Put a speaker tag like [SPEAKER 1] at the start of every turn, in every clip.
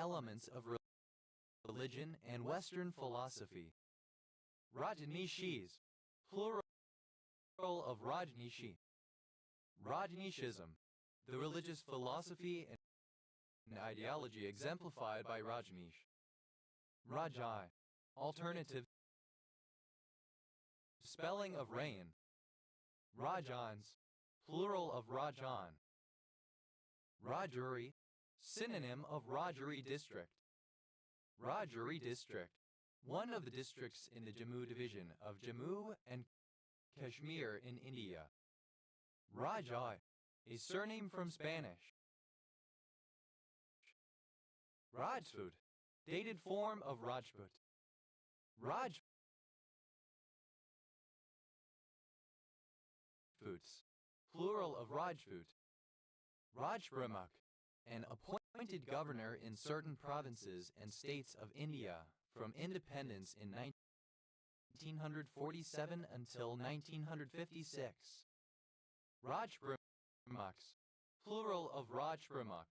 [SPEAKER 1] elements of religion and Western philosophy. Rajneeshis, plural of Rajneeshi. Rajneeshism, the religious philosophy and ideology exemplified by Rajneesh. Rajai, alternative spelling of rain. Rajans, plural of Rajan. Rajuri, synonym of Rajuri district. Rajuri district, one of the districts in the Jammu division of Jammu and Kashmir in India. Rajai, a surname from Spanish. Rajput, dated form of Rajput. Rajputs, plural of Rajput. Rajpramukh, an appointed governor in certain provinces and states of India from independence in 1947 until 1956. Rajpramukhs, plural of Rajpramukh.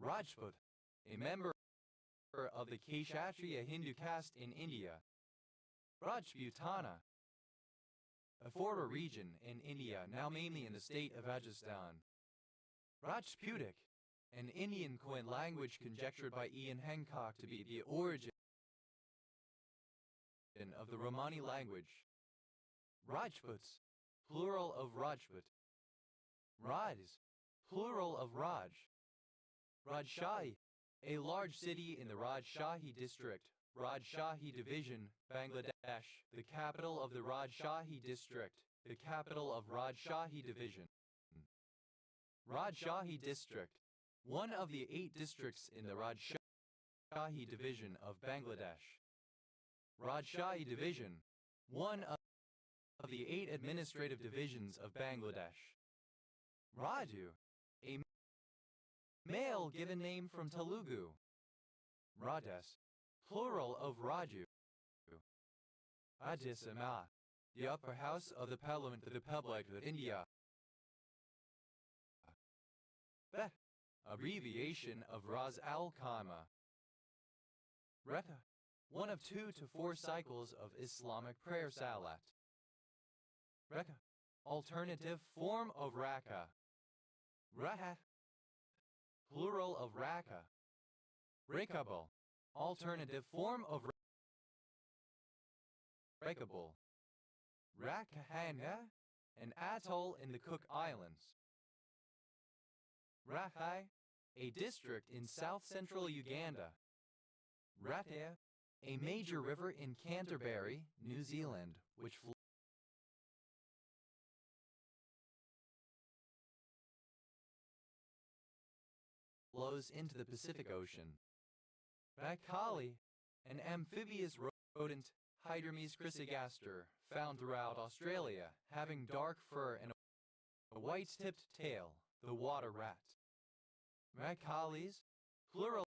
[SPEAKER 1] Rajput, a member of the Kshatriya Hindu caste in India. Rajputana, a former region in India, now mainly in the state of Rajasthan. Rajputic, an Indian coin language conjectured by Ian Hancock to be the origin of the Romani language. Rajputs, plural of Rajput. Raj, plural of Raj. Rajshahi, a large city in the Rajshahi district, Rajshahi division, Bangladesh, the capital of the Rajshahi district, the capital of Rajshahi division. Rajshahi district, one of the 8 districts in the Rajshahi division of Bangladesh. Rajshahi division, one of the 8 administrative divisions of Bangladesh. Raju, a male given name from Telugu. Rajas, plural of Raju. Rajyasabha, the upper house of the Parliament of the Republic of India. Beh, abbreviation of Ras Al Khaimah. Reka, one of 2 to 4 cycles of Islamic prayer salat. Reka, alternative form of Raka. Rahat, plural of Raka. Rekabul, alternative form of Rekabul. Rakahanga, an atoll in the Cook Islands. Rahai, a district in south-central Uganda. Ratia, a major river in Canterbury, New Zealand, which flows into the Pacific Ocean. Rakali, an amphibious rodent, Hydromeis chrysogaster, found throughout Australia, having dark fur and a white-tipped tail, the water rat. Rakalis, plural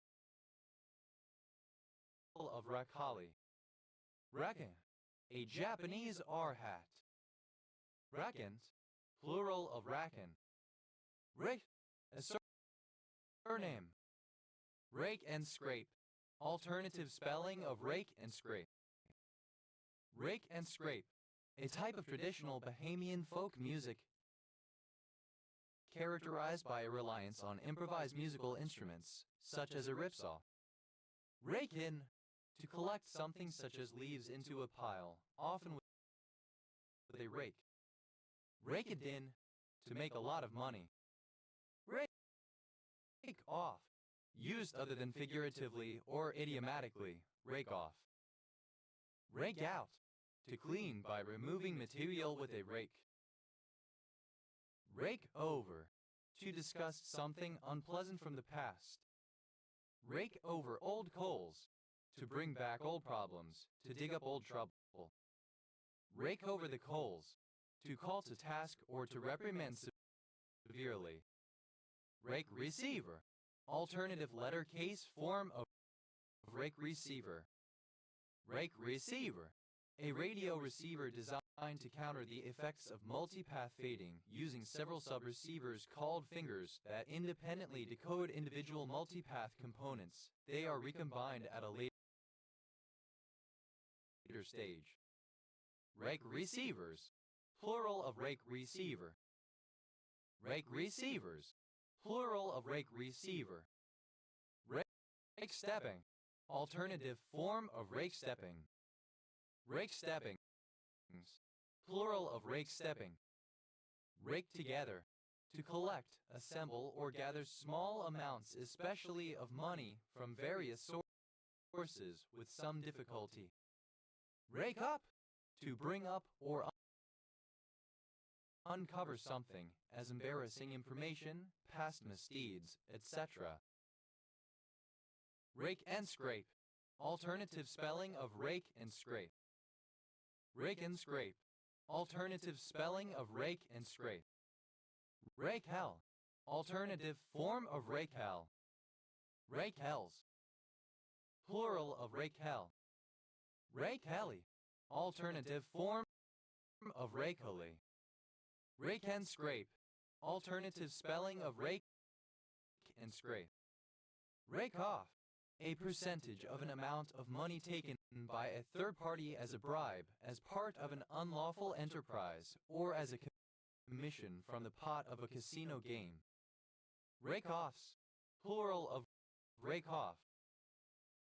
[SPEAKER 1] of Rakali. Rakan, a Japanese R-hat. Rakant, plural of Rakan. Rik, a surname. Rake and scrape, alternative spelling of rake and scrape. Rake and scrape, a type of traditional Bahamian folk music characterized by a reliance on improvised musical instruments, such as a ripsaw. Rake in, to collect something such as leaves into a pile, often with a rake. Rake it in, to make a lot of money. Rake off, used other than figuratively or idiomatically, rake off. Rake out, to clean by removing material with a rake. Rake over, to discuss something unpleasant from the past. Rake over old coals, to bring back old problems, to dig up old trouble. Rake over the coals, to call to task or to reprimand severely. Rake receiver, alternative letter case form of rake receiver. Rake receiver, A radio receiver designed to counter the effects of multipath fading using several sub-receivers called fingers that independently decode individual multipath components. They are recombined at a later stage. Rake receivers, plural of rake receiver. Rake receivers, plural of rake receiver. Rake stepping, alternative form of rake stepping. Rake steppings, plural of rake stepping. Rake together, to collect, assemble, or gather small amounts, especially of money, from various sources with some difficulty. Rake up, to bring up or uncover something, as embarrassing information, past misdeeds, etc. Rake and scrape, alternative spelling of rake and scrape. Rake and scrape, alternative spelling of rake and scrape. Rake hell, alternative form of rake hell. Rake hells, plural of rake hell. Rake helly, alternative form of rake helly. Rake and scrape, alternative spelling of rake and scrape. Rake off, a percentage of an amount of money taken by a third party as a bribe, as part of an unlawful enterprise, or as a commission from the pot of a casino game. Rake-offs, plural of rake off.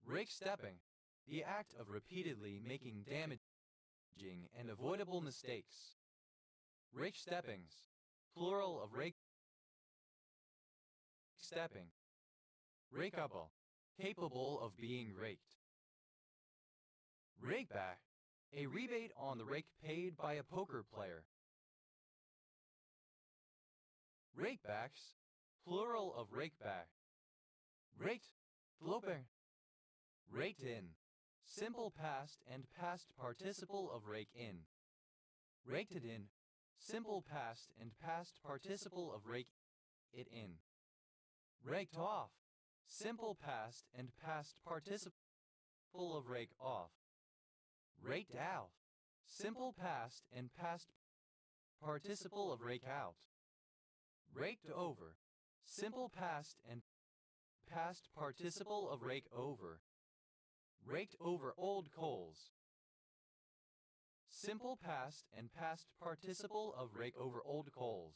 [SPEAKER 1] Rake stepping, the act of repeatedly making damaging and avoidable mistakes. Rake steppings, plural of rake stepping. Rakeable, capable of being raked. Rakeback, a rebate on the rake paid by a poker player. Rakebacks, plural of rakeback. Raked, flopper. Raked in, simple past and past participle of rake in. Raked it in, simple past and past participle of rake it in. Raked off, simple past and past participle of rake off. Raked out, simple past and past participle of rake out. Raked over, simple past and past participle of rake over. Raked over old coals. Simple past and past participle of rake over old coals.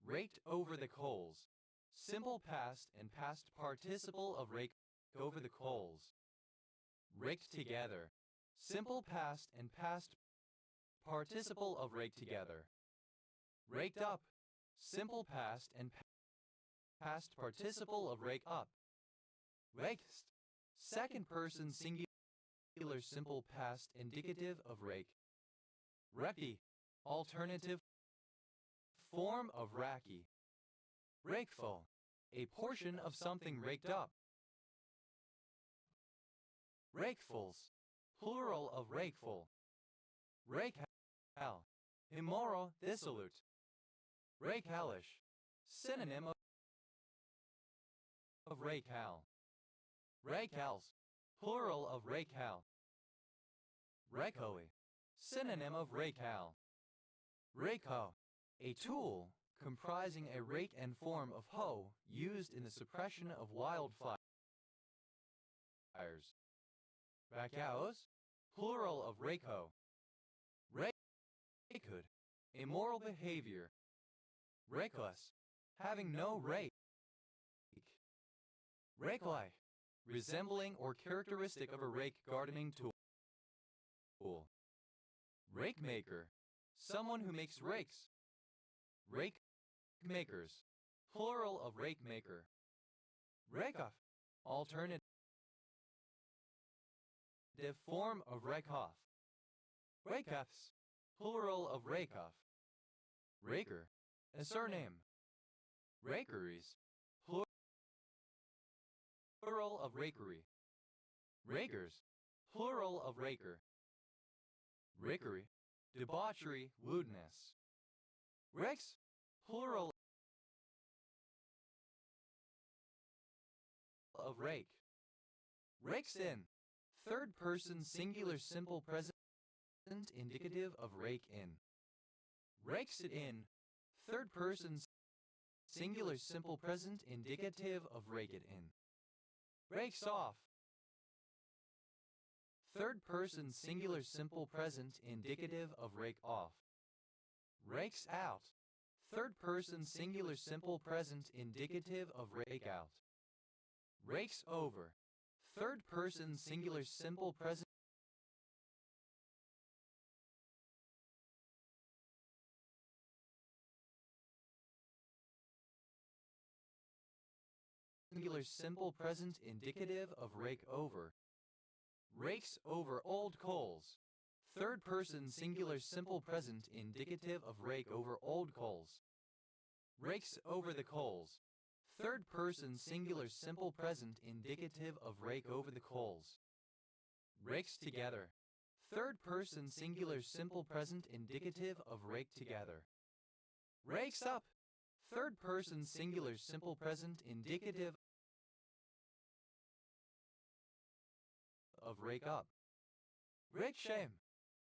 [SPEAKER 1] Raked over the coals. Simple past and past participle of rake over the coals. Raked together. Simple past and past participle of rake together. Raked up. Simple past and past participle of rake up. Rakest. Second person singular simple past indicative of rake. Recti. Alternative form of racky. Rakeful. A portion of something raked up. Rakefuls. Plural of rakeful. Rakehal. Immoral, dissolute. Rakehellish. Synonym of rakehal. Rakehals. Plural of rakehal. Rakehoe. Synonym of rakehal. Rakehoe. A tool comprising a rake and form of hoe used in the suppression of wildfires. Rakehoes. Plural of rakehoe. Rakehood. Immoral behavior. Rakeless. Having no rake. Rakelike. Resembling or characteristic of a rake gardening tool. Rake maker. Someone who makes rakes. Rake makers. Plural of rake maker. Rakeoff. Alternative form of rakeoff. Rakeoffs. Plural of rakeoff. Raker. A surname. Rakeries. Plural of rakery. Rakers. Plural of raker. Rakery. Debauchery, lewdness. Rakes. Plural of rake. Rakes in. Third person singular simple present indicative of rake in. Rakes it in. Third person singular simple present indicative of rake it in. Rakes off. Third person singular simple present indicative of rake off. Rakes out. Third person singular simple present indicative of rake out. Rakes over. Third person singular simple present singular simple present indicative of rake over. Rakes over old coals. Third person singular simple present indicative of rake over old coals. Rakes over the coals. Third person singular simple present indicative of rake over the coals. Rakes together. Third person singular simple present indicative of rake together. Rakes up. Third person singular simple present indicative of rake up. Rake shame.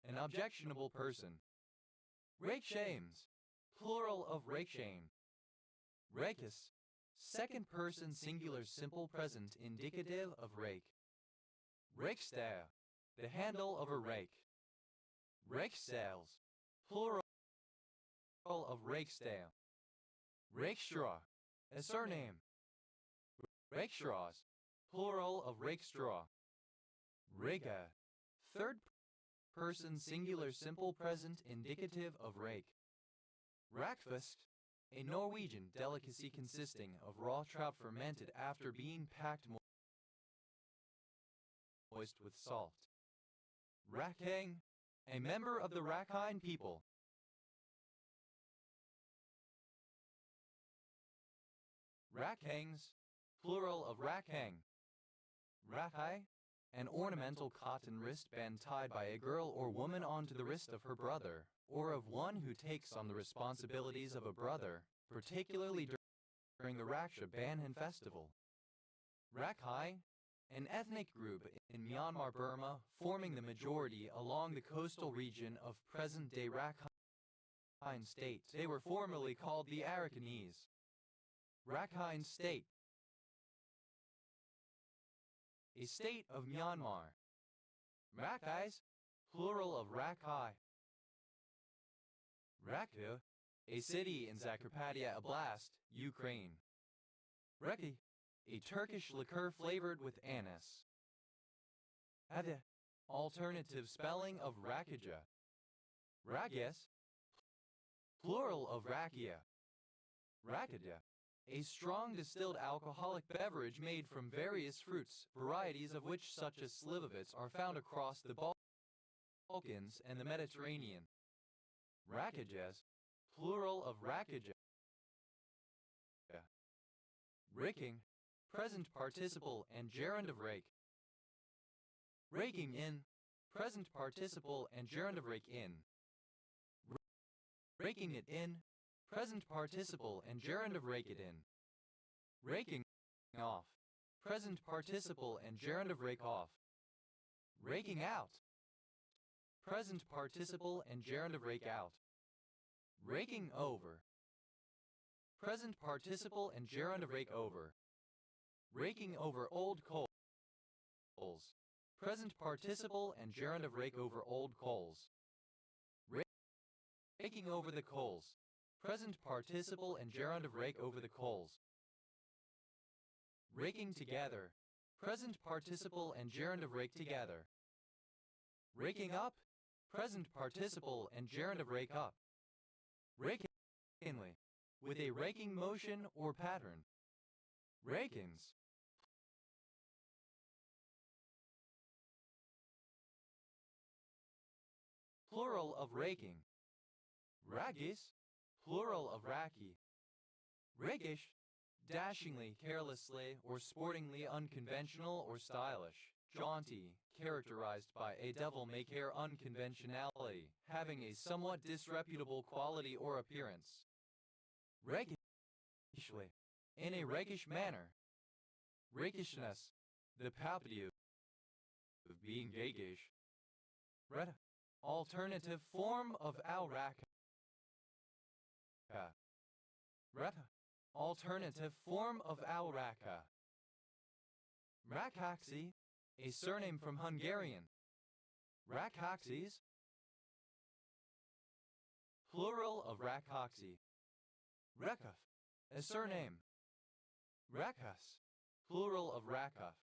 [SPEAKER 1] An objectionable person. Rake shames. Plural of rake shame. Rakus. Second person singular simple present indicative of rake. Rakestair. The handle of a rake. Rakesails. Plural of rakestair. Rakestraw. A surname. Rakestraws. Plural of rakestraw. Riga. Third person singular simple present indicative of rake. Rakfisk. A Norwegian delicacy consisting of raw trout fermented after being packed moist with salt. Rakhine. A member of the Rakhine people. Rakhines. Plural of rakhine. Rakhai. An ornamental cotton wristband tied by a girl or woman onto the wrist of her brother, or of one who takes on the responsibilities of a brother, particularly during the Raksha Bandhan festival. Rakhine. An ethnic group in Myanmar, Burma, forming the majority along the coastal region of present-day Rakhine State. They were formerly called the Arakanese. Rakhine State. A state of Myanmar. Rakhais. Plural of Rakhai. Raku. A city in Zakarpattia Oblast, Ukraine. Reki. A Turkish liqueur flavored with anise. Ade. Alternative spelling of Rakija. Ragias. Plural of Rakia. Rakija. A strong distilled alcoholic beverage made from various fruits, varieties of which such as slivovitz are found across the Balkans and the Mediterranean. Rakijas. Plural of Rakija. Raking. Present participle and gerund of rake. Raking in. Present participle and gerund of rake in. Raking it in. Present participle and gerund of rake it in. Raking off. Present participle and gerund of rake off. Raking out. Present participle and gerund of rake out. Raking over. Present participle and gerund of rake over. Raking over old coals. Present participle and gerund of rake over old coals. Raking over the coals. Present participle and gerund of rake over the coals. Raking together. Present participle and gerund of rake together. Raking up. Present participle and gerund of rake up. Rakinly. With a raking motion or pattern. Rakins. Plural of raking. Ragis. Plural of raki. Rakish. Dashingly, carelessly, or sportingly unconventional or stylish. Jaunty, characterized by a devil-may-care unconventionality, having a somewhat disreputable quality or appearance. Rakishly. In a rakish manner. Rakishness. The property of being rakish. Reta. alternative form of al-Raka. Raka, alternative form of al-Raka. Rakoczy, a surname from Hungarian. Rakoczys, plural of Rakoczy. Rekov, a surname. Rakas, plural of Rakov.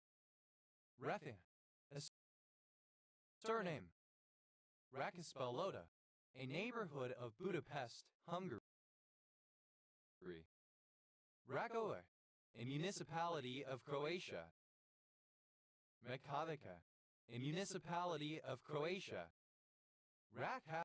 [SPEAKER 1] Rethe, a surname. Rakispalota, a neighborhood of Budapest, Hungary. Rakova, a municipality of Croatia. Mekovica, a municipality of Croatia. Rakow,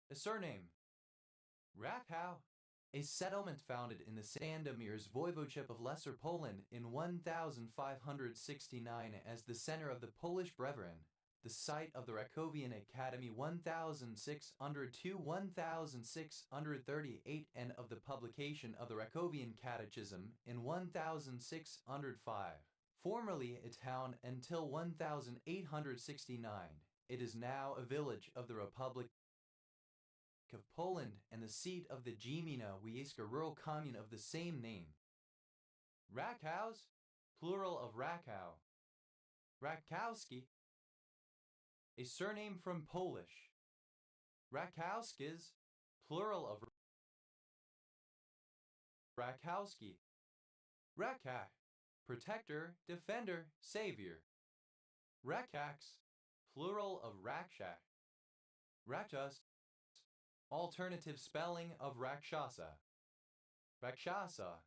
[SPEAKER 1] a surname. Rakow, a settlement founded in the Sandomierz voivodeship of Lesser Poland in 1569 as the center of the Polish Brethren, the site of the Rakovian Academy 1602-1638 and of the publication of the Rakovian Catechism in 1605. Formerly a town until 1869, it is now a village of the Republic of Poland and the seat of the Gmina Wiejska rural commune of the same name. Rakows, plural of Rakow. Rakowski, a surname from Polish. Rakowskis, plural of Rakowski. Rakak, protector, defender, savior. Rakax, plural of Rakshak. Rakshas, alternative spelling of Rakshasa. Rakshasa,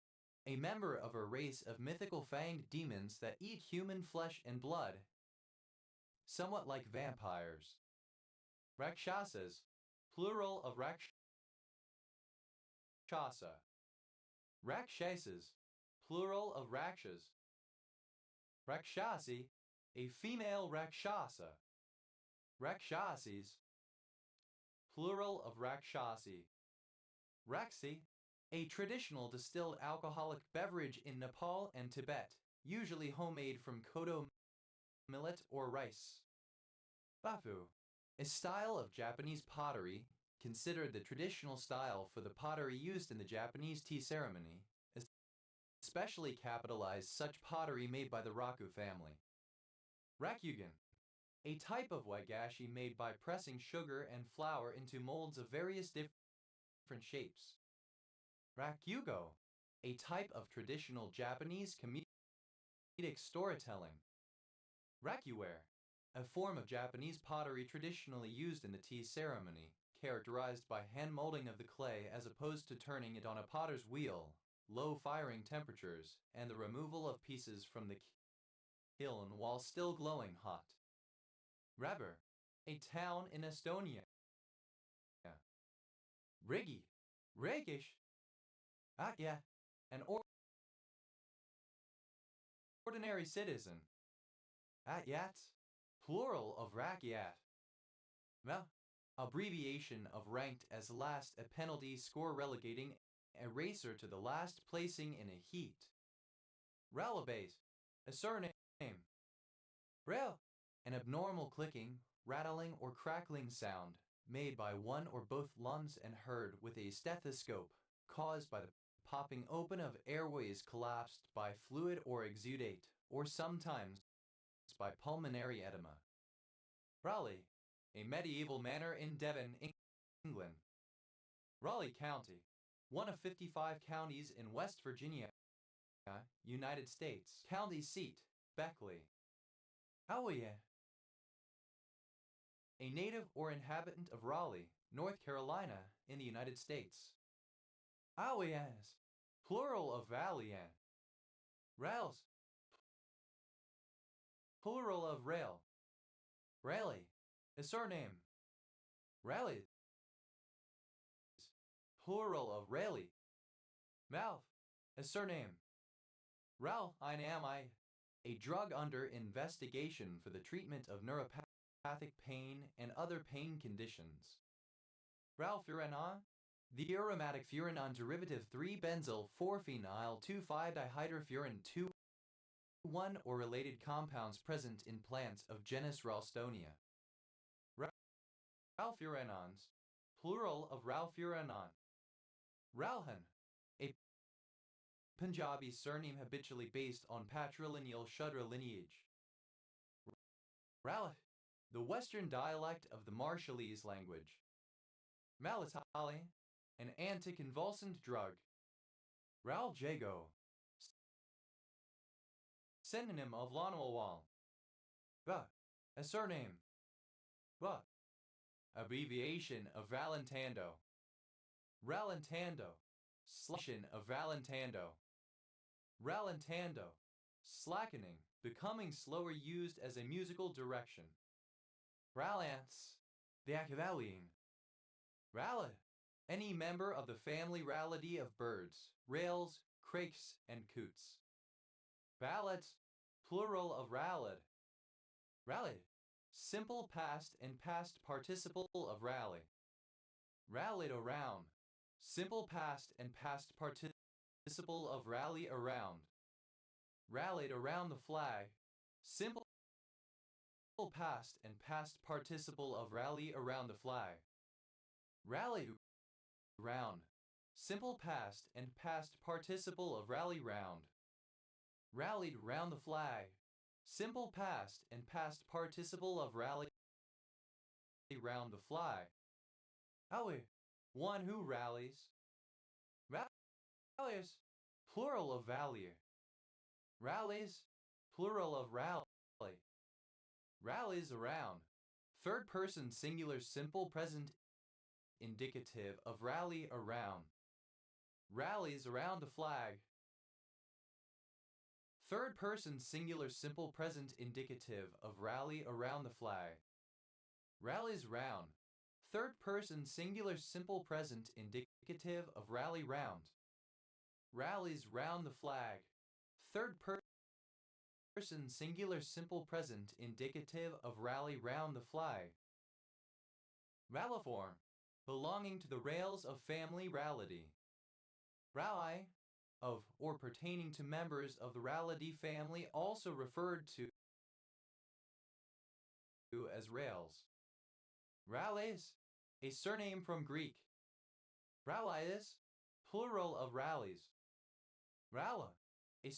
[SPEAKER 1] a member of a race of mythical fanged demons that eat human flesh and blood, somewhat like vampires. Rakshasas, plural of Rakshasa. Rakshasas, plural of Rakshas. Rakshasi, a female Rakshasa. Rakshasis, plural of Rakshasi. Raksi, a traditional distilled alcoholic beverage in Nepal and Tibet, usually homemade from kodo millet or rice. Bafu, a style of Japanese pottery, considered the traditional style for the pottery used in the Japanese tea ceremony, especially capitalized such pottery made by the Raku family. Rakyugen, a type of wagashi made by pressing sugar and flour into molds of various different shapes. Rakyugo, a type of traditional Japanese comedic storytelling. Rakuware, a form of Japanese pottery traditionally used in the tea ceremony, characterized by hand molding of the clay as opposed to turning it on a potter's wheel, low firing temperatures, and the removal of pieces from the kiln while still glowing hot. Reber, a town in Estonia. Rigi, Regish, Atya, an ordinary citizen. Atyats, plural of Rakyat. Well, abbreviation of ranked as last a penalty score relegating a racer to the last placing in a heat. Relabase, a surname. Rel, an abnormal clicking, rattling or crackling sound made by one or both lungs and heard with a stethoscope, caused by the popping open of airways collapsed by fluid or exudate, or sometimes by pulmonary edema. Raleigh, a medieval manor in Devon, England. Raleigh County, one of 55 counties in West Virginia, United States. County seat, Beckley. Awaye, a native or inhabitant of Raleigh, North Carolina, in the United States. Awayans, plural of Valian. Rails, plural of rail. Raleigh, a surname. Raleigh, plural of Raleigh. Mouth, a surname. Ral, ein am I. a drug under investigation for the treatment of neuropathic pain and other pain conditions. Ralfurenon, the aromatic furanone derivative 3-benzyl-4-phenyl 2,5-dihydrofuran 2,1 or related compounds present in plants of genus Ralstonia. Ralfuranons, plural of Ralfuranon. Ralhan, a Punjabi surname habitually based on patrilineal Shudra lineage. Ralph, the Western dialect of the Marshallese language. Malatali, an anticonvulsant drug. Raljago, synonym of Lonawal. Ba, a surname. Ba, abbreviation of Rallentando. Rallentando, slackening of Rallentando. Rallentando, slackening, becoming slower, used as a musical direction. Rallants, the Acavalian. Rallid, any member of the family Rallidae of birds, rails, crakes, and coots. Rallets, plural of rallid. Rallid, simple past and past participle of rally. Rallied around, simple past and past participle of rally around. Rallied around the flag, simple past and past participle of rally around the flag. Rallied round, simple past and past participle of rally round. Rallied round the flag, simple past and past participle of rally round the flag. Rally, one who rallies. Rallies, plural of value. Rallies, plural of rally. Rallies around, third person singular simple present indicative of rally around. Rallies around the flag. Third person singular simple present indicative of rally around the flag. Rallies round, third person singular simple present indicative of rally round. Rallies round the flag, third person singular simple present indicative of rally round the flag. Ralliform, belonging to the rails of family Rallidae. Ralli, of or pertaining to members of the Rallidae family, also referred to as rails. Rallies, a surname from Greek. Rallies, plural of rallies. Ralla, a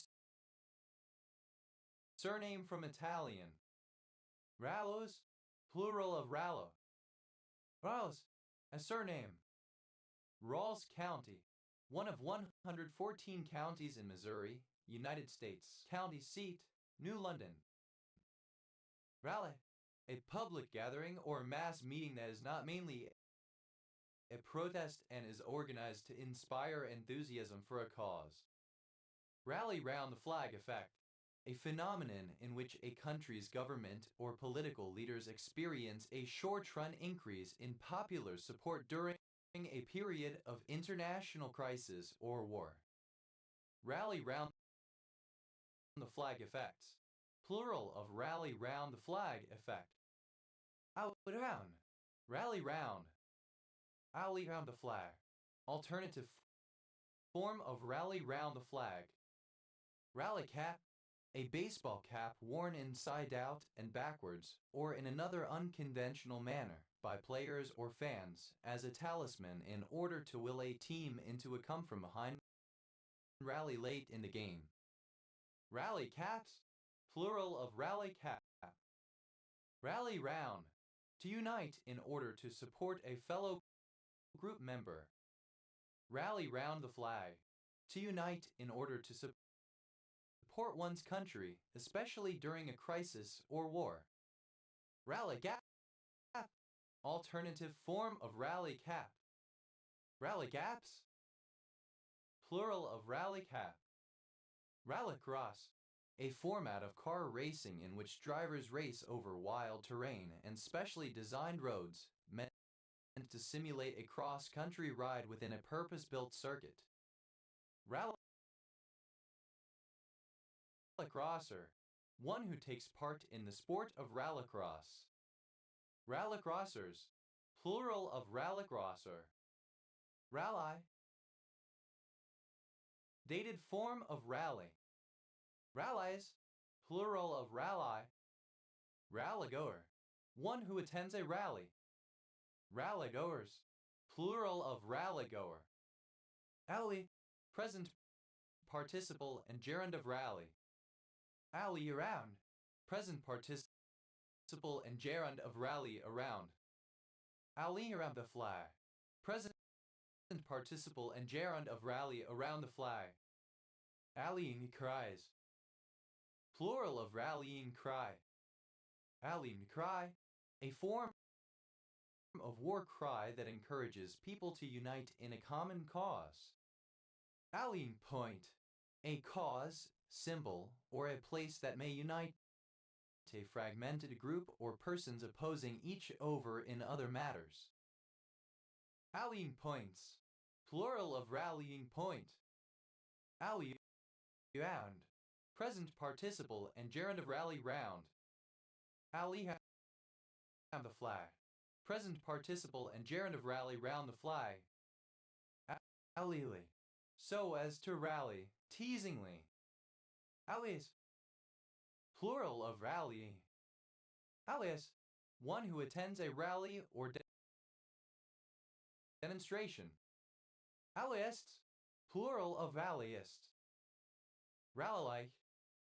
[SPEAKER 1] surname from Italian. Rallos, plural of rallo. Ralls, a surname. Rawls County, one of 114 counties in Missouri, United States. County seat, New London. Rally, a public gathering or mass meeting that is not mainly a protest and is organized to inspire enthusiasm for a cause. Rally round the flag effect, a phenomenon in which a country's government or political leaders experience a short-run increase in popular support during a period of international crisis or war. Rally round the flag effects, plural of rally round the flag effect. Out round, rally round. Rally round the flag, alternative form of rally round the flag. Rally cap, a baseball cap worn inside out and backwards, or in another unconventional manner, by players or fans, as a talisman in order to will a team into a come from behind rally late in the game. Rally caps, plural of rally cap. Rally round, to unite in order to support a fellow group member. Rally round the flag, to unite in order to support one's country, especially during a crisis or war. Rally gap, alternative form of rally cap. Rally gaps, plural of rally cap. Rallycross, a format of car racing in which drivers race over wild terrain and specially designed roads, meant to simulate a cross-country ride within a purpose-built circuit. Rallycrosser, one who takes part in the sport of rallycross. Rallycrossers, plural of rallycrosser. Rally. Dated form of rally. Rallies, plural of rally. Rallygoer, one who attends a rally. Rallygoers, plural of rallygoer. Ally, present participle and gerund of rally. Ally around, present participle and gerund of rally around. Ally around the flag, present participle and gerund of rally around the flag. Allying cries, plural of rallying cry. Allying cry, a form of war cry that encourages people to unite in a common cause. Allying point, a cause, symbol, or a place that may unite a fragmented group or persons opposing each over in other matters. Allying points, plural of rallying point. Ally round, present participle and gerund of rally round. Ally round the flag, present participle and gerund of rally round the flag. Allily, so as to rally, teasingly. Allies, plural of rallying. Allies, one who attends a rally or demonstration. Allyists, plural of rallyists. Rally-like,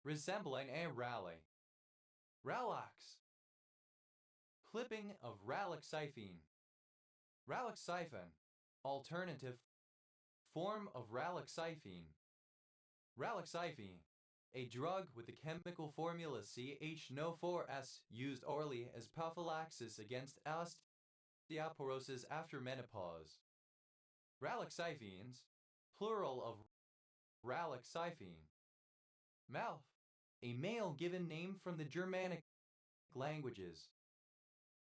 [SPEAKER 1] resembling a rally. Ralax, clipping of ralaxiphene. Ralaxiphene, alternative form of ralaxiphene. Ralaxiphene, a drug with the chemical formula CH-NO4S used orally as prophylaxis against osteoporosis after menopause. Ralaxiphenes, plural of ralaxiphene. Malf, a male given name from the Germanic languages.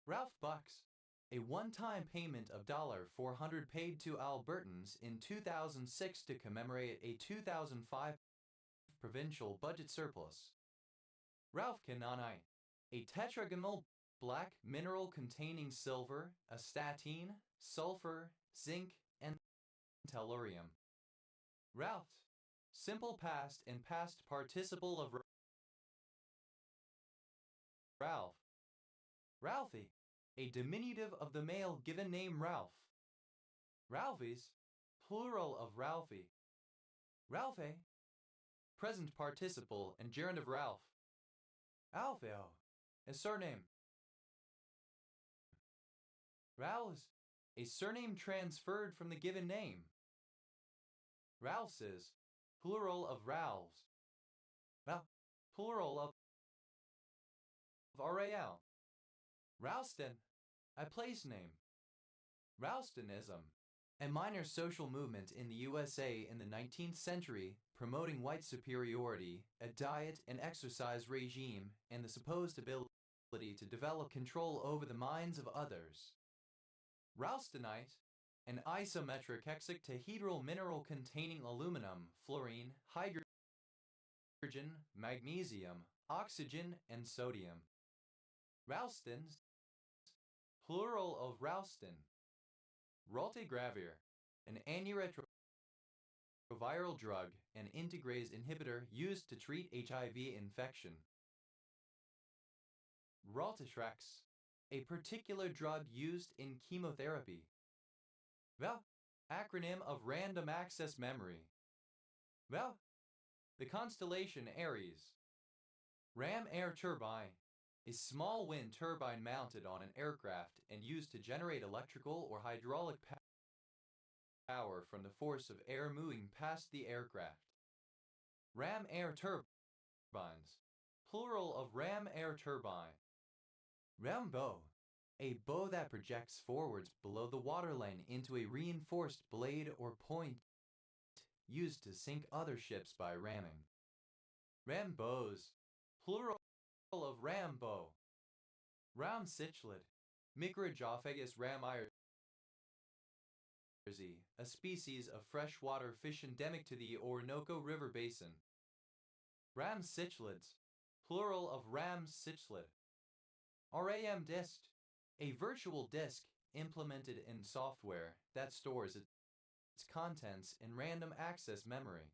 [SPEAKER 1] Ralph Bucks, a one-time payment of $400 paid to Albertans in 2006 to commemorate a 2005 provincial budget surplus. Ralph Kananite, a tetragonal black mineral containing silver, astatine, sulfur, zinc, and tellurium. Ralph, simple past and past participle of Ralph. Ralphie, a diminutive of the male given name Ralph. Ralphies, plural of Ralphie. Ralphe, present participle and gerund of Ralph. Alpheo, a surname. Ralphs, a surname transferred from the given name. Ralphses, plural of Ralphs. Plural of RAL. Ralston, a place name. Ralstonism, a minor social movement in the USA in the 19th century promoting white superiority, a diet and exercise regime, and the supposed ability to develop control over the minds of others. Ralstonite, an isometric hexactahedral mineral containing aluminum, fluorine, hydrogen, magnesium, oxygen, and sodium. Ralstons, plural of Ralston. Raltegravir, an antiretroviral drug and integrase inhibitor used to treat HIV infection. Raltetrex, a particular drug used in chemotherapy. Acronym of Random Access Memory. The constellation Aries. Ram air turbine, a small wind turbine mounted on an aircraft and used to generate electrical or hydraulic power from the force of air moving past the aircraft. Ram air turbines, plural of ram air turbine. Ram bow, a bow that projects forwards below the waterline into a reinforced blade or point used to sink other ships by ramming. Ram bows, plural of ram bow. Ram cichlid, Microgophagus ramires, a species of freshwater fish endemic to the Orinoco River basin. Ram cichlids, plural of RAM Sichlet. RAM disk, a virtual disk implemented in software that stores its contents in random access memory.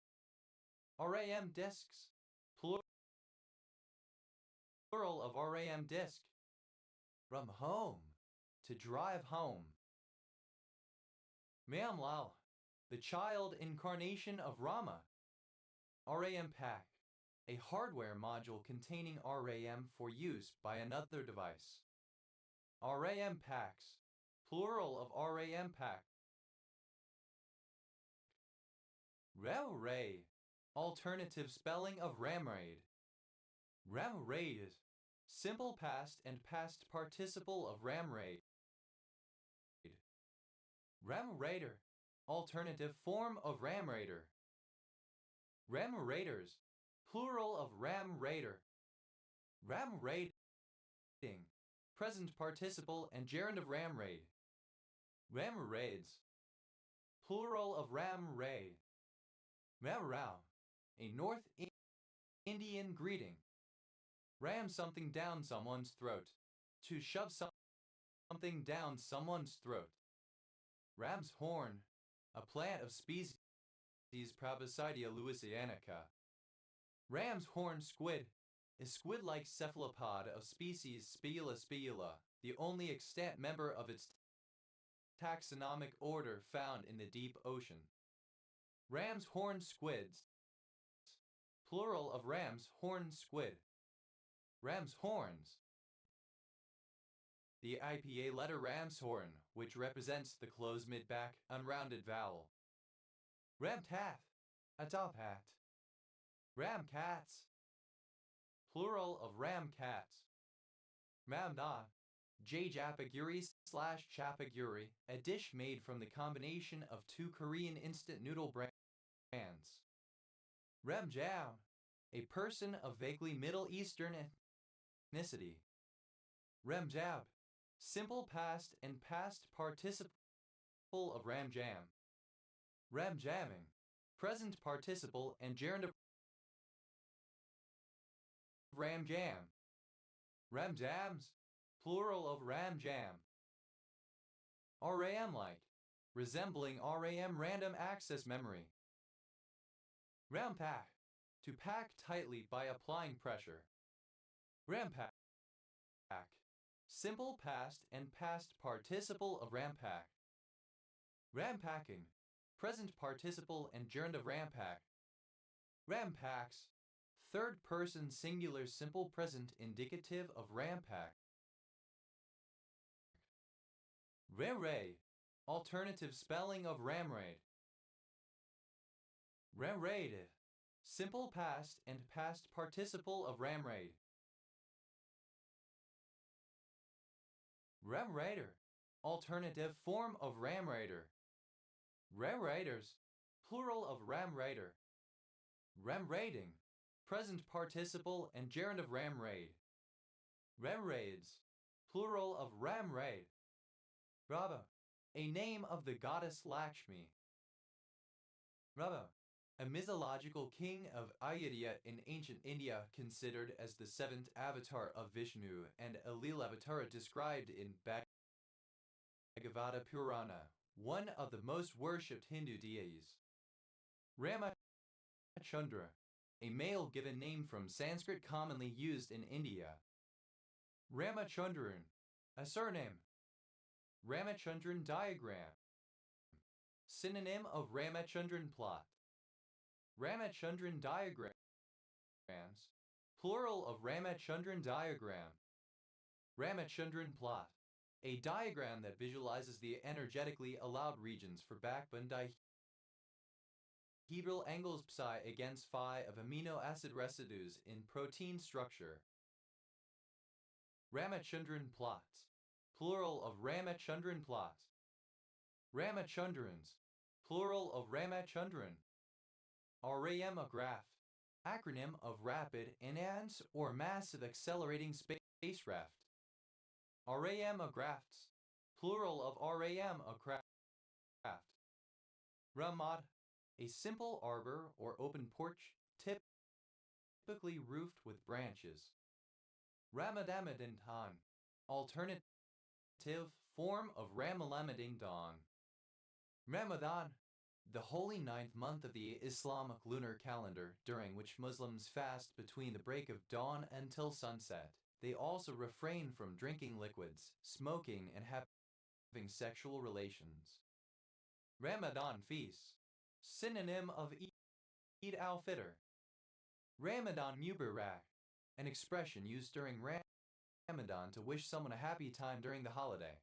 [SPEAKER 1] RAM disks, plural of RAM disk. From home, to drive home. Mayam Lal, the child incarnation of Rama. RAM pack, a hardware module containing RAM for use by another device. RAM packs, plural of RAM pack. Ramray, alternative spelling of Ramraid. Ramraid is simple past and past participle of Ramraid. Ramraider, alternative form of Ramraider. Ramraiders, plural of Ramraider. Ramraiding, present participle and gerund of Ramraid. Ramraids, plural of Ramray. Ramrao, a North Indian greeting. Ram something down someone's throat. To shove something down someone's throat. Ram's horn, a plant of species Proboscidea louisianica. Ram's horn squid, a squid-like cephalopod of species Spiela, the only extant member of its taxonomic order found in the deep ocean. Ram's horn squids, plural of ram's horn squid. Ram's horns. The IPA letter ram's horn, which represents the closed mid-back, unrounded vowel. Ramtath, a top hat. Ramcats, plural of ramcats. Ramda, Japaguri/Chapaguri, a dish made from the combination of two Korean instant noodle brands. Ramjam, a person of vaguely Middle Eastern ethnicity. Ramjab, simple past and past participle of ramjam. Ramjamming, present participle and gerund of ramjam. Ramjams, plural of ramjam. RAM-like, resembling RAM random access memory. Rampack, to pack tightly by applying pressure. Rampack, simple past and past participle of rampack. Rampacking, present participle and gerund of rampack. Rampacks, third person singular simple present indicative of rampack. Ramray, alternative spelling of ramraid. Ramraid, simple past and past participle of ramraid. Ramraider, alternative form of Ramraider. Ramraiders, plural of Ramraider. Ramraiding, present participle and gerund of Ramraid. Ramraids, plural of Ramraid. Rava, a name of the goddess Lakshmi. Rava, a mythological king of Ayodhya in ancient India, considered as the seventh avatar of Vishnu and a Leelavatara described in Bhagavata Purana, one of the most worshipped Hindu deities. Ramachandra, a male given name from Sanskrit commonly used in India. Ramachandran, a surname. Ramachandran diagram, synonym of Ramachandran plot. Ramachandran diagrams, plural of Ramachandran diagram. Ramachandran plot, a diagram that visualizes the energetically allowed regions for backbone dihedral angles psi against phi of amino acid residues in protein structure. Ramachandran plots, plural of Ramachandran plot. Ramachandrans, plural of Ramachandran. RAMograph, acronym of Rapid Enhance or Massive Accelerating Spacecraft. RAMografts, plural of RAMograph. Ramad, a simple arbor or open porch, tip typically roofed with branches. Ramadan, alternative form of Ramadan. Ramadan, the holy ninth month of the Islamic lunar calendar, during which Muslims fast between the break of dawn until sunset. They also refrain from drinking liquids, smoking, and having sexual relations. Ramadan feast, synonym of Eid al-Fitr. Ramadan Mubarak, an expression used during Ramadan to wish someone a happy time during the holiday.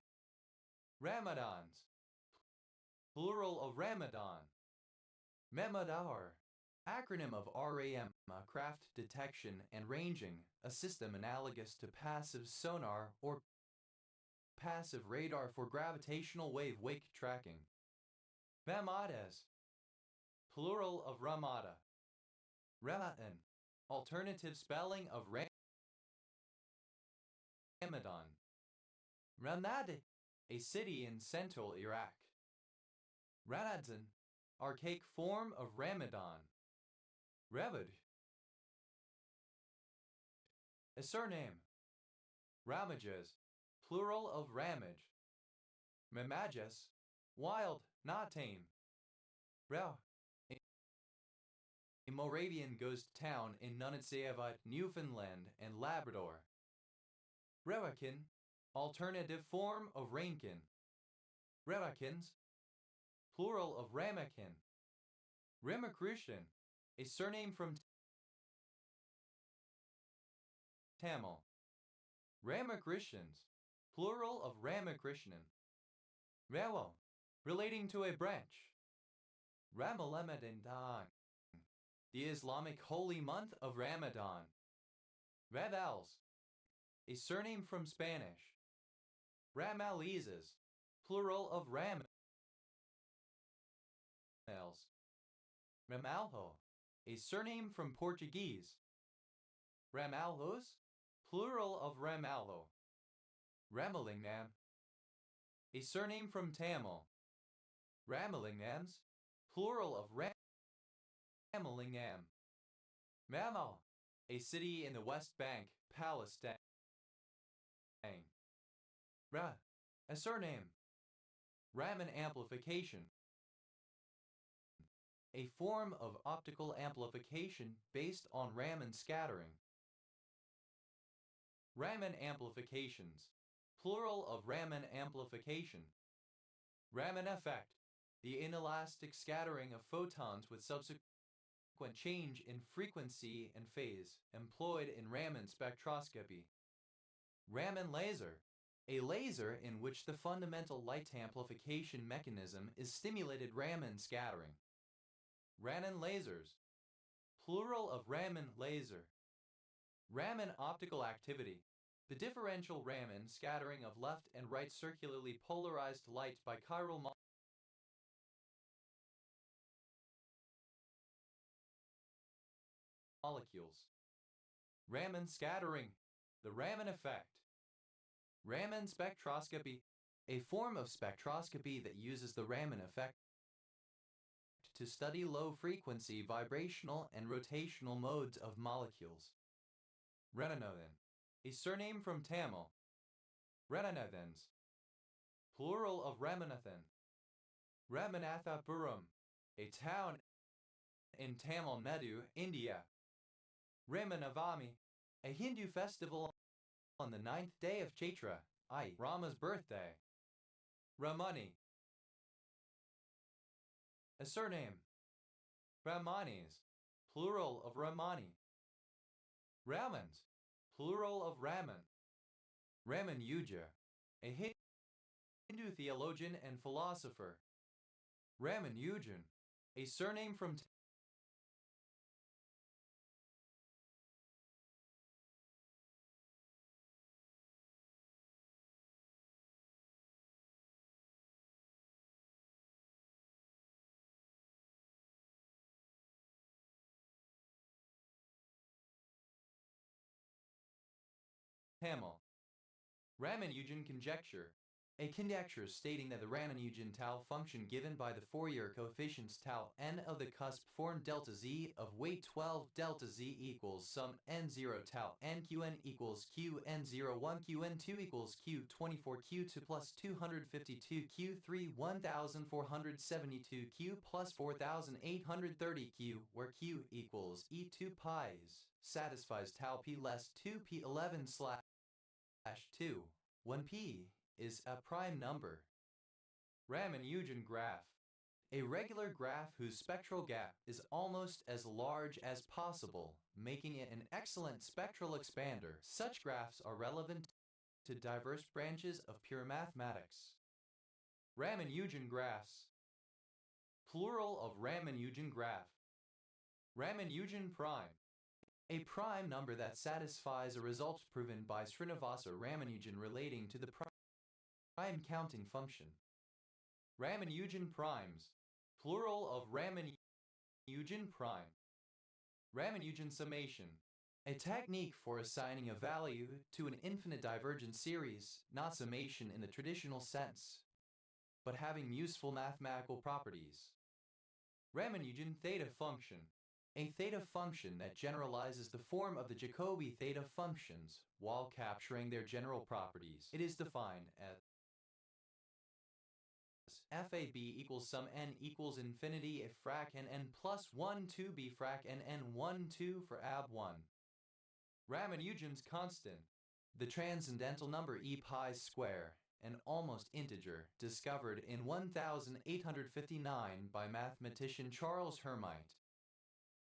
[SPEAKER 1] Ramadans, plural of Ramadan. Memadar, acronym of RAM, craft detection and ranging, a system analogous to passive sonar or passive radar for gravitational wave wake tracking. Ramades, plural of Ramada. Ramadan, alternative spelling of Ramadan. Ramadi, a city in central Iraq. Ramadan, archaic form of Ramadan. Rebud, a surname. Ramajas, plural of Ramaj. Mamajas, wild, not tame. Rau, a Moravian ghost town in Nunatsiavut, Newfoundland and Labrador. Rewakin, alternative form of Rainkin. Rewakins, plural of Ramakin. Ramakrishnan, a surname from Tamil. Ramakrishans, plural of Ramakrishnan. Rawo, relating to a branch. Ramadan, the Islamic holy month of Ramadan. Ravals, a surname from Spanish. Ramalizes, plural of Ramels. Ramalho, a surname from Portuguese. Ramalhos, plural of Ramalho. Ramalingnam, a surname from Tamil. Ramalingnams, plural of Ramalingnam. Mamal, a city in the West Bank, Palestine. Ra, a surname. Raman amplification, a form of optical amplification based on Raman scattering. Raman amplifications, plural of Raman amplification. Raman effect, the inelastic scattering of photons with subsequent change in frequency and phase, employed in Raman spectroscopy. Raman laser, a laser in which the fundamental light amplification mechanism is stimulated Raman scattering. Raman lasers, plural of Raman laser. Raman optical activity, the differential Raman scattering of left and right circularly polarized light by chiral molecules. Raman scattering, the Raman effect. Raman spectroscopy, a form of spectroscopy that uses the Raman effect to study low-frequency vibrational and rotational modes of molecules. Renanothan, a surname from Tamil. Renanathans, plural of Ramanathan. Ramanathapuram, a town in Tamil Nadu, India. Ramanavami, a Hindu festival on the 9th day of Chaitra, i.e. Rama's birthday. Ramani, a surname. Ramanis, plural of Ramani. Ramans, plural of Raman. Ramanuja, a Hindu theologian and philosopher. Ramanujan, a surname from Tamil. Ramanujan conjecture, A conjecture stating that the Ramanujan tau function given by the Fourier coefficients tau n of the cusp formed delta z of weight 12 delta z equals sum n0 tau n qn equals q n0 1 qn2 equals q 24 q2 plus 252 q3 1472 q plus 4830 q, where q equals e2 pi's, satisfies tau p less 2 p 11 slash 2 when p is a prime number. Ramanujan graph. A regular graph whose spectral gap is almost as large as possible, making it an excellent spectral expander. Such graphs are relevant to diverse branches of pure mathematics. Ramanujan graphs. Plural of Ramanujan graph. Ramanujan prime. A prime number that satisfies a result proven by Srinivasa Ramanujan relating to the prime counting function. Ramanujan primes. Plural of Ramanujan prime. Ramanujan summation. A technique for assigning a value to an infinite divergent series, not summation in the traditional sense, but having useful mathematical properties. Ramanujan theta function. A theta function that generalizes the form of the Jacobi theta functions while capturing their general properties. It is defined as FAB equals sum n equals infinity if frac n plus 1 2 b frac n 1 2 for ab 1. Ramanujan's constant. The transcendental number e pi square, an almost integer, discovered in 1859 by mathematician Charles Hermite.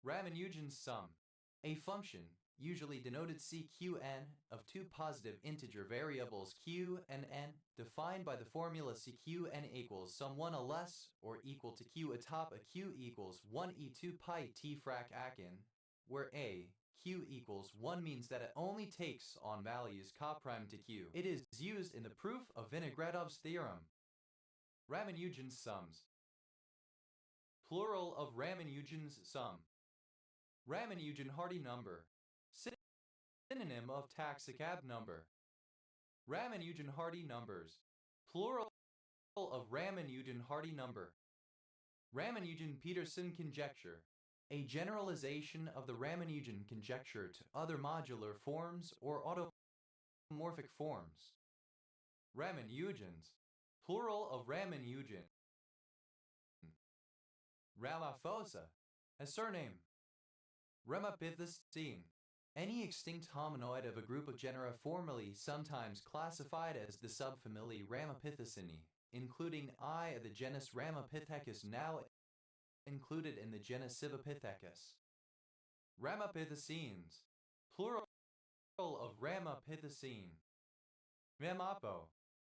[SPEAKER 1] Ramanujan's sum. A function, usually denoted CQn, of two positive integer variables q and n, defined by the formula CQn equals sum 1 a less or equal to q atop a q equals 1 e2 pi t frac akin, where a, q equals 1 means that it only takes on values coprime to q. It is used in the proof of Vinogradov's theorem. Ramanujan's sums. Plural of Ramanujan's sum. Ramanujan Hardy number. Synonym of Taxicab number. Ramanujan Hardy numbers. Plural of Ramanujan Hardy number. Ramanujan-Peterson conjecture. A generalization of the Ramanujan conjecture to other modular forms or automorphic forms. Ramanujans. Plural of Ramanujan. Ramaphosa. A surname. Ramapithecine. Any extinct hominoid of a group of genera formerly sometimes classified as the subfamily Ramapithecinae, including I of the genus Ramapithecus, now included in the genus Civipithecus. Ramapithecines. Plural of Ramapithecine. Ramapo.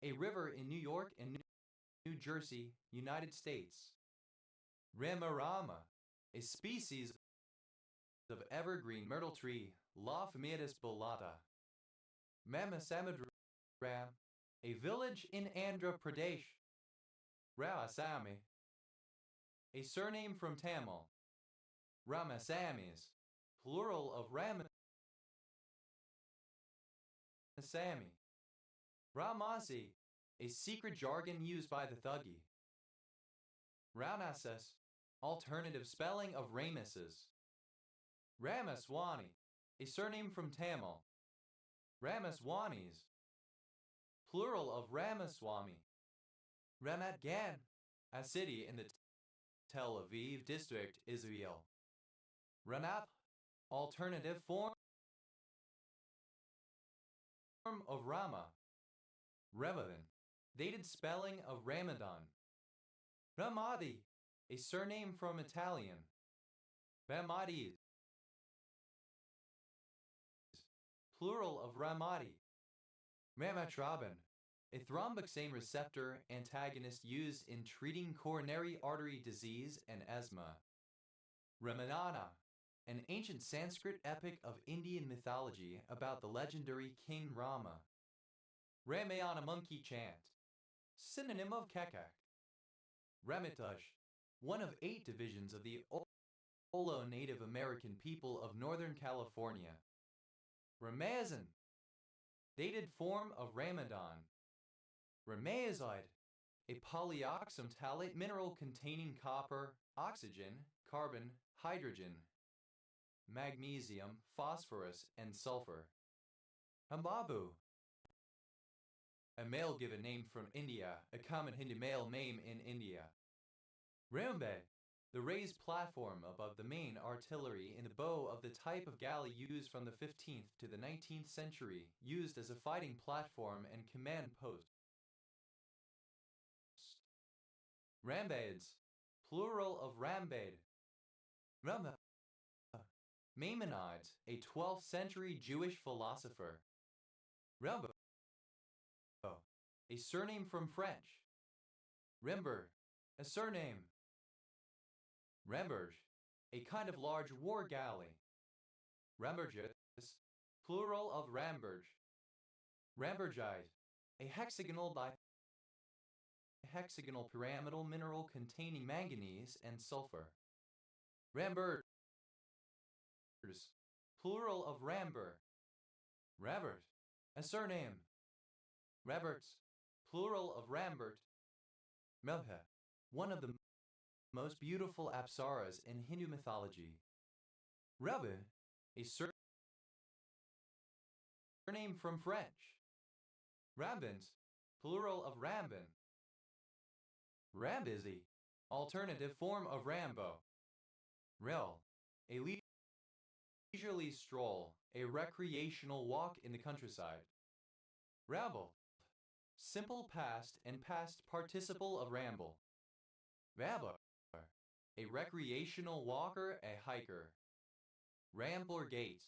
[SPEAKER 1] A river in New York and New Jersey, United States. Ramarama. A species of evergreen myrtle tree, Lophomiatus bullata. Mamasamudram. A village in Andhra Pradesh. Ramasamy. A surname from Tamil. Ramasamis. Plural of Ramasamy. Ramasi. A secret jargon used by the Thuggee. Ramasas. Alternative spelling of Rameses. Ramaswani. A surname from Tamil. Ramaswanis. Plural of Ramaswamy. Ramat Gan. A city in the Tel Aviv district, Israel. Ranap. Alternative form of Rama. Ramadan. Dated spelling of Ramadan. Ramadi. A surname from Italian. Ramadis. Plural of Ramadi. Ramatrabin. A thromboxane receptor antagonist used in treating coronary artery disease and asthma. Ramanana. An ancient Sanskrit epic of Indian mythology about the legendary King Rama. Ramayana monkey chant. Synonym of Kekak. Ramitush. One of 8 divisions of the Olo Native American people of Northern California. Ramazan. Dated form of Ramadan. Ramaazide, a polyoxyphthalate mineral containing copper, oxygen, carbon, hydrogen, magnesium, phosphorus, and sulfur. Rambabu, a male given name from India, a common Hindu male name in India. Rambe, the raised platform above the main artillery in the bow of the type of galley used from the 15th to the 19th century, used as a fighting platform and command post. Rambades, plural of Rambade. Ramba, Maimonides, a 12th century Jewish philosopher. Rambo, a surname from French. Rimber, a surname. Ramberge, a kind of large war galley. Ramberges, plural of Ramberge. Rambergite, a hexagonal pyramidal mineral containing manganese and sulfur. Rambert, plural of Rambert. Rabert, a surname. Raberts, plural of Rambert. Melhe, one of the most beautiful apsaras in Hindu mythology. Rabbe, a surname from French. Rambins, plural of Rambin. Rambizi, alternative form of Rambo. Rel, a leisurely stroll, a recreational walk in the countryside. Rabble, simple past and past participle of ramble. Rabbler, a recreational walker, a hiker. Rambler gate,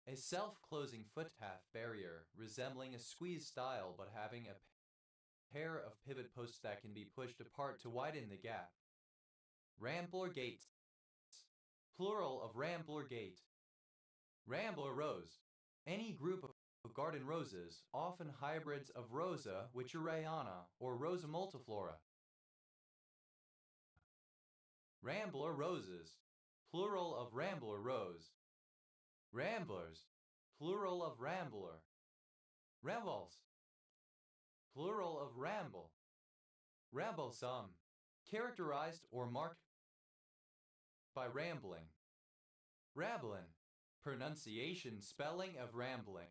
[SPEAKER 1] a self-closing footpath barrier resembling a squeeze style but having a pair of pivot posts that can be pushed apart to widen the gap. Rambler gates, plural of Rambler gate. Rambler rose, any group of garden roses, often hybrids of Rosa witcherayana or Rosa multiflora. Rambler roses, plural of Rambler rose. Ramblers, plural of Rambler. Rambles, plural of Ramble. Ramblesome, characterized or marked by rambling. Ramblin', pronunciation spelling of rambling.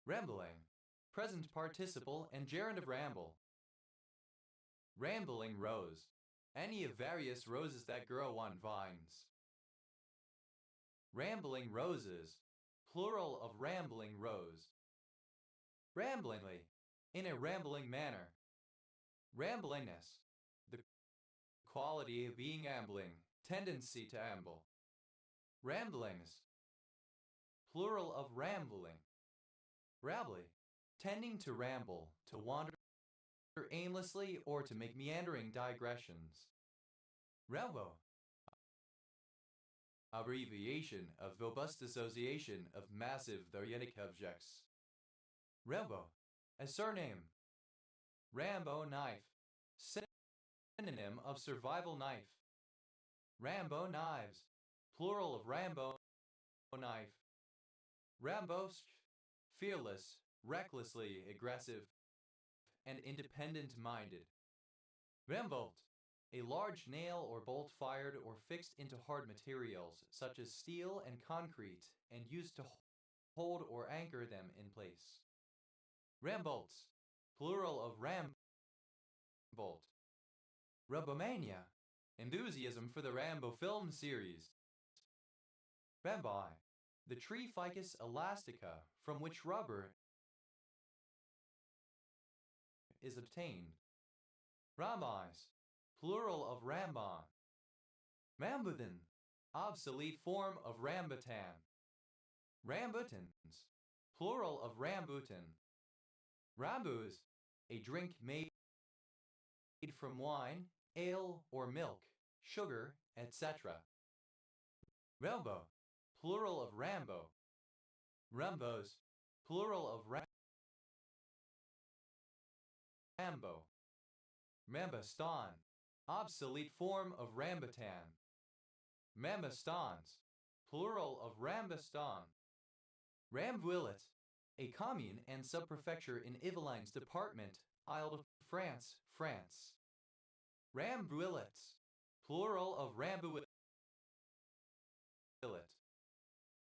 [SPEAKER 1] Rambling, present participle and gerund of ramble. Rambling rose, any of various roses that grow on vines. Rambling roses, plural of rambling rose. Ramblingly, in a rambling manner. Ramblingness, the quality of being ambling, tendency to amble. Ramblings, plural of rambling. Rambly, tending to ramble, to wander aimlessly or to make meandering digressions. Rambo, abbreviation of robust association of massive theoretic objects. Rambo, a surname. Rambo knife, synonym of survival knife. Rambo knives, plural of Rambo knife. Rambosk, fearless, recklessly aggressive, and independent-minded. Rambolt, a large nail or bolt fired or fixed into hard materials such as steel and concrete and used to hold or anchor them in place. Rambolts, plural of Rambolt. Rambomania, enthusiasm for the Rambo film series. Rambi, the tree Ficus elastica from which rubber is obtained. Rambis, plural of Ramban. Rambutan, obsolete form of Rambutan. Rambutans, plural of Rambutan. Rambus, a drink made from wine, ale or milk, sugar, etc. Rambo, plural of Rambo. Rambos, plural of Rambo. Rambastan, obsolete form of Rambutan. Rambastans, plural of Rambastan. Ramvuilet, a commune and subprefecture in Yvelines department, Ile-de-France, France. Rambouillet, plural of Rambouillet.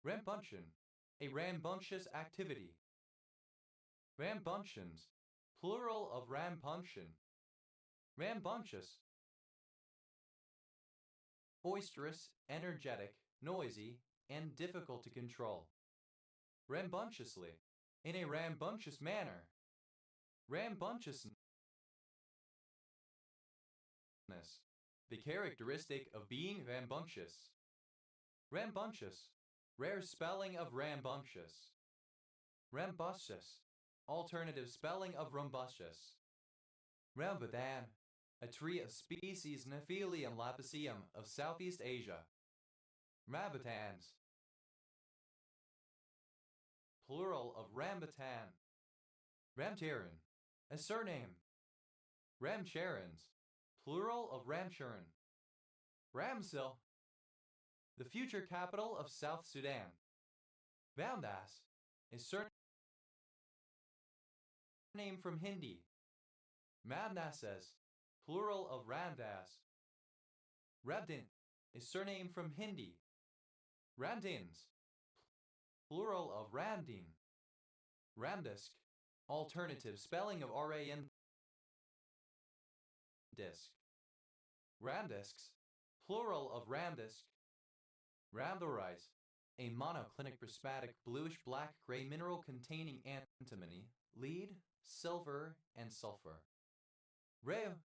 [SPEAKER 1] Rambunctious, a rambunctious activity. Rambunctions, plural of rampunction. Rambunctious. Boisterous, energetic, noisy, and difficult to control. Rambunctiously, in a rambunctious manner. Rambunctiousness, the characteristic of being rambunctious. Rambunctious, rare spelling of rambunctious. Rambustious, alternative spelling of rumbustious. Rambutan, a tree of species Nephelium lapicium of Southeast Asia. Rambutans, plural of rambutan. Ramcharan, a surname. Ramcharans, plural of Ramcharan. Ramsil, the future capital of South Sudan. Ramdas, a surname from Hindi. Ramdases, plural of Ramdas. Rabdin, a surname from Hindi. Ramdins, plural of Ramdin. Ramdisk, alternative spelling of RAN. Disk. Ramdisks, plural of Ramdisk. Rhabdorise, a monoclinic prismatic bluish-black gray mineral containing antimony, lead, silver, and sulfur. Reo,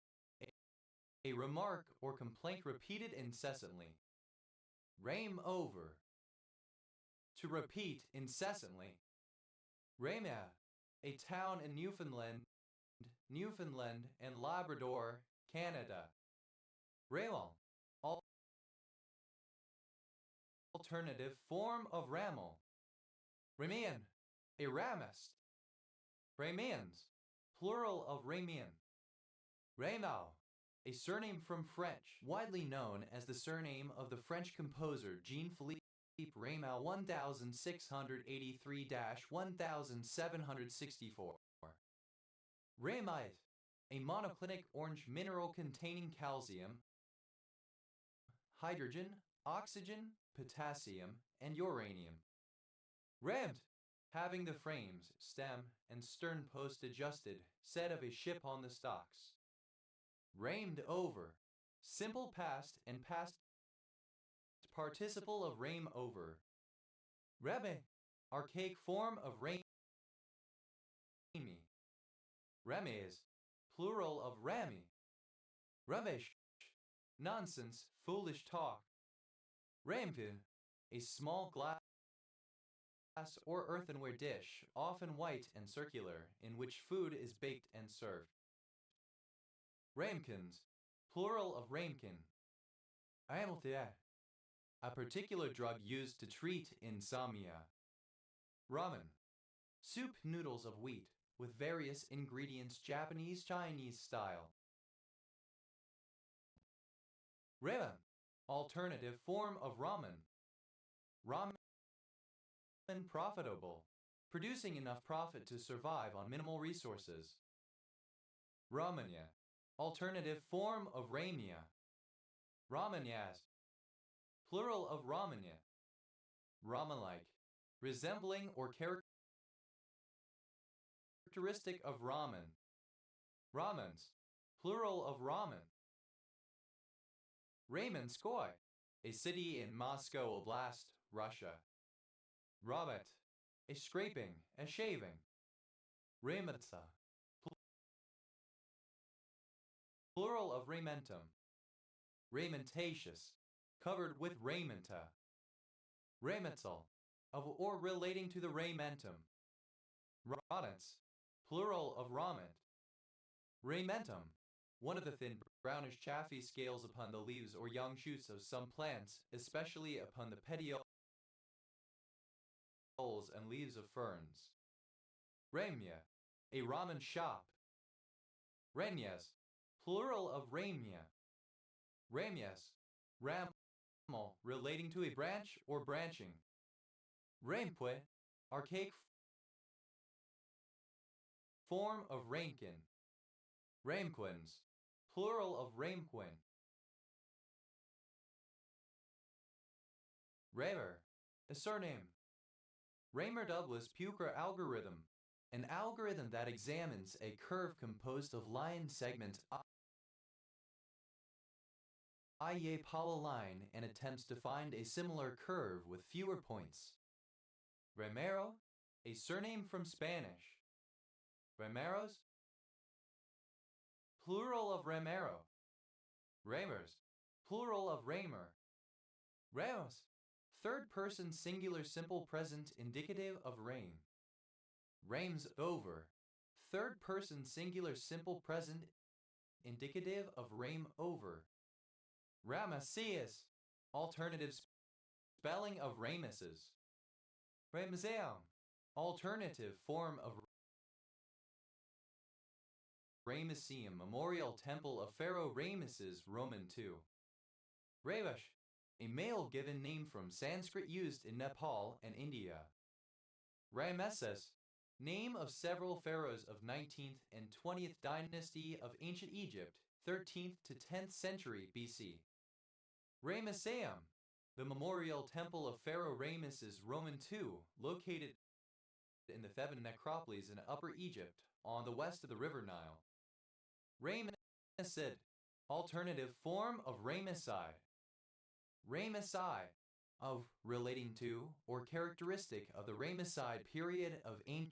[SPEAKER 1] a remark or complaint repeated incessantly. Rame over, to repeat incessantly. Ramea, a town in Newfoundland and Labrador, Canada. Ramal, alternative form of Ramel. Ramian, a ramist. Ramians, plural of Ramian. Raymau, a surname from French, widely known as the surname of the French composer Jean-Philippe Rameau 1683-1764. Ramite, a monoclinic orange mineral containing calcium, hydrogen, oxygen, potassium, and uranium. Rammed, having the frames, stem, and stern post adjusted, said of a ship on the stocks. Ramed over, simple past and past participle of rame over. Rebe, archaic form of rame. Rames, plural of rami. Ramesh, nonsense, foolish talk. Ramvin, a small glass or earthenware dish, often white and circular, in which food is baked and served. Ramekins, plural of ramekin. Amalthea, a particular drug used to treat insomnia. Ramen, soup noodles of wheat, with various ingredients Japanese-Chinese style. Ramen, alternative form of ramen. Ramen profitable, producing enough profit to survive on minimal resources. Ramanya, alternative form of ramya. Ramanyas, plural of ramanya. Raman-like, resembling or characteristic of ramen. Ramans, plural of ramen. Ramenskoy, a city in Moscow Oblast, Russia. Ramet, a scraping, a shaving. Rametsa, plural of ramentum. Ramentaceous, covered with ramenta. Rametal, of or relating to the ramentum. Rodents, plural of rament. Ramentum, one of the thin brownish chaffy scales upon the leaves or young shoots of some plants, especially upon the petioles and leaves of ferns. Ramya, a ramen shop. Ranyas, plural of ramya. Ramyas, ramal, relating to a branch or branching. Rampue, archaic form of Ramekin. Ramequins, plural of Ramequin. Raymer, a surname. Raymer-Douglas Pucher algorithm, an algorithm that examines a curve composed of line segments I polyline and attempts to find a similar curve with fewer points. Ramero, a surname from Spanish. Rameros, plural of Ramero. Ramers, plural of Raymer. Ramos, third person singular simple present indicative of rain. Rains over, third person singular simple present indicative of rain over. Ramesses, alternative spelling of Ramesses. Ramesseum, alternative form of Ramesseum, memorial temple of Pharaoh Ramesses, Roman II. Ramesh, a male given name from Sanskrit used in Nepal and India. Ramesses, name of several pharaohs of 19th and 20th dynasty of ancient Egypt, 13th to 10th century BC. Ramesseum, the memorial temple of Pharaoh Ramesses, Roman II, located in the Theban necropolis in Upper Egypt, on the west of the River Nile. Ramessid, alternative form of Ramesside. Ramessai, of, relating to, or characteristic of the Ramesside period of ancient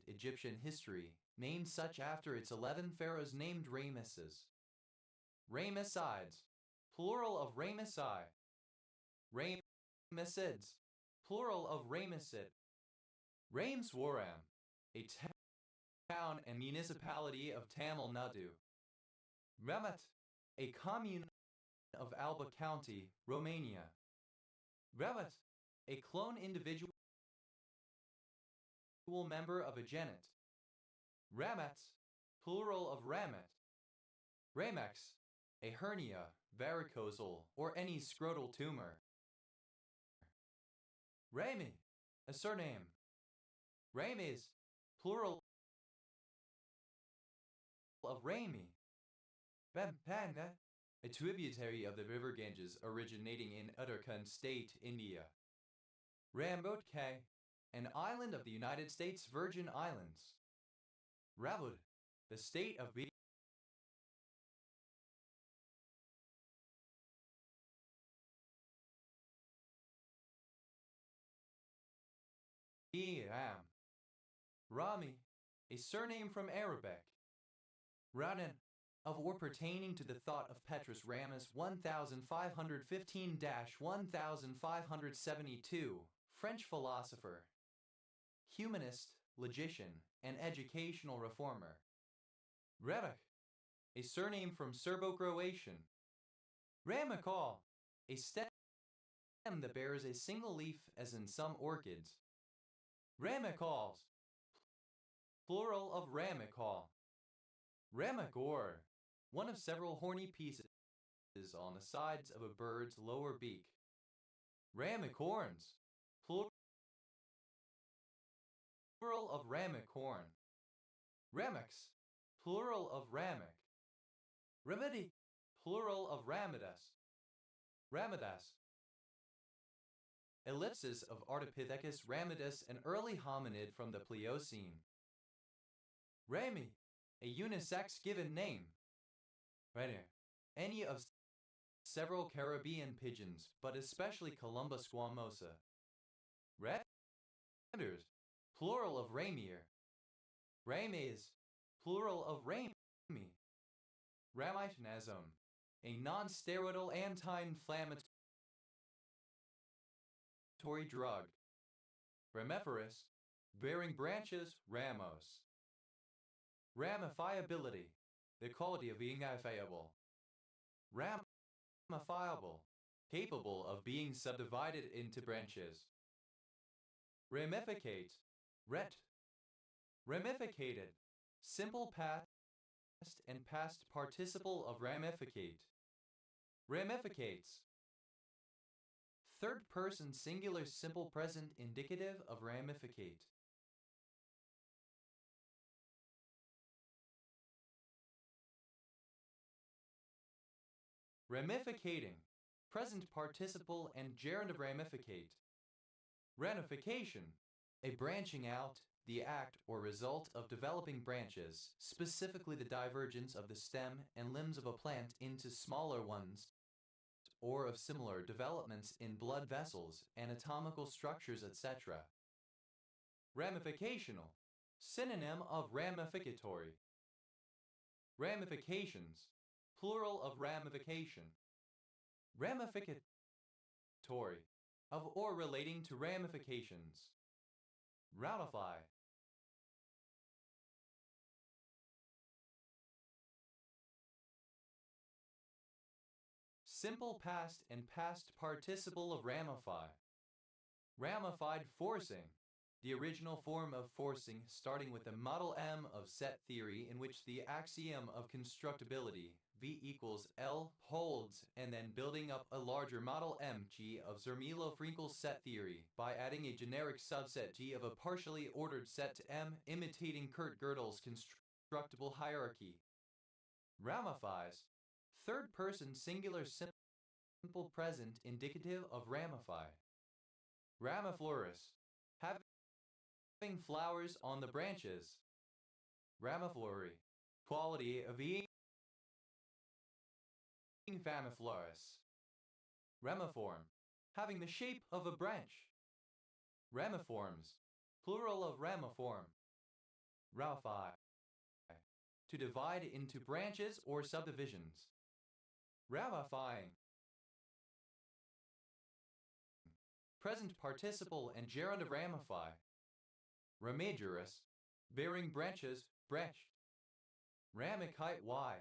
[SPEAKER 1] Egyptian history, named such after its 11 pharaohs named Ramesses. Ramessides, plural of Ramessai. Ramessids, plural of Ramessid. Rameswaram, a town and municipality of Tamil Nadu. Ramat, a commune of Alba County, Romania. Ramat, a clone individual member of a genet. Ramats, plural of Ramat. Ramex, a hernia, varicosal, or any scrotal tumor. Rami, a surname. Rames, plural of Rami. Pampanga, a tributary of the river Ganges originating in Uttarakhand State, India. Rambutke, an island of the United States Virgin Islands. Ravud, the state of Ram. Rami, a surname from Arabic. Ranan, of or pertaining to the thought of Petrus Ramus 1515-1572, French philosopher, humanist, logician, and educational reformer. Remek, a surname from Serbo-Croatian. Ramikal, a stem that bears a single leaf as in some orchids. Ramikals, plural of Ramikal. Ramagor, one of several horny pieces on the sides of a bird's lower beak. Ramicorns, plural of ramicorn. Ramix, plural of ramic. Remedy, plural of ramidas. Ramidas. Ellipsis of Ardipithecus ramidus, an early hominid from the Pliocene. Rami, a unisex given name. Rainier, any of several Caribbean pigeons, but especially Columba squamosa. Randers, plural of Ramier. Rames, plural of Rami. Ramitinazome, a non-steroidal anti-inflammatory drug. Ramiferous, bearing branches, ramos. Ramifiability, the quality of being ramifiable. Ramifiable, capable of being subdivided into branches. Ramificate, ramificated, simple past and past participle of ramificate. Ramificates. Third person singular simple present indicative of ramificate. Ramificating, present participle and gerund of ramificate. Ramification, a branching out, the act or result of developing branches, specifically the divergence of the stem and limbs of a plant into smaller ones, or of similar developments in blood vessels, anatomical structures, etc. Ramificational, synonym of ramificatory. Ramifications, plural of ramification. Ramificatory, of or relating to ramifications. Ramify. Simple past and past participle of ramify. Ramified forcing, the original form of forcing starting with the model M of set theory in which the axiom of constructibility, V equals L, holds, and then building up a larger model M-G of Zermelo-Fraenkel set theory by adding a generic subset G of a partially ordered set to M, imitating Kurt Gödel's constructible hierarchy. Ramifies, third person singular simple present indicative of ramify. Ramiflorous, having flowers on the branches. Ramiflory, quality of being famiflorous. Ramiform, having the shape of a branch. Ramiforms, plural of ramiform. Ramify, to divide into branches or subdivisions. Ramifying, present participle and gerund of ramify. Ramigerous, bearing branches, branched. Ramicite Y,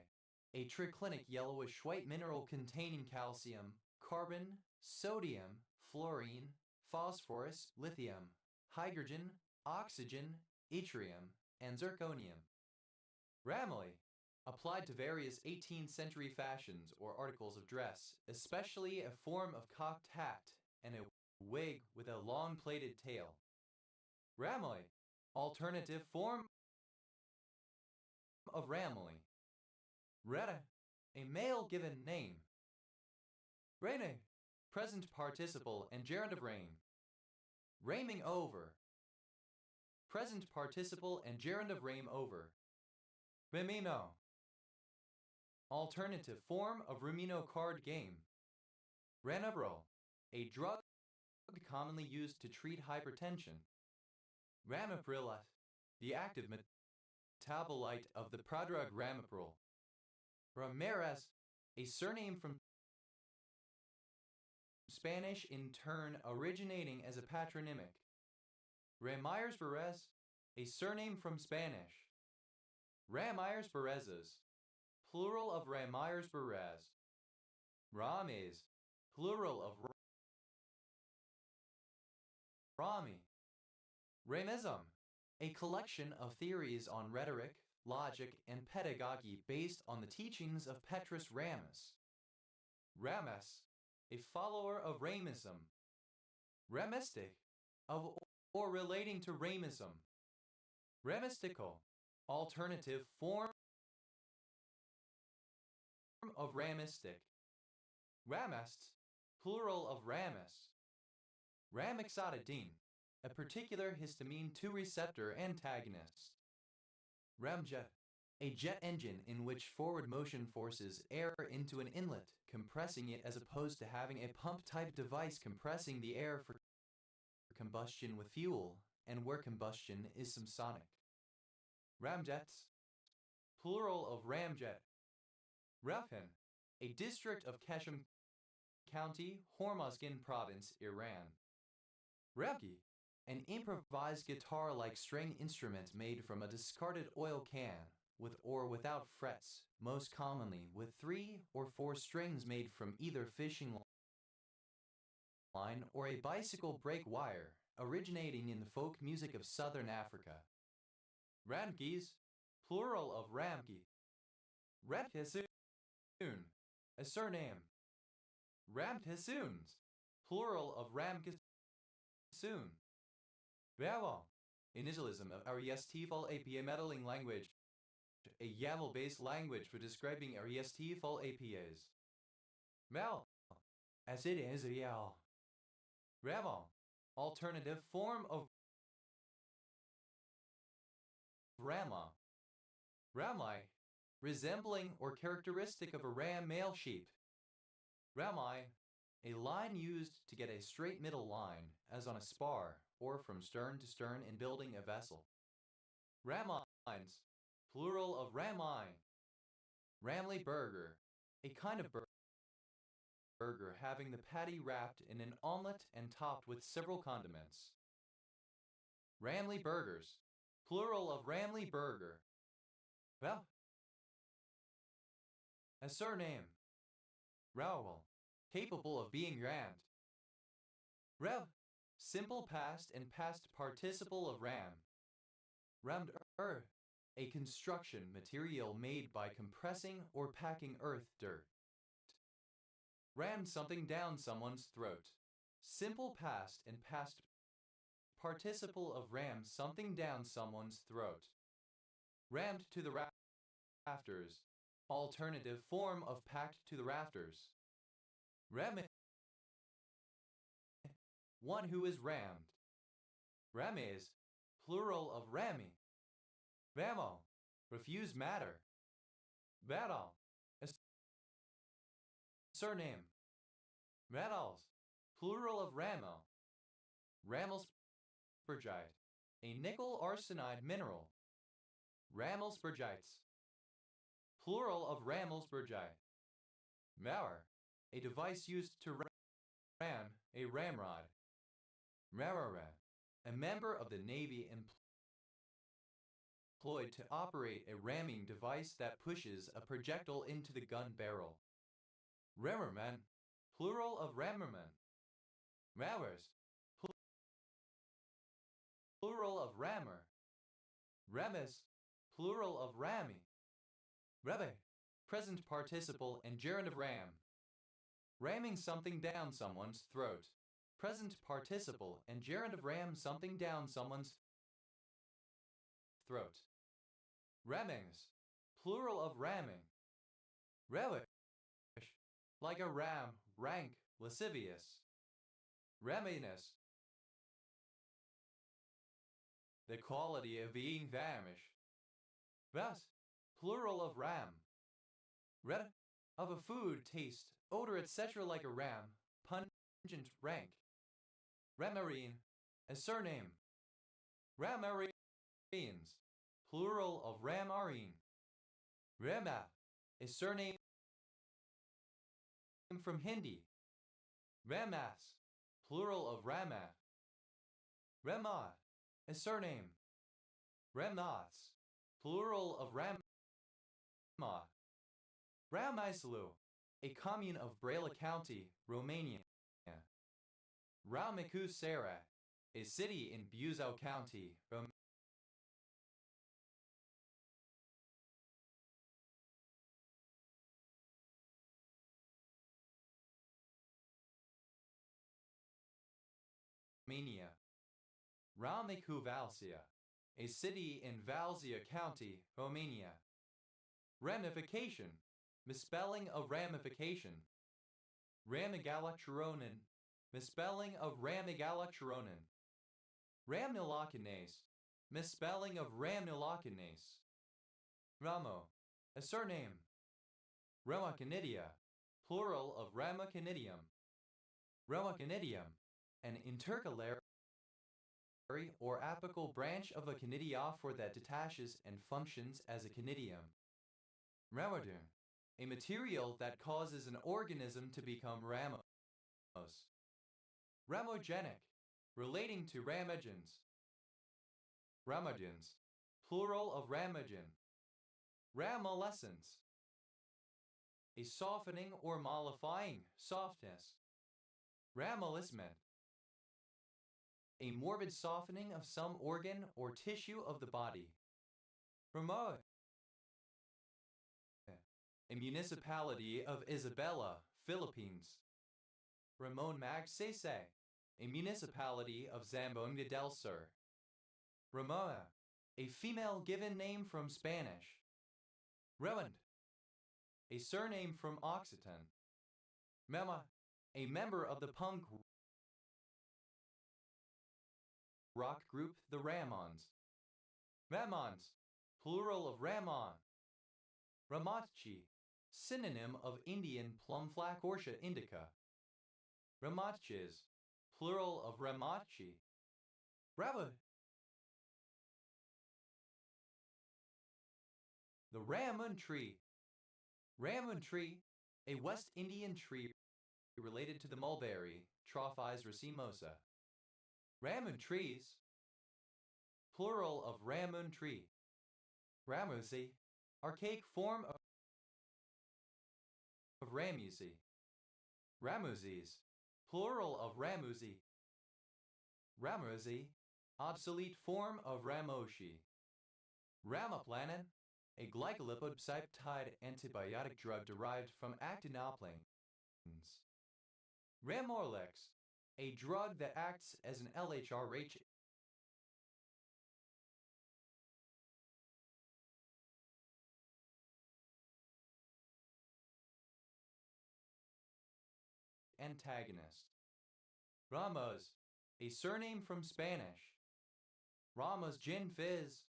[SPEAKER 1] a triclinic yellowish white mineral containing calcium, carbon, sodium, fluorine, phosphorus, lithium, hydrogen, oxygen, yttrium, and zirconium. Ramily, applied to various 18th century fashions or articles of dress, especially a form of cocked hat and a wig with a long plaited tail. Ramily, alternative form of ramily. Retta, a male given name. Rene, present participle and gerund of rain. Raiming over, present participle and gerund of rain over. Rimino, alternative form of Rumino card game. Ranabro, a drug commonly used to treat hypertension. Ramipril, the active metabolite of the prodrug ramipril. Ramirez, a surname from Spanish in turn originating as a patronymic. Ramires Perez, a surname from Spanish. Ramires Perezes, plural of Ramires Perez. Rames, plural of Rami. Ramism, a collection of theories on rhetoric, logic, and pedagogy based on the teachings of Petrus Ramus. Ramus, a follower of Ramism. Ramistic, of or relating to Ramism. Ramistical, alternative form of Ramistic. Ramists, plural of Ramus. Ramixotidine, a particular histamine 2 receptor antagonist. Ramjet, a jet engine in which forward motion forces air into an inlet, compressing it as opposed to having a pump-type device compressing the air for combustion with fuel, and where combustion is subsonic. Ramjets, plural of ramjet. Rafin, a district of Keshem County, Hormozgan Province, Iran. Ravki, an improvised guitar-like string instrument made from a discarded oil can, with or without frets, most commonly with 3 or 4 strings made from either fishing line or a bicycle brake wire, originating in the folk music of southern Africa. Ramkis, plural of Ramki. Ramtesoon, a surname. Ramtesoons, plural of Ramkisoon. Vowel, initialism of Ariestifal APA meddling language, a YAML-based language for describing Ariestifal APAs. Mel, as it is a yell. Remo, alternative form of Rama. Ramai, resembling or characteristic of a ram male sheep. Ramai, a line used to get a straight middle line, as on a spar, or from stern to stern in building a vessel. Ramlines, plural of ramai. Ramly burger, a kind of burger having the patty wrapped in an omelet and topped with several condiments. Ramly burgers, plural of ramly burger. Well, a surname. Raoul, capable of being rammed. Rev, simple past and past participle of ram. Rammed a construction material made by compressing or packing earth dirt. Rammed something down someone's throat. Simple past and past participle of ram something down someone's throat. Rammed to the rafters. Alternative form of packed to the rafters. Ram, one who is rammed. Rames, plural of rami. Ramo, refuse matter. Badal, a surname. Radals, plural of ramo. Ramelspergite, a nickel arsenide mineral. Ramelspergites, plural of Ramelspergite. Mauer, a device used to ram a ramrod. Rararan, a member of the Navy employed to operate a ramming device that pushes a projectile into the gun barrel. Rammerman, plural of rammerman. Rammers, plural of rammer. Remes, plural of rammy. Rebe, present participle and gerund of ram. Ramming something down someone's throat. Present participle and gerund of ram something down someone's throat. Rammings, plural of ramming. Relish, like a ram, rank, lascivious. Ramminess, the quality of being famish. Thus, plural of ram. Red, of a food, taste, odor, etc. like a ram, pungent, rank. Ramarine, a surname. Ramarines, plural of ramarine. Rama, a surname from Hindi. Ramas, plural of Rama. Rama, a surname. Ramnas, plural of Rama. Ramaislu, a commune of Brela County, Romania. Raumicu Sera, a city in Buzău County, Romania. Raumicu Valsia, a city in Valsia County, Romania. Ramification, misspelling of ramification. Ramigalacturonin, misspelling of ramigalacturonin. Ramnilokinase, misspelling of ramnilokinase. Ramo, a surname. Ramaconidia, plural of ramaconidium. Ramaconidium, an intercalary or apical branch of a conidiophore that detaches and functions as a conidium. Ramadun, a material that causes an organism to become ramos. Ramogenic, relating to ramagens. Ramagens, plural of ramagen. Ramolescence, a softening or mollifying softness. Ramolisment, a morbid softening of some organ or tissue of the body. Ramoa, a municipality of Isabela, Philippines. Ramon Magsaysay, a municipality of Zamboanga del Sur. Ramoa, a female given name from Spanish. Rewand, a surname from Occitan. Mema, a member of the punk rock group the Ramones. Ramones, plural of Ramon. Ramatchi, synonym of Indian Plumflacortia indica. Ramatchis, plural of Ramatchi. Bravo. The Ramon tree. Ramon tree, a West Indian tree related to the mulberry, Trophies racemosa. Ramon trees, plural of Ramon tree. Ramusi, archaic form of Ramusi. Ramuzis, plural of Ramusi. Ramusi, obsolete form of Ramoshi. Ramaplanin, a glycolipid peptide antibiotic drug derived from actinoplanes. Ramorlex, a drug that acts as an LHRH antagonist. Ramos, a surname from Spanish. Ramos Gin Fizz,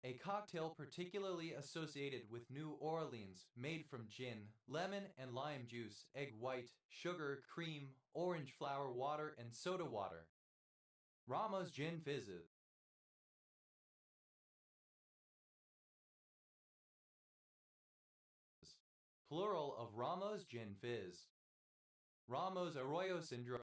[SPEAKER 1] a cocktail particularly associated with New Orleans, made from gin, lemon and lime juice, egg white, sugar, cream, orange flower water, and soda water. Ramos Gin Fizzes. Plural of Ramos Gin Fizz. Ramos Arroyo syndrome,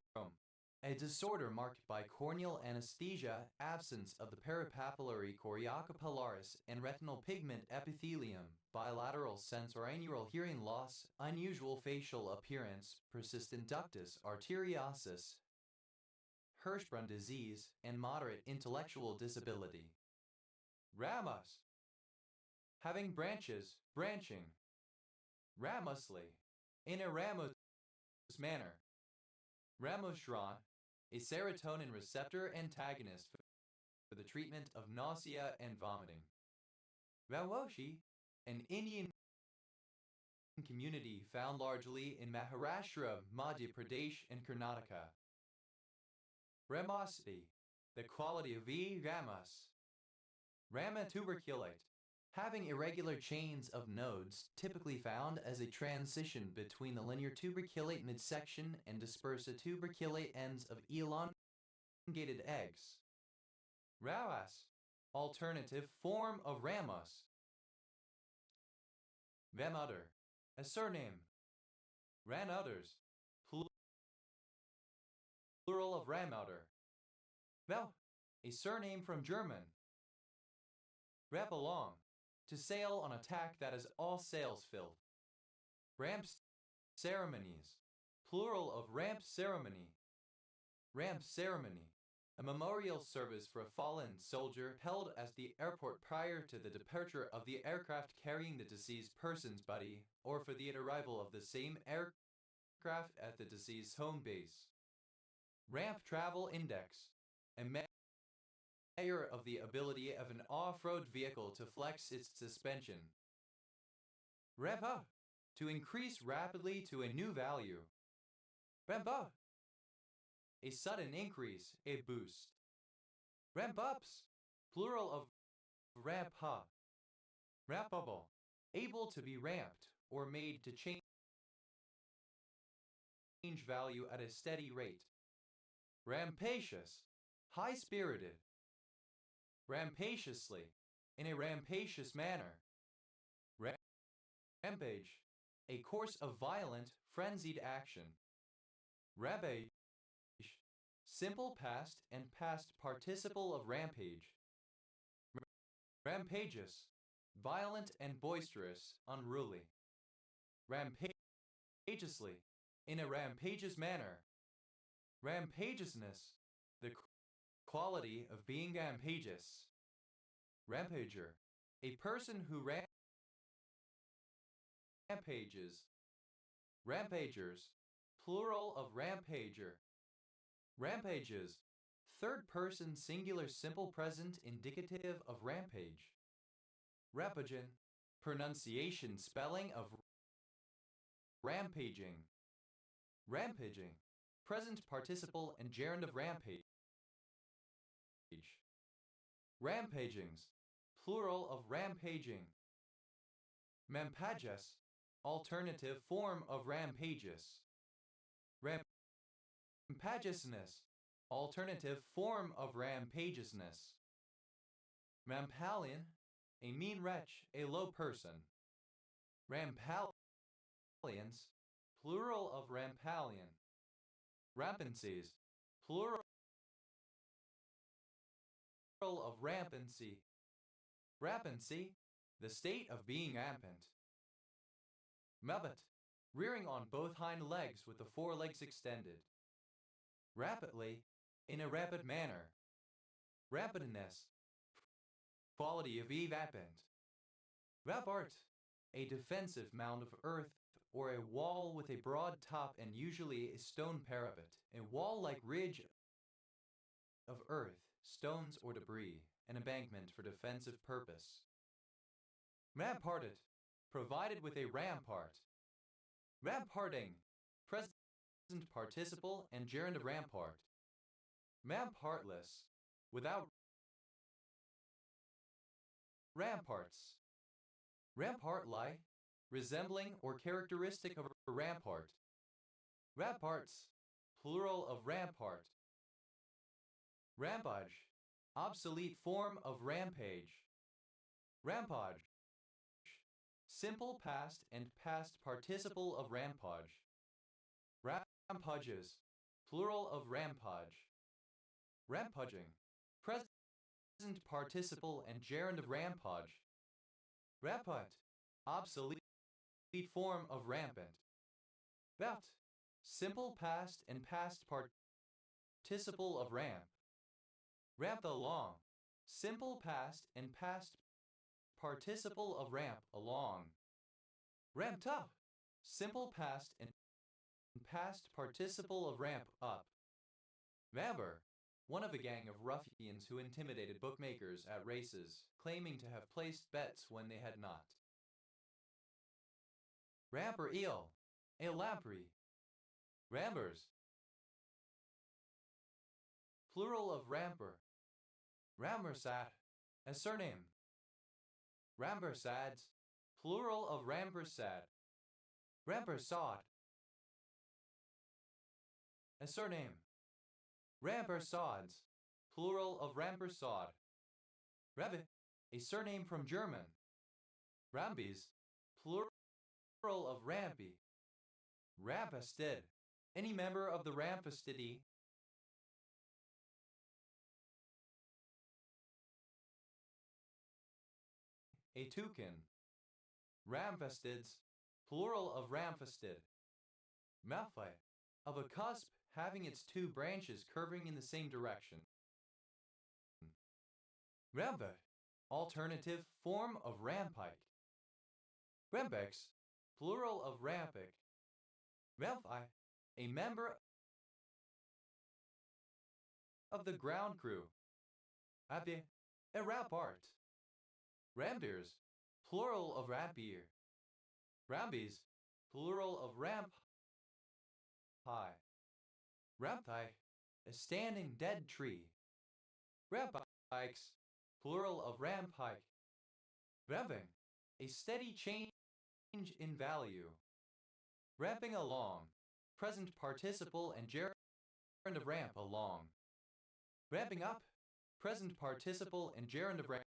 [SPEAKER 1] a disorder marked by corneal anesthesia, absence of the peripapillary chorioca pilaris and retinal pigment epithelium, bilateral sensorineural hearing loss, unusual facial appearance, persistent ductus arteriosus, Hirschsprung disease, and moderate intellectual disability. Ramus, having branches, branching. Ramusly, in a Ramos manner. Ramoshran, a serotonin receptor antagonist for the treatment of nausea and vomiting. Rawoshi, an Indian community found largely in Maharashtra, Madhya Pradesh, and Karnataka. Ramosity, the quality of Ramus. Ramatuberculate, having irregular chains of nodes, typically found as a transition between the linear tuberculate midsection and dispersa tuberculate ends of elongated eggs. Rawas, alternative form of Ramos. Vemutter, a surname. Ranutters, plural of Ramutter. Vel, a surname from German. Repelong, to sail on a tack that is all sails filled. Ramp ceremonies, plural of ramp ceremony. Ramp ceremony, a memorial service for a fallen soldier held at the airport prior to the departure of the aircraft carrying the deceased person's body, or for the arrival of the same aircraft at the deceased's home base. Ramp travel index, a measure of the ability of an off-road vehicle to flex its suspension. Ramp up, to increase rapidly to a new value. Ramp up, a sudden increase, a boost. Ramp ups, plural of ramp up. Rampable, able to be ramped or made to change value at a steady rate. Rampacious, high-spirited. Rampaciously, in a rampacious manner. Rampage, a course of violent, frenzied action. Rampage, simple past and past participle of rampage. Rampageous, violent and boisterous, unruly. Rampageously, in a rampageous manner. Rampageousness, the quality of being rampageous. Rampager, a person who rampages. Rampagers, plural of rampager. Rampages, third person singular simple present indicative of rampage. Rampagen, pronunciation spelling of rampaging. Rampaging. Present participle and gerund of rampage. Rampagings. Plural of rampaging. Rampageous. Alternative form of rampageous. Rampagiousness. Alternative form of rampagiousness. Rampallion. A mean wretch, a low person. Rampallions. Plural of rampallion. Rampancies. Plural of rampancy. Rampancy. The state of being rampant. Rabbit. Rearing on both hind legs with the forelegs extended. Rapidly. In a rapid manner. Rapidness. Quality of evaporant. Rampart. A defensive mound of earth or a wall with a broad top and usually a stone parapet. A wall-like ridge of earth, stones or debris, an embankment for defensive purpose. Ramparted. Provided with a rampart. Ramparting. Present participle and gerund of rampart. Rampartless. Without ramparts. Rampart-like. Resembling or characteristic of a rampart. Ramparts. Plural of rampart. Rampage. Obsolete form of rampage. Rampage. Simple past and past participle of rampage. Rampages. Plural of rampage. Rampaging. Present participle and gerund of rampage. Rampant. Obsolete form of rampant. Rapt. Simple past and past participle of ramp. Ramp along. Simple past and past participle of ramp along. Ramped up. Simple past and past participle of ramp up. Vamber. One of a gang of ruffians who intimidated bookmakers at races, claiming to have placed bets when they had not. Ramper eel. A lamprey. Rambers. Plural of ramper. Rambersat. A surname. Rambersads. Plural of rambersad. Rambersod. A surname. Rambersods. Plural of rambersod. Rabbit. A surname from German. Rambies. Plural of rampy. Rampasted. Any member of the Rampastidae. A toucan. Ramfastids. Plural of ramfastid. Malphi. Of a cusp having its two branches curving in the same direction. Rampa. Alternative form of rampike. Rampex. Plural of rampic. Rampi. A member of the ground crew. Abdi. A rampart. Rambiers. Plural of rampier. Rambies. Plural of ramp. High. Rampike. A standing dead tree. Rampikes. Plural of rampike. Ramping. A steady change in value. Ramping along. Present participle and gerund of ramp along. Ramping up. Present participle and gerund of ramp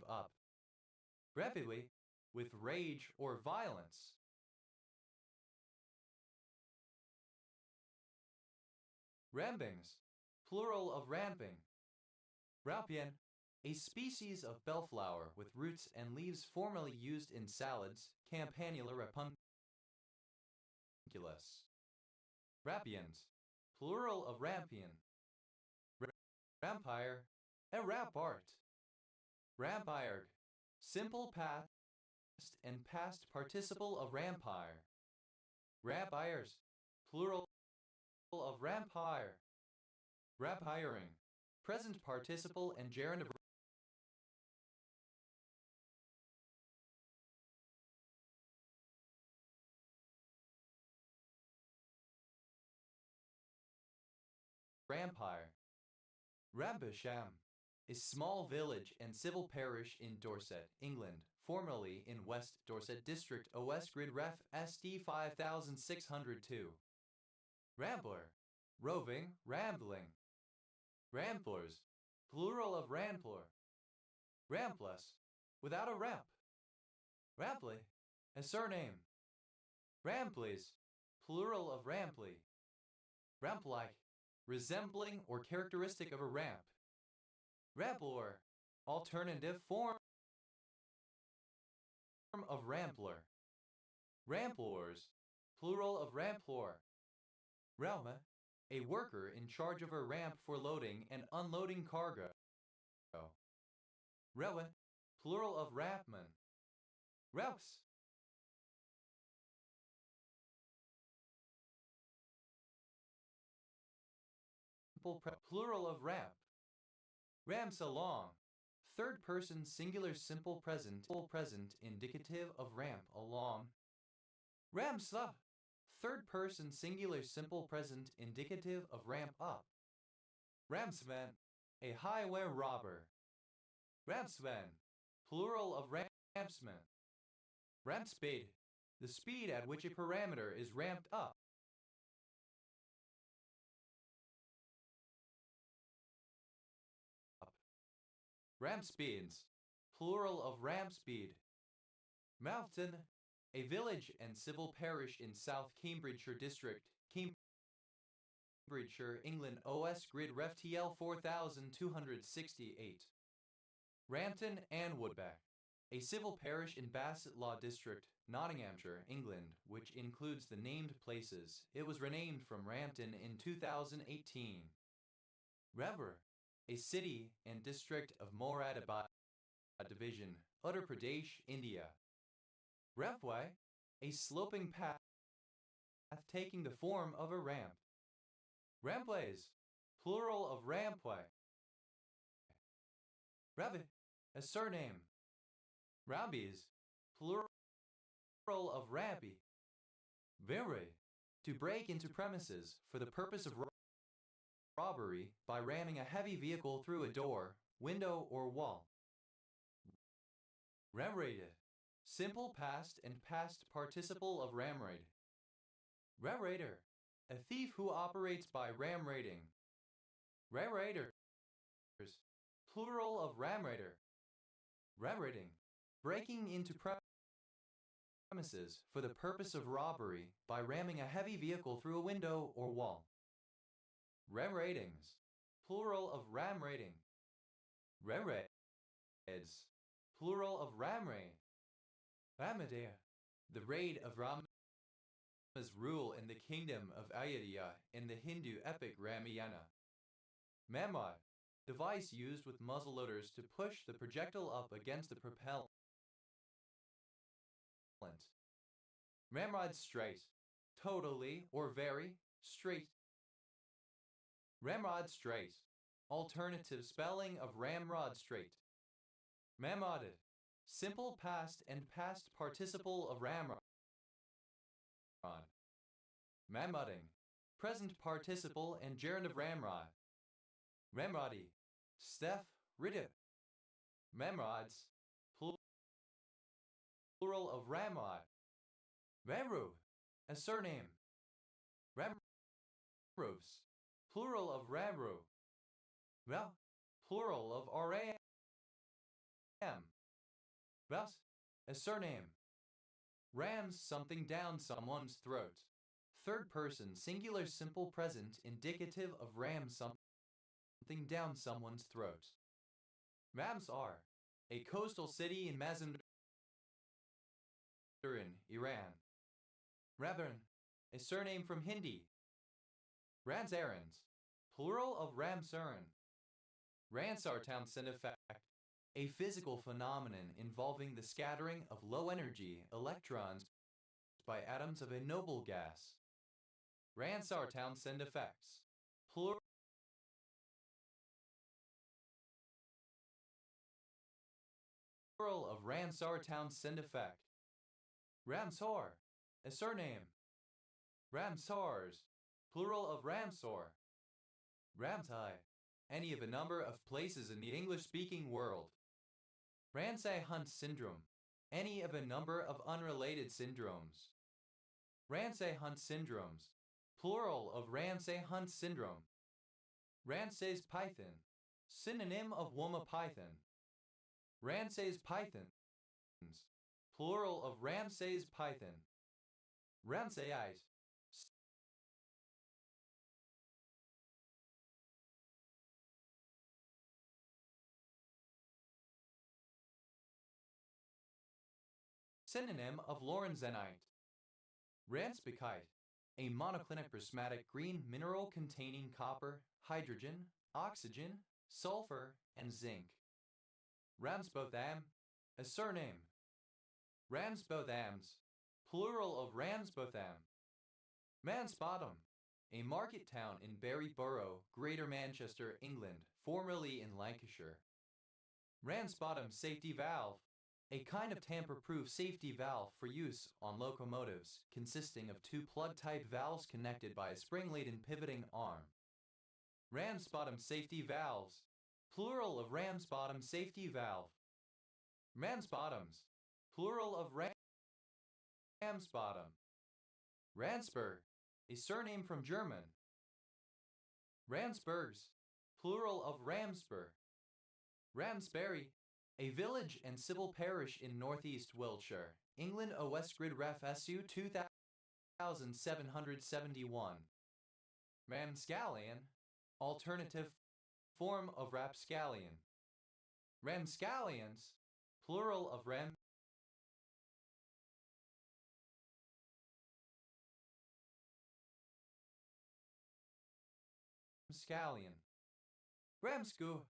[SPEAKER 1] up. Rapidly. With rage or violence. Rambings. Plural of ramping. Raupian. A species of bellflower with roots and leaves formerly used in salads. Campanula rapunculus. Rampions. Plural of rampion. Rampire. A rampart. Rampired. Simple past and past participle of rampire. Rampires. Plural of rampire. Rampiring. Present participle and gerund of Rampire. Rampisham, a small village and civil parish in Dorset, England, formerly in West Dorset District, OS Grid Ref SD 5602. Rambler, roving, rambling. Ramblers, plural of rambler. Rampless, without a ramp. Rampley, a surname. Rampleys, plural of ramply. Ramp-like, resembling or characteristic of a ramp. Rampler, alternative form of rampler. Ramplers, plural of ramplor. Realma, a worker in charge of a ramp for loading and unloading cargo. Railway, plural of rampman. Routes, plural of ramp. Ramps along, third person singular simple present indicative of ramp along. Ramps up, third person singular simple present indicative of ramp up. Ramsman, a highway robber. Rampsman, plural of rampsman. Ramp speed, the speed at which a parameter is ramped up. Ramp speeds, plural of ramp speed. Mouthton, a village and civil parish in South Cambridgeshire District, Cambridgeshire, England, OS Grid Ref TL 4268. Rampton and Woodbeck, a civil parish in Bassett Law District, Nottinghamshire, England, which includes the named places. It was renamed from Rampton in 2018. Rever, a city and district of Moradabad Division, Uttar Pradesh, India. Rampway, a sloping path taking the form of a ramp. Rampways, plural of rampway. Ravi, a surname. Rambies, plural of rampy. Very, to break into premises for the purpose of robbery by ramming a heavy vehicle through a door, window, or wall. Ramraided, simple past and past participle of ramraid. Ramraider, a thief who operates by ram raiding. Ramraiders, plural of ramraider. Ramraiding, breaking into premises for the purpose of robbery by ramming a heavy vehicle through a window or wall. Ram ratings, plural of ram rating. Ramraids, plural of ramray. Ramadea, the raid of Rama's rule in the kingdom of Ayodhya in the Hindu epic Ramayana. Mamad, device used with muzzleloaders to push the projectile up against the propellant. Ramrod straight, totally or very straight. Ramrod straight, alternative spelling of ramrod straight. Mamodded, simple past and past participle of ramrod. Mamodding, present participle and gerund of ramrod. Ramroddy, Steph, Riddick. Memrods, plural of ramrod. Ramru, a surname. Ramroofs, plural of ramru. Well, plural of ram. Thus, a surname. Rams something down someone's throat. Third person singular simple present indicative of ram something down someone's throat. Ramsar, a coastal city in Mazandaran, Iran. Ravern, a surname from Hindi. Ransarans, plural of Ramsaran. Ransar Townsend effect, a physical phenomenon involving the scattering of low-energy electrons by atoms of a noble gas. Ransar Townsend effects, plural of Ramsar Townsend effect. Ramsor, a surname. Ramsars, plural of Ramsor. Ramsay. Any of a number of places in the English-speaking world. Ramsay-Hunt syndrome. Any of a number of unrelated syndromes. Ramsay-Hunt syndromes. Plural of Ramsay-Hunt syndrome. Ramsay's python. Synonym of Woma python. Ramsay's pythons. Plural of Ramsay's python. Ramsayite. Synonym of Lorenzeinite. Ransbekite. A monoclinic prismatic green mineral containing copper, hydrogen, oxygen, sulfur, and zinc. Ramsbotham. A surname. Ramsbothams. Plural of Ramsbotham. Mansbottom. A market town in Bury Borough, Greater Manchester, England, formerly in Lancashire. Ramsbottom safety valve. A kind of tamper-proof safety valve for use on locomotives, consisting of two plug-type valves connected by a spring-laden pivoting arm. Ramsbottom safety valves. Plural of Ramsbottom safety valve. Ramsbottoms. Plural of Ramsbottom. Ransburg. A surname from German. Ransburgs. Plural of Ramsburg. Ramsbury. A village and civil parish in northeast Wiltshire, England. Westgrid Ref SU 2771. Ramscallion. Alternative form of rapscallion. Ramscallions. Plural of Ramscallion. Ramscu.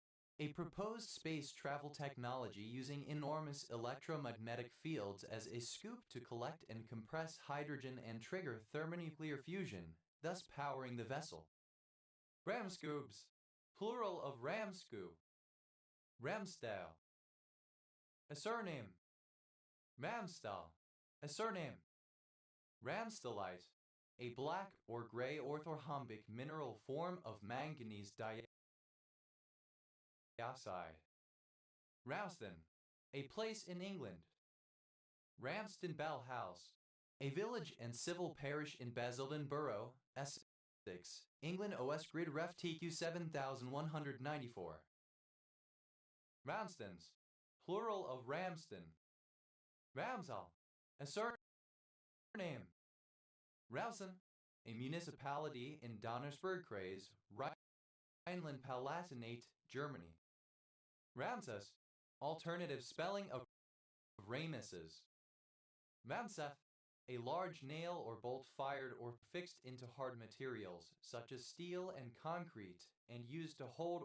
[SPEAKER 1] A proposed space travel technology using enormous electromagnetic fields as a scoop to collect and compress hydrogen and trigger thermonuclear fusion, thus powering the vessel. Ramscubes. Plural of Ramscu. Ramsdale. A surname. Ramstal. A surname. Ramstalite. A black or gray orthorhombic mineral form of manganese dioxide. Ramsden. A place in England. Ramsden Bell House. A village and civil parish in Basildon Borough, Essex, England. Grid Ref TQ 7194. Ramsdens. Plural of Ramsden. Ramsal. A surname. Rausen. A municipality in Donnersberg-Kreis, Rhineland-Palatinate, Germany. Ramses. Alternative spelling of Ramesses. Ramseth. A large nail or bolt fired or fixed into hard materials, such as steel and concrete, and used to hold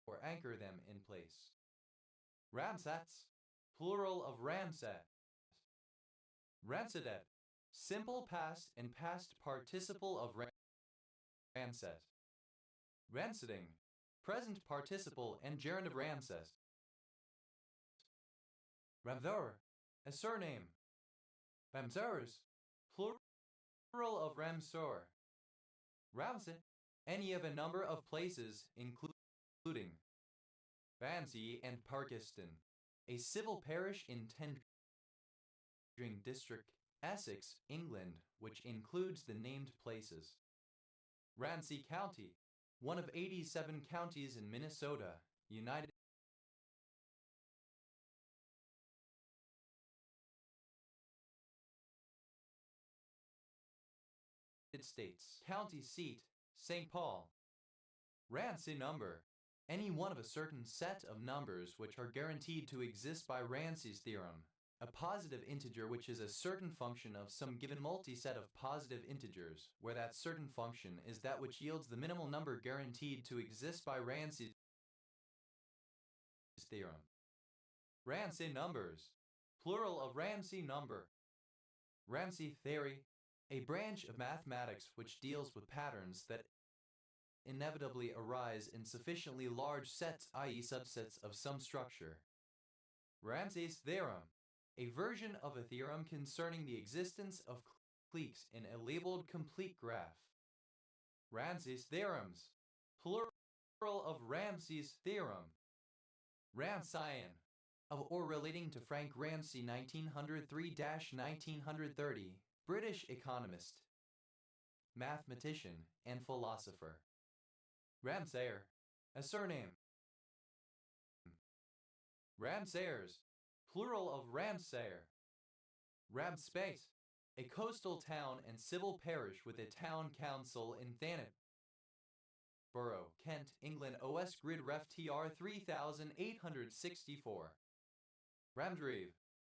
[SPEAKER 1] or anchor them in place. Ramsats. Plural of Ramset. Ramsedet. Simple past and past participle of Ramset. Ranciding. Present participle and gerund of Ramses. Ramthur. A surname. Ramsurs. Plural of Ramsur. Ramsey. Any of a number of places, including Ramsey and Parkeston. A civil parish in Tendring District, Essex, England, which includes the named places. Ramsey County. One of 87 counties in Minnesota, United States. County seat, St. Paul. Ramsey number. Any one of a certain set of numbers which are guaranteed to exist by Ramsey's theorem. A positive integer which is a certain function of some given multiset of positive integers, where that certain function is that which yields the minimal number guaranteed to exist by Ramsey's theorem. Ramsey numbers. Plural of Ramsey number. Ramsey theory. A branch of mathematics which deals with patterns that inevitably arise in sufficiently large sets, i.e. subsets of some structure. Ramsey's theorem. A version of a theorem concerning the existence of cliques in a labeled complete graph. Ramsey's theorems. plural of Ramsay's theorem. Ramsayan, of or relating to Frank Ramsay 1903-1930, British economist, mathematician, and philosopher. Ramsayer, a surname. Ramsayers, plural of Ramsayer. Ramspace, a coastal town and civil parish with a town council in Thanet Borough, Kent, England. OS Grid Ref TR 3864. Ramdrive,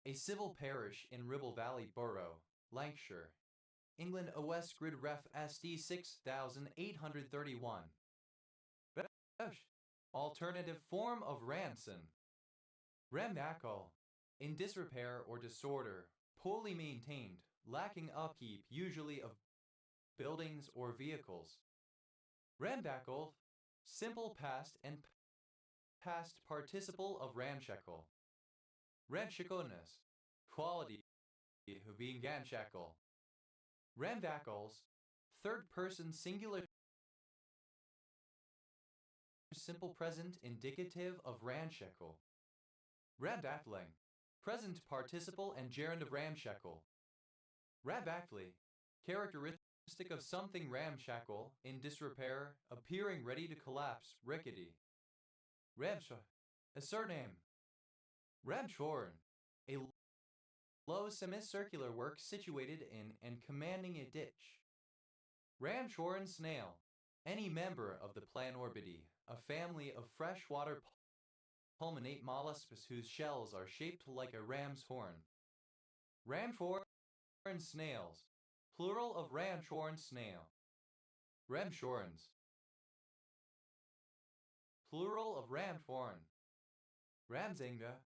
[SPEAKER 1] a civil parish in Ribble Valley Borough, Lancashire, England. OS Grid Ref SD 6831. Alternative form of ransom. Rambackle, in disrepair or disorder, poorly maintained, lacking upkeep, usually of buildings or vehicles. Rambackle, simple past and past participle of ramshackle. Ramshackleness, quality of being ganshackle. Rambackles, third person singular simple present indicative of ramshackle. Rambackling, present participle and gerund of ramshackle. Rambackly, characteristic of something ramshackle, in disrepair, appearing ready to collapse, rickety. Ramshaw, a surname. Ramshorn, a low semicircular work situated in and commanding a ditch. Ramshorn snail, any member of the Planorbidae, a family of freshwater pulmonate mollusks whose shells are shaped like a ram's horn. Ramshorn snails, plural of ramshorn snail. Ramshorns, plural of ramshorn. Ramzinga,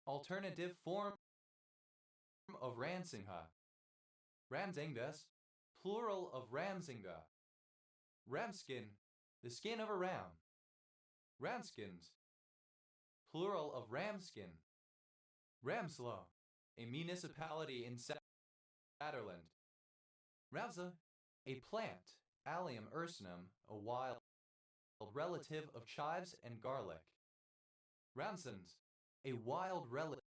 [SPEAKER 1] alternative form of Ransingha. Ramzingas, plural of Ramzinga. Ramskin, the skin of a ram. Ramskins, plural of ramskin. Ramslow, a municipality in Saterland. Ramsa, a plant, Allium ursinum, a wild relative of chives and garlic. Ramsons, a wild relative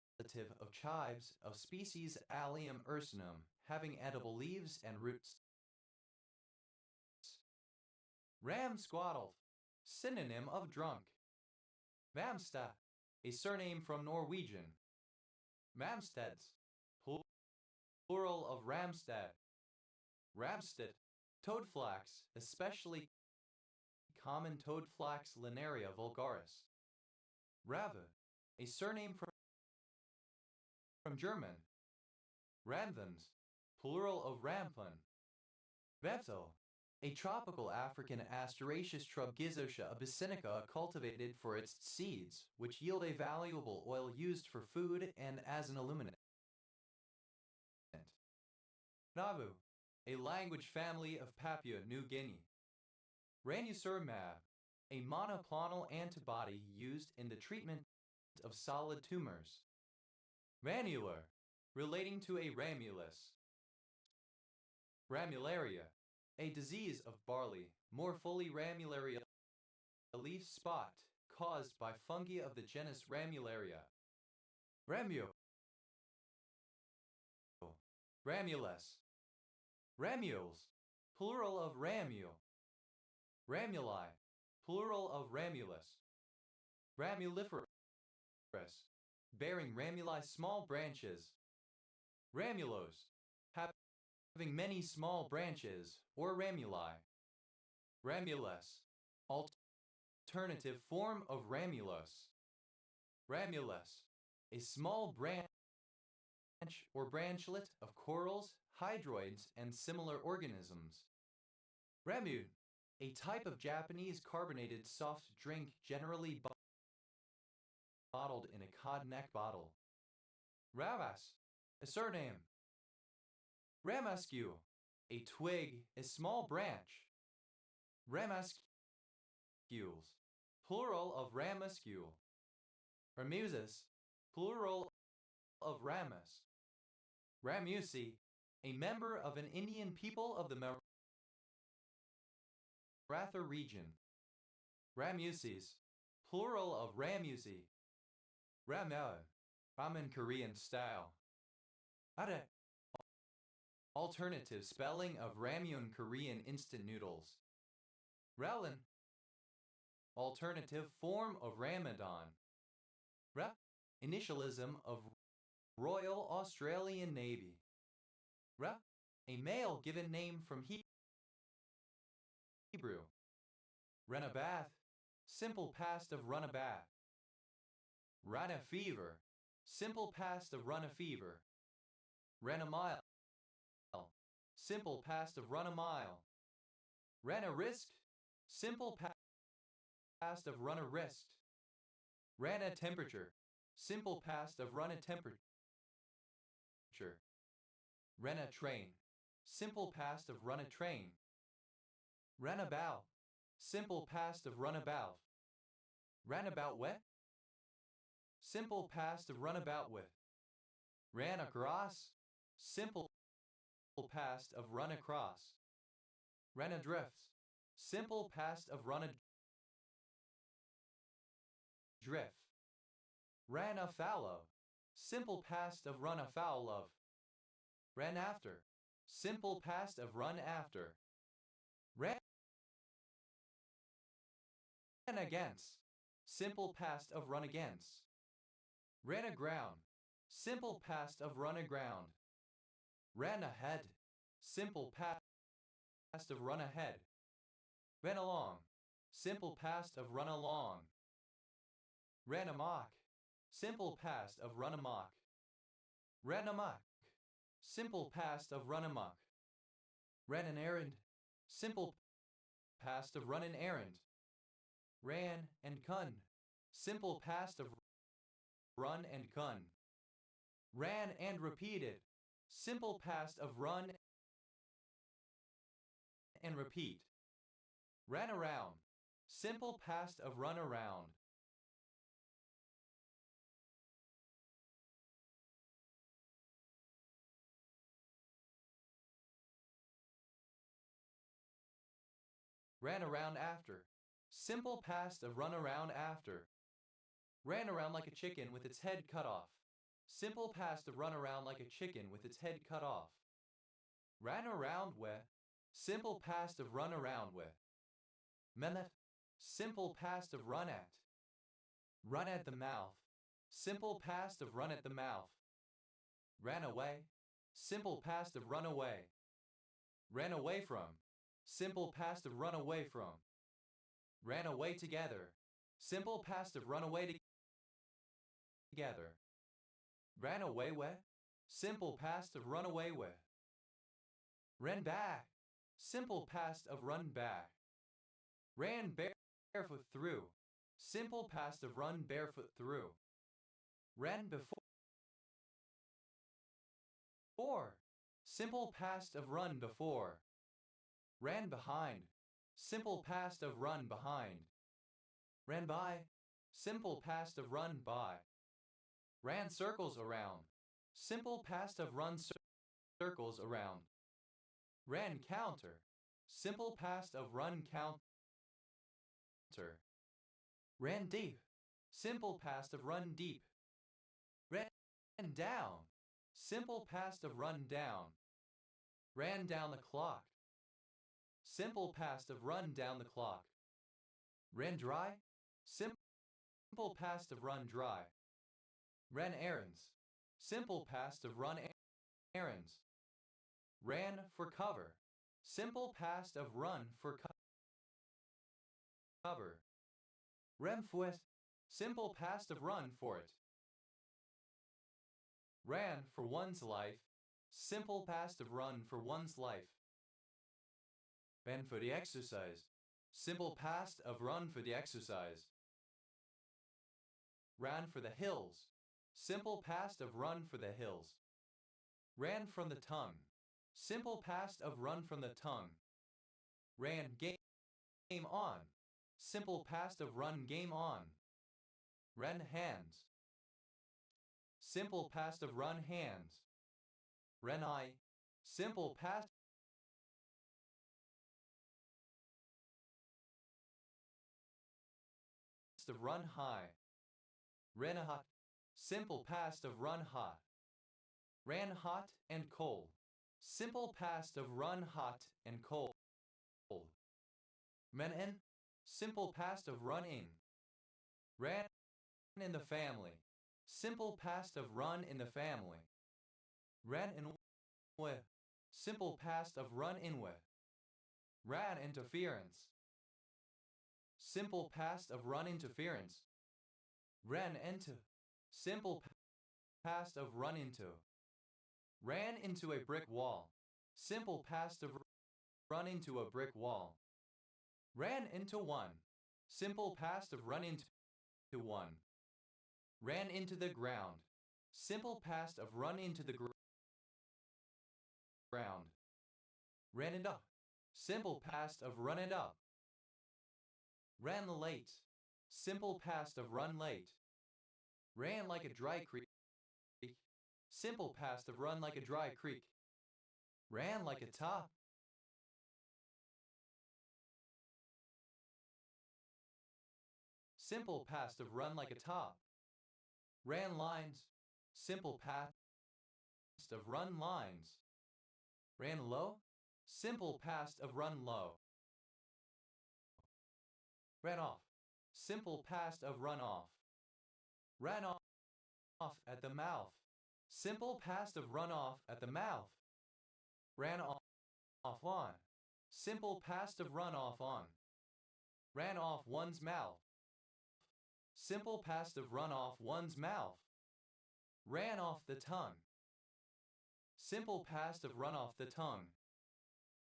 [SPEAKER 1] of chives of species Allium ursinum, having edible leaves and roots. Ramsquaddled, synonym of drunk. Mamsta, a surname from Norwegian. Mamsteds, plural of Ramstad. Ramsted, toadflax, especially common toadflax Linaria vulgaris. Rave, a surname from German. Ramvans, plural of Rampan. Betel, a tropical African asteraceous shrub Gizosha abyssinica cultivated for its seeds, which yield a valuable oil used for food and as an illuminant. Navu, a language family of Papua New Guinea. Ranucirumab, a monoclonal antibody used in the treatment of solid tumors. Ranular, relating to a ramulus. Ramularia, a disease of barley, more fully Ramularia, a leaf spot, caused by fungi of the genus Ramularia. Ramule, Ramulus. Ramules, plural of ramule. Ramuli, plural of ramulus. Ramuliferous, bearing ramuli small branches. Ramulose, having many small branches, or ramuli. Ramulus, alternative form of ramulus. Ramulus, a small branch or branchlet of corals, hydroids, and similar organisms. Ramune, a type of Japanese carbonated soft drink generally bottled in a cognac bottle. Ravas, a surname. Ramascule, a twig, a small branch. Ramascules, plural of ramascule. Ramuses, plural of ramus. Ramusi, a member of an Indian people of the Maratha region. Ramuses, plural of ramusi. Ramyeon, ramen Korean style. Are, alternative spelling of ramyeon Korean instant noodles. Ralen, alternative form of Ramadan. Ra, initialism of Royal Australian Navy. Ra, a male given name from Hebrew. Renabath, simple past of run a bath. Rana fever, simple past of run a fever. Ran a mile, simple past of run a mile. Ran a risk, simple past of run a risked. Ran a temperature, simple past of run a temperature. Ran a train, simple past of run a train. Ran about, simple past of run about. Ran about with, simple past of run about with. Ran across, simple past of run across. Ran adrift, simple past of run adrift. Ran afoul, simple past of run afoul of. Ran after, simple past of run after. Ran against, simple past of run against. Ran aground, simple past of run aground. Ran ahead, simple past of run ahead. Ran along, simple past of run along. Ran amok, simple past of run amok. Ran amok, simple past of run amok. Ran an errand, simple past of run an errand. Ran and kun, simple past of run and kun. Ran and repeated, simple past of run and repeat. Ran around, simple past of run around. Ran around after, simple past of run around after. Ran around like a chicken with its head cut off. Simple past of run around like a chicken with its head cut off. Ran around with, simple past of run around with. Mehmet, simple past of run at. Run at the mouth, simple past of run at the mouth. Ran away, simple past of run away. Ran away from, simple past of run away from. Ran away together, simple past of run away together. Ran away with, simple past of run away with. Ran back, simple past of run back. Ran barefoot through, simple past of run barefoot through. Ran before, simple past of run before. Ran behind, simple past of run behind. Ran by, simple past of run by. Ran circles around, simple past of run circles around. Ran counter, simple past of run counter. Ran deep, simple past of run deep. Ran down, simple past of run down. Ran down the clock, simple past of run down the clock. Ran dry, simple past of run dry. Ran errands, simple past of run errands. Ran for cover, simple past of run for cover. Ran fuet, simple past of run for it. Ran for one's life, simple past of run for one's life. Ran for the exercise, simple past of run for the exercise. Ran for the hills, simple past of run for the hills. Ran from the tongue, simple past of run from the tongue. Ran game on, simple past of run game on. Ran hands, simple past of run hands. Ran eye, simple past of run high. Ran hot. Simple past of run hot. Ran hot and cold. Simple past of run hot and cold. Ran in. Simple past of run in. Ran in the family. Simple past of run in the family. Ran in with. Simple past of run in with. Ran interference. Simple past of run interference. Ran into. Simple past of run into. Ran into a brick wall. Simple past of run into a brick wall. Ran into one. Simple past of run into one. Ran into the ground. Simple past of run into the ground. Ran it up. Simple past of run it up. Ran late. Simple past of run late. Ran like a dry creek. Simple past of run like a dry creek. Ran like a top. Simple past of run like a top. Ran lines. Simple past of run lines. Ran low. Simple past of run low. Ran off. Simple past of run off. Ran off at the mouth. Simple past of run off at the mouth. Ran off on. Simple past of run off on. Ran off one's mouth. Simple past of run off one's mouth. Ran off the tongue. Simple past of run off the tongue.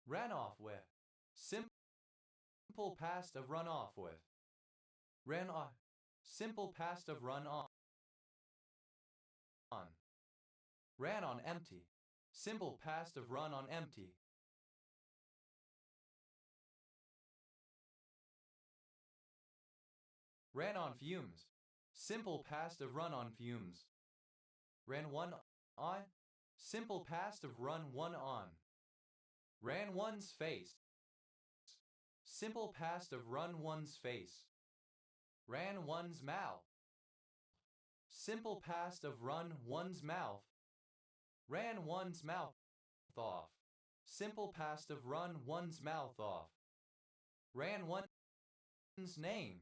[SPEAKER 1] Ran off with. Simple past of run off with. Ran off. Simple past of run on. Ran on empty. Simple past of run on empty. Ran on fumes. Simple past of run on fumes. Ran one on. Simple past of run one on. Ran one's face. Simple past of run one's face. Ran one's mouth. Simple past of run one's mouth. Ran one's mouth off. Simple past of run one's mouth off. Ran one's name.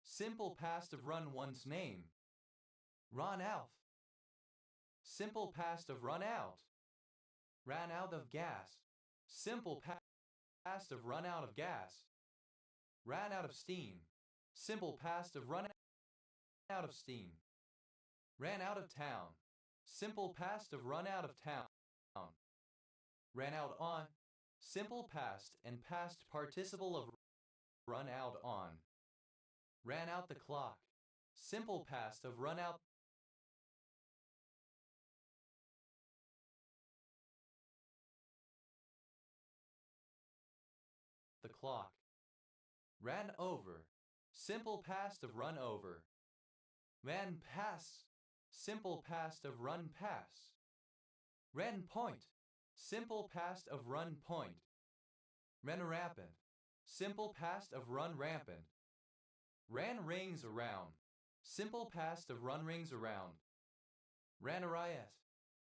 [SPEAKER 1] Simple past of run one's name. Run out. Simple past of run out. Ran out of gas. Simple past of run out of gas. Ran out of steam. Simple past of run out of steam. Ran out of town. Simple past of run out of town. Ran out on. Simple past and past participle of run out on. Ran out the clock. Simple past of run out the clock. Ran over. Simple past of run over. Ran pass. Simple past of run pass. Ran point. Simple past of run point. Ran rampant. Simple past of run rampant. Ran rings around. Simple past of run rings around. Ran a riot.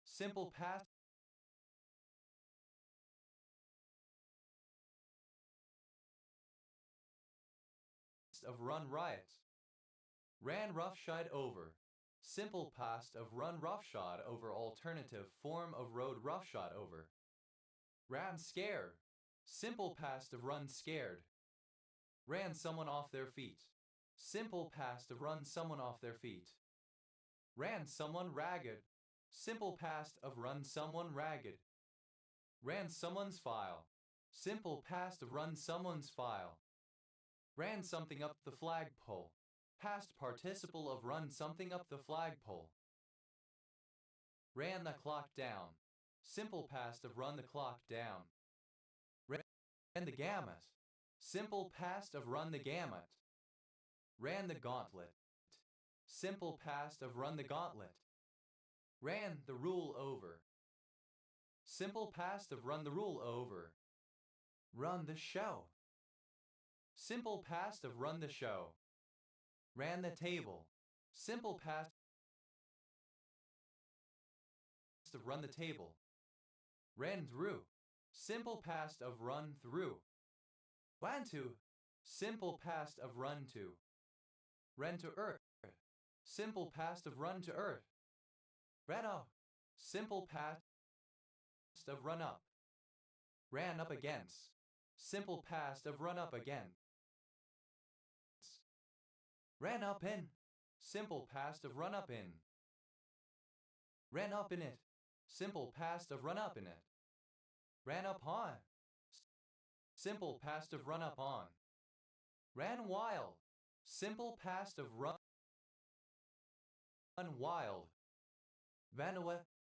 [SPEAKER 1] Simple past of run riot. Ran roughshod over. Simple past of run roughshod over. Alternative form of rode roughshod over. Ran scare. Simple past of run scared. Ran someone off their feet. Simple past of run someone off their feet. Ran someone ragged. Simple past of run someone ragged. Ran someone's file. Simple past of run someone's file. Ran something up the flagpole. Past participle of run something up the flagpole. Ran the clock down. Simple past of run the clock down. Ran the gamut. Simple past of run the gamut. Ran the gauntlet. Simple past of run the gauntlet. Ran the rule over. Simple past of run the rule over. Run the show. Simple past of run the show. Ran the table. Simple past of run the table. Ran through. Simple past of run through. Ran to. Simple past of run to. Ran to earth. Simple past of run to earth. Ran up. Simple past of run up. Ran up against. Simple past of run up against. Ran up in. Simple past of run up in. Ran up in it. Simple past of run up in it. Ran up on. Simple past of run up on. Ran wild. Simple past of run wild. Vanaway.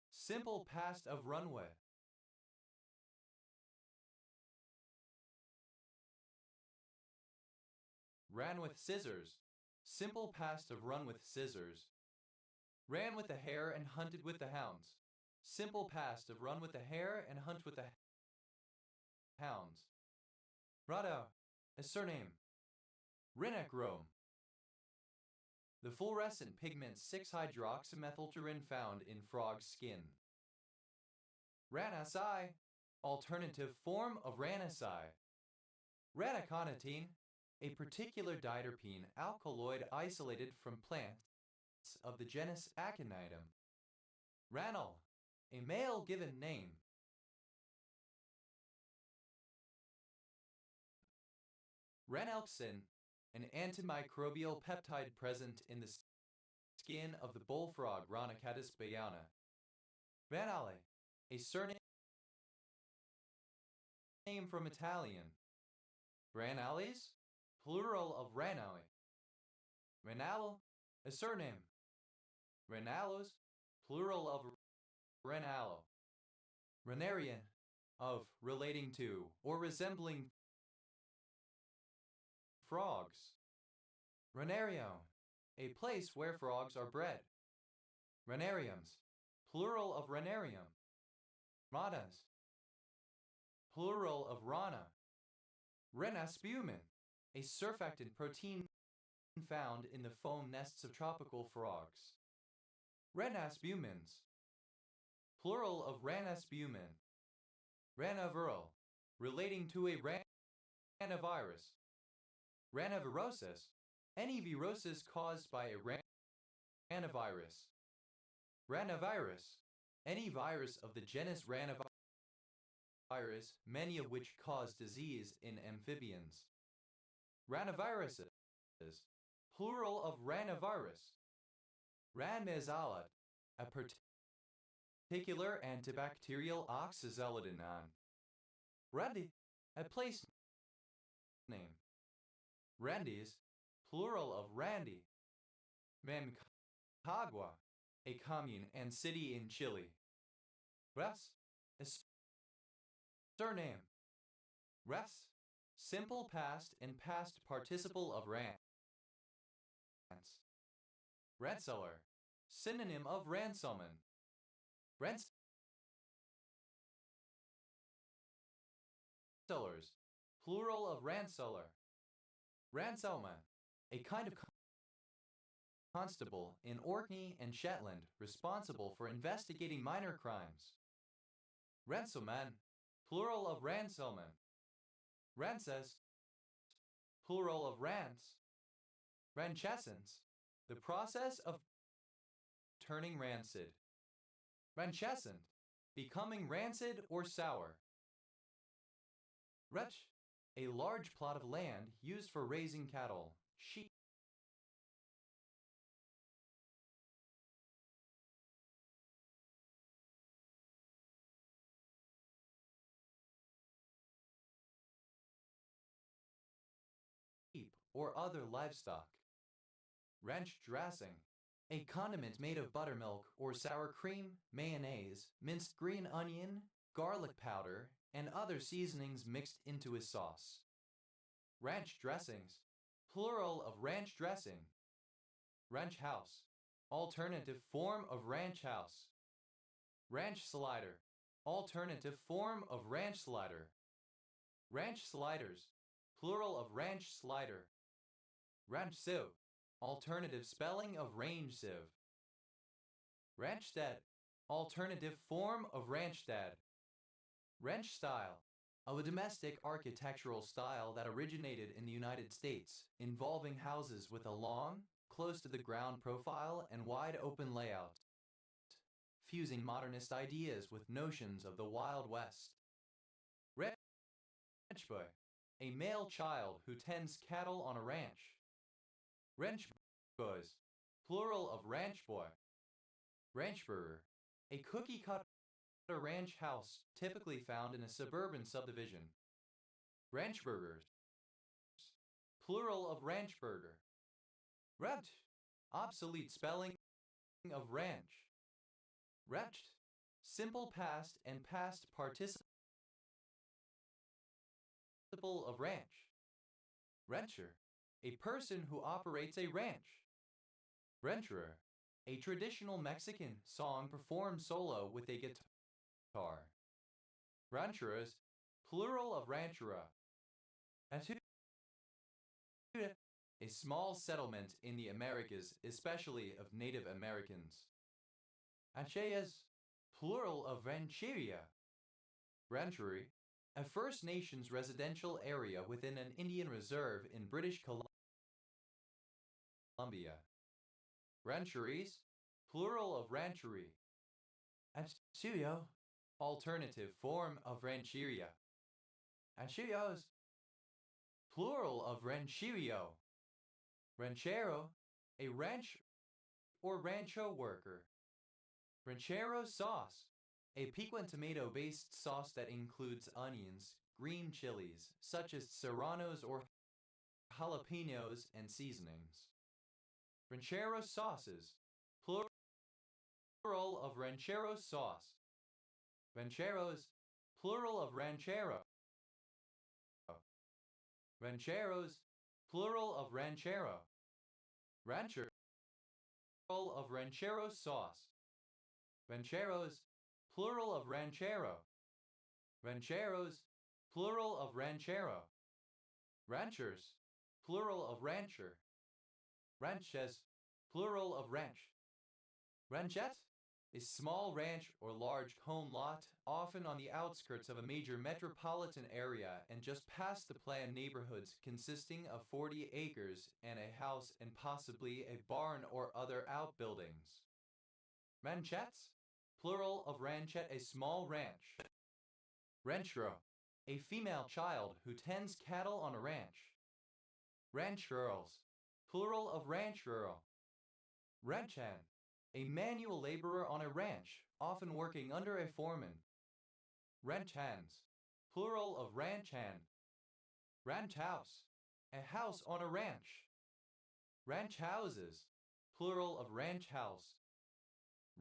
[SPEAKER 1] Simple past of runway. Ran with scissors. Simple past of run with scissors. Ran with the hare and hunted with the hounds. Simple past of run with the hare and hunt with the hounds. Rado, a surname. Rinachrome. The fluorescent pigment 6-hydroxymethyltryrin found in frog skin. Ranasi, alternative form of ranasi. Ranaconitine, a particular diterpene alkaloid isolated from plants of the genus Aconitum. Ranal, a male given name. Ranelxin, an antimicrobial peptide present in the skin of the bullfrog Rhinochatus bayana. Ranale, a surname from Italian. Ranales, plural of ranale. Ranalo, a surname. Renalos, plural of renalo. Renarian, of relating to or resembling frogs. Renario, a place where frogs are bred. Renariums, plural of renarium. Ranas, plural of rana. Renaspumin, a surfactant protein found in the foam nests of tropical frogs. Renasbumins, plural of ranasbumin. Ranaviral, relating to a ranavirus. Ranavirosis, any virosis caused by a ranavirus. Ranavirus, any virus of the genus Ranavirus, many of which cause disease in amphibians. Ranaviruses, plural of ranavirus. Ranmezalat, a particular antibacterial oxazolidinone. Randi, a place name. Randis, plural of Randy. Rancagua, a commune and city in Chile. Res, a surname. Res, simple past and past participle of rance. Ranseller, synonym of ransomen. Ransellers, plural of ranseller. Ranselman, a kind of constable in Orkney and Shetland responsible for investigating minor crimes. Ranselman, plural of ranselman. Rances, plural of rance. Ranchescence, the process of turning rancid. Ranchescent, becoming rancid or sour. Retch, a large plot of land used for raising cattle, sheep. Or other livestock. Ranch dressing, a condiment made of buttermilk or sour cream, mayonnaise, minced green onion, garlic powder, and other seasonings mixed into a sauce. Ranch dressings, plural of ranch dressing. Ranch house, alternative form of ranch house. Ranch slider, alternative form of ranch slider. Ranch sliders, plural of ranch slider. Ranch sieve, alternative spelling of range sieve. Ranchstead, alternative form of Ranchstad. Ranch style, a domestic architectural style that originated in the United States, involving houses with a long, close to the ground profile and wide open layout, fusing modernist ideas with notions of the Wild West. Ranchboy, a male child who tends cattle on a ranch. Ranchboys, plural of ranchboy. Ranchburger, a cookie-cutter ranch house typically found in a suburban subdivision. Ranchburgers, plural of ranchburger. Rept, obsolete spelling of ranch. Rept, simple past and past participle of ranch. Rancher, a person who operates a ranch. Rancherer, a traditional Mexican song performed solo with a guitar. Rancheras, plural of ranchera. Atuda, a small settlement in the Americas, especially of Native Americans. Rancheras, plural of rancheria. Ranchery, a First Nations residential area within an Indian reserve in British Columbia. Rancheries, plural of ranchery. Rancherio, alternative form of rancheria. Rancherios, plural of rancherio. Ranchero, a ranch or rancho worker. Ranchero sauce, a piquant tomato-based sauce that includes onions, green chilies, such as serranos or jalapenos, and seasonings. Ranchero sauces, plural of ranchero sauce. Rancheros, plural of ranchero. Rancheros, plural of ranchero. Rancher, plural of ranchero sauce. Rancheros, plural of ranchero. Rancheros, plural of ranchero. Ranchers, plural of rancher. Ranches, plural of ranch. Ranchette, a small ranch or large home lot, often on the outskirts of a major metropolitan area and just past the planned neighborhoods, consisting of 40 acres and a house and possibly a barn or other outbuildings. Ranchettes, plural of ranchette, a small ranch. Ranchero, a female child who tends cattle on a ranch. Rancheros, plural of ranchero. Ranchan, a manual laborer on a ranch, often working under a foreman. Ranchhands, plural of ranchan. Ranch house, a house on a ranch. Ranch houses, plural of ranch house.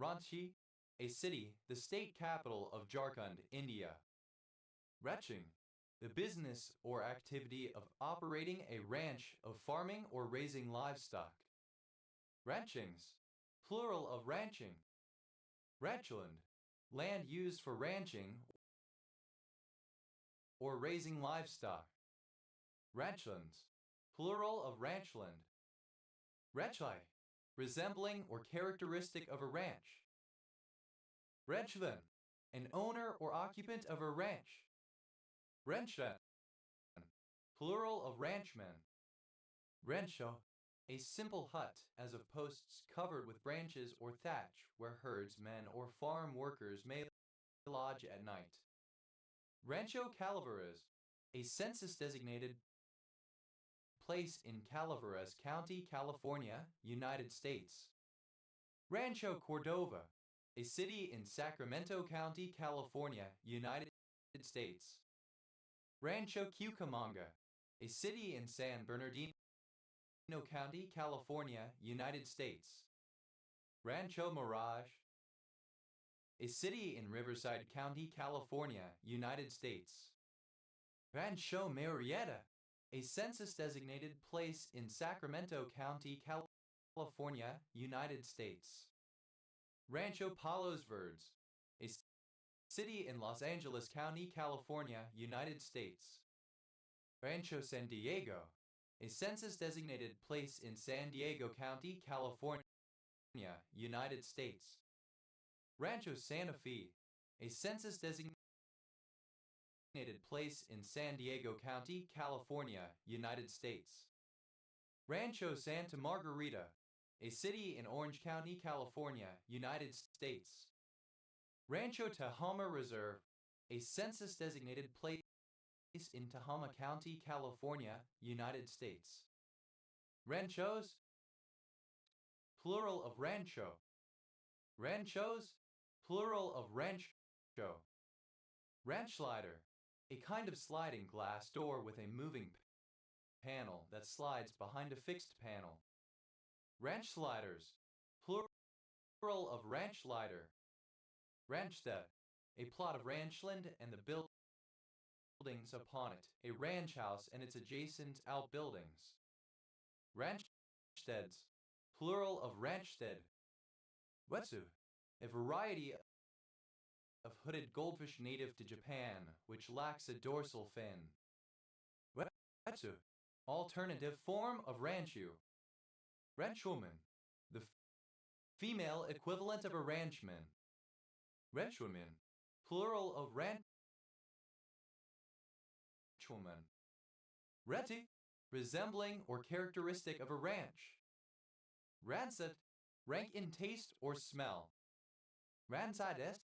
[SPEAKER 1] Ranchi, a city, the state capital of Jharkhand, India. Ranching, the business or activity of operating a ranch of farming or raising livestock. Ranchings, plural of ranching. Ranchland, land used for ranching or raising livestock. Ranchlands, plural of ranchland. Ranchai, resembling or characteristic of a ranch. Ranchman, an owner or occupant of a ranch. Ranchan, plural of ranchmen. Rancho, a simple hut, as of posts covered with branches or thatch, where herdsmen or farm workers may lodge at night. Rancho Calaveras, a census-designated place in Calaveras County, California, United States. Rancho Cordova, a city in Sacramento County, California, United States. Rancho Cucamonga, a city in San Bernardino County, California, United States. Rancho Mirage, a city in Riverside County, California, United States. Rancho Murrieta, a census-designated place in Sacramento County, California, United States. Rancho Palos Verdes, a city in Los Angeles County, California, United States. Rancho San Diego, a census-designated place in San Diego County, California, United States. Rancho Santa Fe, a census-designated place in San Diego County, California, United States. Rancho Santa Margarita, a city in Orange County, California, United States. Rancho Tehama Reserve, a census-designated place in Tehama County, California, United States. Ranchos, plural of rancho. Ranchos, plural of rancho. Ranch slider, a kind of sliding glass door with a moving panel that slides behind a fixed panel. Ranch sliders, plural of ranch slider. Ranchstead, a plot of ranchland and the buildings upon it, a ranch house and its adjacent outbuildings. Ranchsteads, plural of ranchstead. Wetsu, a variety of hooded goldfish native to Japan, which lacks a dorsal fin. Wetsu, alternative form of ranchu. Ranchwoman, the female equivalent of a ranchman. Ranchwoman, plural of ranchwoman. Reti, resembling or characteristic of a ranch. Rancid, rank in taste or smell. Rancidus,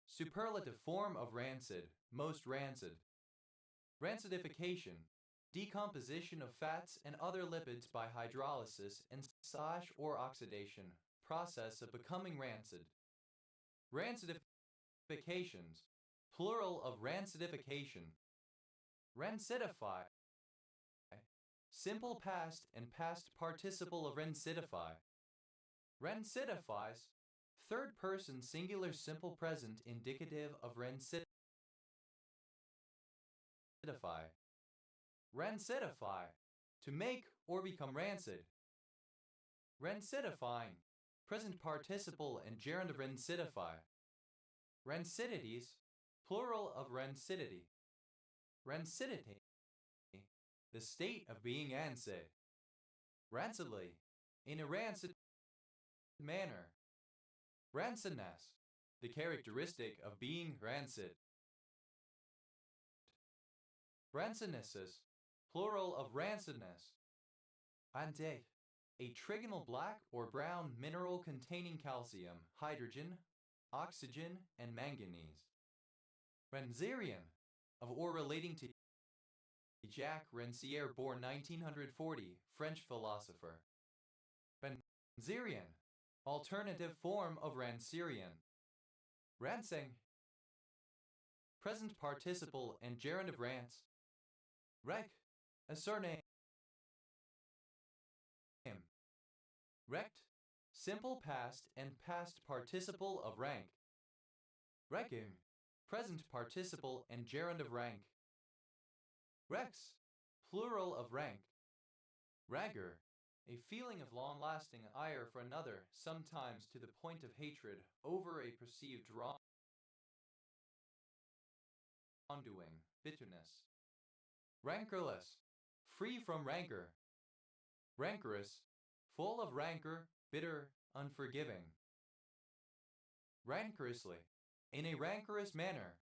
[SPEAKER 1] superlative form of rancid, most rancid. Rancidification, decomposition of fats and other lipids by hydrolysis and or oxidation, process of becoming rancid. Rancidifications, plural of rancidification. Rancidify, simple past and past participle of rancidify. Rancidifies, third person singular simple present indicative of rancidify. Rancidify, to make or become rancid. Rancidifying, present participle and gerund of rancidify. Rancidities, plural of rancidity. Rancidity, the state of being rancid. Rancidly, in a rancid manner. Rancidness, the characteristic of being rancid. Rancidnesses, plural of rancidness. Ante, a trigonal black or brown mineral containing calcium, hydrogen, oxygen, and manganese. Rancierian, of or relating to Jacques Rancière, born 1940, French philosopher. Rancierian, alternative form of Rancierian. Rancing, present participle and gerund of rance. Rec, a surname. Rect, simple past and past participle of rank. Recking, present participle and gerund of rank. Rex, plural of rank. Ragger, a feeling of long-lasting ire for another, sometimes to the point of hatred, over a perceived wrongdoing, bitterness. Rancorless, free from rancor. Rancorous, full of rancor, bitter, unforgiving. Rancorously, in a rancorous manner.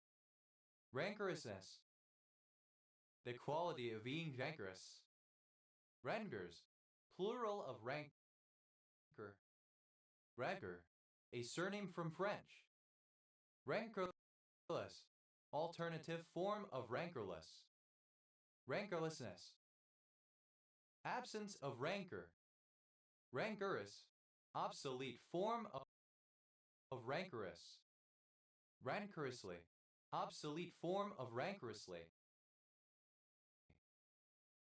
[SPEAKER 1] Rancorousness, the quality of being rancorous. Rangers, plural of rancor. Rancor, a surname from French. Rancorless, alternative form of rancorless. Rancorlessness, absence of rancor. Rancorous, obsolete form of rancorous. Rancorously, obsolete form of rancorously.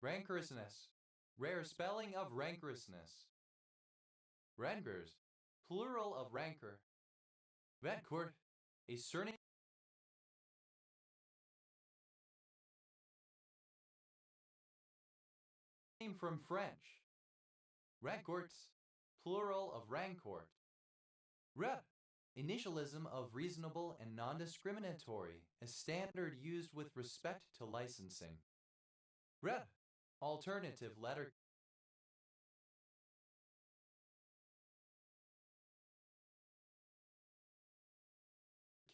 [SPEAKER 1] Rancorousness, rare spelling of rancorousness. Rancors, plural of rancor. Rancourt, a surname from French. Rancourts, plural of rancourt. Rep, initialism of reasonable and non-discriminatory, a standard used with respect to licensing. Red. Alternative letter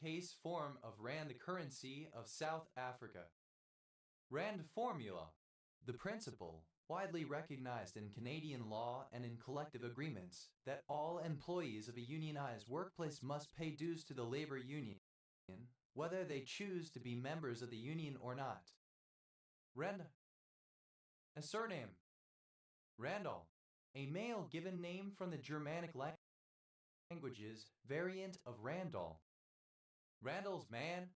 [SPEAKER 1] case form of rand, the currency of South Africa. Rand formula. The principle, widely recognized in Canadian law and in collective agreements, that all employees of a unionized workplace must pay dues to the labor union, whether they choose to be members of the union or not. Rand. A surname. Randall. A male given name from the Germanic languages, variant of Randall. Randall's man.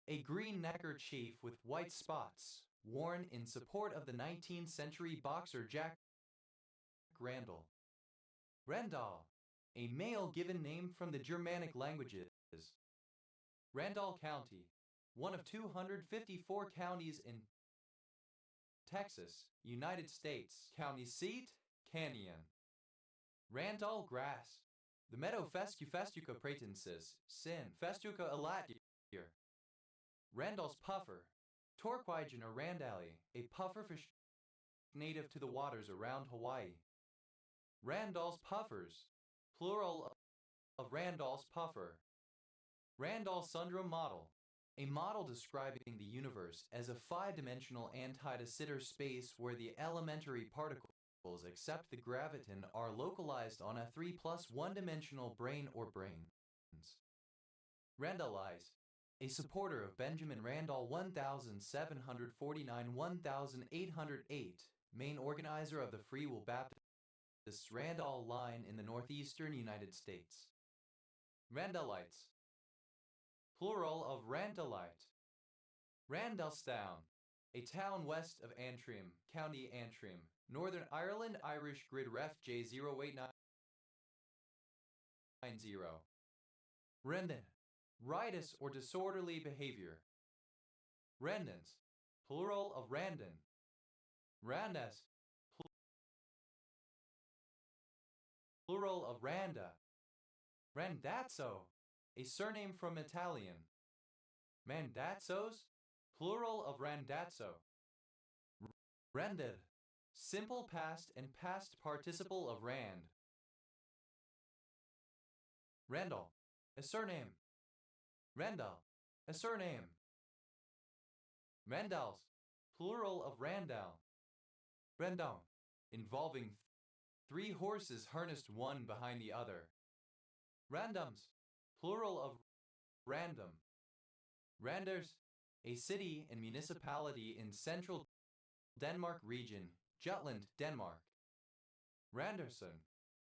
[SPEAKER 1] A green neckerchief with white spots, worn in support of the 19th century boxer Jack Randall. Randall. A male given name from the Germanic languages. Randall County. One of 254 counties in Texas, United States. County seat, Canyon. Randall grass. The meadow Festuca pratensis, sin, Festuca alatir. Randall's puffer. Torquigena randalli, a pufferfish native to the waters around Hawaii. Randall's puffers. Plural of Randall's puffer. Randall Sundrum model. A model describing the universe as a five-dimensional anti-de Sitter space where the elementary particles except the graviton are localized on a 3 plus 1-dimensional brane or branes. Randallize. A supporter of Benjamin Randall 1749-1808, main organizer of the Free Will Baptists Randall line in the northeastern United States. Randallites. Plural of Randallite. Randallstown. A town west of Antrim, County Antrim, Northern Ireland, Irish grid ref J08990. Rendon. Riotous or disorderly behavior. Rendons. Plural of Randon. Randas. Plural of Randa. Randazzo. A surname from Italian. Mandazzos. Plural of Randazzo. Rended. Simple past and past participle of Rand. Randall. A surname. Randall. A surname. Randalls. Plural of Randall. Rendon. Involving 3 horses harnessed one behind the other. Randoms. Plural of random. Randers. A city and municipality in central Denmark region, Jutland, Denmark. Randerson.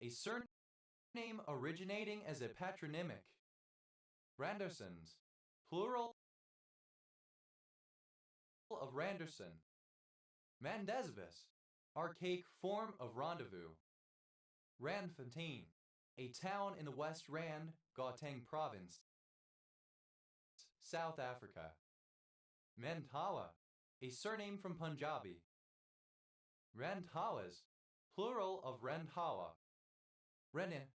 [SPEAKER 1] A surname originating as a patronymic. Randersons. Plural of Randerson. Mandesvis. Archaic form of rendezvous. Randfontein. A town in the West Rand, Gauteng province, South Africa. Mandhawa. A surname from Punjabi. Randhawas. Plural of Randhawa. Renin.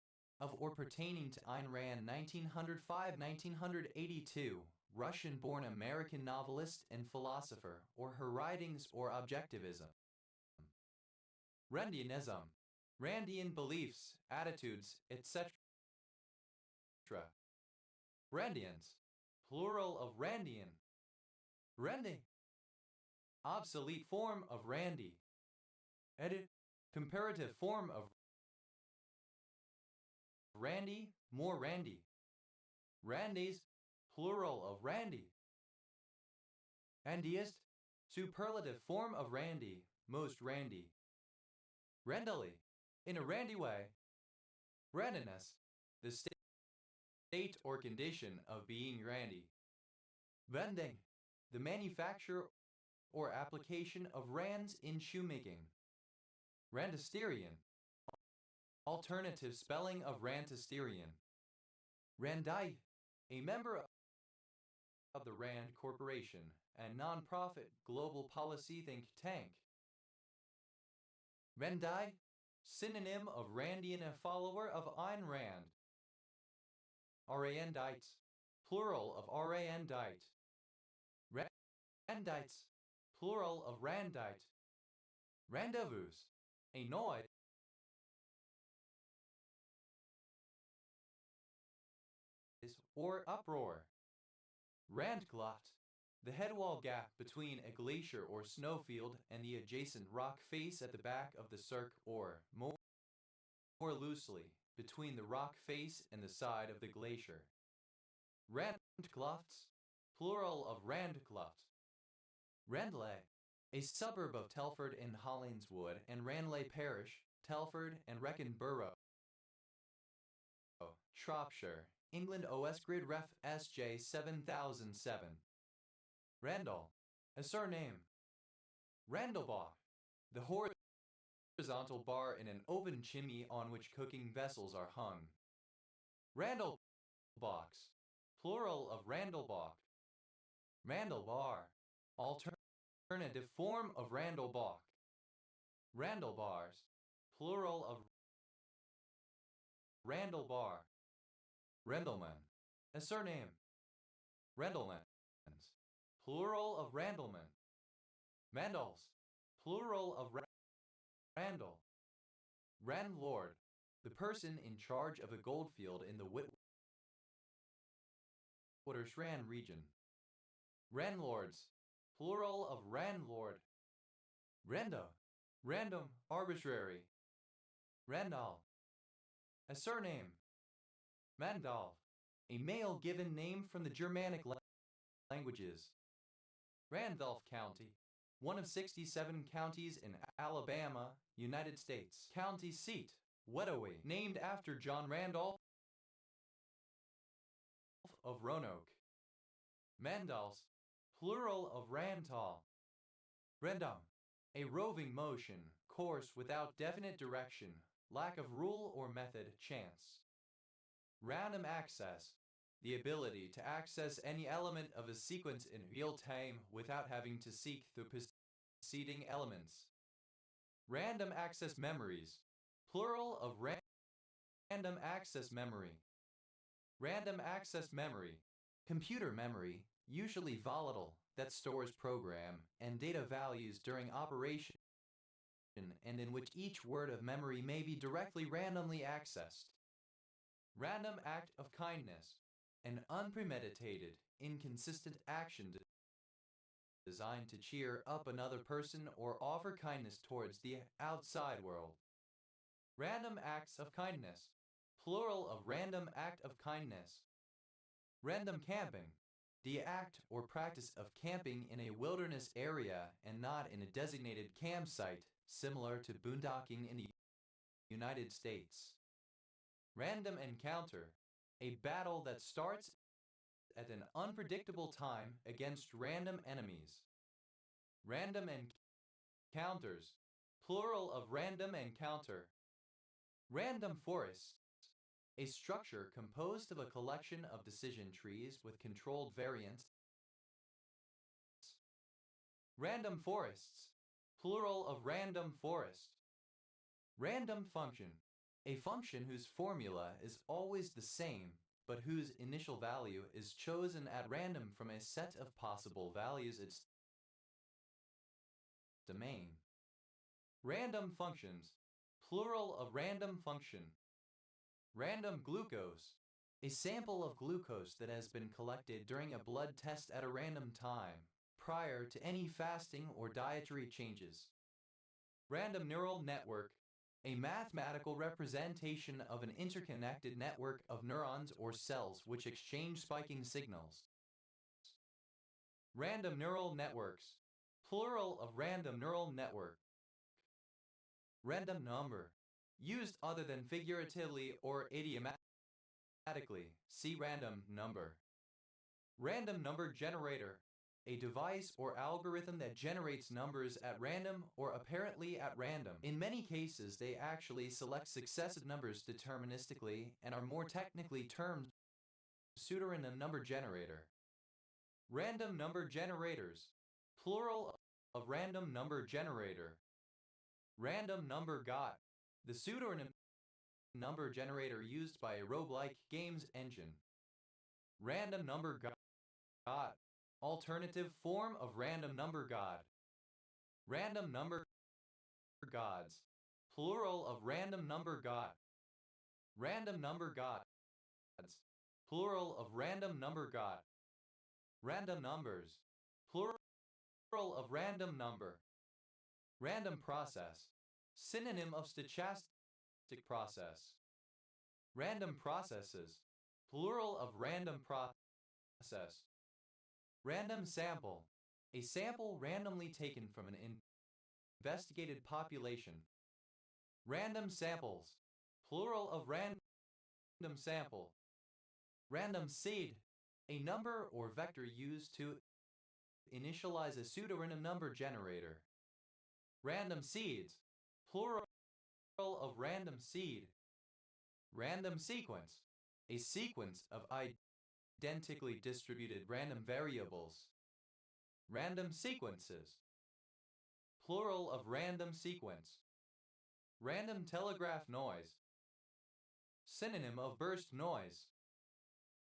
[SPEAKER 1] Of or pertaining to Ayn Rand 1905-1982, Russian-born American novelist and philosopher, or her writings or objectivism. Randianism. Randian beliefs, attitudes, etc. Randians. Plural of Randian. Randy. Obsolete form of Randy. Edit. Comparative form of Randy, more Randy. Randys. Plural of Randy. Randiest. Superlative form of Randy, most Randy. Randally. In a randy way. Randiness. The state or condition of being randy. Vending. The manufacture or application of rands in shoemaking. Randasterian. Alternative spelling of Randasterian. Randai. A member of the Rand Corporation and non-profit global policy think tank. Randai. Synonym of Randian, a follower of Ayn Rand. Randites. Plural of Randite. Randites. Plural of Randite. Rendezvous. A noise or uproar. Randkloft. The headwall gap between a glacier or snowfield and the adjacent rock face at the back of the cirque, or more loosely, between the rock face and the side of the glacier. Randklofts, plural of Randkloft. Randley, a suburb of Telford in Hollingswood and Ranelagh Parish, Telford and Wrekin Borough, Shropshire, England. OS Grid Ref SJ 7007. Randall, a surname. Randallbach, the horizontal bar in an open chimney on which cooking vessels are hung. Randallbox, plural of Randallbach. Randallbar, alternative form of Randallbach. Randallbars, plural of Randallbar. Rendleman, a surname. Rendlemans, plural of Randleman. Randalls, plural of Randall. Randlord, the person in charge of a goldfield in the Witwatersrand region. Randlords, plural of Randlord. Rando, random, arbitrary. Randall, a surname. Mandalf, a male given name from the Germanic languages. Randolph County, one of 67 counties in Alabama, United States. County seat, Wedowee, named after John Randolph of Roanoke. Mandals, plural of Rantall. Rendum, a roving motion, course without definite direction, lack of rule or method, chance. Random access, the ability to access any element of a sequence in real time without having to seek through preceding elements. Random access memories, plural of random access memory. Random access memory, computer memory, usually volatile, that stores program and data values during operation and in which each word of memory may be directly randomly accessed. Random act of kindness, an unpremeditated, inconsistent action designed to cheer up another person or offer kindness towards the outside world. Random acts of kindness, plural of random act of kindness. Random camping, the act or practice of camping in a wilderness area and not in a designated campsite, similar to boondocking in the United States. Random encounter, a battle that starts at an unpredictable time against random enemies. Random encounters, plural of random encounter. Random forests, a structure composed of a collection of decision trees with controlled variants. Random forests, plural of random forest. Random function, a function whose formula is always the same, but whose initial value is chosen at random from a set of possible values its domain. Random functions, plural of random function. Random glucose, a sample of glucose that has been collected during a blood test at a random time, prior to any fasting or dietary changes. Random neural network, a mathematical representation of an interconnected network of neurons or cells which exchange spiking signals. Random neural networks, plural of random neural network. Random number, used other than figuratively or idiomatically, see random number. Random number generator, a device or algorithm that generates numbers at random or apparently at random. In many cases, they actually select successive numbers deterministically and are more technically termed pseudorandom number generator. Random number generators, plural of random number generator. Random number GOT, the pseudonym number generator used by a roguelike games engine. Random number GOT, alternative form of random number God. Random number gods, plural of random number god. Random number gods, plural of random number god. Random numbers, plural of random number. Random process, synonym of stochastic process. Random processes, plural of random process. Random sample, a sample randomly taken from an investigated population. Random samples, plural of random sample. Random seed, a number or vector used to initialize a pseudorandom number generator. Random seeds, plural of random seed. Random sequence, a sequence of identically distributed random variables. Random sequences, plural of random sequence. Random telegraph noise, synonym of burst noise.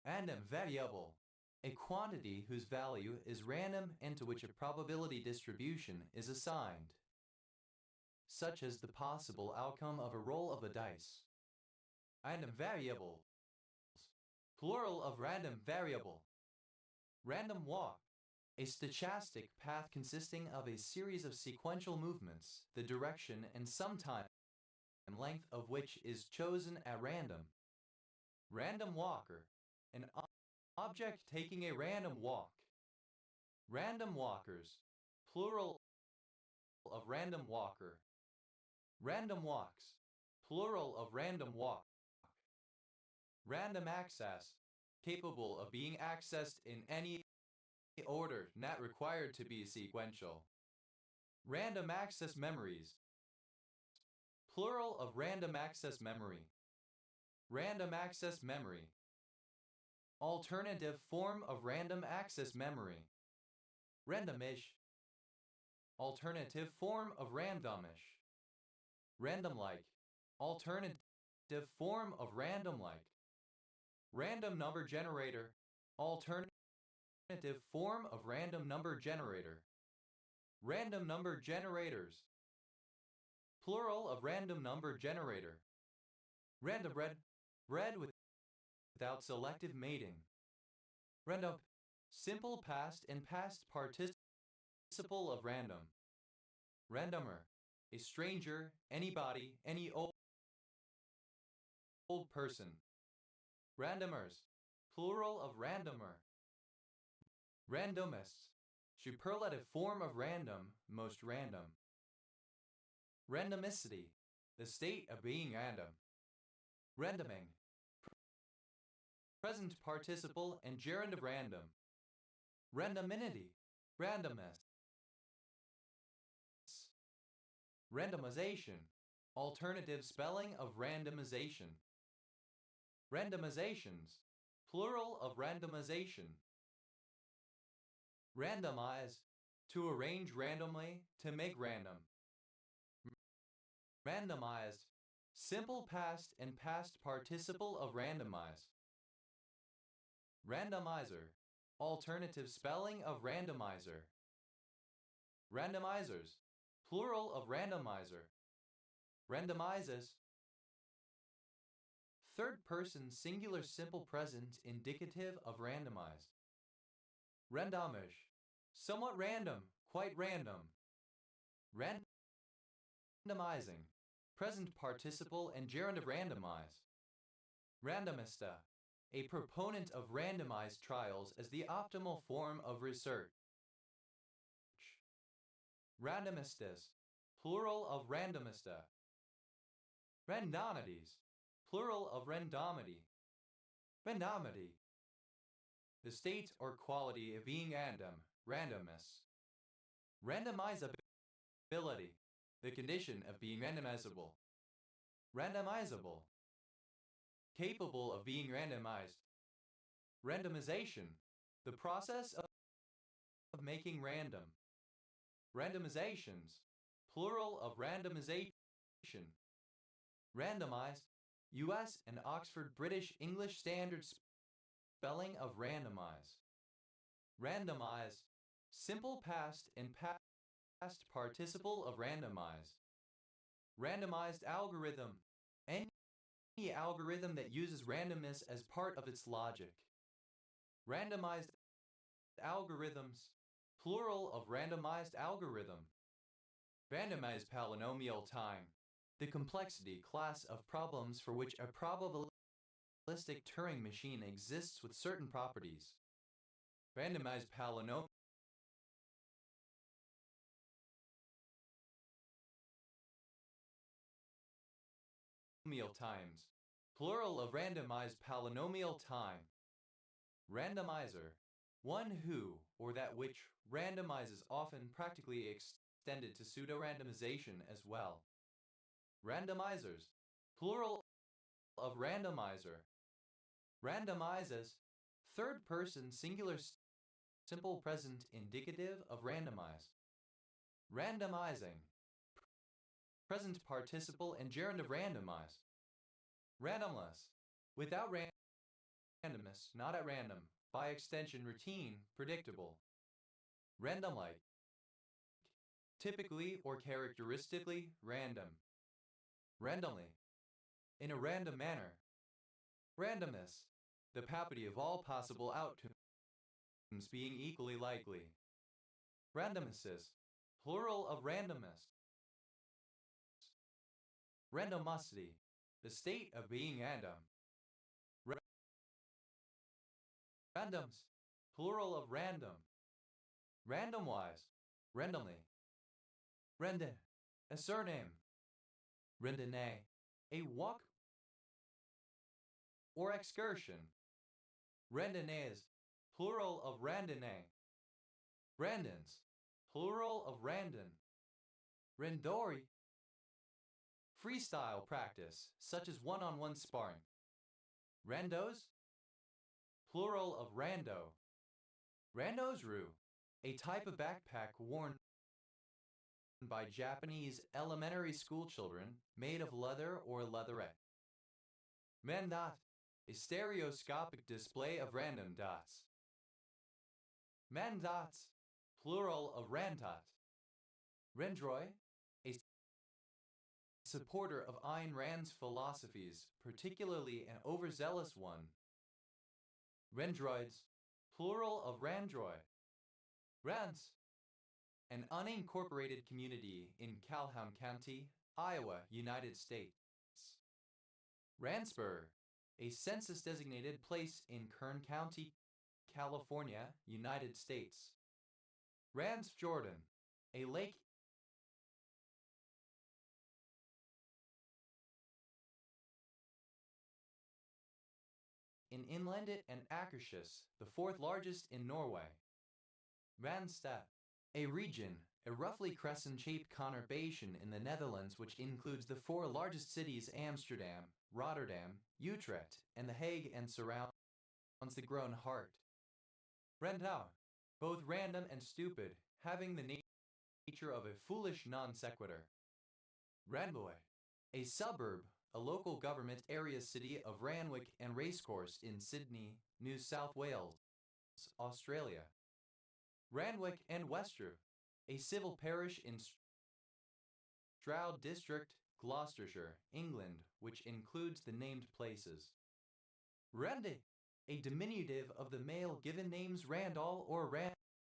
[SPEAKER 1] Random variable, a quantity whose value is random and to which a probability distribution is assigned, such as the possible outcome of a roll of a dice. Random variables, plural of random variable. Random walk, a stochastic path consisting of a series of sequential movements, the direction and sometime length of which is chosen at random. Random walker, an object taking a random walk. Random walkers, plural of random walker. Random walks, plural of random walk. Random access, capable of being accessed in any order not required to be sequential. Random access memories, plural of random access memory. Random access memory, alternative form of random access memory. Randomish, alternative form of randomish. Random-like, alternative form of random-like. Random number generator, alternative form of random number generator. Random number generators, plural of random number generator. Random bread without selective mating. Random, simple past and past participle of random. Randomer, a stranger, anybody, any old person. Randomers, plural of randomer. Randomist, superlative form of random, most random. Randomicity, the state of being random. Randoming, present participle and gerund of random. Randomity, randomness. Randomization, alternative spelling of randomization. Randomizations, plural of randomization. Randomize, to arrange randomly, to make random. Randomized, simple past and past participle of randomize. Randomizer, alternative spelling of randomizer. Randomizers, plural of randomizer. Randomizes, third person singular simple present indicative of randomize. Randomish, somewhat random, quite random. Randomizing, present participle and gerund of randomize. Randomista, a proponent of randomized trials as the optimal form of research. Randomistas, plural of randomista. Randomities, plural of randomity. Randomity, the state or quality of being random, randomness. Randomizability, the condition of being randomizable. Randomizable, capable of being randomized. Randomization, the process of making random. Randomizations, plural of randomization. Randomize, U.S. and Oxford British English Standard spelling of randomize. Randomize, simple past and past participle of randomize. Randomized algorithm. Any algorithm that uses randomness as part of its logic. Randomized algorithms. Plural of randomized algorithm. Randomized polynomial time. The complexity class of problems for which a probabilistic Turing machine exists with certain properties. Randomized polynomial times. Plural of randomized polynomial time. Randomizer. One who, or that which, randomizes, often practically extended to pseudo-randomization as well. Randomizers. Plural of randomizer. Randomizes. Third person singular simple present indicative of randomize. Randomizing. Present participle and gerund of randomize. Randomless. Without randomness, not at random. By extension, routine, predictable. Random-like. Typically or characteristically random. Randomly. In a random manner. Randomness. The property of all possible outcomes being equally likely. Randomnesses. Plural of randomness. Randomosity. The state of being random. Randoms. Plural of random. Randomwise. Randomly. Rende. A surname. Randonnée. A walk or excursion. Randonnées. Plural of randonnée. Randons. Plural of randon. Randori. Freestyle practice, such as one-on-one sparring. Randos. Plural of rando. Randosru. A type of backpack worn by Japanese elementary school children, made of leather or leatherette. Mandot. A stereoscopic display of random dots. Mandots. Plural of randot. Rendroi. A supporter of Ayn Rand's philosophies, particularly an overzealous one. Rendroids. Plural of randroi. Rans. An unincorporated community in Calhoun County, Iowa, United States. Randsburg. A census-designated place in Kern County, California, United States. Rance Jordan. A lake in Inlandet and Akershus, the fourth largest in Norway. Randstad. A region, a roughly crescent-shaped conurbation in the Netherlands which includes the four largest cities Amsterdam, Rotterdam, Utrecht, and The Hague and surrounds the grown heart. Randau. Both random and stupid, having the nature of a foolish non sequitur. Randboy. A suburb, a local government area city of Randwick and Racecourse in Sydney, New South Wales, Australia. Randwick and Westru. A civil parish in Stroud District, Gloucestershire, England, which includes the named places. Rande. A diminutive of the male given names Randall or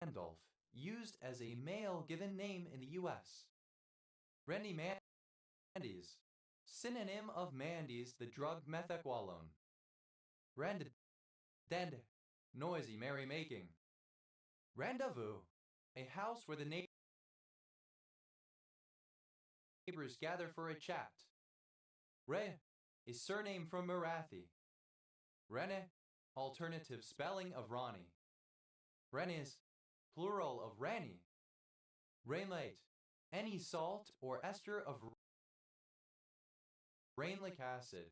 [SPEAKER 1] Randolph, used as a male given name in the U.S. Randy Mandy's. Synonym of Mandy's, the drug methaqualone. Randed. Dend. Noisy merrymaking. Rendezvous. A house where the neighbors gather for a chat. Re. A surname from Marathi. Rene. Alternative spelling of Ronnie. Renis. Plural of Rani. Rainlate. Any salt or ester of rainlic acid.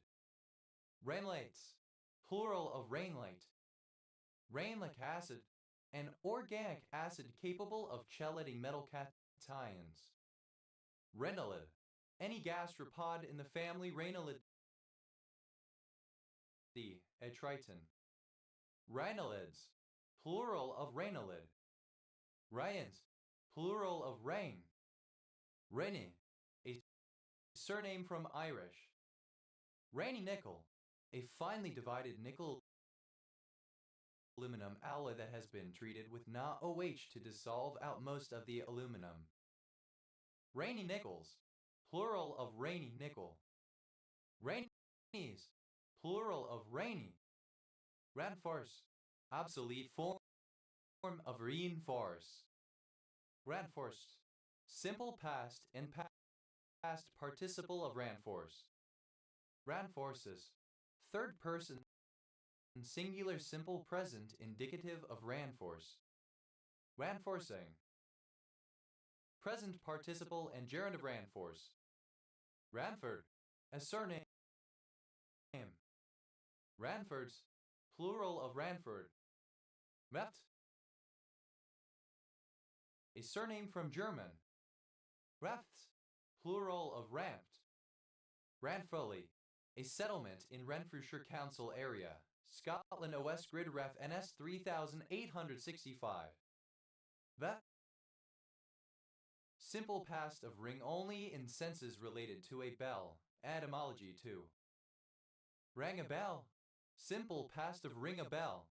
[SPEAKER 1] Rainlates. Plural of rainlate. Rainlic acid. An organic acid capable of chelating metal cations. Renalid. Any gastropod in the family Rainalidae. A triton. Rhinalids. Plural of rainalid. Ryans. Plural of rain. Rainy. A surname from Irish. Raney nickel, a finely divided nickel aluminum alloy that has been treated with NaOH to dissolve out most of the aluminum. Raney nickels, plural of rainy nickel. Rainies, plural of rainy. Reinforce, obsolete form of reinforce. Reinforced, simple past and past participle of reinforce. Reinforces, third person singular simple present indicative of reinforce. Reinforcing, present participle and gerund of reinforce. Ranford, a surname. Ranfords, plural of Ranford. Rept, a surname from German. Refts, plural of ramped. Ranfurly, a settlement in Renfrewshire Council area, Scotland OS Grid Ref NS 3865. That simple past of ring only in senses related to a bell, etymology 2. Rang a bell, simple past of ring a bell.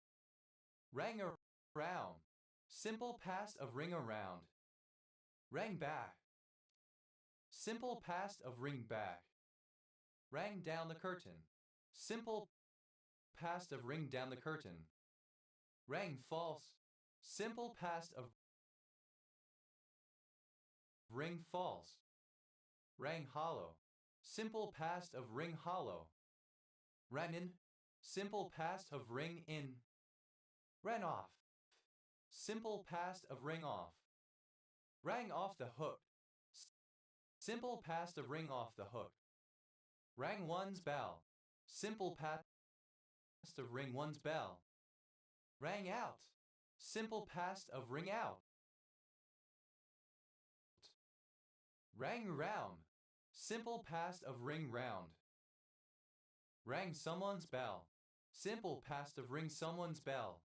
[SPEAKER 1] Rang around, simple past of ring around. Rang back, simple past of ring back. Rang down the curtain, simple past of ring down the curtain. Rang false, simple past of ring false. Rang hollow, simple past of ring hollow. Ran in, simple past of ring in. Ran off, simple past of ring off. Rang off the hook, simple past of ring off the hook. Rang one's bell, simple past of ring one's bell. Rang out, simple past of ring out. Rang round, simple past of ring round. Rang someone's bell, simple past of ring someone's bell.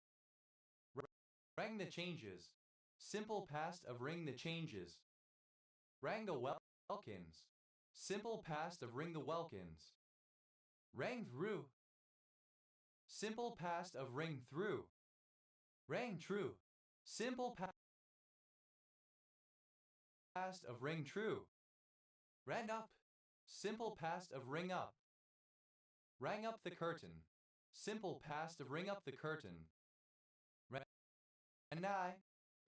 [SPEAKER 1] Rang the changes, simple past of ring the changes. Rang the welkins, simple past of ring the welkins. Rang through, simple past of ring through. Rang true, simple past of ring true. Ran up, simple past of ring up. Rang up the curtain, simple past of ring up the curtain. Ranai,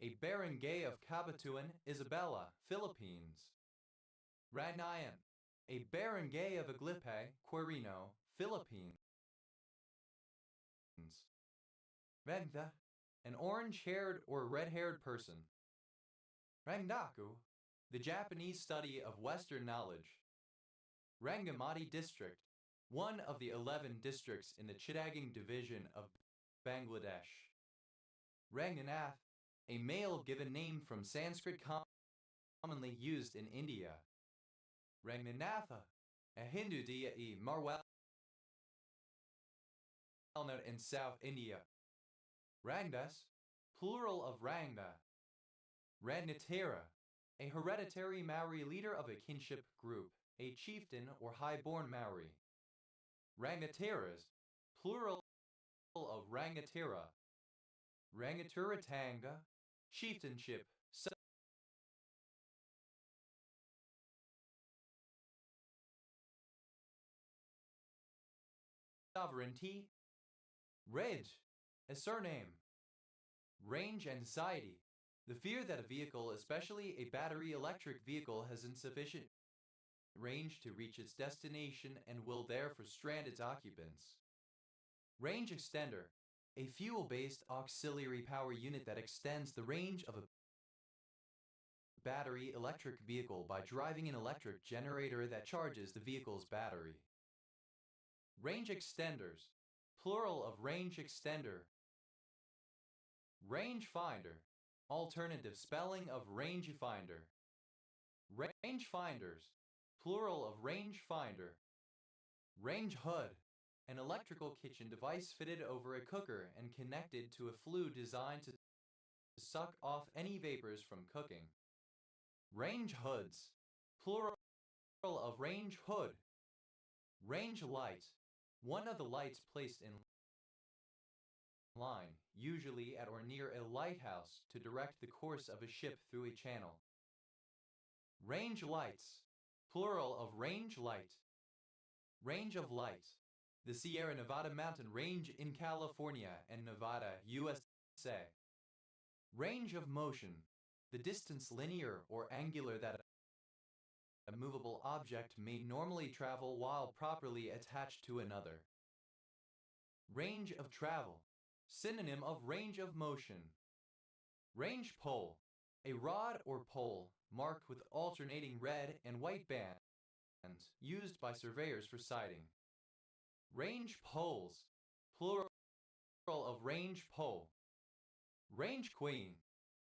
[SPEAKER 1] a barangay of Cabatuan, Isabela, Philippines. Ranayan, a barangay of Aglipe, Quirino, Philippines. Rangda, an orange-haired or red-haired person. Rangdaku, the Japanese study of Western knowledge. Rangamati District, one of the 11 districts in the Chittagong division of Bangladesh. Ranganath, a male given name from Sanskrit commonly used in India. Ranganatha, a Hindu deity more well known in South India. Rangdas, plural of Rangda. Rangatira, a hereditary Maori leader of a kinship group, a chieftain or high-born Maori. Rangatiras, plural of Rangatira. Rangatiratanga, chieftainship, sovereignty. Red, a surname. Range anxiety, the fear that a vehicle, especially a battery electric vehicle, has insufficient range to reach its destination and will therefore strand its occupants. Range extender, a fuel-based auxiliary power unit that extends the range of a battery electric vehicle by driving an electric generator that charges the vehicle's battery. Range extenders, plural of range extender. Rangefinder, alternative spelling of rangefinder. Rangefinders, plural of rangefinder. Range hood, an electrical kitchen device fitted over a cooker and connected to a flue designed to suck off any vapors from cooking. Range hoods, plural of range hood. Range light. One of the lights placed in line, usually at or near a lighthouse, to direct the course of a ship through a channel. Range lights. Plural of range light. Range of light. The Sierra Nevada mountain range in California and Nevada, USA. Range of motion. The distance linear or angular that a movable object may normally travel while properly attached to another. Range of travel. Synonym of range of motion. Range pole. A rod or pole marked with alternating red and white bands used by surveyors for sighting. Range poles. Plural of range pole. Range queen.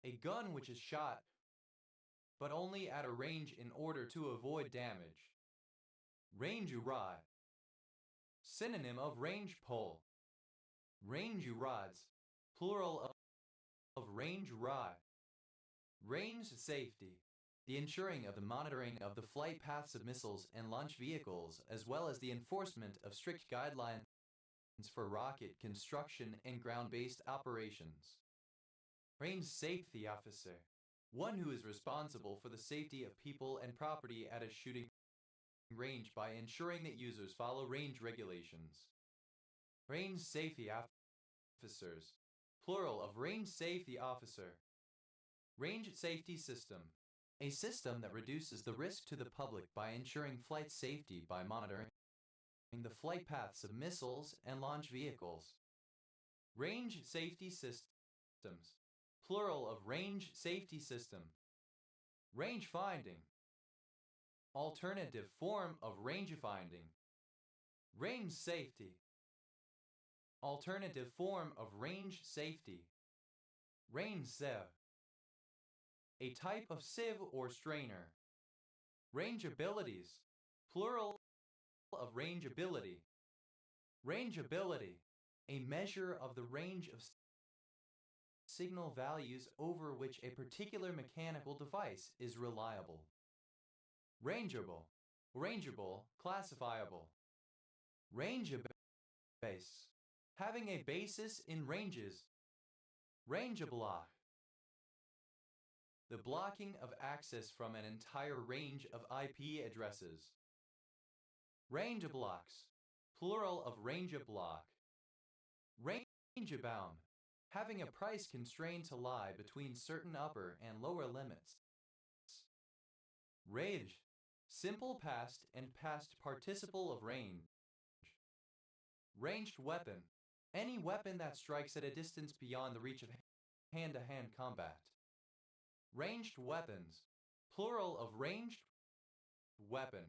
[SPEAKER 1] A gun which is shot but only at a range in order to avoid damage. Range rod. Synonym of range pole. Range rods. Plural of range rod. Range safety. The ensuring of the monitoring of the flight paths of missiles and launch vehicles, as well as the enforcement of strict guidelines for rocket construction and ground-based operations. Range safety officer. One who is responsible for the safety of people and property at a shooting range by ensuring that users follow range regulations. Range safety officers. Plural of range safety officer. Range safety system. A system that reduces the risk to the public by ensuring flight safety by monitoring the flight paths of missiles and launch vehicles. Range safety systems. Plural of range safety system. Range finding. Alternative form of range finding. Range safety. Alternative form of range safety. Range sieve. A type of sieve or strainer. Range abilities. Plural of range ability. Range ability. A measure of the range of signal values over which a particular mechanical device is reliable. Rangeable. Rangeable, classifiable. Range base. Having a basis in ranges. Range block. The blocking of access from an entire range of IP addresses. Range blocks. Plural of range block. Range bound. Having a price constrained to lie between certain upper and lower limits. Range. Simple past and past participle of range. Ranged weapon. Any weapon that strikes at a distance beyond the reach of hand-to-hand combat. Ranged weapons. Plural of ranged weapon.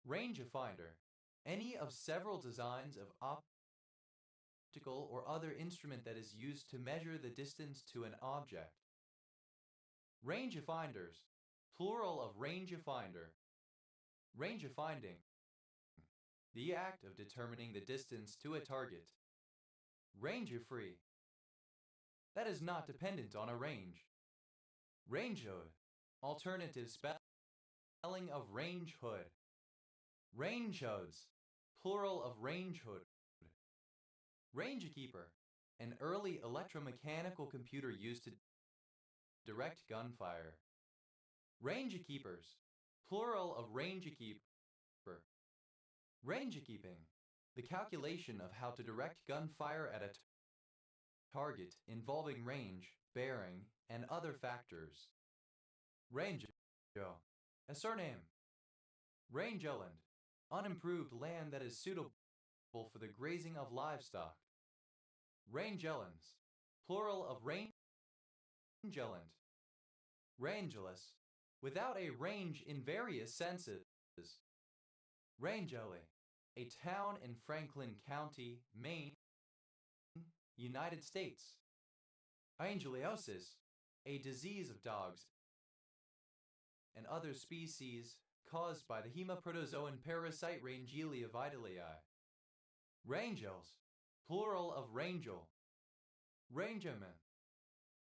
[SPEAKER 1] Rangefinder. Any of several designs of optical or other instrument that is used to measure the distance to an object. Rangefinders. Plural of rangefinder. Rangefinding. The act of determining the distance to a target. Range-free. That is not dependent on a range. Rangehood. Alternative spelling of rangehood. Rangehoods. Plural of rangehood. Rangekeeper. An early electromechanical computer used to direct gunfire. Rangekeepers. Plural of rangekeeper. Rangekeeping. The calculation of how to direct gunfire at a target involving range, bearing, and other factors. Range. A surname. Range island. Unimproved land that is suitable for the grazing of livestock. Range islands. Plural of range island. Rangeless. Without a range in various senses. Rangeley. A town in Franklin County, Maine, United States. Angeliosis. A disease of dogs and other species caused by the hemiprotozoan parasite Rangelia vitellii. Rangels. Plural of rangel. Rangeman.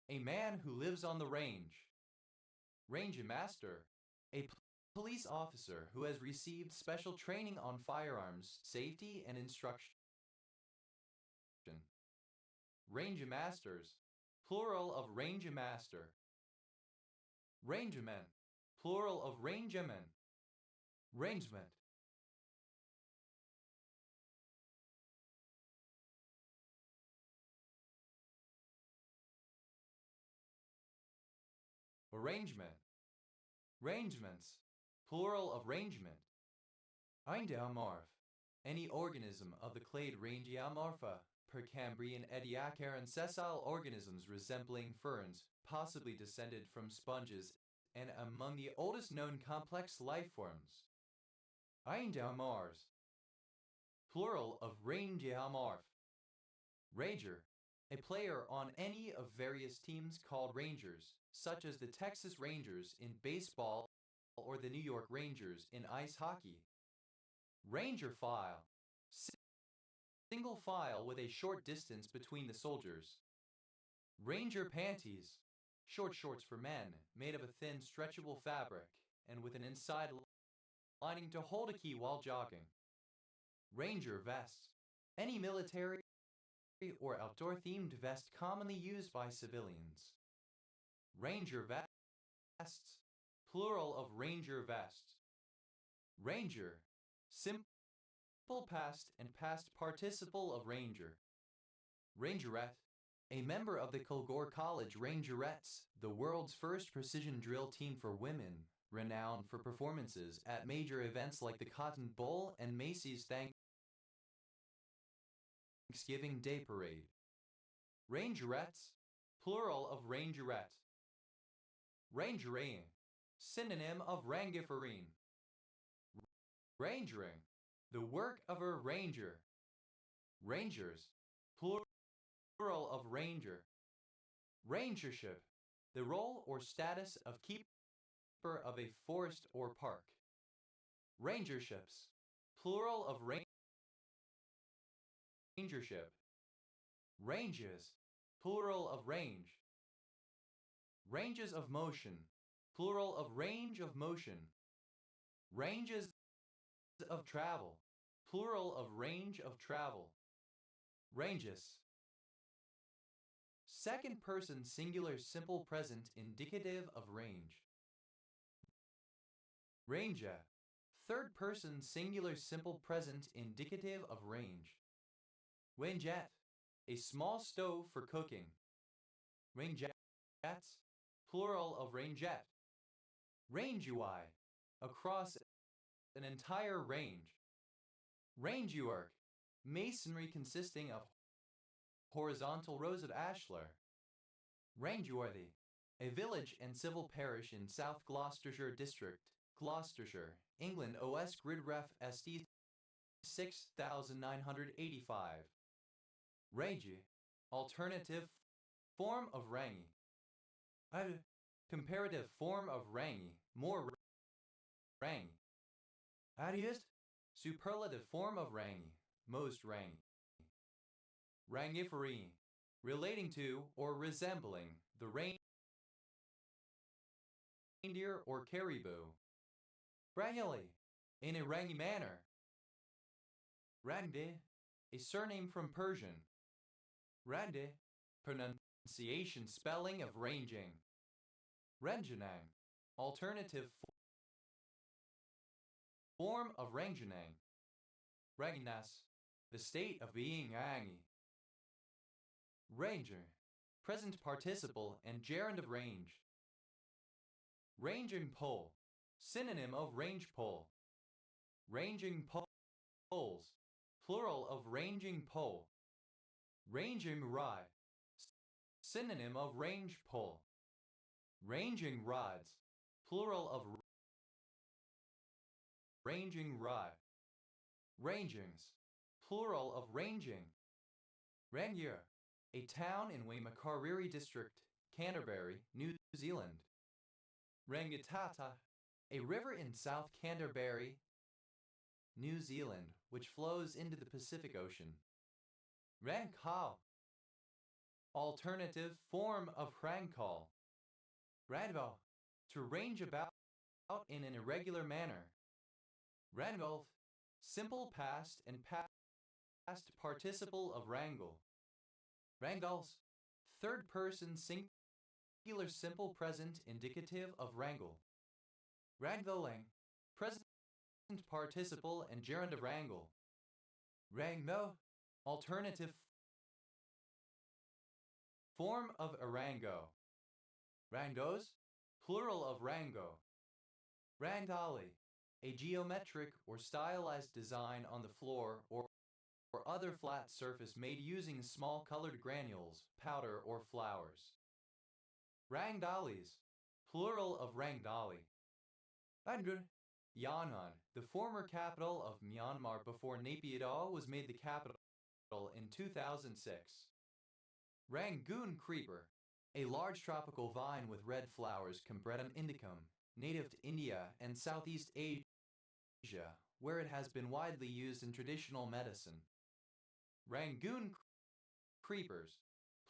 [SPEAKER 1] A man who lives on the range. Rangemaster. A police officer who has received special training on firearms, safety, and instruction. Ranger masters, plural of ranger master. Rangemen, plural of rangemen. Rangement. Arrangement. Rangements, plural of rangement. Eindiamorph. Any organism of the clade Rangiamorpha, Percambrian Ediacaran sessile organisms resembling ferns, possibly descended from sponges, and among the oldest known complex life forms. Eindiamors. Plural of Rangiamorph. Ranger. A player on any of various teams called Rangers, such as the Texas Rangers in baseball or the New York Rangers in ice hockey. Ranger file. Single file with a short distance between the soldiers. Ranger panties. Short shorts for men, made of a thin stretchable fabric, and with an inside lining to hold a key while jogging. Ranger vests. Any military or outdoor-themed vest commonly used by civilians. Ranger vests. Plural of ranger vests. Ranger. Simple past and past participle of ranger. Rangerette. A member of the Kilgore College Rangerettes, the world's first precision drill team for women, renowned for performances at major events like the Cotton Bowl and Macy's Thanksgiving Day Parade. Rangerettes, plural of rangerette. Rangering, synonym of rangiferine. Rangering, the work of a ranger. Rangers, plural of ranger. Rangership, the role or status of keeper of a forest or park. Rangerships, plural of rangership. Ranges, plural of range. Ranges of motion, plural of range of motion. Ranges of travel, plural of range of travel. Ranges. Second person singular simple present indicative of range. Range. Third person singular simple present indicative of range. Rangeette. A small stove for cooking. Rangettes. Plural of rangette. Rangeui. Across an entire range. Rangework. Masonry consisting of horizontal rows of ashlar. Rangeworthy. A village and civil parish in South Gloucestershire District, Gloucestershire, England. OS Grid Ref SD 6985. Rangy. Alternative form of rangy. Comparative form of rangy. More rangy. Adiest. Superlative form of rangy. Most rangy. Rangiferine. Relating to or resembling the reindeer or caribou. Rangy. In a rangy manner. Rangde. A surname from Persian. Rande. Pronunciation spelling of ranging. Ranjanang. Alternative form of Ranjanang. Ranginas. The state of being angy. Ranger. Present participle and gerund of range. Ranging pole. Synonym of range pole. Ranging poles. Plural of ranging pole. Ranging rye. Synonym of range pole. Ranging rods. Plural of ranging rye. Rangings. Plural of ranging. Rangier. A town in Waimakariri District, Canterbury, New Zealand. Rangitata. A river in South Canterbury, New Zealand, which flows into the Pacific Ocean. Rankau. Alternative form of Rankal. Radvo. To range about in an irregular manner. Wrangled, simple past and past participle of wrangle. Wrangles, third person singular simple present indicative of wrangle. Wrangling, present participle and gerund of wrangle. Wrangno, alternative form of arango. Rangos, plural of rango. Rangdali, a geometric or stylized design on the floor or other flat surface made using small colored granules, powder, or flowers. Rangdalis, plural of Rangdali. Rangoon, Yangon, the former capital of Myanmar before Naypyidaw was made the capital in 2006. Rangoon creeper, a large tropical vine with red flowers, Combretum indicum, native to India and Southeast Asia, where it has been widely used in traditional medicine. Rangoon creepers,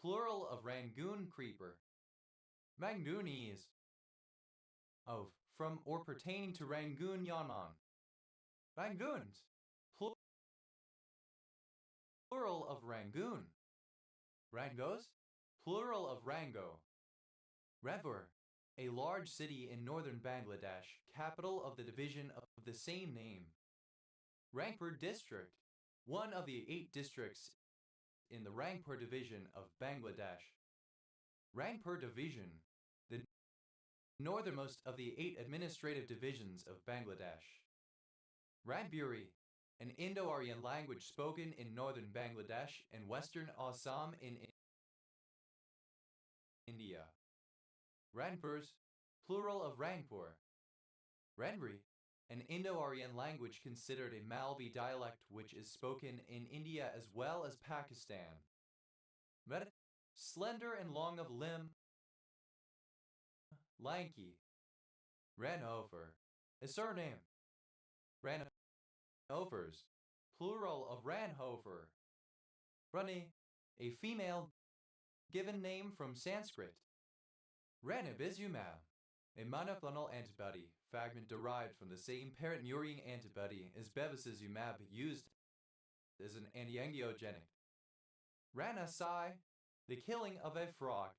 [SPEAKER 1] plural of Rangoon creeper. Rangoonese, of, from, or pertaining to Rangoon, Yangon. Rangoons, plural of Rangoon. Rangos, plural of Rango. Rampur, a large city in northern Bangladesh, capital of the division of the same name. Rangpur district, one of the 8 districts in the Rangpur division of Bangladesh. Rangpur division, the northernmost of the 8 administrative divisions of Bangladesh. Rangpuri, an Indo-Aryan language spoken in northern Bangladesh and western Assam in India. Rangpurs, plural of Rangpur. Ranbri, an Indo-Aryan language considered a Malvi dialect which is spoken in India as well as Pakistan. Red, slender and long of limb. Lanky. Ranhofer, a surname. Ranhofers, plural of Ranhofer. Runny, a female given name from Sanskrit. Ranibizumab, a monoclonal antibody fragment derived from the same parent murine antibody as bevacizumab used as an antiangiogenic. Ranasai, the killing of a frog.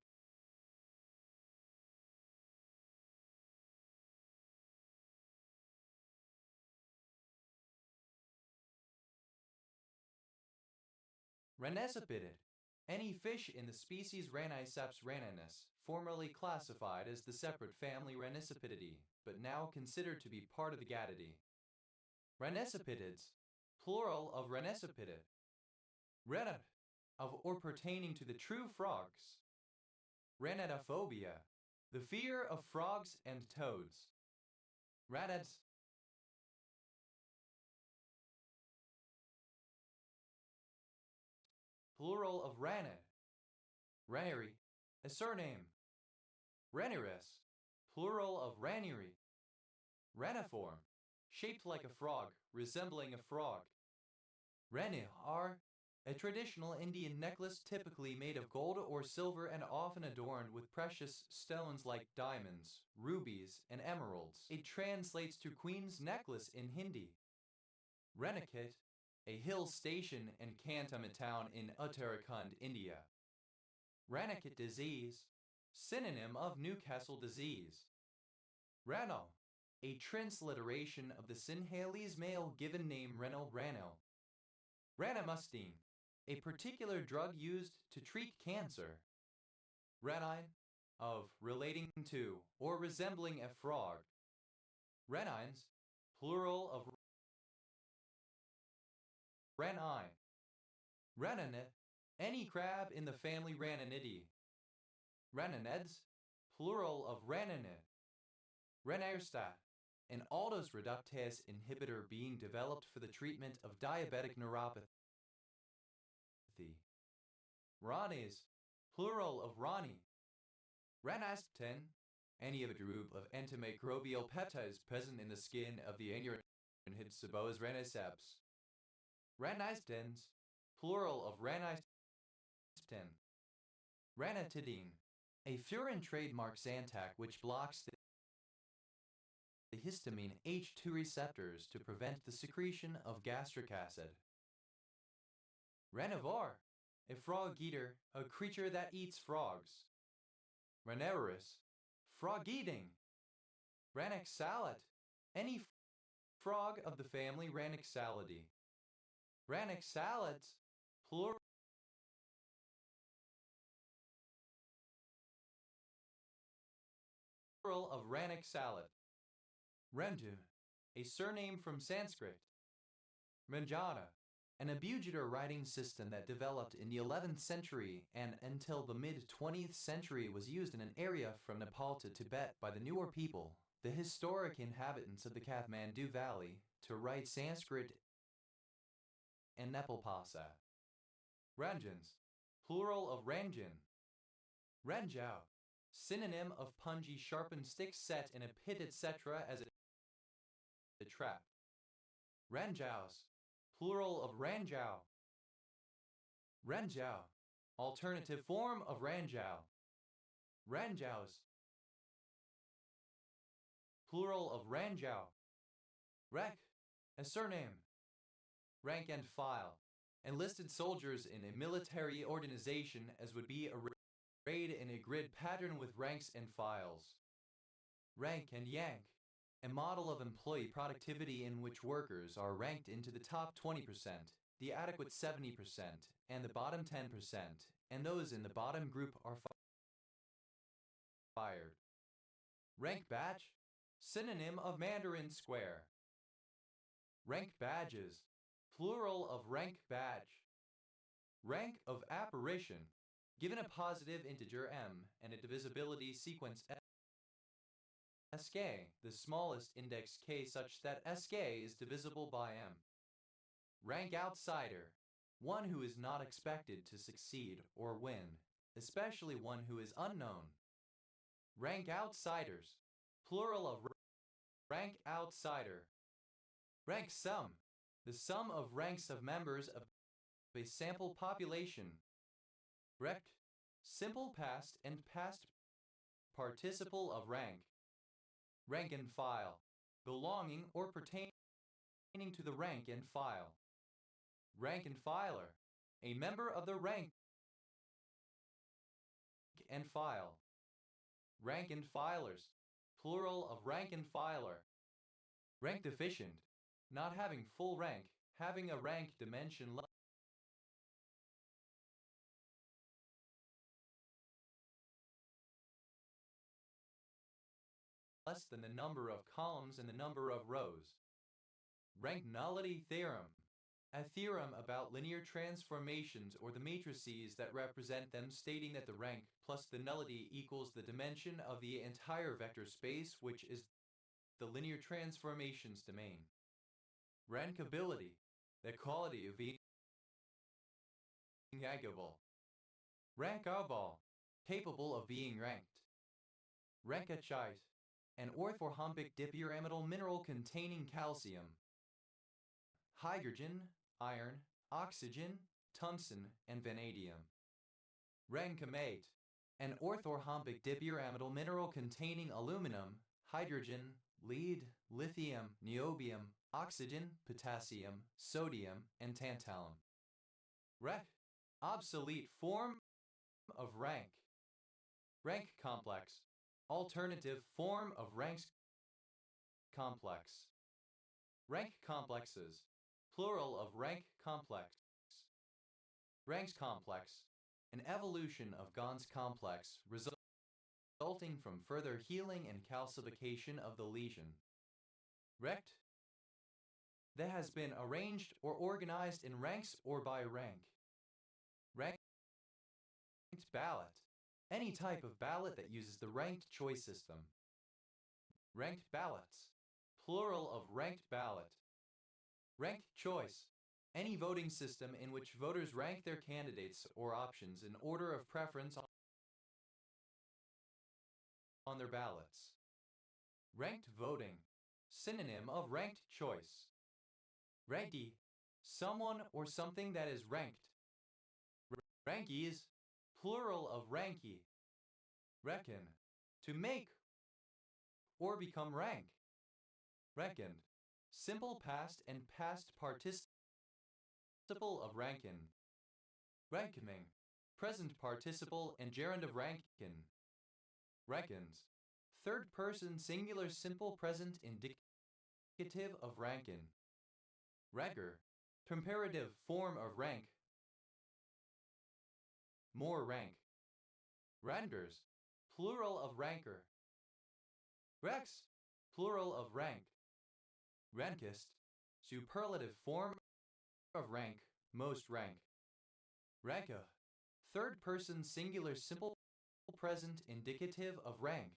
[SPEAKER 1] Ranesipidid, any fish in the species Raniceps raninus, formerly classified as the separate family Ranicipididae, but now considered to be part of the Gattidae. Ranicipidids, plural of Ranicipidid. Renat, of or pertaining to the true frogs. Ranatophobia, the fear of frogs and toads. Ranads, plural of Ranad. Raneri, a surname. Raniris, plural of Raniri. Raniform, shaped like a frog, resembling a frog. Ranihar, a traditional Indian necklace typically made of gold or silver and often adorned with precious stones like diamonds, rubies, and emeralds. It translates to Queen's Necklace in Hindi. Renikit, a hill station and cantonment town in Uttarakhand, India. Ranikit disease, synonym of Newcastle disease. Rano, a transliteration of the Sinhalese male given name Reno Rano. Ranamustine, a particular drug used to treat cancer. Ranine, of relating to or resembling a frog. Renines, plural of Ranine. Rananid, any crab in the family Rananidae. Rananids, plural of Rananid. Renarstat, an aldose reductase inhibitor being developed for the treatment of diabetic neuropathy. Ranis, plural of Rani. Ranastin, any of a group of antimicrobial peptides present in the skin of the Aneurin Saboas raniceps. Ranistins, plural of Ranistin. Ranitidine, a furin trademark Zantac which blocks histamine H2 receptors to prevent the secretion of gastric acid. Renivore, a frog eater, a creature that eats frogs. Renivorous, frog eating. Ranixalit, any frog of the family Ranixalidae. Ranixalids, plural of Ranixalit. Rendu, a surname from Sanskrit. Ranjana, an abugitor writing system that developed in the 11th century and until the mid-20th century was used in an area from Nepal to Tibet by the Newer people, the historic inhabitants of the Kathmandu Valley, to write Sanskrit and Nepal Bhasa. Ranjans, plural of Ranjan. Ranjao, synonym of punji sharpened stick set in a pit etc. as a trap. Ranjaos, plural of Ranjao. Ranjao, alternative form of Ranjao. Ranjaos, plural of Ranjao. Rek, a surname. Rank and file, enlisted soldiers in a military organization as would be arrayed in a grid pattern with ranks and files. Rank and yank, a model of employee productivity in which workers are ranked into the top 20%, the adequate 70%, and the bottom 10%, and those in the bottom group are fired. Rank badge, synonym of Mandarin square. Rank badges, plural of rank badge. Rank of apparition, given a positive integer m and a divisibility sequence sk, the smallest index k such that sk is divisible by m. Rank outsider, one who is not expected to succeed or win, especially one who is unknown. Rank outsiders, plural of rank outsider. Rank sum, the sum of ranks of members of a sample population. Rect, simple past and past participle of rank. Rank and file, belonging or pertaining to the rank and file. Rank and filer, a member of the rank and file. Rank and filers, plural of rank and filer. Rank deficient, not having full rank, having a rank dimension less than the number of columns and the number of rows. Rank nullity theorem, a theorem about linear transformations or the matrices that represent them, stating that the rank plus the nullity equals the dimension of the entire vector space, which is the linear transformations domain. Rankability, the quality of being rankable. Rankable, capable of being ranked. Rankachite, an orthorhombic dipyramidal mineral containing calcium, hydrogen, iron, oxygen, tungsten, and vanadium. Rankimate, an orthorhombic dipyramidal mineral containing aluminum, hydrogen, lead, lithium, niobium, oxygen, potassium, sodium, and tantalum. Rec, obsolete form of rank. Rank complex, alternative form of ranks complex. Rank complexes, plural of rank complex. Ranks complex, an evolution of Ghon's complex resulting from further healing and calcification of the lesion. Rect, that has been arranged or organized in ranks or by rank. Ranked ballot, any type of ballot that uses the ranked choice system. Ranked ballots, plural of ranked ballot. Ranked choice, any voting system in which voters rank their candidates or options in order of preference on their ballots. Ranked voting, synonym of ranked choice. Ranky, someone or something that is ranked. Rankies, plural of ranky. Reckon, to make or become rank. Reckoned. Simple past and past participle of rankin. Rankening. Present participle and gerund of rankin. Reckons. Third person singular simple present indicative of rankin. Ranker. Comparative form of rank. More rank. Rankers. Plural of ranker. Rex. Plural of rank. Rankist. Superlative form of rank, most rank. Ranka. Third person singular simple present indicative of rank.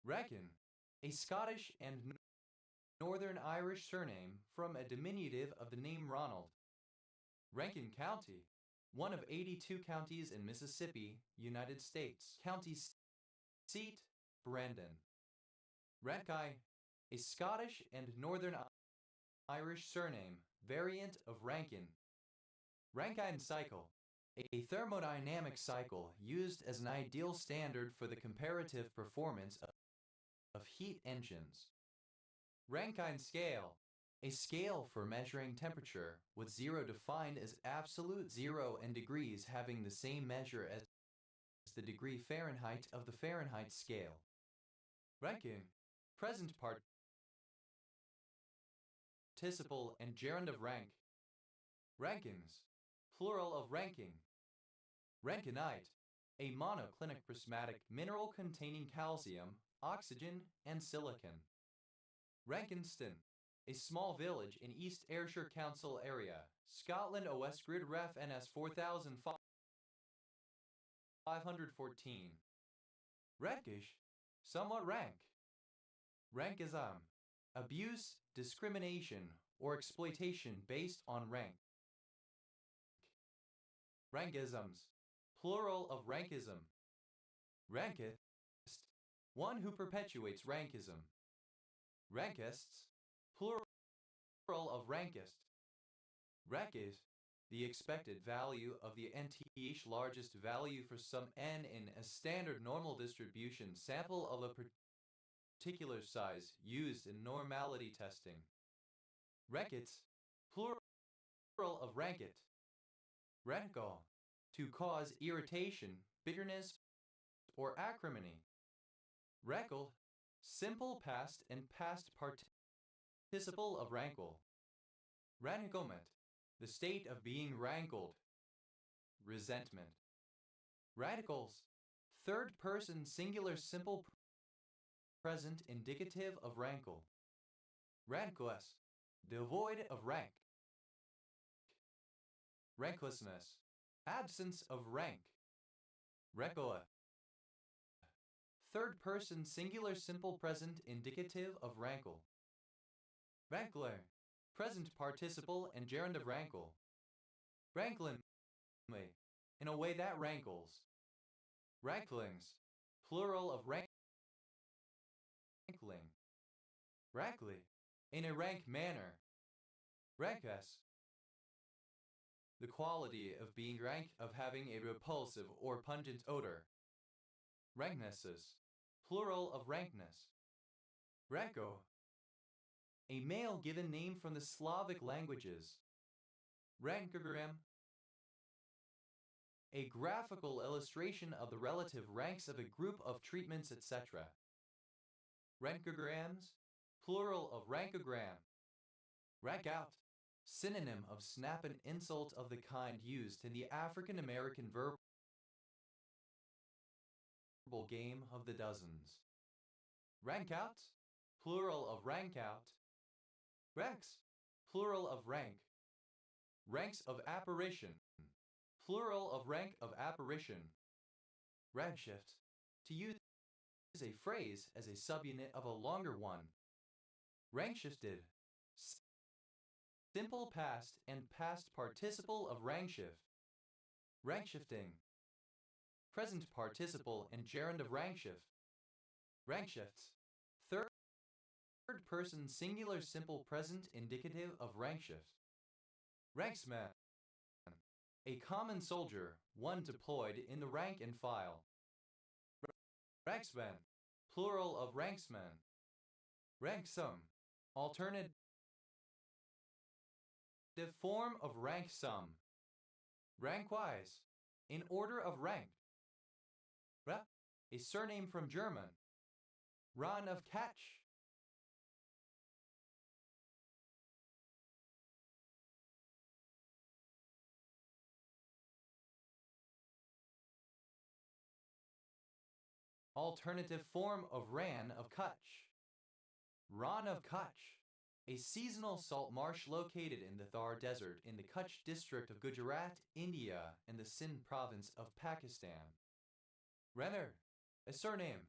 [SPEAKER 1] Reckon. A Scottish and Northern Irish surname from a diminutive of the name Ronald. Rankin County. One of 82 counties in Mississippi, United States. County seat, Brandon. Rankai. A Scottish and Northern Irish surname, variant of Rankin. Rankine cycle. A thermodynamic cycle used as an ideal standard for the comparative performance of heat engines. Rankine scale. A scale for measuring temperature, with 0 defined as absolute 0 and degrees having the same measure as the degree Fahrenheit of the Fahrenheit scale. Ranking. Present participle and gerund of rank. Rankins. Plural of ranking. Rankinite. A monoclinic prismatic mineral containing calcium, oxygen, and silicon. Rankinston. A small village in East Ayrshire Council area, Scotland. OS Grid Ref NS 4514. Rankish. Somewhat rank. Rankism. Abuse, discrimination, or exploitation based on rank. Rankisms. Plural of rankism. Rankist. One who perpetuates rankism. Rankists. Plural of rankist. Rankist. The expected value of the nth largest value for some n in a standard normal distribution sample of a particular size used in normality testing. Rankets. Plural of rankit. Rankle. To cause irritation, bitterness, or acrimony. Rankle. Simple past and past participle of rankle. Ranklement. The state of being rankled. Resentment. Radicals. Third person singular simple present indicative of rankle. Rankless. Devoid of rank. Ranklessness. Absence of rank. Rekoa. Third person singular simple present indicative of rankle. Rankler. Present participle and gerund of rankle. Ranklin. In a way that rankles. Ranklings. Plural of rankling. Rankly. In a rank manner. Rankus. The quality of being rank, of having a repulsive or pungent odor. Ranknesses. Plural of rankness. Ranko. A male given name from the Slavic languages. Rankogram. A graphical illustration of the relative ranks of a group of treatments, etc. Rankograms. Plural of rankogram. Rank out. Synonym of snap an insult of the kind used in the African American verbal game of the dozens. Rank out. Plural of rank out. Ranks. Plural of rank. Ranks of apparition. Plural of rank of apparition. Rankshift. To use a phrase as a subunit of a longer one. Rankshifted. Simple past and past participle of rankshift. Rankshifting. Present participle and gerund of rankshift. Rankshifts. Third person singular simple present indicative of rankshift. Ranksman. A common soldier, one deployed in the rank and file. Ranksman. Plural of ranksman. Ranksum. Alternative form of rank sum. Rankwise. In order of rank. Ra. A surname from German. Ran of catch. Alternative form of Ran of Kutch. Ran of Kutch. A seasonal salt marsh located in the Thar Desert in the Kutch district of Gujarat, India, and the Sindh province of Pakistan. Renner. A surname.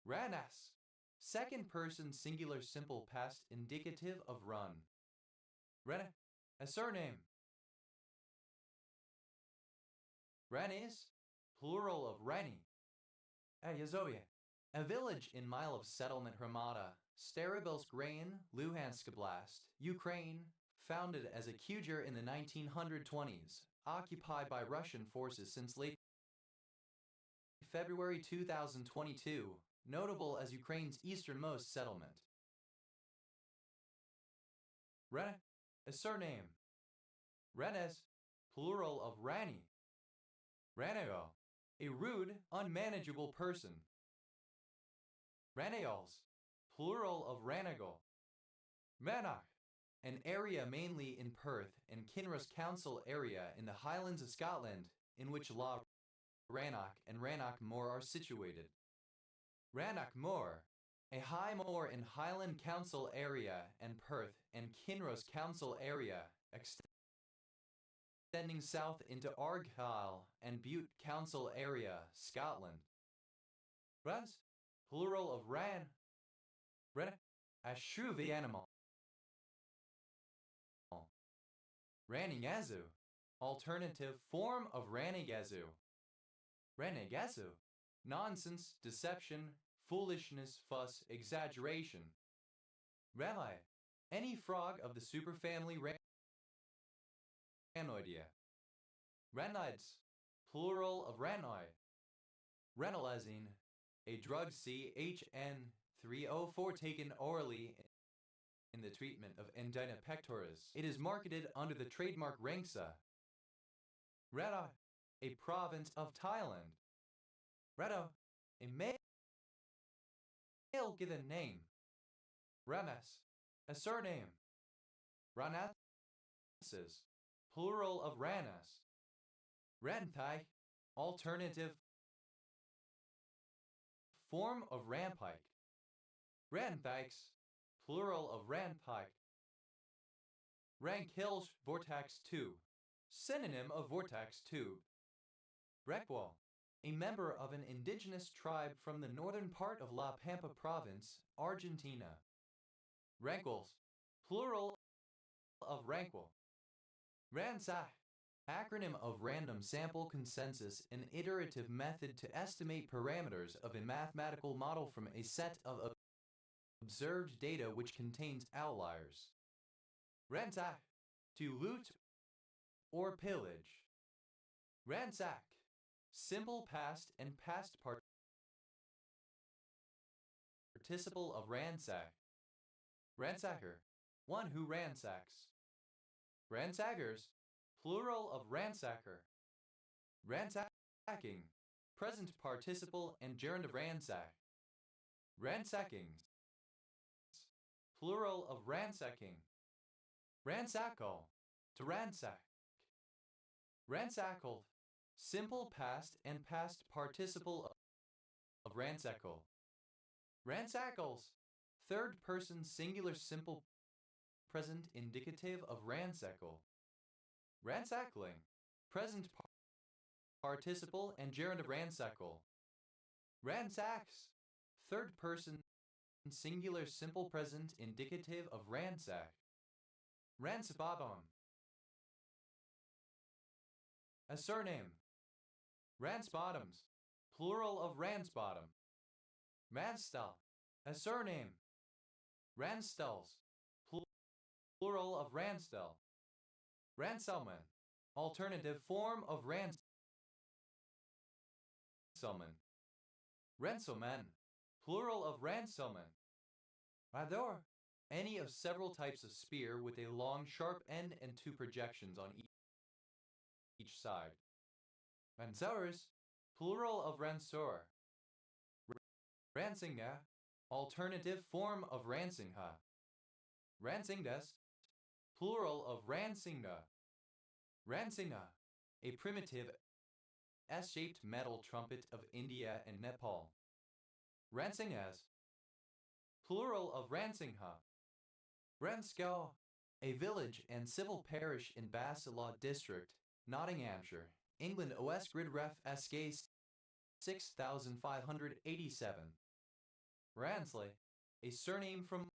[SPEAKER 1] Ranas. Second person singular simple past indicative of run. Renner. A surname. Ranis. Plural of Rani. Ayazoye. A village in mile of settlement Hramata, Starobelsk Rayon, Luhansk Oblast, Ukraine, founded as a Kujer in the 1920s, occupied by Russian forces since late February 2022, notable as Ukraine's easternmost settlement. Rena, a surname. Renes, plural of Rani. Ranego, a rude, unmanageable person. Raneals, plural of Ranago. Ranach, an area mainly in Perth and Kinross Council area in the Highlands of Scotland, in which Loch Rannoch and Rannoch Moor are situated. Rannoch Moor, a high moor in Highland Council area and Perth and Kinross Council area, extending south into Argyll and Bute Council area, Scotland. Ras, plural of ran. Ren, a shrewd animal. Ranigazu, alternative form of Ranigazu. Ranigazu, nonsense, deception, foolishness, fuss, exaggeration. Rami, any frog of the superfamily Ranoidea. Ranides, plural of ranoi. Ranolazine, a drug CHN304 taken orally in the treatment of angina pectoris. It is marketed under the trademark Rangsa. Rado, a province of Thailand. Rado, a male given name. Ramas, a surname. Ranases, plural of Ranas. Rantai, alternative form of Rampike. Ranpikes, plural of Ranpike. Rank-Hills Vortex tube, synonym of vortex tube. Brekwa, a member of an indigenous tribe from the northern part of La Pampa province, Argentina. Rankles, plural of Rankle. Ransack, acronym of Random Sample Consensus, an iterative method to estimate parameters of a mathematical model from a set of observed data which contains outliers. Ransack, to loot or pillage. Ransack, simple past and past participle of ransack. Ransacker, one who ransacks. Ransackers, plural of ransacker. Ransacking, present participle and gerund of ransack. Ransackings, plural of ransacking. Ransackle, to ransack. Ransackle, simple past and past participle of ransackle. Ransackles, third person singular simple present indicative of ransackle. Ransackling, present participle and gerund of ransackle. Ransacks, third person singular simple present indicative of ransack. Ransbottom, a surname. Ransbottoms, plural of Ransbottom. Ranstel, a surname. Ranstels, plural of Ranstel. Ranselman, alternative form of Ranselman. Renselman, plural of Ranselman. Rador, any of several types of spear with a long sharp end and two projections on each side. Ranseurs, plural of ranseur. Ransinga, alternative form of ransingha. Ransingdes, plural of ransinga. Ransinga, a primitive S-shaped metal trumpet of India and Nepal. Ransingas, plural of Ransingha. Ranskau, a village and civil parish in Basilaw district, Nottinghamshire, England. OS grid ref SK 6587. Ransley, a surname from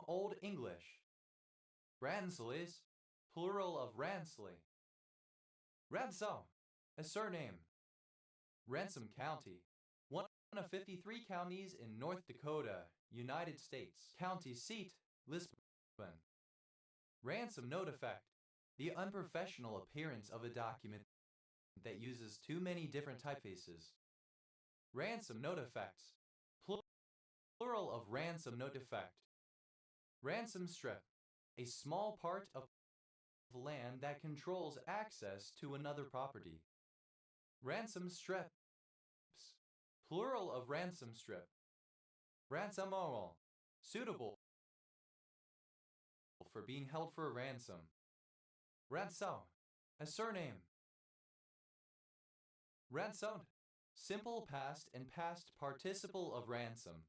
[SPEAKER 1] Old English. Ransleys, plural of Ransley. Ransom, a surname. Ransom County, one of 53 counties in North Dakota, United States. County seat, Lisbon. Ransom note effect, the unprofessional appearance of a document that uses too many different typefaces. Ransom note effects, plural of ransom note effect. Ransom strip, a small part of land that controls access to another property. Ransom strips, plural of ransom strip. Ransomoral, suitable for being held for ransom. Ransom, a surname. Ransomed, simple past and past participle of ransom.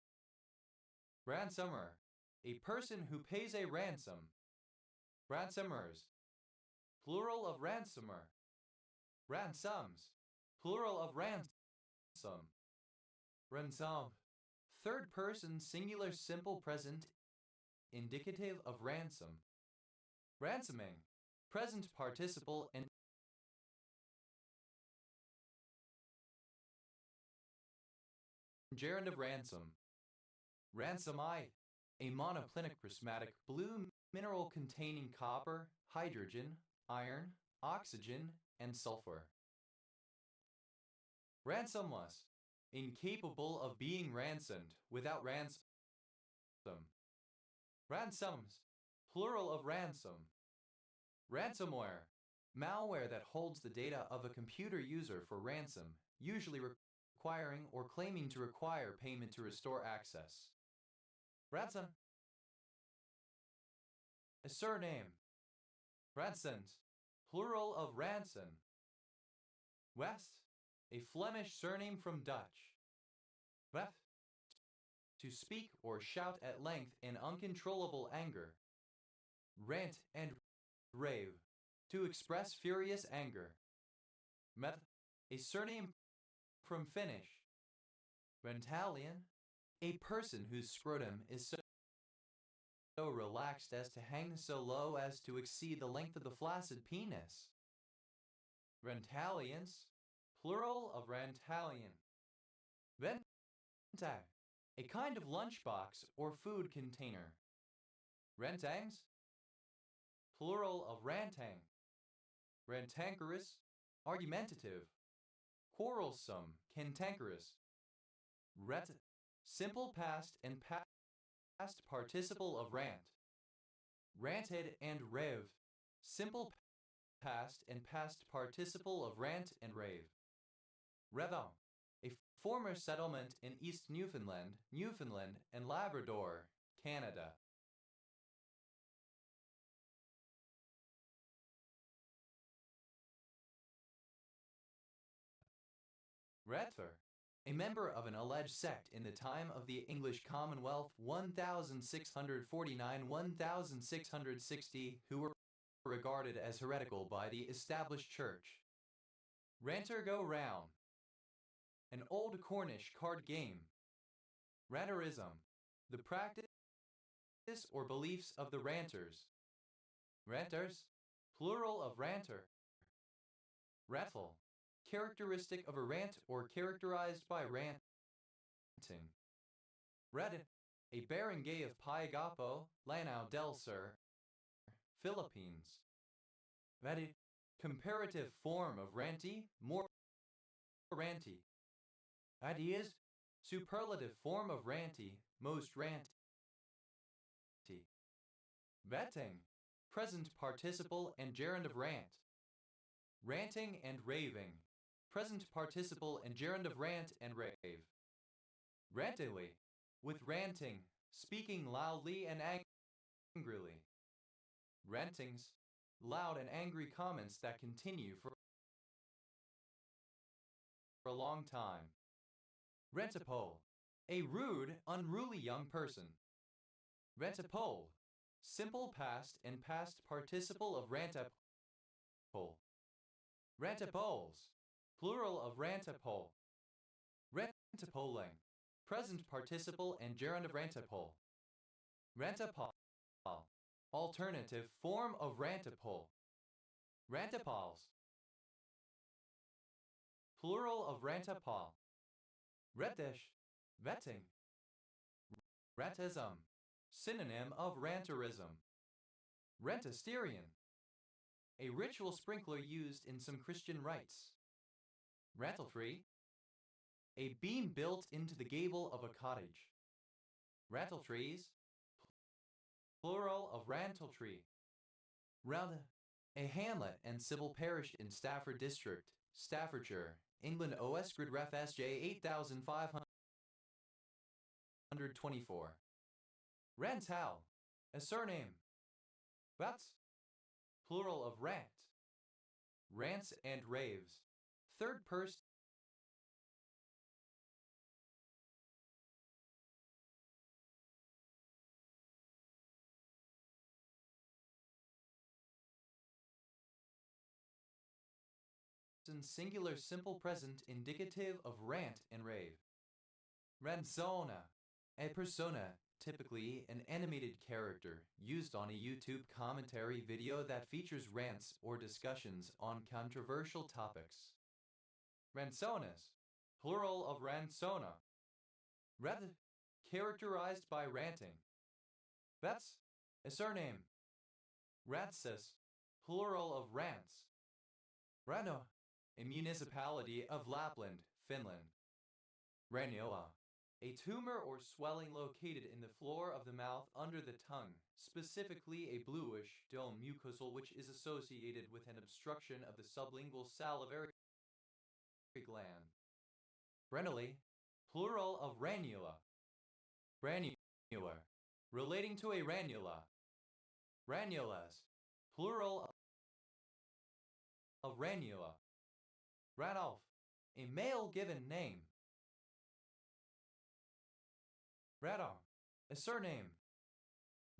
[SPEAKER 1] Ransomer, a person who pays a ransom. Ransomers, plural of ransomer. Ransoms, plural of ransom. Ransom, third person singular simple present indicative of ransom. Ransoming, present participle and gerund of ransom. Ransomite, a monoclinic prismatic blue mineral containing copper, hydrogen, iron, oxygen, and sulfur. Ransomless, incapable of being ransomed without ransom. Ransoms, plural of ransom. Ransomware, malware that holds the data of a computer user for ransom, usually requiring or claiming to require payment to restore access. Ransom, a surname. Ransons, plural of ranson. West, a Flemish surname from Dutch. Ref, to speak or shout at length in uncontrollable anger. Rant and rave, to express furious anger. Meth, a surname from Finnish. Rentalian, a person whose scrotum is so relaxed as to hang so low as to exceed the length of the flaccid penis. Rentalians, plural of rantalian. Rentag, a kind of lunchbox or food container. Rentangs, plural of rantang. Rantankerous, argumentative. Quarrelsome, cantankerous. Ret, simple past and past participle of rant. Ranted and rev, simple past and past participle of rant and rave. Revon, a former settlement in East Newfoundland, Newfoundland and Labrador, Canada. Retver, a member of an alleged sect in the time of the English Commonwealth 1649-1660 who were regarded as heretical by the established church. Ranter go round, an old Cornish card game. Ranterism, the practice or beliefs of the ranters. Ranters, plural of ranter. Rattle, characteristic of a rant or characterized by ranting. Reddit, a barangay of Paigapo, Lanao del Sur, Philippines. Reddit, comparative form of ranty, more ranty. Ideas, superlative form of ranty, most ranty. Vetting, present participle and gerund of rant. Ranting and raving, present participle and gerund of rant and rave. Rantily, with ranting, speaking loudly and angrily. Rantings, loud and angry comments that continue for a long time. Rentapole, a rude, unruly young person. Rentapole, simple past and past participle of rantapole. Rantapoles, plural of rantapole. Rantapoling, present participle and gerund of rantapole. Rantapol, alternative form of rantapole. Rantapols, plural of rantapol. Retish, vetting. Rentism, synonym of ranterism. Rentisterian, a ritual sprinkler used in some Christian rites. Ranteltree, a beam built into the gable of a cottage. Ranteltrees, plural of ranteltree. Round, a hamlet and civil parish in Stafford District, Staffordshire, England. OS Grid Ref SJ 8524. Rantal, a surname. Rats, plural of rant. Rants and raves, third person singular simple present indicative of rant and rave. Ranzona, a persona, typically an animated character, used on a YouTube commentary video that features rants or discussions on controversial topics. Ransonas, plural of ransona. Rather, characterized by ranting. Vets, a surname. Ratsis, plural of rants. Rano, a municipality of Lapland, Finland. Raniola, a tumor or swelling located in the floor of the mouth under the tongue, specifically a bluish dome mucosal which is associated with an obstruction of the sublingual salivary gland. Ranuli, plural of ranula. Ranular, relating to a ranula. Ranulas, plural of ranula. Ranulf, a male given name. Radom, a surname.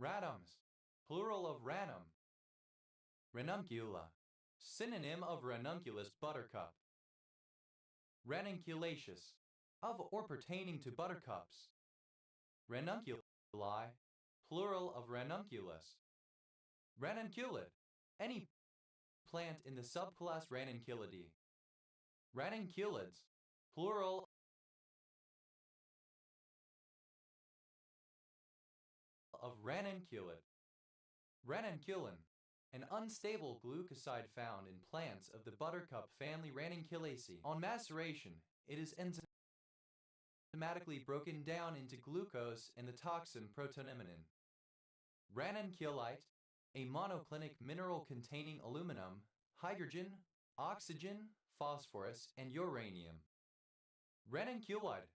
[SPEAKER 1] Radums, plural of ranum. Ranuncula, synonym of ranunculus buttercup. Ranunculaceous, of or pertaining to buttercups. Ranunculi, plural of ranunculus. Ranunculid, any plant in the subclass Ranunculidae. Ranunculids, plural of ranunculid. Ranunculin, an unstable glucoside found in plants of the buttercup family Ranunculaceae. On maceration, it is enzymatically broken down into glucose and the toxin protonaminin. Ranunculite, a monoclinic mineral containing aluminum, hydrogen, oxygen, phosphorus, and uranium. Ranunculide,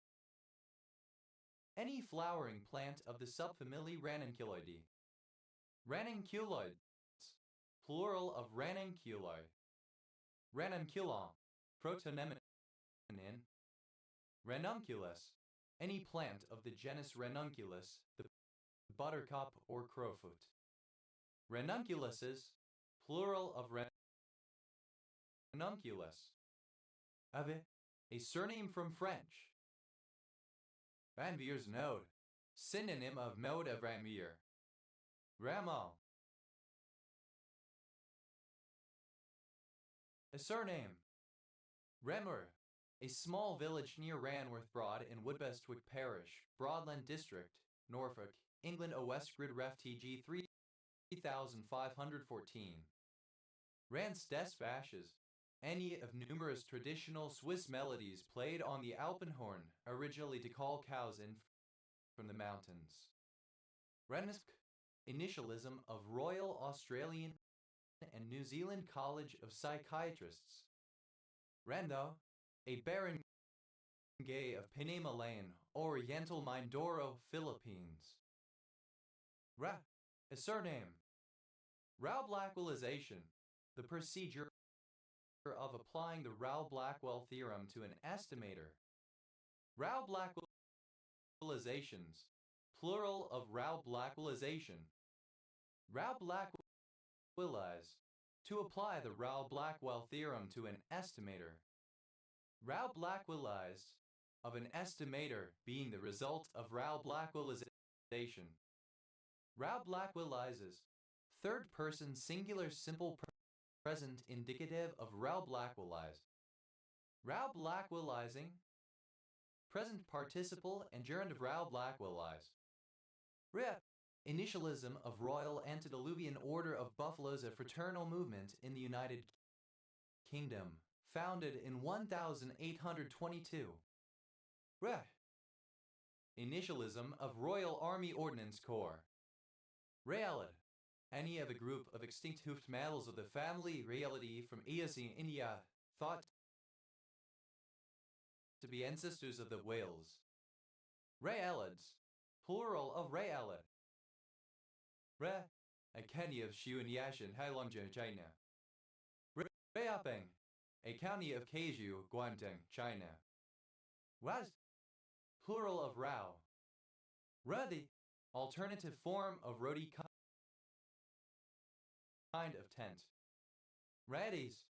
[SPEAKER 1] any flowering plant of the subfamily Ranunculidae. Ranunculoids, plural of ranunculi. Ranunculon, protonaminin. Ranunculus, any plant of the genus Ranunculus, the buttercup or crowfoot. Ranunculuses, plural of ranunculus. Ave, a surname from French. Ranvier's node, synonym of mode of Ranvier. Ramal, a surname. Remor, a small village near Ranworth Broad in Woodbestwick Parish, Broadland District, Norfolk, England. OS Grid Ref TG 3514. Rans des Vaches, any of numerous traditional Swiss melodies played on the Alpenhorn, originally to call cows in from the mountains. Rennisk, Initialism of Royal Australian and New Zealand College of Psychiatrists. Rando, a barangay of Panema Lane, Oriental Mindoro, Philippines. Ra, a surname. Rao-Blackwellization, the procedure of applying the Rao-Blackwell theorem to an estimator. Rao-Blackwellizations, plural of Rao-Blackwellization. Rao-Blackwellize, to apply the Rao-Blackwell theorem to an estimator. Rao-Blackwellized, of an estimator being the result of Rao-Blackwellization. Rao-Blackwellizes, third person singular simple present indicative of Rao-Blackwellize. Rao-Blackwellizing, present participle and gerund of Rao-Blackwellize. Rip, initialism of Royal Antediluvian Order of Buffaloes, a fraternal movement in the United Kingdom, founded in 1822. Rep, initialism of Royal Army Ordnance Corps. Realid, any of a group of extinct hoofed mammals of the family Reality from Eocene India, thought to be ancestors of the whales. Raelids, plural of Realid. Re, a county of Xiunyashan, Heilongjiang, China. Reapeng, a county of Keiju, Guangdong, China. Was, plural of Rao. Rudi, alternative form of roti kind of tent. Radis,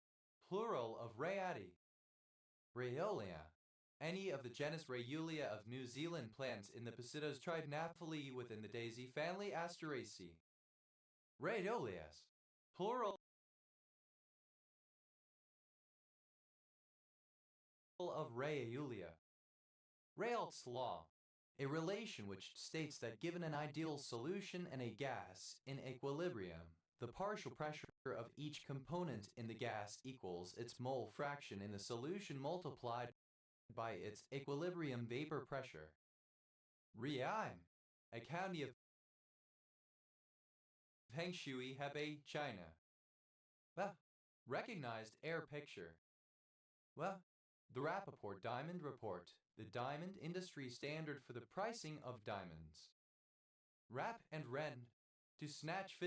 [SPEAKER 1] plural of Rayati. Rhaeolia, any of the genus Rhaeolia of New Zealand plant in the Psittacea tribe Naphtali within the daisy family Asteraceae. Rhaeolias, plural of Rhaeolia. Rayleight's law, a relation which states that given an ideal solution and a gas in equilibrium, the partial pressure of each component in the gas equals its mole fraction in the solution multiplied by its equilibrium vapor pressure. Rian, a county of Hengshui, Hebei, China. Recognized air picture. The Rappaport Diamond Report, the diamond industry standard for the pricing of diamonds. Rap and rend, to snatch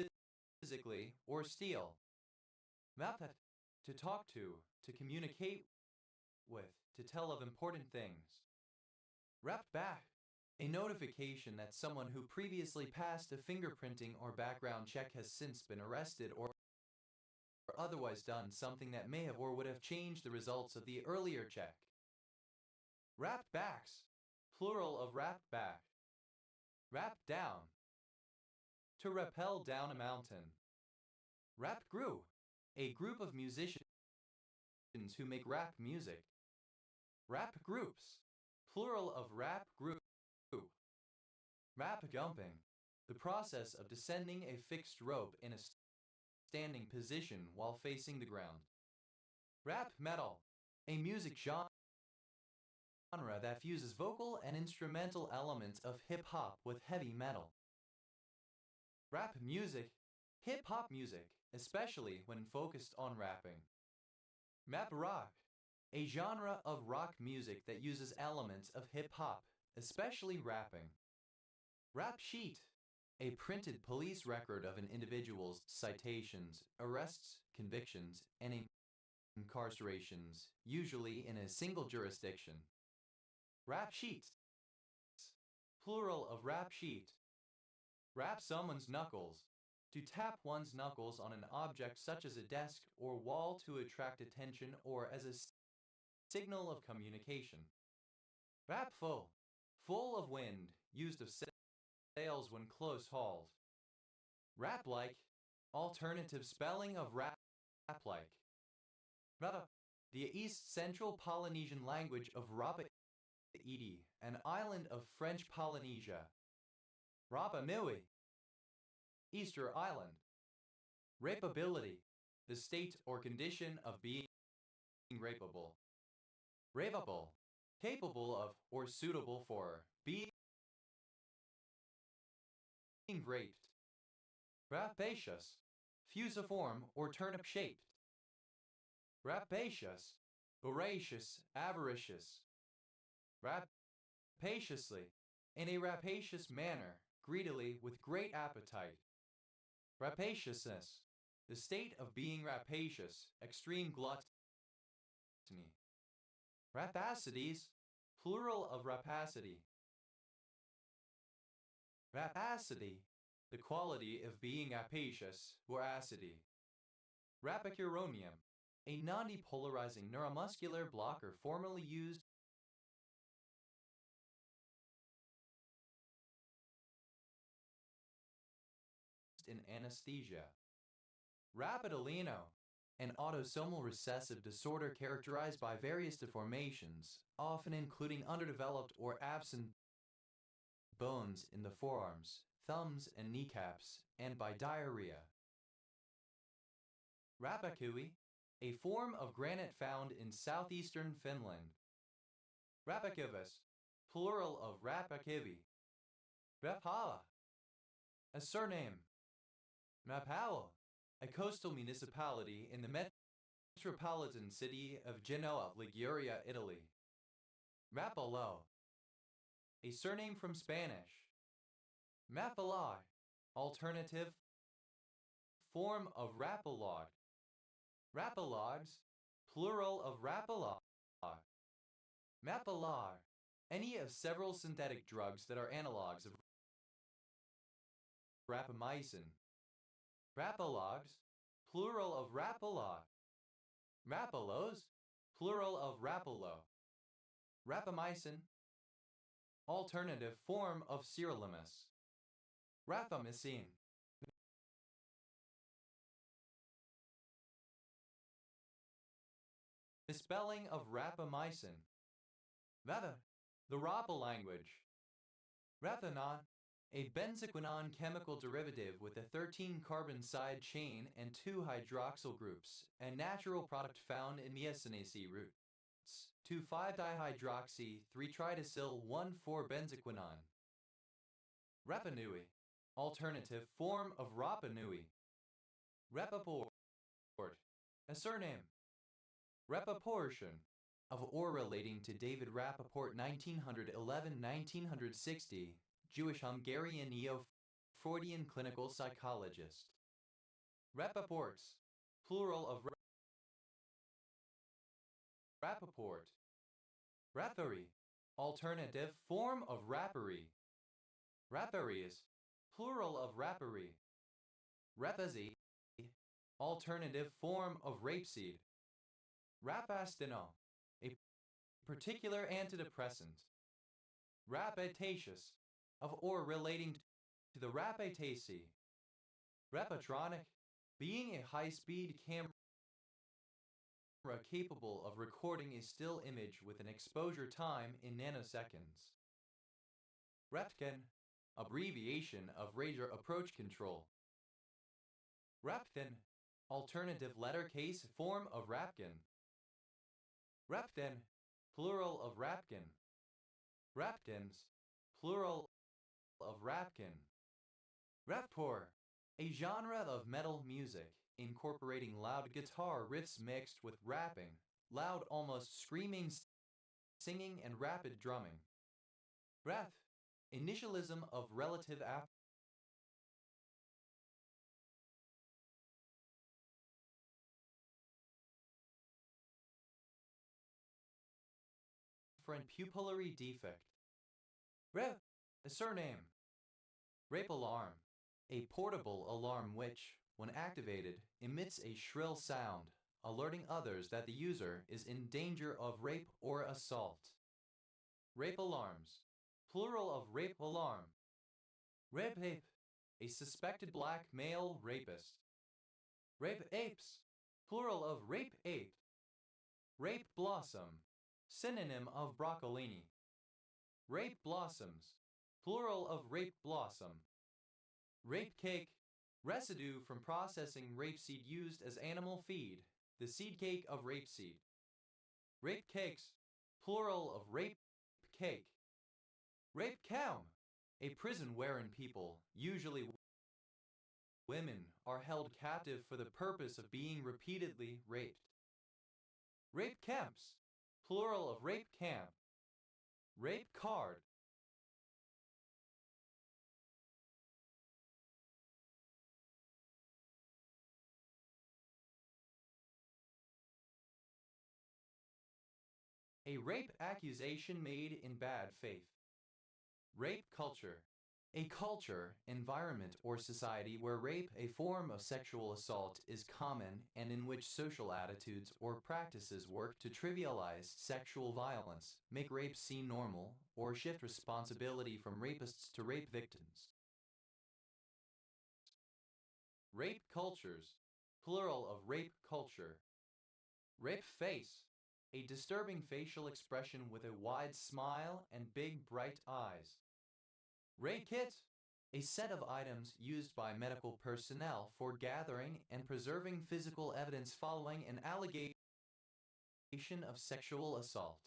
[SPEAKER 1] physically or steal. Mapet, to talk to communicate with, to tell of important things. Rap back, a notification that someone who previously passed a fingerprinting or background check has since been arrested or otherwise done something that may have or would have changed the results of the earlier check. Wrapped backs, plural of wrapped back. Rap down, to rappel down a mountain. Rap crew, a group of musicians who make rap music. Rap groups, plural of rap group. Rap gumping, the process of descending a fixed rope in a standing position while facing the ground. Rap metal, a music genre that fuses vocal and instrumental elements of hip-hop with heavy metal. Rap music, hip-hop music, especially when focused on rapping. Map rock, a genre of rock music that uses elements of hip-hop, especially rapping. Rap sheet, a printed police record of an individual's citations, arrests, convictions, and incarcerations, usually in a single jurisdiction. Rap sheet, plural of rap sheet. Rap someone's knuckles, to tap one's knuckles on an object such as a desk or wall to attract attention or as a signal of communication. Rap full, full of wind, used of sails when close hauled. Rap-like, alternative spelling of rap-like. The East Central Polynesian language of Rapa-Iti, an island of French Polynesia. Rapa Nui, Easter Island. Rapeability, the state or condition of being rapeable. Raveable, capable of or suitable for being raped. Rapacious, fusiform or turnip-shaped. Rapacious, voracious, avaricious. Rapaciously, in a rapacious manner, greedily, with great appetite. Rapaciousness, the state of being rapacious, extreme gluttony. Rapacities, plural of rapacity. Rapacity, the quality of being rapacious, voracity. Rapacuronium, a non-depolarizing neuromuscular blocker formerly used in anesthesia. Rapidolino, an autosomal recessive disorder characterized by various deformations, often including underdeveloped or absent bones in the forearms, thumbs, and kneecaps, and by diarrhea. Rapakui, a form of granite found in southeastern Finland. Rapakivas, plural of Rapakivi. Rapala, a surname. Rapallo, a coastal municipality in the metropolitan city of Genoa, Liguria, Italy. Rapallo, a surname from Spanish. Mapalai, alternative form of Rapalog. Rapalogs, plural of Rapalog. Mapalar, any of several synthetic drugs that are analogs of rapamycin. Rapalogs, plural of Rapalog. Rapalos, plural of Rapalo. Rapamycin, alternative form of sirolimus. Rapamycin. Misspelling of rapamycin. Rapa, the Rapa language. Raphanon, a benzoquinone chemical derivative with a 13-carbon side chain and 2 hydroxyl groups, a natural product found in mycinaceae roots. 2,5-dihydroxy-3-tritisyl-1,4-benzoquinone. Rapanui, alternative form of Rapa Nui. Rapaport, a surname. Rapaportion, of or relating to David Rapaport 1911-1960, Jewish-Hungarian neo-Freudian clinical psychologist. Rapaports, plural of Rapaport. Rapari, alternative form of Rapari. Raparies, plural of Rapari. Rapazi, alternative form of rapeseed. Rapastino, a particular antidepressant. Rapataceous, of or relating to the Rapataceae. Rapatronic, being a high-speed camera capable of recording a still image with an exposure time in nanoseconds. Raptgen, abbreviation of radar approach control. Rapthin, alternative letter case form of Rapkin. Raptin, plural of Rapkin. Rapkins, plural of Rapkin. Rapcore, a genre of metal music incorporating loud guitar riffs mixed with rapping, loud almost screaming singing and rapid drumming. Rap, initialism of relative afferent pupillary defect. Rep, a surname. Rape alarm, a portable alarm which, when activated, emits a shrill sound, alerting others that the user is in danger of rape or assault. Rape alarms, plural of rape alarm. Rape ape, a suspected black male rapist. Rape apes, plural of rape ape. Rape blossom, synonym of broccolini. Rape blossoms, plural of rape blossom. Rape cake, residue from processing rapeseed used as animal feed, the seed cake of rapeseed. Rape cakes, plural of rape cake. Rape cow, a prison wherein people, usually women are held captive for the purpose of being repeatedly raped. Rape camps, plural of rape camp. Rape card. A rape accusation made in bad faith. Rape culture. A culture, environment, or society where rape, a form of sexual assault, is common and in which social attitudes or practices work to trivialize sexual violence, make rape seem normal, or shift responsibility from rapists to rape victims. Rape cultures, plural of rape culture. Rape face, a disturbing facial expression with a wide smile and big bright eyes. Rape kit, a set of items used by medical personnel for gathering and preserving physical evidence following an allegation of sexual assault.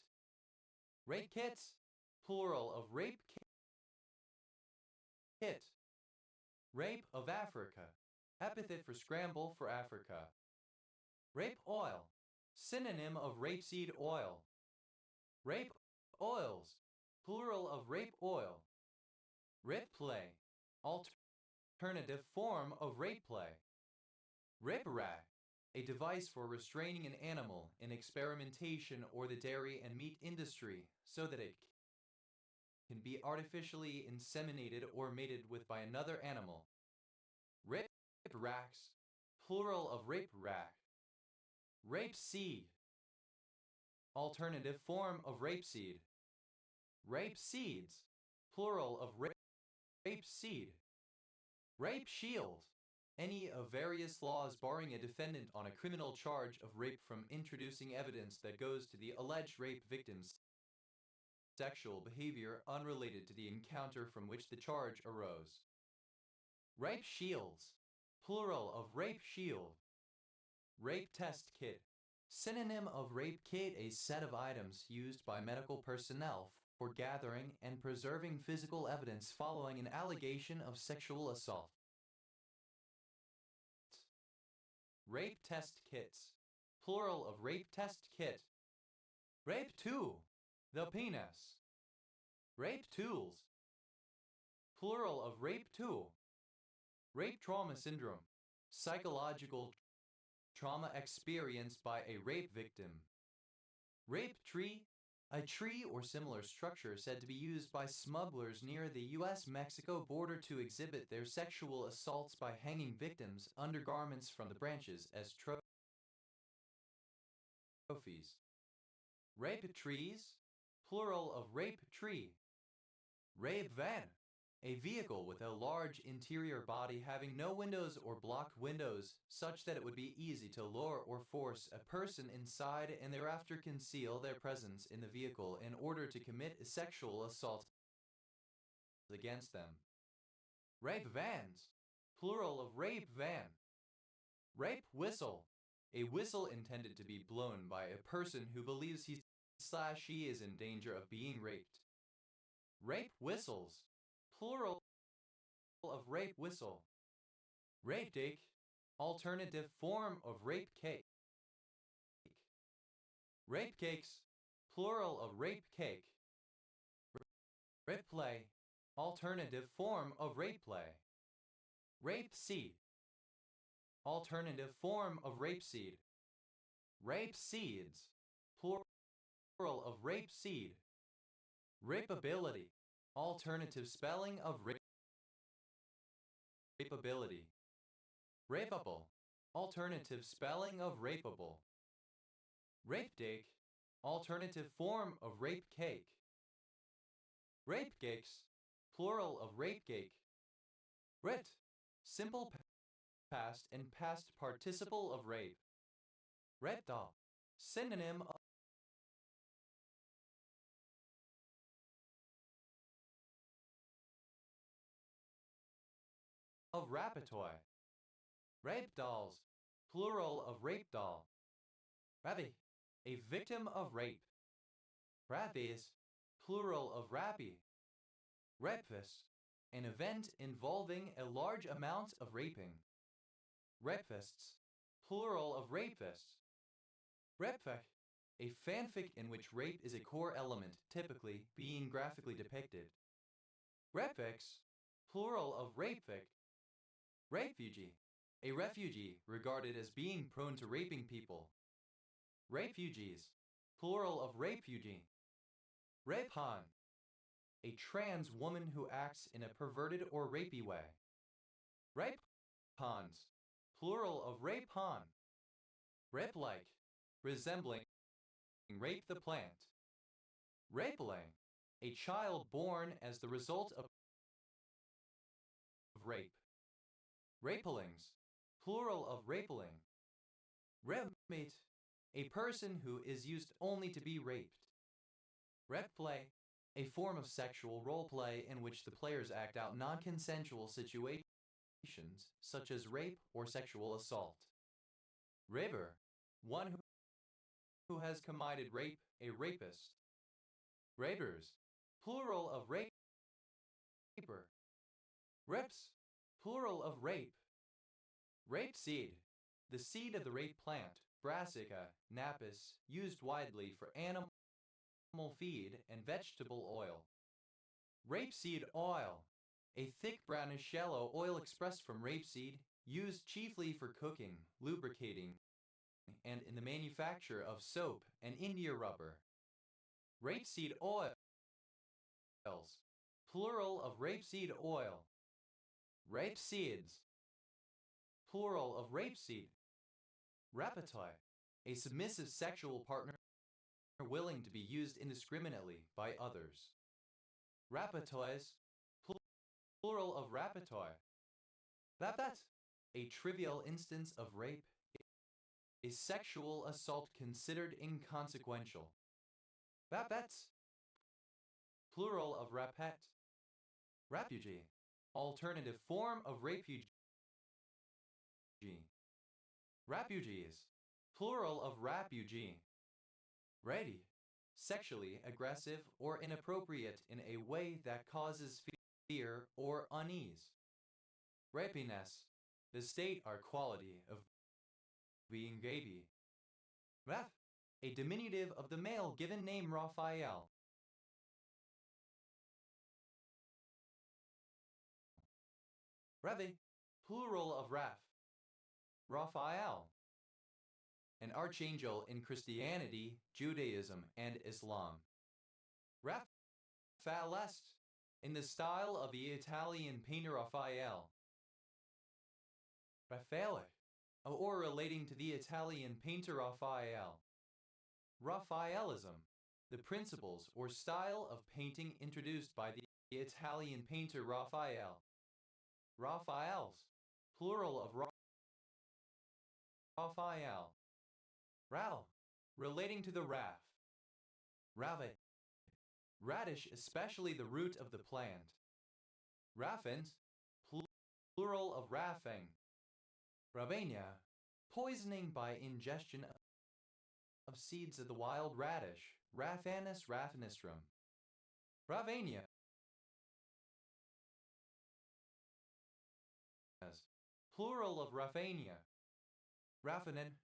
[SPEAKER 1] Rape kits, plural of rape kit. Rape of Africa, epithet for scramble for Africa. Rape oil, synonym of rapeseed oil. Rape oils, plural of rape oil. Rape play, alternative form of rape play. Rape rack, a device for restraining an animal in experimentation or the dairy and meat industry so that it can be artificially inseminated or mated with by another animal. Rape racks, plural of rape rack. Rape seed, alternative form of rapeseed. Rape seeds, plural of rape seed. Rape shield, any of various laws barring a defendant on a criminal charge of rape from introducing evidence that goes to the alleged rape victim's sexual behavior unrelated to the encounter from which the charge arose. Rape shields, plural of rape shield. Rape test kit, synonym of rape kit, a set of items used by medical personnel for gathering and preserving physical evidence following an allegation of sexual assault. Rape test kits, plural of rape test kit. Rape tool, the penis. Rape tools, plural of rape tool. Rape trauma syndrome, psychological trauma experienced by a rape victim. Rape tree, a tree or similar structure said to be used by smugglers near the US-Mexico border to exhibit their sexual assaults by hanging victims' undergarments from the branches as trophies. Rape trees, plural of rape tree. Rape van, a vehicle with a large interior body having no windows or blocked windows, such that it would be easy to lure or force a person inside and thereafter conceal their presence in the vehicle in order to commit a sexual assault against them. Rape vans, plural of rape van. Rape whistle, a whistle intended to be blown by a person who believes he/she is in danger of being raped. Rape whistles, plural of rape whistle. Rape cake, alternative form of rape cake. Rape cakes, plural of rape cake. Rape play, alternative form of rape play. Rape seed, alternative form of rape seed. Rape seeds, plural of rape seed. Rapeability, alternative spelling of rapeability. Rapeable, alternative spelling of rapeable. Rape cake, alternative form of rape cake. Rape cakes, plural of rape cake. Rit, simple past and past participle of rape. Reptile, synonym of rapatoy. Rape dolls, plural of rape doll. Ravi, a victim of rape. Rappies, plural of rappy. Rapist, an event involving a large amount of raping. Rapists, plural of rapists. Rapfic, a fanfic in which rape is a core element, typically being graphically depicted. Rapfics, plural of rapefic. Refugee, a refugee regarded as being prone to raping people. Refugees, plural of refugee. Rapon, a trans woman who acts in a perverted or rapey way. Rapons, plural of rapon. Rape-like, resembling rape the plant. Rapeling, a child born as the result of rape. Rapelings, plural of rapeling. Rapemate, a person who is used only to be raped. Rapplay, a form of sexual roleplay in which the players act out non-consensual situations, such as rape or sexual assault. Raver, one who has committed rape, a rapist. Rapers, plural of raper. Reps, plural of rape. Rapeseed, the seed of the rape plant, Brassica napus, used widely for animal feed and vegetable oil. Rapeseed oil, a thick brownish yellow oil expressed from rapeseed, used chiefly for cooking, lubricating, and in the manufacture of soap and India rubber. Rapeseed oils, plural of rapeseed oil. Rapeseeds, plural of rapeseed. Rapatoy, a submissive sexual partner willing to be used indiscriminately by others. Rapatoys, plural of rapatoy. That, a trivial instance of rape, is sexual assault considered inconsequential. Rapets, plural of rapet. Rapugee, alternative form of rapugee. Rapugees, plural of rapugee. Ready, sexually aggressive or inappropriate in a way that causes fear or unease. Rapiness, the state or quality of being gay. Raf, a diminutive of the male given name Raphael. Reve, plural of Raph. Raphael, an archangel in Christianity, Judaism, and Islam. Raphaelest, in the style of the Italian painter Raphael. Raphaelic, or relating to the Italian painter Raphael. Raphaelism, the principles or style of painting introduced by the Italian painter Raphael. Raphaels, plural of Raphael. Rattle, relating to the raff. Rave, radish, especially the root of the plant. Raffins, plural of raffing. Ravenia, poisoning by ingestion of seeds of the wild radish, Raphanus raffinistrum. Ravenia, plural of Raphania. Raphanin,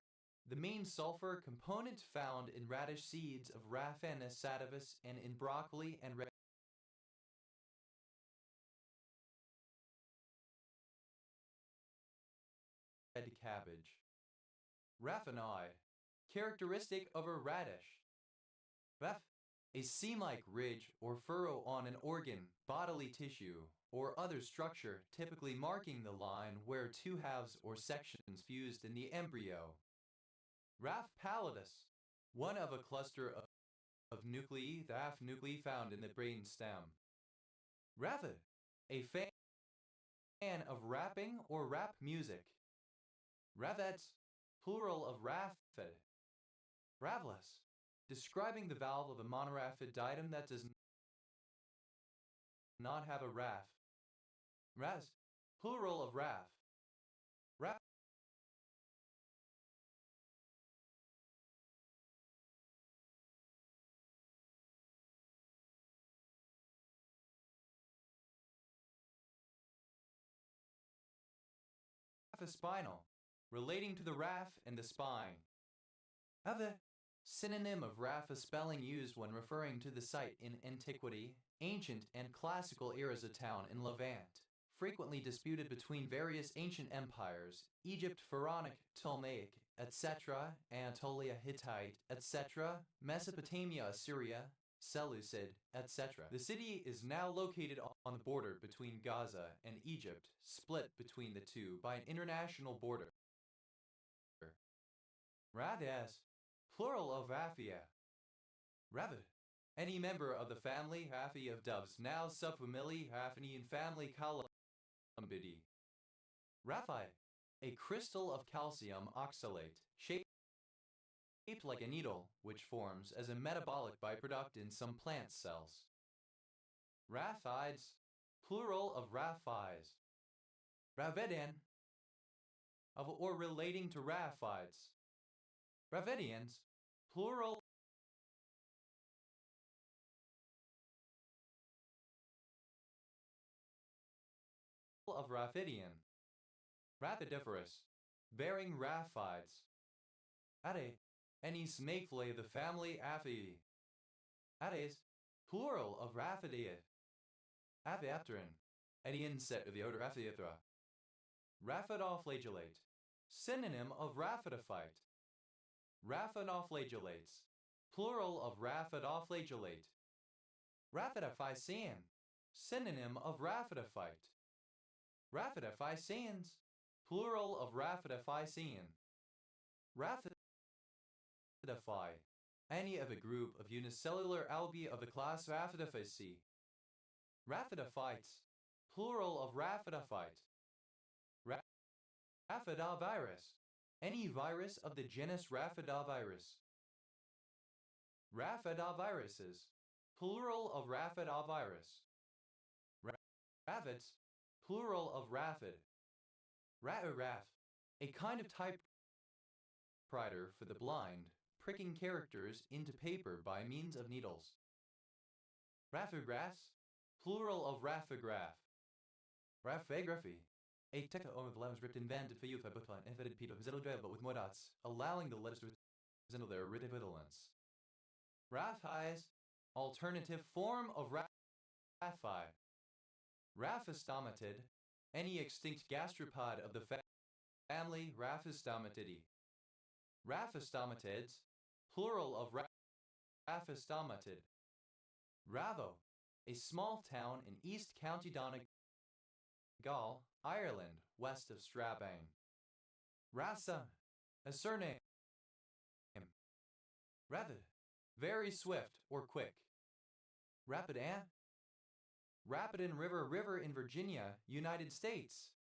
[SPEAKER 1] the main sulfur component found in radish seeds of Raphanus sativus and in broccoli and red cabbage. Raphanoid, characteristic of a radish. Raph, a seam-like ridge or furrow on an organ, bodily tissue, or other structure, typically marking the line where two halves or sections fused in the embryo. Raph pallidus, one of a cluster of nuclei, the half nuclei found in the brain stem. Rapid, a fan of rapping or rap music. Ravets, plural of raffid. Ravless, describing the valve of a monorapid diatom that does not have a raff. Raz, plural of raff. Raff Raphospinal, relating to the raph and the spine. Other synonym of rapha spelling used when referring to the site in antiquity, ancient and classical eras of town in Levant, frequently disputed between various ancient empires, Egypt, Pharaonic, Ptolemaic, etc., Anatolia, Hittite, etc., Mesopotamia, Assyria, Seleucid, etc. The city is now located on the border between Gaza and Egypt, split between the two by an international border. Radas, plural of Raphia. Ravid. Any member of the family Raphi of doves, now subfamily Raphinian family Columbidae. Raphi, a crystal of calcium oxalate, shaped like a needle, which forms as a metabolic byproduct in some plant cells. Raphides, plural of Raphides. Ravidian, of or relating to Raphides. Ravidians, plural of Raphidian. Rapidiferous, bearing Raphides. Ade, any snakefly of the family Aphii. Ades, plural of Raphidia. Aphiapteron, any insect of the order Aphiathra. Raphidophлагellate, synonym of Raphidophyte. Raphinophlagellates, plural of Raphidophлагellate. Raphidophycean, synonym of Raphidophyte. Raphidophyceans, plural of Raphidophycean. Raphidophy, any of a group of unicellular algae of the class Raphidophyceae. Raphidophytes, plural of Raphidophyte. Raphidovirus, any virus of the genus Raphidovirus. Raphidoviruses, plural of Raphidovirus. Ravids, plural of Raphid. Rat-o-raph, a kind of typewriter for the blind, pricking characters into paper by means of needles. Raphographs, plural of raphograph. Raphagraphy, a technique of letters written invented for use by both and invented people but with more dots, allowing the letters to resemble their equivalents. Raphies, alternative form of raphi. Raphistomatid, any extinct gastropod of the family Raphistomatidae. Raphistomatids, plural of Raphistomatid. Ravo, a small town in East County Donegal, Ireland, west of Strabane. Rasa, a surname. Rapid, very swift or quick. Rapidan, Rapidan River in Virginia, United States.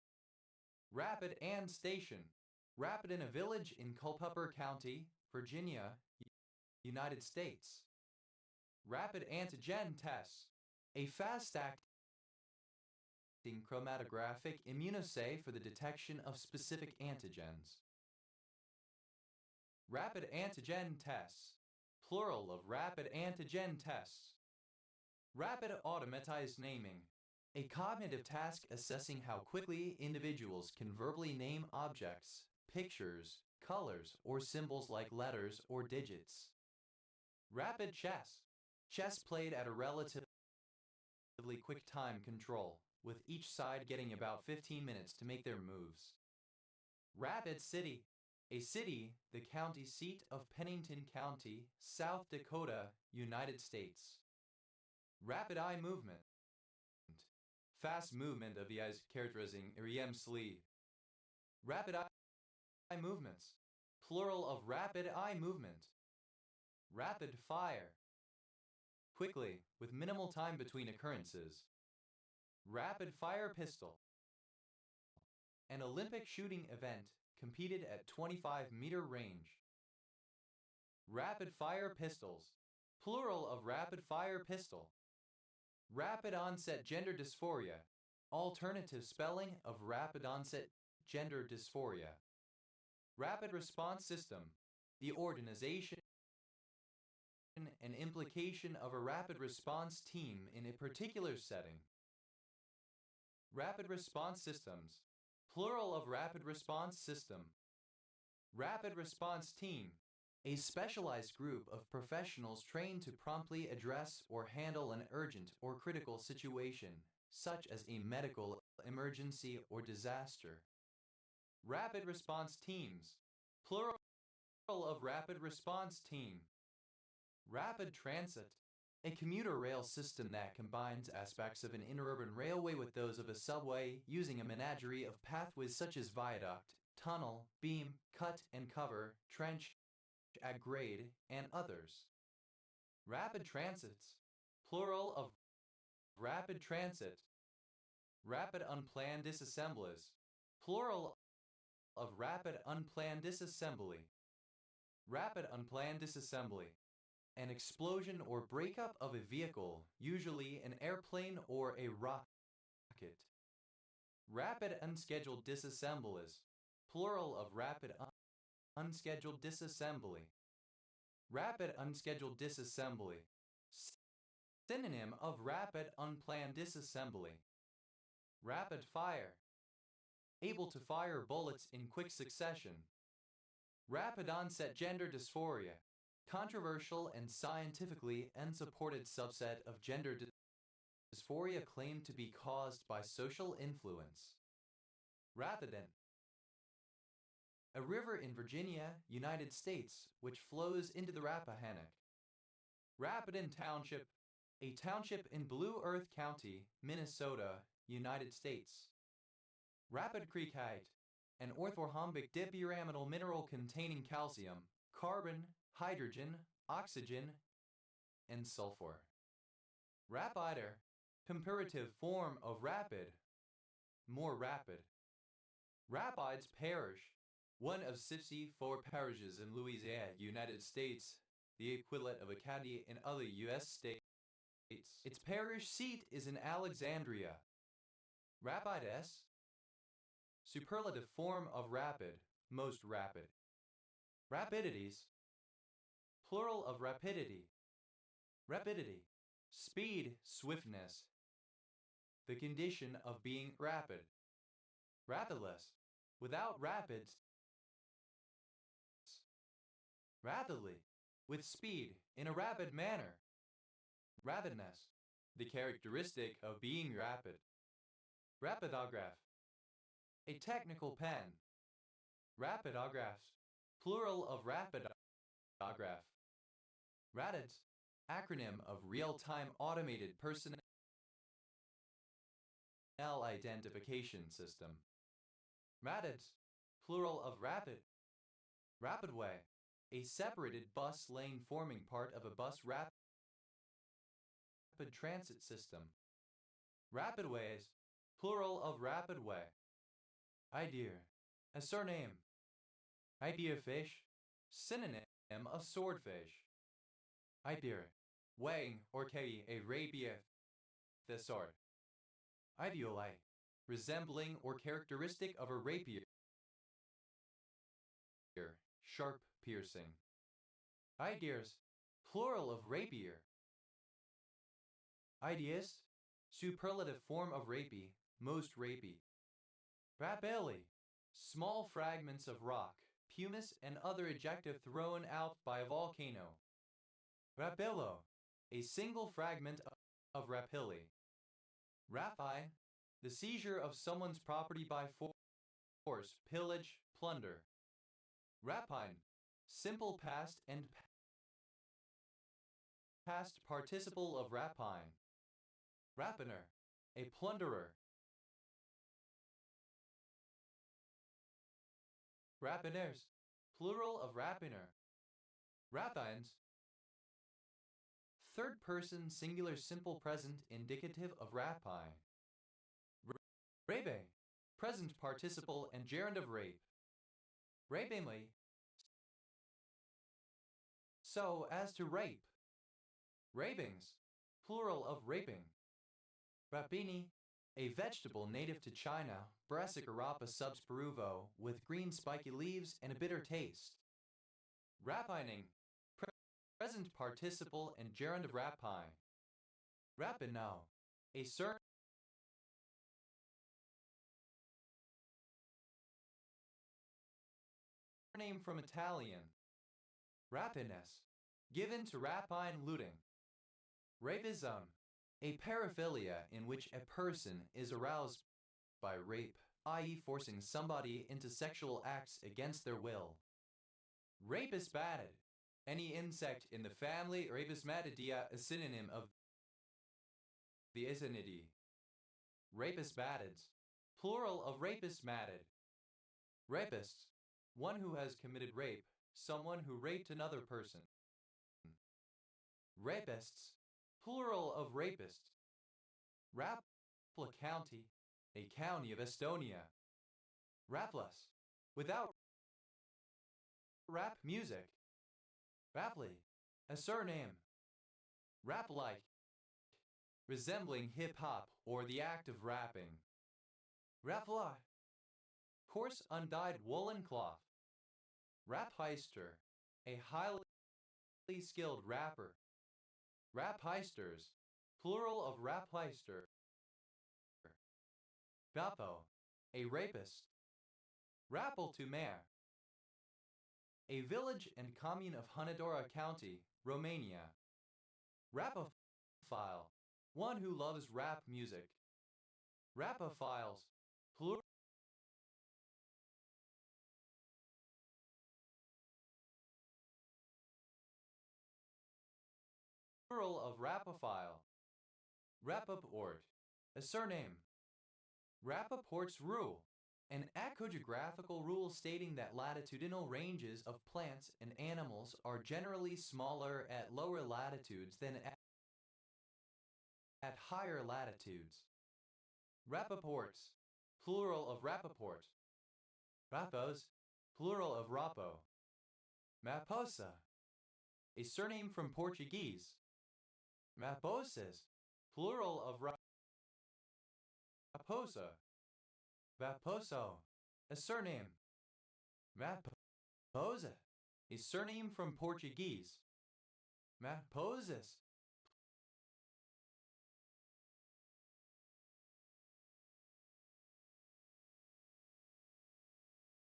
[SPEAKER 1] Rapidan Station, Rapidan, a village in Culpeper County, Virginia, United States. Rapid antigen tests, a fast-acting chromatographic immunoassay for the detection of specific antigens. Rapid antigen tests, plural of rapid antigen tests. Rapid automatized naming, a cognitive task assessing how quickly individuals can verbally name objects, pictures, colors, or symbols like letters or digits. Rapid chess, chess played at a relatively quick time control, with each side getting about 15 minutes to make their moves. Rapid city, a city, the county seat of Pennington County, South Dakota, United States. Rapid eye movement, fast movement of the eyes characterizing REM sleep. Rapid eye movements, plural of rapid eye movement. Rapid fire, quickly, with minimal time between occurrences. Rapid fire pistol, an Olympic shooting event competed at 25-meter range. Rapid fire pistols, plural of rapid fire pistol. Rapid onset gender dysphoria, alternative spelling of rapid onset gender dysphoria. Rapid response system, the organization and implication of a rapid response team in a particular setting. Rapid response systems, Plural of rapid response system. Rapid response team. A specialized group of professionals trained to promptly address or handle an urgent or critical situation, such as a medical emergency or disaster. Rapid response teams. Plural of rapid response team. Rapid transit. A commuter rail system that combines aspects of an interurban railway with those of a subway using a menagerie of pathways such as viaduct, tunnel, beam, cut and cover, trench, at grade, and others. Rapid transits. Plural of rapid transit. Rapid unplanned disassemblies. Plural of rapid unplanned disassembly. Rapid unplanned disassembly. An explosion or breakup of a vehicle, usually an airplane or a rocket. Rapid unscheduled disassemblies. Plural of rapid unscheduled disassembly. Rapid unscheduled disassembly. Synonym of rapid unplanned disassembly. Rapid fire. Able to fire bullets in quick succession. Rapid onset gender dysphoria. Controversial and scientifically unsupported subset of gender dysphoria claimed to be caused by social influence. Rapidan. A river in Virginia, United States, which flows into the Rappahannock. Rapidan Township, a township in Blue Earth County, Minnesota, United States. Rapid Creekite, an orthorhombic dipyramidal mineral containing calcium, carbon, hydrogen, oxygen, and sulfur. Rapider, comparative form of rapid, more rapid. Rapides Parish, one of 64 parishes in Louisiana, United States, the equivalent of a county in other U.S. states. Its parish seat is in Alexandria. Rapides, superlative form of rapid, most rapid. Rapidities, plural of rapidity. Rapidity, speed, swiftness. The condition of being rapid. Rapidless, without rapids. Rapidly, with speed, in a rapid manner. Rapidness, the characteristic of being rapid. Rapidograph, a technical pen. Rapidographs, plural of rapidograph. RATIDS, acronym of Real-Time Automated Personnel Identification System. RATIDS, plural of rapid. Rapidway, a separated bus lane forming part of a bus rapid transit system. Rapidways, plural of rapidway. Idea, a surname. Idea-fish, synonym of swordfish. Idea, weighing or carry a rapier, the sword. Ideolite, resembling or characteristic of a rapier. Sharp piercing. Ideas, plural of rapier. Ideas, superlative form of rapey, most rapey. Rapilli, small fragments of rock, pumice and other ejecta thrown out by a volcano. Rapillo, a single fragment of rapilli. Rapi, the seizure of someone's property by force, pillage, plunder. Rapine, simple past and past participle of rapine. Rapiner, a plunderer. Rapiners, plural of rapiner. Rapines, third person singular simple present indicative of rapine. Rabe, present participle and gerund of rape. Rapingly, so as to rape. Rapings, plural of raping. Rapini, a vegetable native to China, Brassica subsperuvo, with green spiky leaves and a bitter taste. Rapining, present participle and gerund of rapine. Rapino, a surname from Italian. Rapiness, given to rapine looting. Rapism, a paraphilia in which a person is aroused by rape, i.e. forcing somebody into sexual acts against their will. Rapus batid, any insect in the family Rapismatidae, a synonym of the Isonidae. Rapus batids, plural of rapus matid. Rapists, one who has committed rape, someone who raped another person. Rapists, plural of rapists. Rapla County, a county of Estonia. Rapless, without rap music. Raply, a surname. Rap-like, resembling hip-hop or the act of rapping. Rapfly, coarse undyed woolen cloth. Rapheister, a highly skilled rapper. Rapheisters, plural of rapheister. Rapo, a rapist. Rappel to Mare, a village and commune of Hunedoara County, Romania. Rapophile, one who loves rap music. Rapophiles, plural of rapophile. Rapoport, a surname. Rapoport's rule, an echogeographical rule stating that latitudinal ranges of plants and animals are generally smaller at lower latitudes than at higher latitudes. Rapoports, plural of Rapoport. Rapos, plural of Rapo. Maposa, a surname from Portuguese. Maposes, plural of Raposa. Vaposo, a surname. Maposa, a surname from Portuguese. Maposes,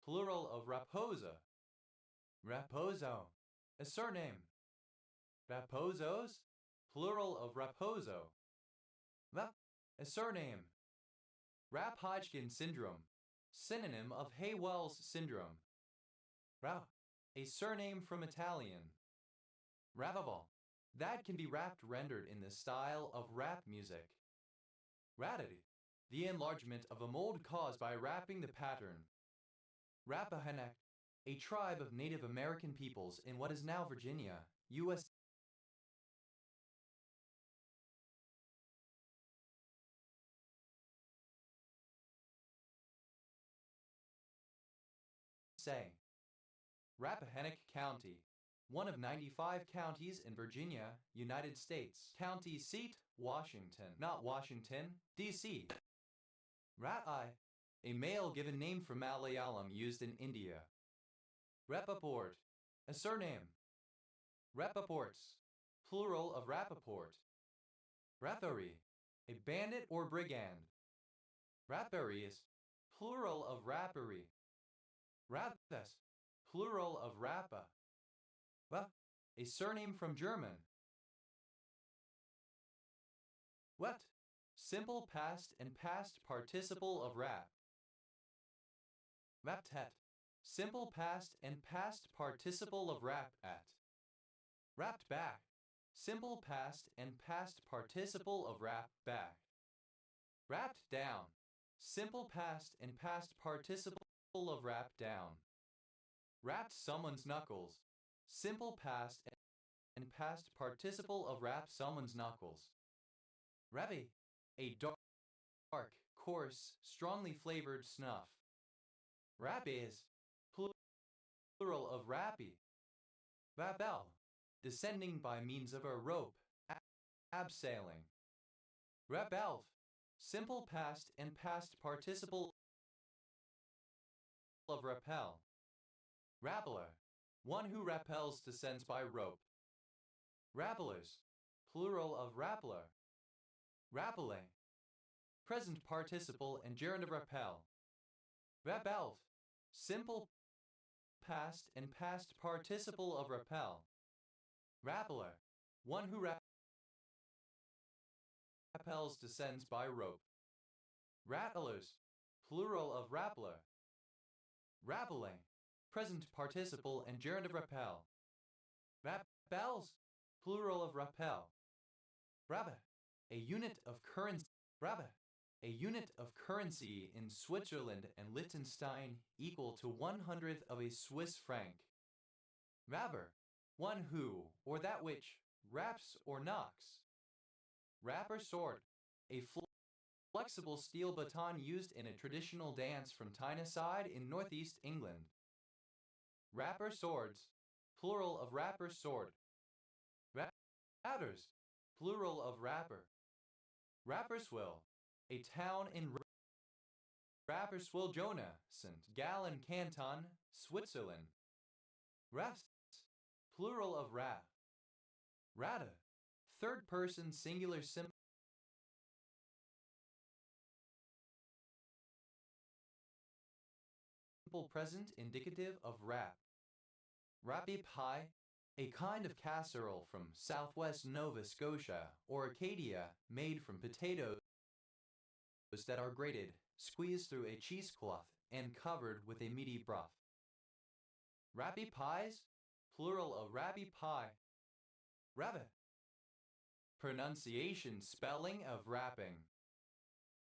[SPEAKER 1] plural of Raposa. Raposo, a surname. Raposos, plural of Raposo. Rap, a surname. Rapp-Hodgkin syndrome, synonym of Hay-Wells syndrome. Rap, a surname from Italian. Rappable, that can be rapped rendered in the style of rap music. Ratity, the enlargement of a mold caused by rapping the pattern. Rappahannock, a tribe of Native American peoples in what is now Virginia, U.S. Rappahannock County, one of 95 counties in Virginia, United States. County seat, Washington, not Washington, D.C. Rat-I, a male given name from Malayalam used in India. Rappaport, a surname. Rappaports, plural of Rappaport. Rathory, a bandit or brigand. Rapparies, plural of rappery. Rapthus, plural of rappa. A surname from German. What? Simple past and past participle of rap. Raptet, simple past and past participle of rap at. Wrapped back, simple past and past participle of rap back. Wrapped down, simple past and past participle of rap down. Wrapped someone's knuckles, simple past and past participle of wrap someone's knuckles. Ravi, a dark, coarse, strongly flavored snuff. Rap is plural of rappy. Rappel, descending by means of a rope, abseiling. Rappelf, simple past and past participle of rappel. Rappeler, one who rappels descends by rope. Rappellers, plural of rappler. Rappelling, present participle and gerund of rappel. Rappelf, simple past and past participle of rappel. Rappeler, one who rappels descends by rope. Rattlers, plural of rappler. Rappelling, present participle and gerund of rappel. Rappels, plural of rappel. Rabe, a unit of currency. Rabe, a unit of currency in Switzerland and Liechtenstein equal to 1/100th of a Swiss franc. Rabber, one who, or that which, raps or knocks. Rapper sword, a flexible steel baton used in a traditional dance from Tyneside in northeast England. Rapper swords, plural of rapper sword. Rappers, plural of rapper. Rapperswil, a town in Rapperswil Jonasand, Gallen Canton, Switzerland. Rafts, plural of raf. Rata, third person singular simple present indicative of rap. Rappy pie, a kind of casserole from southwest Nova Scotia or Acadia made from potatoes that are grated, squeezed through a cheesecloth, and covered with a meaty broth. Rappy pies, plural of rappy pie. Rabbit. Pronunciation spelling of rapping.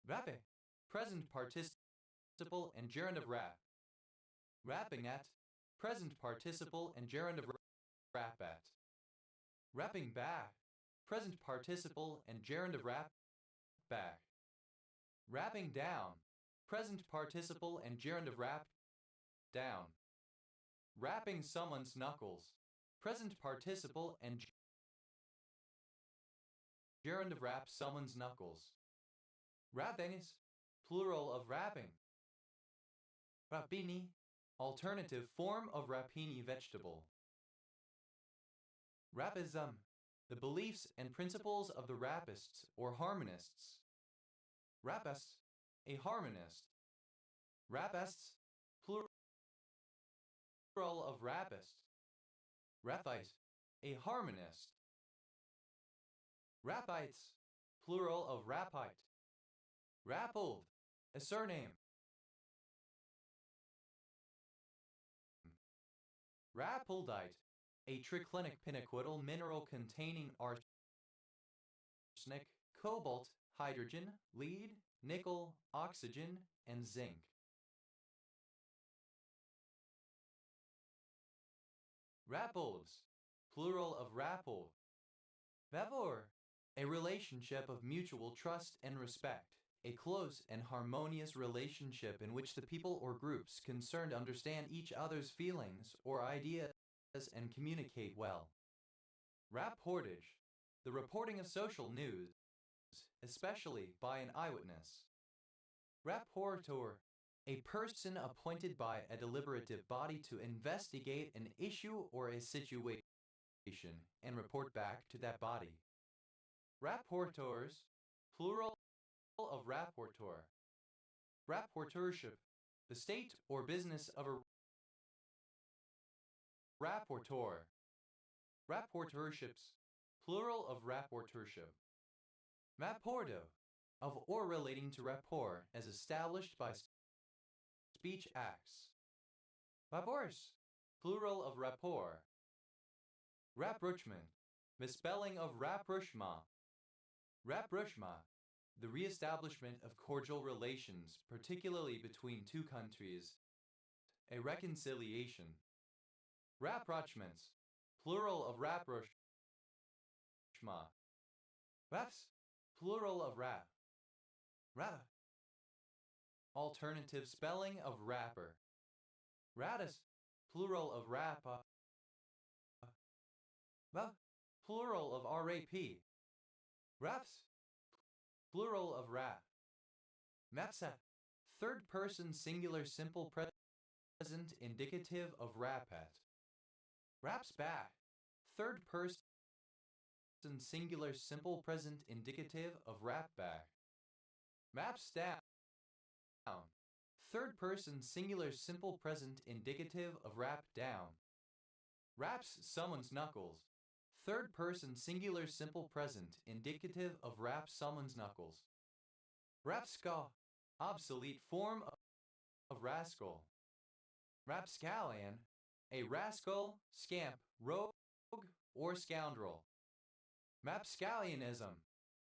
[SPEAKER 1] Rappe, present participle and gerund of rap. Rapping at, present participle and gerund of rap at. Rapping back, present participle and gerund of rap back. Rapping down, present participle and gerund of rap down. Rapping someone's knuckles, present participle and gerund of rap someone's knuckles. Rappings, plural of rapping. Rapini, alternative form of rapini vegetable. Rappism, the beliefs and principles of the rappists or harmonists. Rappist, a harmonist. Rappists, plural of rappist. Rappite, a harmonist. Rappites, plural of rappite. Rappold, a surname. Rappoldite, a triclinic pinaquidal mineral containing arsenic, cobalt, hydrogen, lead, nickel, oxygen, and zinc. Rappolds, plural of rappold. Vavor, a relationship of mutual trust and respect. A close and harmonious relationship in which the people or groups concerned understand each other's feelings or ideas and communicate well. Rapportage, the reporting of social news, especially by an eyewitness. Rapporteur, a person appointed by a deliberative body to investigate an issue or a situation and report back to that body. Rapporteurs, plural of rapporteur. Rapporteurship, the state or business of a rapporteur. Rapporteurships, plural of rapporteurship. Rapporto, of or relating to rapport as established by speech acts. Rapports, plural of rapport. Rapprochement, misspelling of rapprochement. Rapprochement, the re-establishment of cordial relations, particularly between two countries. A reconciliation. Rapprochements, plural of rapprochement. Raps, plural of rap. Rata. Alternative spelling of rapper. Ratus, plural of rappa. Plural of RAP. Raps, plural of rap. Mapsa, third person singular simple present indicative of rapat. Raps back, third person singular simple present indicative of rap back. Maps down, Third person singular simple present indicative of rap down. Raps someone's knuckles. Third person singular simple present indicative of rap someone's knuckles. Rapscal, obsolete form of rascal. Rapscallion, a rascal, scamp, rogue, or scoundrel. Rapscallionism,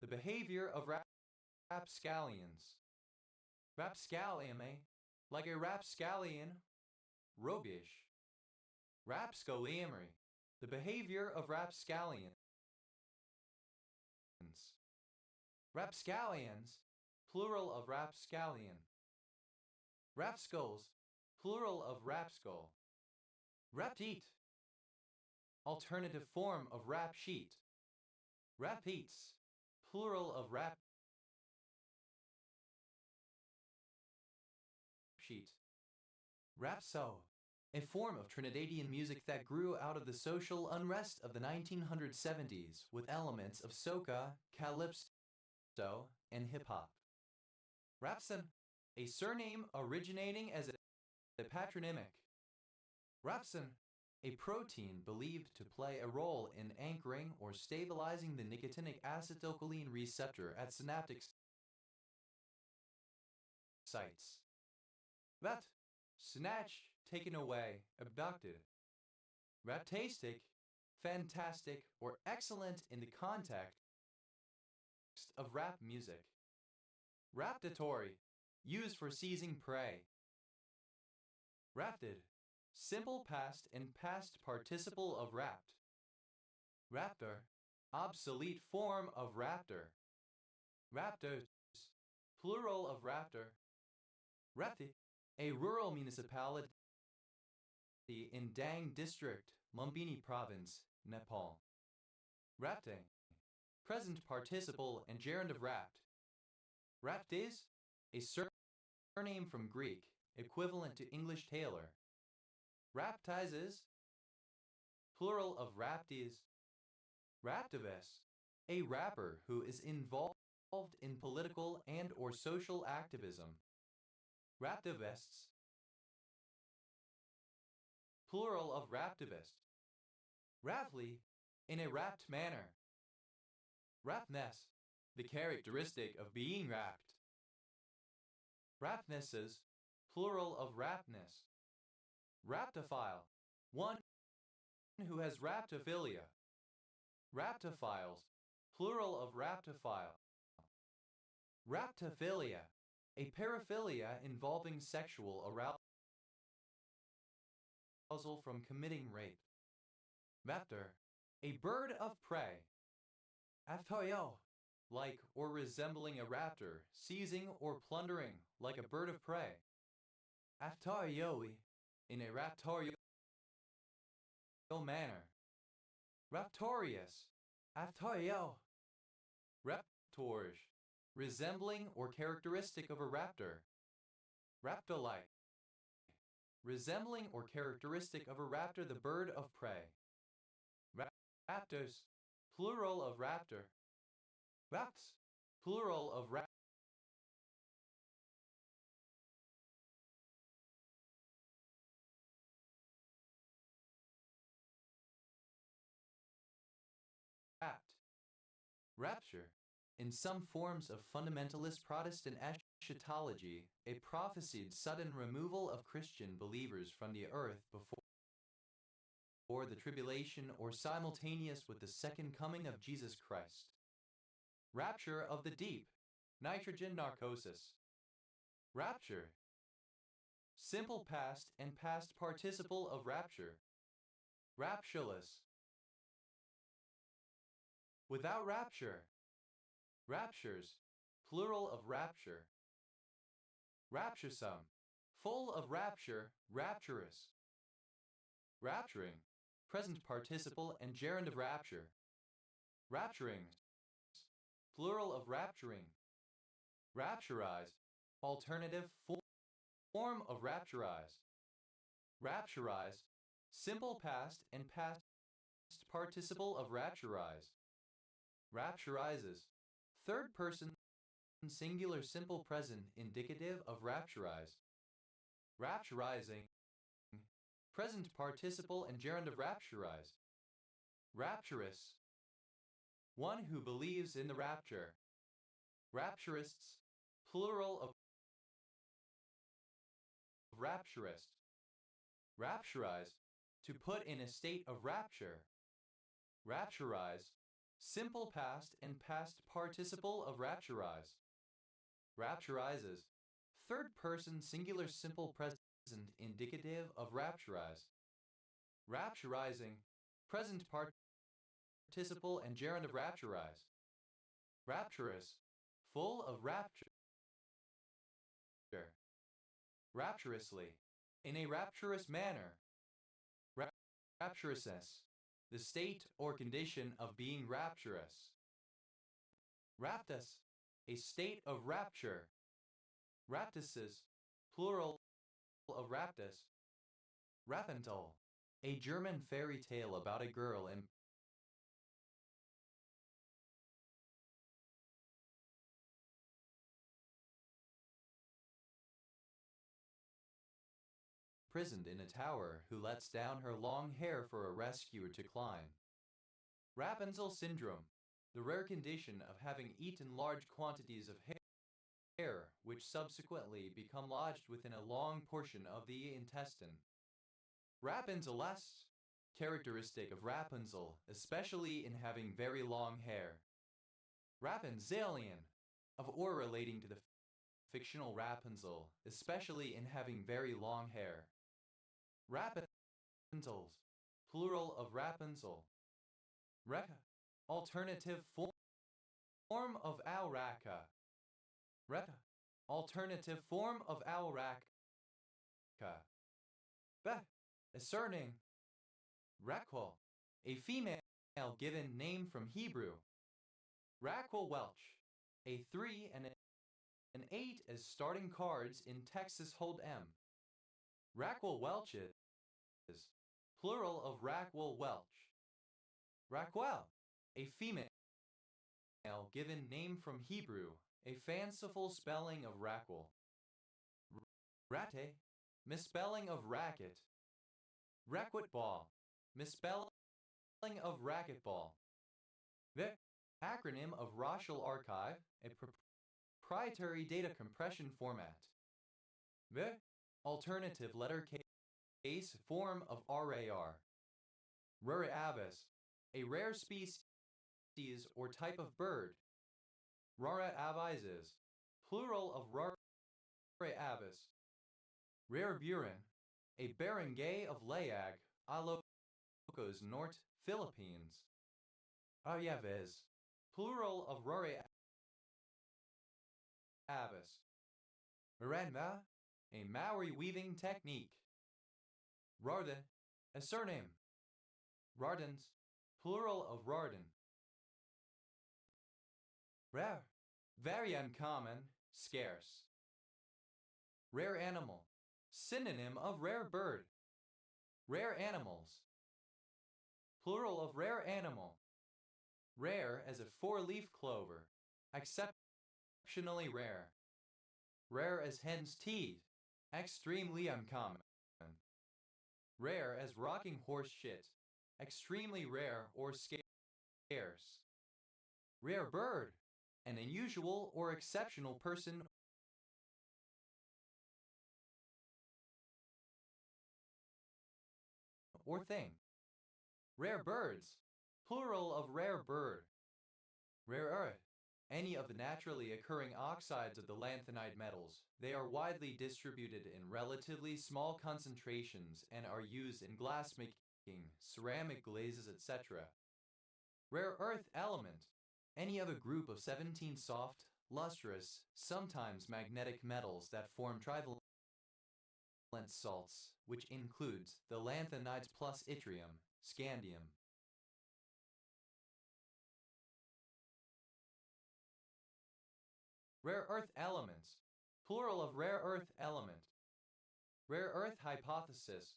[SPEAKER 1] the behavior of rapscallions. Rapscalliame, like a rapscallion, roguish. Rapscalliamery, the behavior of rapscallions. Rapscallions, plural of rapscallion. Rapskulls, plural of rapskull. Rapteat, alternative form of rap sheet. Rapeats, plural of rap sheet. Rapso, a form of Trinidadian music that grew out of the social unrest of the 1970s with elements of soca, calypso, and hip-hop. Rapson, a surname originating as a patronymic. Rapsin, a protein believed to play a role in anchoring or stabilizing the nicotinic acetylcholine receptor at synaptic sites. Rat, snatch, taken away, abducted. Raptastic, fantastic, or excellent in the context of rap music. Raptatory, used for seizing prey. Rapted, simple past and past participle of rapt. Raptor, obsolete form of raptor. Raptors, plural of raptor. Rapti, a rural municipality in Dang District, Lumbini Province, Nepal. Rapting, present participle and gerund of rapt. Raptis, a surname from Greek, equivalent to English tailor. Raptizes, plural of rapties. Raptivist, a rapper who is involved in political and or social activism. Raptivists, plural of raptivist. Raptly, in a rapt manner. Raptness, the characteristic of being rapt. Raptnesses, plural of raptness. Raptophile, one who has raptophilia. Raptophiles, plural of raptophile. Raptophilia, a paraphilia involving sexual arousal from committing rape. Raptor, a bird of prey. Aftoyo, like or resembling a raptor, seizing or plundering like a bird of prey. Aftorioi, in a raptorial manner. Raptorious, aftorio. Raptorish, resembling or characteristic of a raptor. Raptolite, resembling or characteristic of a raptor, the bird of prey. Raptors, plural of raptor. Raps, plural of rapt. Rapture, in some forms of fundamentalist Protestant eschatology, a prophesied sudden removal of Christian believers from the earth before the tribulation or simultaneous with the second coming of Jesus Christ. Rapture of the deep, nitrogen narcosis. Rapture, simple past and past participle of rapture. Raptureless, without rapture. Raptures, plural of rapture. Rapturesome, full of rapture, rapturous. Rapturing, present participle and gerund of rapture. Rapturings, plural of rapturing. Rapturize, alternative form of rapturize. Rapturize, simple past and past participle of rapturize. Rapturizes, third person singular simple present indicative of rapturize. Rapturizing, present participle and gerund of rapturize. Rapturous, one who believes in the rapture. Rapturists, plural of rapturist. Rapturize, to put in a state of rapture. Rapturize, simple past and past participle of rapturize. Rapturizes, third person singular simple present indicative of rapturize. Rapturizing, present participle and gerund of rapturize. Rapturous, full of rapture. Rapturously, in a rapturous manner. Rapturousness, the state or condition of being rapturous. Raptus, a state of rapture. Raptuses, plural of raptus. Rapunzel, a German fairy tale about a girl imprisoned in a tower who lets down her long hair for a rescuer to climb. Rapunzel syndrome, the rare condition of having eaten large quantities of hair, which subsequently become lodged within a long portion of the intestine. Rapunzelesque, characteristic of Rapunzel, especially in having very long hair. Rapunzelian, of or relating to the fictional Rapunzel, especially in having very long hair. Rapunzels, plural of Rapunzel. Rekka, alternative form of Auraka. Rekka, alternative form of Auraka. Beh, a surname. Raquel, a female given name from Hebrew. Raquel Welch, a 3 and an 8 as starting cards in Texas Hold'em. Raquel Welches, plural of Raquel Welch. Raquel, a female given name from Hebrew, a fanciful spelling of Raquel. Ratte, misspelling of racket. Racquetball, misspelling of racquetball. The acronym of Rochelle Archive, a proprietary data compression format. The alternative letter case form of RAR. Rura avis, a rare species or type of bird. Rara avises, plural of Rara avis. Rare burin, a barangay of Layag, Ilocos Norte, Philippines. Ayaves, plural of Rara avis. Miranda, a Maori weaving technique. Rarden, a surname. Rardens, plural of Rarden. Rare, very uncommon, scarce. Rare animal, synonym of rare bird. Rare animals, plural of rare animal. Rare as a four-leaf clover, exceptionally rare. Rare as hen's teeth, extremely uncommon. Rare as rocking horse shit, extremely rare or scarce. Rare bird, an unusual or exceptional person or thing. Rare birds, plural of rare bird. Rare earth, any of the naturally occurring oxides of the lanthanide metals. They are widely distributed in relatively small concentrations and are used in glassmaking, ceramic glazes, etc. Rare earth element, any other group of 17 soft, lustrous, sometimes magnetic metals that form trivalent salts, which includes the lanthanides plus yttrium, scandium. Rare earth elements, plural of rare earth element. Rare earth hypothesis,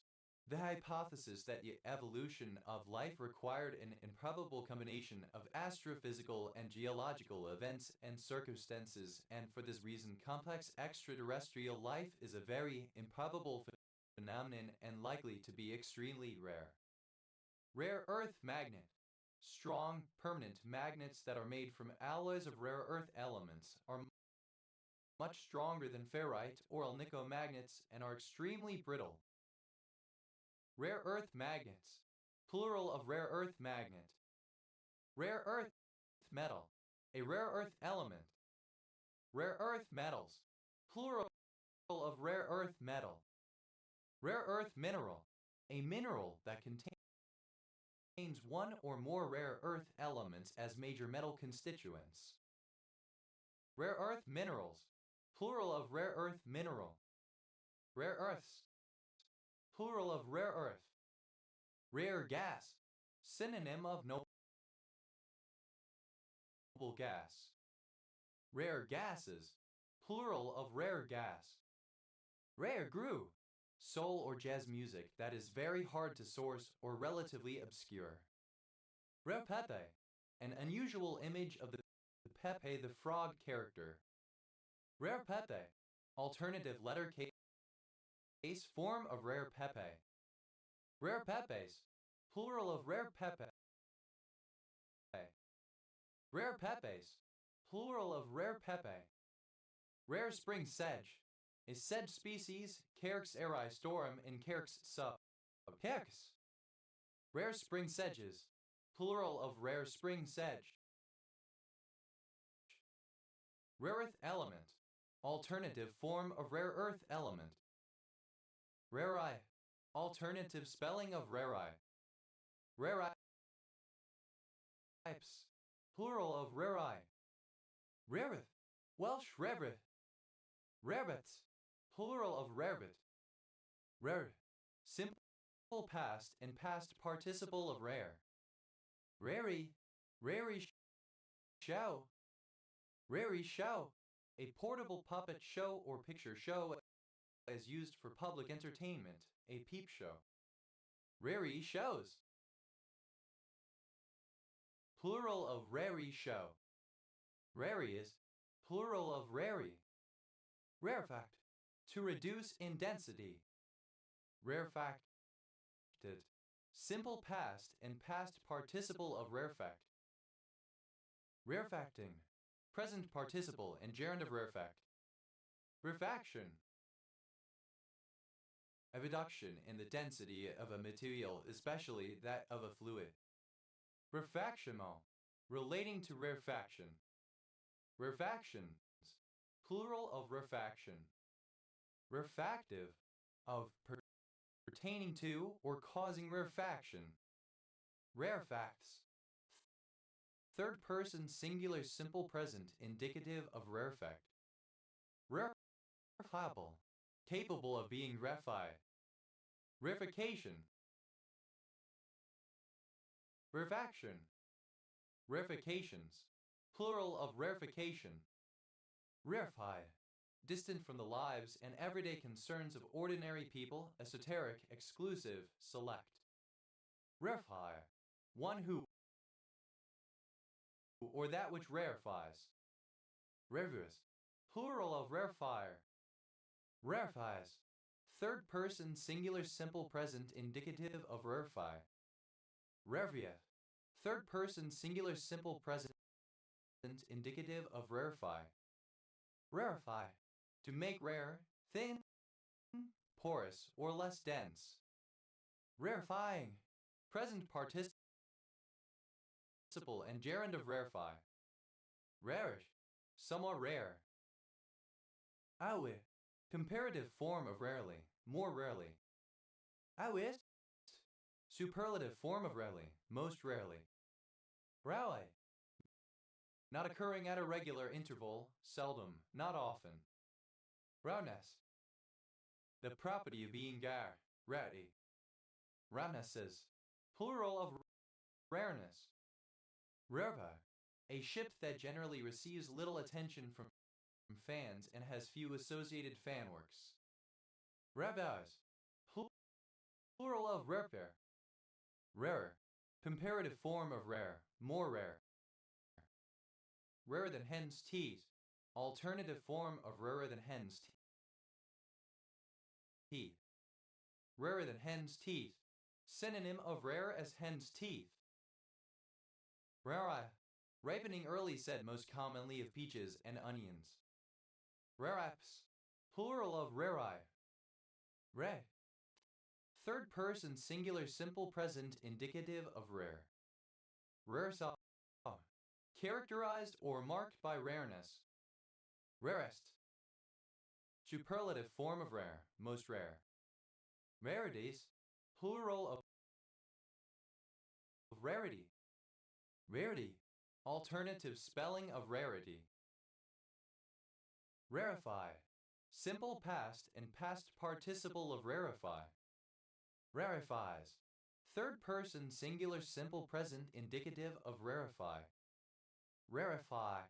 [SPEAKER 1] The hypothesis that the evolution of life required an improbable combination of astrophysical and geological events and circumstances, and for this reason complex extraterrestrial life is a very improbable phenomenon and likely to be extremely rare. Rare earth magnet. Strong, permanent magnets that are made from alloys of rare earth elements are much stronger than ferrite or alnico magnets and are extremely brittle. Rare earth magnets. Plural of rare earth magnet. Rare earth metal. A rare earth element. Rare earth metals. Plural of rare earth metal. Rare earth mineral. A mineral that contains one or more rare earth elements as major metal constituents. Rare earth minerals. Plural of rare earth mineral. Rare earths. Plural of rare earth. Rare gas. Synonym of noble gas. Rare gases. Plural of rare gas. Rare groove. Soul or jazz music that is very hard to source or relatively obscure. Rare Pepe. An unusual image of the Pepe the Frog character. Rare Pepe. Alternative letter case form of rare Pepe. Rare Pepes. Plural of rare Pepe. Rare Pepes. Plural of rare Pepe. Rare spring sedge. A sedge species, Carex arisstorum in Carex sub. Carex. Rare spring sedges. Plural of rare spring sedge. Rare earth element. Alternative form of rare earth element. Rarei. Alternative spelling of rarei. Rarei. Types. Plural of rarei. Rareth. Welsh rareth. Rarebits. Plural of rarebit. Rare. Simple past and past participle of rare. Rarey. Rarey show. Rarey show. A portable puppet show or picture show is used for public entertainment, a peep show. Rarey shows. Plural of rarey show. Rariest. Plural of rarey. Rarefact. To reduce in density. Rarefacted. Simple past and past participle of rarefact. Rarefacting. Present participle and gerund of rarefact. Rarefaction. A reduction in the density of a material, especially that of a fluid. Rarefactional. Relating to rarefaction. Rarefactions. Plural of rarefaction. Rarefactive. Of pertaining to or causing rarefaction. Rarefacts. Third person singular simple present indicative of rarefact. Rarefiable. Capable of being rarefied. Rarefaction. Rarefaction. Rarefications. Plural of rarefication. Rarefy. Distant from the lives and everyday concerns of ordinary people, esoteric, exclusive, select. Rarefy. One who or that which rarefies. Rarefious. Plural of rarefier. Rarefies. Third person singular simple present indicative of rarefy. Rarefieth. Third person singular simple present indicative of rarefy. Rarefy. To make rare, thin, porous, or less dense. Rarefying. Present participle and gerund of rarefy. Rarish. Somewhat rare. Awe. Comparative form of rarely, more rarely. Awist. Superlative form of rarely, most rarely. Rawe. Not occurring at a regular interval, seldom, not often. Rawness. The property of being rare, rarity. Rarenesses. Plural of rareness. Rareva. A ship that generally receives little attention from fans and has few associated fan works. Rabbis. Plural of rare. Rarer. Comparative form of rare. More rare. Rarer than hen's teeth. Alternative form of rarer than hen's teeth. Rarer than hen's teeth. Synonym of rare as hen's teeth. Rare. Ripening early said most commonly of peaches and onions. Rareps. Plural of rarei. Re. Third person singular simple present indicative of rare. Rare saw. Characterized or marked by rareness. Rarest. Superlative form of rare, most rare. Rarities. Plural of rarity. Rarity. Alternative spelling of rarity. Rarefy. Simple past and past participle of rarefy. Rarefies. Third person singular simple present indicative of rarefy. Rarefy.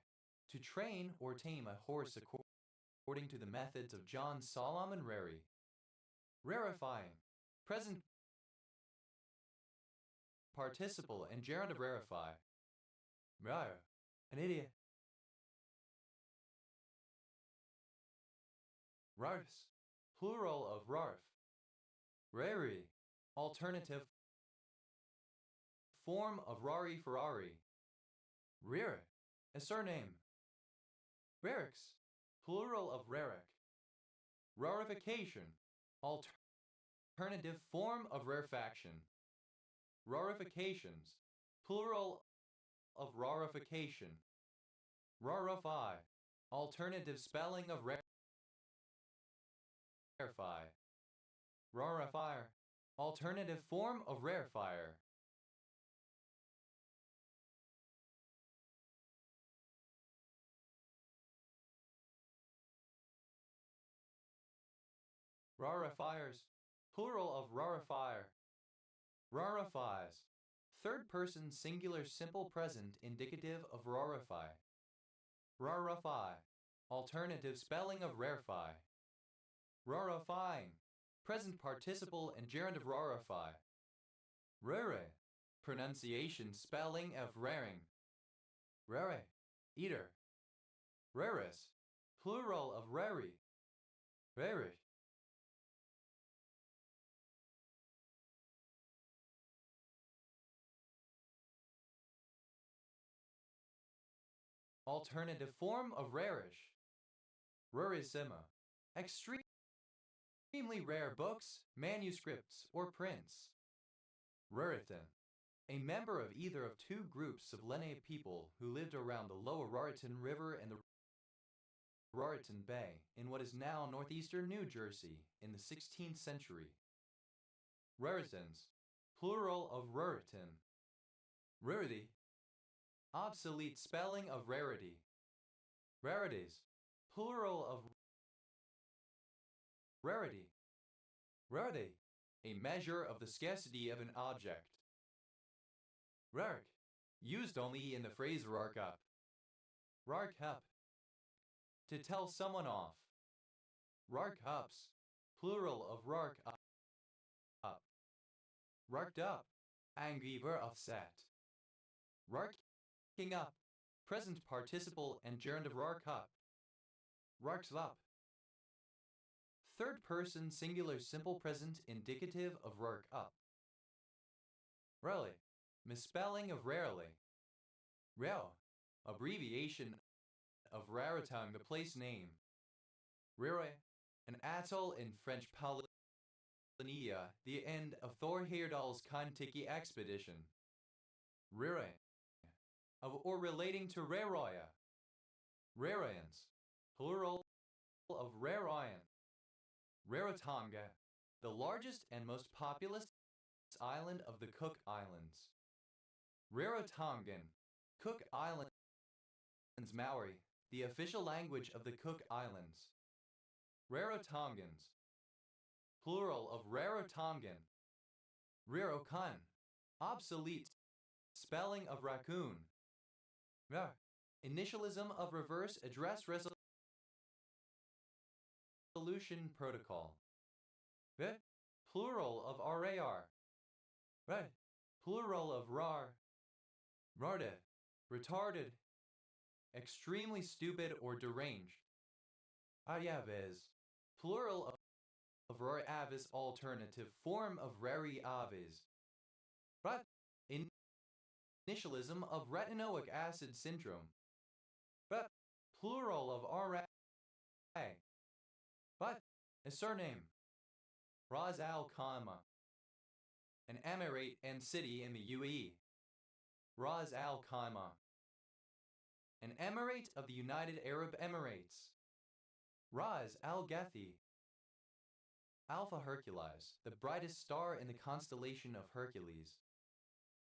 [SPEAKER 1] To train or tame a horse according to the methods of John Solomon Rarey. Rarefying. Present participle and gerund of rarefy. Rare. An idiot. Rarfs. Plural of rarf. Rarey. Alternative form of rari Ferrari. Rear. A surname. Rarix. Plural of raric. Rarification. Alternative form of rarefaction. Rarifications. Plural of rarification. Rarify. Alternative spelling of rarefy. Rarifier. Alternative form of rarefier. Rarifiers. Plural of rarifier. Rarifies. Third person singular simple present indicative of rarify. Rarify. Alternative spelling of rarefy. Rarifying. Present participle and gerund of rarify. Rare. Pronunciation spelling of raring. Rare. Eater. Raris. Plural of rari. Rarish. Alternative form of rarish. Rarissima. Extremely rare books, manuscripts, or prints. Raritan. A member of either of two groups of Lenape people who lived around the lower Raritan River and the Raritan Bay in what is now northeastern New Jersey in the 16th century. Raritans. Plural of raritan. Rarity. Obsolete spelling of rarity. Rarities. Plural of rarity. Rarity. A measure of the scarcity of an object. Rark. Used only in the phrase rark up. Rark up. To tell someone off. Rark ups. Plural of rark up. Rarked up. Angry or upset. Rarking up. Present participle and gerund of rark up. Rarks up. Third person singular simple present indicative of rark up. Rarely. Misspelling of rarely. Rare. Abbreviation of Raritan, the place name. Rere. An atoll in French Polynesia, the end of Thor Heyerdahl's Kon-Tiki expedition. Rere. Of or relating to Raroya. Rarians. Plural of Rarian. Rarotonga. The largest and most populous island of the Cook Islands. Rarotongan. Cook Islands Maori, the official language of the Cook Islands. Rarotongans. Plural of Rarotongan. Rarokan. Obsolete. Spelling of raccoon. Rar. Initialism of reverse address resolution protocol. Ver. plural of rar, right, plural of rar, rarde, retarded, extremely stupid or deranged. Ayaves, plural of rare avis, alternative form of rari avis. Right, initialism of retinoic acid syndrome. Right, plural of RA. But a surname, Ras Al Khaimah, an emirate and city in the UAE. Ras Al Khaimah, an emirate of the United Arab Emirates. Ras Al Gathi, Alpha Hercules, the brightest star in the constellation of Hercules.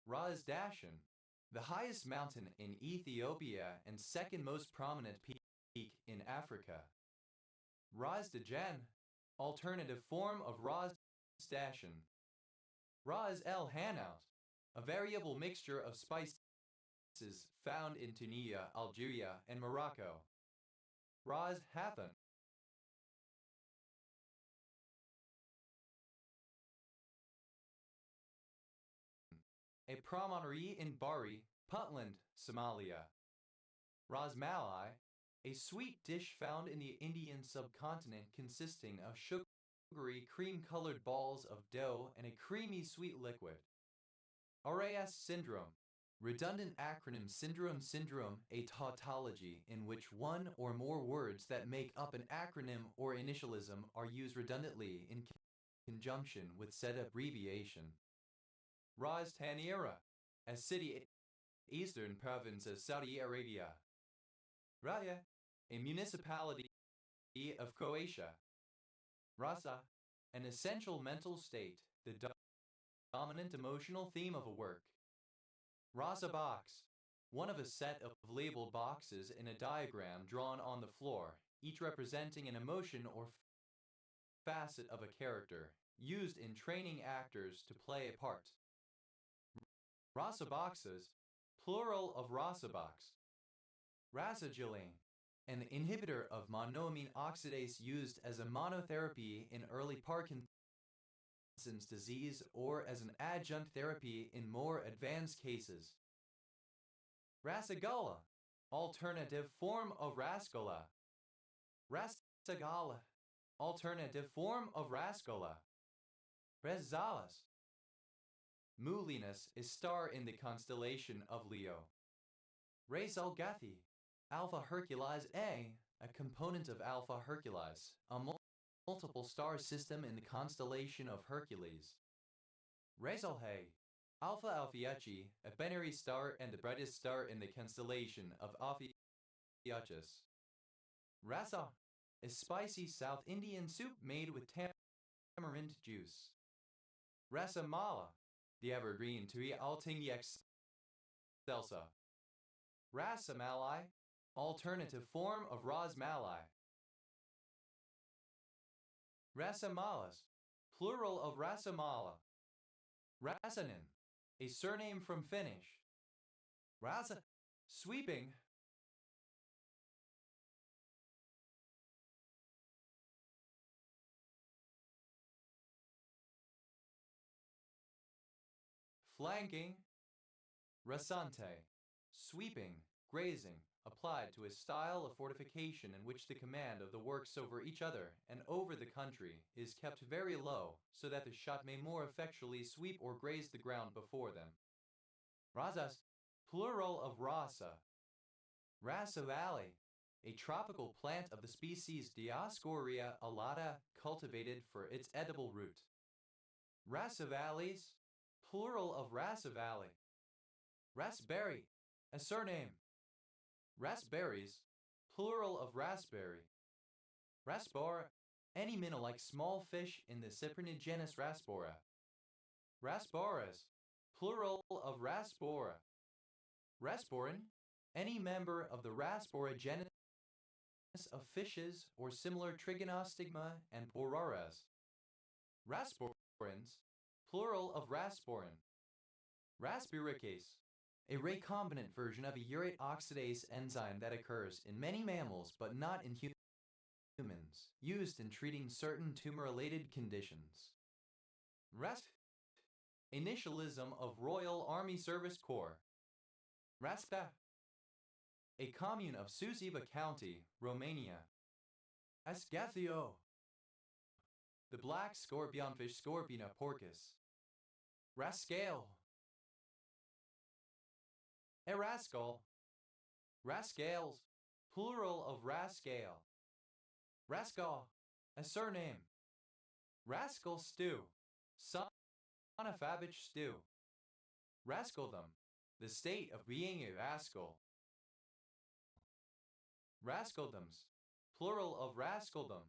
[SPEAKER 1] Ras Dashan, the highest mountain in Ethiopia and second most prominent peak in Africa. Ras Dajan, alternative form of Ras Dashan. Ras El Hanout, a variable mixture of spices found in Tunisia, Algeria, and Morocco. Ras Hathan, a promontory in Bari, Puntland, Somalia. Ras Malai, a sweet dish found in the Indian subcontinent consisting of sugary cream-colored balls of dough and a creamy sweet liquid. RAS syndrome, redundant acronym syndrome, a tautology in which one or more words that make up an acronym or initialism are used redundantly in conjunction with said abbreviation. Ras Tanira, a city eastern province of Saudi Arabia. Raya, a municipality of Croatia. Rasa, an essential mental state, the dominant emotional theme of a work. Rasa box, one of a set of labeled boxes in a diagram drawn on the floor, each representing an emotion or facet of a character, used in training actors to play a part. Rasa boxes, plural of rasa box. Rasagiline, an inhibitor of monoamine oxidase used as a monotherapy in early Parkinson's disease or as an adjunct therapy in more advanced cases. Rasagala, alternative form of Rasgola. Rasagala, alternative form of Rasgola. Rezalas, Mulinus is star in the constellation of Leo. Ras-Al Gathi, Alpha Hercules A, a component of Alpha Hercules, a multiple star system in the constellation of Hercules. Ras-Al-Hay, Alpha Alphaeaci, a binary star and the brightest star in the constellation of Alphaeacis. Rasa, a spicy South Indian soup made with tamarind juice. Rasamala, the evergreen tree Altingex Celsa. Rasamalai, alternative form of Rasmalai. Rasamalas, plural of Rasamala. Rasanen, a surname from Finnish. Rasa, sweeping. Flanking. Rasante, sweeping, grazing, applied to a style of fortification in which the command of the works over each other and over the country is kept very low, so that the shot may more effectually sweep or graze the ground before them. Rasas, plural of rasa. Rasa Valley, a tropical plant of the species Dioscorea alata cultivated for its edible root. Rasa Valleys, plural of Rasa Valley. Raspberry, a surname. Raspberries, plural of raspberry. Raspora, any minnow-like small fish in the cyprinid genus Raspora. Rasboras, plural of Raspora. Rasporin, any member of the Raspora genus of fishes or similar Trigonostigma and Boraras. Rasporins, plural of Rasporin. Raspuricase, a recombinant version of a urate oxidase enzyme that occurs in many mammals but not in humans, used in treating certain tumor-related conditions. Rask. Initialism of Royal Army Service Corps. Raspa. A commune of Suceava County, Romania. Asgathio. The black scorpionfish Scorpina porcus. Rascale. Erascal. Rascales, plural of rascale. Rascal, a surname. Rascal stew, son of Fabbage stew. Rascaldom, the state of being a rascal. Rascaldoms, plural of rascaldom.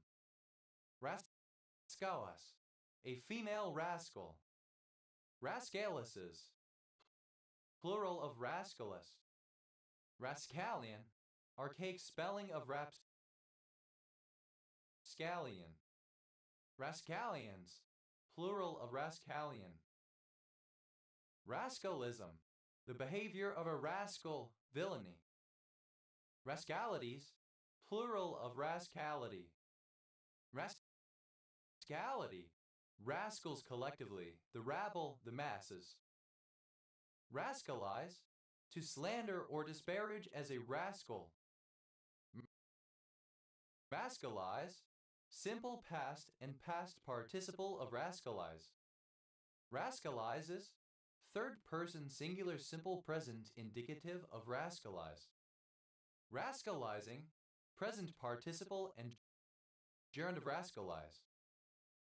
[SPEAKER 1] Rascalas, a female rascal. Rascalises, plural of rascalus. Rascallion, archaic spelling of rapscallion. Rascallions, plural of rascallion. Rascalism, the behavior of a rascal, villainy. Rascalities, plural of rascality. Rascality, rascals collectively, the rabble, the masses. Rascalize, to slander or disparage as a rascal. Rascalize, simple past and past participle of rascalize. Rascalizes, third person singular simple present indicative of rascalize. Rascalizing, present participle and gerund of rascalize.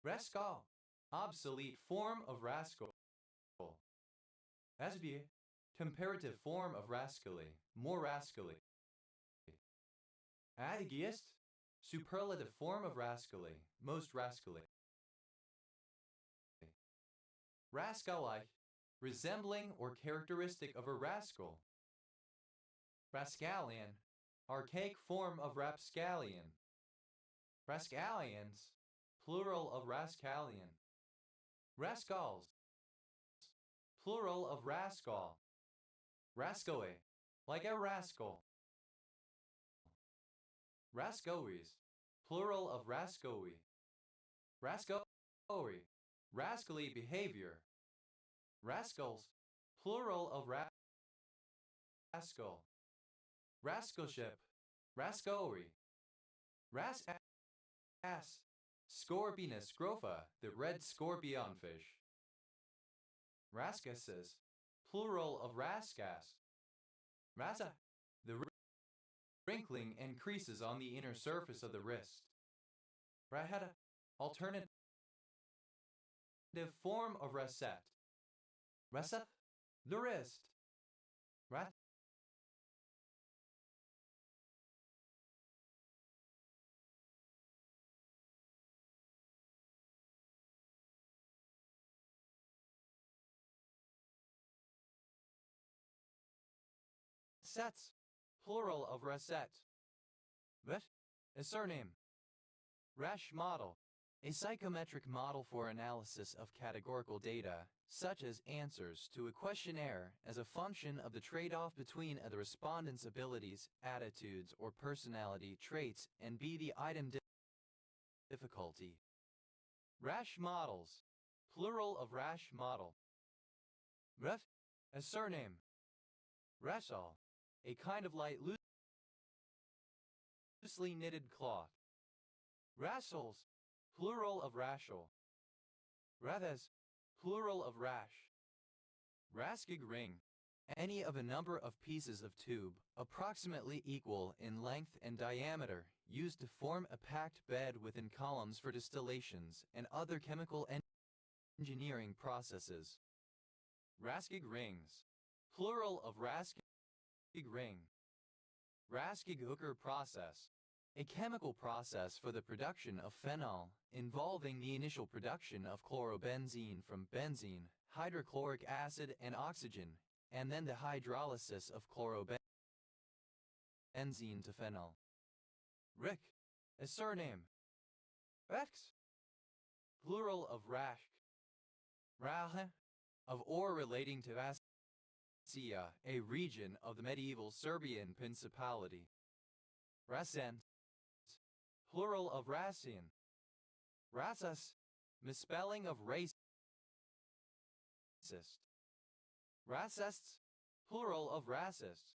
[SPEAKER 1] Rascal, obsolete form of rascal. Asbie, comparative form of rascally, more rascally. Adagiest, superlative form of rascally, most rascally. Rascalite, resembling or characteristic of a rascal. Rascallion, archaic form of rapscallion. Rascallions, plural of rascallion. Rascals, plural of rascal. Rascoe, like a rascal. Rascoes, plural of rascoe. Rascoe, rascally behavior. Rascals, plural of rascal. Rascalship, rascoe. Ras-ass, Scorpina scrofa, the red scorpionfish. Rascasses, plural of rascas. Rasa, the wrinkling and creases on the inner surface of the wrist. Raheta, alternative form of rasette. Rasep, the wrist. Rat. Sets, plural of rasette. Vet, a surname. Rash model, a psychometric model for analysis of categorical data, such as answers to a questionnaire as a function of the trade-off between the respondent's abilities, attitudes, or personality traits and b the item difficulty. Rash models, plural of rash model. Ref, a surname. Rashal, a kind of light loosely knitted cloth. Rashals, plural of rashal. Rathes, plural of rash. Raskig ring, any of a number of pieces of tube, approximately equal in length and diameter, used to form a packed bed within columns for distillations and other chemical engineering processes. Raskig rings, plural of Raskig ring. Raskig Hooker process, a chemical process for the production of phenol, involving the initial production of chlorobenzene from benzene, hydrochloric acid and oxygen, and then the hydrolysis of chlorobenzene to phenol. Rick, a surname. Rex, plural of Rashk. Ralhe, of or relating to Asia, a region of the medieval Serbian Principality. Rasent, plural of Rasian. Rasas, misspelling of race. racist. Racists, plural of racist.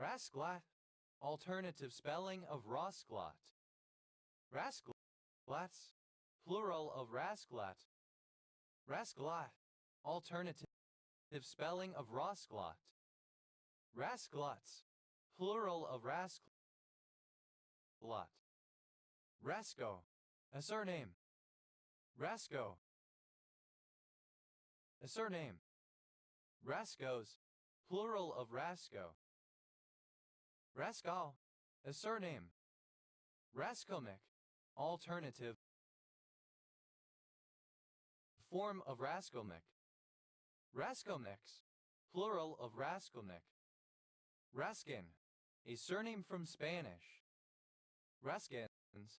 [SPEAKER 1] Rasclat, alternative spelling of Rosclot. Rasclats, plural of Rasclat. Rasclat, alternative spelling of Rosclot. Rasclots, plural of Rasclot. Rasco, a surname. Rasco, a surname. Rascos, plural of Rasco. Rascal, a surname. Raskolnik, alternative form of Raskolnik. Raskolniks, plural of Raskolnik. Raskin, a surname from Spanish. Raskins,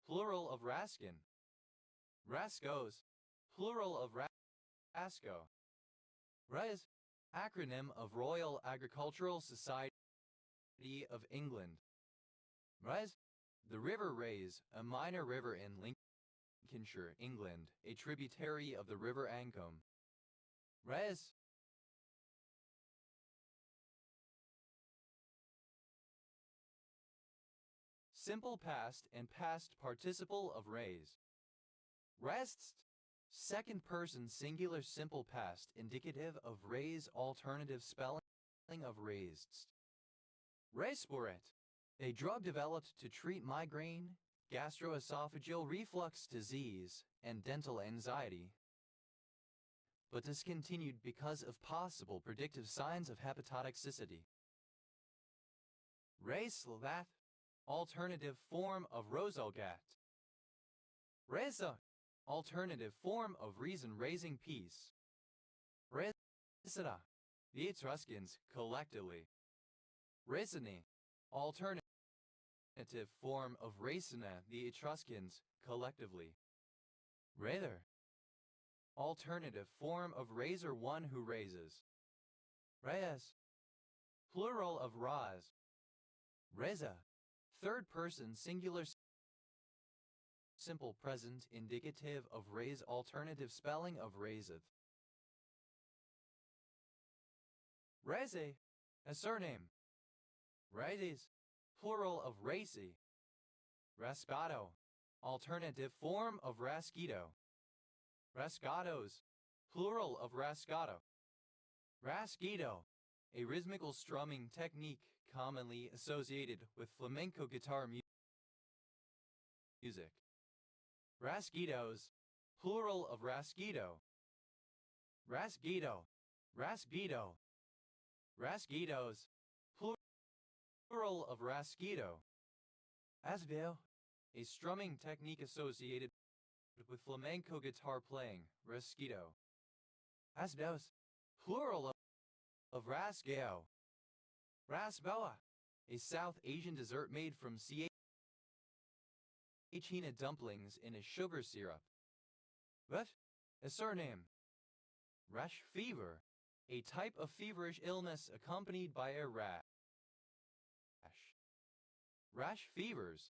[SPEAKER 1] plural of Raskin. Rascos, plural of Rasco. RAS, acronym of Royal Agricultural Society of England. RAS, the River Raise, a minor river in Lincolnshire, England, a tributary of the River Ancombe. RAS. Simple past and past participle of raise. Raised, second person singular simple past indicative of raise alternative spelling of raised. Respiret, a drug developed to treat migraine, gastroesophageal reflux disease, and dental anxiety, but discontinued because of possible predictive signs of hepatotoxicity. Reislevat, alternative form of Rosalgat. Reza, alternative form of reason raising peace. Resida, the Etruscans collectively. Resini, alternative form of Racina, the Etruscans collectively. Rather, alternative form of razor, one who raises. Reyes, plural of Raz. Reza, third person singular simple present indicative of raise alternative spelling of raiseth. Reze, a surname. Raides, plural of racy. Rascato, alternative form of rasquito. Rascatos, plural of rascato. Rasquito, a rhythmical strumming technique commonly associated with flamenco guitar music. Rasquitos, plural of rasquito. Rasquito, rasquito. Rasquitos, plural of rasquito. Asveo, a strumming technique associated with flamenco guitar playing. Rasquito. Asveos, plural of rasgao. Rasboa, a South Asian dessert made from China dumplings in a sugar syrup. What? A surname. Rash fever, a type of feverish illness accompanied by a rash. Rash fevers,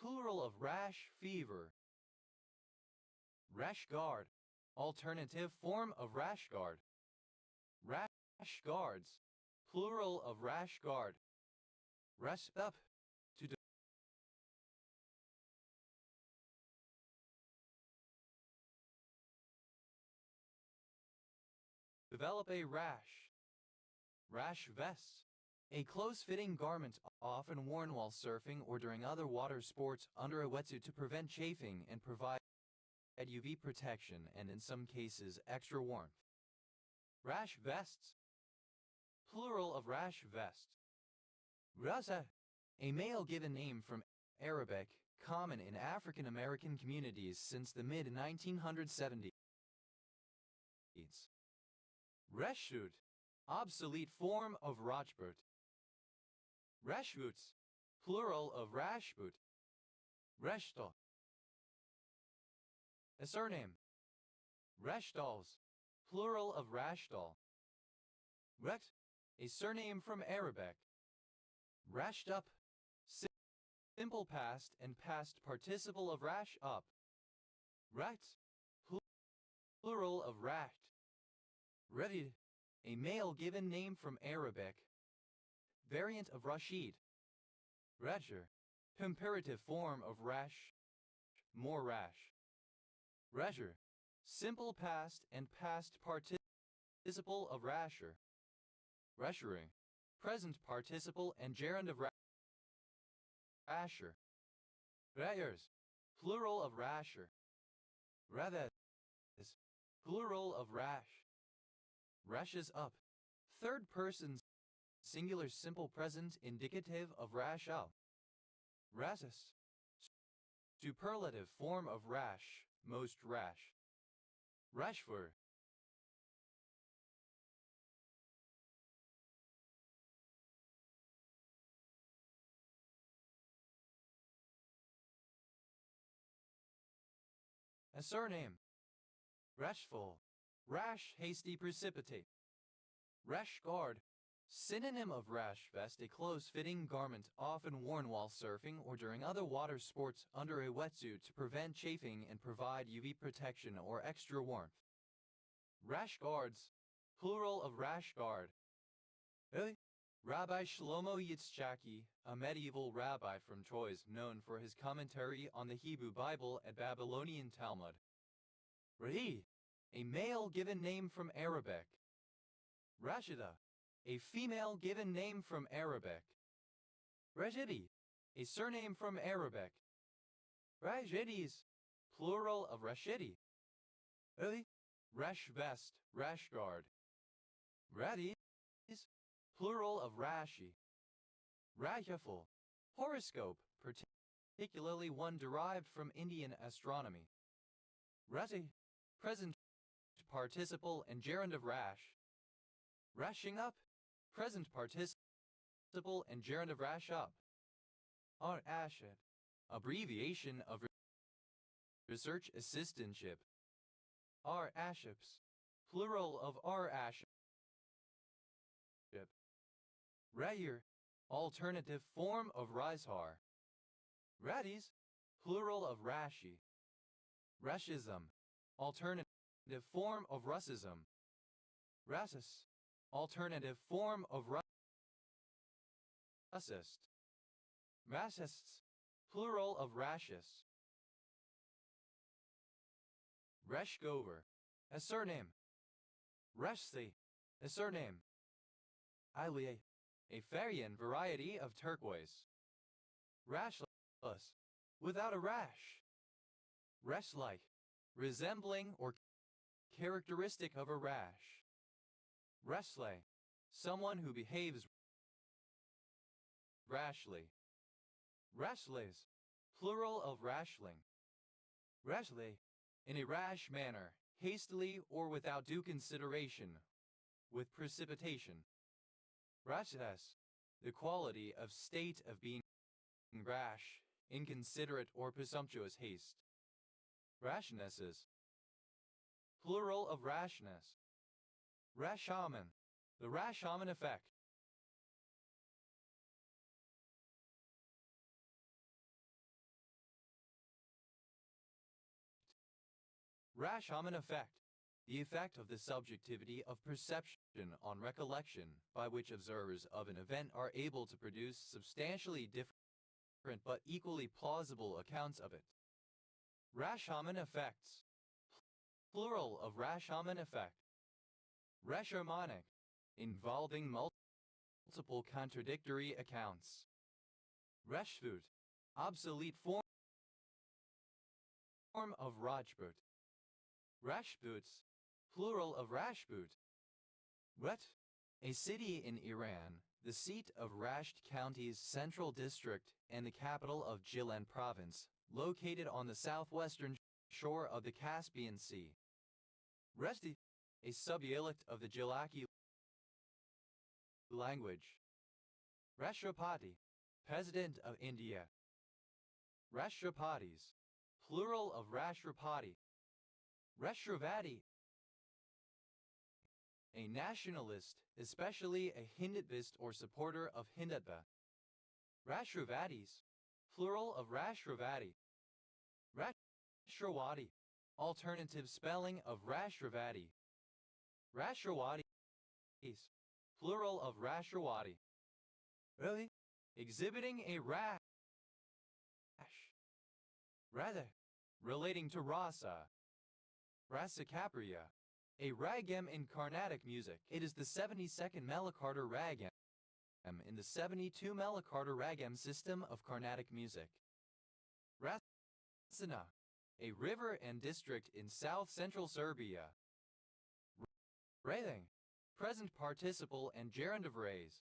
[SPEAKER 1] plural of rash fever. Rash guard, alternative form of rash guard. Rash guards, plural of rash guard. Rash up, to develop a rash. Rash vests, a close-fitting garment often worn while surfing or during other water sports under a wetsuit to prevent chafing and provide UV protection and in some cases extra warmth. Rash vests, plural of rash vest. Raza, a male given name from Arabic, common in African American communities since the mid-1970s. Reshut, obsolete form of Rajput. Reshvuts, plural of Rashput. Reshtal, a surname. Reshtals, plural of Rashtal. Ret, a surname from Arabic. Rashed up, simple past and past participle of rash up. Rat, plural of racht. Rashid, a male given name from Arabic, variant of Rashid. Rasher, comparative form of rash, more rash. Rasher, simple past and past participle of rasher. Rashering, present participle and gerund of rasher. Rayers, plural of rasher. Rathes, plural of rash. Rashes up, third person singular simple present indicative of rash up. Rassus, superlative form of rash, most rash. Rashfur, a surname. Rashful, rash, hasty, precipitate. Rash guard, synonym of rash vest, a close-fitting garment often worn while surfing or during other water sports under a wetsuit to prevent chafing and provide UV protection or extra warmth. Rash guards, plural of rash guard. Really? Rabbi Shlomo Yitzchaki, a medieval rabbi from Troyes known for his commentary on the Hebrew Bible and Babylonian Talmud. Rahi, a male given name from Arabic. Rashida, a female given name from Arabic. Rashidi, a surname from Arabic. Rashidis, plural of Rashidi. Really? Rash vest, rash guard. Radis, plural of Rashi. Rajaful, horoscope, particularly one derived from Indian astronomy. Rati, present participle and gerund of rash. Rashing up, present participle and gerund of rash up. R-Ashid, abbreviation of research assistantship. R-Aships, plural of R-Aship. Rayir, alternative form of Rizhar. Radis, plural of Rashi. Rashism, alternative form of Russism. Rassist, alternative form of Rassist. Rassists, plural of Rashists. Reshgover, a surname. Reshsi, a surname. Aliye, a Farian variety of turquoise. Rashless, without a rash. Resh-like, resembling or characteristic of a rash. Reshle, someone who behaves rashly. Rashles, plural of rashling. Rashle, in a rash manner, hastily or without due consideration, with precipitation. Rashes, the quality of state of being rash, inconsiderate or presumptuous haste. Rashnesses, plural of rashness. Rashaman, the Rashaman effect. Rashaman effect, the effect of the subjectivity of perception on recollection, by which observers of an event are able to produce substantially different but equally plausible accounts of it. Rashaman effects, plural of Rashaman effect. Rashamanic, involving multiple contradictory accounts. Reshvut, obsolete form of Rajput. Rashputs, plural of Rashput. Ret, a city in Iran, the seat of Rasht County's central district and the capital of Jilan province, located on the southwestern shore of the Caspian Sea. Resti, a subdialect of the Jilaki language. Rashtrapati, President of India. Rashtrapatis, plural of Rashtrapati. Rashtrapati, a nationalist, especially a Hindutist or supporter of Hindutva. Rashtravatis, plural of Rashtravati. Rashtrawati, alternative spelling of Rashtravati. Rashtrawadis, plural of Rashtrwadi. Really? Exhibiting a rash. Rather, relating to rasa. Rasa Capria, a ragam in Carnatic music. It is the 72nd Melakarta ragam in the 72 Melakarta ragam system of Carnatic music. Rasina, a river and district in south-central Serbia. Rathing, present participle and gerund of raise.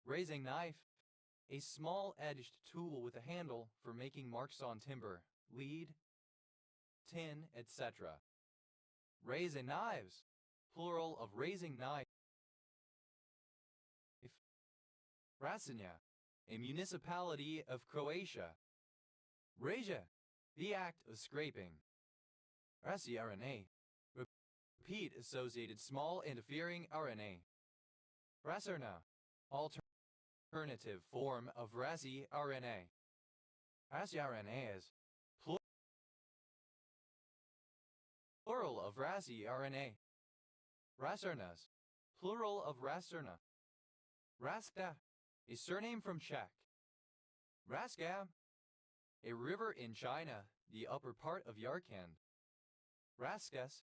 [SPEAKER 1] Raising knife, a small-edged tool with a handle for making marks on timber, lead, tin, etc. Raising knives, plural of raising knife. Rasinja, a municipality of Croatia. Raja, the act of scraping. Rasi RNA, repeat associated small interfering RNA. Rasarna, alternative form of Rasi RNA. Rasi RNA is plural of Rasi RNA. Rasarnas, plural of Rasarna. Raska, a surname from Czech. Raska, a river in China, the upper part of Yarkand. Raskas,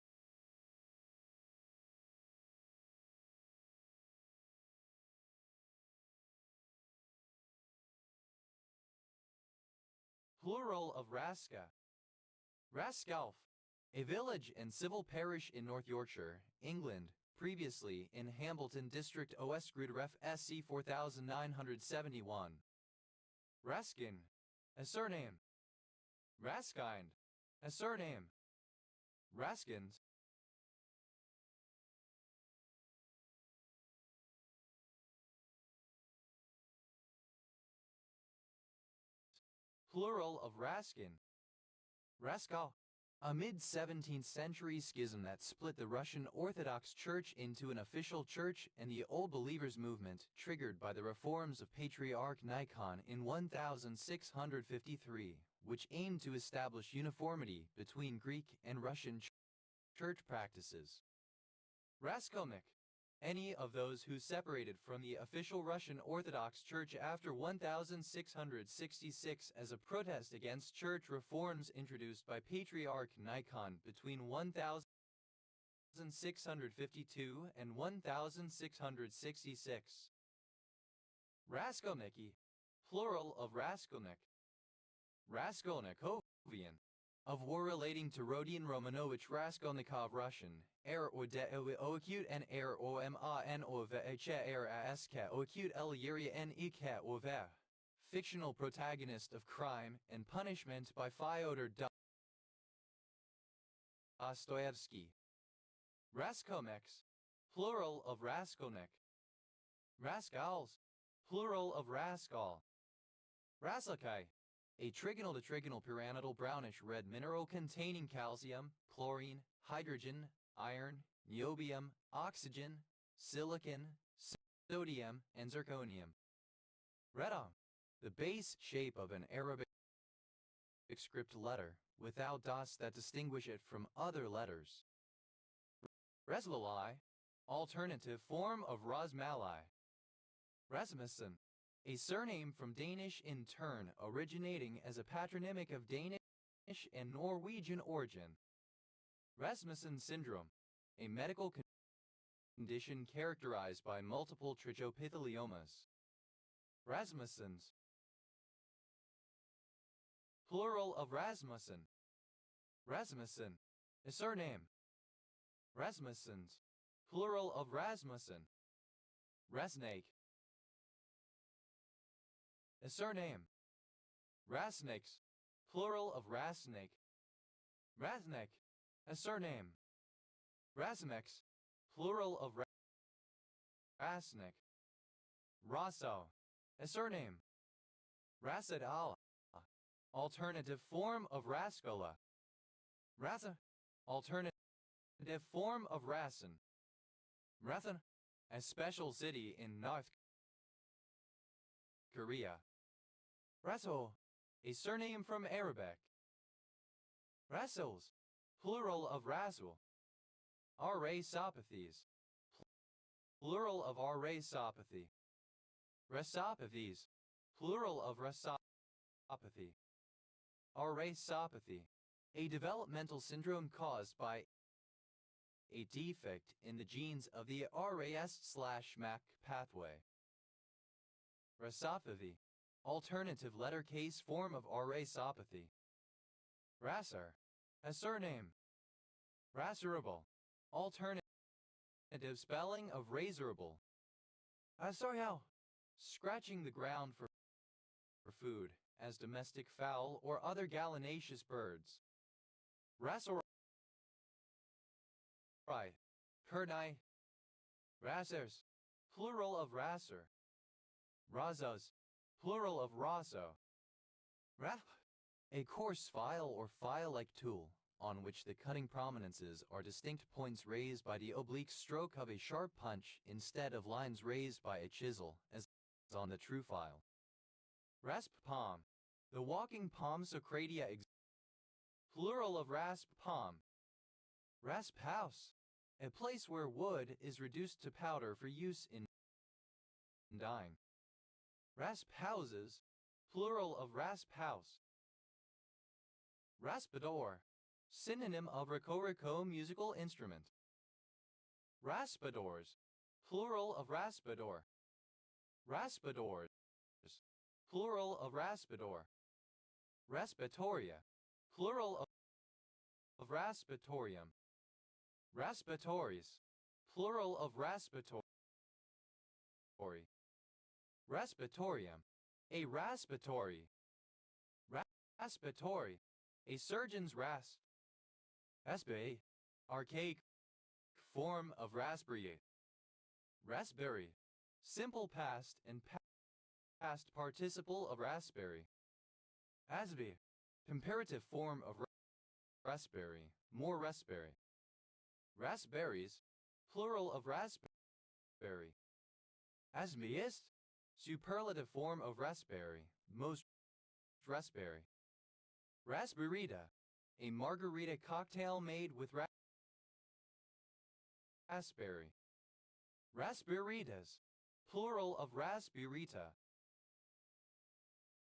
[SPEAKER 1] plural of Raska. Rascalf, a village and civil parish in North Yorkshire, England, previously in Hambleton District OS Grudref SC 4971. Raskin, a surname. Raskind, a surname. Raskins, plural of Raskin. Raskal, a mid-17th century schism that split the Russian Orthodox Church into an official church and the Old Believers movement, triggered by the reforms of Patriarch Nikon in 1653, which aimed to establish uniformity between Greek and Russian church practices. Raskolnik, any of those who separated from the official Russian Orthodox Church after 1666 as a protest against church reforms introduced by Patriarch Nikon between 1652 and 1666. Raskolniki, plural of Raskolnik. Raskolnikovian, of war relating to Rodion Romanovich Raskolnikov Russian, or de acute and o ma n o v h ask acute el yuria n ik o v, fictional protagonist of Crime and Punishment by Fyodor Dostoevsky. Raskomeks, plural of Raskolnik. Raskals, plural of Raskal. Raslakai, a trigonal to trigonal pyramidal brownish red mineral containing calcium, chlorine, hydrogen, iron, niobium, oxygen, silicon, sodium, and zirconium. Redong, the base shape of an Arabic script letter, without dots that distinguish it from other letters. Reslalai, alternative form of Rosmalai. Rasmussen, a surname from Danish in turn, originating as a patronymic of Danish and Norwegian origin. Rasmussen syndrome, a medical condition characterized by multiple trichoepitheliomas. Rasmussens, plural of Rasmussen. Rasmussen, a surname. Rasmussens, plural of Rasmussen. Rasnake, a surname. Rasniks, plural of Rasnik. Rasnik, a surname. Rasmex, plural of Rasnik. Raso, a surname. Rasid Allah, alternative form of Raskola. Rasa, alternative form of Rasan. Rathan, a special city in North Korea. Raso, a surname from Arabic. Rasils, plural of Rasul. Rhasopathes. Plural of rhasopathy. Rhasopathes. Plural of rhasopathy. Rhasopathy. A developmental syndrome caused by a defect in the genes of the RAS/MAC pathway. Rhasopathy. Alternative letter case form of rhasopathy. Rasser. A surname. Rasserable. Alternative spelling of razorable. Asorial. Scratching the ground for food, as domestic fowl or other gallinaceous birds. Rasserai. Kernai. Rassers. Plural of rasser. Razos. Plural of raso. Rap. A coarse file or file-like tool, on which the cutting prominences are distinct points raised by the oblique stroke of a sharp punch instead of lines raised by a chisel, as on the true file. Rasp palm. The walking palm Socratia. Plural of rasp palm. Rasp house. A place where wood is reduced to powder for use in dyeing. Rasp houses. Plural of rasp house. Raspador. Synonym of rocorico musical instrument. Raspadors. Plural of raspador. Raspadors. Plural of raspador. Raspatoria. Plural of raspatorium. Raspatories. Plural of raspatory. Raspatorium. A raspatory. Raspatory. A surgeon's rasp. Aspe. Archaic form of raspberry. Raspberry. Simple past and past participle of raspberry. Asby. Comparative form of raspberry. More raspberry. Raspberries. Plural of raspberry. Asmiest. Superlative form of raspberry. Most raspberry. Raspberita. A margarita cocktail made with raspberry. Raspberitas. Plural of raspberita.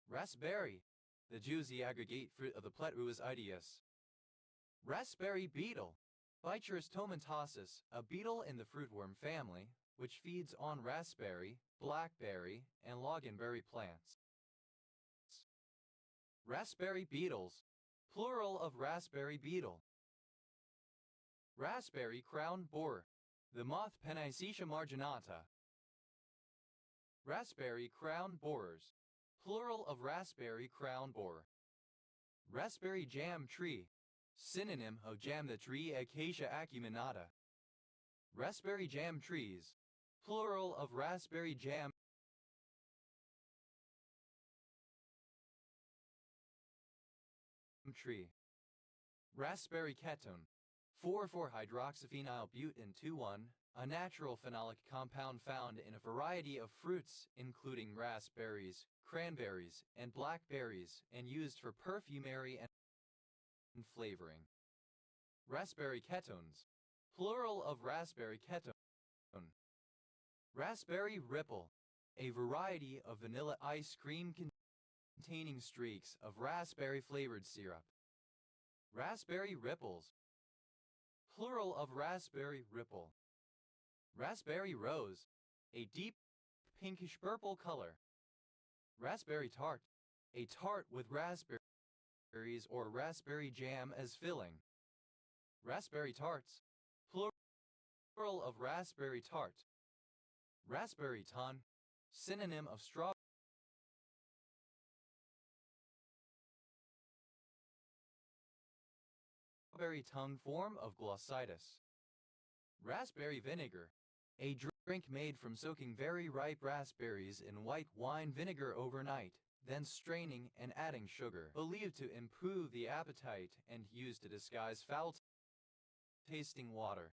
[SPEAKER 1] Raspberry. The juicy aggregate fruit of the Platypus idius. Raspberry beetle. Bichurus tomentosus, a beetle in the fruitworm family, which feeds on raspberry, blackberry, and loganberry plants. Raspberry beetles. Plural of raspberry beetle. Raspberry crown borer. The moth Penicetia marginata. Raspberry crown borers. Plural of raspberry crown borer. Raspberry jam tree. Synonym of jam the tree Acacia acuminata. Raspberry jam trees. Plural of raspberry jam tree. Raspberry ketone. 4,4-hydroxyphenyl butane 2,1, a natural phenolic compound found in a variety of fruits, including raspberries, cranberries, and blackberries, and used for perfumery and flavoring. Raspberry ketones. Plural of raspberry ketone. Raspberry ripple. A variety of vanilla ice cream containing streaks of raspberry-flavored syrup. Raspberry ripples. Plural of raspberry ripple. Raspberry rose. A deep pinkish purple color. Raspberry tart. A tart with raspberries or raspberry jam as filling. Raspberry tarts. Plural of raspberry tart. Raspberry ton. Synonym of strawberry tongue form of glossitis. Raspberry vinegar. A drink made from soaking very ripe raspberries in white wine vinegar overnight, then straining and adding sugar, believed to improve the appetite and used to disguise foul-tasting water.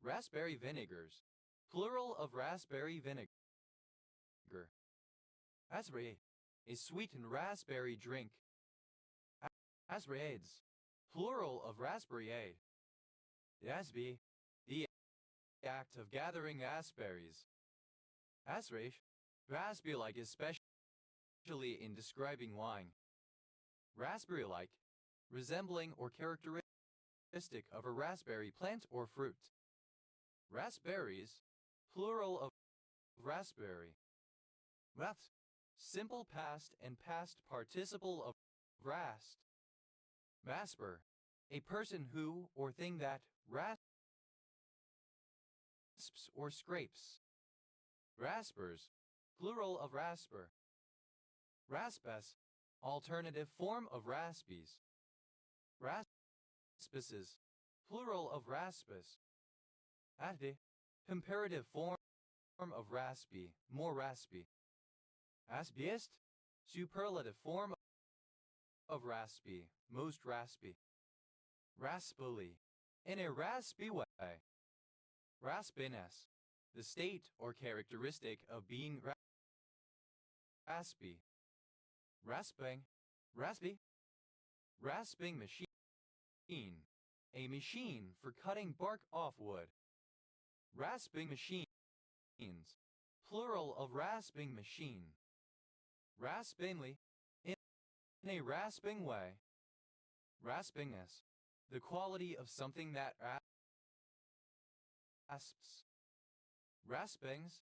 [SPEAKER 1] Raspberry vinegars. Plural of raspberry vinegar. Asperade. A sweetened raspberry drink. Asperades. Plural of raspberryade. Yasbi, the act of gathering raspberries. Asrish, raspberry-like especially in describing wine. Raspberry-like, resembling or characteristic of a raspberry plant or fruit. Raspberries, plural of raspberry. Rast, simple past and past participle of rast. Rasper, a person who or thing that rasps or scrapes. Raspers, plural of rasper. Raspas, alternative form of raspies. Raspices, plural of raspis. Ade, comparative form of raspy, more raspy. Aspiest, superlative form of raspy, most raspy. Raspily, in a raspy way. Raspiness, the state or characteristic of being raspy. Rasping, raspy. Rasping machine, a machine for cutting bark off wood. Rasping machines, plural of rasping machine. Raspingly, in a rasping way. Raspingness, the quality of something that rasps. Raspings,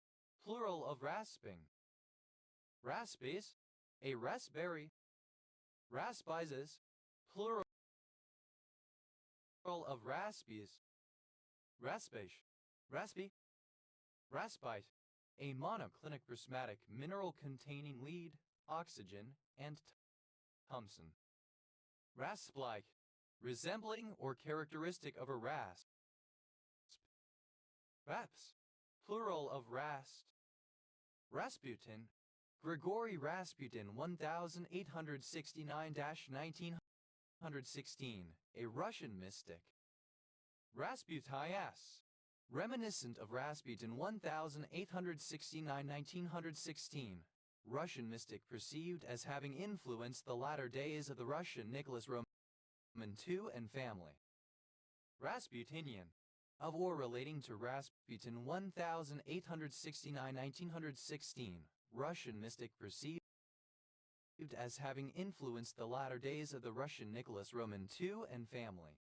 [SPEAKER 1] plural of rasping. Raspies, a raspberry. Raspises, plural of raspies. Raspish, raspy. Raspite, a monoclinic prismatic mineral containing lead, oxygen, and tungsten. Rasp-like, resembling or characteristic of a rasp. Raps, plural of rast. Rasputin, Grigory Rasputin 1869–1916, a Russian mystic. Rasputias, reminiscent of Rasputin 1869–1916, Russian mystic perceived as having influenced the latter days of the Russian Nicholas Roman II and family. Rasputinian, of or relating to Rasputin 1869–1916, Russian mystic perceived as having influenced the latter days of the Russian Nicholas Roman II and family.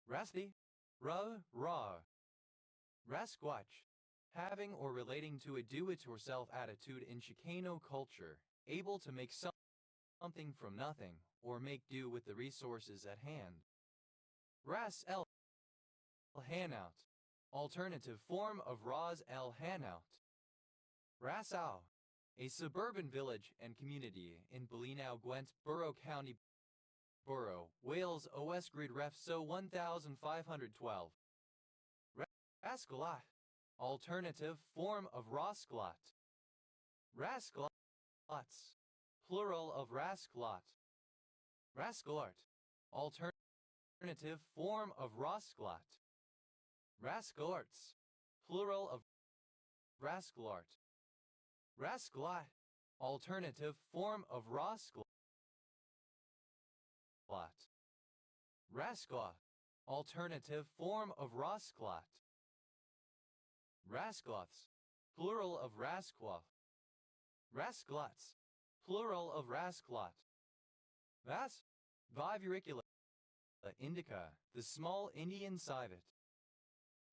[SPEAKER 1] Raspi, ra. Rasquatch, having or relating to a do-it-yourself attitude in Chicano culture, able to make something from nothing, or make do with the resources at hand. Ras el Hanout, alternative form of Ras el Hanout. Rassau, a suburban village and community in Bolinao Gwent, Borough County, Borough, Wales OS Grid Ref So 1512. Rascalot, alternative form of Rasclot. Rasclots, plural of Rasclot. Rascalart, alternative form of Rasclot. Rascalarts, plural of Rascalart. Rascalot, alternative form of Rascalot. Rasclaw, alternative form of Rasclot. Rascloths, plural of Rascloth. Rasclots, plural of Rasclot. Vas, Viverricula indica, the small Indian civet.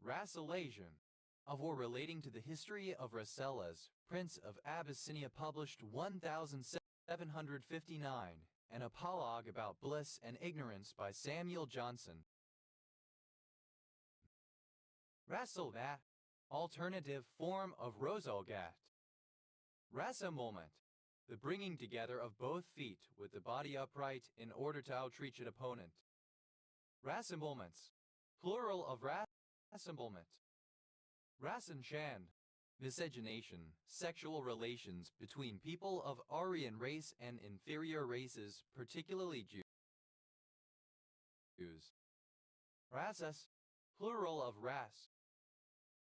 [SPEAKER 1] Rassilasian, of or relating to the history of Rasselas, Prince of Abyssinia, published 1759, an apologue about bliss and ignorance by Samuel Johnson. Rasselvat, alternative form of Rosalgat. Rassemblement, the bringing together of both feet with the body upright in order to outreach an opponent. Rassemblements, plural of rassemblement. Rassenschand, miscegenation, sexual relations between people of Aryan race and inferior races, particularly Jews. Rasas, plural of ras.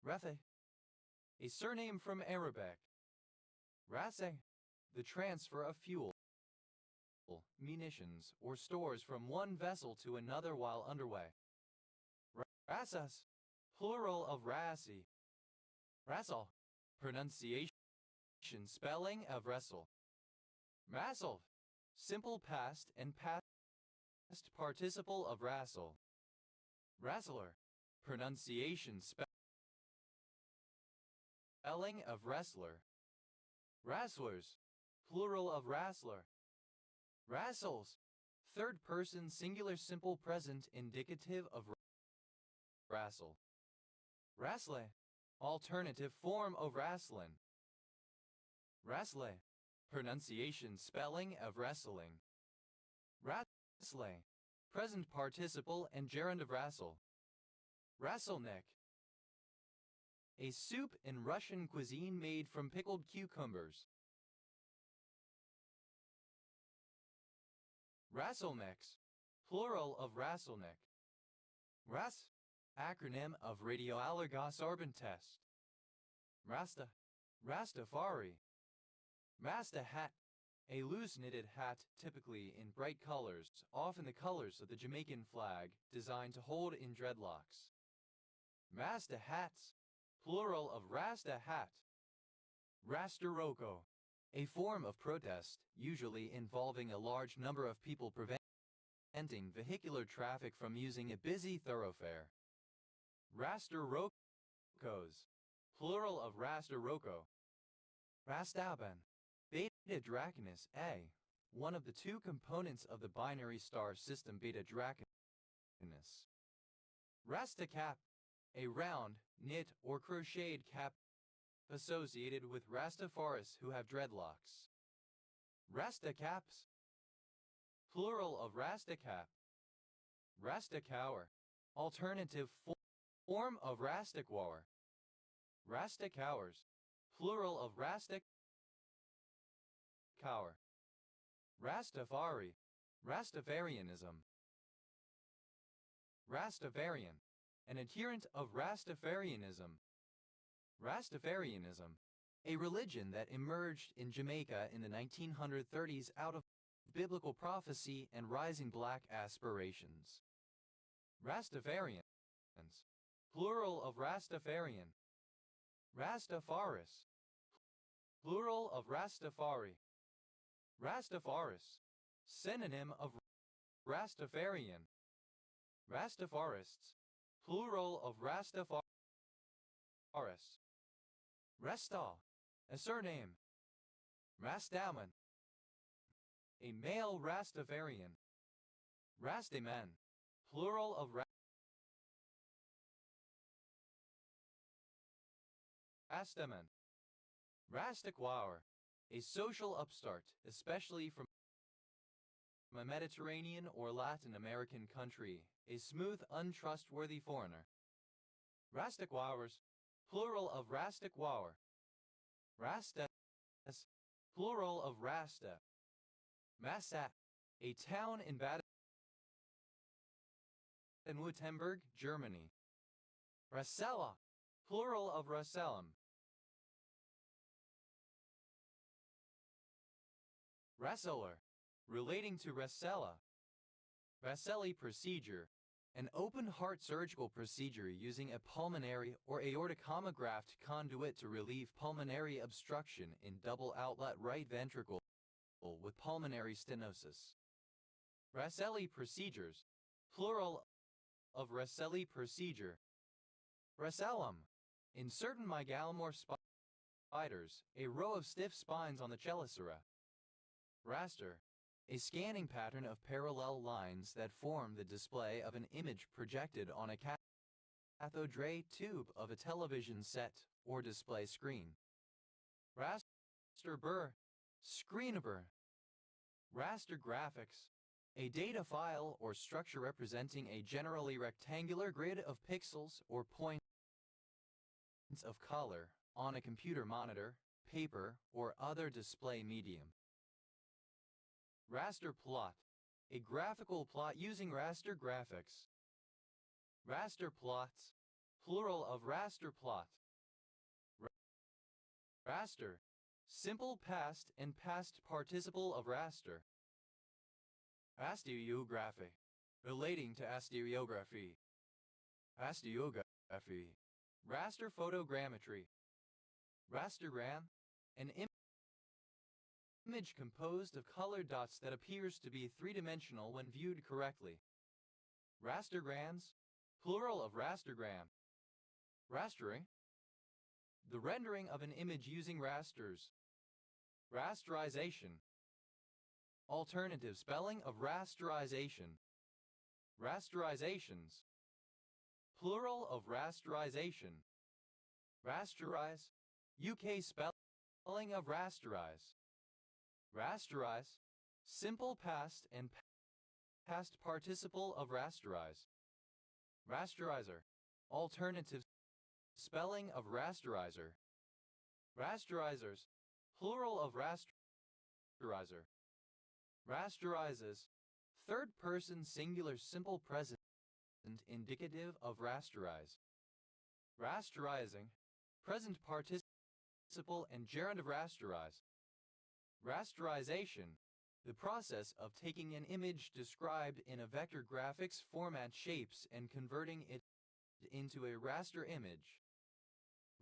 [SPEAKER 1] Rethe, a surname from Arabic. Rasse, the transfer of fuel, munitions, or stores from one vessel to another while underway. Rasas, plural of rasi. Rasal, pronunciation, spelling of wrestle. Rassel, simple past and past participle of wrestle. Wrestler, pronunciation, spelling of wrestler. Wrestlers, plural of wrestler. Wrestles, third person singular simple present indicative of wrestle. Wrestle, alternative form of wrestling. Wrestle, pronunciation spelling of wrestling. Wrestle, present participle and gerund of wrestle. Rasselnik, a soup in Russian cuisine made from pickled cucumbers. Rasselniks, plural of Rasselnik. RAS, acronym of radioallergosorbent test. Rasta, Rastafari. Rasta hat, a loose knitted hat typically in bright colors, often the colors of the Jamaican flag, designed to hold in dreadlocks. Rasta hats, plural of Rasta hat. Rastaroko, a form of protest, usually involving a large number of people preventing vehicular traffic from using a busy thoroughfare. Rastarokos, plural of Rastaroko. Rastaban, Beta Draconis A, one of the two components of the binary star system Beta Draconis. Rastacap, a round, knit or crocheted cap associated with Rastafaris who have dreadlocks. Rastacaps, plural of Rastacap. Rastacower, alternative form of Rastaquower. Rastacowers, plural of Rastacower. Rastafari, Rastafarianism. Rastafarian, an adherent of Rastafarianism. Rastafarianism, a religion that emerged in Jamaica in the 1930s out of biblical prophecy and rising black aspirations. Rastafarians, plural of Rastafarian. Rastafaris, plural of Rastafari. Rastafaris, synonym of Rastafarian. Rastafarists, plural of Rastafaris. Restal, a surname. Rastaman, a male Rastafarian. Rastaman, plural of Rastaman. Rastaquower, a social upstart, especially from a Mediterranean or Latin American country, a smooth, untrustworthy foreigner. Rastaquowers, plural of Rastaquower. Rastas, plural of Rasta. Massat, a town in Baden-Württemberg, Germany. Rasella, plural of Rasellum. Rasseller, relating to Rasella. Rasselli procedure, an open-heart surgical procedure using a pulmonary or aortocomograft conduit to relieve pulmonary obstruction in double-outlet right ventricle with pulmonary stenosis. Rasselli procedures, plural of Rasselli procedure. Rasellum, in certain Mygalomorph spiders, a row of stiff spines on the chelicera. Raster, a scanning pattern of parallel lines that form the display of an image projected on a cathode ray tube of a television set or display screen. Raster Burr, Screenaber. Raster graphics, a data file or structure representing a generally rectangular grid of pixels or points of color on a computer monitor, paper, or other display medium. Raster plot, a graphical plot using raster graphics. Raster plots, plural of raster plot. Raster, simple past and past participle of raster. Astereography, relating to astereography. Rasterography, raster photogrammetry, rastergram, an image composed of colored dots that appears to be three-dimensional when viewed correctly. Rastergrams, plural of rastergram. Rastering, the rendering of an image using rasters. Rasterization, alternative spelling of rasterization. Rasterizations, plural of rasterization. Rasterize, UK spelling of rasterize. Rasterize, simple past and past participle of rasterize. Rasterizer, alternative spelling of rasterizer. Rasterizers, plural of rasterizer. Rasterizes, third person singular simple present indicative of rasterize. Rasterizing, present participle and gerund of rasterize. Rasterization, the process of taking an image described in a vector graphics format shapes and converting it into a raster image.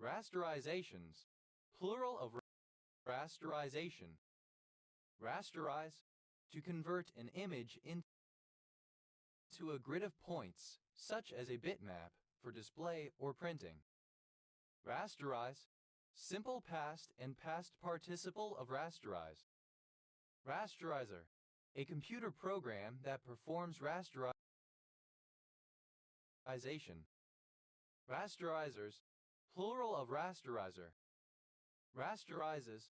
[SPEAKER 1] Rasterizations, plural of rasterization. Rasterize, to convert an image into a grid of points, such as a bitmap, for display or printing. Rasterize, simple past and past participle of rasterize. Rasterizer, a computer program that performs rasterization. Rasterizers, plural of rasterizer. Rasterizes,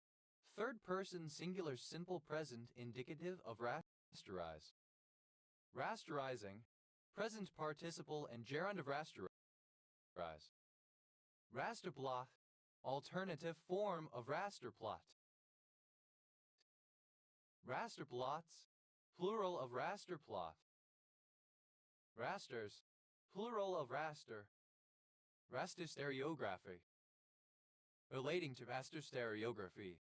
[SPEAKER 1] third person singular simple present indicative of rasterize. Rasterizing, present participle and gerund of rasterize. Rasterplot, alternative form of rasterplot. Rasterplots, plural of rasterplot. Rasters, plural of raster. Rasterstereography, relating to rasterstereography.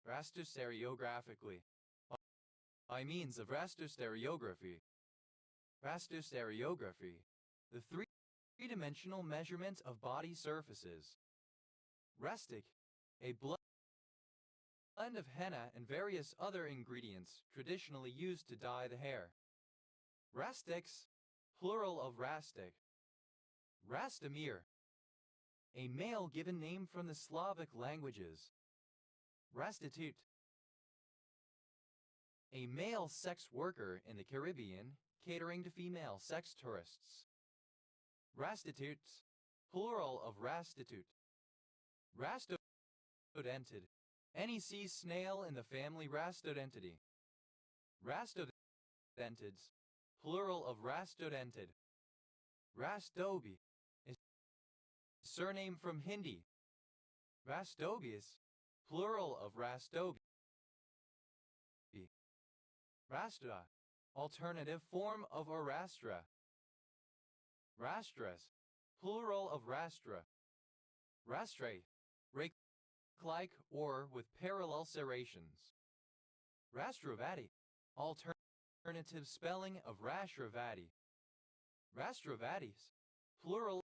[SPEAKER 1] Rasterstereographically, by means of rasterstereography. Rasterstereography, the three-dimensional measurement of body surfaces. Rastic, a blend of henna and various other ingredients traditionally used to dye the hair. Rastix, plural of rastic. Rastomir, a male given name from the Slavic languages. Rastitute, a male sex worker in the Caribbean catering to female sex tourists. Rastitutes, plural of rastitute. Rastodentid, any sea snail in the family Rastodentidae. Rastodentids, plural of rastodentid. Rastobi, a surname from Hindi. Rastobius, plural of rastobi. Rastra, alternative form of arastra. Rastras, plural of rastra. Rastrate, rake-like or with parallel serrations. Rastravati, alternative spelling of Rashravati. Rastravatis, plural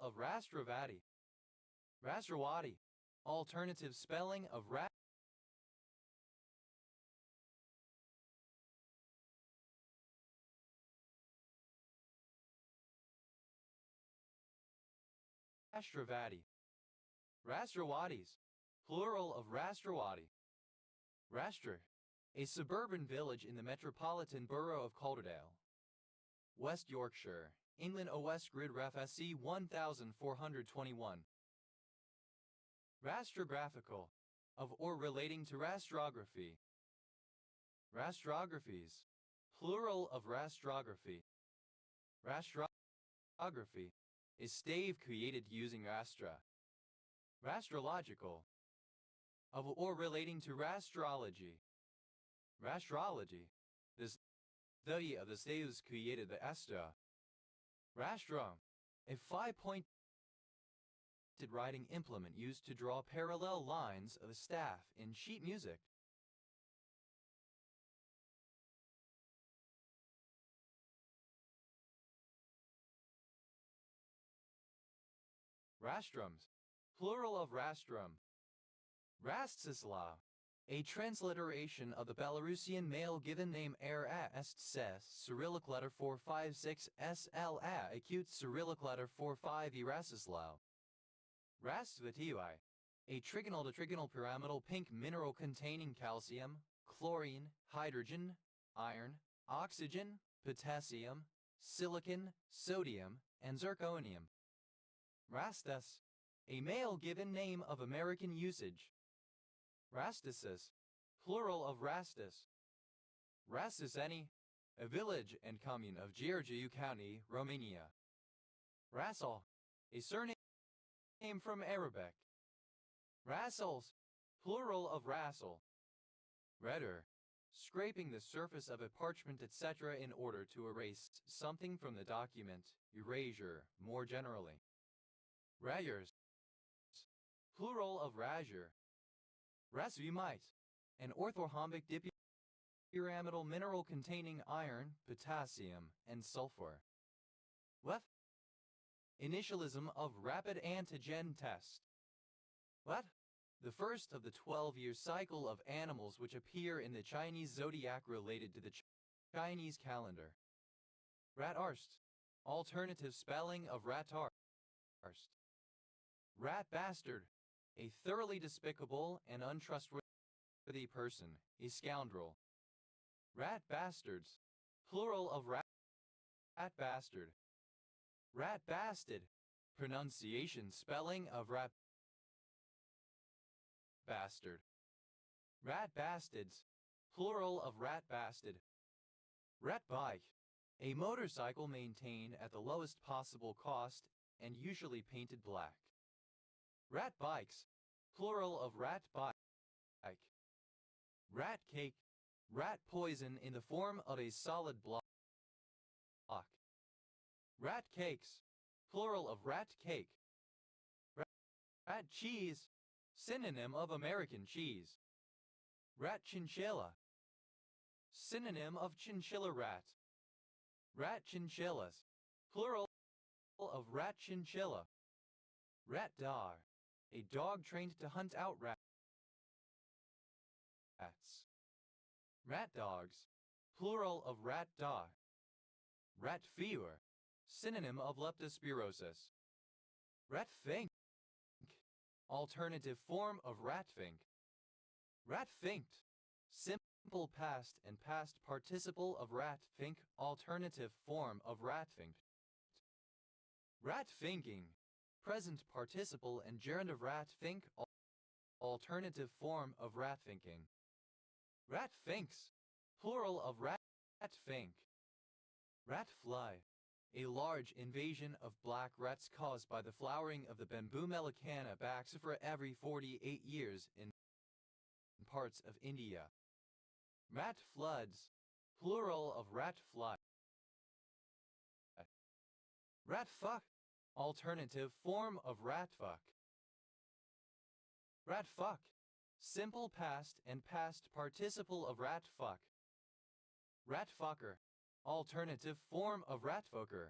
[SPEAKER 1] of Rastravati. Rastrawati, alternative spelling of Rastravati. Rastrawatis, plural of Rastrawati. Rastra, a suburban village in the metropolitan borough of Calderdale, West Yorkshire, England. OS Grid Ref SC 1421. Rastrographical, of or relating to rastrography. Rastrographies, plural of rastrography. Rastrography, is stave created using rastra. Rastrological, of or relating to rastrology. Rastrology, the study of the staves created the astra. Rastrum, a five-pointed writing implement used to draw parallel lines of the staff in sheet music. Rastrums, plural of rastrum. Rastislau, a transliteration of the Belarusian male given name Est Cyrillic letter 456 SLA acute Cyrillic letter 45 Erastislau. Rastvatiui, a trigonal to trigonal pyramidal pink mineral containing calcium, chlorine, hydrogen, iron, oxygen, potassium, silicon, sodium, and zirconium. Rastus, a male given name of American usage. Rastisis, plural of Rastus. Rastiseni, a village and commune of Giurgiu County, Romania. Rasol, a surname from Arabic. Rasals, plural of Rassel. Redder, scraping the surface of a parchment etc. in order to erase something from the document, erasure, more generally. Rayers, plural of razure. Rasvumite, an orthorhombic dipyramidal mineral containing iron, potassium, and sulfur. Wef, initialism of rapid antigen test. What? The first of the 12-year cycle of animals which appear in the Chinese zodiac related to the Chinese calendar. Ratarst, alternative spelling of ratarst. Rat bastard, a thoroughly despicable and untrustworthy person, a scoundrel. Rat bastards, plural of rat bastard. Rat bastard, pronunciation spelling of rat bastard. Rat bastards, plural of rat bastard. Rat bike, a motorcycle maintained at the lowest possible cost and usually painted black. Rat bikes, plural of rat bike. Rat cake, rat poison in the form of a solid block. Rat cakes, plural of rat cake. Rat cheese, synonym of American cheese. Rat chinchilla, synonym of chinchilla rat. Rat chinchillas, plural of rat chinchilla. Rat dar, a dog trained to hunt out rats. Rat dogs, plural of rat dog. Rat fever, synonym of leptospirosis. Rat fink, alternative form of rat fink. Rat finked, simple past and past participle of rat fink, alternative form of rat finked. Rat finking, present participle and gerund of rat fink, alternative form of rat finking. Rat finks, plural of rat fink. Rat fly, a large invasion of black rats caused by the flowering of the bamboo Melicana baxifera every 48 years in parts of India. Rat floods, plural of rat fly. Rat fuck, alternative form of rat fuck. Rat fuck, simple past and past participle of rat fuck. Rat fucker, alternative form of rat fucker.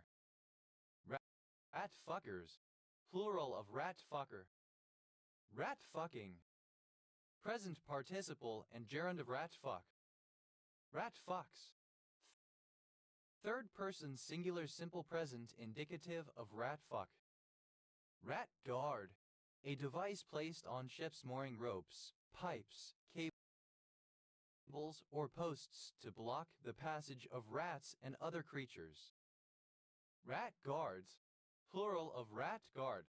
[SPEAKER 1] Rat fuckers, plural of rat fucker. Rat fucking, present participle and gerund of rat fuck. Rat fucks, third person singular simple present indicative of rat fuck. Rat guard, a device placed on ships mooring ropes, pipes, cables, or posts to block the passage of rats and other creatures. Rat guards, plural of rat guard.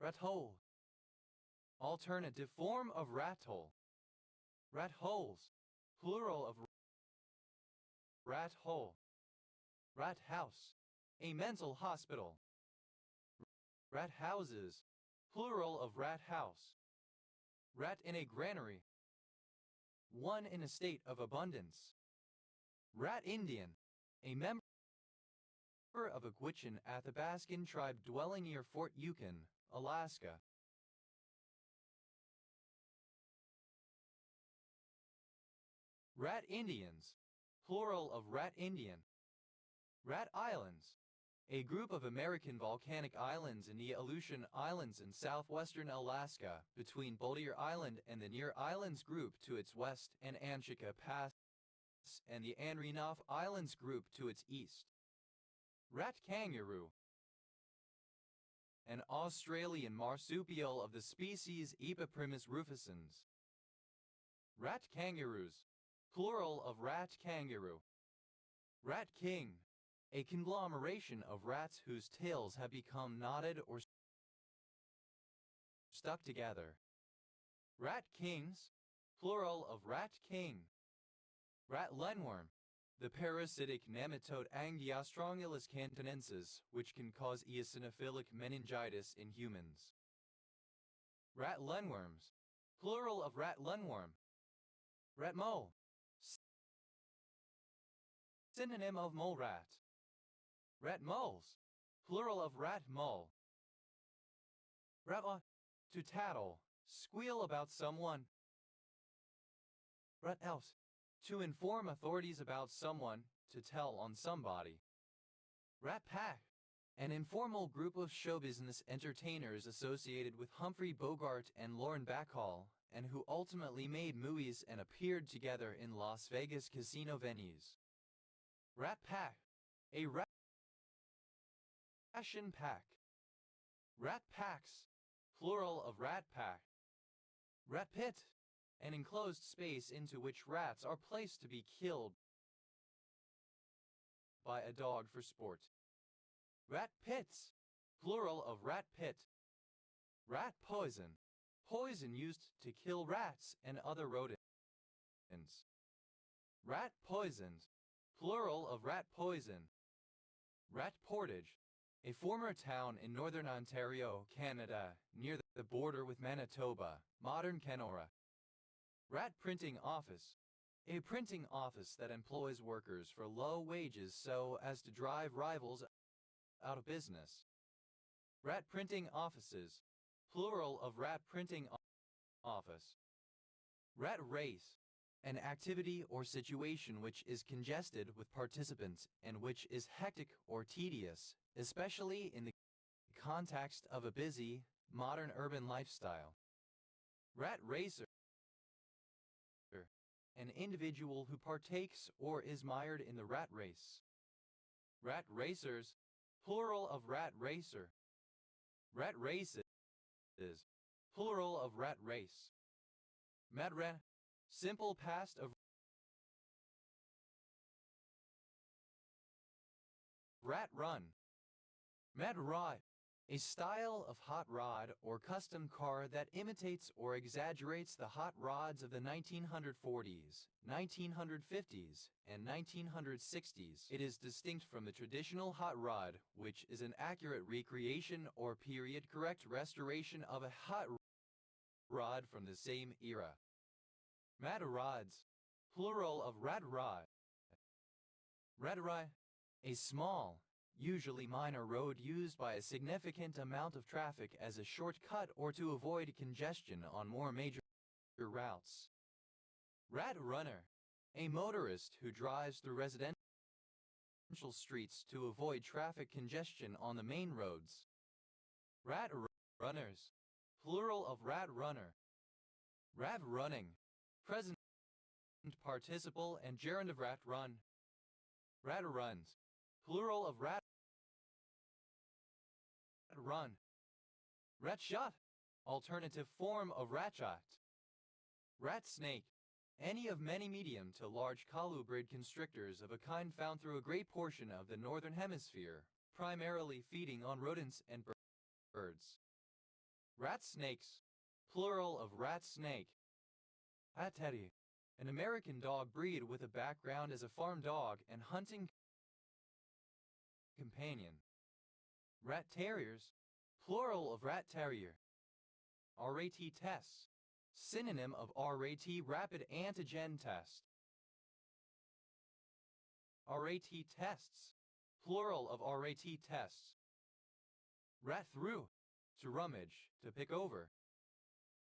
[SPEAKER 1] Rat hole, alternative form of rat hole. Rat holes, plural of rat hole. Rat house, a mental hospital. Rat houses, plural of rat house. Rat in a granary, one in a state of abundance. Rat Indian, a member of a Gwich'in Athabascan tribe dwelling near Fort Yukon, Alaska. Rat Indians, plural of rat Indian. Rat Islands, a group of American volcanic islands in the Aleutian Islands in southwestern Alaska, between Boulder Island and the Near Islands group to its west, and Anchica Pass and the Andreanof Islands group to its east. Rat kangaroo, an Australian marsupial of the species Epiprimus rufescens. Rat kangaroos, plural of rat kangaroo. Rat king, a conglomeration of rats whose tails have become knotted or stuck together. Rat kings, plural of rat king. Rat lenworm, the parasitic nematode Angiostrongylus cantonensis, which can cause eosinophilic meningitis in humans. Rat lenworms, plural of rat lenworm. Rat mole, synonym of mole rat. Rat moles, plural of rat mole. Rat to tattle, squeal about someone. Rat else, to inform authorities about someone, to tell on somebody. Rat Pack, an informal group of show business entertainers associated with Humphrey Bogart and Lauren Bacall, and who ultimately made movies and appeared together in Las Vegas casino venues. Rat Pack, a ration pack. Rat packs, plural of rat pack. Rat pit, an enclosed space into which rats are placed to be killed by a dog for sport. Rat pits, plural of rat pit. Rat poison, poison used to kill rats and other rodents. Rat poisoned, plural of rat poison. Rat Portage, a former town in northern Ontario, Canada, near the border with Manitoba, modern Kenora. Rat Printing Office, a printing office that employs workers for low wages so as to drive rivals out of business. Rat Printing Offices, plural of rat printing office. Rat Race, an activity or situation which is congested with participants and which is hectic or tedious, especially in the context of a busy, modern urban lifestyle. Rat Racer, an individual who partakes or is mired in the rat race. Rat racers, plural of rat racer. Rat races, plural of rat race. Mad rat, simple past of rat run. Mad rod, a style of hot rod or custom car that imitates or exaggerates the hot rods of the 1940s, 1950s, and 1960s. It is distinct from the traditional hot rod, which is an accurate recreation or period-correct restoration of a hot rod from the same era. Mad rods, plural of rad rod. Radrai, a small, usually minor road used by a significant amount of traffic as a shortcut or to avoid congestion on more major routes. Rat runner, a motorist who drives through residential streets to avoid traffic congestion on the main roads. Rat runners, plural of rat runner. Rat running, present participle and gerund of rat run. Rat runs, plural of rat run. Rat shot, alternative form of rat shot. Rat snake, any of many medium to large colubrid constrictors of a kind found through a great portion of the northern hemisphere, primarily feeding on rodents and birds. Rat snakes, plural of rat snake. Rat teddy, an American dog breed with a background as a farm dog and hunting companion. Rat terriers, plural of rat terrier. RAT tests, synonym of RAT rapid antigen test. RAT tests, plural of RAT tests. Rat through, to rummage, to pick over.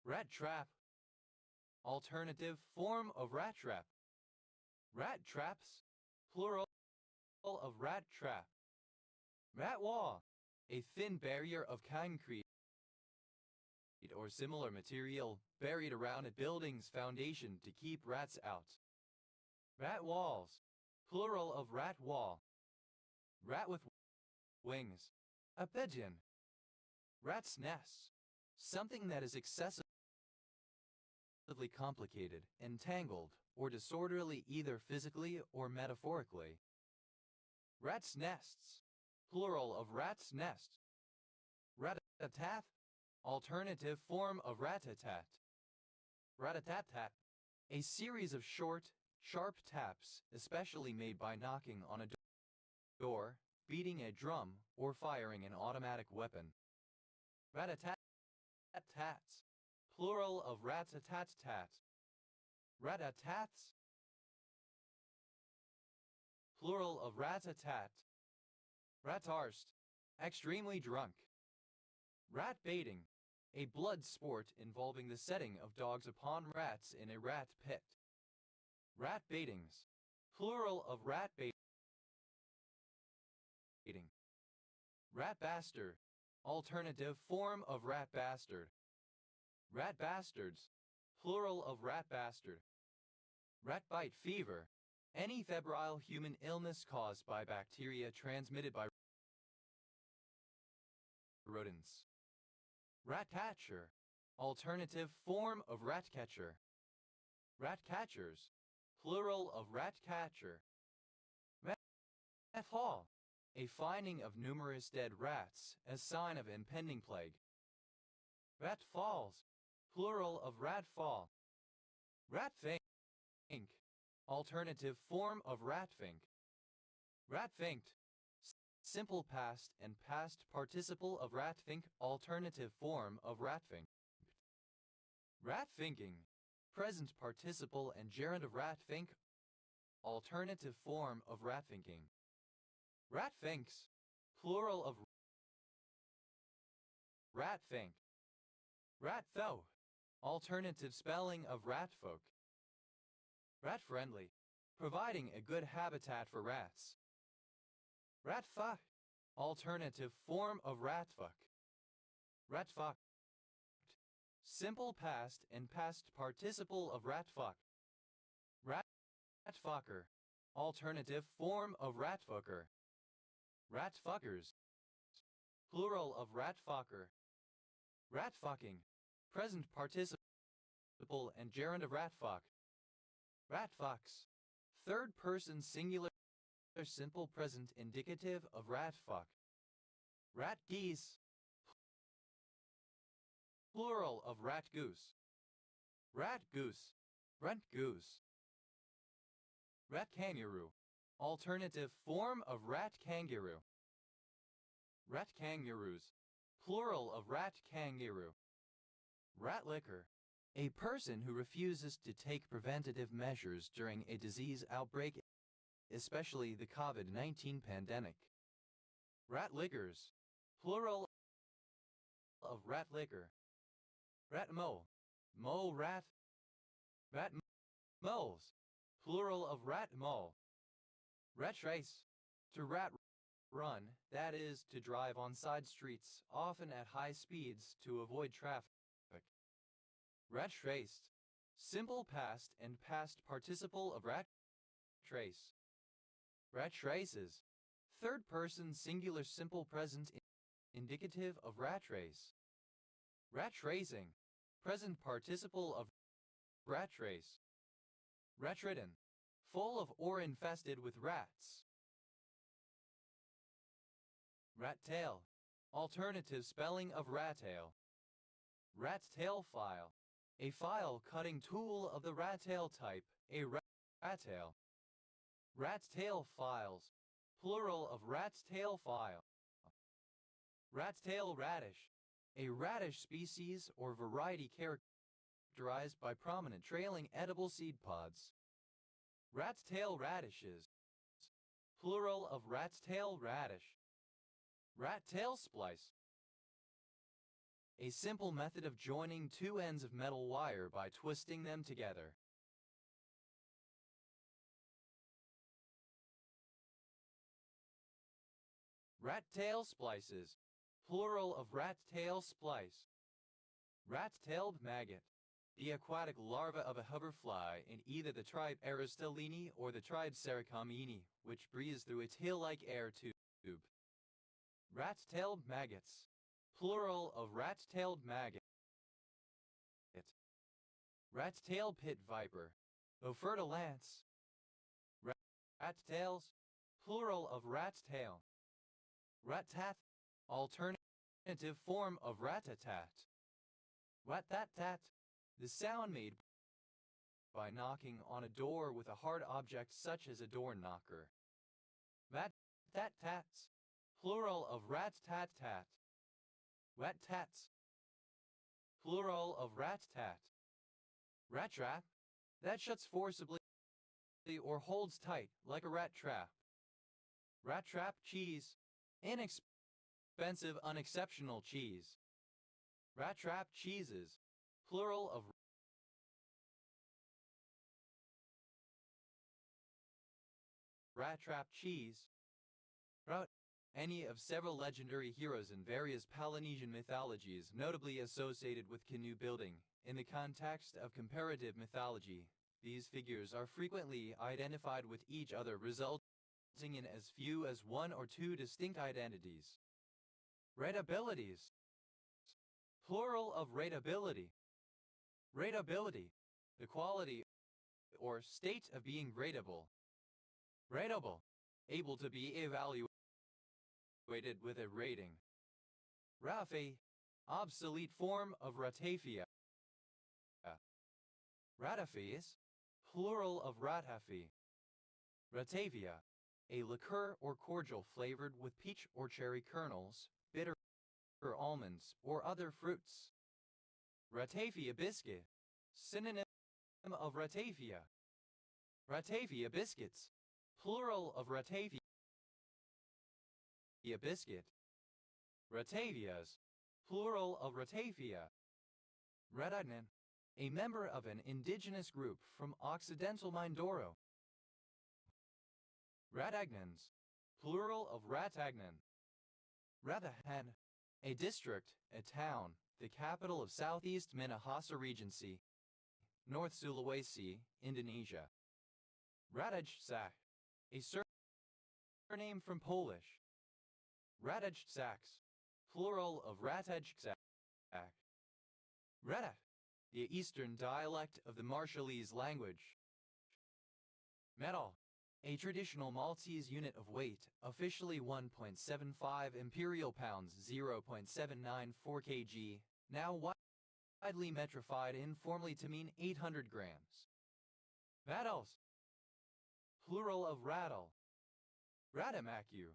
[SPEAKER 1] Rat trap, alternative form of rat trap. Rat traps, plural of rat trap. Rat wall, a thin barrier of concrete or similar material buried around a building's foundation to keep rats out. Rat walls, plural of rat wall. Rat with wings, a pigeon. Rat's nest, something that is excessively complicated, entangled, or disorderly either physically or metaphorically. Rat's nests, plural of rat's nest. Rat-a-tat, alternative form of rat-a-tat. Rat-a-tat-tat, a series of short, sharp taps, especially made by knocking on a door, beating a drum, or firing an automatic weapon. Rat-a-tat-tats, plural of rats-a-tat-tat. Rat-a-tats, plural of rat-a-tat. Ratarst, extremely drunk. Rat baiting, a blood sport involving the setting of dogs upon rats in a rat pit. Rat baitings, plural of rat baiting. Rat bastard, alternative form of rat bastard. Rat bastards, plural of rat bastard. Rat bite fever, any febrile human illness caused by bacteria transmitted by rodents. Rat catcher, alternative form of rat catcher. Rat catchers, plural of rat catcher. Rat fall, a finding of numerous dead rats as sign of impending plague. Rat falls, plural of rat fall. Rat fink, alternative form of rat fink. Rat finked, simple past and past participle of rat fink, alternative form of rat fink. Rat finking, present participle and gerund of rat fink, alternative form of rat finking. Rat finks, plural of rat fink. Rat tho, alternative spelling of rat folk. Rat friendly, providing a good habitat for rats. Rat fuck, alternative form of rat fuck. Rat fucked, simple past and past participle of rat fuck. Rat fucker, alternative form of rat fucker. Rat fuckers, plural of rat fucker. Rat fucking, present participle and gerund of rat fuck. Rat fucks, third person singular simple present indicative of rat fuck. Rat geese, plural of rat goose. Rat goose, rent goose. Rat kangaroo, alternative form of rat kangaroo. Rat kangaroos, plural of rat kangaroo. Rat licker, a person who refuses to take preventative measures during a disease outbreak, especially the COVID-19 pandemic. Rat lickers, plural of rat licker. Rat mole, mole rat. Rat moles, plural of rat mole. Rat race, to rat run, that is, to drive on side streets, often at high speeds to avoid traffic. Rat traced, simple past and past participle of rat trace. Rat traces, third person singular simple present indicative of rat trace. Rat tracing, present participle of rat trace. Rat ridden, full of or infested with rats. Rat tail, alternative spelling of rat tail. Rat's tail file, a file cutting tool of the rat tail type, a rat tail. Rat's tail files, plural of rat's tail file. Rat's tail radish, a radish species or variety characterized by prominent trailing edible seed pods. Rat's tail radishes, plural of rat's tail radish. Rat tail splice, a simple method of joining two ends of metal wire by twisting them together. Rat-tail splices, plural of rat-tail splice. Rat-tailed maggot, the aquatic larva of a hoverfly in either the tribe Aristolini or the tribe Sericomini, which breathes through a tail-like air tube. Rat-tailed maggots, plural of rat-tailed maggot. Rat-tailed pit viper, Ophirtolance. Rat-tails, plural of rat-tail. Rat-tat, alternative form of rat-a-tat. Rat-tat-tat, the sound made by knocking on a door with a hard object such as a door knocker. Rat-tat-tats, plural of rat-tat-tat. Rat-tats, plural of rat-tat. Rat trap, that shuts forcibly or holds tight like a rat trap. Rat trap cheese, inexpensive, unexceptional cheese. Rat trap cheeses, plural of rat trap cheese. Rat, any of several legendary heroes in various Polynesian mythologies notably associated with canoe building. In the context of comparative mythology, these figures are frequently identified with each other, resulting in as few as one or two distinct identities. Rateabilities, plural of rateability. Rateability, the quality or state of being rateable. Rateable, able to be evaluated with a rating. Rafe, obsolete form of ratafia. Ratafes, plural of ratafi. Ratavia, a liqueur or cordial flavored with peach or cherry kernels, bitter almonds, or other fruits. Ratafia biscuit, synonym of ratafia. Ratafia biscuits, plural of ratafia biscuit. Ratavias, plural of ratafia. Ratagnan, a member of an indigenous group from Occidental Mindoro. Ratagnans, plural of ratagnan. Ratahan, a district, a town, the capital of Southeast Minahasa Regency, North Sulawesi, Indonesia. Radajczak, a surname from Polish. Radajczaks, plural of Ratajczak. Reta, the Eastern dialect of the Marshallese language. Metal, a traditional Maltese unit of weight, officially 1.75 imperial pounds, 0.794 kg, now widely metrified informally to mean 800 grams. Rattles, plural of rattle. Ratamacu,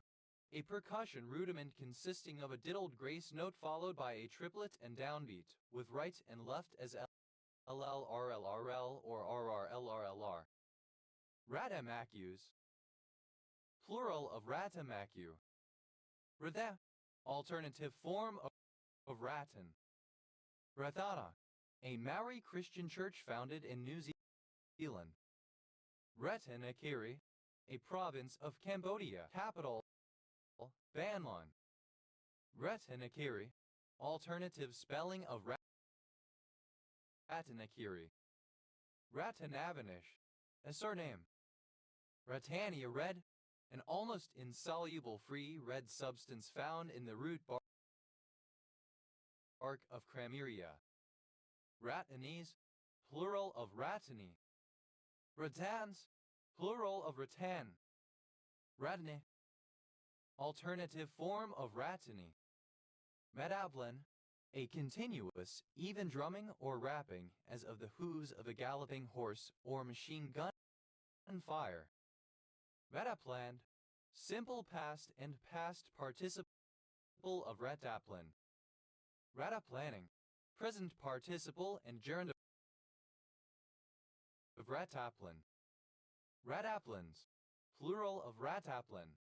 [SPEAKER 1] a percussion rudiment consisting of a diddled grace note followed by a triplet and downbeat, with right and left as LLRLRL or RRLRLR. Ratamacus, plural of ratamacu. Ratha, alternative form of Ratan. Rathana, a Maori Christian church founded in New Zealand. Ratanakiri, a province of Cambodia, capital Ban Luang. Ratanakiri, alternative spelling of Ratanakiri. Ratanavanish, a surname. Ratania red, an almost insoluble free red substance found in the root bark of Crameria. Ratanese, plural of ratani. Ratans, plural of ratan. Ratani, alternative form of ratani. Medaplan, a continuous, even drumming or rapping as of the hooves of a galloping horse or machine gun fire. Rataplan, simple past and past participle of rataplan. Rataplanning, present participle and gerund of rataplan. Rataplans, plural of rataplan.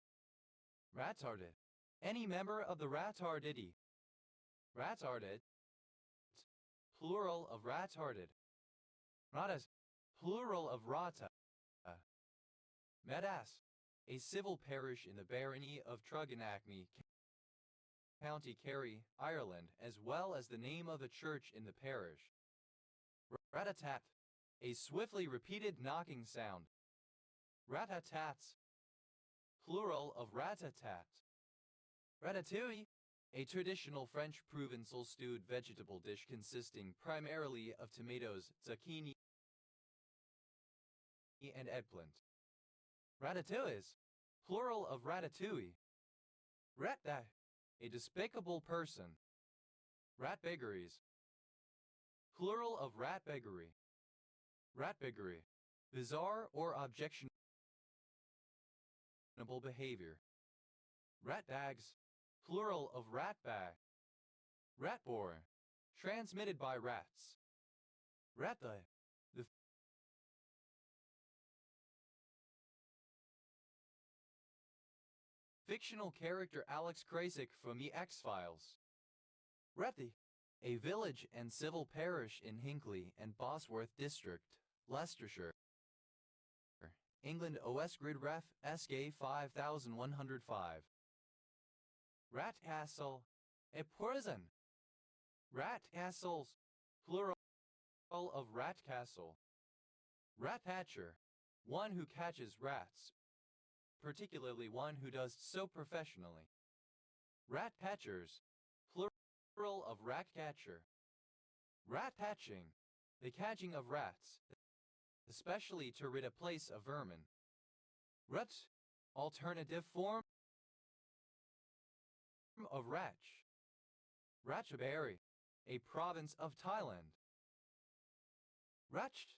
[SPEAKER 1] Ratarded, any member of the ratardity. Ratarded, plural of ratarded. Ratas, plural of rata. Medas, a civil parish in the barony of Truganacme, County Kerry, Ireland, as well as the name of a church in the parish. Rat-a-tat, a swiftly repeated knocking sound. Rat-a-tats, plural of rat-a-tat. Ratatouille, a traditional French Provençal stewed vegetable dish consisting primarily of tomatoes, zucchini, and eggplant. Ratatouilles, plural of ratatouille. Rat-that, a despicable person. Ratbeggaries, plural of ratbeggery. Ratbeggery, bizarre or objectionable behavior. Ratbags, plural of ratbag. Ratbore, transmitted by rats. Ratha, the fictional character Alex Krasik from The X-Files. Rethy, a village and civil parish in Hinckley and Bosworth District, Leicestershire, England. OS Grid Ref SK 5105. Ratcastle, a prison. Ratcastles, plural of ratcastle. Ratcatcher, one who catches rats, particularly one who does so professionally. Ratcatchers, plural of ratcatcher. Rat-patching, the catching of rats, especially to rid a place of vermin. Rut, alternative form of Ratch. Ratchaburi, a province of Thailand. Ratched,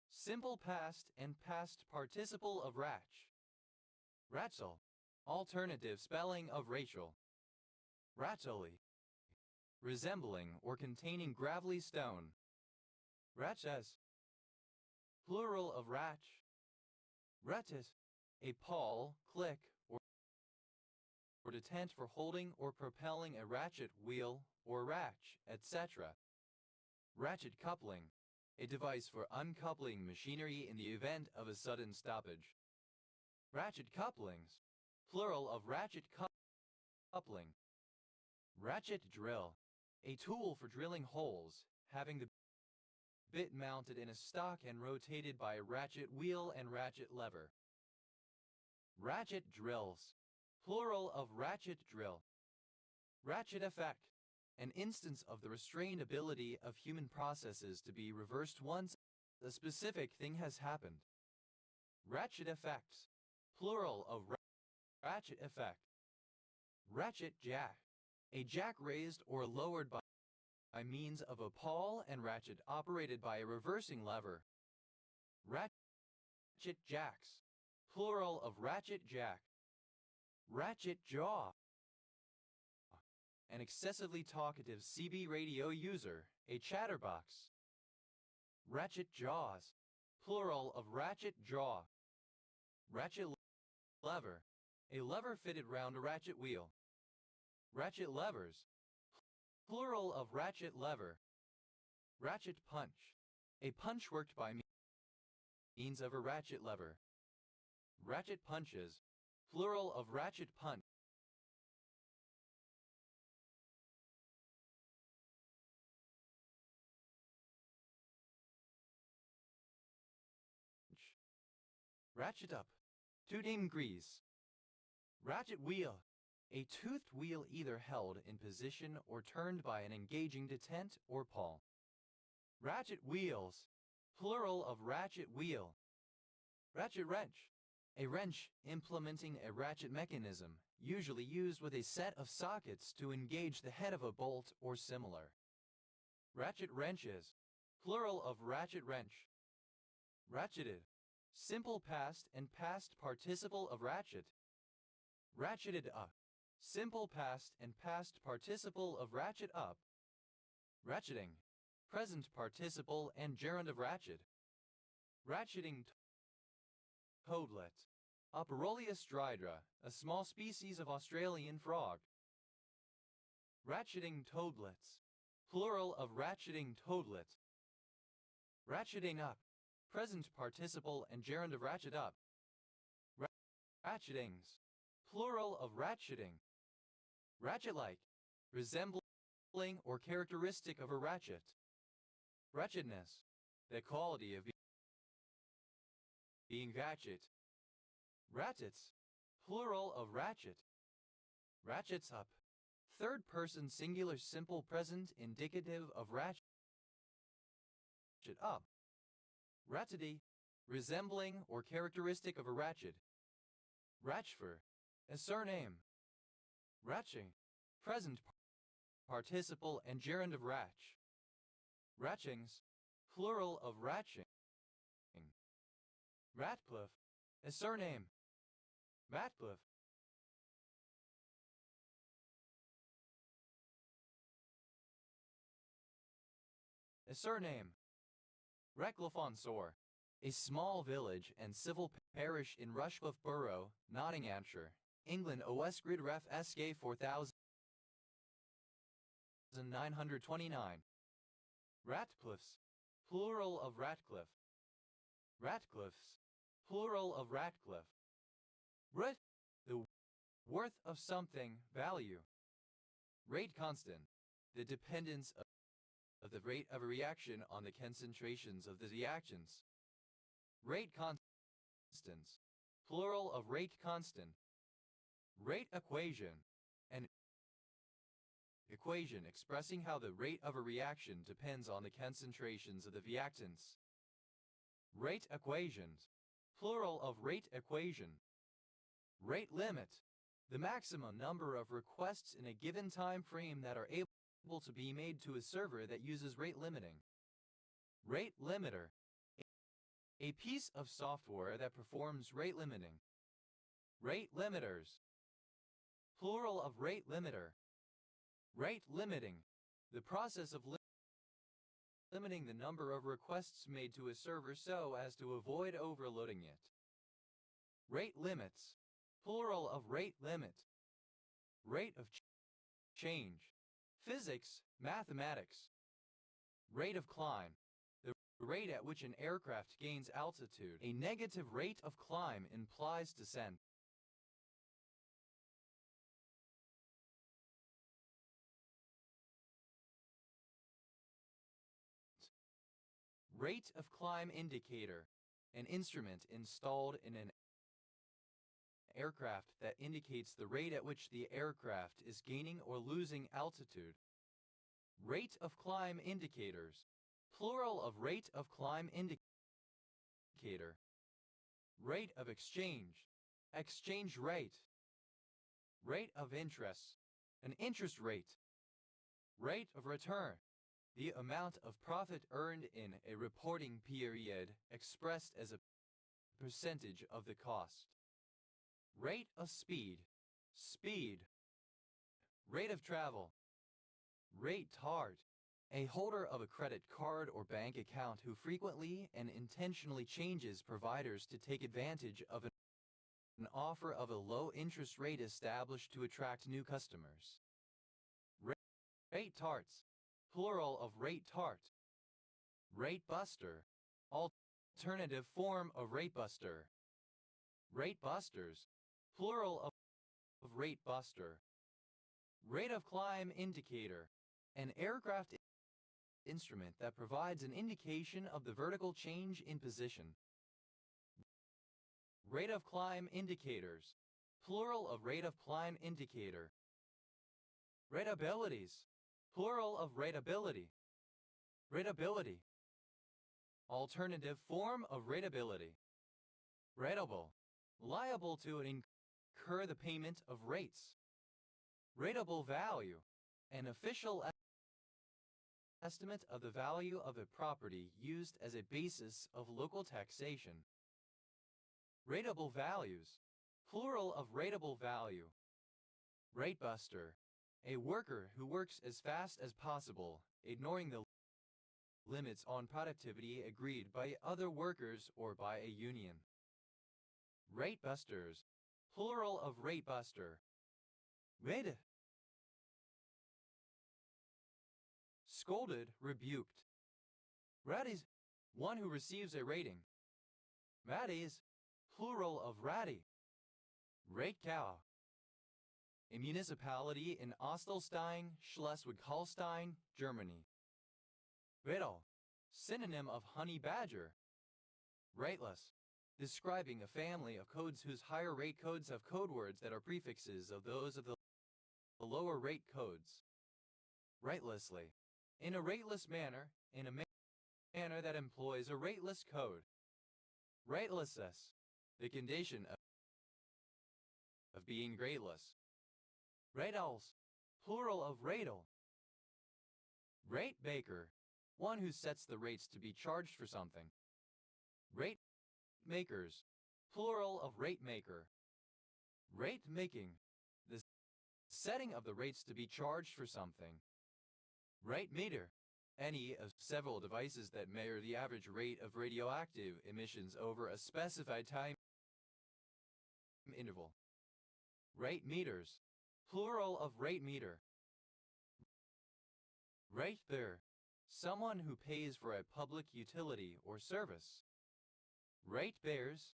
[SPEAKER 1] simple past and past participle of Ratch. Ratzel, alternative spelling of Rachel. Ratoli, resembling or containing gravelly stone. Ratches, plural of ratch. Rattis, a pawl, click, or detent for holding or propelling a ratchet wheel or ratch, etc. Ratchet coupling, a device for uncoupling machinery in the event of a sudden stoppage. Ratchet couplings, plural of ratchet coupling. Ratchet drill, a tool for drilling holes, having the bit mounted in a stock and rotated by a ratchet wheel and ratchet lever. Ratchet drills, plural of ratchet drill. Ratchet effect, an instance of the restrained ability of human processes to be reversed once a specific thing has happened. Ratchet effects, plural of ratchet effect. Ratchet jack, a jack raised or lowered by means of a pawl and ratchet operated by a reversing lever. Ratchet jacks, plural of ratchet jack. Ratchet jaw, an excessively talkative CB radio user, a chatterbox. Ratchet jaws, plural of ratchet jaw. Ratchet lever, a lever fitted round a ratchet wheel. Ratchet levers, plural of ratchet lever. Ratchet punch, a punch worked by means of a ratchet lever. Ratchet punches, plural of ratchet punch. Ratchet up, 2 degrees. Ratchet wheel, a toothed wheel either held in position or turned by an engaging detent or pawl. Ratchet wheels, plural of ratchet wheel. Ratchet wrench, a wrench implementing a ratchet mechanism, usually used with a set of sockets to engage the head of a bolt or similar. Ratchet wrenches, plural of ratchet wrench. Ratcheted, simple past and past participle of ratchet. Ratcheted up, simple past and past participle of ratchet up. Ratcheting, present participle and gerund of ratchet. Ratcheting toadlet, Operolius stridra, a small species of Australian frog. Ratcheting toadlets, plural of ratcheting toadlet. Ratcheting up, present participle and gerund of ratchet up. Ratchetings, plural of ratcheting. Ratchet-like, resembling or characteristic of a ratchet. Ratchetness, the quality of being ratchet. Ratchets, plural of ratchet. Ratchets up, third person singular simple present indicative of ratchet up. Ratchety, resembling or characteristic of a ratchet. Ratchford, a surname. Ratching, present participle and gerund of ratch. Ratchings, plural of ratching. Ratcliffe, a surname. Ratcliffe. A surname. Recliffe-on-Soar, a small village and civil parish in Rushcliffe Borough, Nottinghamshire, England. OS Grid Ref SK 4929. Ratcliffes, plural of Ratcliffe. Ratcliffes, plural of Ratcliffe. Rit, the worth of something, value. Rate constant, the dependence of the rate of a reaction on the concentrations of the reactants. Rate constants, plural of rate constant. Rate equation, an equation expressing how the rate of a reaction depends on the concentrations of the reactants. Rate equations, plural of rate equation. Rate limit, the maximum number of requests in a given time frame that are able to be made to a server that uses rate limiting. Rate limiter, a piece of software that performs rate limiting. Rate limiters, plural of rate limiter. Rate limiting, the process of limiting the number of requests made to a server so as to avoid overloading it. Rate limits, plural of rate limit. Rate of change, physics, mathematics. Rate of climb, the rate at which an aircraft gains altitude. A negative rate of climb implies descent. Rate of climb indicator, an instrument installed in an aircraft that indicates the rate at which the aircraft is gaining or losing altitude. Rate of climb indicators, plural of rate of climb indicator. Rate of exchange, exchange rate. Rate of interest, an interest rate. Rate of return, the amount of profit earned in a reporting period expressed as a percentage of the cost. Rate of speed, speed. Rate of travel, rate tard, a holder of a credit card or bank account who frequently and intentionally changes providers to take advantage of an offer of a low interest rate established to attract new customers. Rate tarts, plural of rate tart. Rate buster, alternative form of rate buster. Rate busters, plural of rate buster. Rate of climb indicator, an aircraft instrument that provides an indication of the vertical change in position. Rate of climb indicators, plural of rate of climb indicator. Rateabilities, plural of rateability. Rateability, alternative form of rateability. Rateable, liable to incur the payment of rates. Rateable value, an official estimate of the value of a property used as a basis of local taxation. Rateable values, plural of rateable value. Ratebuster, a worker who works as fast as possible, ignoring the limits on productivity agreed by other workers or by a union. Ratebusters, plural of ratebuster. Rate. Scolded, rebuked. Ratties, one who receives a rating. Ratties, plural of ratty. Reitgau, a municipality in Ostelstein, Schleswig-Holstein, Germany. Riddle, synonym of honey badger. Rateless, describing a family of codes whose higher rate codes have code words that are prefixes of those of the lower rate codes. Ratelessly, in a rateless manner, in a manner that employs a rateless code. Ratelessness, the condition of being rateless. Ratels, plural of ratel. Rate maker, one who sets the rates to be charged for something. Rate makers, plural of rate maker. Rate making, the setting of the rates to be charged for something. Rate meter, any of several devices that measure the average rate of radioactive emissions over a specified time interval. Rate meters, plural of rate meter. Ratebearer, someone who pays for a public utility or service. Ratepayers,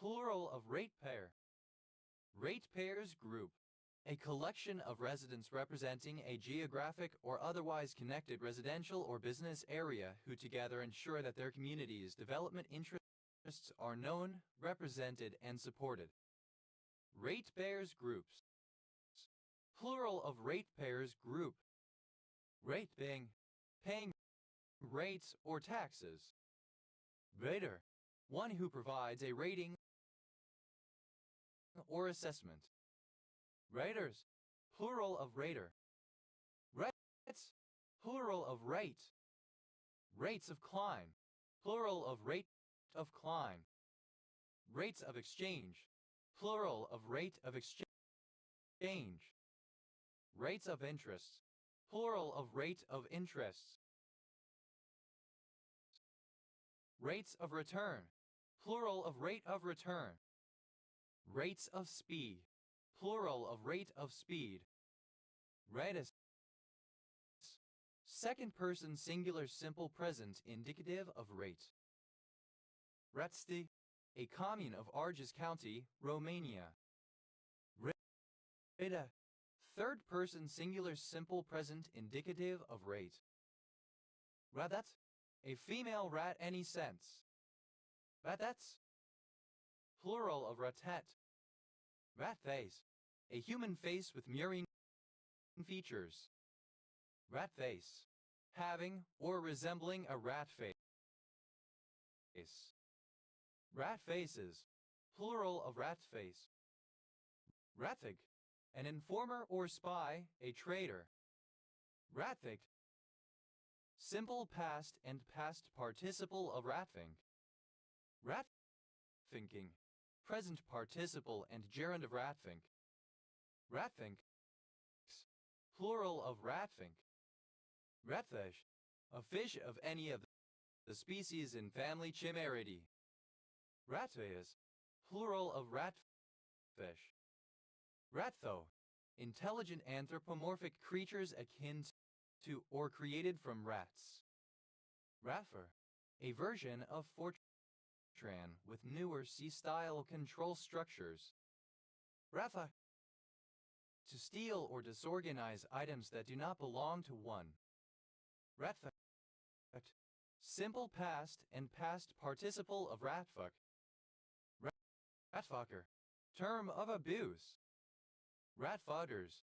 [SPEAKER 1] plural of ratepayer. Ratepayers group, a collection of residents representing a geographic or otherwise connected residential or business area who together ensure that their community's development interests are known, represented, and supported. Ratepayers groups, plural of ratepayers group. Ratepaying, paying rates or taxes. Rater, one who provides a rating or assessment. Raters, plural of rater. Rates, plural of rate. Rates of climb, plural of rate of climb. Rates of exchange, plural of rate of exchange. Rates of interest, plural of rate of interest. Rates of return, plural of rate of return. Rates of speed, plural of rate of speed. Ratus, second person singular simple present indicative of rate. Ratsti, a commune of Argeș County, Romania. Rata, third person singular simple present indicative of rate. Radat, a female rat any sense. Ratets, plural of ratet. Rat face, a human face with murine features. Rat face, having or resembling a rat face. Rat faces, plural of rat face. Rathig, an informer or spy, a traitor. Rathig, simple past and past participle of rathing. Ratthinking, present participle and gerund of rathink. Rathink, plural of ratfink. Ratfish, a fish of any of the species in family Chimeridae. Ratfias, plural of ratfish. Ratho, intelligent anthropomorphic creatures akin to or created from rats. Raffer, a version of Fortran with newer C-style control structures. Ratha, to steal or disorganize items that do not belong to one. Ratfuck, simple past and past participle of ratfuck. Ratfucker, term of abuse. Ratfudders,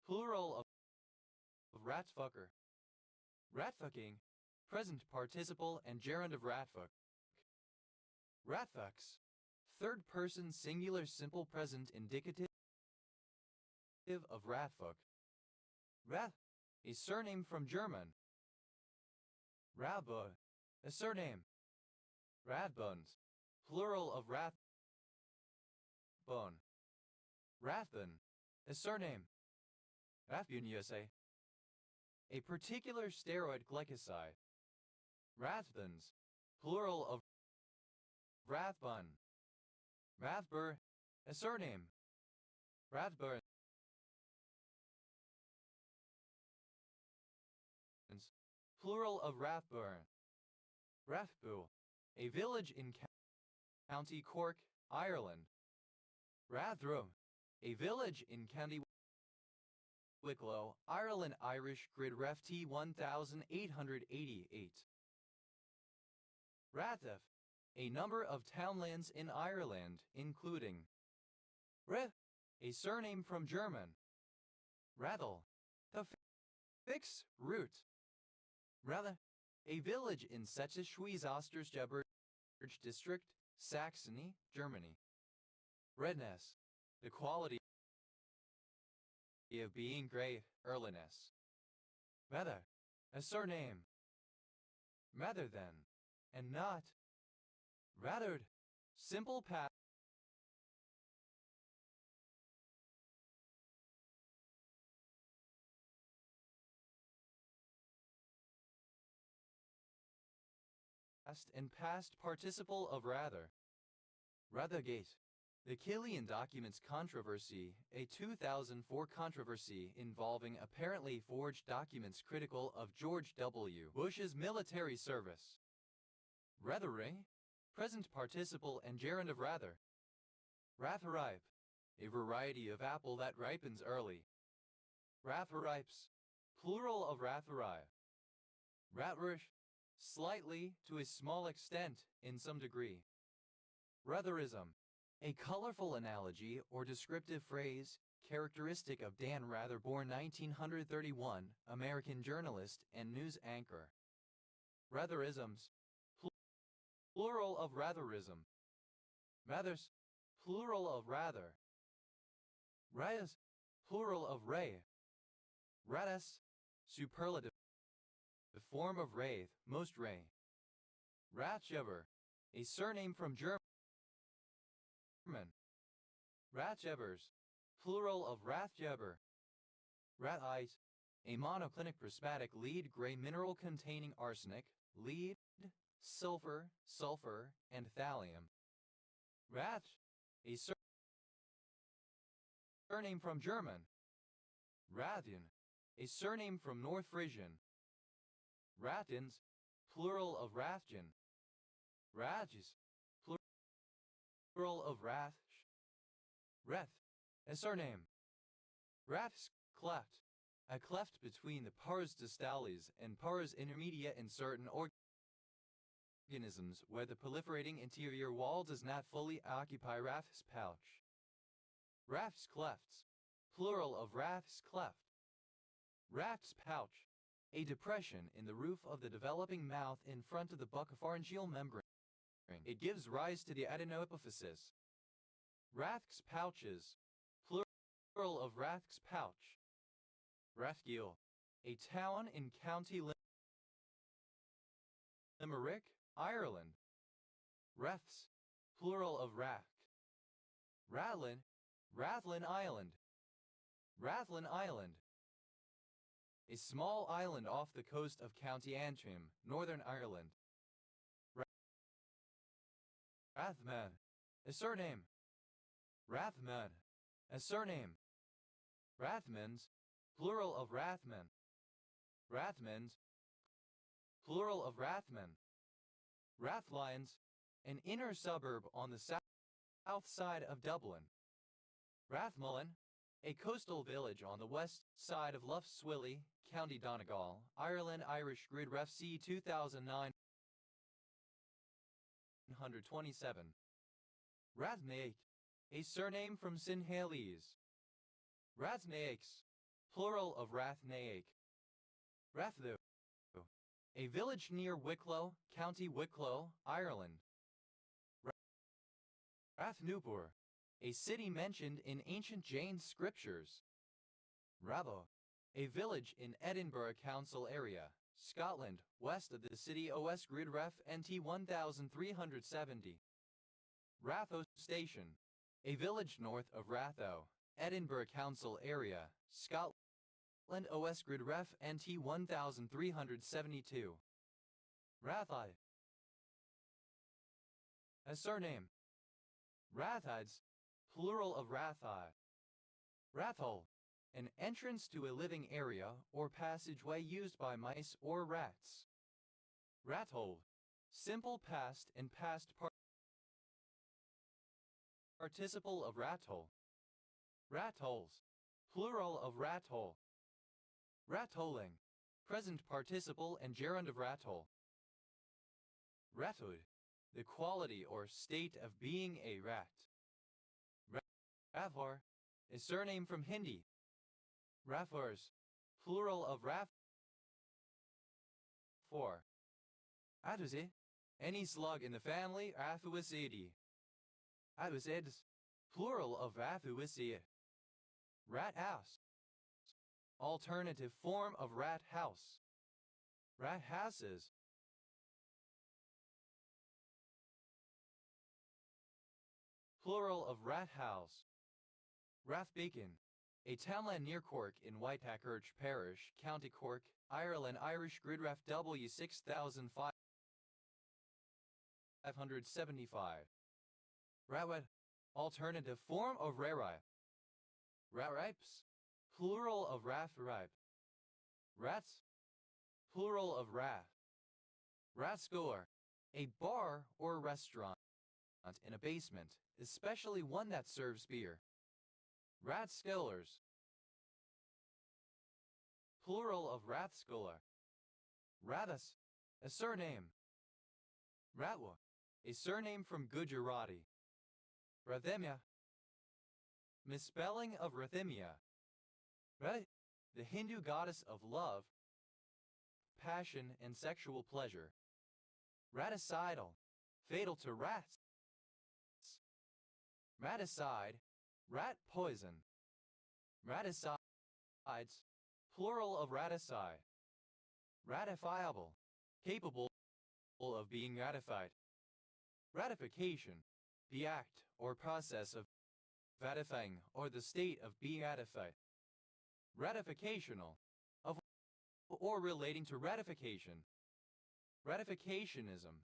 [SPEAKER 1] plural of ratfucker. Ratfucking, present participle and gerund of ratfuck. Ratfucks, third person singular simple present indicative of ratfuck. Rath, a surname from German. Rabba, a surname. Radbuns, plural of rathbun. Rathbun, a surname. Rathbun, USA, a particular steroid glycoside. Rathbuns, plural of Rathbun. Rathbur, a surname. Rathburns, plural of Rathburn. Rathbu, a village in County Cork, Ireland. Rathrum, a village in County Wicklow, Ireland. Irish grid ref T 1888. Rathef, a number of townlands in Ireland, including Rith, a surname from German. Rathel, the fixed root. Rather, a village in Sächsisch Ostersgebirge district, Saxony, Germany. Redness, the quality of being great, earliness. Rather, a surname. Rather than, and not. Rathered, simple past and past participle of rather. Rathergate. The Killian Documents Controversy, a 2004 controversy involving apparently forged documents critical of George W. Bush's military service. Rathering, present participle and gerund of rather. Rathripe, a variety of apple that ripens early. Rathripes, plural of rathripe. Rathrish, slightly, to a small extent, in some degree. Ratherism, a colorful analogy or descriptive phrase characteristic of Dan Rather, born 1931, American journalist and news anchor. Ratherisms, plural of ratherism. Rathers, plural of rather. Rayas, plural of ray. Ratus, superlative, the form of wraith, most ray. Ratgeber, a surname from German. Ratgebers, plural of Rathgeber. Rathite, a monoclinic prismatic lead gray mineral containing arsenic, lead, sulfur, and thallium. Rath, a surname from German. Rathian, a surname from North Frisian. Ratins, plural of Rathgen. Raths, plural of Rathsch. Reth, a surname. Raths cleft, a cleft between the pars distalis and pars intermedia in certain organisms where the proliferating interior wall does not fully occupy Rath's pouch. Rath's clefts, plural of Rath's cleft. Rath's pouch, a depression in the roof of the developing mouth in front of the buccopharyngeal membrane. It gives rise to the adenoepiphysis. Rath's pouches, plural of Rath's pouch. Rathgiel, a town in County Limerick, Ireland. Raths, plural of Rath. Rathlin, Rathlin Island. Rathlin Island, a small island off the coast of County Antrim, Northern Ireland. Rathman, a surname. Rathman, a surname. Rathmans, plural of Rathman. Rathmans, plural of Rathman. Rathlines, an inner suburb on the south side of Dublin. Rathmullen, a coastal village on the west side of Lough Swilly, County Donegal, Ireland. Irish grid ref C 2009 127. Rathnaik, a surname from Sinhalese. Rathnaiks, plural of Rathnaik. Raththew, a village near Wicklow, County Wicklow, Ireland. Rathnupur, a city mentioned in ancient Jain scriptures. Ratho, a village in Edinburgh Council area, Scotland, west of the city. OS grid ref NT 1370. Ratho Station, a village north of Ratho, Edinburgh Council area, Scotland. OS grid ref NT 1372. Rathai, a surname. Rathides, plural of Rathai. Rathhole, an entrance to a living area or passageway used by mice or rats. Rathold, simple past and past participle of rathole. Ratholes. Plural of rathole. Ratholing. Present participle and gerund of rathole. Ratud. The quality or state of being a rat. Rathor. A surname from Hindi. Rathors. Plural of rath. 4. Atuze. Any slug in the family Athuisidae. Atusids. Plural of Athuisidae. Rat house. Alternative form of rat house. Rat houses. Plural of rat house. Rathbacon. A townland near Cork in Whitehackirch Parish, County Cork, Ireland. Irish Gridrath W6575. Rawat. Alternative form of Rarai. Ratripes. Plural of Rathripe. Rats. Plural of Rath. Ratscore. A bar or restaurant in a basement, especially one that serves beer. Ratskillers. Plural of Rathskuller. Rathas. A surname. Ratwa. A surname from Gujarati. Rathimya. Misspelling of Rathimya. Rat. The Hindu goddess of love, passion, and sexual pleasure. Raticidal. Fatal to rats. Raticide. Rat poison. Raticides. Plural of raticide. Ratifiable. Capable of being ratified. Ratification. The act or process of ratifying or the state of being ratified. Ratificational. Of or relating to ratification. Ratificationism.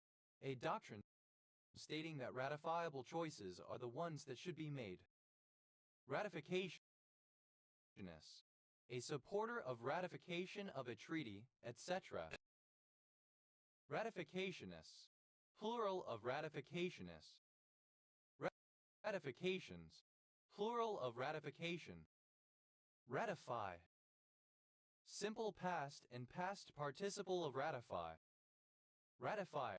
[SPEAKER 1] A doctrine stating that ratifiable choices are the ones that should be made. Ratificationist. A supporter of ratification of a treaty, etc. Ratificationists. Plural of ratificationists. Ratifications. Plural of ratification. Ratify. Simple past and past participle of ratify. Ratifier.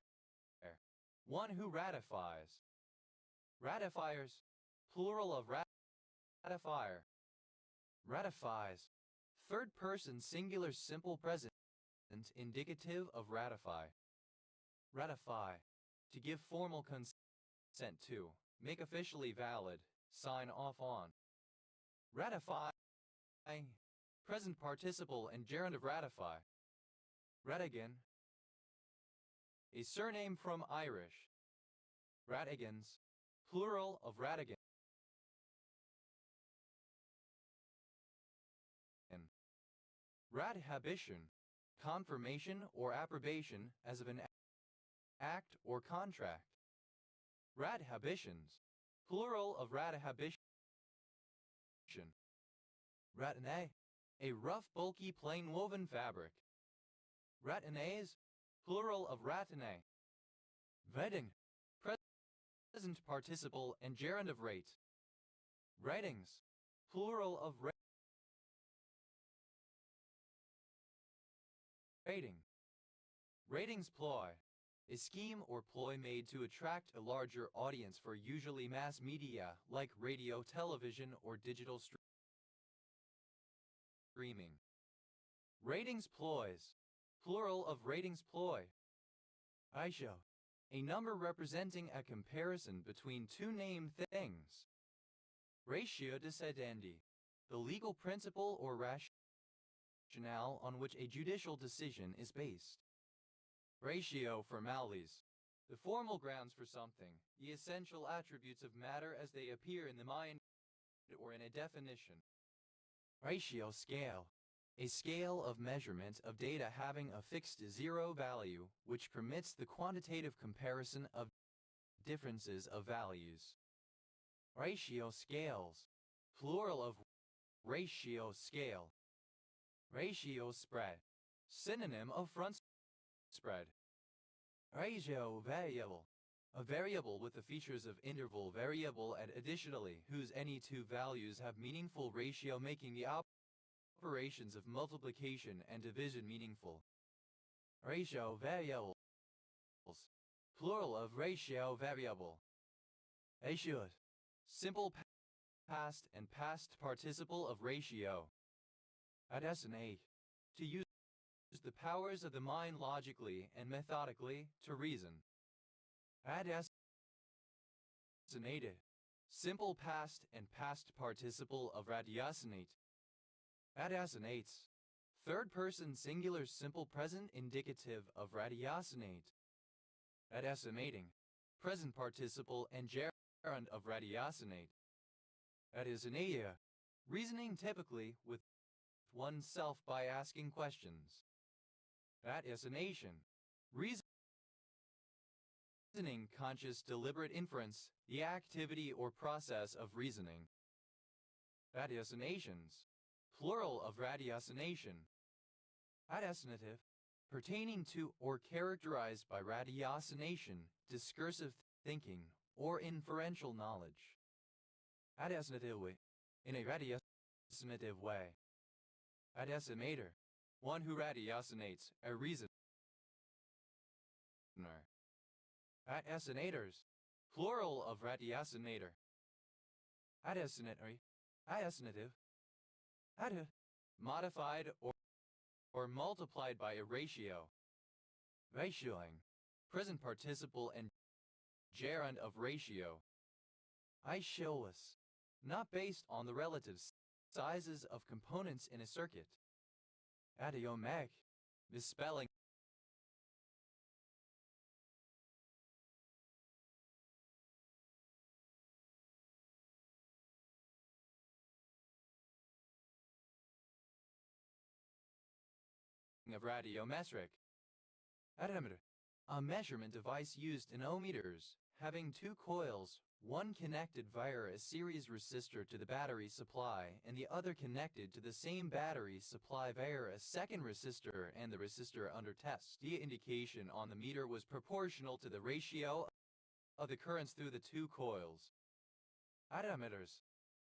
[SPEAKER 1] One who ratifies. Ratifiers. Plural of ratifier. Ratifies. Third person singular simple present indicative of ratify. Ratify. To give formal consent to. Make officially valid. Sign off on. Ratify. Present participle and gerund of ratify. Ratigan. A surname from Irish. Ratigans. Plural of Ratigan. Rathabition. Confirmation or approbation as of an act or contract. Rathabitions. Plural of rathabition. Ratine. A rough, bulky, plain woven fabric. Ratinaes. Plural of ratine. Vetting. Present participle and gerund of rate. Ratings. Plural of rating. Ratings ploy. A scheme or ploy made to attract a larger audience for usually mass media like radio, television, or digital streaming. Ratings ploys. Plural of ratings ploy. Ratio. A number representing a comparison between two named things. Ratio decidendi. The legal principle or rationale on which a judicial decision is based. Ratio formalis. The formal grounds for something, the essential attributes of matter as they appear in the mind or in a definition. Ratio scale. A scale of measurement of data having a fixed zero value, which permits the quantitative comparison of differences of values. Ratio scales. Plural of ratio scale. Ratio spread. Synonym of front spread. Ratio variable. A variable with the features of interval variable and additionally whose any two values have meaningful ratio, making the operations of multiplication and division meaningful. Ratio variables. Plural of ratio variable. Ratio. Simple past and past participle of ratio. Adesinate. To use the powers of the mind logically and methodically to reason. Adesinate. Simple past and past participle of ratiocinate. Adesinates. Third person singular simple present indicative of ratiocinate. Adesimating. Present participle and gerund of ratiocinate. Adesinaia. Reasoning typically with oneself by asking questions. Adesination. Reasoning conscious deliberate inference, the activity or process of reasoning. Ratiocinations. Plural of ratiocination. Adiacinative. Pertaining to or characterized by ratiocination, discursive thinking, or inferential knowledge. Adiacinative. In a ratiocinative way. Adiacimator. One who ratiocinates, a reasoner. Adiocinators. Plural of ratiocinator. Adiocinatory. Adiacinative. Modified or multiplied by a ratio. Ratioing. Present participle and gerund of ratio. Isolaus. Not based on the relative sizes of components in a circuit. Adiomech. Misspelling of radiometric. Adiometer. A measurement device used in ohmmeters, having two coils, one connected via a series resistor to the battery supply and the other connected to the same battery supply via a second resistor and the resistor under test. The indication on the meter was proportional to the ratio of the currents through the two coils. Adiometers.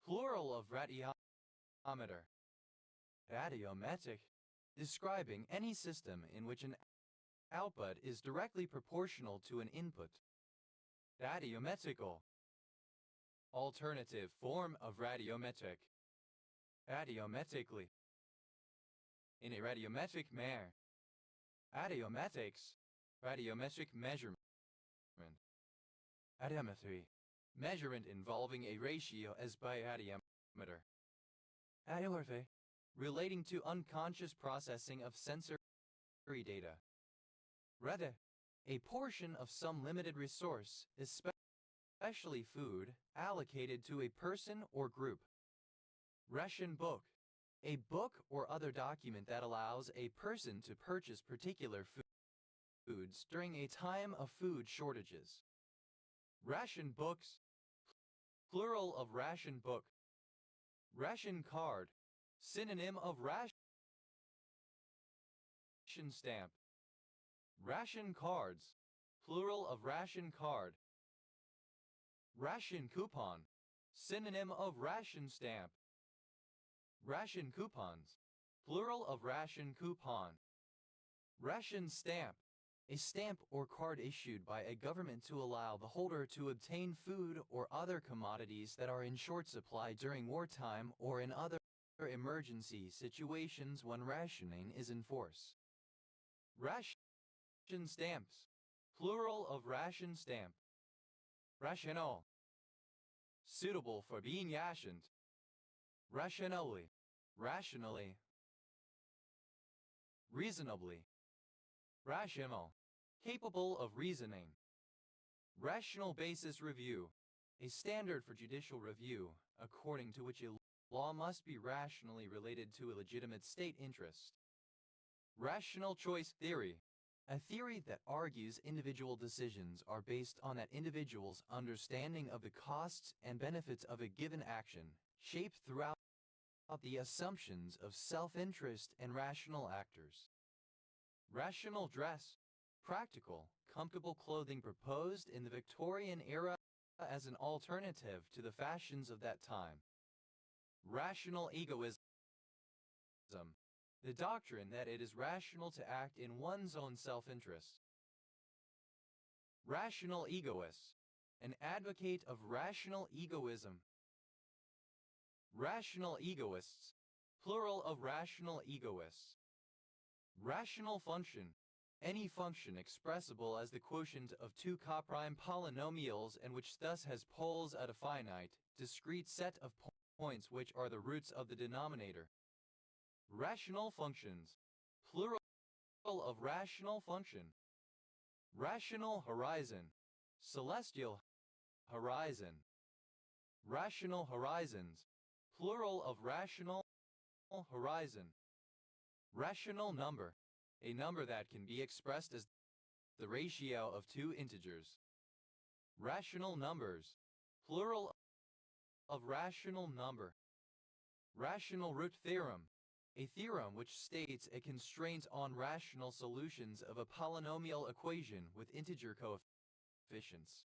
[SPEAKER 1] Plural of radiometer. Radiometric. Describing any system in which an output is directly proportional to an input. Radiometrical. Alternative form of radiometric. Radiometrically. In a radiometric manner. Adiometics. Radiometric measurement. Adiometry. Measurement involving a ratio as by adiometer. Adiomorphe. Relating to unconscious processing of sensory data. Rather, a portion of some limited resource, especially food, allocated to a person or group. Ration book. A book or other document that allows a person to purchase particular foods during a time of food shortages. Ration books. Plural of ration book. Ration card. Synonym of ration stamp. Ration cards. Plural of ration card. Ration coupon. Synonym of ration stamp. Ration coupons. Plural of ration coupon. Ration stamp. A stamp or card issued by a government to allow the holder to obtain food or other commodities that are in short supply during wartime or in other emergency situations when rationing is in force. Ration stamps. Plural of ration stamp. Rational. Suitable for being rationed. Rationally. Rationally. Reasonably. Rational. Capable of reasoning. Rational basis review. A standard for judicial review, according to which a law must be rationally related to a legitimate state interest. Rational choice theory. A theory that argues individual decisions are based on that individual's understanding of the costs and benefits of a given action, shaped throughout the assumptions of self-interest and rational actors. Rational dress. Practical, comfortable clothing proposed in the Victorian era as an alternative to the fashions of that time. Rational egoism. The doctrine that it is rational to act in one's own self-interest. Rational egoists. An advocate of rational egoism. Rational egoists. Plural of rational egoists. Rational function. Any function expressible as the quotient of two coprime polynomials and which thus has poles at a finite, discrete set of points which are the roots of the denominator. Rational functions. Plural of rational function. Rational horizon. Celestial horizon. Rational horizons. Plural of rational horizon. Rational number. A number that can be expressed as the ratio of two integers. Rational numbers. Plural of rational number. Rational root theorem. A theorem which states a constraint on rational solutions of a polynomial equation with integer coefficients.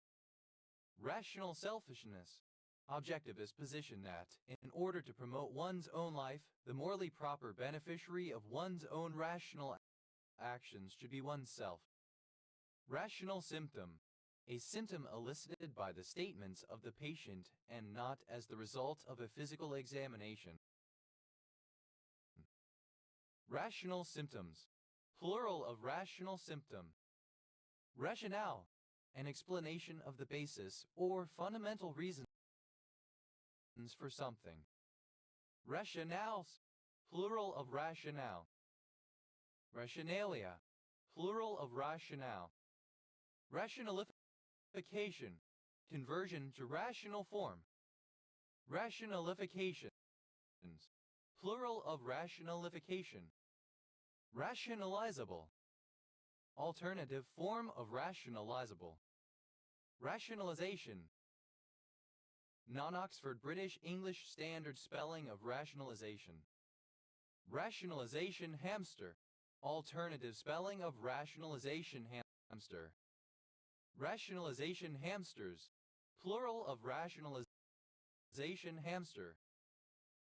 [SPEAKER 1] Rational selfishness. Objectivist position that, in order to promote one's own life, the morally proper beneficiary of one's own rational actions should be oneself. Rational symptom. A symptom elicited by the statements of the patient and not as the result of a physical examination. Rational symptoms. Plural of rational symptom. Rationale. An explanation of the basis or fundamental reasons for something. Rationales. Plural of rationale. Rationalia. Plural of rationale. Rationalification. Conversion to rational form. Rationalifications. Plural of rationalification. Rationalizable. Alternative form of rationalizable. Rationalization. Non-Oxford British English Standard spelling of rationalization. Rationalization hamster. Alternative spelling of rationalization hamster. Rationalization hamsters. Plural of rationalization hamster.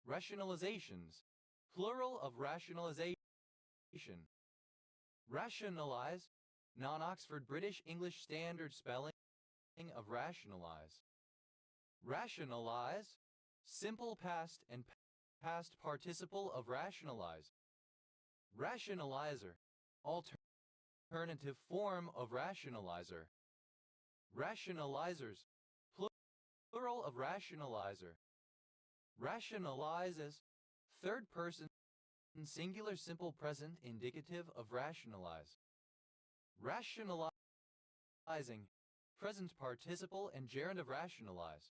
[SPEAKER 1] Rationalizations. Plural of rationalization. Rationalize. Non-Oxford British English Standard spelling of rationalize. Rationalize. Simple past and past participle of rationalize. Rationalizer. Alternative form of rationalizer. Rationalizers. Plural of rationalizer. Rationalizes. Third person singular simple present indicative of rationalize. Rationalizing. Present participle and gerund of rationalize.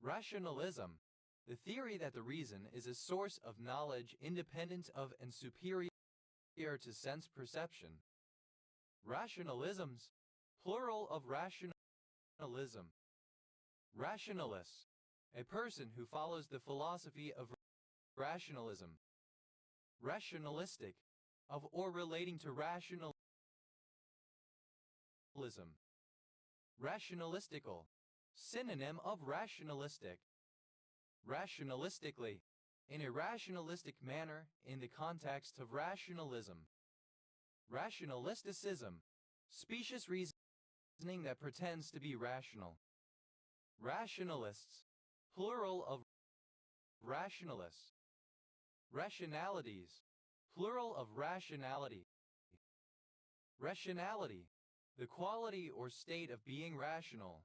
[SPEAKER 1] Rationalism. The theory that the reason is a source of knowledge independent of and superior to sense perception. Rationalisms. Plural of rationalism. Rationalists. A person who follows the philosophy of rationalism. Rationalistic. Of or relating to rationalism. Rationalistical. Synonym of rationalistic. Rationalistically. In a rationalistic manner, in the context of rationalism. Rationalisticism. Specious reasoning that pretends to be rational. Rationalists. Plural of rationalists. Rationalities. Plural of rationality. Rationality. The quality or state of being rational.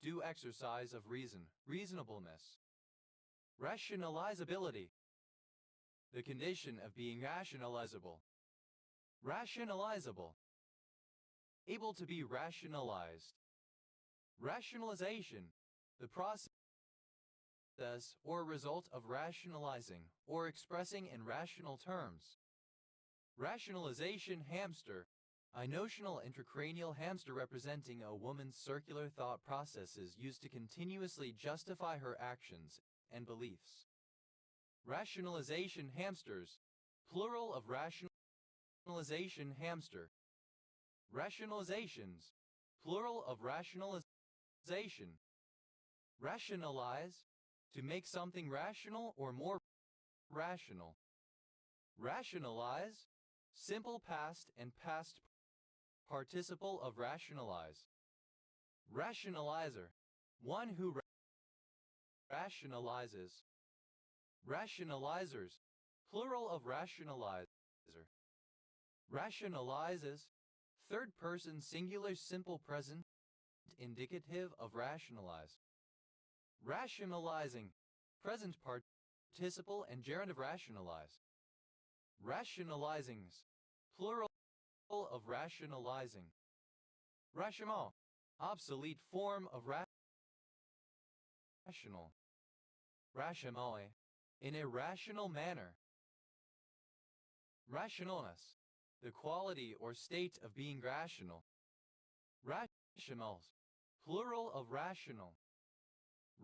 [SPEAKER 1] Due exercise of reason, reasonableness. Rationalizability. The condition of being rationalizable. Rationalizable. Able to be rationalized. Rationalization. The process or result of rationalizing or expressing in rational terms. Rationalization hamster. A notional intracranial hamster representing a woman's circular thought processes used to continuously justify her actions and beliefs. Rationalization hamsters. Plural of rationalization hamster. Rationalizations, plural of rationalization. Rationalize, to make something rational or more rational. Rationalize, simple past and past participle of rationalize. Rationalizer, one who rationalizes. Rationalizers, plural of rationalizer. Rationalizes, third person singular simple present indicative of rationalize. Rationalizing, present participle and gerund of rationalize. Rationalizings, plural of rationalizing. Rational, obsolete form of rational. Rationale, in a rational manner. Rationalness, the quality or state of being rational. Rationals, plural of rational.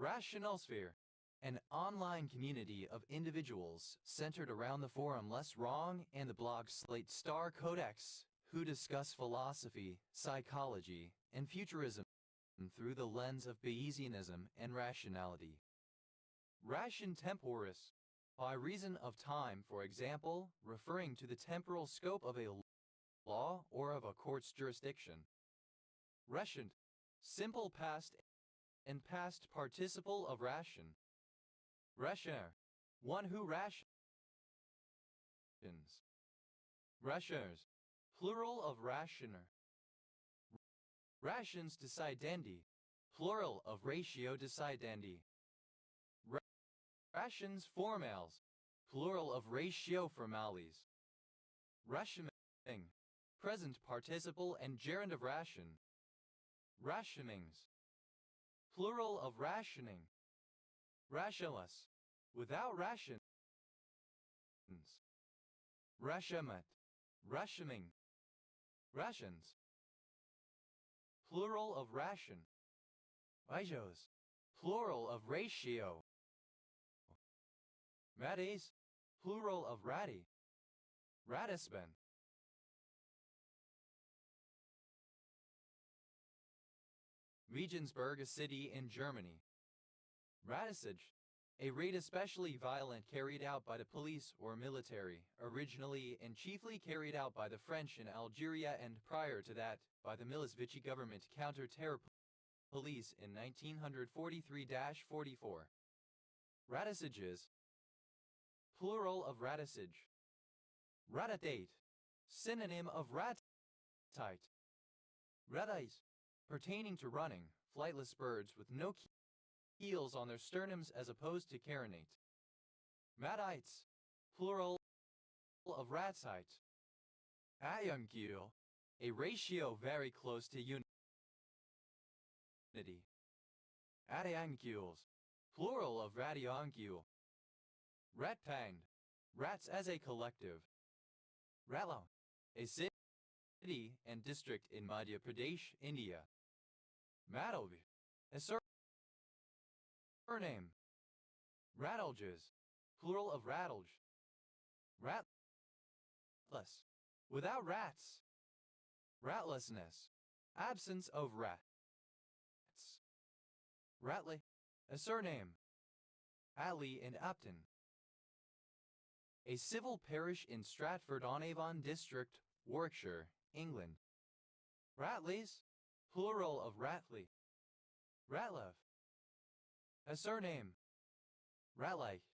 [SPEAKER 1] Rationalsphere, an online community of individuals centered around the forum Less Wrong and the blog Slate Star Codex, who discuss philosophy, psychology, and futurism through the lens of Bayesianism and rationality. Ration temporis, by reason of time, for example, referring to the temporal scope of a law or of a court's jurisdiction. Rationed, simple past and past participle of ration. Rationer, one who rations. Rationers, plural of rationer. Rations decidendi, plural of ratio decidendi. Rations formales, plural of ratio formalis. Rationing, present participle and gerund of ration. Rationings, plural of rationing. Rationless, without rations. Rationement, rationing. Rations, plural of ration. Ratios, plural of ratio. Rates, plural of rati. Ratisben. Regensburg, a city in Germany. Ratisage, a raid especially violent carried out by the police or military, originally and chiefly carried out by the French in Algeria and prior to that, by the Milosevic government counter-terror police in 1943-44. Ratisages, plural of ratisage. Ratatate, synonym of ratite. Ratites, pertaining to running, flightless birds with no keels on their sternums as opposed to carinate. Ratites, plural of ratite. Ayuncule, a ratio very close to unity. Radiancules, plural of radioncule. Ratpanged, rats as a collective. Ratlau, a city and district in Madhya Pradesh, India. Madhvi, a surname. Rattleges, plural of rattlege. Ratless, without rats. Ratlessness, absence of rats. Ratley, a surname. Atley in Upton, a civil parish in Stratford-on-Avon district, Warwickshire, England. Ratleys, plural of Ratley. Ratlev, a surname. Ratlike,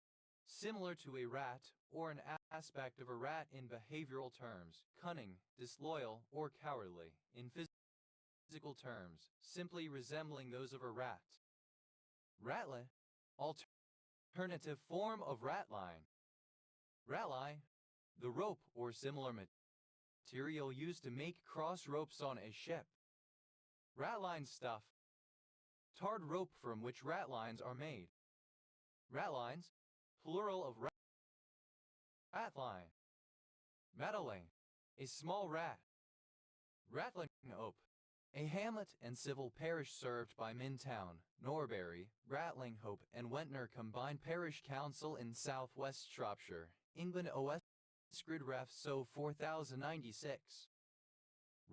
[SPEAKER 1] similar to a rat or an aspect of a rat in behavioral terms, cunning, disloyal, or cowardly, in physical terms, simply resembling those of a rat. Ratle, alternative form of ratline. Ratline, the rope or similar material used to make cross ropes on a ship. Ratline stuff, tarred rope from which ratlines are made. Ratlines, plural of ratline. Mataling, a small rat. Ratlinghope, a hamlet and civil parish served by Mintown, Norbury, Ratlinghope and Wentnor Combined Parish Council in southwest Shropshire, England. OS Grid Ref So 4096.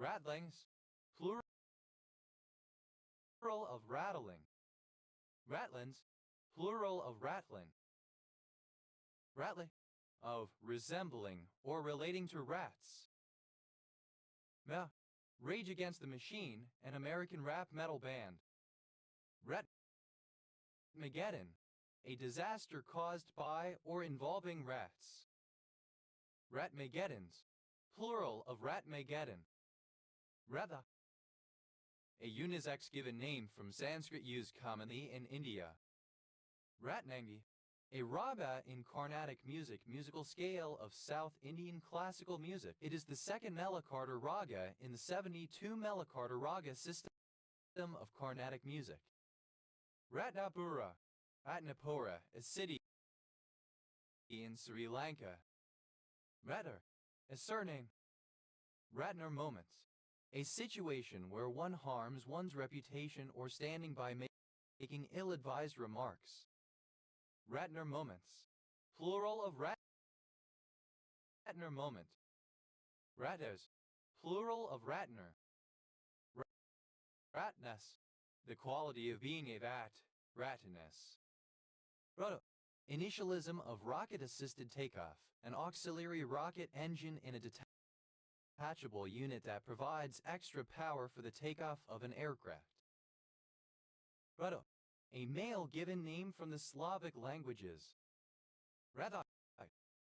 [SPEAKER 1] Ratlings, plural of rattling. Ratlins, plural of rattling. Rattling, of resembling or relating to rats. Rage Against the Machine, an American rap metal band. Ratmageddon, a disaster caused by or involving rats. Ratmageddons, plural of Ratmageddon. Ratha, a unisex given name from Sanskrit used commonly in India. Ratnangi, a raga in Carnatic music, musical scale of South Indian classical music. It is the second Melakarta raga in the 72 Melakarta raga system of Carnatic music. Ratnapura, Ratnapura, a city in Sri Lanka. Ratner, a surname. Ratner moments, a situation where one harms one's reputation or standing by making ill-advised remarks. Ratner moments, plural of Ratner moment. Ratners, plural of Ratner. Ratness, the quality of being a ratness. Roto, initialism of rocket-assisted takeoff, an auxiliary rocket engine in a detachable unit that provides extra power for the takeoff of an aircraft. Roto, a male given name from the Slavic languages. Rathai,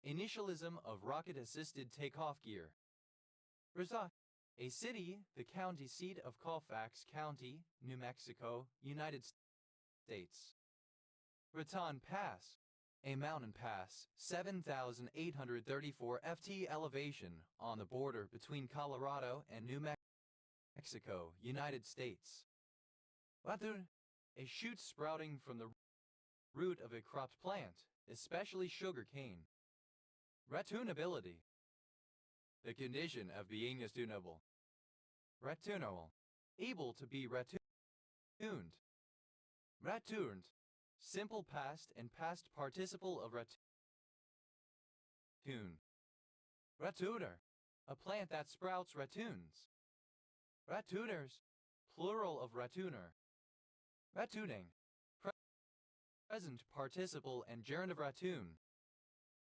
[SPEAKER 1] initialism of rocket-assisted takeoff gear. Razai, a city, the county seat of Colfax County, New Mexico, United States. Raton Pass, a mountain pass, 7,834 ft elevation on the border between Colorado and New Mexico, United States. Ratun, a shoot sprouting from the root of a cropped plant, especially sugar cane. Ratunability, the condition of being tunable. Ratunable, able to be ratuned. Ratuned, simple past and past participle of ratun. Ratuner, a plant that sprouts ratuns. Ratuners, plural of ratuner. Ratuning, present participle and gerund of ratoon.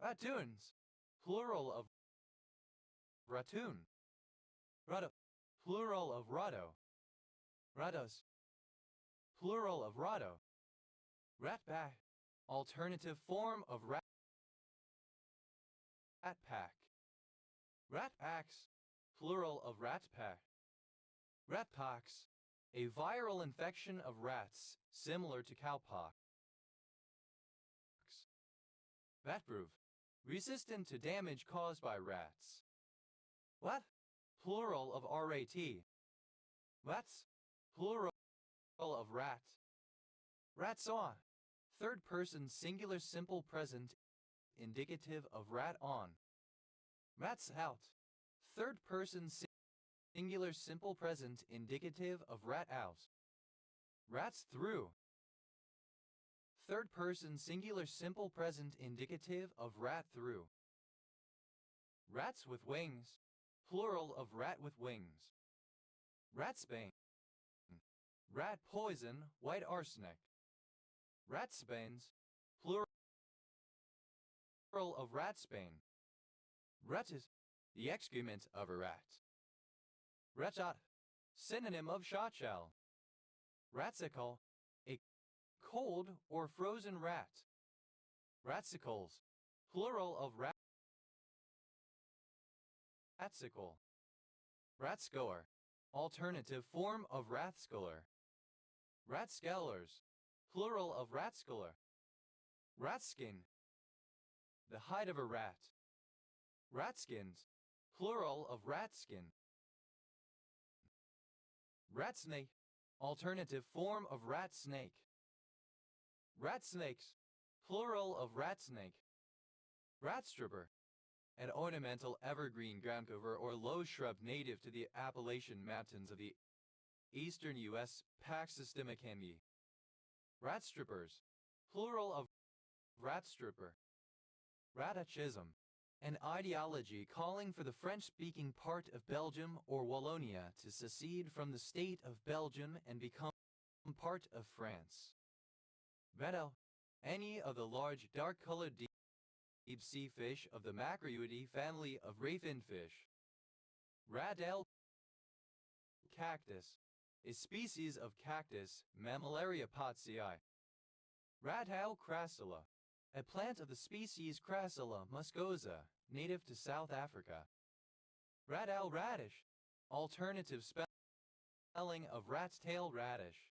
[SPEAKER 1] Ratoons, plural of ratoon. Rado, plural of rado. Rados, plural of rado. Ratpack, alternative form of rat pack. Ratpacks, plural of ratpack. Ratpox, a viral infection of rats, similar to cowpox. Ratproof, resistant to damage caused by rats. What? Plural of rat. Rats, plural of rat. Rats on, third person singular simple present indicative of rat on. Rats out, third person singular simple present indicative of rat out. Rats through, third person singular simple present indicative of rat through. Rats with wings, plural of rat with wings. Ratsbane, rat poison, white arsenic. Ratsbanes, plural of ratsbane. Rat is the excrement of a rat. Ratshot, synonym of shotshell. Ratsicle, a cold or frozen rat. Ratsicles, plural of ratsicle. Ratscoer, alternative form of rathscoler. Ratscellars, plural of ratscoler. Ratskin, the hide of a rat. Ratskins, plural of ratskin. Ratsnake, alternative form of rat snake. Ratsnakes, plural of ratsnake. Ratstripper, an ornamental evergreen groundcover or low shrub native to the Appalachian Mountains of the eastern U.S. Paxostemacandi. Ratstrippers, plural of ratstripper. Ratachism, an ideology calling for the French-speaking part of Belgium or Wallonia to secede from the state of Belgium and become part of France. Radel, any of the large dark-colored deep-sea fish of the Macroiidae family of ravenfish. Radel cactus, a species of cactus, Mammillaria pottsii. Radel crassula, a plant of the species Crassula muscosa, native to South Africa. Radel radish, alternative spelling of rat's tail radish.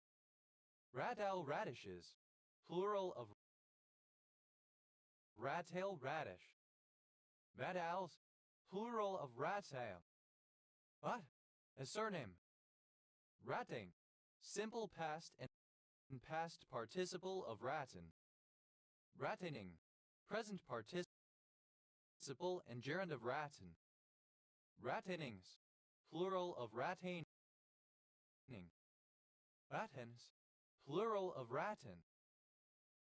[SPEAKER 1] Radel radishes, plural of rat-tail radish. Radals, plural of rat-tail. What? A surname. Ratting, simple past and past participle of ratten. Rattening, present participle and gerund of ratten. Rattenings, plural of rattaining. Rattens, plural of rattan.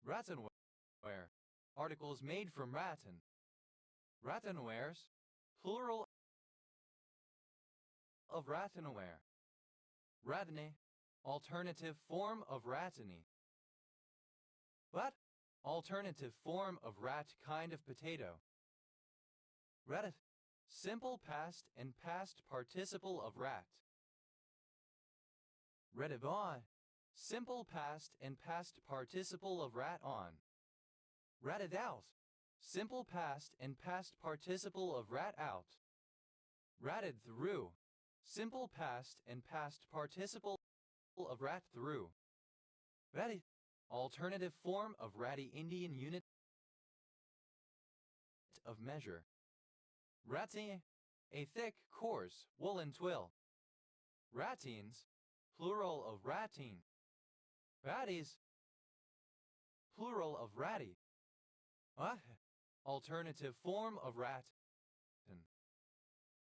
[SPEAKER 1] Rattenware, articles made from rattan. Rattenwares, plural of rattenware. Ratany, alternative form of ratany. What? Alternative form of rat kind of potato. Ratted, simple past and past participle of rat. Retivon, simple past and past participle of rat on. Ratted out, simple past and past participle of rat out. Ratted through, simple past and past participle of rat through. Ratty, alternative form of ratty Indian unit of measure. Ratine, a thick, coarse, woolen twill. Ratines, plural of ratine. Ratties, plural of ratty. What? Alternative form of rat.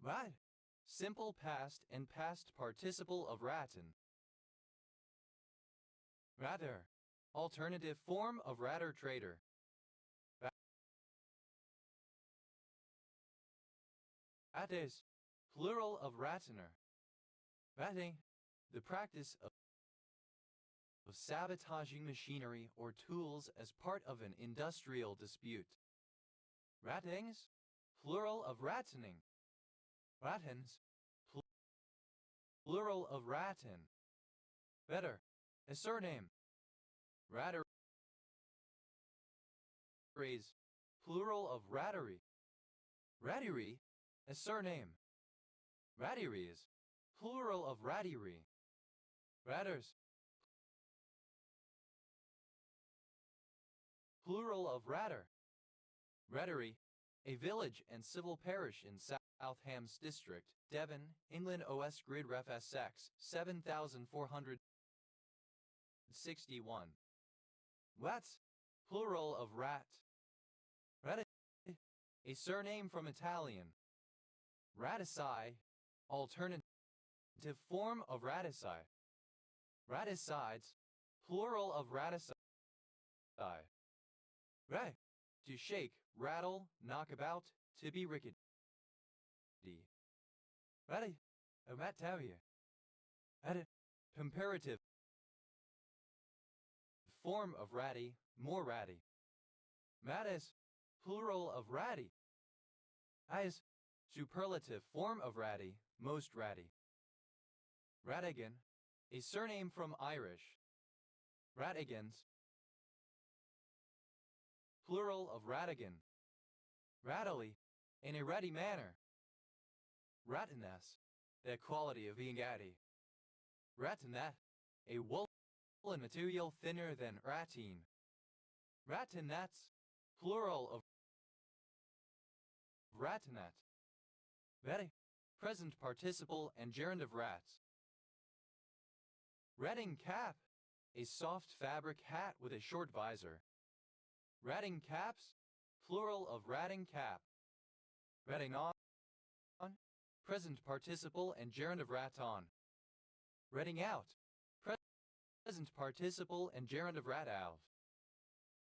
[SPEAKER 1] Rat, simple past and past participle of ratten. Rather, alternative form of ratter trader. Rattes, plural of rattener. Ratting, the practice of sabotaging machinery or tools as part of an industrial dispute. Rattings, plural of rattening. Rattens, plural of rattan. Better, a surname. Ratteries, plural of rattery. Rattery, a surname. Ratteries, plural of rattery. Ratters, plural of ratter. Rattery, a village and civil parish in South Hams District, Devon, England. OS Grid Ref SX 7461. Rats, plural of rat. Rat, a surname from Italian. Raticide, alternative form of raticide. Raticides, plural of raticide. Rat, to shake, rattle, knock about, to be rickety. Ratty, a rat terrier. Ratty, comparative form of ratty, more ratty. Mattis, plural of ratty. As, superlative form of ratty, most ratty. Ratigan, a surname from Irish. Ratigans, plural of ratigan. Rattly, in a ratty manner. Rattiness, the quality of being ratty. Ratinet, a woolen material thinner than ratine. Ratinets, plural of ratinet. Ratty, present participle and gerund of rats. Ratting cap, a soft fabric hat with a short visor. Ratting caps, plural of ratting cap. Ratting on, present participle and gerund of raton. Ratting out, present participle and gerund of rat out.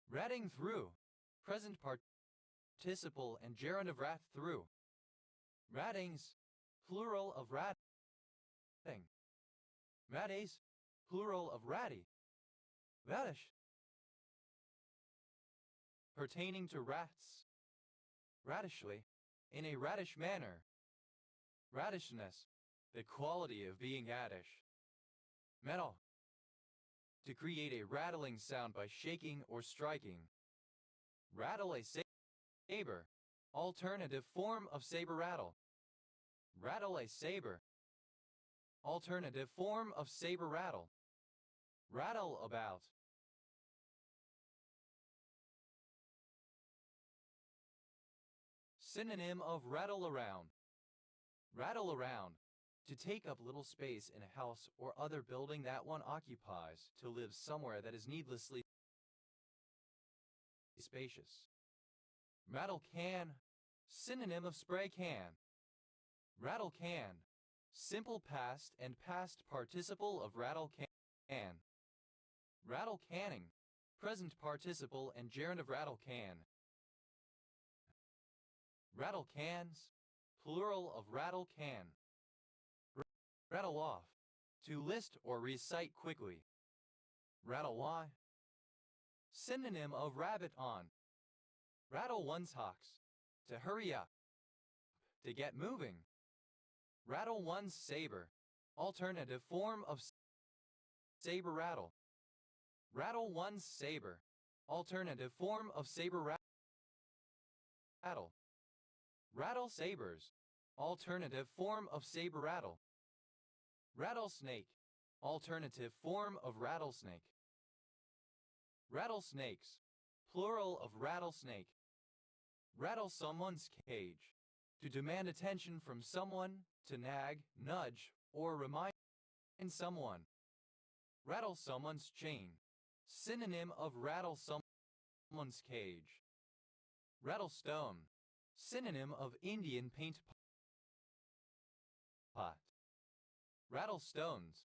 [SPEAKER 1] Ratting through, present participle and gerund of rat through. Rattings, plural of ratting. Rattes, plural of ratty. Radish, pertaining to rats. Radishly, in a radish manner. Radishness, the quality of being addish. Metal, to create a rattling sound by shaking or striking. Rattle a saber, alternative form of saber rattle. Rattle a saber, alternative form of saber rattle. Rattle about. Synonym of rattle around. Rattle around, to take up little space in a house or other building that one occupies, to live somewhere that is needlessly spacious. Rattle can, synonym of spray can. Rattle can, simple past and past participle of rattle can. Rattle canning, present participle and gerund of rattle can. Rattle cans, plural of rattle can. Rattle off, to list or recite quickly. Rattle why, synonym of rabbit on. Rattle one's hocks, to hurry up, to get moving. Rattle one's saber, alternative form of saber rattle. Rattle one's saber, alternative form of saber rattle. Rattle sabers, alternative form of saber rattle. Rattlesnake, alternative form of rattlesnake. Rattlesnakes, plural of rattlesnake. Rattle someone's cage, to demand attention from someone, to nag, nudge, or remind someone. Rattle someone's chain, synonym of rattle someone's cage. Rattlestone, synonym of Indian paint pot. Rattlestones,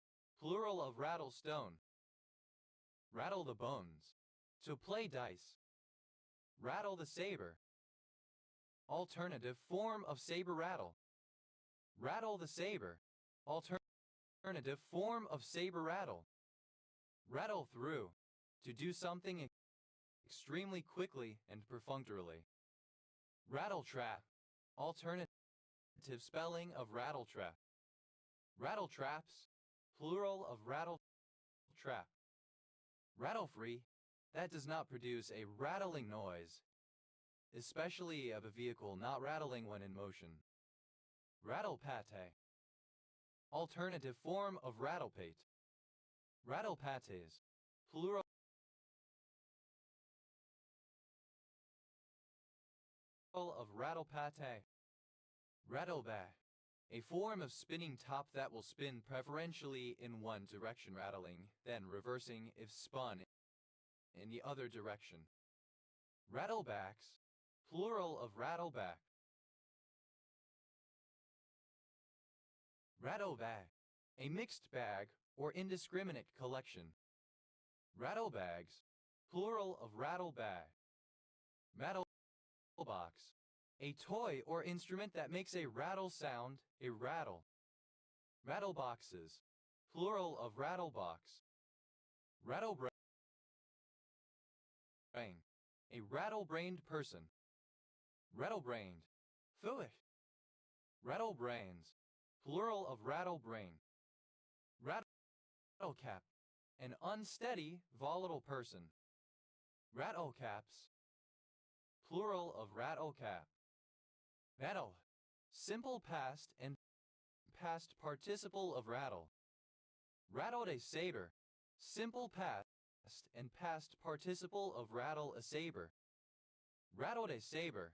[SPEAKER 1] plural of rattlestone. Rattle the bones, to play dice. Rattle the saber, alternative form of saber rattle. Rattle the saber, alternative form of saber rattle. Rattle through, to do something extremely quickly and perfunctorily. Rattle trap, alternative spelling of rattle trap. Rattle traps, plural of rattle trap. Rattle free, that does not produce a rattling noise, especially of a vehicle not rattling when in motion. Rattle pate, alternative form of rattle pate. Rattle pates, plural of rattle pate. Rattleback, a form of spinning top that will spin preferentially in one direction, rattling, then reversing if spun in the other direction. Rattlebacks, plural of rattleback. Rattlebag, a mixed bag or indiscriminate collection. Rattlebags, plural of rattlebag. Rattlebox, a toy or instrument that makes a rattle sound, a rattle. Rattleboxes, plural of rattlebox. Rattlebrain, a rattle-brained person. Rattle-brained, foolish. Rattlebrains, plural of rattle-brain. Rattlecap, an unsteady, volatile person. Rattlecaps, plural of rattlecap. Rattle, simple past and past participle of rattle. Rattled a saber, simple past and past participle of rattle a saber. Rattled a saber,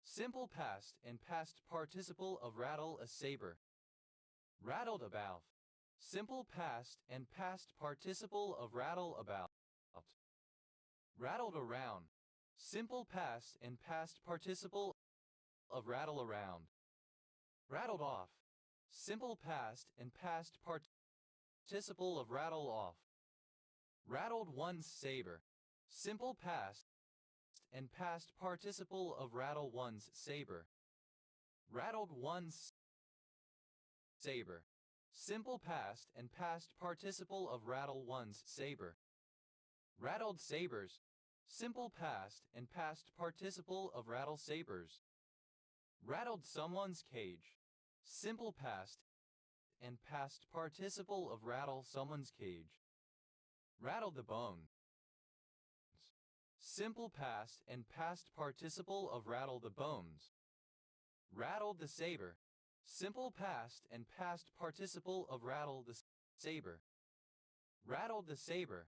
[SPEAKER 1] simple past and past participle of rattle a saber. Rattled about, simple past and past participle of rattle about. Rattled around, simple past and past participle of rattle around. Rattled off, simple past and past participle of rattle off. Rattled one's saber, simple past and past participle of rattle one's saber. Rattled one's saber. Simple past and past participle of rattle one's saber. Rattled sabers. Simple past and past participle of rattle sabers. Rattled someone's cage. Simple past and past participle of rattle someone's cage. Rattled the bones. Simple past and past participle of rattle the bones. Rattled the saber. Simple past and past participle of rattle the saber. Rattled the saber.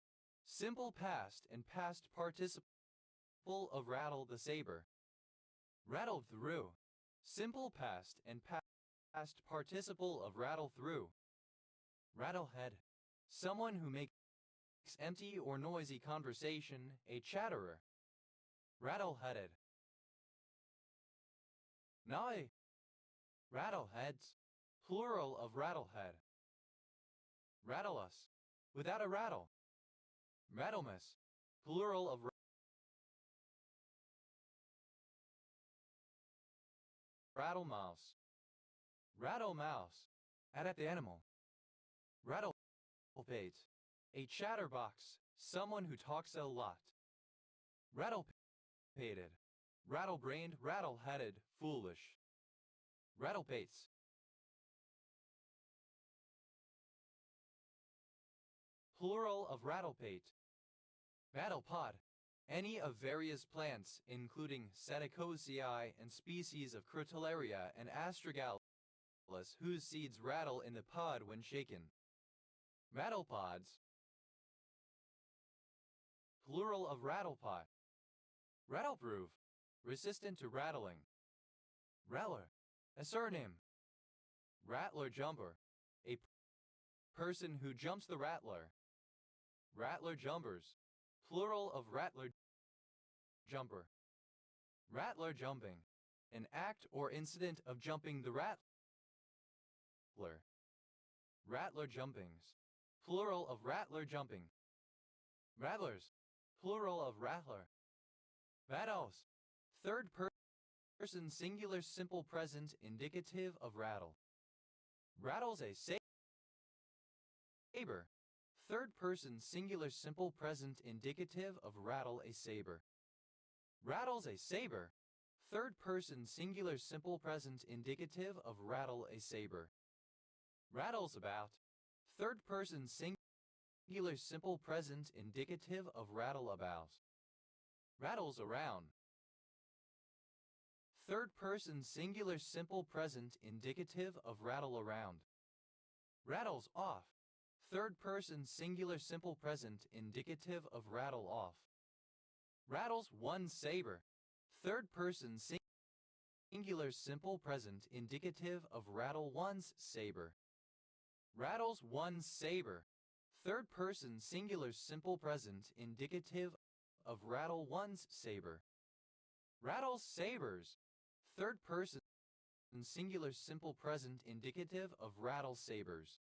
[SPEAKER 1] Simple past and past participle of rattle the saber. Rattled through. Simple past and past participle of rattle through. Rattlehead. Someone who makes empty or noisy conversation, a chatterer. Rattleheaded. Nigh. Rattleheads. Plural of rattlehead. Rattle us. Without a rattle. Rattlemas. Plural of rattle mouse. Rattle mouse. At the animal. Rattle pate. A chatterbox. Someone who talks a lot. Rattle pated. Rattle brained, rattle headed, foolish. Rattle pates. Plural of rattle pate. Rattle pod. Any of various plants, including Setacoseae and species of Crotalaria and Astragalus, whose seeds rattle in the pod when shaken. Rattle pods. Plural of rattle pot. Rattleproof. Resistant to rattling. Rattler. A surname. Rattler jumper. A person who jumps the rattler. Rattler jumpers. Plural of rattler jumper. Rattler jumping. An act or incident of jumping the rattler. Rattler jumpings. Plural of rattler jumping. Rattlers. Plural of rattler. Rattles. Third person singular simple present indicative of rattle. Rattles a saber. Third person singular simple present indicative of rattle a saber. Rattles a saber. Third person singular simple present indicative of rattle a saber. Rattles about. Third person singular simple present indicative of rattle about. Rattles around. Third person singular simple present indicative of rattle around. Rattles off. Third person singular simple present indicative of rattle off. Rattles one saber. Third person singular simple present indicative of rattle one's saber. Rattles one saber. Third person singular simple present indicative of rattle one's saber. Rattles sabers. Third person singular simple present indicative of rattle sabers.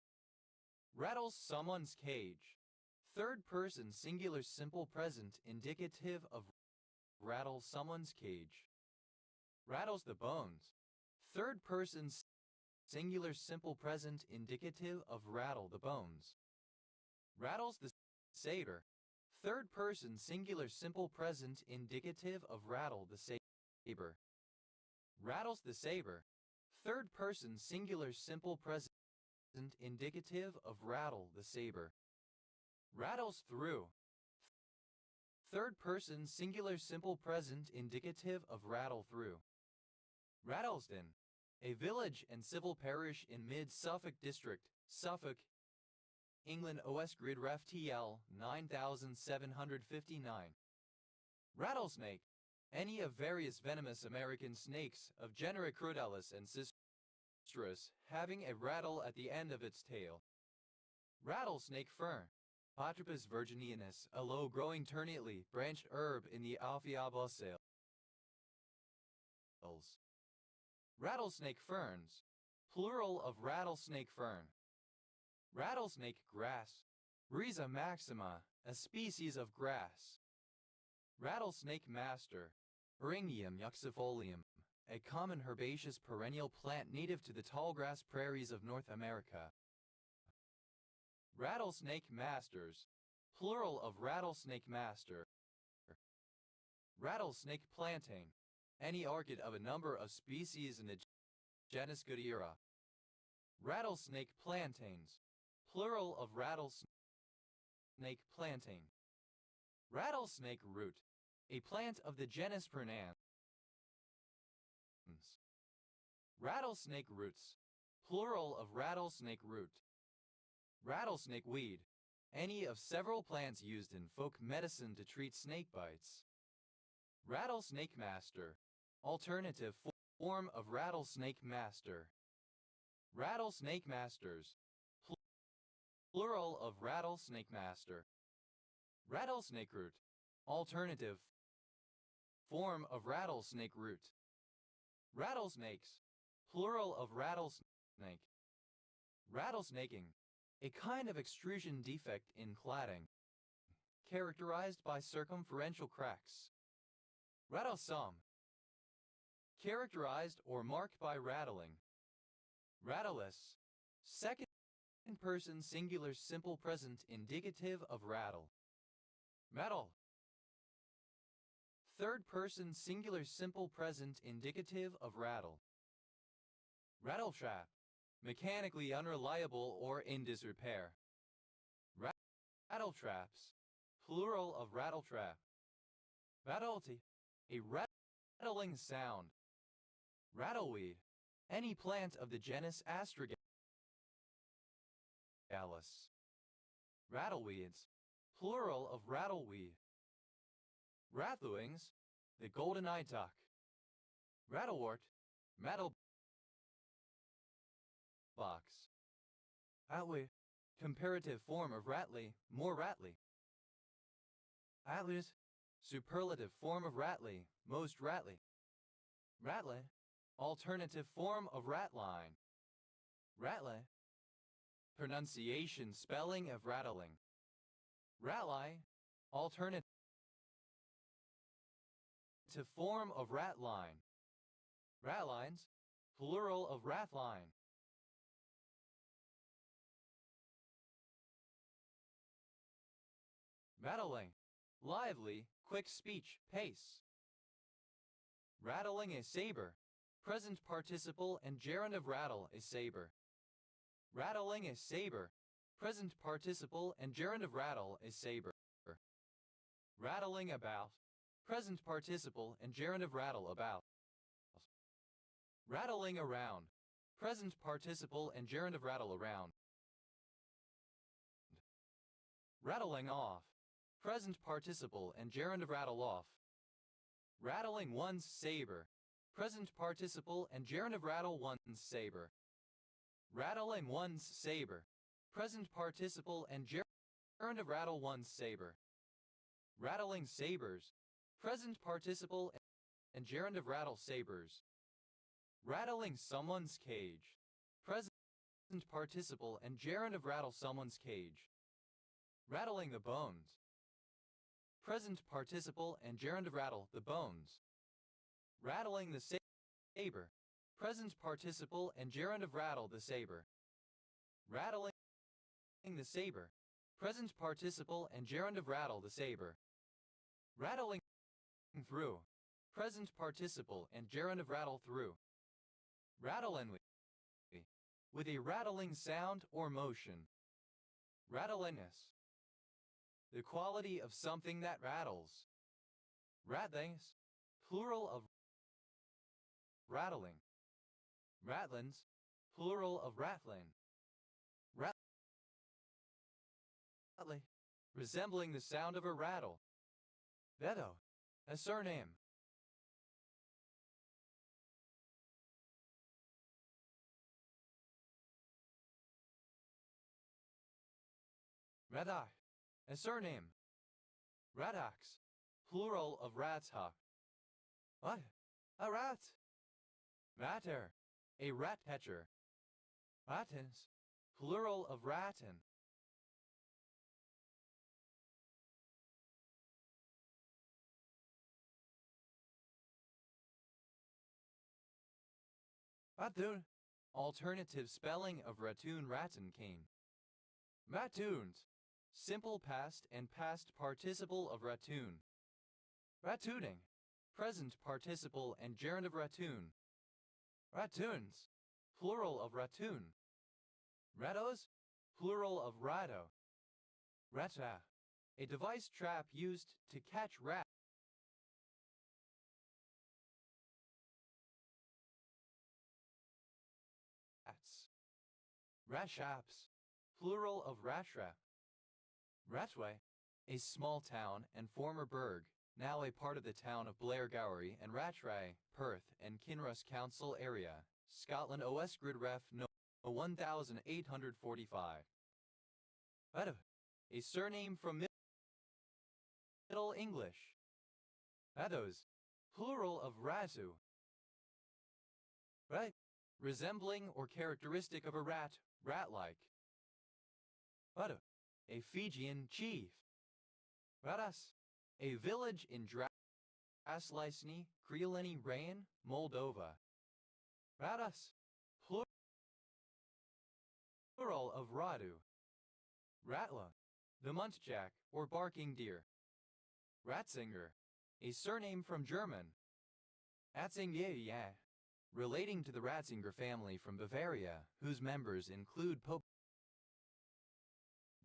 [SPEAKER 1] Rattles someone's cage. Third person singular simple present indicative of rattle someone's cage. Rattles the bones. Third person singular simple present indicative of rattle the bones. Rattles the saber. Third person singular simple present indicative of rattle the saber. Rattles the saber. Third person singular simple present indicative of rattle the saber. Rattles through. Third person singular simple present indicative of rattle through. Rattlesden. A village and civil parish in mid-Suffolk district, Suffolk, England. OS Grid Ref TL 9759. Rattlesnake. Any of various venomous American snakes of genera Crotalus and Cistrus having a rattle at the end of its tail. Rattlesnake fern. Patripus virginianus, a low-growing terneatly branched herb in the Ophiobosales. Rattlesnake ferns. Plural of rattlesnake fern. Rattlesnake grass. Rhiza maxima, a species of grass. Rattlesnake master, Eryngium yuxifolium, a common herbaceous perennial plant native to the tallgrass prairies of North America. Rattlesnake masters, plural of rattlesnake master. Rattlesnake plantain, any orchid of a number of species in the genus Goodyeara. Rattlesnake plantains, plural of rattlesnake plantain. Rattlesnake root, a plant of the genus Prunans. Rattlesnake roots, plural of rattlesnake root. Rattlesnake weed, any of several plants used in folk medicine to treat snake bites. Rattlesnake master, alternative form of rattlesnake master. Rattlesnake masters, plural of rattlesnake master. Rattlesnake root, alternative form of rattlesnake root. Rattlesnakes, plural of rattlesnake. Rattlesnaking, a kind of extrusion defect in cladding, characterized by circumferential cracks. Rattlesome, characterized or marked by rattling. Rattleless, second person singular simple present indicative of rattle. Rattle, third person singular simple present indicative of rattle. Rattletrap, mechanically unreliable or in disrepair. Rattletraps, plural of rattletrap. Rattlety, a rattling sound. Rattleweed, any plant of the genus Astragalus. Rattleweeds, plural of rattleweed. Rattlewings, the golden-eyed duck. Rattlewort, rattlebox. Atlee, comparative form of rattly, more rattly. Atleys, superlative form of rattly, most rattly. Rattly, alternative form of ratline. Rattly, pronunciation spelling of rattling. Ratlie, alternative form of ratline. Ratlines, plural of ratline. Rattling, lively, quick speech, pace. Rattling a saber, present participle and gerund of rattle a saber. Rattling a saber, present participle and gerund of rattle a saber. Rattling about, present participle and gerund of rattle about. Rattling around, present participle and gerund of rattle around. Rattling off, present participle and gerund of rattle off. Rattling one's saber, present participle and gerund of rattle one's saber. Rattling one's saber, present participle and gerund of rattle one's saber. Rattling sabers, present participle and gerund of rattle sabers. Rattling someone's cage, present participle and gerund of rattle someone's cage. Rattling the bones, present participle and gerund of rattle the bones. Rattling the saber, present participle and gerund of rattle the saber. Rattling the saber, present participle and gerund of rattle the saber. Rattling through, present participle and gerund of rattle through. Rattling with a rattling sound or motion. Rattliness, the quality of something that rattles. Rattlings, plural of rattling. Rattlins, plural of rattling. Rattly, resembling the sound of a rattle. Veto, a surname. Radak, a surname. Radax, plural of ratshawk. What? A rat. Ratter, a rat catcher. Rattins, plural of rattan. Ratun. Alternative spelling of ratoon rattan cane. Ratoons. Simple past and past participle of ratoon. Ratooning. Present participle and gerund of ratoon. Ratoons. Plural of ratoon. Ratos. Plural of ratto. Rata. A device trap used to catch rats. Ratshaps. Plural of ratrap. Ratway. A small town and former burg, now a part of the town of Blairgowrie and Rattray, Perth and Kinross Council area, Scotland OS Grid Ref No. 1845. Ratu. A surname from Middle English. Rathos. Plural of ratu. Right. Resembling or characteristic of a rat, rat-like. Ratu. A Fijian chief. Radas. A village in Draslicny, Krieleni Rain, Moldova. Radas. Plural of Radu. Ratla. The muntjac, or barking deer. Ratzinger. A surname from German. Atzinger, relating to the Ratzinger family from Bavaria, whose members include Pope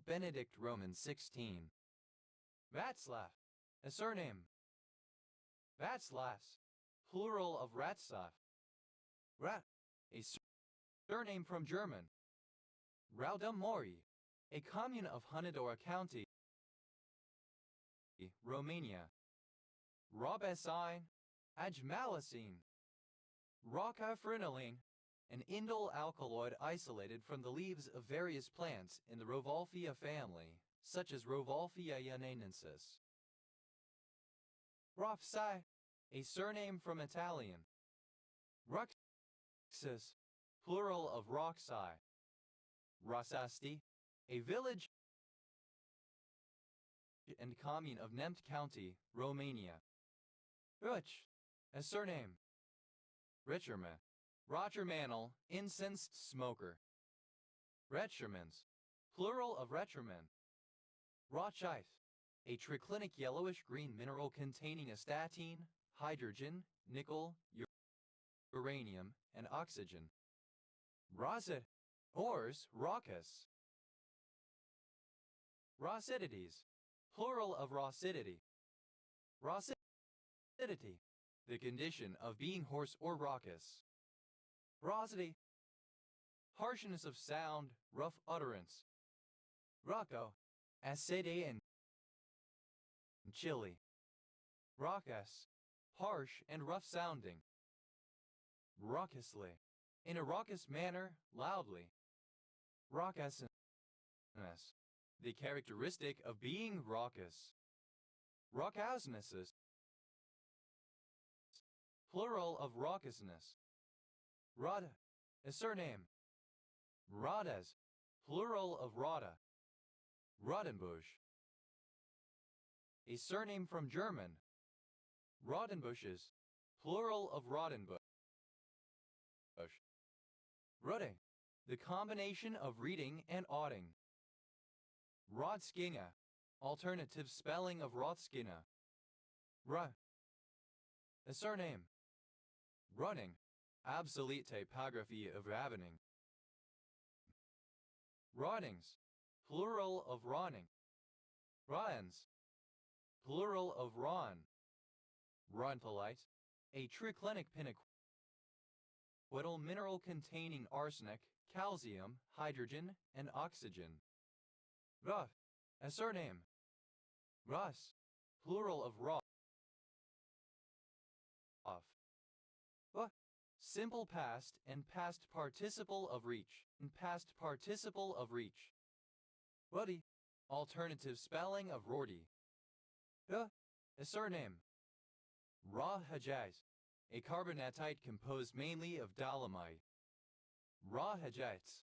[SPEAKER 1] Benedict Roman XVI. Václav. A surname. Václavs. Plural of Ratslav. Rat. A surname from German. Raudamori. A commune of Hunedoara County, Romania. Robesine. Ajmalicine. Rockafrinoline. An indole alkaloid isolated from the leaves of various plants in the Rovalfia family, such as Rovalfia yanensis. Rofsai. A surname from Italian. Ruxus. Plural of Roxai. Rosasti. A village and commune of Nemt County, Romania. Ruch. A surname. Richerman. Roger Manel, incensed smoker. Rechermans. Plural of Recherman. Rochite. A triclinic yellowish-green mineral containing astatine, hydrogen, nickel, uranium, and oxygen. Rosit. Ors, raucous. Raucidities. Plural of raucidity. Raucidity. The condition of being hoarse or raucous. Rosity. Harshness of sound, rough utterance. Rocco. Acide and chilly. Raucous. Harsh and rough sounding. Raucously. In a raucous manner, loudly. Raucousness. The characteristic of being raucous. Raucousnesses. Plural of raucousness. Rada. A surname. Radas. Plural of Rada. Rodenbusch. A surname from German. Rodenbusches. Plural of Rodenbusch. Ruding. The combination of reading and auding. Rodskinga. Alternative spelling of Rothskinna. A surname. Running. Obsolete typography of ravening. Roddings. Plural of rawning. Rawens. Plural of rawn. Rontalite. A triclinic pinaquidal mineral containing arsenic, calcium, hydrogen, and oxygen. Ruff. A surname. Russ. Plural of raw. Simple past and past participle of reach. And past participle of reach. Ruddy. Alternative spelling of Rorty. A surname. Ra Hajaz. A carbonatite composed mainly of dolomite. Ra Hajites.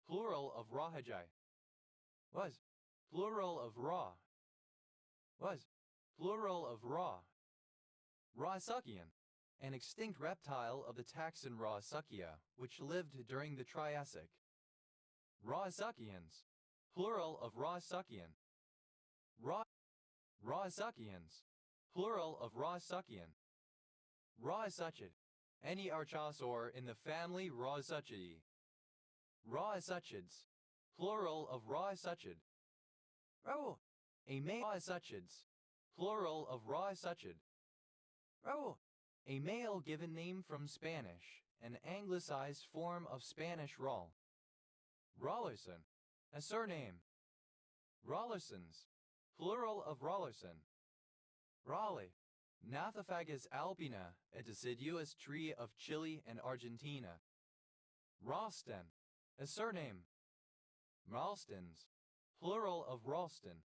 [SPEAKER 1] Plural of Rahajai. Was. Plural of Ra. Was. Plural of Ra. Rauisuchian, an extinct reptile of the taxon Rauisuchia, which lived during the Triassic. Rauisuchians, plural of Rauisuchian. Rauisuchians, plural of Rauisuchian. Rauisuchid, any archosaur in the family Rauisuchidae. Rauisuchids, plural of Rauisuchid. Oh, a male Rauisuchids, plural of Rauisuchid. Oh, a male given name from Spanish, an anglicized form of Spanish Raul. Rawlerson, a surname. Rawlersons, plural of Rawlerson. Raleigh, Gnathophagus alpina, a deciduous tree of Chile and Argentina. Ralston, a surname. Ralstons, plural of Ralston.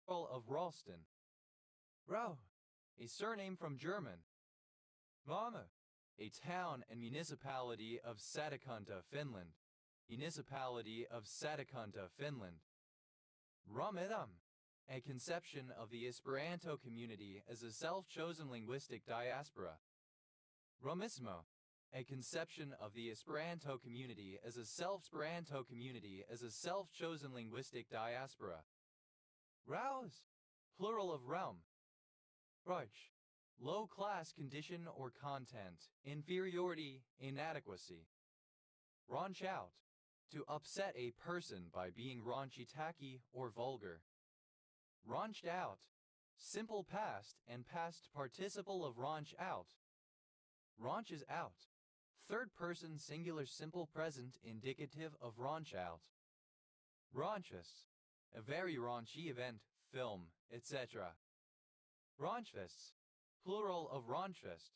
[SPEAKER 1] Plural of Ralston. Rau, a surname from German. Malmö, a town and municipality of Satakunta, Finland. Municipality of Satakunta, Finland. Ramidam, a conception of the Esperanto community as a self-chosen linguistic diaspora. Romismo, a conception of the Esperanto community as a self-chosen linguistic diaspora. Rouse, plural of realm. Ruch, low-class condition or content, inferiority, inadequacy. Raunch out, to upset a person by being raunchy, tacky, or vulgar. Raunched out, simple past and past participle of raunch out. Raunches out, third person singular simple present indicative of raunch out. Raunchous, a very raunchy event, film, etc. Raunchfists, plural of raunchfist.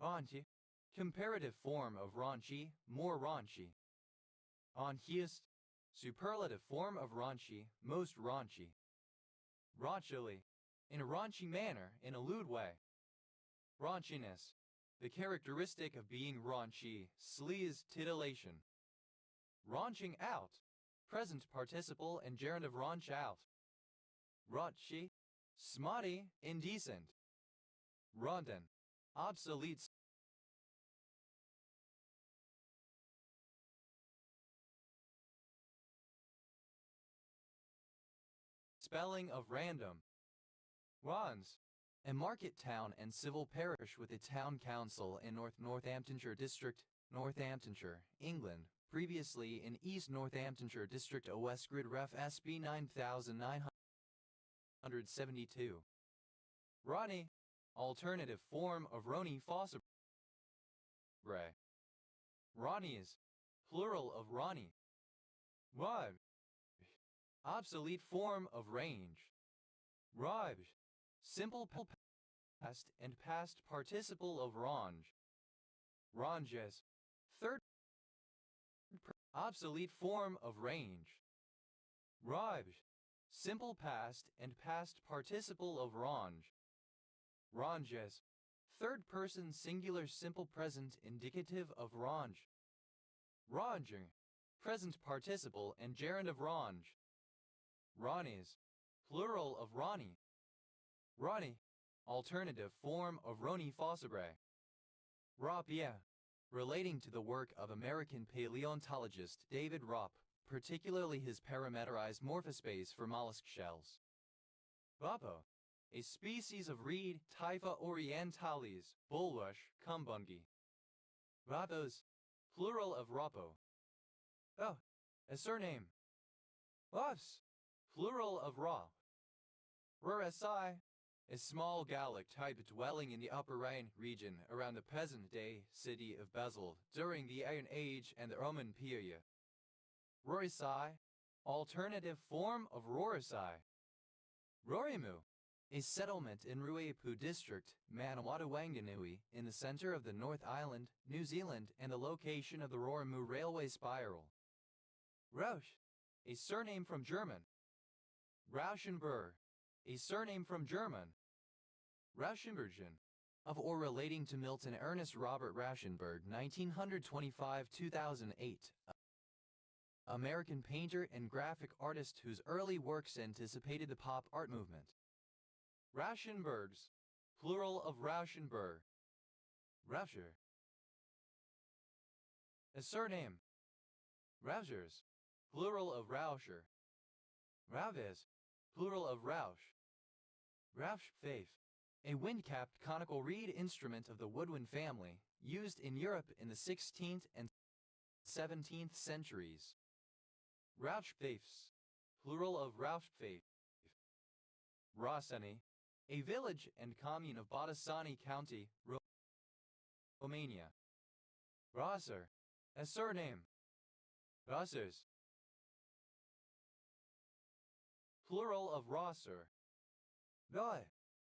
[SPEAKER 1] Raunchy, comparative form of raunchy, more raunchy. Raunchiest, superlative form of raunchy, most raunchy. Raunchily, in a raunchy manner, in a lewd way. Raunchiness, the characteristic of being raunchy, sleaze, titillation. Raunching out, present participle and gerund of raunch out. Raunchy, smutty, indecent. Rondon, obsolete. Spelling of random. Wands, a market town and civil parish with a town council in Northamptonshire District, Northamptonshire, England, previously in East Northamptonshire District o Westgrid Ref SB 9972. Ronnie, alternative form of Roni Fossabray. Ronnies, plural of Ronnie. Wab, obsolete form of range. Raj, simple past and past participle of range. Ranges, third obsolete form of range. Raj, simple past and past participle of range. Ranges, third person singular simple present indicative of range. Ranging, present participle and gerund of range. Ronnies, plural of Ronnie. Ronnie, alternative form of Roni Fossabray. Rapia, relating to the work of American paleontologist David Ropp, particularly his parameterized morphospace for mollusk shells. Vapo, a species of reed Typha orientalis, bulrush, kumbungi. Rapos, plural of rapo. Oh, a surname. Ruffs, plural of Ra. Rurasi, a small Gallic type dwelling in the Upper Rhine region around the present-day city of Basel during the Iron Age and the Roman period. Rorisi, alternative form of Rorisi. Rorimu, a settlement in Ruipu district, Manawatu Wanganui, in the center of the North Island, New Zealand, and the location of the Rorimu railway spiral. Rausch, a surname from German. Rauschenberg, a surname from German. Rauschenbergen, of or relating to Milton Ernest Robert Rauschenberg, 1925-2008. American painter and graphic artist whose early works anticipated the pop art movement. Rauschenbergs, plural of Rauschenberg. Rauscher. A surname. Rausers, plural of Rauscher. Rauves, plural of Rausch. Rauschpfeif, a wind-capped conical reed instrument of the woodwind family, used in Europe in the 16th and 17th centuries. Rauschpfeifs, plural of Rauschpfeif. Rosseni, a village and commune of Botoșani County, Romania. Rosser, a surname. Rossers, plural of Rosser. Roth,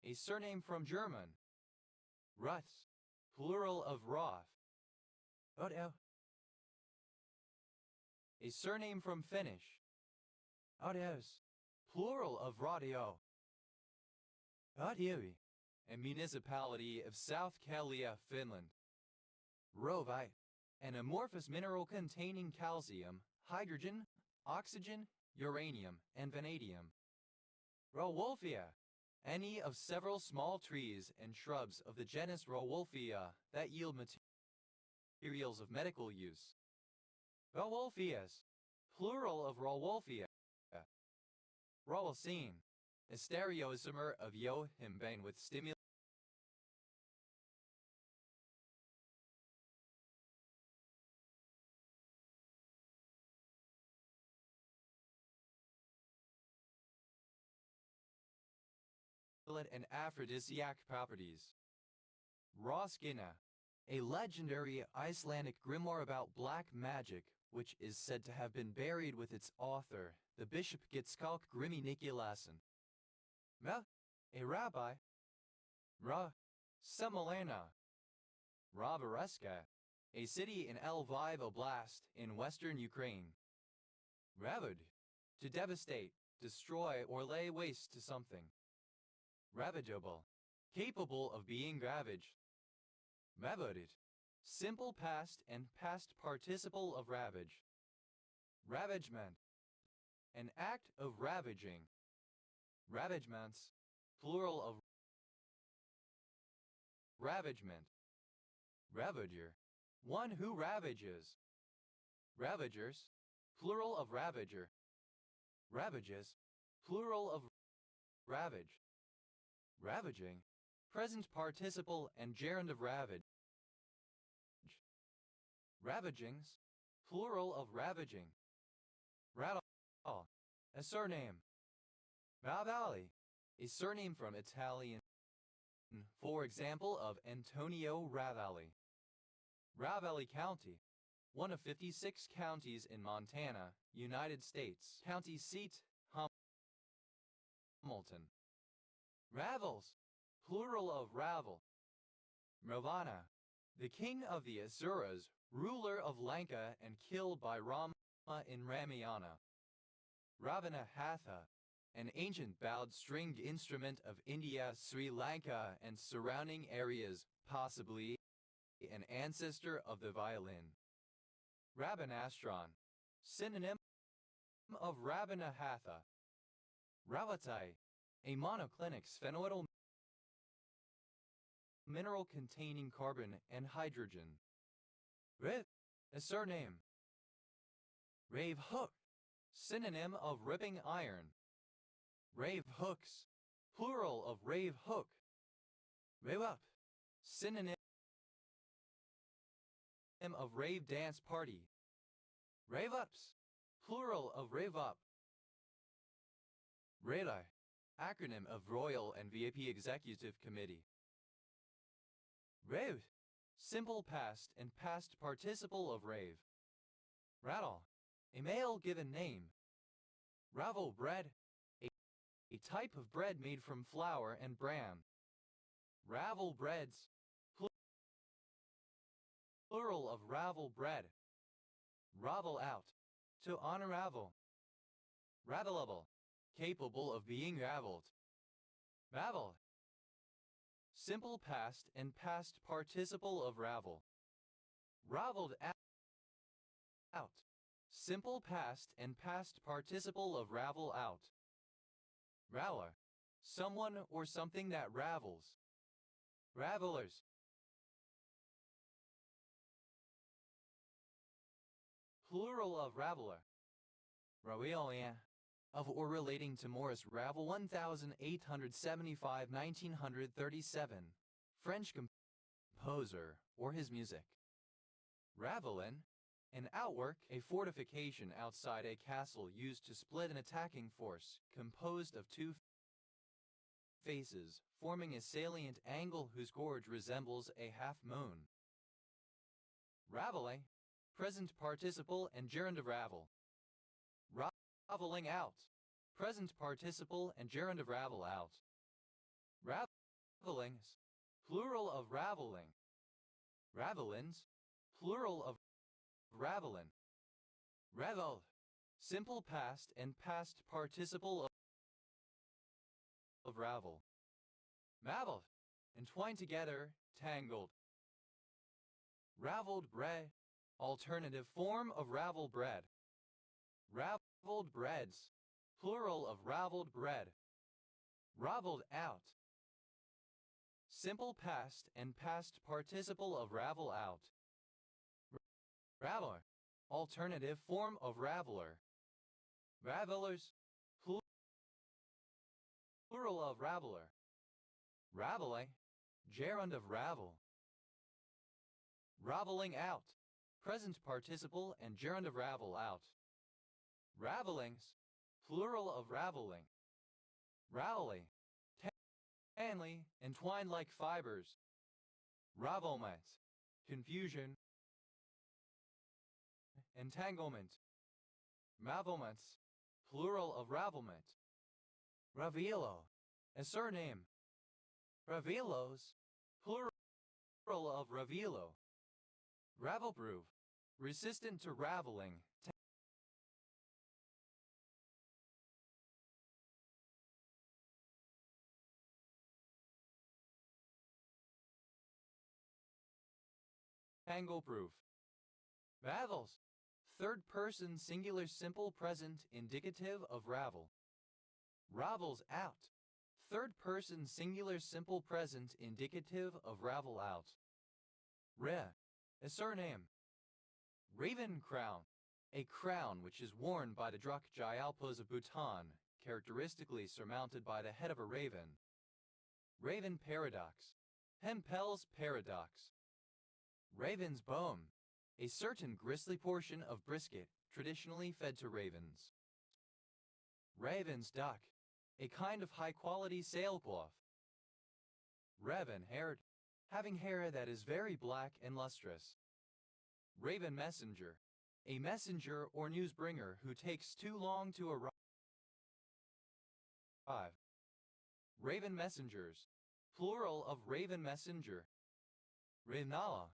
[SPEAKER 1] a surname from German. Ruths, plural of Roth. Otto, a surname from Finnish. Ottos, plural of Radio. Ottiui, a municipality of South Kalia, Finland. Rovite, an amorphous mineral containing calcium, hydrogen, oxygen, uranium, and vanadium. Rauwolfia, any of several small trees and shrubs of the genus Rauwolfia that yield materials of medical use. Rauwolfias, plural of Rauwolfia. Rauwolfene, a stereoisomer of yohimbane with stimulated and aphrodisiac properties. Roskina, a legendary Icelandic grimoire about black magic, which is said to have been buried with its author, the Bishop Gitskalk Grimmi Nikolason. Mel, a rabbi. Ra, Semolena. Ravareska, a city in Lviv Oblast in western Ukraine. Ravud, to devastate, destroy, or lay waste to something. Ravageable, capable of being ravaged. Ravaged, simple past and past participle of ravage. Ravagement, an act of ravaging. Ravagements, plural of ravagement. Ravager, one who ravages. Ravagers, plural of ravager. Ravages, plural of ravage. Ravaging, present participle and gerund of ravage. Ravagings, plural of ravaging. Radal, a surname. Ravalli, a surname from Italian, for example of Antonio Ravalli. Ravalli County, one of 56 counties in Montana, United States. County seat, Hamilton. Ravels, plural of Ravel. Ravana, the king of the Asuras, ruler of Lanka and killed by Rama in Ramayana. Ravana Hatha, an ancient bowed stringed instrument of India, Sri Lanka and surrounding areas, possibly an ancestor of the violin. Rabanastron, synonym of Ravana Hatha. Ravatai, a monoclinic sphenoidal mineral containing carbon and hydrogen. Riv, a surname. Rave hook, synonym of ripping iron. Rave hooks, plural of rave hook. Rave up, synonym of rave dance party. Rave ups, plural of rave up. Rayli, acronym of Royal and VIP Executive Committee. Rave, simple past and past participle of rave. Rattle, a male given name. Ravel bread, a type of bread made from flour and bran. Ravel breads, plural of ravel bread. Ravel out, to unravel. Ravelable, capable of being raveled. Ravel, simple past and past participle of ravel. Raveled out, simple past and past participle of ravel out. Raller, someone or something that ravels. Ravelers. Plural of raveler. Ravelien. Of or relating to Maurice Ravel 1875–1937. French composer, or his music. Ravelin. An outwork, a fortification outside a castle used to split an attacking force, composed of two faces, forming a salient angle whose gorge resembles a half-moon. Raveler. Present participle and gerund of ravel. Raveling out. Present participle and gerund of ravel out. Ravelings. Plural of raveling. Ravelins. Plural of ravelin. Revel. Simple past and past participle of ravel. Mavel. Entwined together, tangled. Raveled bread. Alternative form of ravel bread. Raveled breads. Plural of raveled bread. Raveled out. Simple past and past participle of ravel out. Raveler. Alternative form of raveler. Ravelers. Plural of raveler. Raveling. Gerund of ravel. Raveling out. Present participle and gerund of ravel out. Ravelings. Plural of raveling. Ravelly. Tanly, entwined like fibers. Ravelment. Confusion. Entanglement. Ravelments. Plural of ravelment. Ravelo. A surname. Ravelos. Plural of ravelo. Ravelproof. Resistant to raveling. Tangleproof. Ravels. Third person singular simple present indicative of ravel. Ravels out. Third person singular simple present indicative of ravel out. A surname. Raven crown. A crown which is worn by the Druk Gyalpas of Bhutan, characteristically surmounted by the head of a raven. Raven paradox. Hempel's paradox. Raven's bone. A certain gristly portion of brisket, traditionally fed to ravens. Raven's duck. A kind of high-quality sailcloth. Raven-haired. Having hair that is very black and lustrous. Raven messenger. A messenger or newsbringer who takes too long to arrive. Raven messengers. Plural of raven messenger. Ravenala.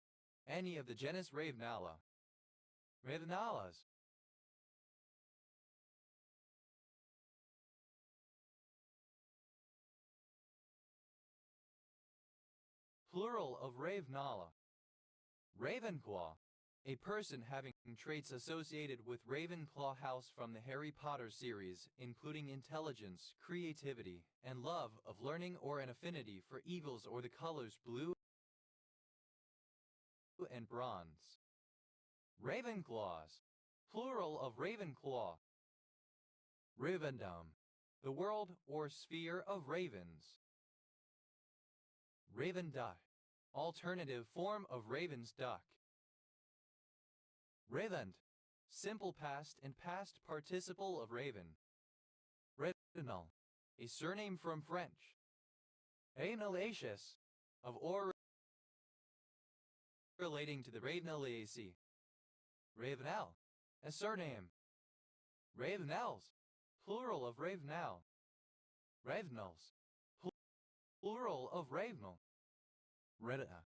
[SPEAKER 1] Any of the genus Ravenala. Ravenalas. Plural of Ravenala. Ravenclaw. A person having traits associated with Ravenclaw House from the Harry Potter series, including intelligence, creativity, and love of learning or an affinity for evils or the colors blue and bronze. Ravenclaws. Plural of Ravenclaw. Ravendom. The world or sphere of ravens. Raven duck. Alternative form of raven's duck. Ravent. Simple past and past participle of raven. Ravenal. A surname from French. Ravenalaceous. Of or relating to the Ravenalaceae. Ravenel. A surname. Ravenels. Plural of Ravenel. Ravenels. Plural of Ravenel. Redita.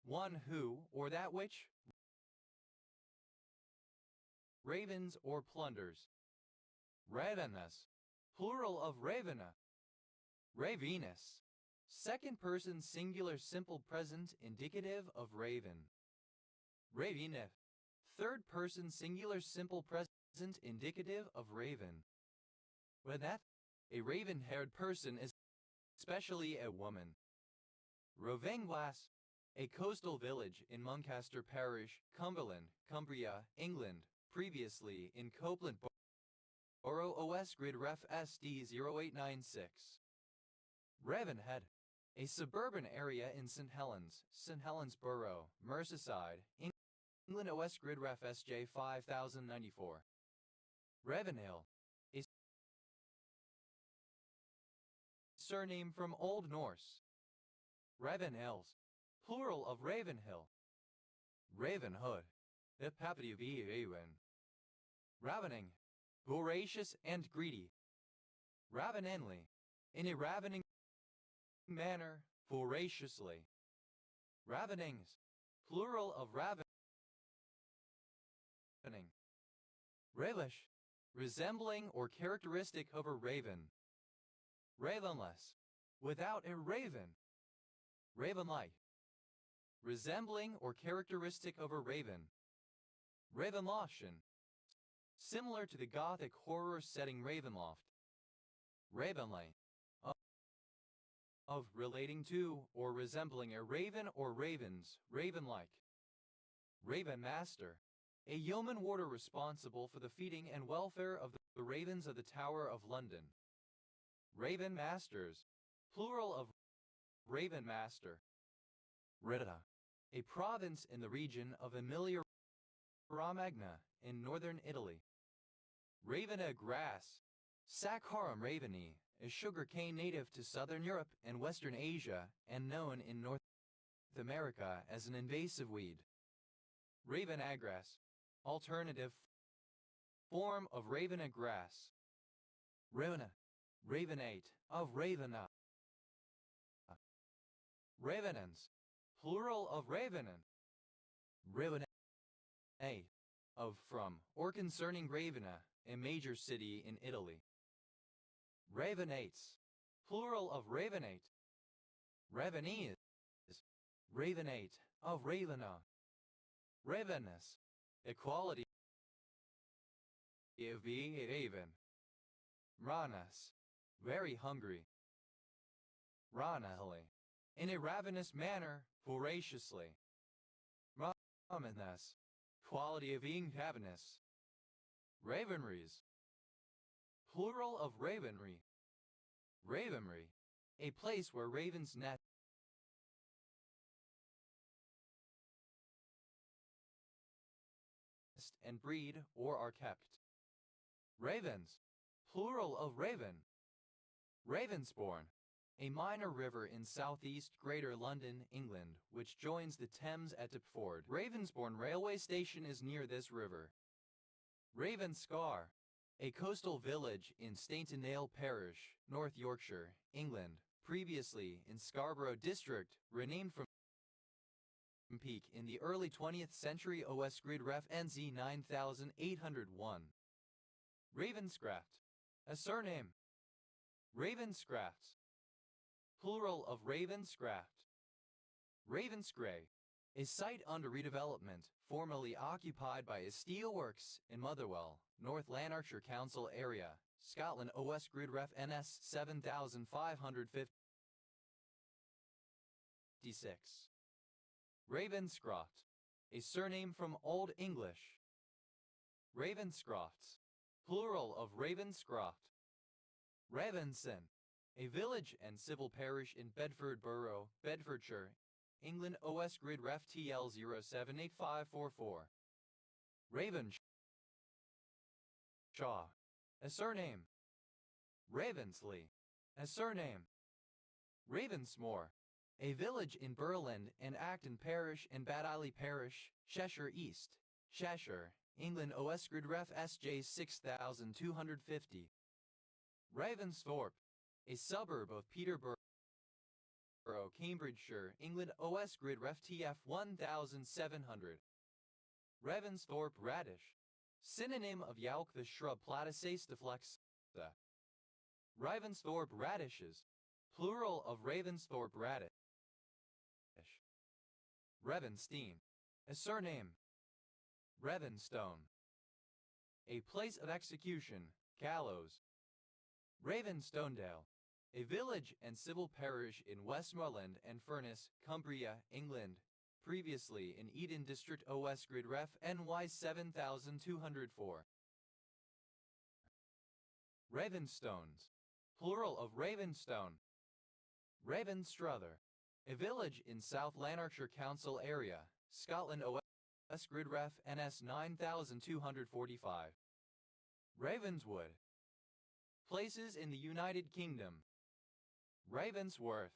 [SPEAKER 1] One who, or that which, ravens or plunders. Ravenous. Plural of Ravena. Ravenous. Second person singular simple present indicative of raven. Raveneth. Third person singular simple present indicative of raven. Raveneth. A raven-haired person, especially a woman. Rovenglass, a coastal village in Muncaster Parish, Cumberland, Cumbria, England, previously in Copeland Borough OS Grid Ref SD 0896. Ravenhead, a suburban area in St. Helens Borough, Merseyside, England OS Grid Ref SJ 5094. Ravenhill, a surname from Old Norse. Ravenhills, plural of Ravenhill. Ravenhood, the papity of Raven. Ravening, voracious and greedy. Ravenenly, in a ravening manner, voraciously. Ravenings, plural of ravening. Ravish, resembling or characteristic of a raven. Ravenless, without a raven. Ravenlike, resembling or characteristic of a raven. Ravenloftian, similar to the Gothic horror setting Ravenloft. Ravenly, of relating to or resembling a raven or ravens, raven-like. Raven Master, a yeoman warder responsible for the feeding and welfare of the ravens of the Tower of London. Raven Masters, plural of Raven Master. Rita, a province in the region of Emilia-Romagna in northern Italy. Ravena grass, Saccharum raveni, a sugarcane native to southern Europe and western Asia and known in North America as an invasive weed. Ravena grass, alternative form of Ravena grass. Ravena, ravenate, of Ravena. Ravenans, plural of Ravenan. Ravenate, of, from, or concerning Ravenna, a major city in Italy. Ravenates, plural of Ravenate. Ravenese, ravenate, of Ravenna. Ravenous, equality of being a raven. Ranas, very hungry. Ranahly, in a ravenous manner, voraciously. Ravenous, quality of being ravenous. Ravenries, plural of ravenry. Ravenry, a place where ravens nest and breed or are kept. Ravens, plural of raven. Ravensbourne, a minor river in southeast Greater London, England, which joins the Thames at Deptford. Ravensbourne railway station is near this river. Ravenscar, a coastal village in Staintonale Parish, North Yorkshire, England, previously in Scarborough District, renamed from Peak in the early 20th century. OS Grid Ref NZ 9801. Ravenscraft, a surname. Ravenscrafts, plural of Ravenscraft. Ravenscray, a site under redevelopment, formerly occupied by a steelworks in Motherwell, North Lanarkshire Council area, Scotland. OS Grid Ref NS 7556. Ravenscroft, a surname from Old English. Ravenscrofts, plural of Ravenscroft. Ravenson, a village and civil parish in Bedford Borough, Bedfordshire, England. OS Grid Ref TL 078544. Ravenshaw, a surname. Ravensley, a surname. Ravensmore, a village in Burland and Acton Parish and Badiley Parish, Cheshire East, Cheshire, England. OS Grid Ref SJ 6250. Ravensthorpe, a suburb of Peterborough, Cambridgeshire, England. OS Grid Ref TF 1700. Ravensthorpe radish, synonym of Yauk the shrub Platysace deflexa. Ravensthorpe radishes, plural of Ravensthorpe radish. Revenstein, a surname. Revenstone, a place of execution, gallows. Ravenstonedale, a village and civil parish in Westmoreland and Furness, Cumbria, England, previously in Eden District OS Grid Ref NY 7204. Ravenstones, plural of Ravenstone. Ravenstrother, a village in South Lanarkshire Council area, Scotland OS Grid Ref NS 9245. Ravenswood, places in the United Kingdom. Ravensworth,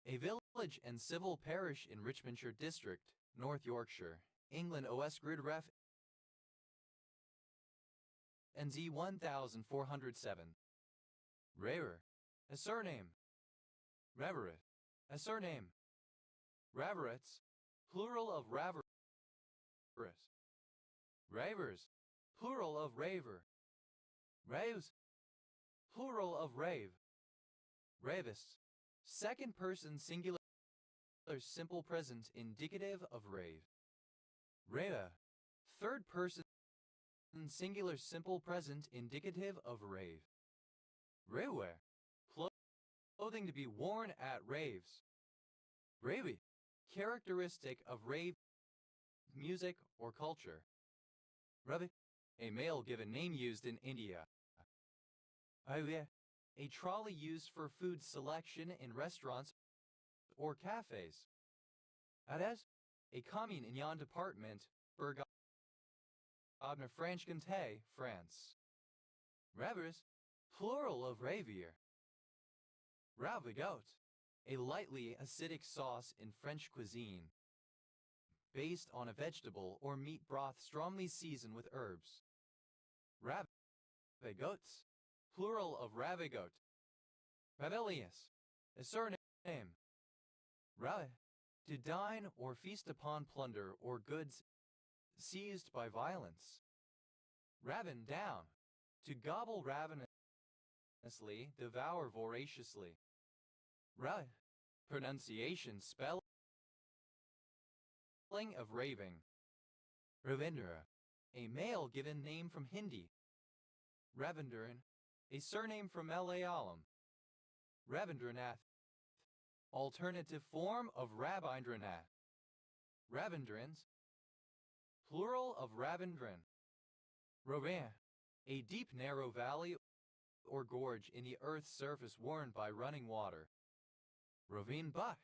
[SPEAKER 1] a village and civil parish in Richmondshire District, North Yorkshire, England OS Grid Ref NZ 1407. Rarer, a surname. Reveret, a surname. Raverets, plural of Raverets. Ravers, plural of Raver. Raves, plural of Rave. Ravists, second person singular simple present indicative of rave. Reva, third person singular simple present indicative of rave. Ravewear, clothing to be worn at raves. Ravey, characteristic of rave music or culture. Ravi, a male given name used in India. Aye, a trolley used for food selection in restaurants or cafes. Ades, a commune in Yon department, Bourgogne, Franche-Comté, France. Ravers, plural of ravier. Ravigote, a lightly acidic sauce in French cuisine, based on a vegetable or meat broth strongly seasoned with herbs. Ravigotes, plural of ravigote. Ravelius, a surname. Rave, to dine or feast upon plunder or goods seized by violence. Raven down, to gobble ravenously, devour voraciously. Rave, pronunciation spelling of raving. Ravindra, a male given name from Hindi. Ravindaran, a surname from Malayalam. Ravindranath, alternative form of Rabindranath. Ravindrans, plural of Ravindran. Rovin, a deep narrow valley or gorge in the earth's surface worn by running water. Rovinbach,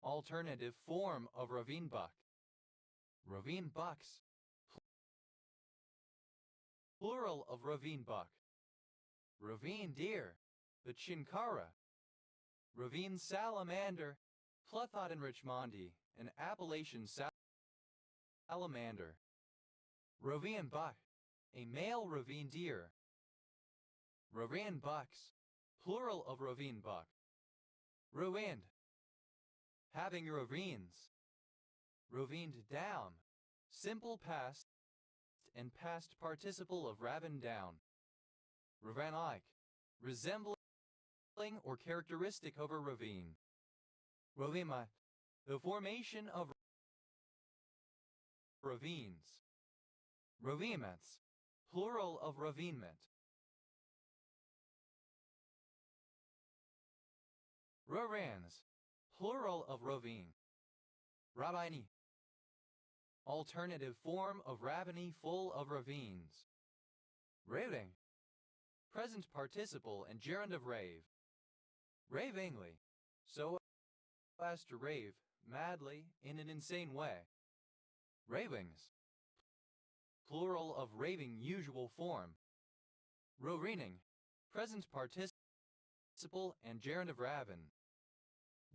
[SPEAKER 1] alternative form of Rovinbach. Rovinbucks, plural of Rovinbach. Ravine deer, the chinkara. Ravine salamander, Pluthodon richmondi, an Appalachian salamander. Ravine buck, a male ravine deer. Ravine bucks, plural of ravine buck. Ruined, having ravines. Ravined down, simple past and past participle of raven down. Ravan-like, resembling or characteristic of a ravine. Ravima, the formation of ravines. Raviments, plural of ravinement. Rorans, plural of ravine. Rabini, alternative form of raviny full of ravines. Raving, present participle and gerund of rave. Ravingly, so as to rave, madly, in an insane way. Ravings, plural of raving usual form. Rorening, present participle and gerund of raven.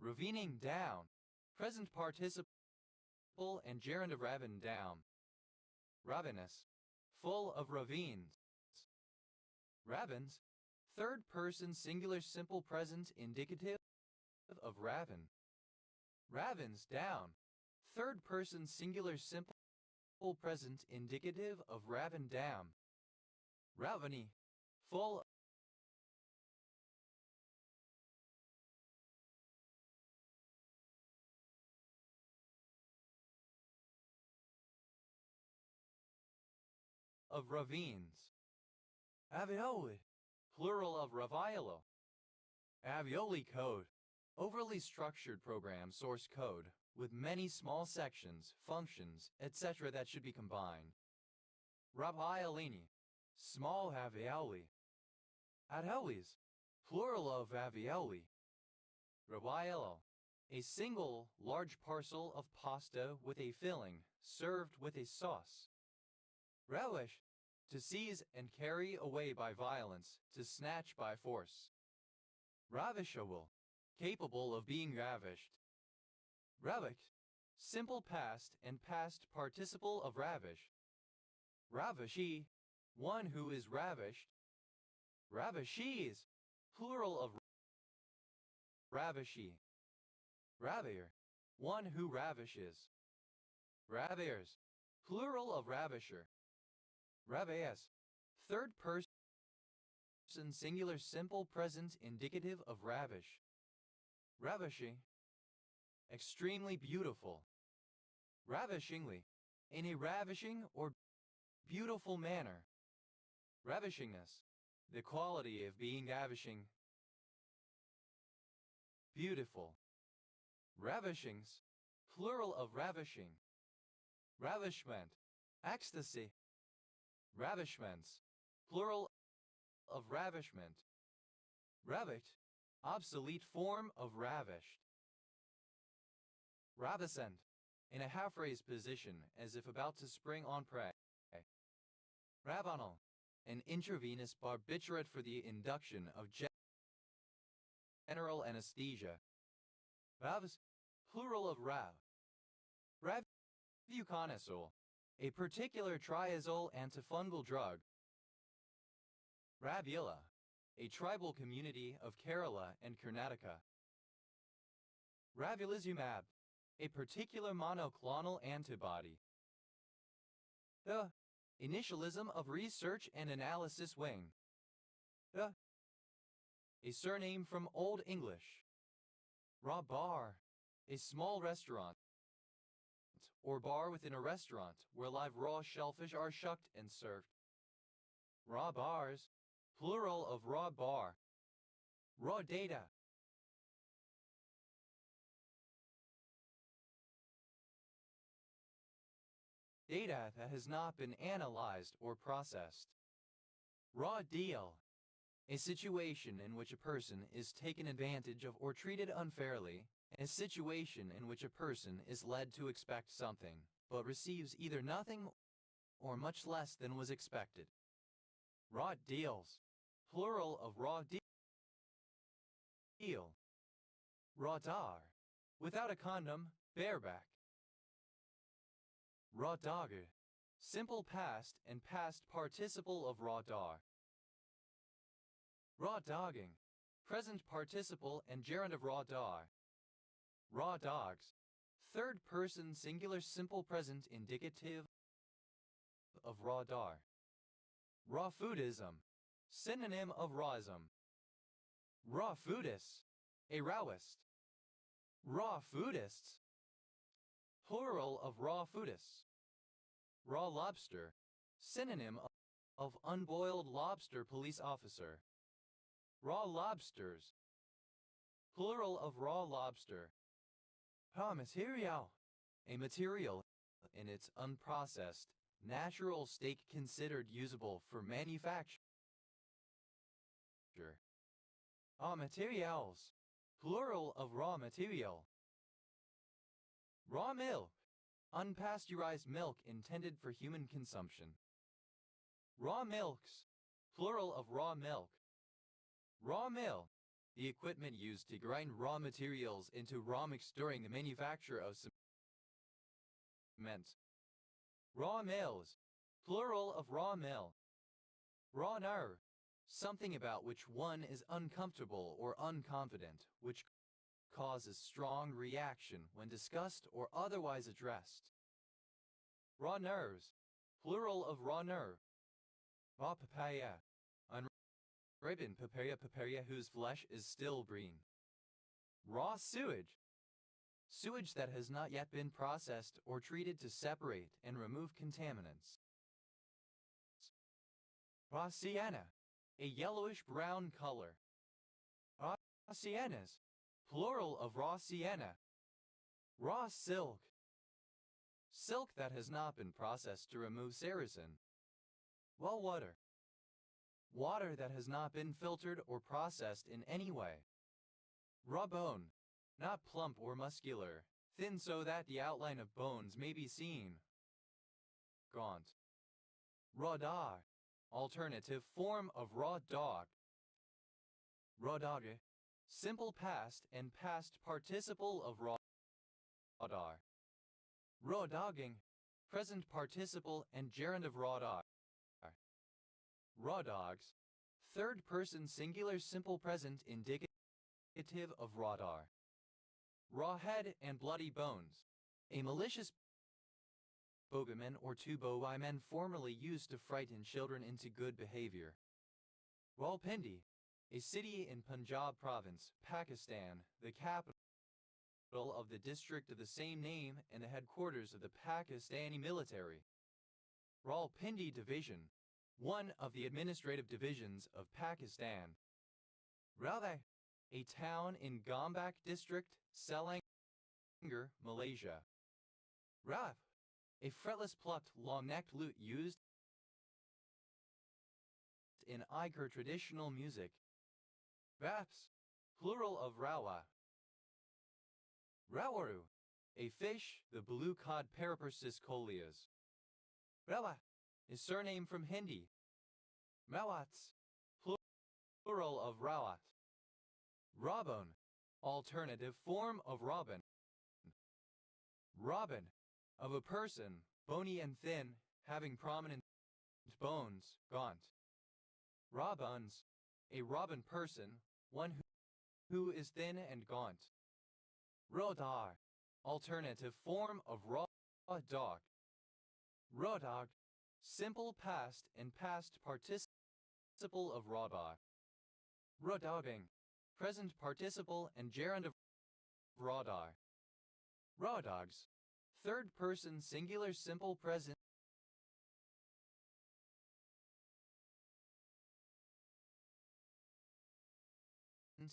[SPEAKER 1] Ravining down, present participle and gerund of raven down. Ravenous, full of ravines. Ravens, third person singular simple present indicative of raven. Ravens down, third person singular simple present indicative of raven down. Raveny, full of ravines. Avioli, plural of raviolo. Ravioli code. Overly structured program source code with many small sections, functions, etc. that should be combined. Raviolini. Small ravioli. Raviolis. Plural of ravioli. Raviolo. A single, large parcel of pasta with a filling, served with a sauce. Ravish. To seize and carry away by violence, to snatch by force. Ravishable. Capable of being ravished. Ravish. Simple past and past participle of ravish. Ravishi. One who is ravished. Ravishes. Plural of ravishi. Ravier. One who ravishes. Raviers. Plural of ravisher. Ravias. Third person singular simple present indicative of ravish. Ravishing. Extremely beautiful. Ravishingly. In a ravishing or beautiful manner. Ravishingness. The quality of being ravishing. Beautiful. Ravishings. Plural of ravishing. Ravishment. Ecstasy. Ravishments. Plural of ravishment. Ravish. Obsolete form of ravished. Ravescent. In a half-raised position, as if about to spring on prey. Ravanol. An intravenous barbiturate for the induction of general anesthesia. Ravs. Plural of rav. Ravuconazole. A particular triazole antifungal drug. Ravila. A tribal community of Kerala and Karnataka. Ravulizumab. A particular monoclonal antibody. The initialism of research and analysis wing. The a surname from Old English. Raw bar. A small restaurant or bar within a restaurant where live raw shellfish are shucked and served. Raw bars. Plural of raw bar. Raw data. Data that has not been analyzed or processed. Raw deal. A situation in which a person is taken advantage of or treated unfairly. A situation in which a person is led to expect something, but receives either nothing or much less than was expected. Raw deals. Plural of raw deal. Raw dar. Without a condom, bareback. Raw dogger. Simple past and past participle of raw dar. Raw dogging. Present participle and gerund of raw dar. Raw dogs. Third person singular simple present indicative of raw dar. Raw foodism. Synonym of rawism. Raw foodists. A rowist. Raw foodists. Plural of raw foodists. Raw lobster. Synonym of unboiled lobster police officer. Raw lobsters. Plural of raw lobster. Raw material. A material in its unprocessed, natural state considered usable for manufacture. Raw materials. Plural of raw material. Raw milk. Unpasteurized milk intended for human consumption. Raw milks. Plural of raw milk. Raw mill. The equipment used to grind raw materials into raw mix during the manufacture of cement. Raw mills. Plural of raw mill. Raw nerve. Something about which one is uncomfortable or unconfident, which causes strong reaction when discussed or otherwise addressed. Raw nerves. Plural of raw nerve. Raw papaya. Unripened papaya whose flesh is still green. Raw sewage. Sewage that has not yet been processed or treated to separate and remove contaminants. Raw sienna. A yellowish-brown color. Raw sienas, plural of raw sienna. Raw silk, silk that has not been processed to remove sericin. Well water, water that has not been filtered or processed in any way. Raw bone, not plump or muscular, thin so that the outline of bones may be seen. Gaunt. Raw dog, alternative form of raw dog. Raw dogge, simple past and past participle of raw dog. Raw dogging, present participle and gerund of raw dog. Raw dogs, third person singular simple present indicative of raw dog. Raw head and bloody bones, a malicious bogeyman or two bogeymen formerly used to frighten children into good behavior. Rawalpindi, a city in Punjab province, Pakistan, the capital of the district of the same name and the headquarters of the Pakistani military. Rawalpindi Division, one of the administrative divisions of Pakistan. Rawai, a town in Gombak district, Selangor, Malaysia. Raf, a fretless plucked long-necked lute used in Aigur traditional music. Raps, plural of rawa. Rawaru, a fish, the blue cod Parapersis coleus. Rawa, a surname from Hindi. Rawats, plural of rawat. Rawbone, alternative form of robin. Robin, of a person, bony and thin, having prominent bones, gaunt. Rawbuns, a robin person, one who is thin and gaunt. Rodar, alternative form of raw dog. Rodog, simple past and past participle of raw dog. Rodogging, present participle and gerund of raw dog. Raw dogs, third person singular simple present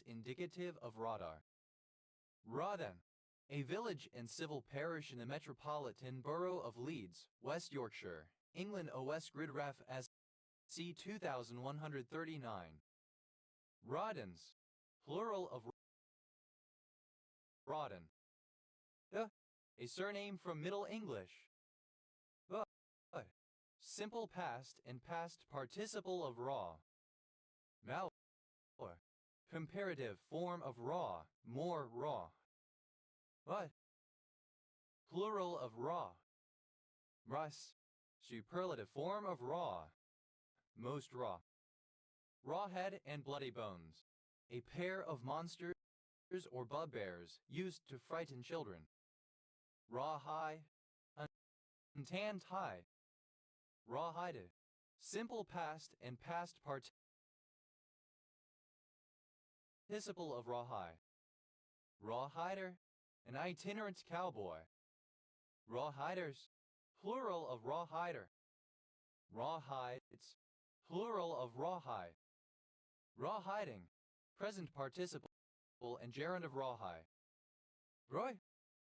[SPEAKER 1] indicative of radar. Rawdon, a village and civil parish in the metropolitan borough of Leeds, West Yorkshire, England. OS Grid Ref as C 2139. Rawdons, plural of Rawdon. A surname from Middle English. Simple past and past participle of raw. Mal, comparative form of raw, more raw. Plural of raw. Rus, superlative form of raw, most raw. Raw head and bloody bones, a pair of monsters or bugbears used to frighten children. Rawhide, untanned hide. Rawhide, simple past and past participle of rawhide. Rawhider, an itinerant cowboy. Rawhiders, plural of rawhider. Rawhides, plural of rawhide. Rawhiding, present participle and gerund of rawhide. Roy,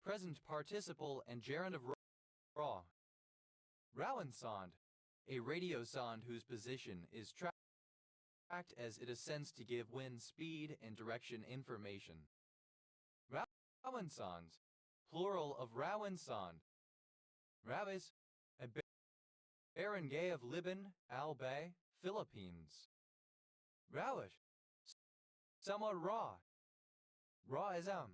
[SPEAKER 1] present participle and gerund of raw. Rowensond, a radio sonde whose position is tracked as it ascends to give wind speed and direction information. Rowensonds, plural of Rowensond. Ravis, a barangay of Libin, Albay, Philippines. Rawish, somewhat raw. Rawism,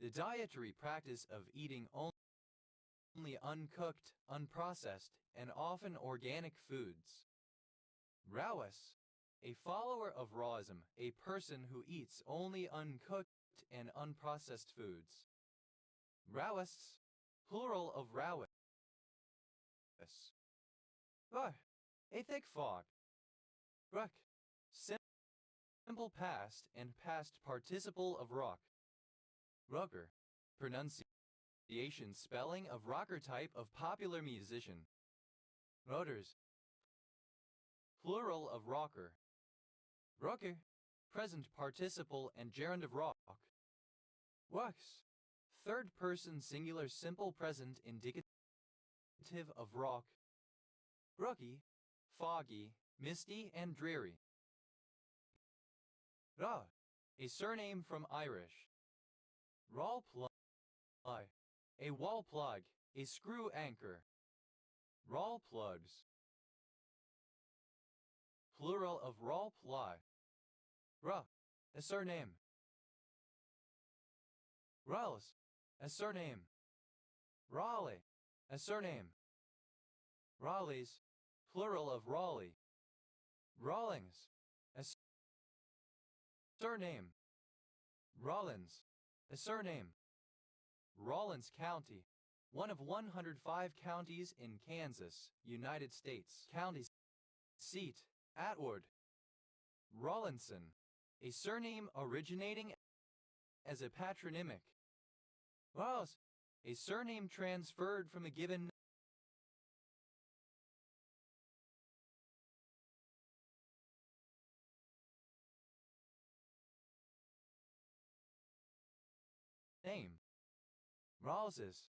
[SPEAKER 1] the dietary practice of eating only uncooked, unprocessed, and often organic foods. Rawis, a follower of rawism, a person who eats only uncooked and unprocessed foods. Rawists, plural of rawis. A thick fog. Ruck, simple past and past participle of rock. Rucker, pronunciation spelling of rocker type of popular musician. Rotors, plural of rocker. Rocker, present participle and gerund of rock. Wax, third person singular simple present indicative of rock. Rookie, foggy, misty and dreary. Ra, a surname from Irish. Rawl plug, a wall plug, a screw anchor. Rawl plugs. Plural of rawl ply. Ra, a surname. Rallis, a surname. Raleigh, a surname. Raleighs, plural of Raleigh. Rawlings, a surname. Rollins, a surname. Rawlins County, one of 105 counties in Kansas, United States. County seat, Atwood. Rawlinson, a surname originating as a patronymic. Rawls, a surname transferred from a given name. Rawlses,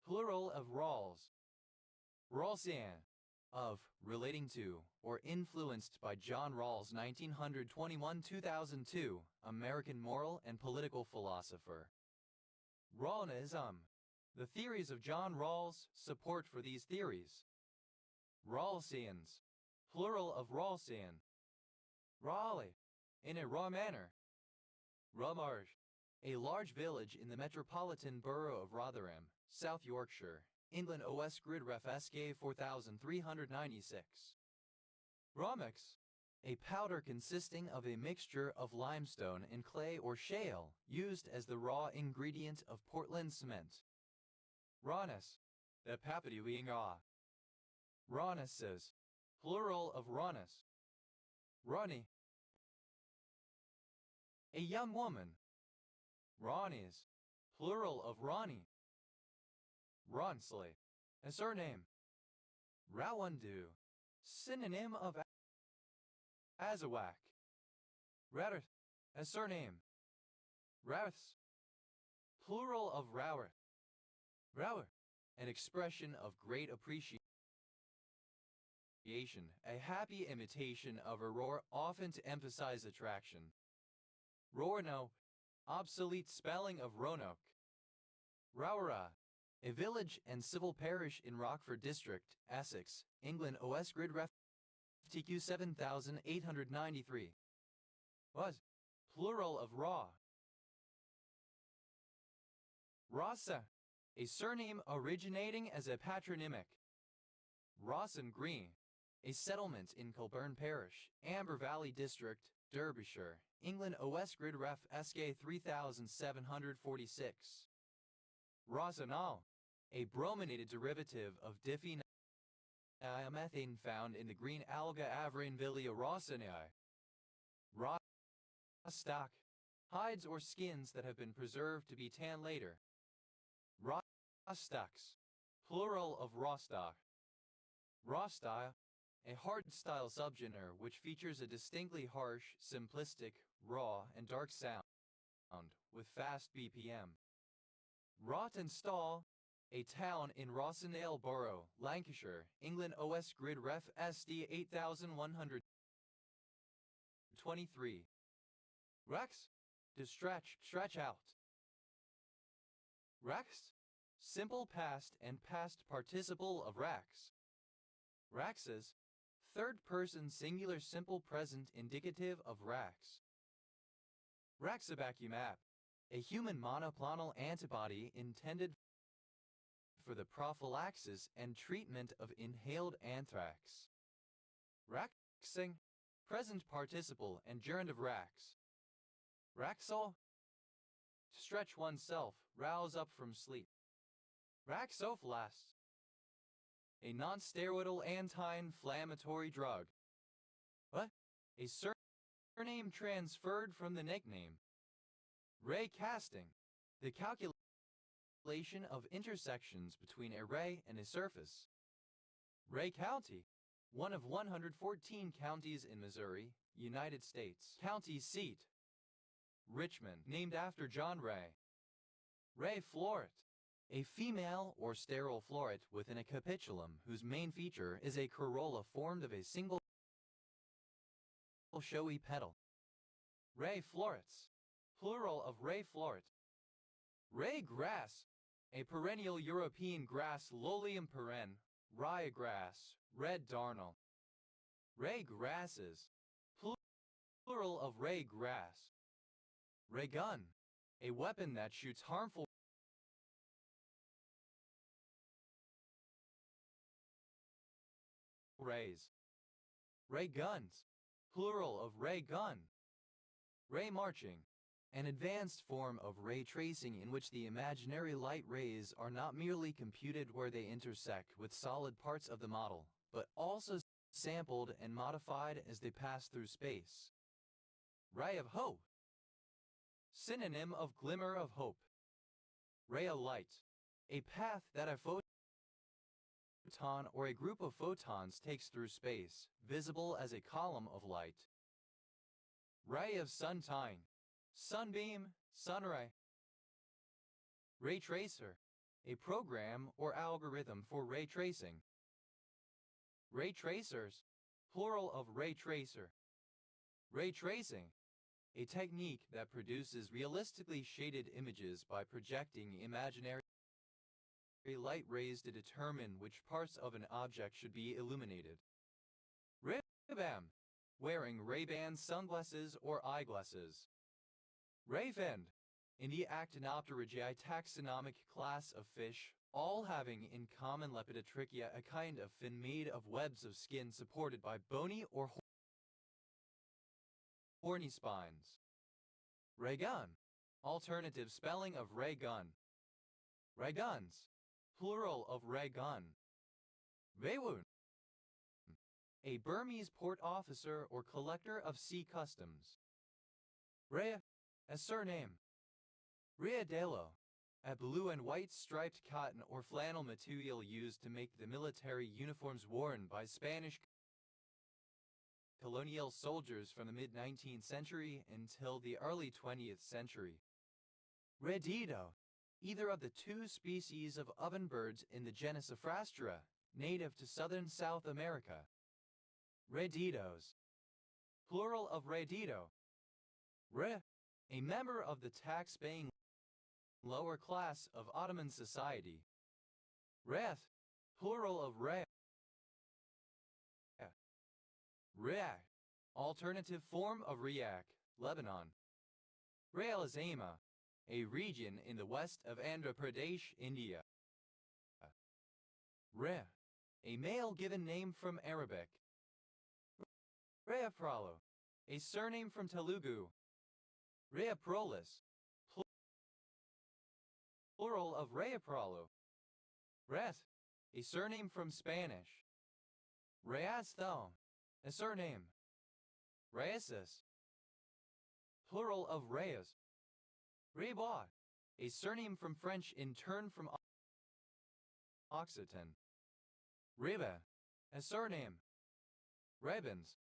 [SPEAKER 1] plural of Rawls. Rawlsian, of, relating to, or influenced by John Rawls 1921-2002, American moral and political philosopher. Rawlinism, the theories of John Rawls, support for these theories. Rawlsians, plural of Rawlsian. Raleigh, in a raw manner. Rawmarsh, a large village in the metropolitan borough of Rotherham, South Yorkshire, England. OS Grid Ref SK 4396. Rawmix, a powder consisting of a mixture of limestone and clay or shale, used as the raw ingredient of Portland cement. Rawness, the papaduing raw. Rawnesses, plural of rawness. Ronnie, a young woman. Ronnies, plural of Ronnie. Ronsley, a surname. Rowandu, synonym of Azawak. Radarth, a surname. Rouths, plural of Rower. Rower, an expression of great appreciation, a happy imitation of a roar, often to emphasize attraction. Roanoke, obsolete spelling of Roanoke. Rowera, a village and civil parish in Rockford District, Essex, England. OS Grid Ref TQ 7893. Was, plural of Raw. Rossa, a surname originating as a patronymic. Rawson Green, a settlement in Kilburn Parish, Amber Valley District, Derbyshire, England. OS Grid Ref SK 3746. Rosanol, a brominated derivative of diphenylmethane found in the green alga Avrainvillia rawsonii. Rostock, hides or skins that have been preserved to be tanned later. Rostocks, plural of Rostock. Rawstyle, a hardstyle subgenre which features a distinctly harsh, simplistic, raw, and dark sound, with fast BPM. Rawtenstall, a town in Rossendale Borough, Lancashire, England. OS Grid Ref SD 8123. Rex, to stretch out. Rex, simple past and past participle of rax. Raxes, third person singular simple present indicative of rax. Raxibacumab, a human monoclonal antibody intended for the prophylaxis and treatment of inhaled anthrax. Raxing, present participle and gerund of rax. Raxol, to stretch oneself, rouse up from sleep. Raxoflast, a non-steroidal anti-inflammatory drug. What? A surname transferred from the nickname. Ray casting, the calculation of intersections between a ray and a surface. Ray County, one of 114 counties in Missouri, United States. County seat: Richmond, named after John Ray. Ray floret: a female or sterile floret within a capitulum whose main feature is a corolla formed of a single showy petal. Ray florets, plural of ray floret. Ray grass: a perennial European grass Lolium perenne, ryegrass, red darnel. Ray grasses, plural of ray grass. Ray gun: a weapon that shoots harmful rays. Ray guns, plural of ray gun. Ray marching: an advanced form of ray tracing in which the imaginary light rays are not merely computed where they intersect with solid parts of the model, but also sampled and modified as they pass through space. Ray of hope: synonym of glimmer of hope. Ray of light: a path that a photon or a group of photons takes through space, visible as a column of light. Ray of sunshine: sunbeam, sunray. Ray tracer: a program or algorithm for ray tracing. Ray tracers, plural of ray tracer. Ray tracing: a technique that produces realistically shaded images by projecting imaginary light rays to determine which parts of an object should be illuminated. Ray-Ban: wearing Ray-Ban sunglasses or eyeglasses. Ray-Fin: in the Actinopterygiae taxonomic class of fish, all having in common Lepidotrichia, a kind of fin made of webs of skin supported by bony or horny spines. Ray gun: alternative spelling of ray gun. Ray guns, plural of ray gun. Raywun: a Burmese port officer or collector of sea customs. Rhea, a surname. Riadelo: a blue and white striped cotton or flannel material used to make the military uniforms worn by Spanish colonial soldiers from the mid-19th century until the early 20th century. Redito: either of the two species of ovenbirds in the genus Aphrastera, native to southern South America. Reditos, plural of redito. Re: a member of the tax-paying lower class of Ottoman society. Reth, plural of re. Reak, alternative form of Riyak, Lebanon. Rayalaizama, a region in the west of Andhra Pradesh, India. Re: a male given name from Arabic. Rayapralo, a surname from Telugu. Rayaprolis, plural of Rayapralo. Ret, a surname from Spanish. Rayasthal, a surname. Rayasis, plural of Reyes. Rayba, a surname from French in turn from Occitan. Reba, a surname. Rabans,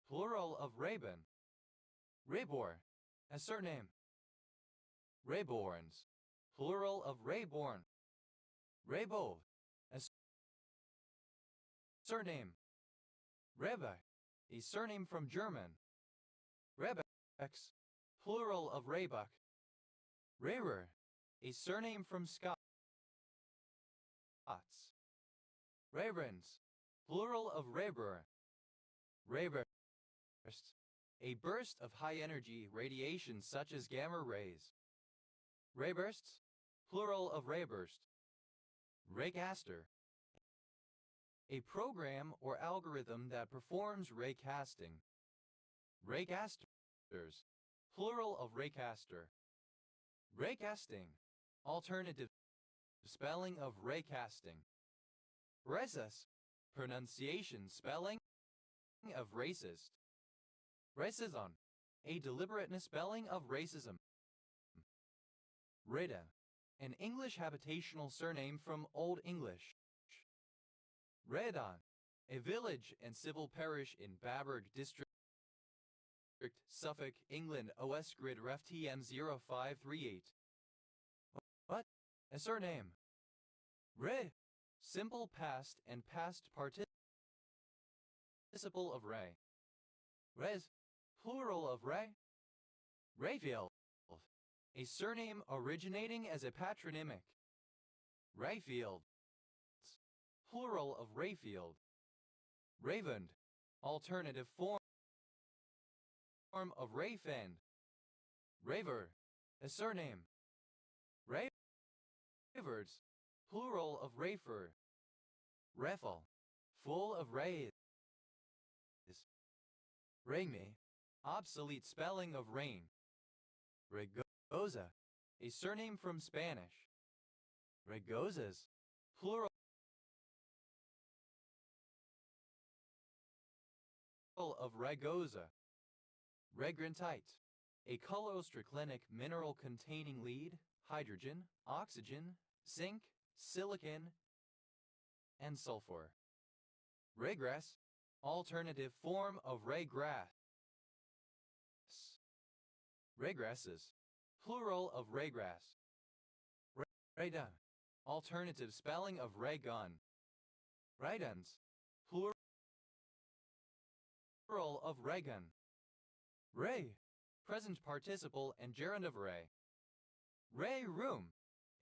[SPEAKER 1] plural of Raban. Raybor, a surname. Rayborns, plural of Rayborn. Raybov, a surname. Reba, a surname from German. Rebex, plural of Raybuck. Rayrer, a surname from Scots. Rayrens, plural of Rayber. Rayburst, a burst of high-energy radiation such as gamma rays. Raybursts, plural of Rayburst. Raycaster, a program or algorithm that performs raycasting. Raycasters, plural of raycaster. Raycasting, alternative spelling of raycasting. Racist, pronunciation spelling of racist. Racism, a deliberate misspelling of racism. Reda, an English habitational surname from Old English. Redan, a village and civil parish in Baberg District, Suffolk, England. OS grid ref TM0538. What? A surname. Re. Simple past and past participle of Ray. Res. Plural of Ray. Rayfield. A surname originating as a patronymic. Rayfield. Plural of Rayfield. Ravend. Alternative form of Rayfend. Raver. A surname. Ravers. Plural of Rayfer. Raffle. Full of rays. Rainme. Obsolete spelling of rain. Regoza. A surname from Spanish. Regozas. Plural of Ragoza. Regrantite. A collostriclinic mineral containing lead, hydrogen, oxygen, zinc, silicon, and sulfur. Raygrass. Alternative form of raygrass. Raygrasses. Plural of raygrass. Raydun. Alternative spelling of raygun. Rayduns. Plural of raygun. Ray. Present participle and gerund of ray. Ray room.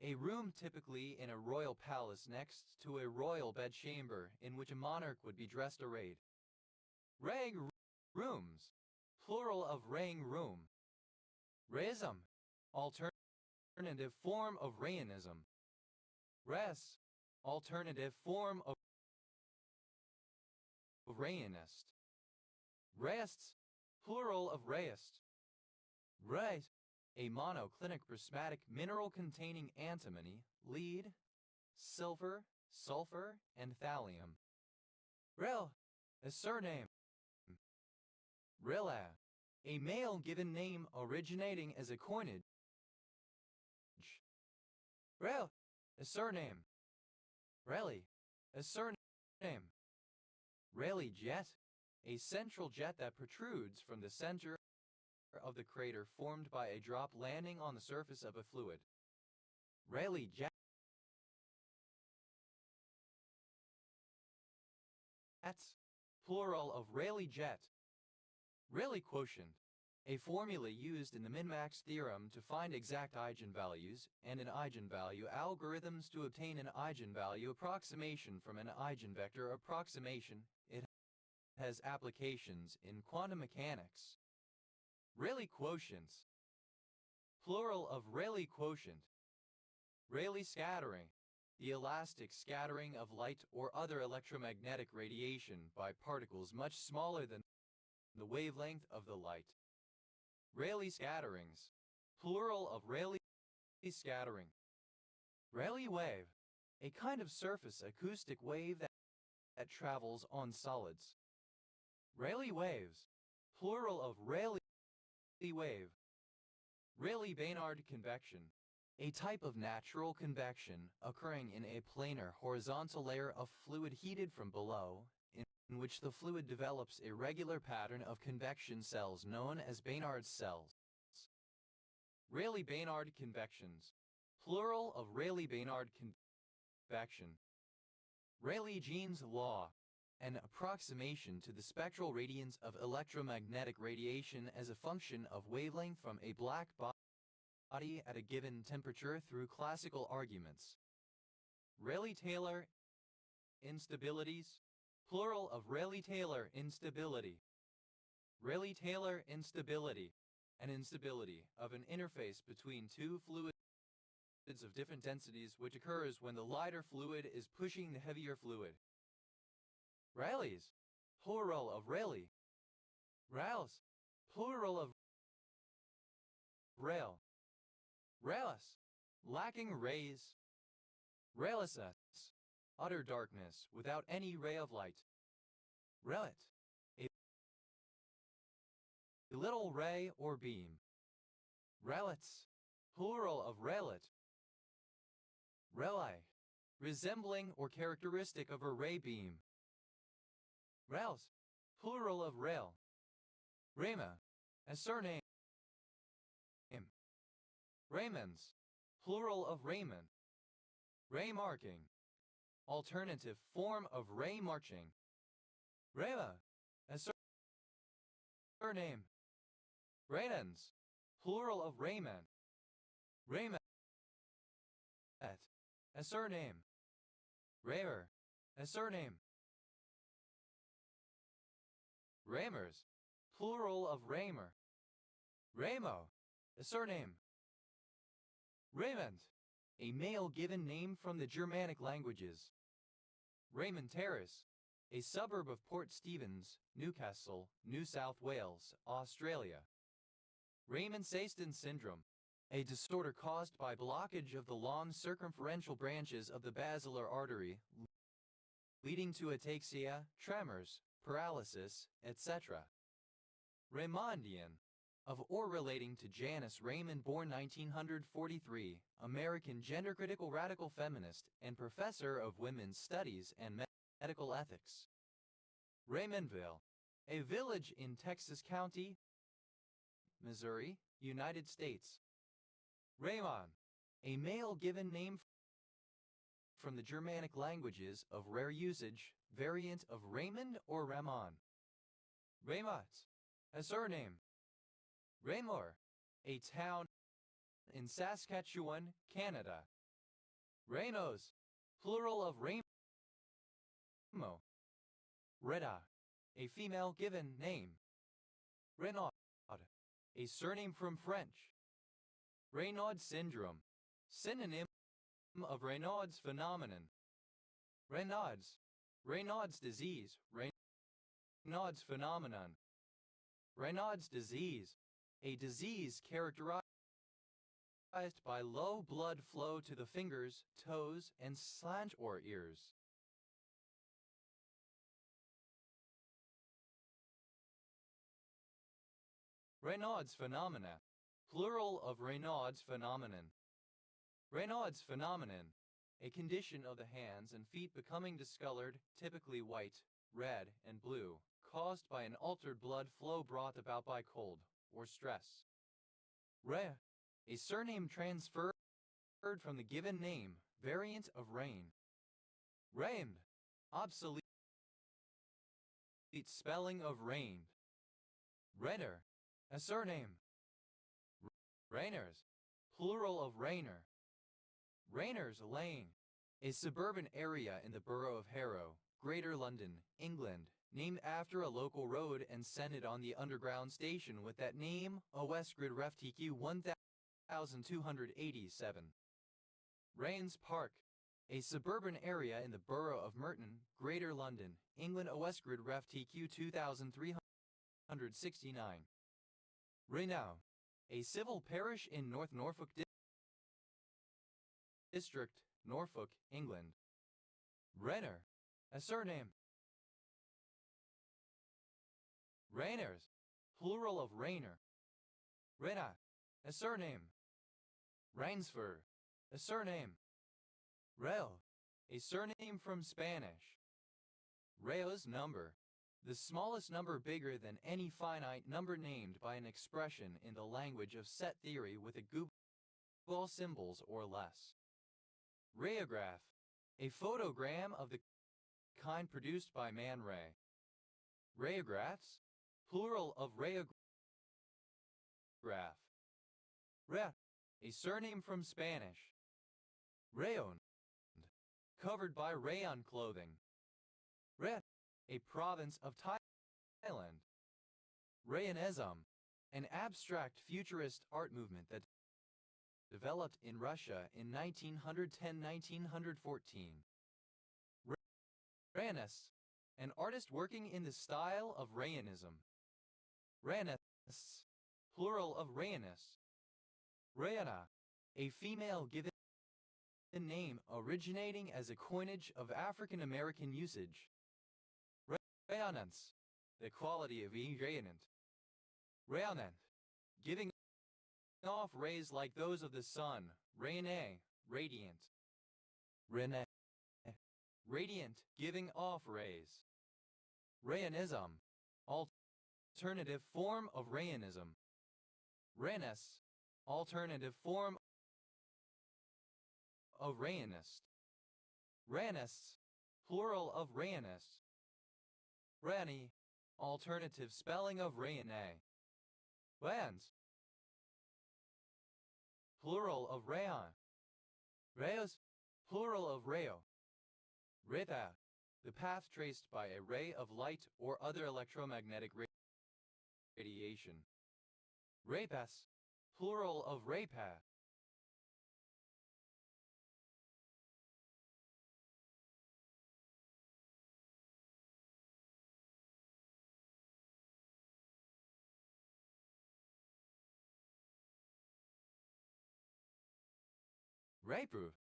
[SPEAKER 1] A room typically in a royal palace next to a royal bedchamber in which a monarch would be dressed arrayed. Ray rooms. Plural of raying room. Rayism. Alternative form of rayanism. Res. Alternative form of rayanist. Rayists. Plural of rayist. Ray. A monoclinic prismatic mineral containing antimony, lead, silver, sulfur, and thallium. Rel. A surname. Rilla. A male given name originating as a coinage. Rel. A surname. Rally. A surname. Rayleigh jet. A central jet that protrudes from the center of the crater formed by a drop landing on the surface of a fluid. Rayleigh jet. Plural of Rayleigh jet. Rayleigh quotient. A formula used in the min-max theorem to find exact eigenvalues and in eigenvalue algorithms to obtain an eigenvalue approximation from an eigenvector approximation. It has applications in quantum mechanics. Rayleigh quotients. Plural of Rayleigh quotient. Rayleigh scattering. The elastic scattering of light or other electromagnetic radiation by particles much smaller than the wavelength of the light. Rayleigh scatterings. Plural of Rayleigh scattering. Rayleigh wave. A kind of surface acoustic wave that travels on solids. Rayleigh waves. Plural of Rayleigh wave. Rayleigh-Baynard convection. A type of natural convection occurring in a planar horizontal layer of fluid heated from below, in which the fluid develops a regular pattern of convection cells known as Baynard cells. Rayleigh-Baynard convections. Plural of Rayleigh-Baynard convection. Rayleigh-Jeans law. An approximation to the spectral radiance of electromagnetic radiation as a function of wavelength from a black body at a given temperature through classical arguments. Rayleigh-Taylor instabilities. Plural of Rayleigh-Taylor instability. Rayleigh-Taylor instability. An instability of an interface between two fluids of different densities which occurs when the lighter fluid is pushing the heavier fluid. Rayleighs. Plural of Rayleigh. Rails. Plural of rail. Rayless. Lacking rays. Raylessness. Utter darkness without any ray of light. Raylet. A little ray or beam. Raylets. Plural of raylet. Rayleigh. Resembling or characteristic of a ray beam. Rails, plural of rail. Rama, a surname. Raymonds, plural of Raymond. Raymarking, alternative form of ray marching. Rama, a surname. Raynans, plural of Raymond. Raymet, a surname. Raymer, a surname. Raymers, plural of Raymer. Raymo, a surname. Raymond, a male given name from the Germanic languages. Raymond Terrace, a suburb of Port Stephens, Newcastle, New South Wales, Australia. Raymond-Saston syndrome, a disorder caused by blockage of the long circumferential branches of the basilar artery, leading to ataxia, tremors, paralysis, etc. Raymondian, of or relating to Janice Raymond, born 1943, American gender-critical radical feminist and professor of women's studies and medical ethics. Raymondville, a village in Texas County, Missouri, United States. Raymond, a male given name from the Germanic languages of rare usage, variant of Raymond or Ramon. Raymot, a surname. Raymore, a town in Saskatchewan, Canada. Ramos, plural of Ramo. Reda, a female given name. Renaud, a surname from French. Raynaud syndrome, synonym of Raynaud's phenomenon. Raynaud's disease, Raynaud's phenomenon. Raynaud's disease, a disease characterized by low blood flow to the fingers, toes, and slant or ears. Raynaud's phenomena, plural of Raynaud's phenomenon. Raynaud's phenomenon, a condition of the hands and feet becoming discolored, typically white, red, and blue, caused by an altered blood flow brought about by cold or stress. Ray, a surname transferred from the given name, variant of rain. Rained, obsolete spelling of rained. Rainer, a surname. Rainers, plural of Rainer. Rainers Lane, a suburban area in the borough of Harrow, Greater London, England, named after a local road and centered on the underground station with that name, a Westgrid Ref TQ 1287. Rains Park, a suburban area in the borough of Merton, Greater London, England, a Westgrid Ref TQ 2369. Raynow, a civil parish in North Norfolk District, Norfolk, England. Rainer, a surname. Rainers, plural of Rainer. Rena, a surname. Rainsford, a surname. Rail, a surname from Spanish. Rayo's number, the smallest number bigger than any finite number named by an expression in the language of set theory with a group of all symbols or less. Rayograph, a photogram of the kind produced by Man Ray. Rayographs, plural of rayograph. Ray, a surname from Spanish. Rayon, covered by rayon clothing. Ray, a province of Thailand. Rayonism, an abstract futurist art movement that developed in Russia in 1910–1914. Rayanist, an artist working in the style of Rayonism. Rayanists, plural of Rayanists. Rayana, a female given name originating as a coinage of African American usage. Rayonance, the quality of rayonant. Rayonant, giving off rays like those of the sun. Rayonné, radiant. Rene, radiant, giving off rays. Rayonism. Alternative form of Rayonism. Rayanist. Alternative form of Rayanist. Rayanists. Plural of Rayanists. Rani. Alternative spelling of Rayane. Rayans. Plural of Rayon. Rayos. Plural of Rayo. Raytha. The path traced by a ray of light or other electromagnetic radiation. Raypass. Plural of raypath. Rayproof.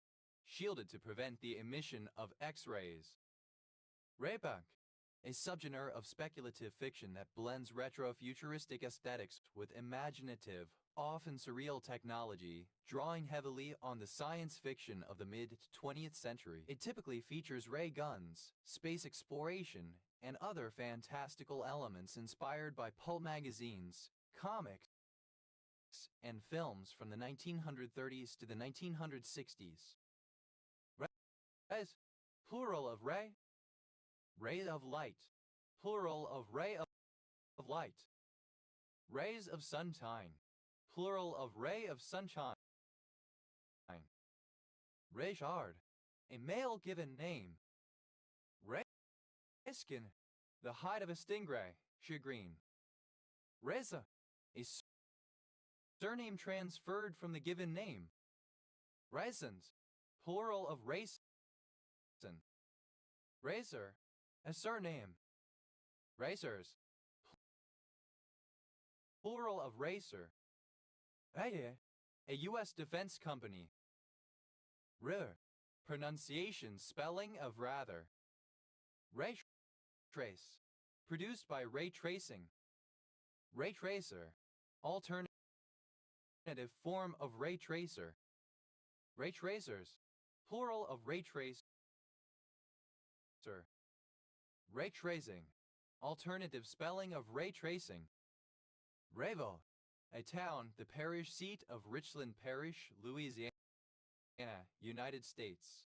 [SPEAKER 1] Shielded to prevent the emission of X-rays. Raypunk. A subgenre of speculative fiction that blends retro-futuristic aesthetics with imaginative, often surreal technology, drawing heavily on the science fiction of the mid-20th century. It typically features ray guns, space exploration, and other fantastical elements inspired by pulp magazines, comics, and films from the 1930s to the 1960s. Rays, plural of ray. Ray of light, plural of ray of light. Rays of sunshine, plural of ray of sunshine. Rayshard, a male given name. Rayskin, the hide of a stingray, shagreen. Reza, a surname transferred from the given name. Raisins, plural of raisin. Razor, a surname. Racers, plural of racer. Raye, a U.S. defense company. R, pronunciation spelling of rather. Ray trace, produced by ray tracing. Ray tracer, alternative form of ray tracer. Ray tracers, plural of ray tracer. Ray tracing, alternative spelling of ray tracing. Rayville, a town, the parish seat of Richland Parish, Louisiana, United States.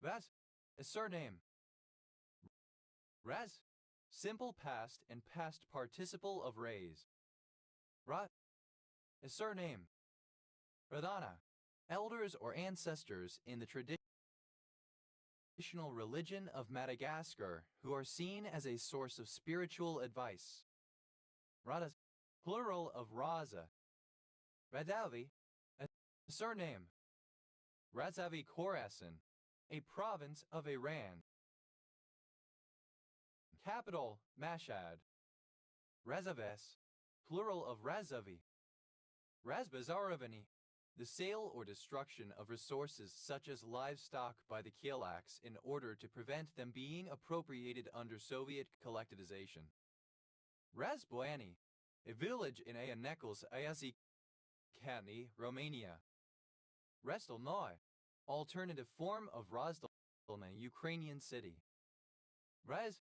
[SPEAKER 1] Raz, a surname. Raz, simple past and past participle of rays. Rat, a surname. Radhana, elders or ancestors in the traditional religion of Madagascar who are seen as a source of spiritual advice. Radhas, plural of Raza. Radavi, a surname. Razavi Khorasan, a province of Iran. Capital, Mashhad. Razaves, plural of Razavi. Razbazaravani, the sale or destruction of resources such as livestock by the Kielaks in order to prevent them being appropriated under Soviet collectivization. Razboiani, a village in Ayanekos Ayazikani, Romania. Restelnoy, alternative form of Razdolna, Ukrainian city. Raz,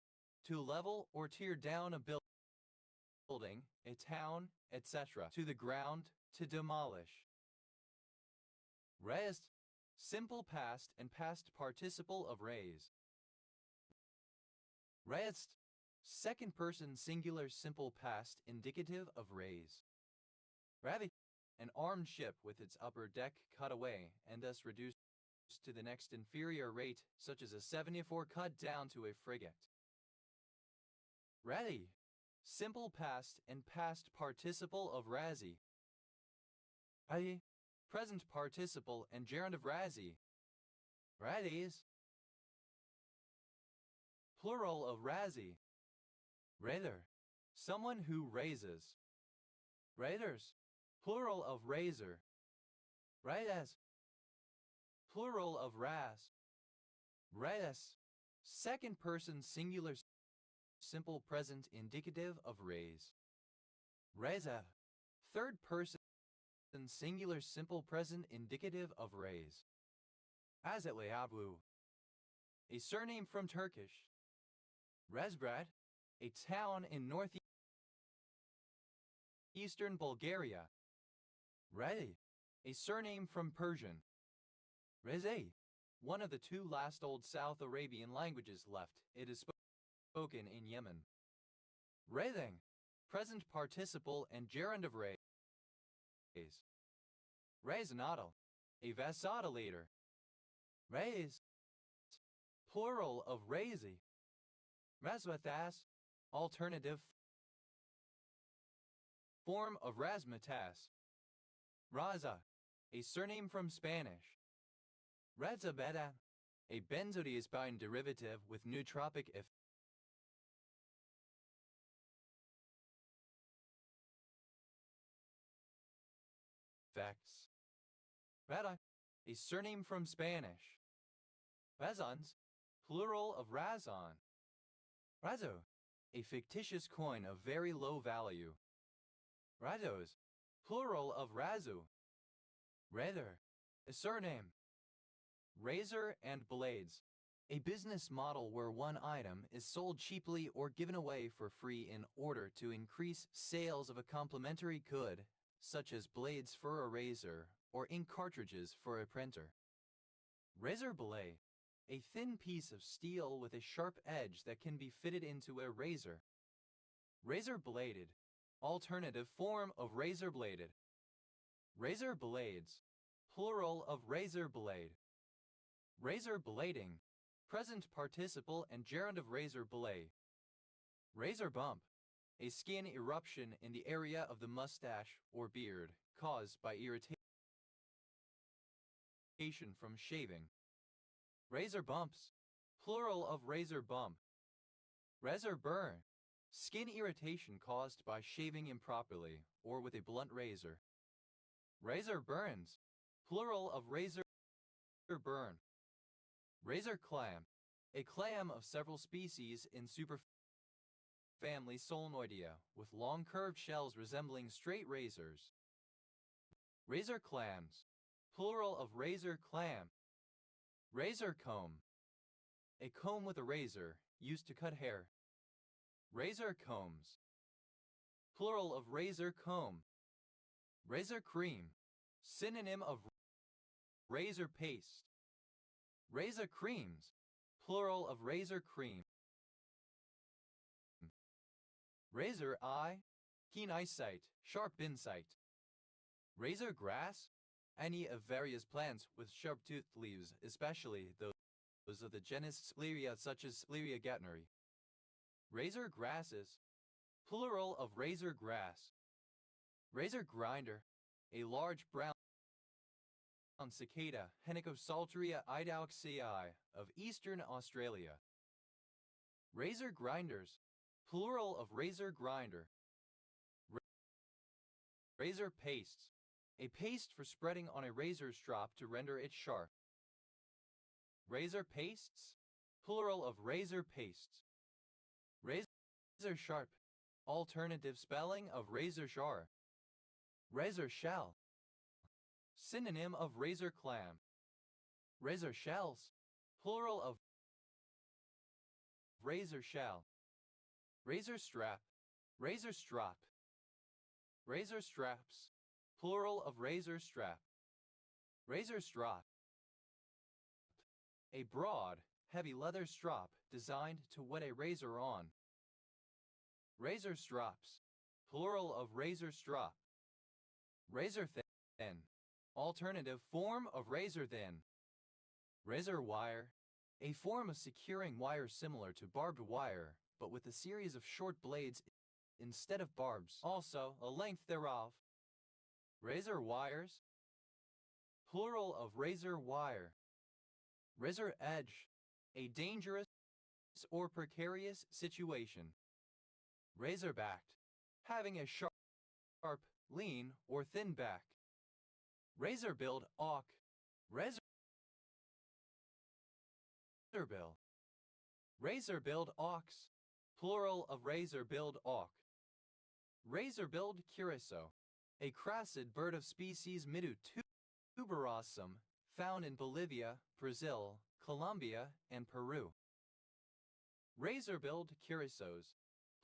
[SPEAKER 1] to level or tear down a building, a town, etc. To the ground, to demolish. Raised, simple past and past participle of raise. Raised, second person singular simple past indicative of raise. Ravi, an armed ship with its upper deck cut away and thus reduced to the next inferior rate, such as a 74 cut down to a frigate. Radi, simple past and past participle of razi. Radi, present participle and gerund of razi. Radis, plural of razi. Rather, someone who raises. Raiders, plural of razor. Raidas, plural of ras. Raidas, second person singular simple present indicative of raise. Reza, third person singular simple present indicative of raise. Azatli Abu, a surname from Turkish. Rezbrad, a town in northeastern Bulgaria. Reze, a surname from Persian. Reze, one of the two last Old South Arabian languages left. It is spoken in Yemen. Rezeng, present participle and gerund of rez. Rezonadal, a vasodilator. Rez, plural of rezi. Razmatas, alternative form of razmatas. Raza, a surname from Spanish. Razabeta, a benzodiazepine derivative with nootropic effects. Rada, a surname from Spanish. Razons, plural of razon. Razo, a fictitious coin of very low value. Razos, plural of razu. Rather, a surname. Razor and blades, a business model where one item is sold cheaply or given away for free in order to increase sales of a complementary good, such as blades for a razor or ink cartridges for a printer. Razor blade, a thin piece of steel with a sharp edge that can be fitted into a razor. Razor bladed, alternative form of razor bladed. Razor blades, plural of razor blade. Razor blading, present participle and gerund of razor blade. Razor bump, a skin eruption in the area of the mustache or beard caused by irritation from shaving. Razor bumps, plural of razor bump. Razor burn, skin irritation caused by shaving improperly or with a blunt razor. Razor burns, plural of razor burn. Razor clam, a clam of several species in superfamily Solenoidea, with long curved shells resembling straight razors. Razor clams, plural of razor clam. Razor comb, a comb with a razor, used to cut hair. Razor combs, plural of razor comb. Razor cream, synonym of razor paste. Razor creams, plural of razor cream. Razor eye, keen eyesight, sharp insight. Razor grass, any of various plants with sharp-toothed leaves, especially those of the genus Scleria such as Scleria gattneri. Razor grasses, plural of razor grass. Razor grinder, a large brown cicada, Henicopsalteria idauxii of eastern Australia. Razor grinders, plural of razor grinder. Razor pastes, a paste for spreading on a razor strop to render it sharp. Razor pastes, plural of razor pastes. Razor sharp, alternative spelling of razor sharp. Razor shell, synonym of razor clam. Razor shells, plural of razor shell. Razor strap, razor strap. Razor straps, plural of razor strap. Razor strap, a broad, heavy leather strap designed to wet a razor on. Razor strops, plural of razor strap. Razor thin, alternative form of razor thin. Razor wire, a form of securing wire similar to barbed wire, but with a series of short blades instead of barbs, also a length thereof. Razor wires, plural of razor wire. Razor edge, a dangerous or precarious situation. Razor-backed, having a sharp, lean, or thin back. Razor-billed auk, razor-bill. Razor-billed ox, plural of razor-billed auk. Razor-billed curassow, a crassid bird of species Midu tuberosum, found in Bolivia, Brazil, Colombia, and Peru. Razor-billed curassows,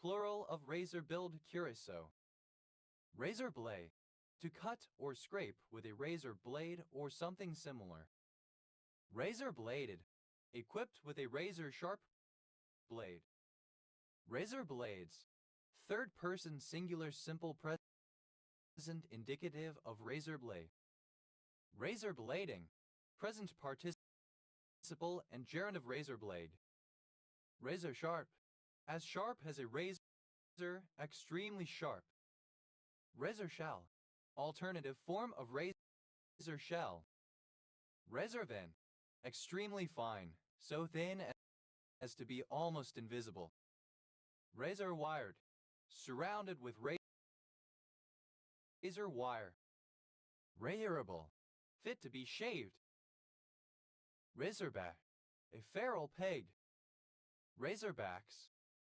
[SPEAKER 1] Plural of razor-billed curacao. Razor blade. To cut or scrape with a razor blade or something similar. Razor-bladed. Equipped with a razor-sharp blade. Razor blades. Third-person singular simple present indicative of razor blade. Razor blading. Present participle and gerund of razor blade. Razor sharp. As sharp as a razor, extremely sharp. Razor shell. Alternative form of razor shell. Razor thin. Extremely fine, so thin as to be almost invisible. Razor wired. Surrounded with razor wire. Razorable. Fit to be shaved. Razorback. A feral pig. Razorbacks.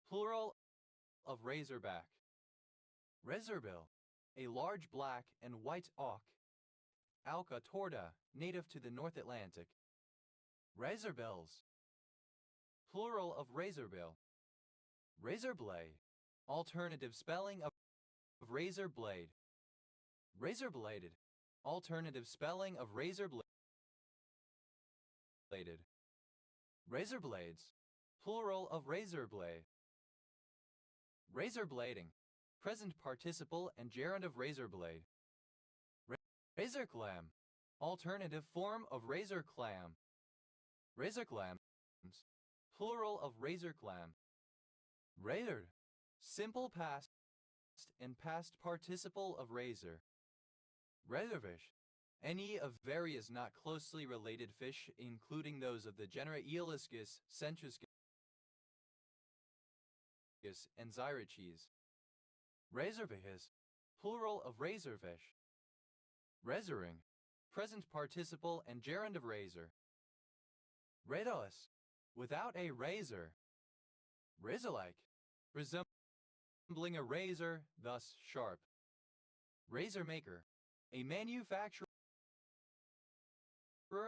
[SPEAKER 1] Plural of razorback. Razorbill. A large black and white auk. Alca torta, native to the North Atlantic. Razorbills. Plural of razorbill. Razorblade. Alternative spelling of razor blade. Razorbladed. Alternative spelling of razorbladed. Razorblades. Plural of razorblade. Razorblading. Present participle and gerund of razorblade. Razorclam. Alternative form of razorclam. Razorclams. Plural of razorclam. Razored. Simple past and past participle of razor. Razorfish. Any of various not closely related fish, including those of the genera Eoliscus, Centriscus, and Xyriches. Razorfish. Plural of razorfish. Razoring. Present participle and gerund of razor. Razorless. Without a razor. Razor-like. Resembling a razor, thus sharp. Razor maker. A manufacturer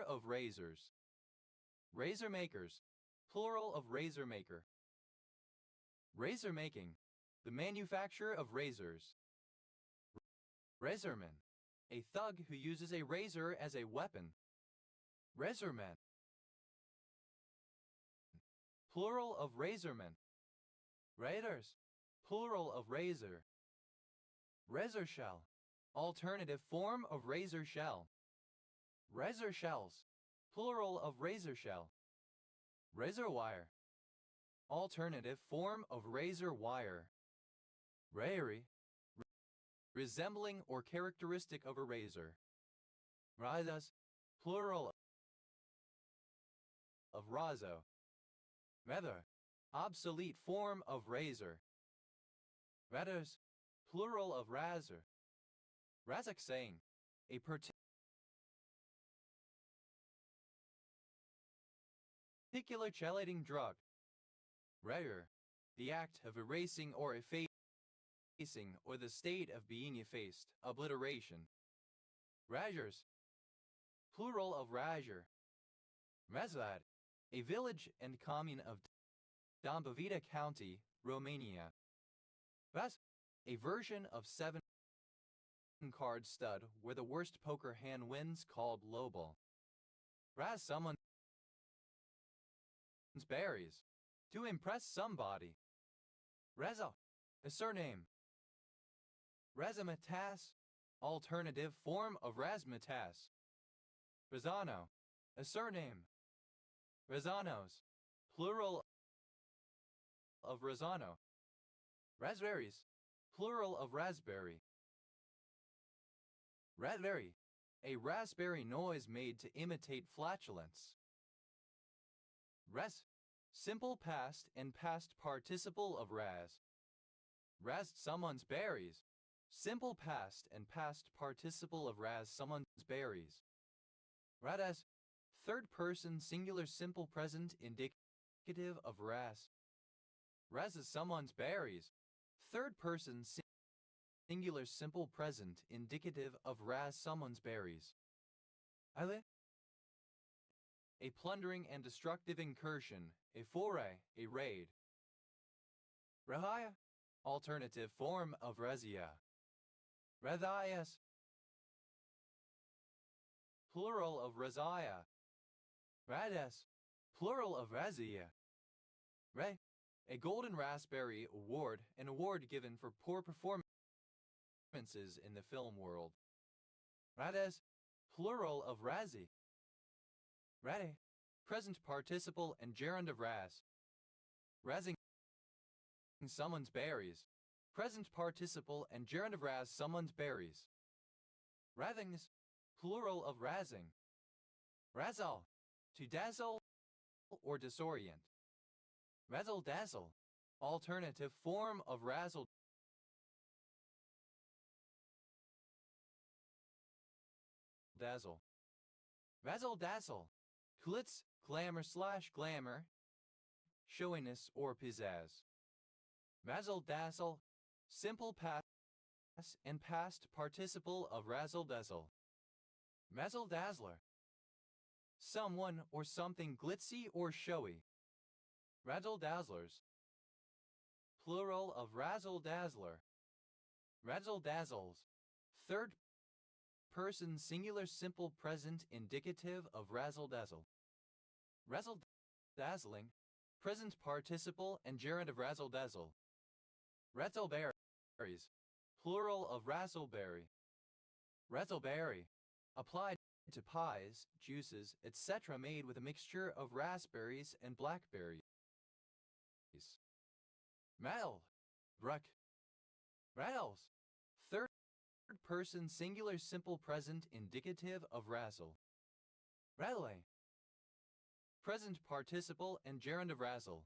[SPEAKER 1] of razors. Razor makers. Plural of razor maker. Razor making. The manufacture of razors. Razorman. A thug who uses a razor as a weapon. Razorman. Plural of razormen. Raiders. Plural of razor. Razor shell. Alternative form of razor shell. Razor shells. Plural of razor shell. Razor wire. Alternative form of razor wire. Rayary. Resembling or characteristic of a razor. Razas. Plural of razo. Rather. Obsolete form of razor. Ratters. Plural of razor. Razaxane. A particular chelating drug. Rayer. The act of erasing or effacing or the state of being effaced, obliteration. Rajers. Plural of Rajer. Razlad. A village and commune of Dâmbovița County, Romania. Raz. A version of 7-card stud where the worst poker hand wins, called lowball. Raz someone's berries. To impress somebody. Reza. A surname. Razamatas. Alternative form of razzmatazz. Razano. A surname. Razanos. Plural of razano. Raspberries. Plural of raspberry. Raspberry. A raspberry noise made to imitate flatulence. Res. Simple past and past participle of raz. Razzed someone's berries. Simple past and past participle of raz someone's berries. Radas. Third person singular simple present indicative of raz. Razzes someone's berries. Third person singular simple present indicative of raz someone's berries. Ale. A plundering and destructive incursion, a foray, a raid. Rahaya. Alternative form of razia. Rathias. Plural of razia. Radas. Plural of razia. Re. A Golden Raspberry Award, an award given for poor performances in the film world. Rades. Plural of razi. Rade. Present participle and gerund of raz. Razzing someone's berries. Present participle and gerund of raz someone's berries. Rathings. Plural of razzing. Razzle. To dazzle or disorient. Razzle dazzle. Alternative form of razzle dazzle. Razzle dazzle. Glitz, glamour/glamour. Showiness or pizzazz. Razzle dazzle. Simple past and past participle of razzle dazzle. Razzle dazzler. Someone or something glitzy or showy. Razzle dazzlers. Plural of razzle dazzler. Razzle dazzles. Third person singular simple present indicative of razzle dazzle. Razzle dazzling. Present participle and gerund of razzle dazzle. Razzleberries. Plural of razzleberry. Razzleberry. Applied to pies, juices, etc. made with a mixture of raspberries and blackberries. Mal. Bruck. Rattles. Third person singular simple present indicative of razzle. Rattling. Present participle and gerund of razzle.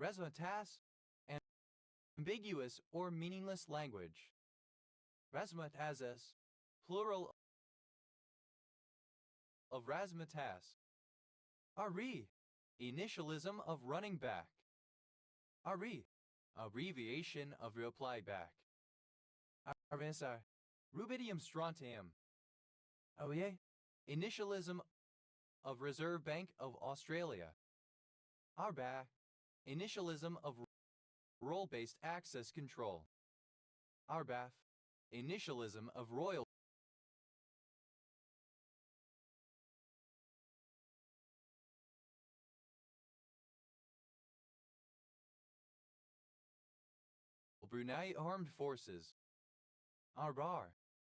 [SPEAKER 1] Razzmatazz. Ambiguous or meaningless language. Razzmatazzes. Plural of razzmatazz. Ari. Initialism of running back. Ari. Abbreviation of reply back. Arvesa. Rubidium strontium. Oye. Initialism of Reserve Bank of Australia. Arba. Initialism of role-based access control. Arbaf. Initialism of Royal Brunei Armed Forces. Arbar.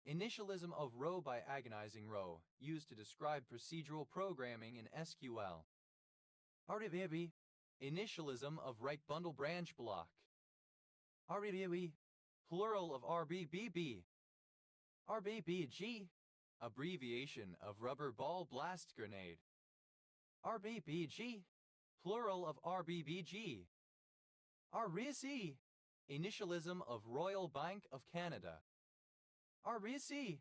[SPEAKER 1] Initialism of row by agonizing row, used to describe procedural programming in SQL. Aribibi. Initialism of right bundle branch block. Aribibi. Plural of RBBB. RBBG. Abbreviation of rubber ball blast grenade. RBBG. Plural of RBBG. RBC. Initialism of Royal Bank of Canada. RBC.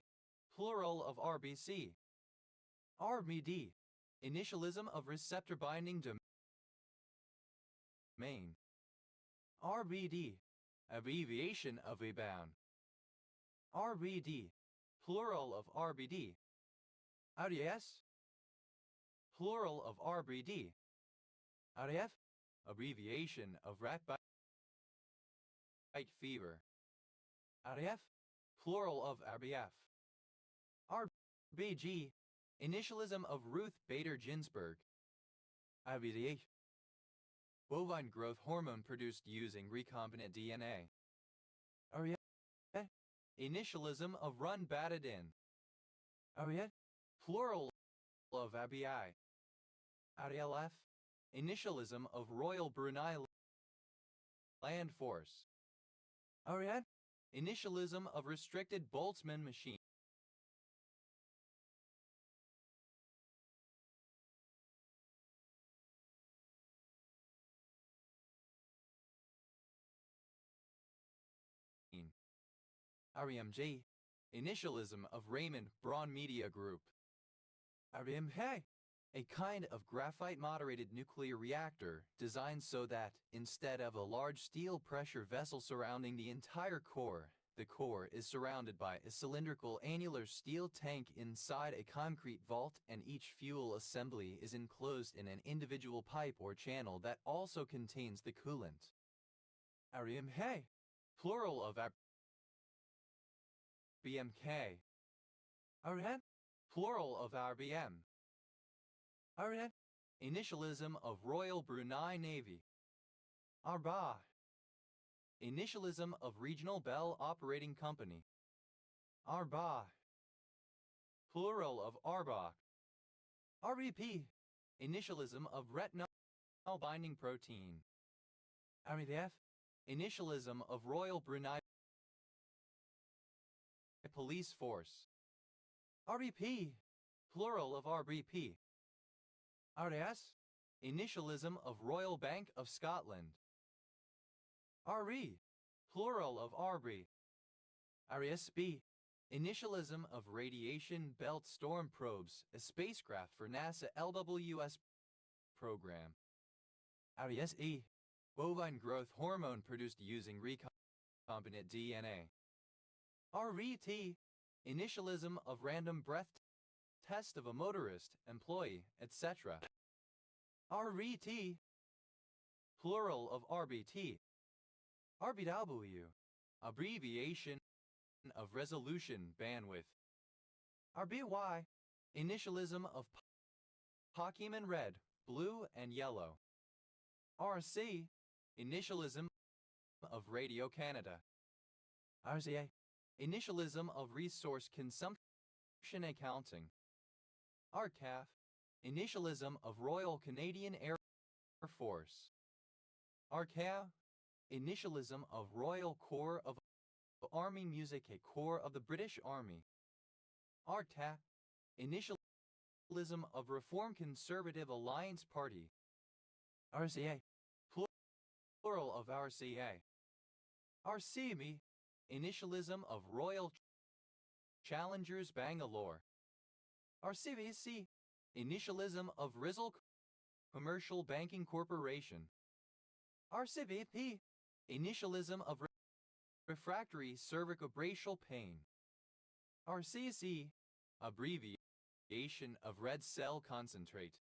[SPEAKER 1] Plural of RBC. RBD. Initialism of receptor binding domain. RBD. Abbreviation of abound. RBD. Plural of RBD. RDS. Plural of RBD. RF. Abbreviation of rat bite fever. RF. Plural of RBF. RBG. Initialism of Ruth Bader Ginsburg. RBDH. Bovine growth hormone produced using recombinant DNA. REF. Initialism of run batted in. REF. Plural of ABI. RLF. Initialism of Royal Brunei Land Force. REF. Initialism of restricted Boltzmann machine. REMG. Initialism of Raymond Braun Media Group. REMG. A kind of graphite-moderated nuclear reactor designed so that, instead of a large steel pressure vessel surrounding the entire core, the core is surrounded by a cylindrical annular steel tank inside a concrete vault, and each fuel assembly is enclosed in an individual pipe or channel that also contains the coolant. RMK, plural of RBMK. RN, plural of RBM. RN, initialism of Royal Brunei Navy. Arbah, initialism of Regional Bell Operating Company. Arbah, plural of Arbach. RBP, initialism of retinol binding protein. RBF, initialism of Royal Brunei Police Force. RBP, plural of RBP. RS, initialism of Royal Bank of Scotland. RE, plural of RB. RSB, initialism of Radiation Belt Storm Probes, a spacecraft for NASA LWS program. RSE, bovine growth hormone produced using recombinant DNA. RET, initialism of random breath test of a motorist, employee, etc. RET, plural of RBT. RBW, abbreviation of resolution bandwidth. RBY, initialism of Pokemon red, blue, and yellow. RC, initialism of Radio Canada. RCA, initialism of resource consumption accounting. RCAF, initialism of Royal Canadian Air Force. RCAO, initialism of Royal Corps of Army Music, a corps of the British Army. RTA, initialism of Reform Conservative Alliance Party. RCA, plural of RCA. RCME, initialism of Royal Challengers Bangalore. RCVC, initialism of Rizal Commercial Banking Corporation. RCVP, initialism of refractory cervicobrachial pain. RCC, abbreviation of red cell concentrate.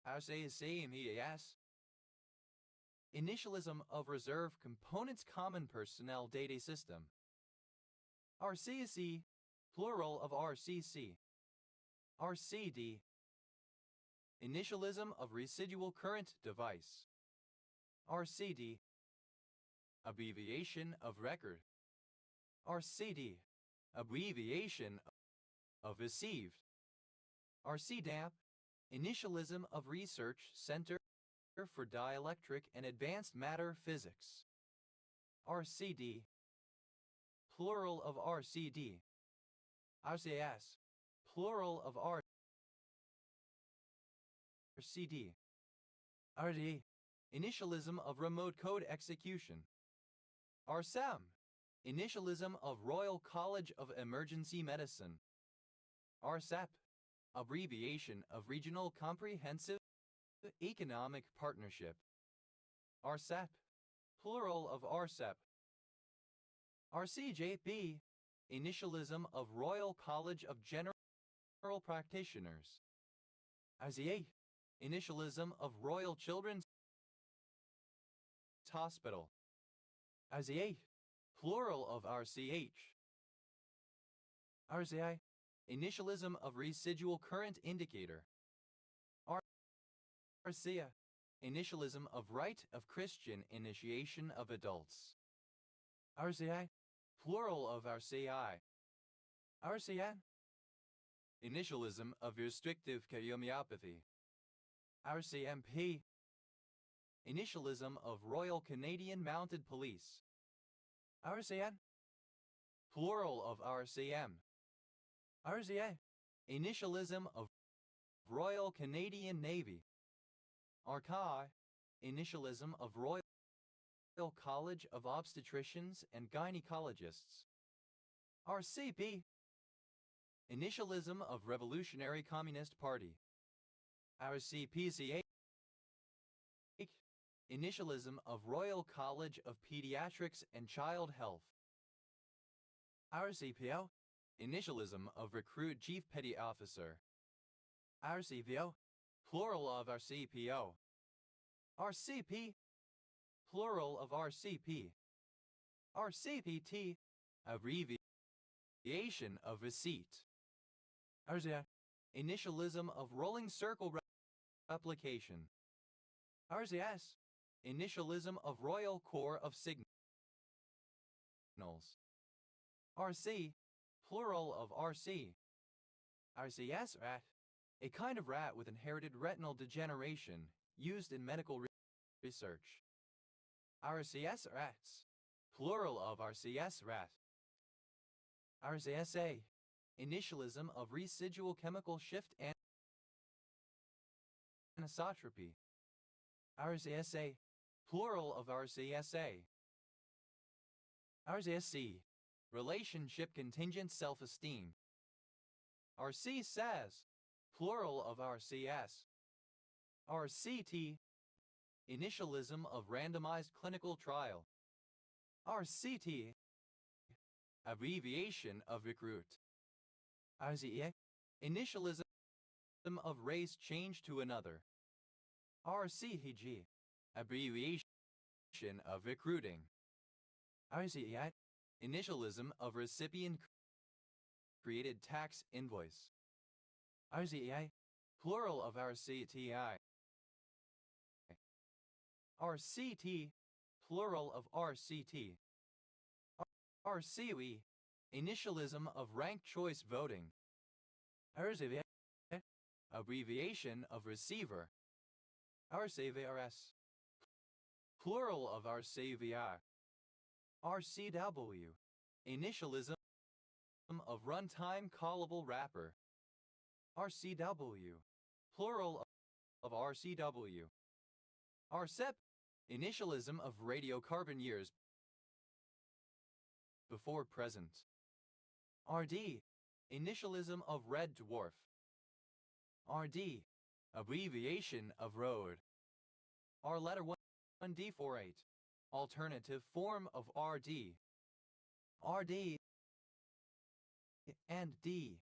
[SPEAKER 1] RCCMEAS, initialism of Reserve Components Common Personnel Data System. RCC, plural of RCC. RCD, initialism of Residual Current Device. RCD, abbreviation of record. RCD, abbreviation of received. RCDAP, initialism of Research Center for Dielectric and Advanced Matter Physics. RCD, plural of RCD. RCS, plural of RCD. RD, initialism of Remote Code Execution. RSAM, initialism of Royal College of Emergency Medicine. RSAP, abbreviation of Regional Comprehensive Economic Partnership. RSAP, plural of RSEP. RCJP, initialism of Royal College of General Practitioners. RCA, initialism of Royal Children's Hospital. RCA, plural of RCH. RCI, initialism of Residual Current Indicator. RCA, initialism of Rite of Christian Initiation of Adults. RCI, plural of RCI. RCN, initialism of Restrictive Cardiomyopathy. RCMP, initialism of Royal Canadian Mounted Police. RCN, plural of RCM. RCA, initialism of Royal Canadian Navy. RCI, initialism of Royal College of Obstetricians and Gynecologists. RCP, initialism of Revolutionary Communist Party. RCPCA, initialism of Royal College of Pediatrics and Child Health. RCPO, initialism of Recruit Chief Petty Officer. RCPO, plural of RCPO. RCP, plural of RCP. RCPT, abbreviation of receipt. RCA, initialism of rolling circle replication. RCS, initialism of Royal Corps of Signals. RC, plural of RC. RCS rat, a kind of rat with inherited retinal degeneration used in medical research. RCS rats, plural of RCS rat. RCSA, initialism of residual chemical shift anisotropy. RCSA, plural of RCSA. RCSC, relationship contingent self-esteem. RC says, plural of RCS. RCT, initialism of randomized clinical trial. RCT, abbreviation of recruit. RCE, initialism of race change to another. RCHG, abbreviation of recruiting. RCEI, initialism of recipient created tax invoice. RCEI, plural of RCTI. RCT, plural of RCT. RCWE, initialism of ranked choice voting. RCVI, abbreviation of receiver. RCVRS, plural of RCVR. RCW, initialism of runtime callable wrapper. RCW, plural of RCW. RCEP, initialism of radiocarbon years before present. RD, initialism of red dwarf. RD, abbreviation of road. R letter 1D48, alternative form of RD. RD and D,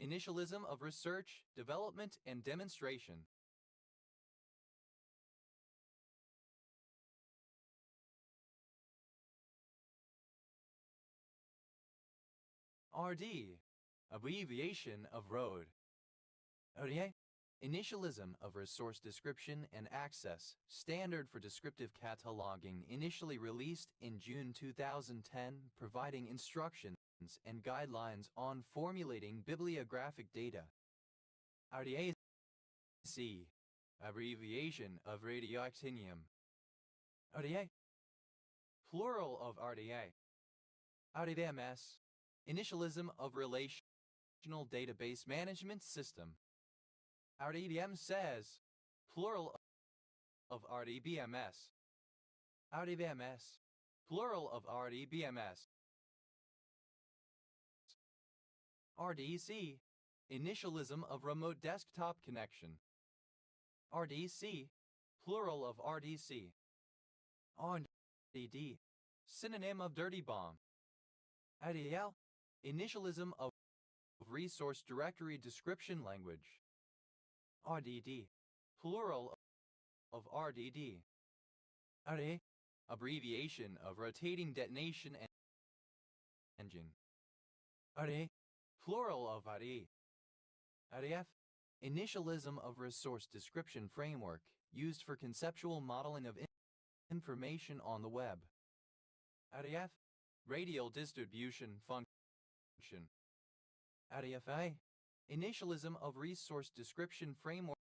[SPEAKER 1] initialism of research, development, and demonstration. RD, abbreviation of road. RDA, initialism of resource description and access, standard for descriptive cataloging, initially released in June 2010, providing instructions and guidelines on formulating bibliographic data. RDAC, abbreviation of radioactinium. RDA, plural of RDA. RDBMS, initialism of relational database management system. RDBM says, plural of RDBMS. RDBMS, plural of RDBMS. RDC, initialism of remote desktop connection. RDC, plural of RDC. RDD, synonym of dirty bomb. RDL, initialism of resource directory description language. RDD, plural of RDD. RA, abbreviation of rotating detonation engine. RA, plural of RE. RF, initialism of resource description framework used for conceptual modeling of information on the web. RF, radial distribution function. RFI, initialism of resource description framework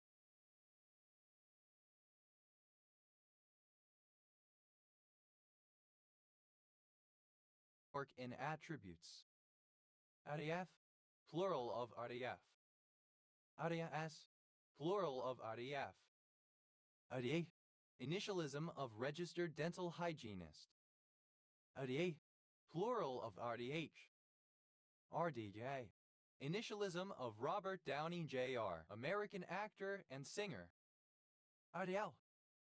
[SPEAKER 1] and attributes. RDF, plural of RDF. RDS, plural of RDF. RDA, initialism of registered dental hygienist. RDA, plural of RDH. RDJ, initialism of Robert Downey Jr., American actor and singer. RDL,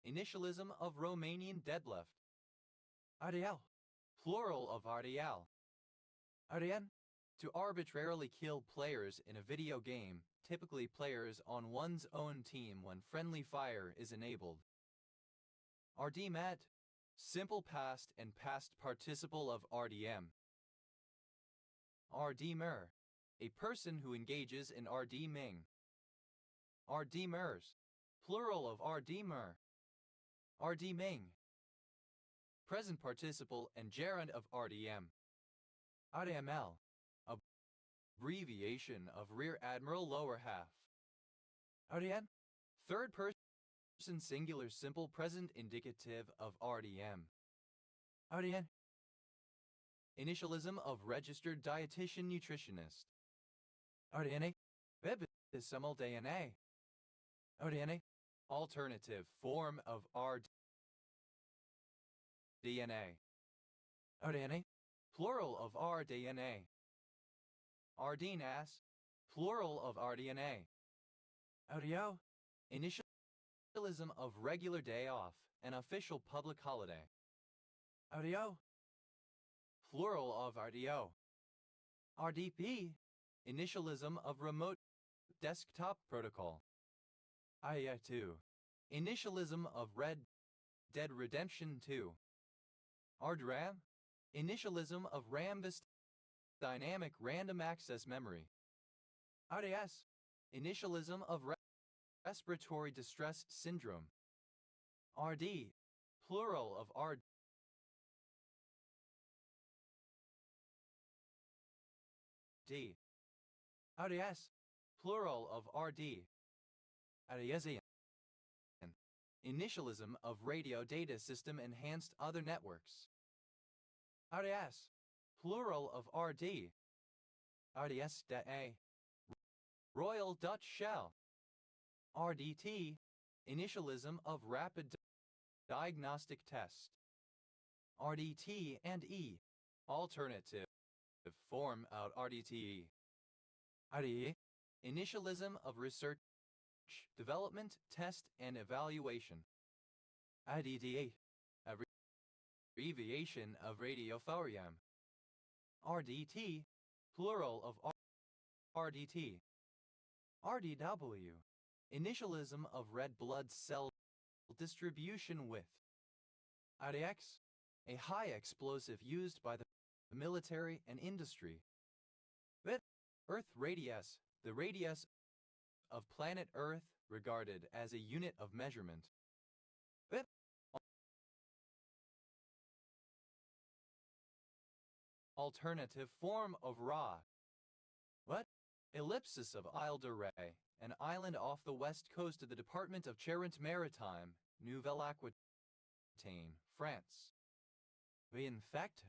[SPEAKER 1] initialism of Romanian deadlift. RDL, plural of RDL. RDN, to arbitrarily kill players in a video game, typically players on one's own team when friendly fire is enabled. RDMAT, simple past and past participle of RDM. RDmer, a person who engages in RDming. RDmers, plural of RDmer. RDming, present participle and gerund of RDM. RDML, abbreviation of Rear Admiral lower half. RDN, third person singular simple present indicative of RDM. RDN, initialism of registered dietitian nutritionist. RDNA, baptismal DNA. RDNA, alternative form of RDNA. RDNA, plural of RDNA. RDNAS, plural of RDNA. RDO, initialism of regular day off, an official public holiday. RDO, plural of RDO. RDP, initialism of remote desktop protocol. IA2, initialism of Red Dead Redemption 2. RDRAM, initialism of Rambus dynamic random access memory. RDS, initialism of respiratory distress syndrome. RD, plural of RD. RDS, plural of RD. RDSIN, initialism of radio data system enhanced other networks. RDS, plural of RD. RDS-A, Royal Dutch Shell. RDT, initialism of rapid diagnostic test. RDT and E, alternative form of RDTE. RDE, initialism of research, development, test, and evaluation. RDDA, abbreviation of radiothorium. RDT, plural of RDT. RDW, initialism of red blood cell distribution with. RDX, a high explosive used by the military and industry. With Earth radius, the radius of planet Earth regarded as a unit of measurement. With alternative form of Ra. What? Ellipsis of Isle de Ré, an island off the west coast of the department of Charente-Maritime, Nouvelle-Aquitaine, France. We infect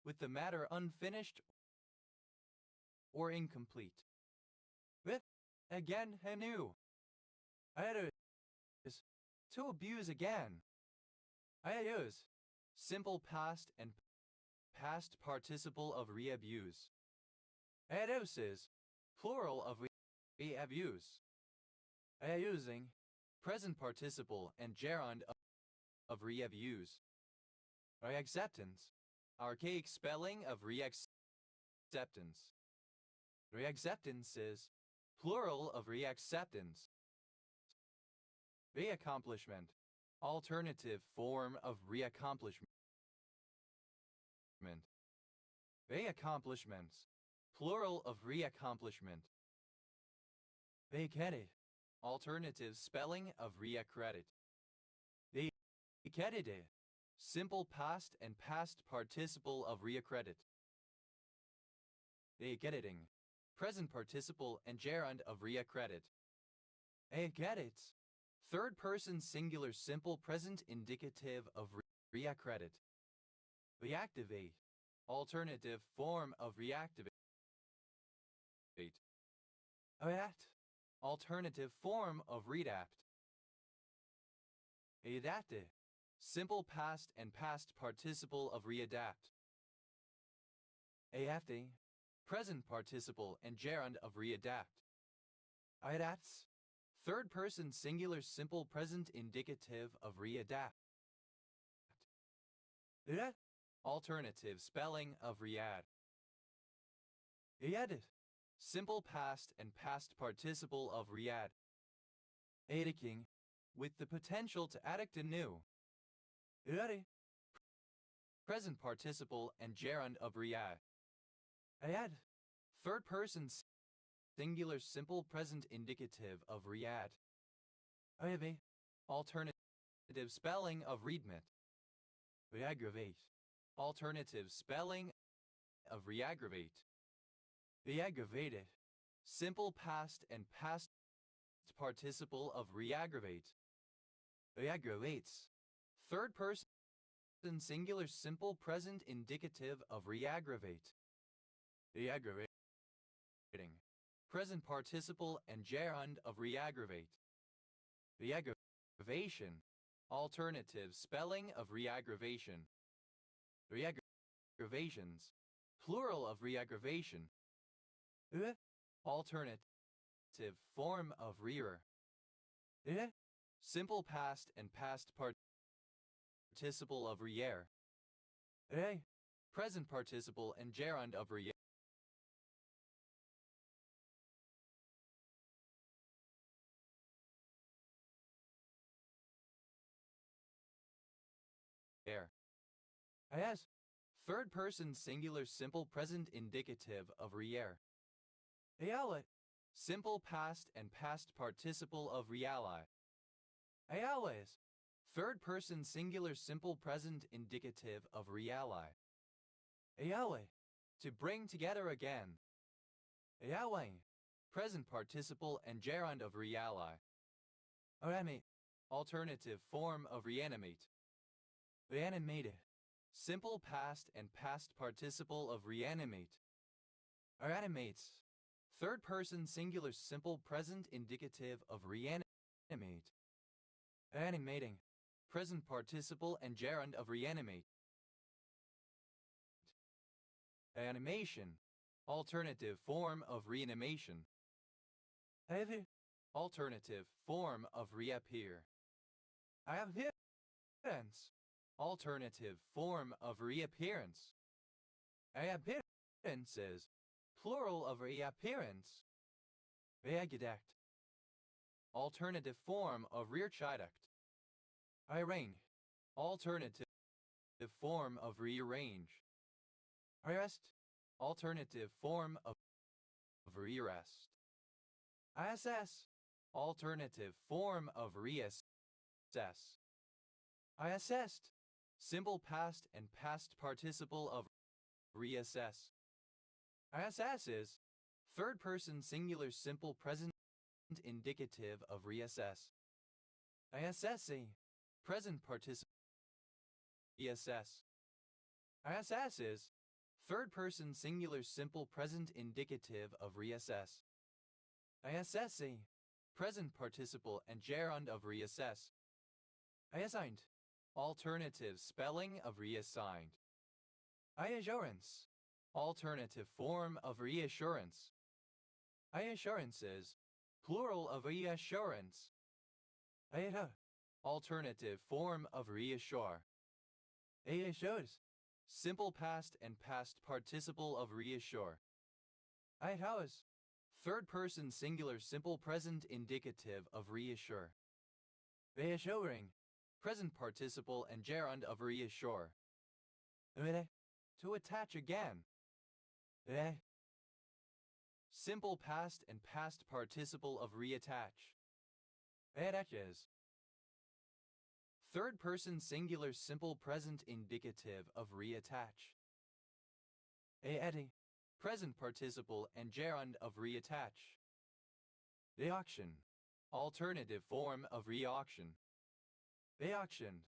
[SPEAKER 1] with the matter unfinished or incomplete. With again anew. Is to abuse again. I use simple past and past participle of re-abuse. Aduces, plural of re-abuse. Using, present participle and gerund of re-abuse. Reacceptance, archaic spelling of reacceptance. Reacceptance is, plural of reacceptance. Reaccomplishment, alternative form of reaccomplishment. Reaccomplishments, plural of reaccomplishment. Recredit, alternative spelling of reaccredit. Recredite, simple past and past participle of reaccredit. Recrediting, present participle and gerund of reaccredit. Recredits, third person singular simple present indicative of reaccredit. Reactivate, alternative form of reactivate. Redact, alternative form of redact. Redacte, simple past and past participle of readapt. Afte, present participle and gerund of readapt. Readapts, third person singular simple present indicative of readapt. Read, alternative spelling of read. Readded, simple past and past participle of read. Addicting, with the potential to addict anew. Ready, present participle and gerund of read. Ayad. Third person singular simple present indicative of read. Ayave. Alternative spelling of readment. Reaggravate. Alternative spelling of reaggravate. Reaggravated. Simple past and past participle of reaggravate. Reaggravates. Third person singular simple present indicative of reaggravate. Reaggravating. Present participle and gerund of reaggravate. Reaggravation. Alternative spelling of reaggravation. Reaggravations. Plural of reaggravation. Alternative form of rear. Simple past and past participle of rear. Present participle and gerund of rear. As third person singular simple present indicative of rear. Reale. Simple past and past participle of reali. Reales. Third person singular simple present indicative of reali. Reale. To bring together again. Reale. Present participle and gerund of reali. Reanimate. Alternative form of reanimate. Reanimated. Simple past and past participle of reanimate. Reanimates. Third person singular simple present indicative of reanimate. Reanimating. Present participle and gerund of reanimate. Animation. Alternative form of reanimation. Alternative form of reappear. Appearance. Alternative form of reappearance. Reappearances. Plural of reappearance. Reagedect. Alternative form of rearchiduct. Arrange. Alternative form of rearrange. Arrest. Alternative form of rearrest. ISS. Alternative form of reassess. ISSed. Simple past and past participle of reassess. ISS is third person singular simple present indicative of reassess. ISSing. Present participle. ESS. ISS is third person singular simple present indicative of reassess. ISSing. Present participle and gerund of reassess. Reassigned. Alternative spelling of reassigned. Reassurance. Alternative form of reassurance. Reassurances. Plural of reassurance. Alternative form of reassure. Reassures. Simple past and past participle of reassure. Reassures. Third person singular simple present indicative of reassure. Reassuring. Present participle and gerund of reassure. To attach again. Simple past and past participle of reattach. Reattaches. Third person singular simple present indicative of reattach. Reatti. Present participle and gerund of reattach. Reauction. Alternative form of reauction. Reauctioned.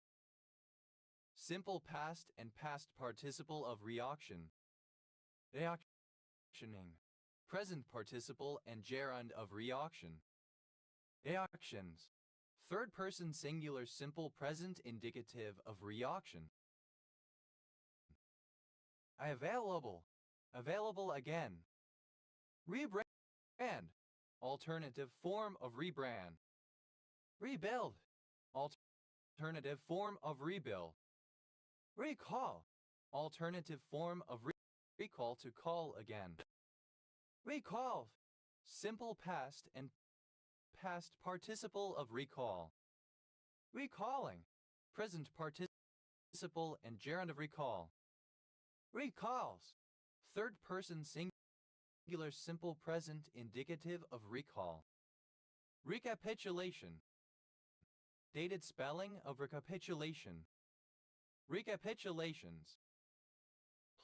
[SPEAKER 1] Simple past and past participle of reauction. Reauctioning. Present participle and gerund of reauction. Reauctions. Third person singular simple present indicative of reauction. Available. Available again. Rebrand. Alternative form of rebrand. Rebuild. Alternative form of rebuild. Recall. Alternative form of recall to call again. Recall. Simple past and past participle of recall. Recalling. Present participle participle and gerund of recall. Recalls. Third person singular simple present indicative of recall. Recapitulation. Dated spelling of recapitulation. Recapitulations.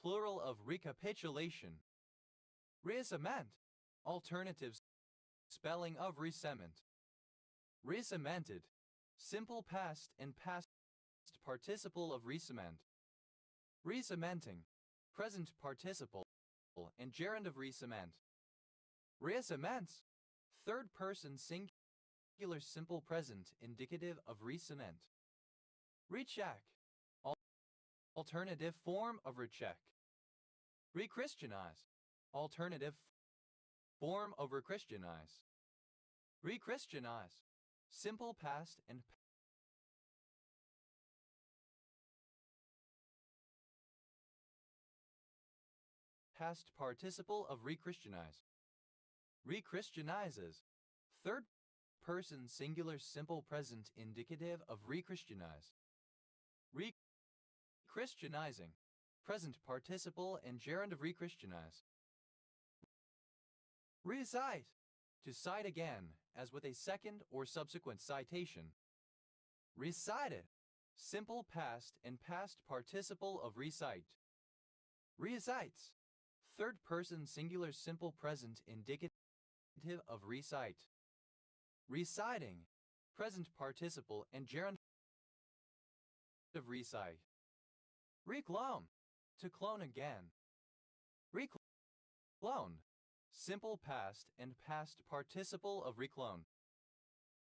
[SPEAKER 1] Plural of recapitulation. Recement. Alternative spelling of recement. Recemented. Simple past and past participle of recement. Recementing. Present participle and gerund of recement. Recements. Third person singular simple present indicative of recement. Recheck. Alternative form of recheck. Rechristianize. Alternative form of rechristianize. Rechristianize. Simple past and past participle of rechristianize. Rechristianizes. Third person singular simple present indicative of rechristianize. Rechristianizing. Present participle and gerund of rechristianize. Recite. To cite again, as with a second or subsequent citation. Recited. Simple past and past participle of recite. Recites. Third person singular simple present indicative of recite. Reciting. Present participle and gerund of recite. Reclone. To clone again. Recloned. Simple past and past participle of reclone.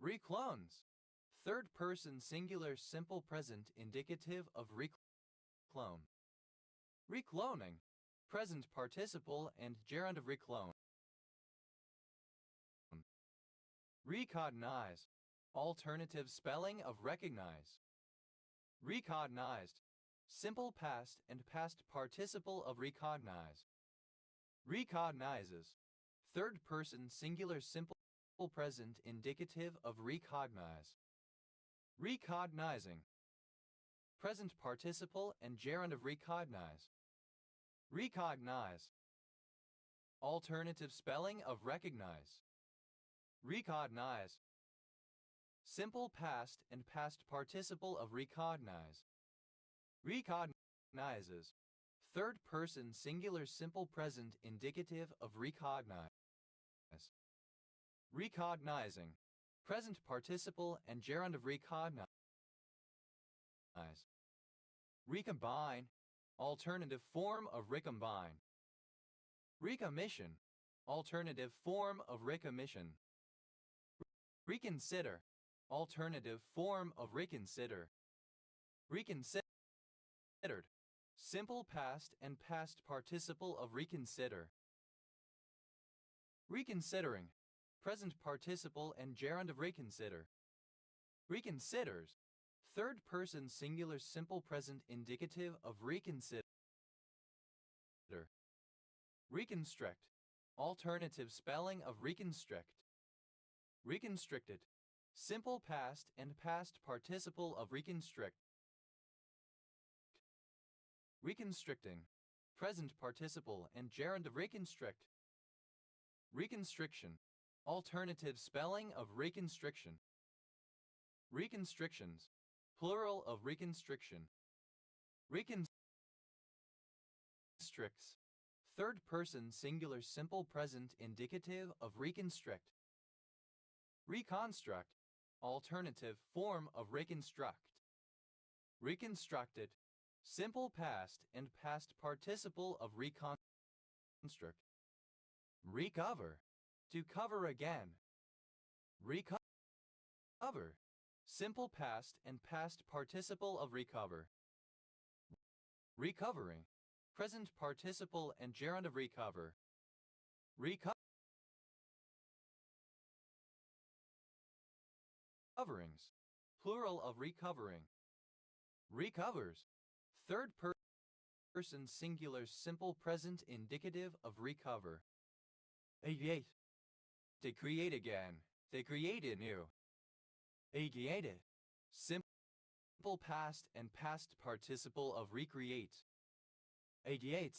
[SPEAKER 1] Reclones. Third person singular simple present indicative of reclone. Recloning. Present participle and gerund of reclone. Recognize. Alternative spelling of recognize. Recognized. Simple past and past participle of recognize. Recognizes. Third person singular simple present indicative of recognize. Recognizing. Present participle and gerund of recognize. Recognize. Alternative spelling of recognize. Recognize. Simple past and past participle of recognize. Recognizes. Third person singular simple present indicative of recognize. Recognizing. Present participle and gerund of recognize. Recombine. Alternative form of recombine. Recommission. Alternative form of recommission. Reconsider. Alternative form of reconsider. Reconsidered. Simple past and past participle of reconsider. Reconsidering. Present participle and gerund of reconsider. Reconsiders. Third person singular simple present indicative of reconsider. Reconstrict. Alternative spelling of reconstrict. Reconstricted. Simple past and past participle of reconstrict. Reconstricting. Present participle and gerund of reconstrict. Reconstriction. Alternative spelling of reconstriction. Reconstrictions. Plural of reconstriction. Reconstricts. Third person singular simple present indicative of reconstrict. Reconstruct. Alternative form of reconstruct. Reconstructed. Simple past and past participle of reconstruct. Recover. To cover again. Recover. Simple past and past participle of recover. Recovering. Present participle and gerund of recover. Recoverings. Plural of recovering. Recovers. Third person singular simple present indicative of recover. Create. To create again. To create anew. Created. Simple simple past and past participle of recreate. 88.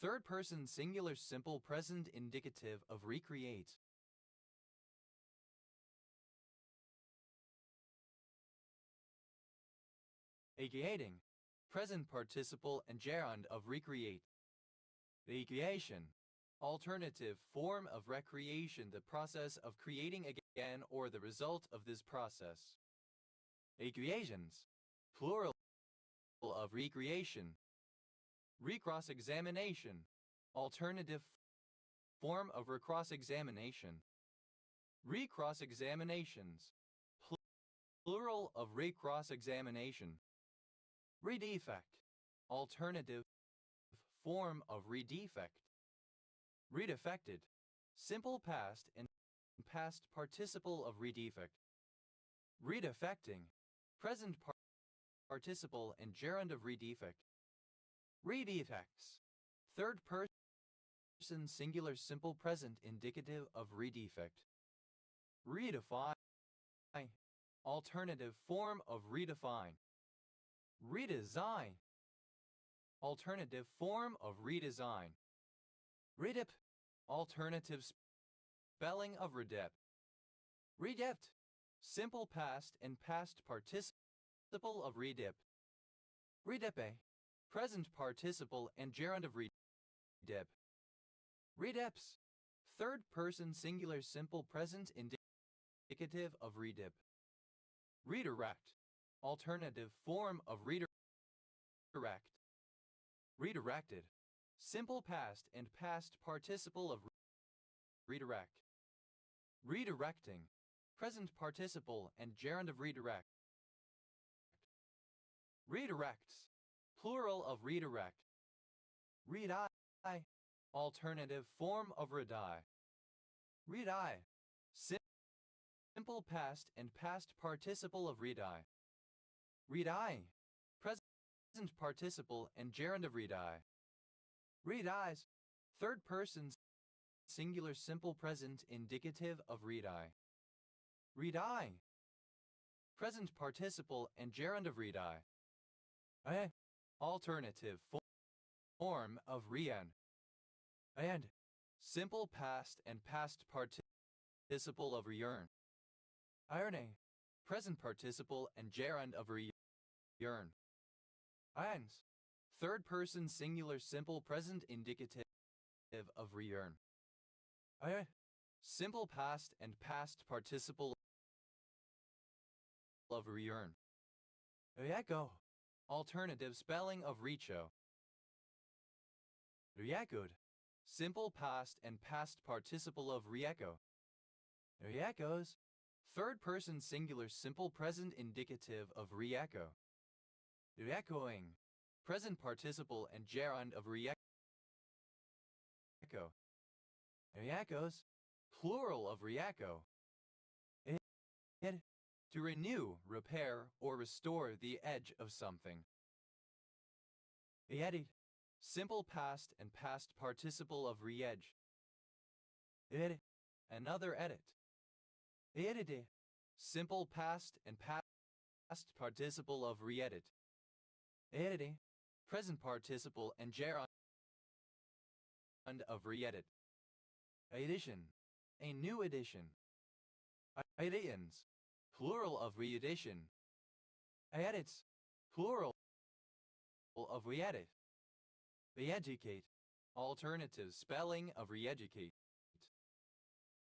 [SPEAKER 1] Third person singular simple present indicative of recreate. 88ing. Present participle and gerund of recreate. Recreation. Alternative form of recreation, the process of creating again or the result of this process. Recreations. Plural of recreation. Recross-examination. Alternative form of recross-examination. Recross-examinations. Plural of recross-examination. Redefect. Alternative form of redefect. Redefected. Simple past and past participle of redefect. Redefecting. Present participle and gerund of redefect. Redefects. Third person singular simple present indicative of redefect. Redefine. Alternative form of redefine. Redesign. Alternative form of redesign. Redip. Alternative spelling of redep. Redipped. Simple past and past participle of redip. Redippe. Present participle and gerund of redip. Redeps. Third person singular simple present indicative of redip. Redirect. Alternative form of redirect. Redirected. Simple past and past participle of redirect. Redirecting. Present participle and gerund of redirect. Redirects. Plural of redirect. Redie. Alternative form of redie. Redie. Simple past and past participle of redie. Redie. Present participle and gerund of redie. Redeyes. Third person singular simple present indicative of redeye. Redeye. Present participle and gerund of redeye. Alternative form of rean. And simple past and past participle of reurn. Irony. Present participle and gerund of reurn. Irons. Third person singular simple present indicative of reurn. Simple past and past participle of reurn. Reecho. Alternative spelling of recho. Reechoed. Simple past and past participle of reecho. Reechoes. Third person singular simple present indicative of reecho. Reechoing. Present participle and gerund of reecho. Reechoes. Plural of reecho. To renew, repair, or restore the edge of something. Reedied. Simple past and past participle of re-edge. Edit. Another edit. Edited. Simple past and past participle of re-edit. Editing. Present participle and gerund of re-edit. Edition. A new edition. Editions. Plural of re-edition. Edits. Plural of re-edit. Re-educate. Alternative spelling of re-educate.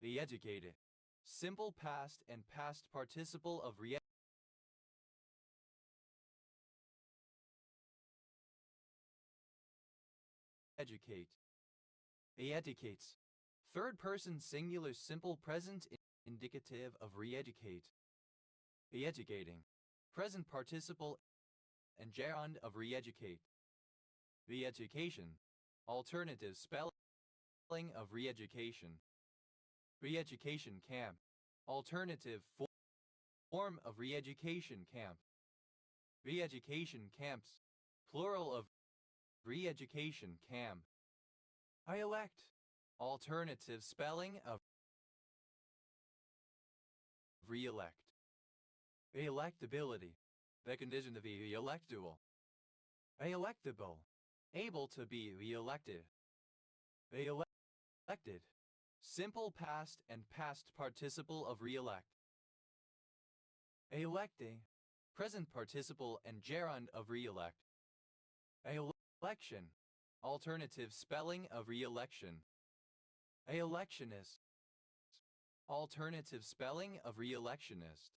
[SPEAKER 1] Re-educated. Simple past and past participle of re-educate. Educate. Re-educates. Third person singular simple present indicative of re-educate. Re-educating. Present participle and gerund of re-educate. Re-education. Alternative spelling of re-education. Re-education camp. Alternative form of re-education camp. Re-education camps. Plural of re-education camp. I-elect. Alternative spelling of re-elect. Electability. The condition to be electable. Electable. Able to be re-elected. Elected. Simple past and past participle of re-elect. Electing. Present participle and gerund of re-elect. Election. Alternative spelling of re-election. Electionist. Alternative spelling of re-electionist.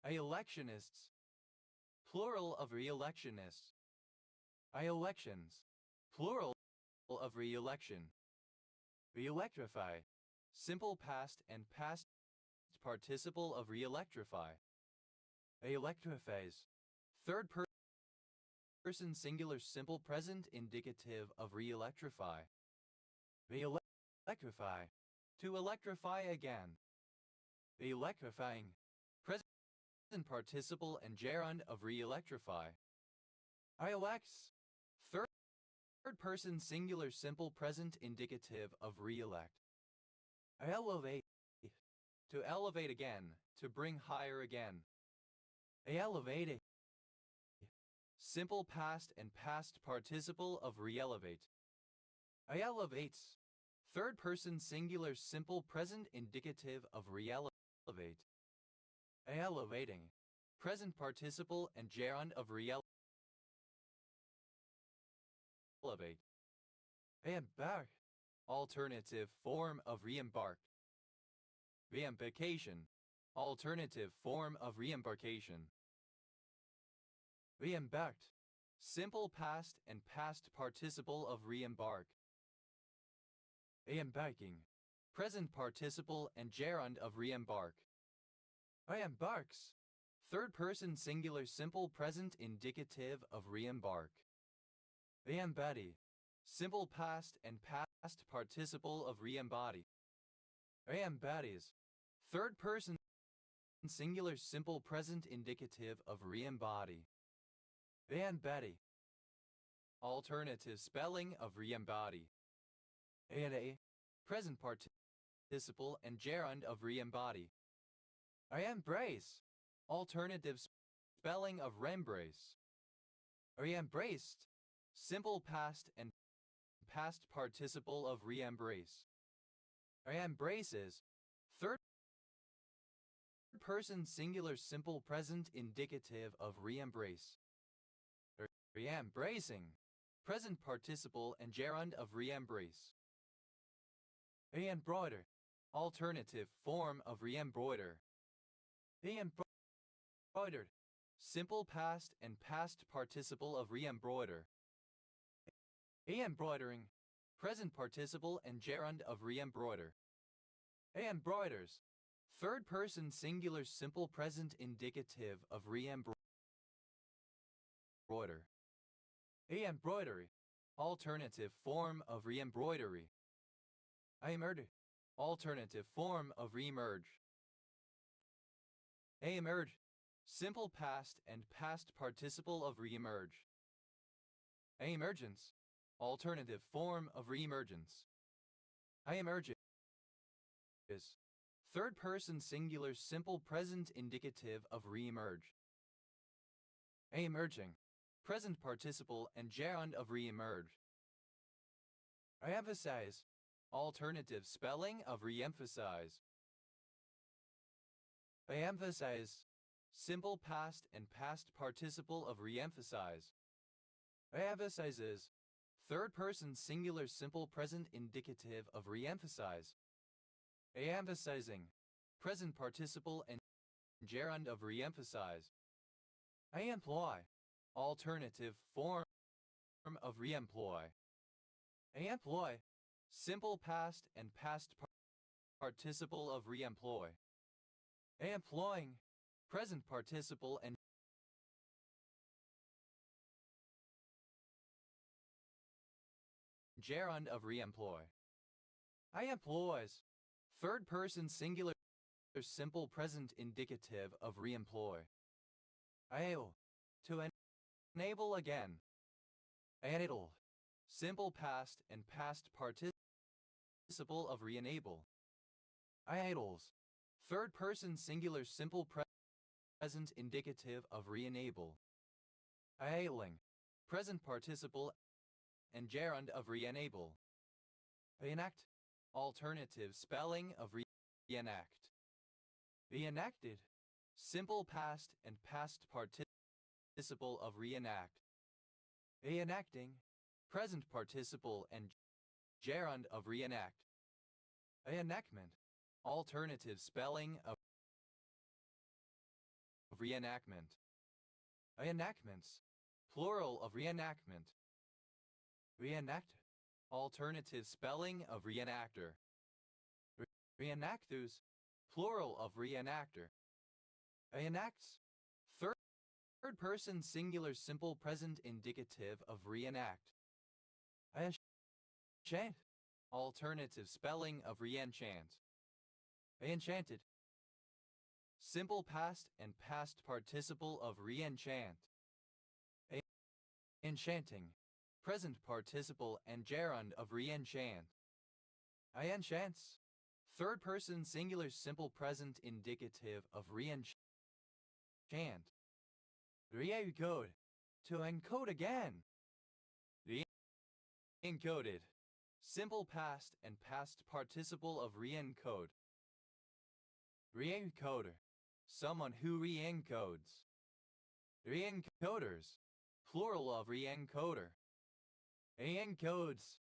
[SPEAKER 1] Electionists. Plural of re-electionists. Elections. Plural of re-election. Re-electrify. Simple past and past participle of re-electrify. Electrophase. Third person singular simple present indicative of re-electrify. Re-electrify. To electrify again. Electrifying. Present participle and gerund of re-electrify. Elects. Third person singular simple present indicative of re-elect. Elevate. To elevate again, to bring higher again. Elevating. Simple past and past participle of re-elevate. Elevates. Third person singular simple present indicative of re-elevate. Elevating. Present participle and gerund of re-elevate. Embark. Alternative form of re-embark. Re-embarkation. Alternative form of re-embarkation. Re-embarked. Simple past and past participle of re-embark. Embarking. Present participle and gerund of re-embark. Embarks. Third person singular simple present indicative of re-embark. Embody. Simple past and past participle of re-embody. Embodies. Third person singular simple present indicative of re-embody. Embody. Alternative spelling of re-embody. A. Present participle and gerund of re-embody. Embrace. Alternative spelling of rembrace. Re-embraced. Simple past and past participle of re-embrace. Embraces. Third person singular simple present indicative of re-embrace. Re-embracing. Present participle and gerund of re-embrace. Embroider. Alternative form of re-embroider. Embroidered. Simple past and past participle of re-embroider. Embroidering. Present participle and gerund of re-embroider. Embroiders. Third person singular simple present indicative of re-embroider. Embroidery. Alternative form of re-embroidery. Emerge. Alternative form of re-emerge. Emerge. Simple past and past participle of re-emerge. Emergence. Alternative form of re-emergence. Emerges. Third person singular simple present indicative of re-emerge. Emerging. Present participle and gerund of re-emerge. Emphasize. Alternative spelling of re-emphasize. Emphasize. Simple past and past participle of re-emphasize. Emphasizes. Third person singular simple present indicative of re-emphasize. Emphasizing. Present participle and gerund of re-emphasize. Employ. Alternative form of re-employ. Employ. Simple past and past participle of re-employ. Employing. Present participle and gerund of re-employ. Employs. Third person singular simple present indicative of re-employ. To enable again. Enable. Simple past and past participle of re-enable. Idles. Third person singular simple present indicative of re-enable. Ailing, present participle and gerund of re-enable. Reenact, alternative spelling of reenact. Reenacted, simple past and past participle of reenact. Reenacting, present participle and gerund of reenact. Reenactment, alternative spelling of reenactment. Reenactments, plural of reenactment. Reenactor, alternative spelling of reenactor. Reenactors, plural of reenactor. Reenacts, third person singular simple present indicative of reenact. Reenchant, alternative spelling of reenchant. Reenchanted, simple past and past participle of reenchant. Enchanting, present participle and gerund of reenchant. Reenchants, third person singular simple present indicative of reenchant. Re-encode, to encode again. Re-encoded, simple past and past participle of re-encode. Re-encoder, someone who re-encodes. Re-encoders, plural of re-encoder. Re-encodes,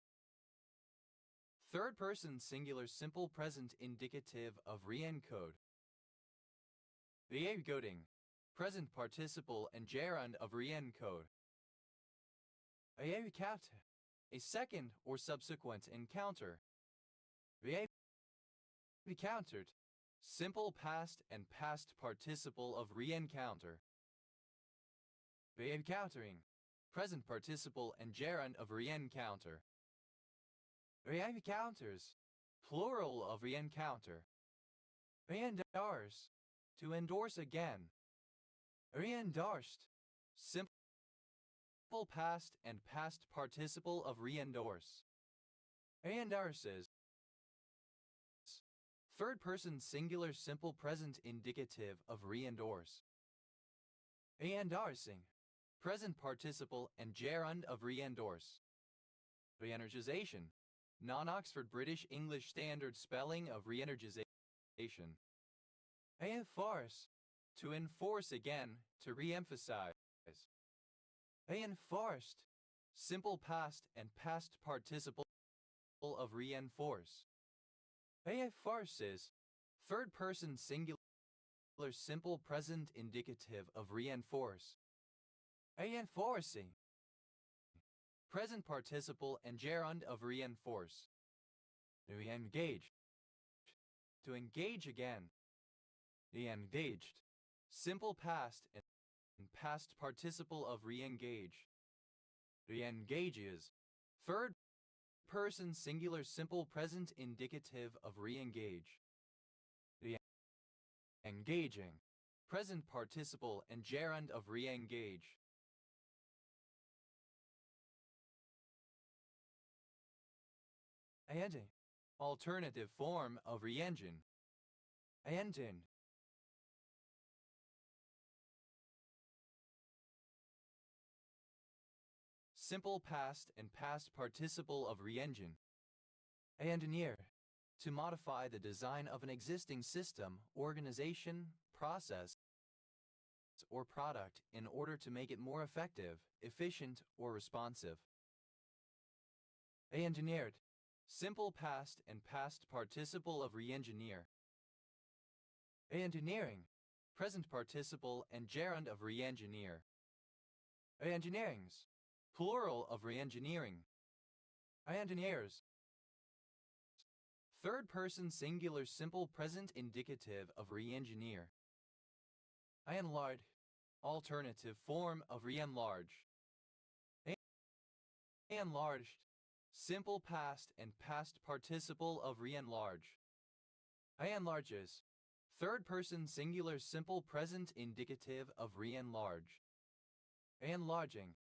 [SPEAKER 1] third person singular simple present indicative of re-encode. Re-encoding, present participle and gerund of re-encode. Re-encounter, a second or subsequent encounter. Re-encountered, simple past and past participle of re-encounter. Re-encountering, present participle and gerund of re-encounter. Re-encounters, plural of re-encounter. Re-endorse, to endorse again. Re-endorsed, simple past and past participle of re-endorse. Re-endorses, third person singular simple present indicative of re-endorse. Re-endorsing, present participle and gerund of re-endorse. Re-energization, non-Oxford British English Standard spelling of re-energization. Reinforce, to enforce again, to re-emphasize. Reinforced, simple past and past participle of reinforce. Reinforces, third person singular simple present indicative of reinforce. Reinforcing, present participle and gerund of reinforce. Re-engage, to engage again. Re-engaged, simple past and past participle of re-engage. Re-engages, third person singular simple present indicative of re-engage. Re-engaging, present participle and gerund of re-engage. Engine, alternative form of re-engine. Engine, simple past and past participle of re-engine. Engineer, to modify the design of an existing system, organization, process, or product in order to make it more effective, efficient, or responsive. Engineered, simple past and past participle of re-engineer. Engineering, present participle and gerund of re-engineer. Engineerings, plural of re-engineering. Engineers, third person singular simple present indicative of re-engineer. Enlarge, alternative form of re-enlarge. Enlarged, simple past and past participle of re-enlarge. Enlarges, third person singular simple present indicative of re-enlarge. Enlarging,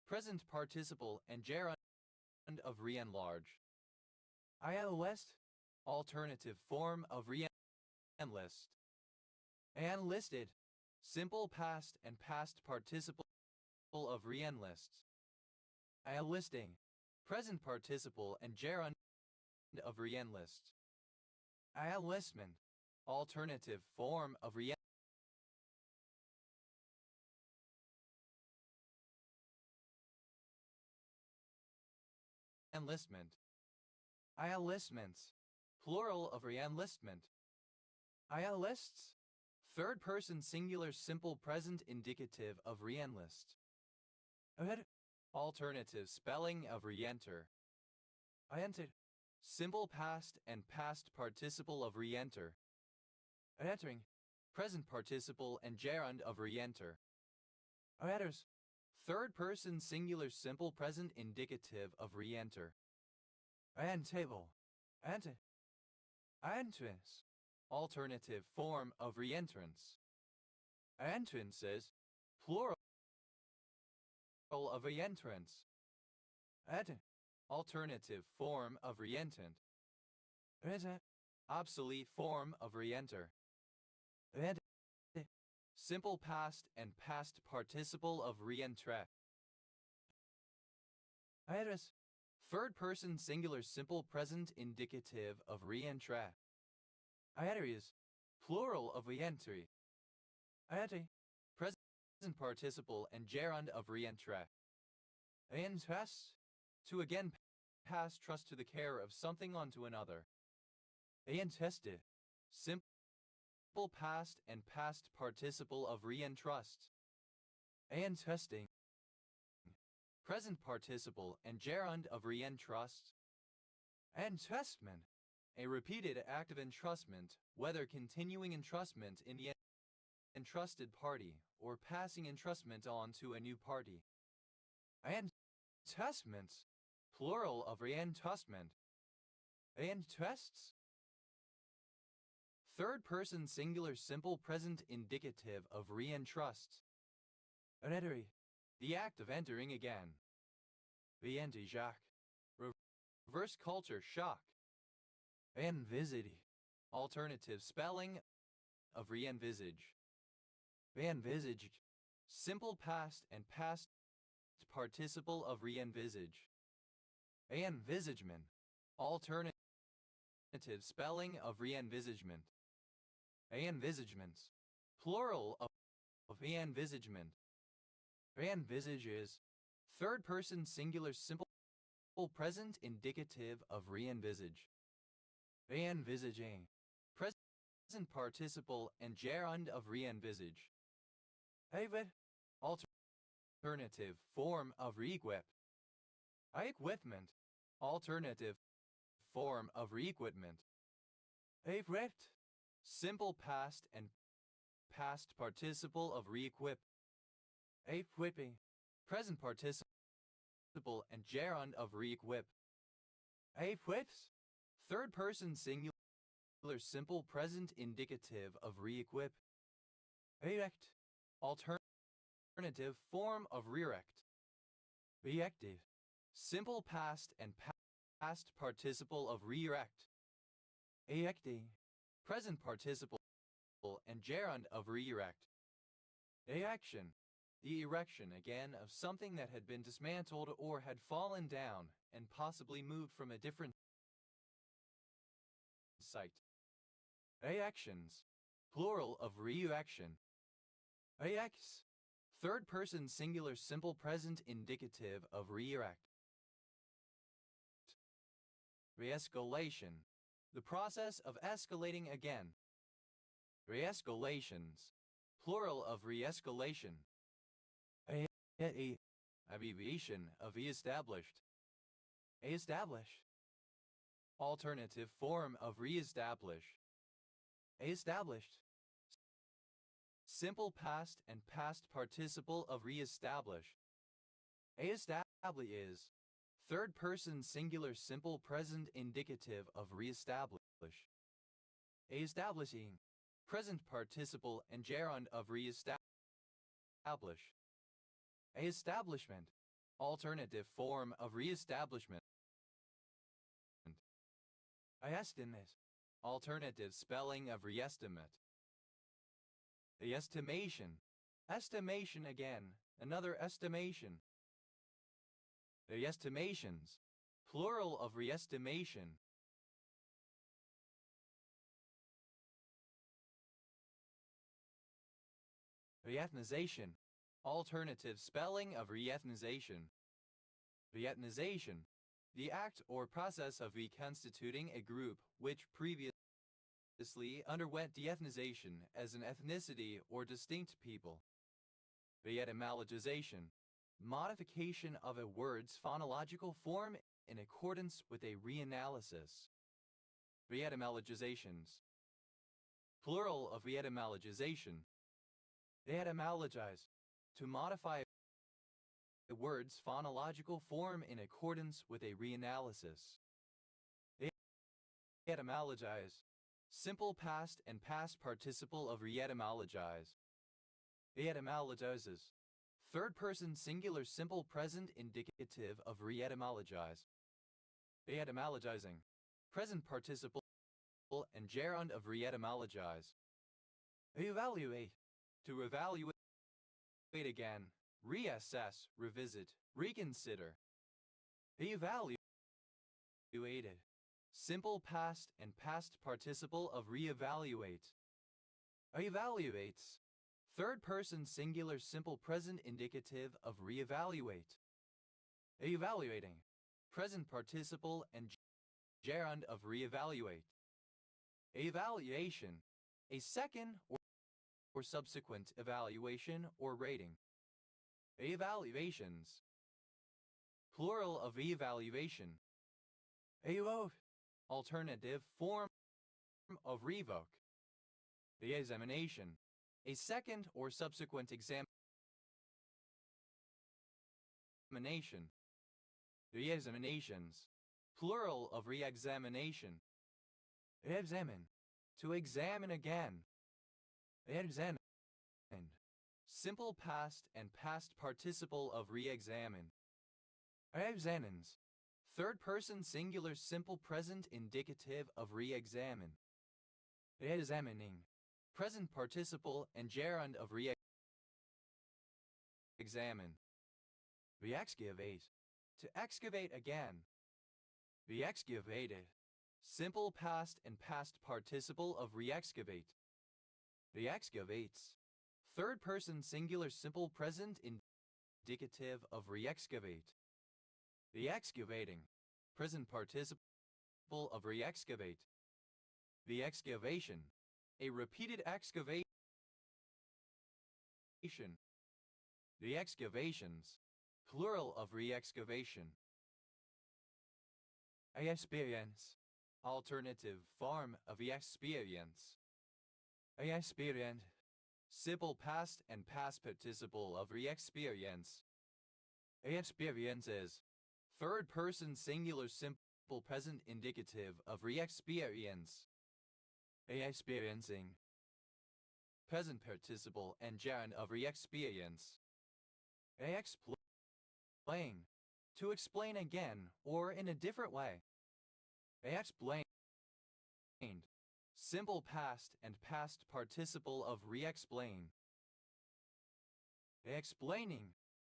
[SPEAKER 1] present participle and gerund of re-enlarge. Enlist, alternative form of re-enlist. Enlisted, simple past and past participle of reenlists. A listing, present participle and gerund of reenlist. A enlistment, alternative form of reenlistment. A enlistments, plural of reenlistment. A lists, third person singular simple present indicative of reenlist. Alternative spelling of reenter. I entered. Simple past and past participle of reenter. Entering. Present participle and gerund of reenter. Enters. Third person singular simple present indicative of reenter. Table. Enter. Entrance. Alternative form of reentrance. Entrances, plural of reentrance. Alternative form of reentrant. Obsolete form of reenter. Simple past and past participle of reentre. Third person singular simple present indicative of reentre. Areas, plural of reentry. Present participle and gerund of reentre. Entrust, to again pass trust to the care of something onto another. Entested, simple past and past participle of reentrust. Entesting, present participle and gerund of reentrust. Entrustment, a repeated act of entrustment, whether continuing entrustment in the entrusted party or passing entrustment on to a new party. Entrustments, plural of reentrustment. Entrusts, third person singular simple present indicative of reentrust. Entry, the act of entering again. Reenter Jacques, reverse culture shock. Envisage, alternative spelling of re-envisage. Re-envisaged, simple past and past participle of re-envisage. Envisagement, alternative spelling of re-envisagement. Envisagements, plural of re-envisagement. Re-envisage is third person singular simple present indicative of re-envisage. Re-envisaging, present participle and gerund of re-envisage. Alternative form of re-equip. Equipment, alternative form of re-equipment. Equipped, simple past and past participle of re-equip. Equipping, present participle and gerund of re-equip. Equips, third person singular simple present indicative of re-equip. Erect, alternative form of re-erect. Reactive, simple past and past participle of re-erect. Erecting, present participle and gerund of re-erect. Erection, the erection again of something that had been dismantled or had fallen down and possibly moved from a different site. Reactions, plural of re-erection. Reacts, third person singular simple present indicative of re-erect. Re-escalation, the process of escalating again. Re-escalations, plural of re-escalation. Abbreviation of re-established. Establish, alternative form of re-establish. Established, simple past and past participle of re-establish. Establish is third person singular simple present indicative of re-establish. Establishing, present participle and gerund of re-establish. Establishment, alternative form of re-establishment. Estimate, alternative spelling of re-estimate. The estimation. Estimation again. Another estimation. The estimations. Plural of re-estimation. Reethnization. Alternative spelling of reethnization. Reethnization. The act or process of reconstituting a group which previously underwent deethnization as an ethnicity or distinct people. Reetymologization. Modification of a word's phonological form in accordance with a reanalysis. Reetymologizations. Plural of reetymologization. Reetymologize. To modify a word's phonological form in accordance with a reanalysis. Reetymologize. Simple past and past participle of reetymologize. Reetymologizes. Third person singular simple present indicative of reetymologize. Reetymologizing. Present participle and gerund of reetymologize. Reevaluate. To evaluate again. Reassess, revisit, reconsider. Reevaluated. Simple past and past participle of reevaluate. Evaluates. Third person singular simple present indicative of reevaluate. Evaluating. Present participle and gerund of reevaluate. Evaluation. A second or subsequent evaluation or rating. Evaluations. Plural of evaluation. Evoke. Alternative form of revoke. Reexamination. A second or subsequent examination. Reexaminations. Plural of reexamination. Reexamine. To examine again. Reexamine. Simple past and past participle of reexamine. Reexamines. Third person singular simple present indicative of reexamine. Reexamining. Present participle and gerund of reexamine. Reexcavate. To excavate again. Reexcavated. Simple past and past participle of reexcavate. Reexcavates. Third person singular simple present indicative of reexcavate. Reexcavating. Present participle of reexcavate. Reexcavation. A repeated excavation. Reexcavations. Plural of reexcavation. Experience. Alternative form of experience. Experience. Simple past and past participle of re-experience. Experiences. Third person singular simple present indicative of re-experience. Experiencing. Present participle and gerund of re-experience. Explain. To explain again or in a different way. Explained. Simple past and past participle of re-explain. Explaining.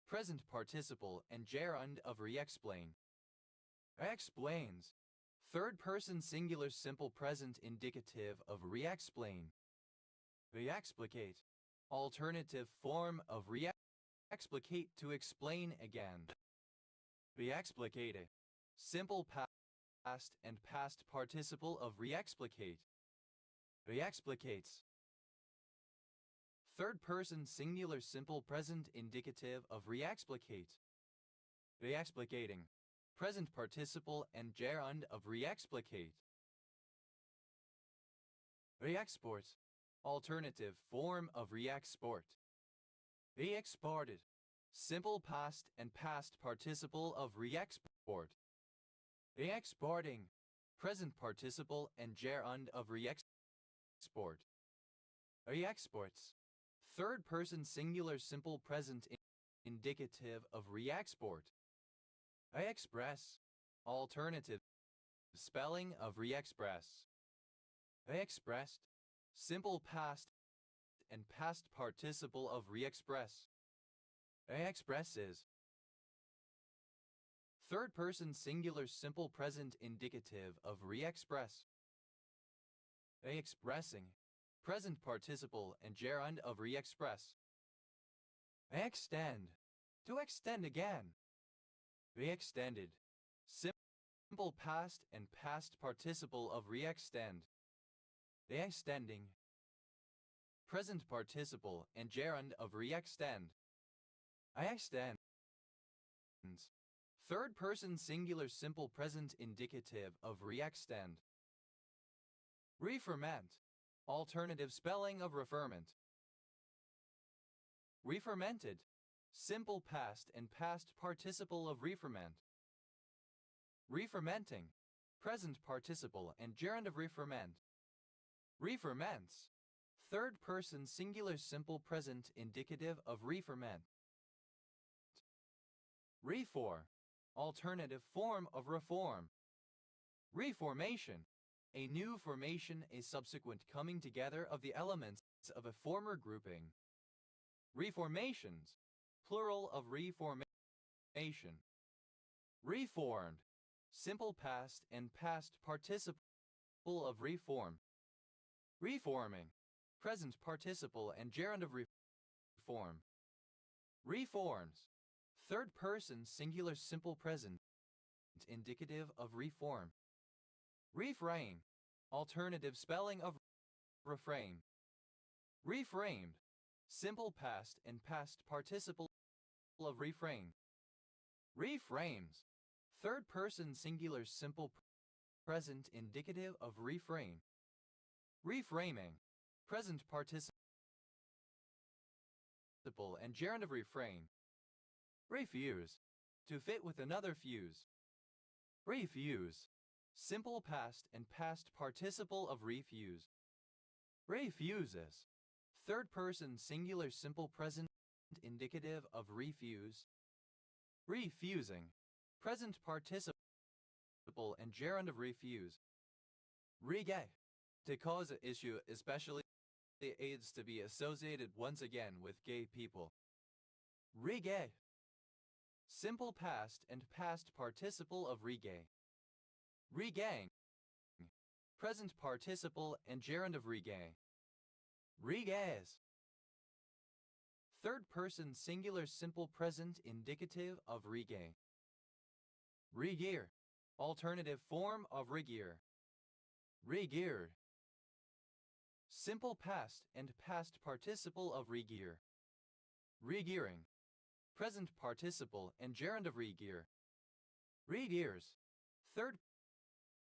[SPEAKER 1] Present participle and gerund of re-explain. Explains. Third person singular simple present indicative of re-explain. Re-explicate. Alternative form of re-explicate to explain again. Re-explicate. Simple past and past participle of re-explicate. Reexplicates. Third person singular simple present indicative of reexplicate. Reexplicating. Present participle and gerund of reexplicate. Reexport. Alternative form of reexport. Reexported. Simple past and past participle of reexport. Reexporting. Present participle and gerund of reexport. Reexports. Third person singular simple present indicative of reexport. Reexpress. Alternative spelling of reexpress. Reexpressed. Simple past and past participle of re-express. Expresses. Third person singular simple present indicative of re-express. Expressing. Present participle and gerund of re-express. Extend. To extend again. Re-extended. Simple past and past participle of re-extend. Extending. Present participle and gerund of re-extend. Extends. Third person singular simple present indicative of re-extend. Referment. Alternative spelling of referment. Refermented. Simple past and past participle of referment. Refermenting. Present participle and gerund of referment. Referments. Third person singular simple present indicative of referment. Refor. Alternative form of reform. Reformation. A new formation, a subsequent coming together of the elements of a former grouping. Reformations. Plural of reformation. Reformed. Simple past and past participle of reform. Reforming. Present participle and gerund of reform. Reforms. Third person singular simple present indicative of reform. Refrain. Alternative spelling of refrain. Reframed. Simple past and past participle of refrain. Reframes. Third person singular simple present indicative of refrain. Reframing. Present participle and gerund of refrain. Refuse. To fit with another fuse. Refuse. Simple past and past participle of refuse. Refuses. Third person singular simple present indicative of refuse. Refusing. Present participle and gerund of refuse. Regay. To cause an issue, especially aids to be associated once again with gay people. Regay. Simple past and past participle of regay. Regang. Present participle and gerund of regay. Regaze. Third person singular simple present indicative of regay. Regear. Alternative form of regear. Regeared. Simple past and past participle of regear. Regearing. Present participle and gerund of regear. Regears. Third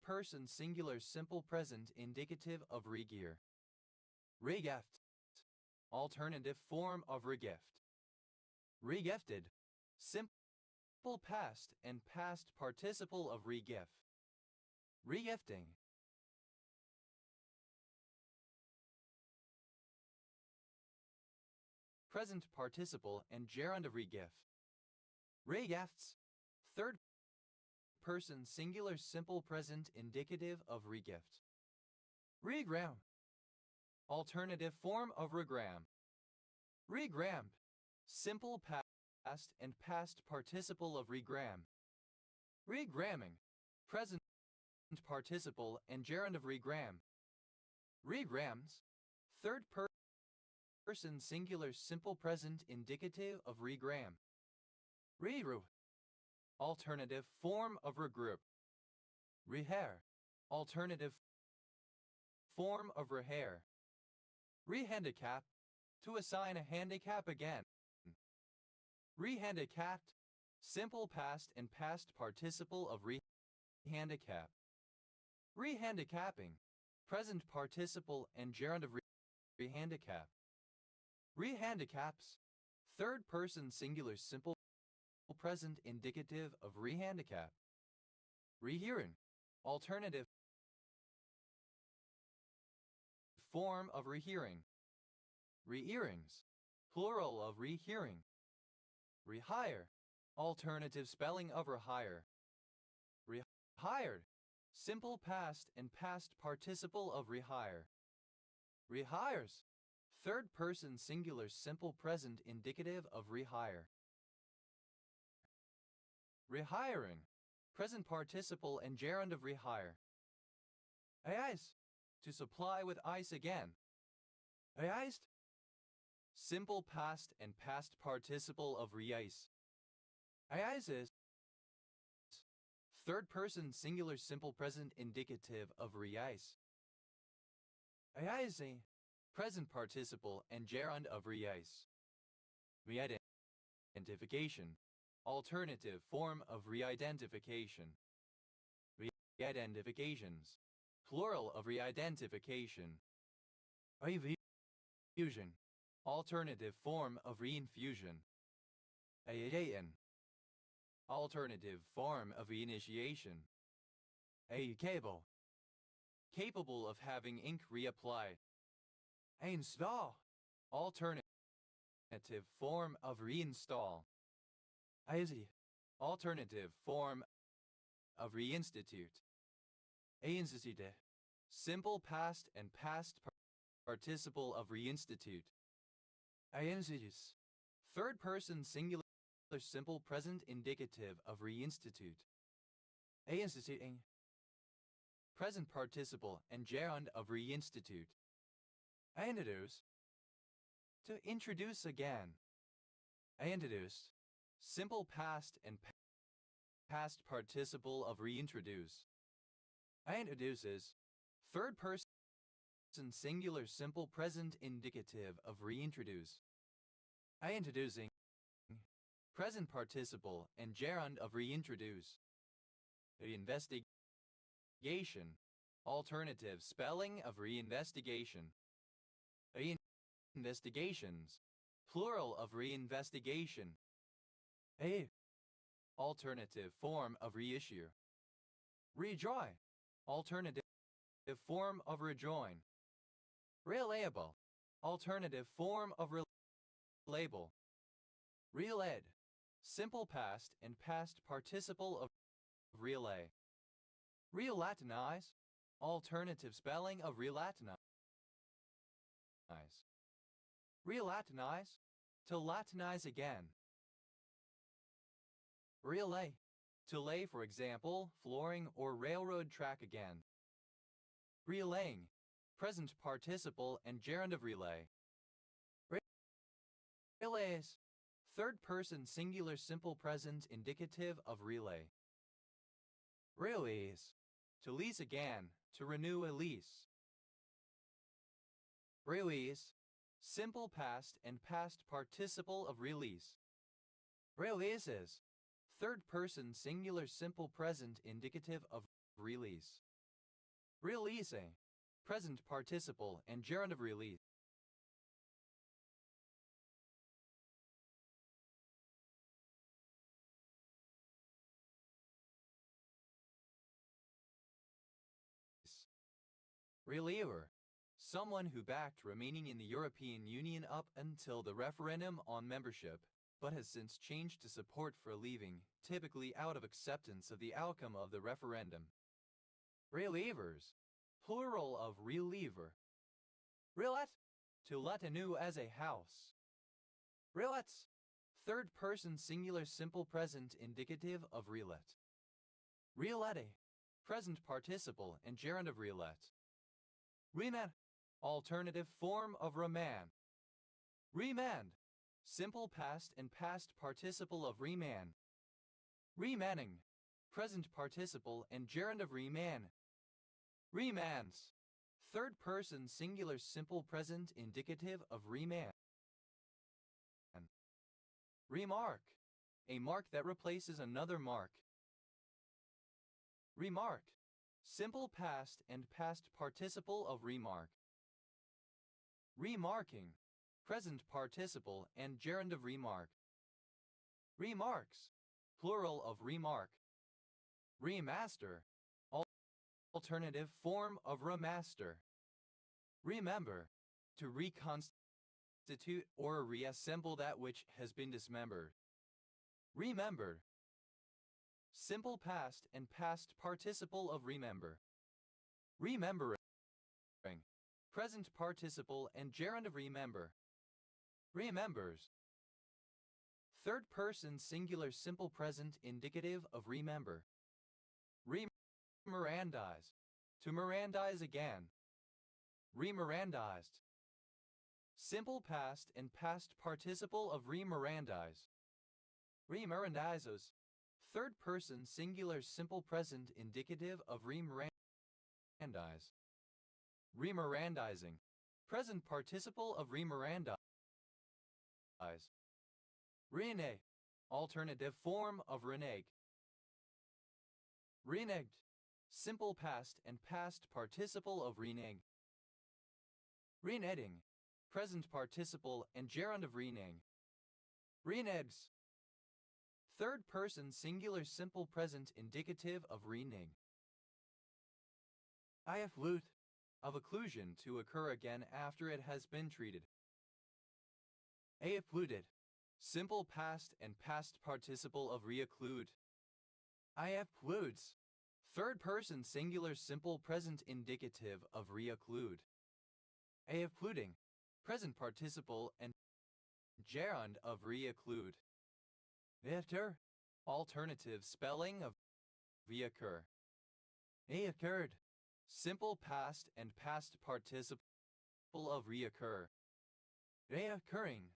[SPEAKER 1] person singular simple present indicative of regear. Regift. Alternative form of regift. Regifted. Simple past and past participle of regift. Regifting. Present participle and gerund of regift. Regifts. Third person singular simple present indicative of regift. Regram. Alternative form of regram. Regrammed. Simple past and past participle of regram. Regramming. Present participle and gerund of regram. Regrams. Third person singular simple present indicative of regram. Regroup. Alternative form of regroup. Rehair. Alternative form of rehair. Rehandicap. To assign a handicap again. Rehandicapped. Simple past and past participle of rehandicap. Rehandicapping. Present participle and gerund of rehandicap. Rehandicaps. Third person singular simple present indicative of rehandicap. Rehearing. Alternative form of rehearing. Rehearings. Plural of rehearing. Rehire. Alternative spelling of rehire. Rehired. Simple past and past participle of rehire. Rehires. Third person singular simple present indicative of rehire. Rehiring. Present participle and gerund of rehire. Ice. To supply with ice again. Iced. Simple past and past participle of reice. Ices. Third person singular simple present indicative of reice. Iise. Present participle and gerund of reice. Re-identification. Alternative form of re-identification. Re-identifications. Plural of re-identification. Reinfusion. Alternative form of reinfusion. Ayayayan. Alternative form of reinitiation. Ayukable. Capable of having ink reapplied. Install. Alternative form of reinstall. Aizi. Alternative form of reinstitute. Ainstitute. Simple past and past participle of reinstitute. Ainstitutes. Third person singular simple present indicative of reinstitute. Ainstituting. Present participle and gerund of reinstitute. Introduce. To introduce again. Introduced. Simple past and past participle of reintroduce. Introduces. Third person singular simple present indicative of reintroduce. Introducing. Present participle and gerund of reintroduce. Reinvestigation. Alternative spelling of reinvestigation. Reinvestigations. Plural of reinvestigation. A. Alternative form of reissue. Rejoin. Alternative form of rejoin. Relabel. Alternative form of relabel. Reled. Simple past and past participle of relay. Relatinize. Alternative spelling of relatinize. Relatinize. To latinize again. Relay. To lay, for example, flooring or railroad track again. Relaying. Present participle and gerund of relay. Relays. Third person singular simple present indicative of relay. Release. To lease again, to renew a lease. Release. Simple past and past participle of release. Releases. Third person singular simple present indicative of release. Releasing. Present participle and gerund of release. Reliever. Someone who backed remaining in the European Union up until the referendum on membership, but has since changed to support for leaving, typically out of acceptance of the outcome of the referendum. Relievers. Plural of reliever. Relet. To let anew as a house. Relets. Third person singular simple present indicative of relet. Relete. Present participle and gerund of relet. Remand. Alternative form of remand. Remand. Simple past and past participle of remand. Remanning. Present participle and gerund of remand. Remands. Third person singular simple present indicative of remand. Remark. A mark that replaces another mark. Remark. Simple past and past participle of remark. Remarking. Present participle and gerund of remark. Remarks. Plural of remark. Remaster. Alternative form of remaster. Remember. To reconstitute or reassemble that which has been dismembered. Remember. Simple past and past participle of remember. Remembering. present participle and gerund of remember. Remembers. Third person singular simple present indicative of remember. Re-Mirandize. To Mirandize again. Re-Mirandized. Simple past and past participle of re-Mirandize. Re-Mirandizes. Third person singular simple present indicative of re-Mirandize. Re-Mirandizing. Present participle of re-Mirandize. Renege. Alternative form of renege. Reneged. Simple past and past participle of renege. Reneging. Present participle and gerund of renege. Renegs. Third person singular simple present indicative of renege. I affluent. Of occlusion to occur again after it has been treated. A affluted. Simple past and past participle of reocclude. I affludes. Third person singular simple present indicative of reocclude. A affluding. Present participle and gerund of reocclude. After. Alternative spelling of reoccur. A occurred. Simple past and past participle of reoccur. Reoccurring.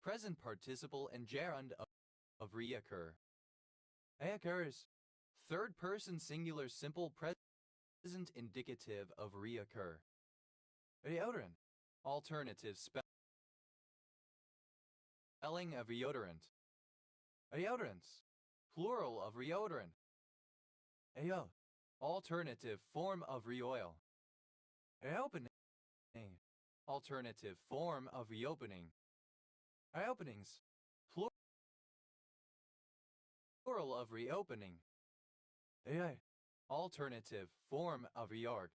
[SPEAKER 1] Present participle and gerund of reoccur. Occurs. Third person singular simple present indicative of reoccur. Reodorant. Alternative spelling of reodorant. Reodorants. Plural of reodorant. Ao. Alternative form of reoil. Reopening. Alternative form of reopening. Reopenings. Plural of reopening. AI. Alternative form of reorg.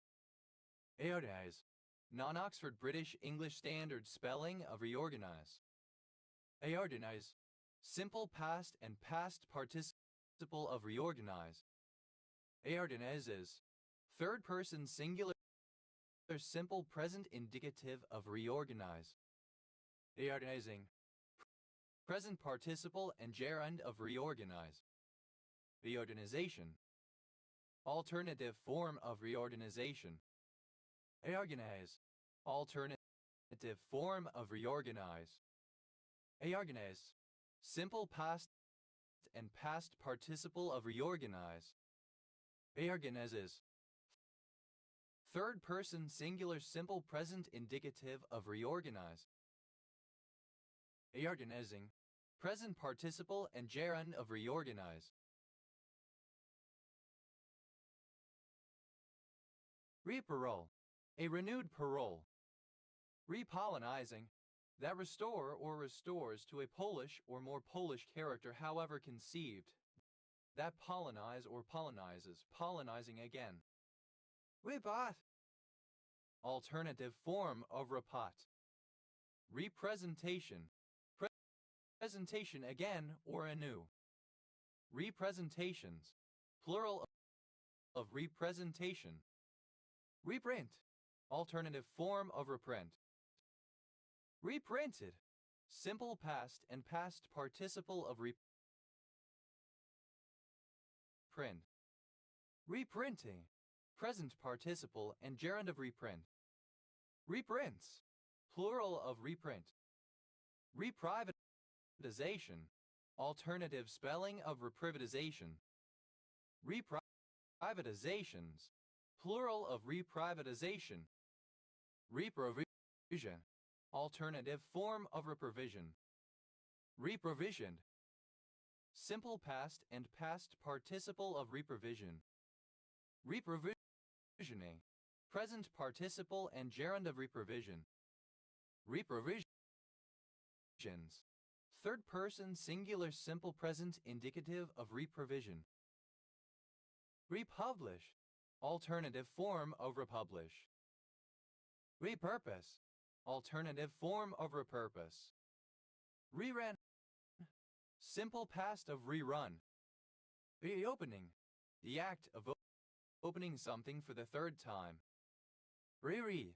[SPEAKER 1] Reorganize. Non-Oxford British English Standard spelling of reorganize. Reorganize. Simple past and past participle of reorganize. Reorganizes. Third person singular simple present indicative of reorganize. Reorganizing. Present participle and gerund of reorganize. Reorganization. Alternative form of reorganization. Reorganize. Alternative form of reorganize. Reorganize. Simple past and past participle of reorganize. Reorganizes. Third person singular simple present indicative of reorganize. Reorganizing. Present participle and gerund of reorganize. Reparole. A renewed parole. Repollinizing. That restore or restores to a Polish or more Polish character however conceived. That pollinize or pollinizes, pollinizing again. Repat. Alternative form of repat. Representation. Presentation again or anew. Representations. Plural of representation. Reprint. Alternative form of reprint. Reprinted. Simple past and past participle of reprint. Reprinting. Present participle and gerund of reprint. Reprints. Plural of reprint. Reprivatization. Alternative spelling of reprivatization. Reprivatizations. Plural of reprivatization. Reprovision. Alternative form of reprovision. Reprovisioned. Simple past and past participle of reprovision. Reprovisioning. Present participle and gerund of reprovision. Reprovisions. Third person singular simple present indicative of reprovision. Republish. Alternative form of republish. Repurpose. Alternative form of repurpose. Rerun. Simple past of rerun. Reopening. The act of opening something for the third time. Re-re.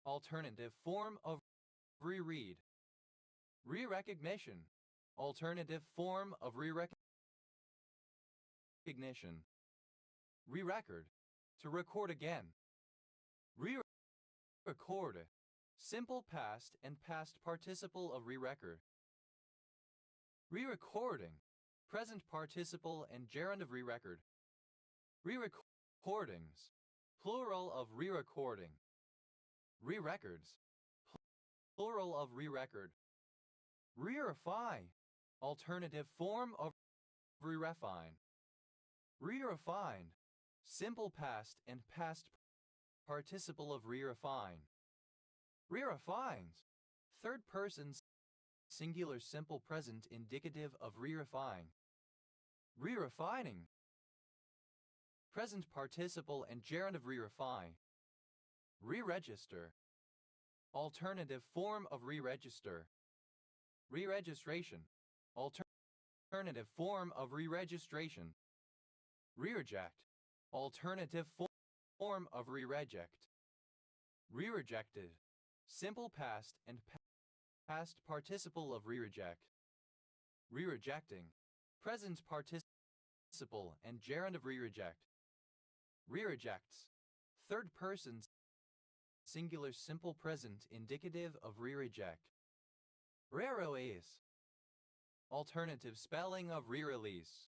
[SPEAKER 1] alternative form of reread. Re-recognition, alternative form of re-recognition. Re-record, to record again. Re-record, simple past and past participle of re-record. Re-recording, present participle and gerund of re-record. Re-recordings, plural of re-recording. Re-records, plural of re-record. Re-refine, alternative form of re-refine. Re-refined, simple past and past participle of re-refine. Re-refines, third person singular simple present indicative of re-refine. Re-refining, present participle and gerund of re-refine. Re-register, alternative form of re-register. Re-registration, alternative form of re-registration. Re-reject, alternative form of re-reject. Re-rejected, simple past and past participle of re-reject. Re-rejecting, present participle and gerund of re-reject. Re-rejects, third person singular simple present indicative of re-reject. Re-release, alternative spelling of re-release.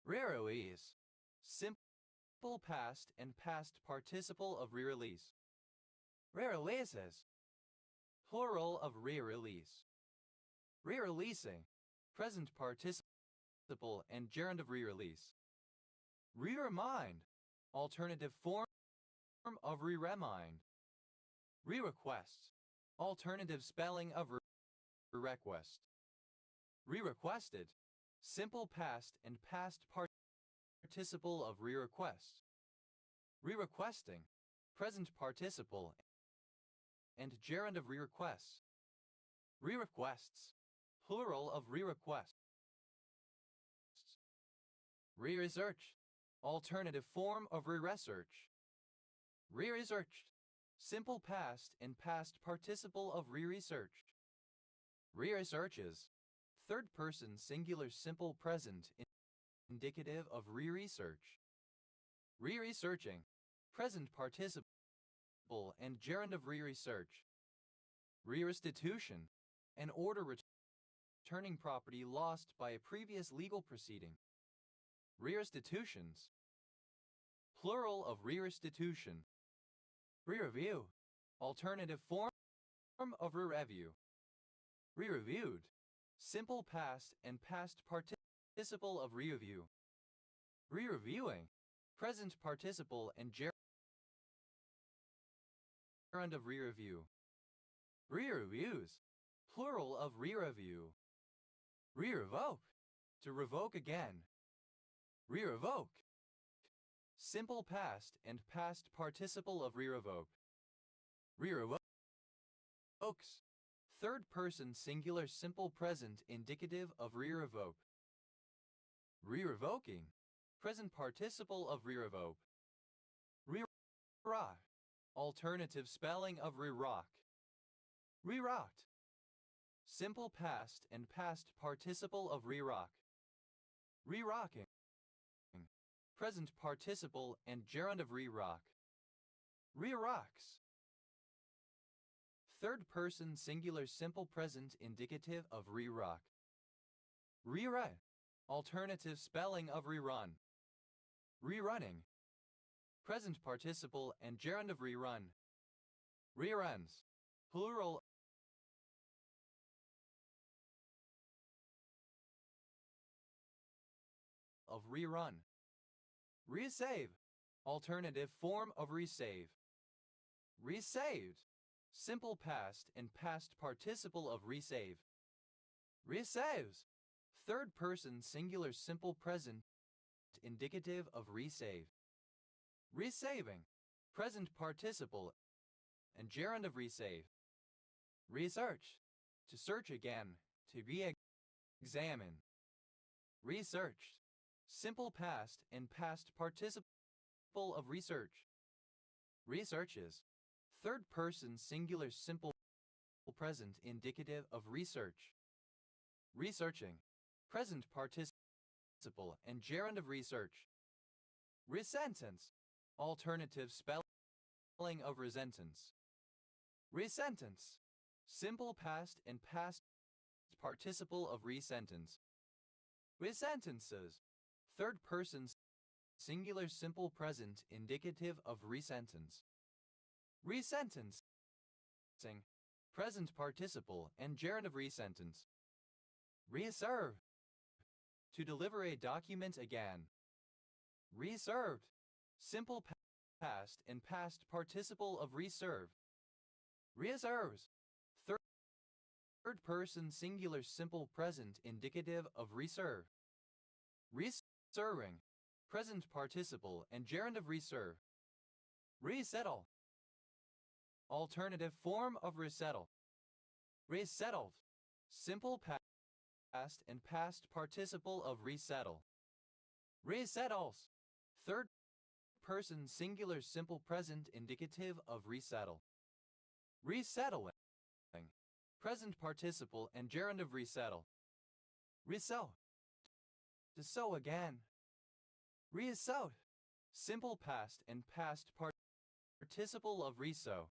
[SPEAKER 1] Re-release, simple past and past participle of re-release. Re-releases, plural of re-release. Re-releasing, present participle and gerund of re-release. Re-remind, alternative form of re-remind. Re-request, alternative spelling of re-request. Re-requested, simple past and past participle of re-request. Re-requesting, present participle and gerund of re-requests. Re-requests, plural of re-requests. Re-research, alternative form of re-research. Re-researched, simple past and past participle of re-research. Re-researches, third person singular simple present indicative of re-research. Re-researching, present participle and gerund of re-research. Re-restitution, an order returning property lost by a previous legal proceeding. Re-restitutions, plural of re-restitution. Re-review, alternative form of re-review. Re-reviewed, simple past and past participle of re-review. Re-reviewing, present participle and gerund of re-review. Re-reviews, plural of re-review. Re-revoke, to revoke again. Re-revoke, simple past and past participle of re-revoke. Re-revokes, third person singular simple present indicative of re-revoke. Re-revoking, present participle of re-revoke. Re-rock, alternative spelling of re-rock. Re-rocked, simple past and past participle of re-rock. Re-rocking, present participle and gerund of re-rock. Re-rocks, third person singular simple present indicative of re-rock. Re-run, alternative spelling of re-run. Rerunning, present participle and gerund of rerun. Reruns, plural of rerun. Resave, alternative form of resave. Resaved, simple past and past participle of resave. Resaves, third person singular simple present indicative of resave. Resaving, present participle and gerund of resave. Research, to search again, to re-examine. Researched, simple past and past participle of research. Researches, Third person singular simple present indicative of research. Researching. Present participle and gerund of research. Resentence. Alternative spelling of resentence. Resentence. Simple past and past participle of resentence. Resentences. Third person singular simple present indicative of resentence. Resentencing. Present participle and gerund of resentence. Reserve. To deliver a document again. Reserved. Simple past and past participle of reserve. Reserves. Third person singular simple present indicative of reserve. Reserving. Present participle and gerund of reserve. Resettle. Alternative form of resettle. Resettled. Simple past and past participle of resettle. Resettles. Third person singular simple present indicative of resettle. Resettling. Present participle and gerund of resettle. Resow. To sow again. Resow. Simple past and past participle of resow.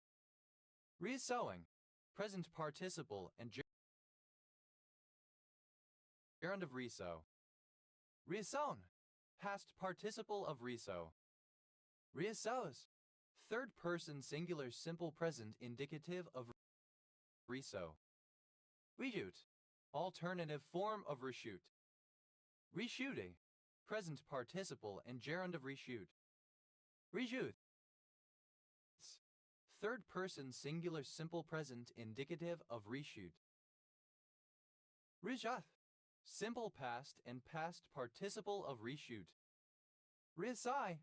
[SPEAKER 1] Resowing. Present participle and gerund of resow. Resown. Past participle of resow. Resows. Third person singular simple present indicative of resow. Reshoot. Alternative form of reshoot. Reshooting. Present participle and gerund of reshoot. Reshoot. Third person singular simple present indicative of reshoot. Reshoot. Simple past and past participle of reshoot. Resign.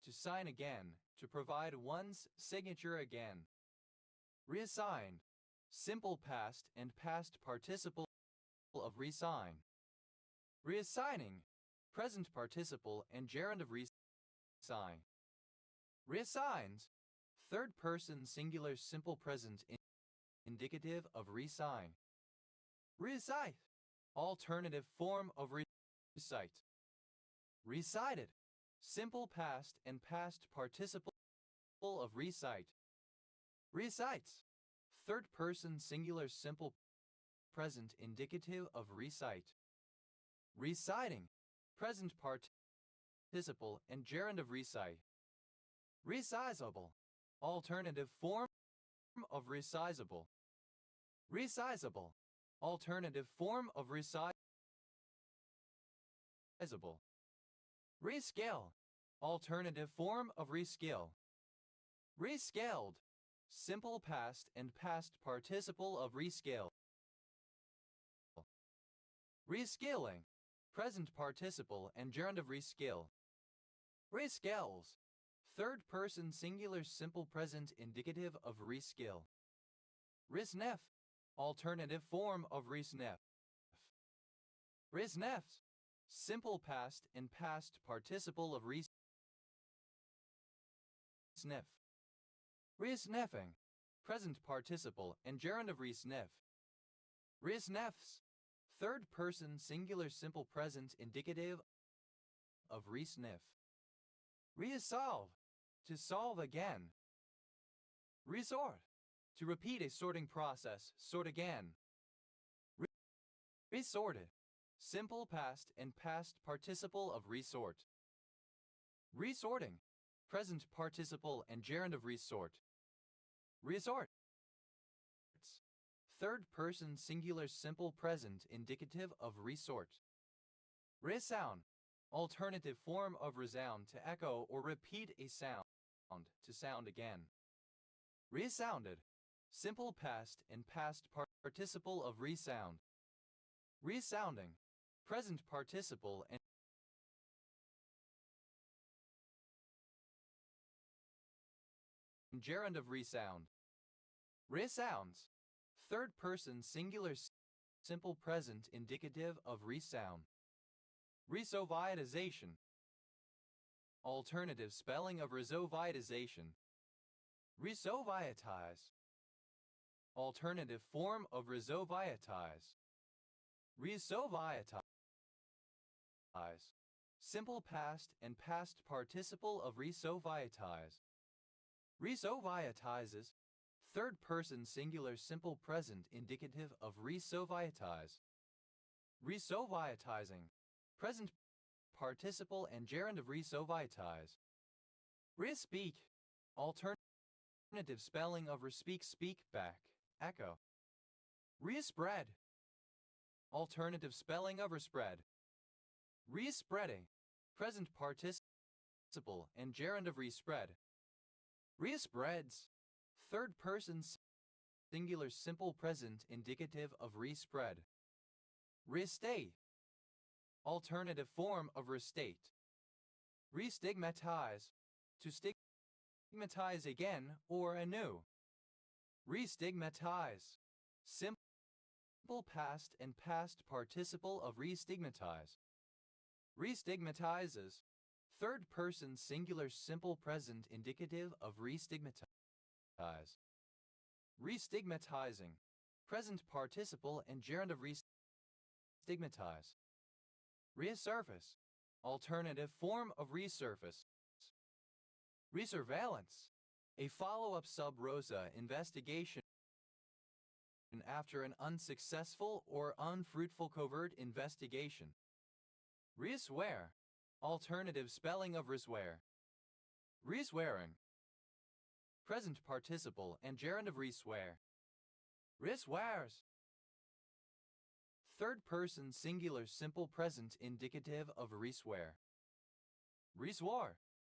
[SPEAKER 1] To sign again, to provide one's signature again. Reassigned. Simple past and past participle of resign. Reassigning. Present participle and gerund of reassign. Reassigns. Third person singular simple present indicative of resign. Recite. Alternative form of recite. Recited. Simple past and past participle of recite. Recites. Third person singular simple present indicative of recite. Reciting. Present participle and gerund of recite. Resizable. Alternative form of resizable. Resizable. Alternative form of resizable. Rescale. Alternative form of rescale. Rescaled. Simple past and past participle of rescale. Rescaling. Present participle and gerund of rescale. Rescales. Third person singular simple present indicative of rescale. Risnef. Alternative form of risnef. Risnefs. Simple past and past participle of resniff. Resneffing. Present participle and gerund of resniff. Resneffs. Third person singular simple present indicative of resniff. Resolve. To solve again. Resort. To repeat a sorting process, sort again. Resorted. Simple past and past participle of resort. Resorting. Present participle and gerund of resort. Resort. Third person singular simple present indicative of resort. Resound. Alternative form of resound to echo or repeat a sound, to sound again. Resounded. Simple past and past participle of resound. Resounding. Present participle and gerund of resound. Resounds. Third person singular simple present indicative of resound. Resovietization. Alternative spelling of resovietization. Resovietize. Alternative form of resovietize. Resovietize. Simple past and past participle of resovietize. Resovietizes. Third person singular simple present indicative of resovietize. Resovietizing. Present participle and gerund of resovietize. Respeak. Alternative spelling of respeak speak back. Echo. Respread. Alternative spelling of respread. Respreading. Present participle and gerund of respread. Respreads. Third person singular simple present indicative of respread. Restate. Alternative form of restate. Restigmatize. To stigmatize again or anew. Restigmatize. Simple past and past participle of restigmatize. Restigmatizes. Third person singular simple present indicative of restigmatize. Restigmatizing. Present participle and gerund of restigmatize. Resurface. Alternative form of resurface. Resurveillance. A follow-up sub rosa investigation after an unsuccessful or unfruitful covert investigation. Reswear. Alternative spelling of reswear. Reswearing. Present participle and gerund of reswear. Reswears. Third person singular simple present indicative of reswear. Reswar.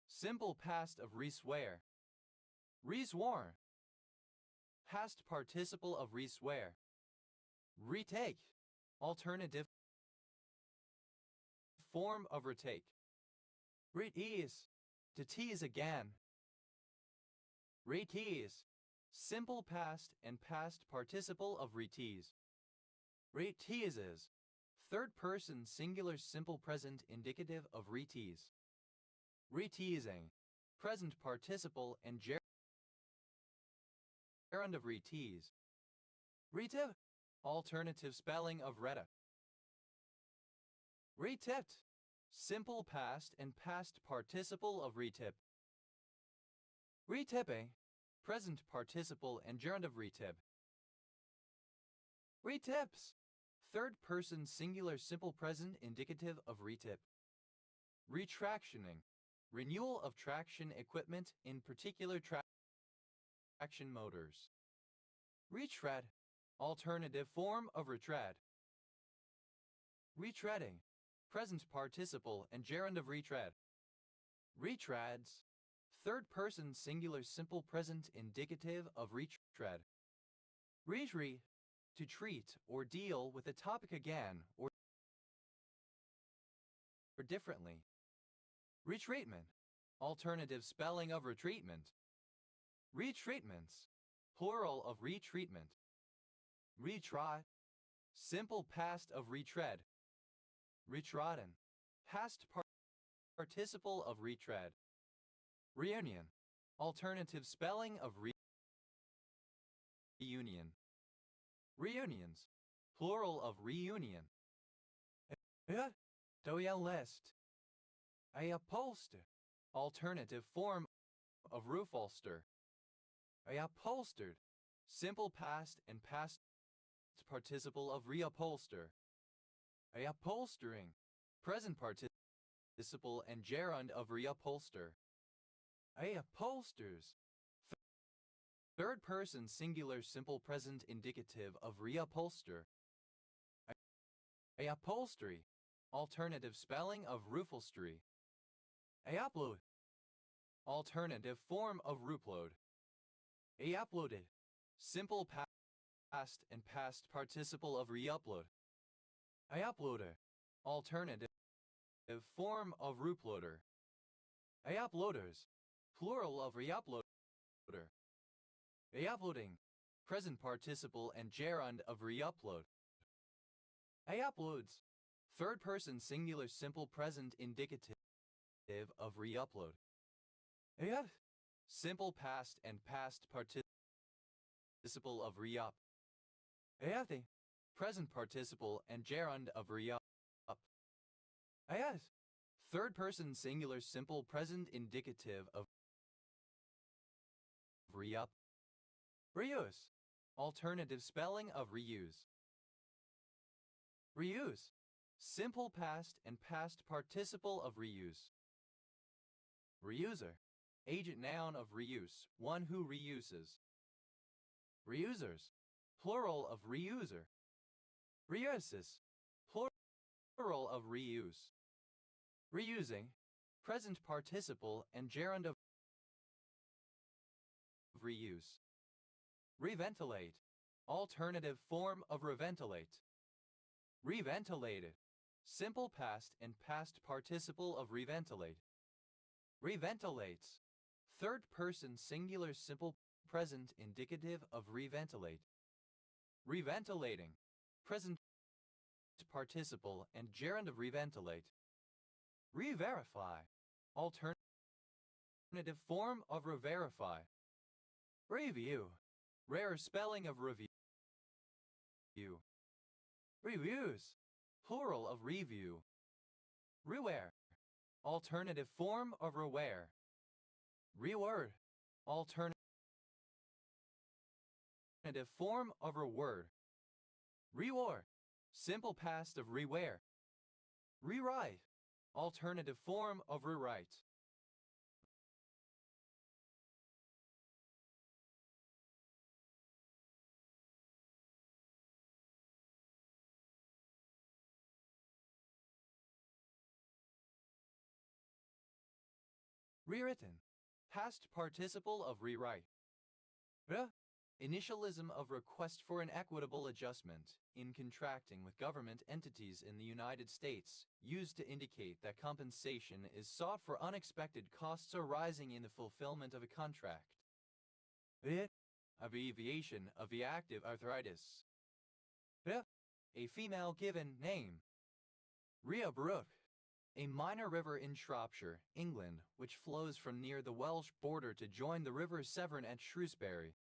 [SPEAKER 1] Simple past of reswear. Reswar. Past participle of reswear. Retake. Alternative form of retake. Retease. To tease again. Retease. Simple past and past participle of retease. Reteases. Third person singular simple present indicative of retease. Reteasing. Present participle and gerund of retease. Retip. Alternative spelling of reta. Retipped. Simple past and past participle of retip. Retipping. Present participle and gerund of retip. Retips. Third person singular simple present indicative of retip. Retractioning. Renewal of traction equipment, in particular traction motors. Retread. Alternative form of retread. Retreading. Present participle and gerund of retread. Retreads. Third person singular simple present indicative of retread. Retreat. To treat or deal with a topic again or differently. Retreatment. Alternative spelling of retreatment. Retreatments. Plural of retreatment. Retrot. Simple past of retread. Retrodden. Past participle of retread. Reunion. Alternative spelling of reunion. Reunions. Plural of reunion. Doya list. A upholster. Alternative form of reupholster. A upholstered. Simple past and past participle of reupholster. A upholstering. Present participle and gerund of reupholster. A upholsters. Third person singular simple present indicative of reupholster. A upholstery. Alternative spelling of reupholstery. A upload. Alternative form of reupload. A uploaded. Simple past and past participle of reupload. A uploader. Alternative form of reuploader. A uploaders. Plural of reuploader. A uploading. Present participle and gerund of reupload. A uploads. Third person singular simple present indicative of reupload. A simple past and past participle of re-up. Ayati, present participle and gerund of re-up. Ayat, third person singular simple present indicative of re-up. Reuse, alternative spelling of reuse. Reuse, simple past and past participle of reuse. Reuser, agent noun of reuse, one who reuses. Reusers, plural of reuser. Reuses, plural of reuse. Reusing, present participle and gerund of reuse. Reventilate, alternative form of reventilate. Reventilated, simple past and past participle of reventilate. Reventilates, third person singular simple present indicative of reventilate. Reventilating, present participle and gerund of reventilate. Re-verify, alternative form of re-verify. Review, rare spelling of review. Reviews, plural of review. Reware, alternative form of reware. Reword, alternative form of reword. Reward, simple past of rewear. Rewrite, alternative form of rewrite. Rewritten, past participle of rewrite. Initialism of request for an equitable adjustment in contracting with government entities in the United States, used to indicate that compensation is sought for unexpected costs arising in the fulfillment of a contract. Abbreviation of the active arthritis. A female given name. Rhea Brook, a minor river in Shropshire, England, which flows from near the Welsh border to join the River Severn at Shrewsbury.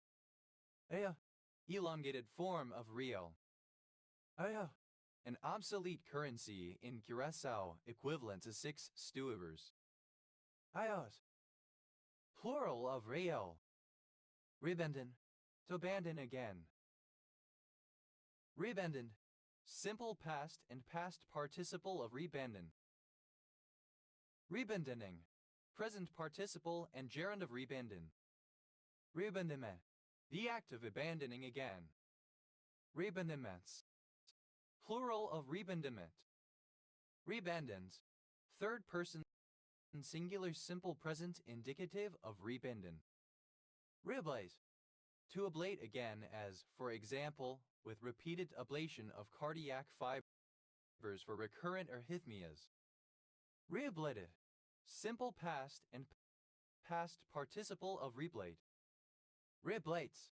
[SPEAKER 1] Elongated form of Rio. An obsolete currency in Curaçao equivalent to 6 stewers. Plural of Rio. Rebendon, to abandon again. Rebendon, simple past and past participle of rebendon. Rebendening, present participle and gerund of rebendon. Rebendiment, the act of abandoning again. Rebendiments, plural of rebendiment. Rebendons, third person singular simple present indicative of rebendon. Reablaze, to ablate again as, for example, with repeated ablation of cardiac fibers for recurrent arrhythmias. Reablated, simple past and past participle of reblate. Reblates,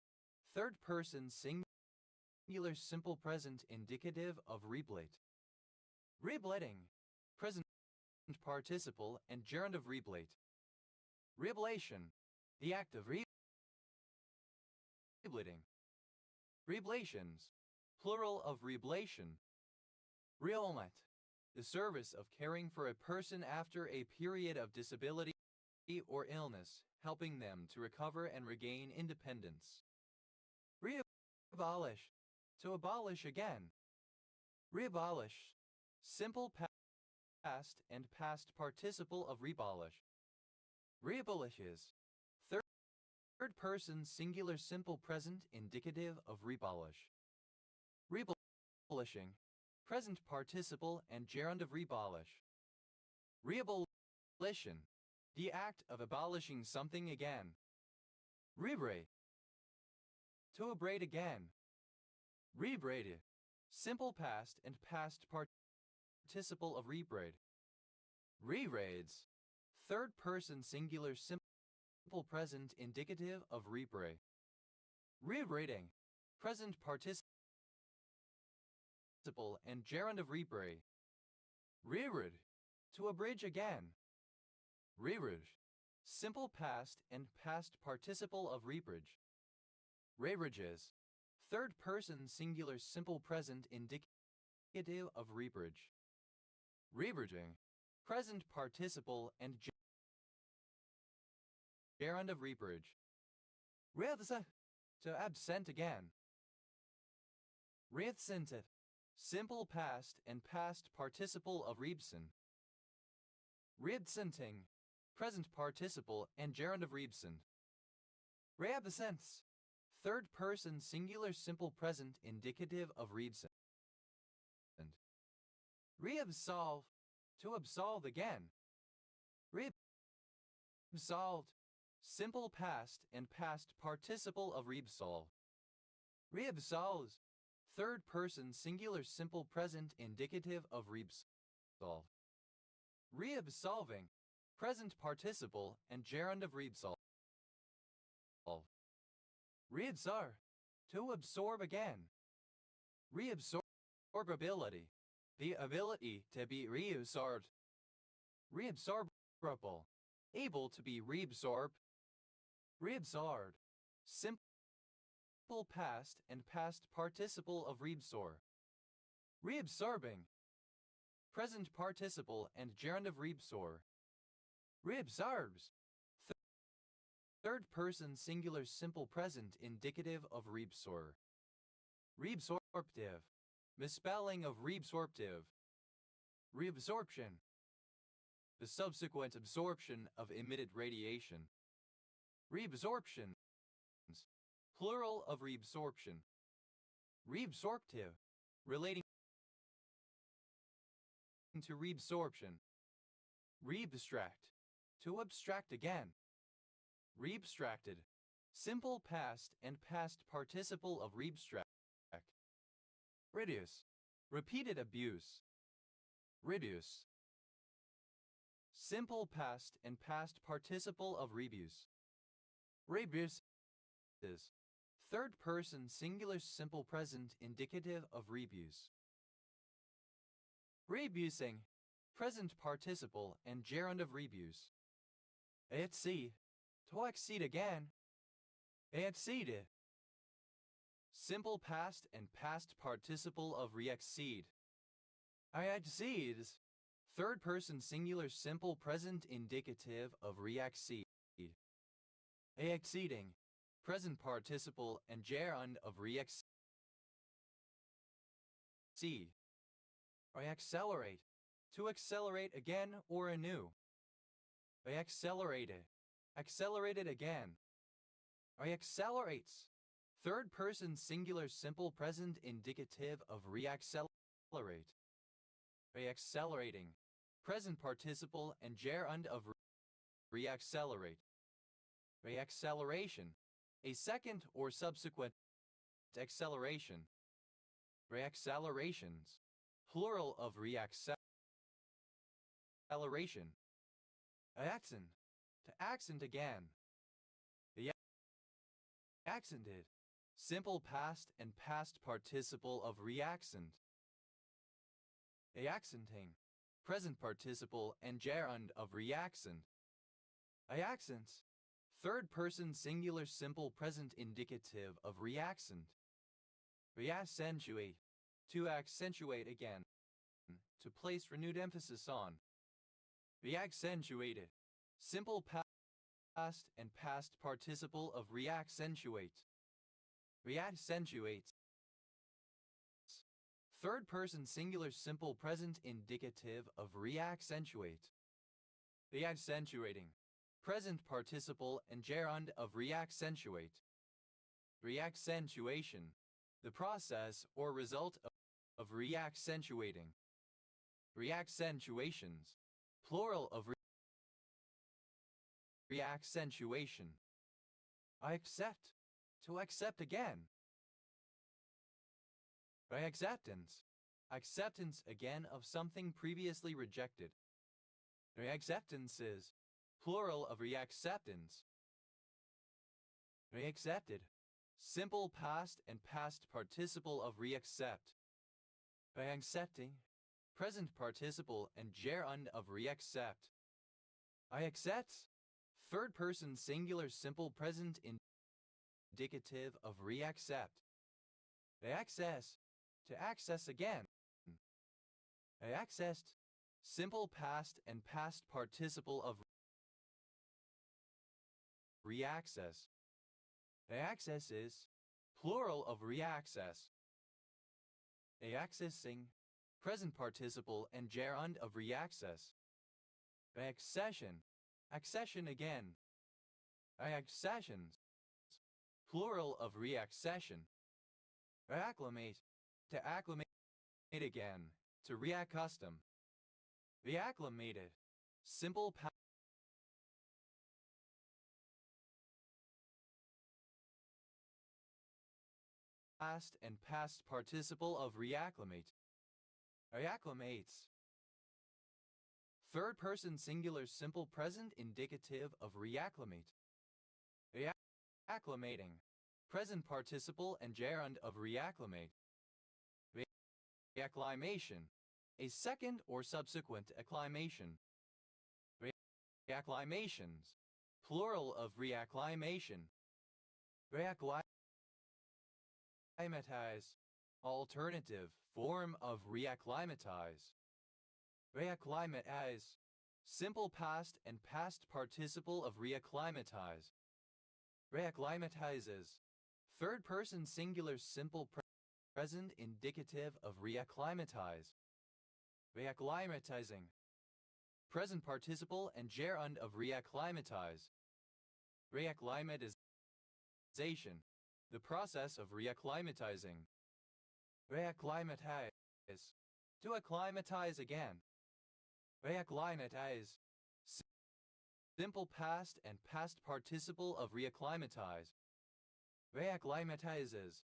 [SPEAKER 1] third person singular simple present indicative of reblate. Reblating, present participle and gerund of reblate. Reablation, the act of reblating. Reblations, plural of reblation. Realement, the service of caring for a person after a period of disability or illness, helping them to recover and regain independence. Reabolish, to abolish again. Reabolish, simple past and past participle of rebolish. Reabolishes, third person singular simple present indicative of rebolish. Reabolishing, present participle and gerund of rebolish. Reabolition, the act of abolishing something again. Rebraid, to abrade again. Rebraided, simple past and past participle of rebraid. Re-raids, third person singular simple present indicative of rebraid. Rebraiding, present participle and gerund of rebraid. Rerid, to abridge again. Rerouge, simple past and past participle of rebridge. Rebridges, third person singular simple present indicative of rebridge. Rebridging, present participle and gerund of rebridge. Reabsa, to absent again. Reabsented, simple past and past participle of reabsen. Reabsenting, present participle and gerund of reabsent. Reabsence, third person singular simple present indicative of reabsent. Reabsolve, to absolve again. Reabsolved, simple past and past participle of reabsolve. Reabsolves, third person singular simple present indicative of reabsolve. Reabsolving, present participle and gerund of reabsolve. Reabsorb, to absorb again. Reabsorbability, the ability to be reabsorbed. Reabsorbable, able to be reabsorbed. Reabsorbed, simple past and past participle of reabsorb. Reabsorbing, present participle and gerund of reabsorb. Reabsorbs, third person singular simple present indicative of reabsorb. Reabsorptive, misspelling of reabsorptive. Reabsorption, the subsequent absorption of emitted radiation. Reabsorptions, plural of reabsorption. Reabsorptive, relating to reabsorption. Reabstract, to abstract again. Reabstracted, simple past and past participle of reabstract. Reduce, repeated abuse. Reduce, simple past and past participle of rebuse. Rebuse is third person singular simple present indicative of rebuse. Rebusing, present participle and gerund of rebuse. Exceed, to exceed again. Exceeded, simple past and past participle of re-exceed. I exceeds, third person singular simple present indicative of re-exceed. Exceeding, present participle and gerund of re-exceed. I accelerate, to accelerate again or anew. I accelerated, accelerated again. I accelerates, third person singular simple present indicative of re-accelerate. I accelerating, present participle and gerund of re-accelerate. Re-acceleration, a second or subsequent acceleration. Re-accelerations, plural of re-acceleration. Accent, to accent again. The accented, simple past and past participle of re-accent. Accenting, present participle and gerund of re-accent. Accents, third person singular simple present indicative of re-accent. Reaccentuate, to accentuate again, to place renewed emphasis on. Reaccentuated, simple past and past participle of reaccentuate. Reaccentuates, third person singular simple present indicative of reaccentuate. Reaccentuating, present participle and gerund of reaccentuate. Reaccentuation, the process or result of reaccentuating. Reaccentuations, plural of reaccentuation. I accept, to accept again. Reacceptance, acceptance again of something previously rejected. Reacceptances, plural of reacceptance. Reaccepted, simple past and past participle of reaccept. Reaccepting, present participle and gerund of reaccept. I accept, Third person singular simple present indicative of reaccept. Access. To access again. Accessed. Simple past and past participle of reaccess. Access is plural of reaccess. Accessing. Present participle and gerund of reaccess. Accession. Accession again. Accessions. Plural of reaccession. Acclimate. To acclimate again. To reaccustom. Reacclimated. Simple past and past participle of reacclimate. Reacclimates. Third person singular simple present indicative of reacclimate. Acclimating. Present participle and gerund of reacclimate. Reacclimation. A second or subsequent acclimation. Reacclimations. Plural of reacclimation. Reacclimatize. Alternative form of reacclimatize. Reacclimatize. Simple past and past participle of reacclimatize. Reacclimatizes. Third person singular simple present indicative of reacclimatize. Reacclimatizing. Present participle and gerund of reacclimatize. Reacclimatization. The process of reacclimatizing. Reacclimatize. To acclimatize again. Reacclimatize. Simple past and past participle of reacclimatize. Reacclimatizes.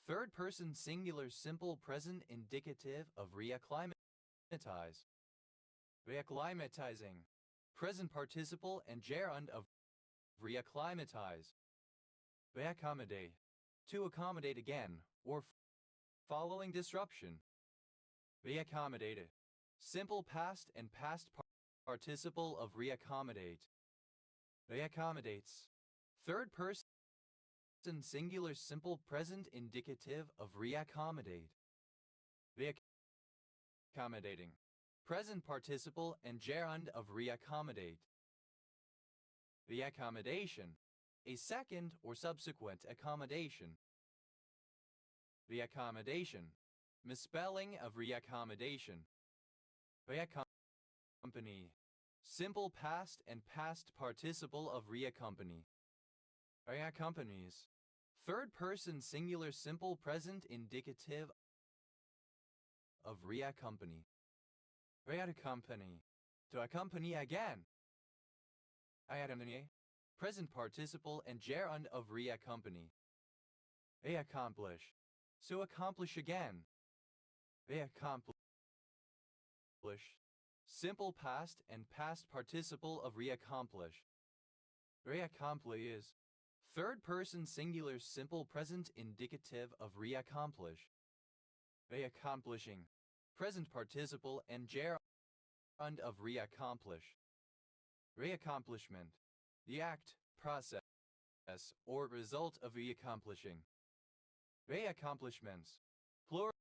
[SPEAKER 1] Third person singular simple present indicative of reacclimatize. Reacclimatizing. Present participle and gerund of reacclimatize. Reaccommodate. To accommodate again, or following disruption. Reaccommodated. Simple past and past participle of reaccommodate. Reaccommodates. Third person singular simple present indicative of reaccommodate. Reaccommodating. Present participle and gerund of reaccommodate. Reaccommodation. A second or subsequent accommodation. Reaccommodation. Misspelling of reaccommodation. Reaccompany. Simple past and past participle of reaccompany. Reaccompanies. Third person singular simple present indicative of reaccompany. Reaccompany. To accompany again. Reaccompany. Present participle and gerund of reaccompany. Reaccomplish. So accomplish again. Reaccomplish. Simple past and past participle of reaccomplish. Reaccomplis. Third person singular simple present indicative of reaccomplish. Reaccomplishing. Present participle and gerund of reaccomplish. Reaccomplishment. The act, process, or result of reaccomplishing. Reaccomplishments. Plural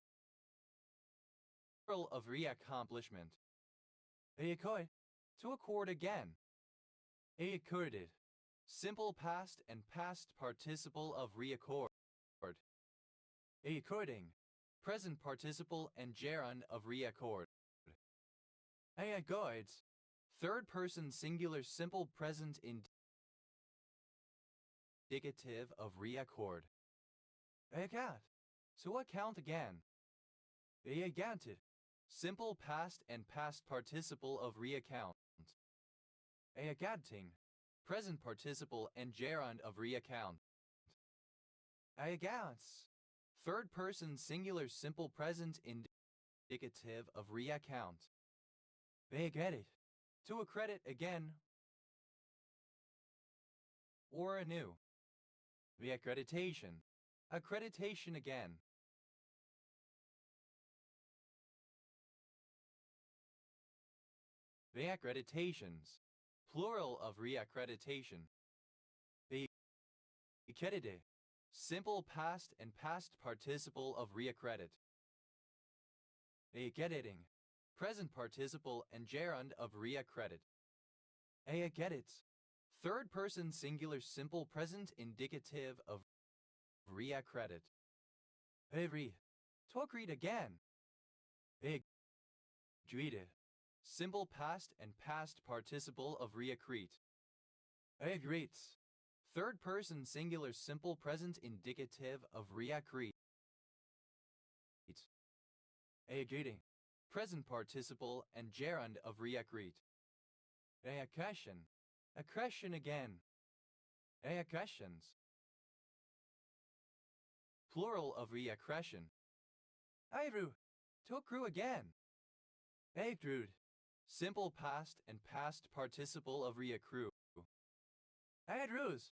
[SPEAKER 1] of reaccomplishment. Reaccord. To accord again. Reaccorded. Simple past and past participle of reaccord. Reaccording. Present participle and gerund of reaccord. Reaccords. Third person singular simple present indicative of reaccord. Reaccount. To account again. Reaccounted. Simple past and past participle of reaccount. Reaccounting. Present participle and gerund of reaccount. Reaccounts. Third person singular simple present indicative of reaccount. Reaccredit. To accredit again or anew. Reaccreditation. Accreditation again. Reaccreditations. Plural of reaccreditation. Accredite. Simple past and past participle of reaccredit. Accrediting. Present participle and gerund of reaccredit. Accredits. Third person singular simple present indicative of reaccredit. Every. Talk read again. Agreed. Simple past and past participle of reaccrete. Agrees. Third person singular simple present indicative of reaccrete. Agreeing. Present participle and gerund of reaccrete. Accretion. Accretion again. Accretions. Plural of reaccretion. Airu. Tokru again. Accrued. Simple past and past participle of reaccrue. Adrus.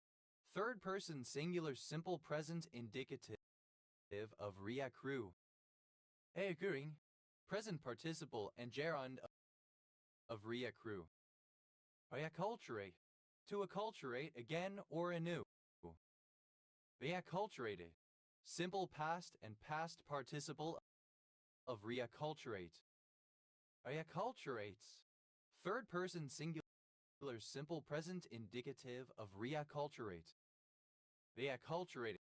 [SPEAKER 1] Third person singular simple present indicative of reaccrue. Accruing. Present participle and gerund of reaccrue. Reacculturate. To acculturate again or anew. Reacculturated. Simple past and past participle of reacculturate. Reacculturates. Third person singular simple present indicative of reacculturate. Reacculturating.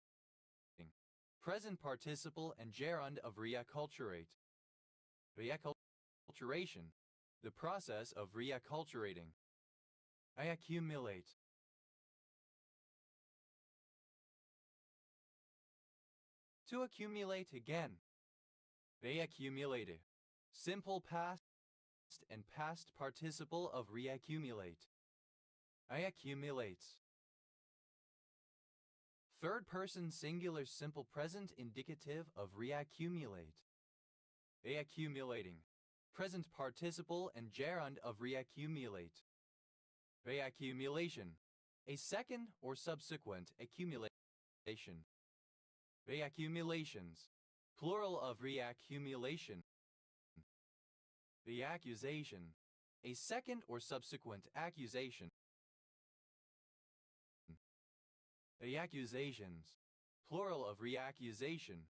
[SPEAKER 1] Present participle and gerund of reacculturate. Reacculturation. The process of reacculturating. Reaccumulate. To accumulate again. Reaccumulate. Simple past and past participle of reaccumulate. Reaccumulates. Third person singular simple present indicative of reaccumulate. Reaccumulating. Present participle and gerund of reaccumulate. Reaccumulation. A second or subsequent accumulation. Reaccumulations. Plural of reaccumulation. Reaccusation. A second or subsequent accusation. Reaccusations. Plural of reaccusation.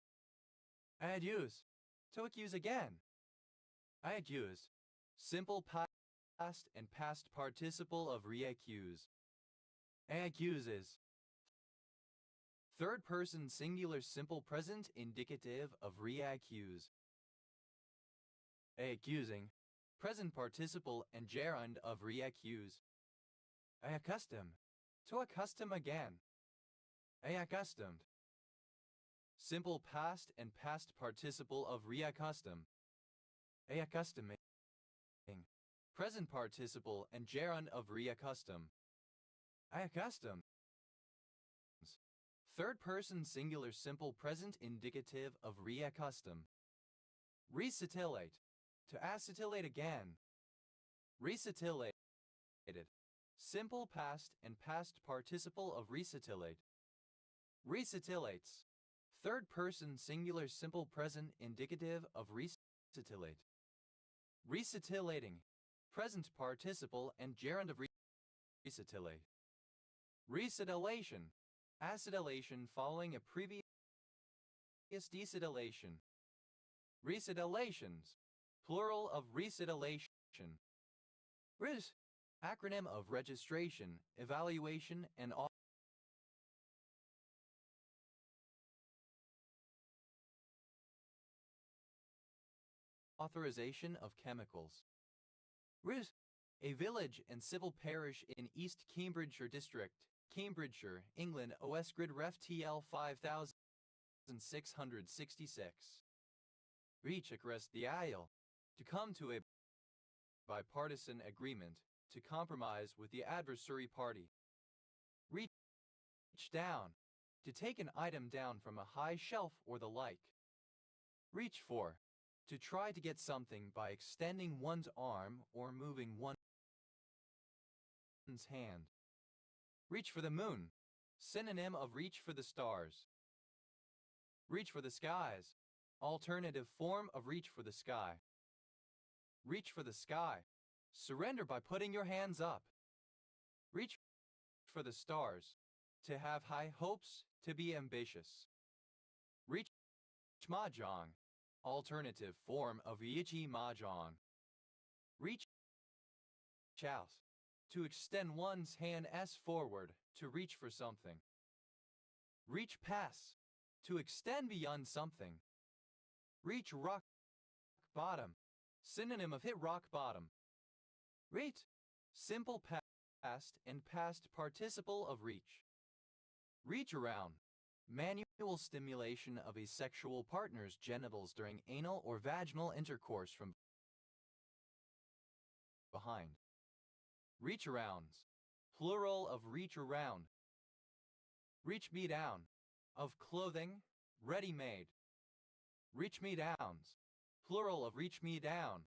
[SPEAKER 1] Adduce. To accuse again. Accuse. Simple past and past participle of reaccuse. Accuses. Third person singular simple present indicative of reaccuse. Accusing. Present participle and gerund of reaccuse. Accustom. To accustom again. Accustomed. Simple past and past participle of reaccustom. Accustoming. Present participle and gerund of reaccustom. Accustomed. Third person singular simple present indicative of reaccustom. Recetillate. To acetylate again. Recetillate. Simple past and past participle of recetillate. Recetylates. Third person singular simple present indicative of recetillate. Recetylating. Present participle and gerund of recetillate. Recetylation. Acetylation following a previous decetylation. Recetylations. Plural of recetylation. RIS. Acronym of registration, evaluation, and authorization of chemicals. RIS. A village and civil parish in East Cambridgeshire District, Cambridgeshire, England. OS Grid Ref TL 5666. Reach across the aisle. To come to a bipartisan agreement, to compromise with the adversary party. Reach down. To take an item down from a high shelf or the like. Reach for. To try to get something by extending one's arm or moving one's hand. Reach for the moon. Synonym of reach for the stars. Reach for the skies. Alternative form of reach for the sky. Reach for the sky. Surrender by putting your hands up. Reach for the stars. To have high hopes, to be ambitious. Reach mahjong. Alternative form of Yichi mahjong. Reach out. To extend one's hand s forward, to reach for something. Reach pass. To extend beyond something. Reach rock bottom. Synonym of hit rock bottom. Rate. Simple past and past participle of reach. Reach around. Manual stimulation of a sexual partner's genitals during anal or vaginal intercourse from behind. Reach arounds. Plural of reach around. Reach me down. Of clothing, ready-made. Reach me downs. Plural of reach me down.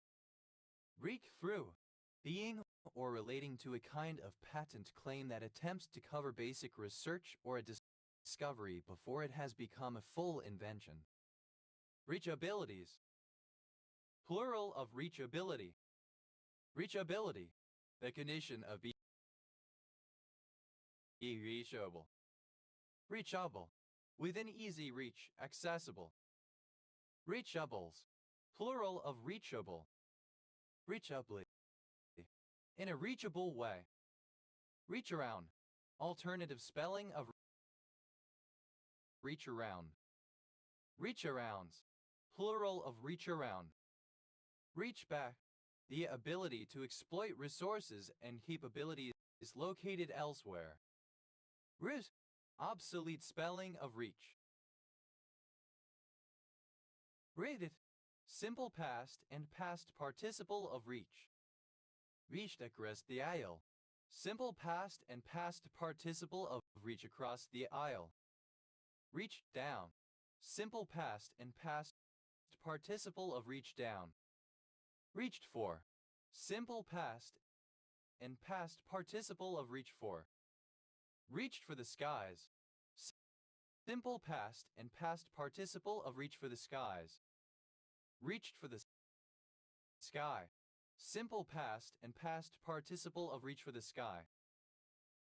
[SPEAKER 1] Reek through. Being or relating to a kind of patent claim that attempts to cover basic research or a discovery before it has become a full invention. Reachabilities. Plural of reachability. Reachability. The condition of being reachable. Reachable. Within easy reach, accessible. Reachables. Plural of reachable. Reachably. In a reachable way. Reach around. Alternative spelling of reach around. Reach arounds. Plural of reach around. Reach back. The ability to exploit resources and capabilities is located elsewhere. Root. Obsolete spelling of reach. Rated. Simple past and past participle of reach. Reached across the aisle. Simple past and past participle of reach across the aisle. Reach down. Simple past and past participle of reach down. Reached for. Simple past and past participle of reach for. Reached for the skies. Simple past and past participle of reach for the skies. Reached for the sky. Simple past and past participle of reach for the sky.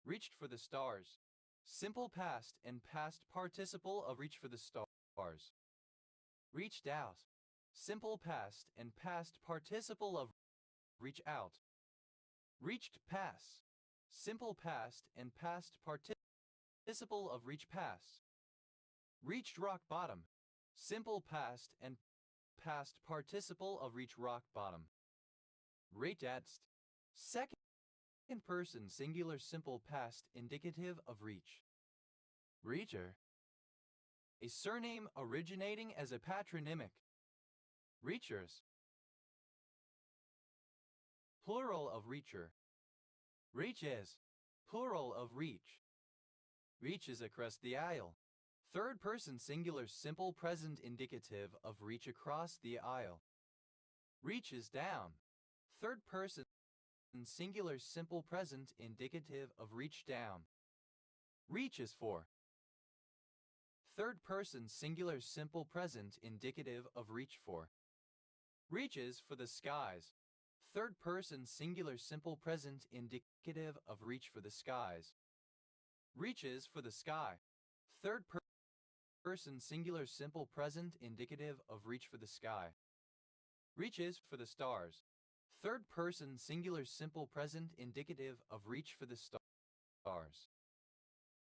[SPEAKER 1] Reached for the stars. Simple past and past participle of reach for the stars. Reached out. Simple past and past participle of reach out. Reached pass. Simple past and past participle of reach pass. Reached rock bottom. Simple past and past participle of reach rock bottom. Reached. Second person singular simple past indicative of reach. Reacher. A surname originating as a patronymic. Reachers. Plural of reacher. Reaches. Plural of reach. Reaches across the aisle. Third person singular simple present indicative of reach across the aisle. Reaches down. Third person singular simple present indicative of reach down. Reaches for. Third person singular simple present indicative of reach for. Reaches for the skies. Third person singular simple present indicative of reach for the skies. Reaches for the sky. Third person singular simple present indicative of reach for the sky. Reaches for the stars. Third person singular simple present indicative of reach for the stars.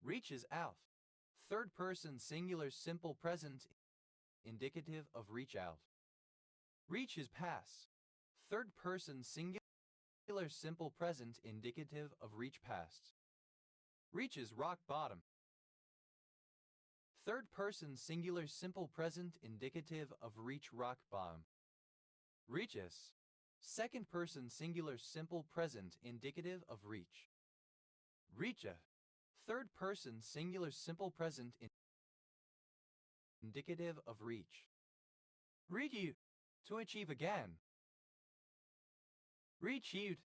[SPEAKER 1] Reaches out. Third person singular simple present indicative of reach out. Reaches pass. Third person singular simple present indicative of reach past. Reaches rock bottom. Third person singular simple present indicative of reach rock bottom. Reaches. Second person singular simple present indicative of reach. Reacha. Third person singular simple present indicative of reach. Reach. To achieve again. Reachieved.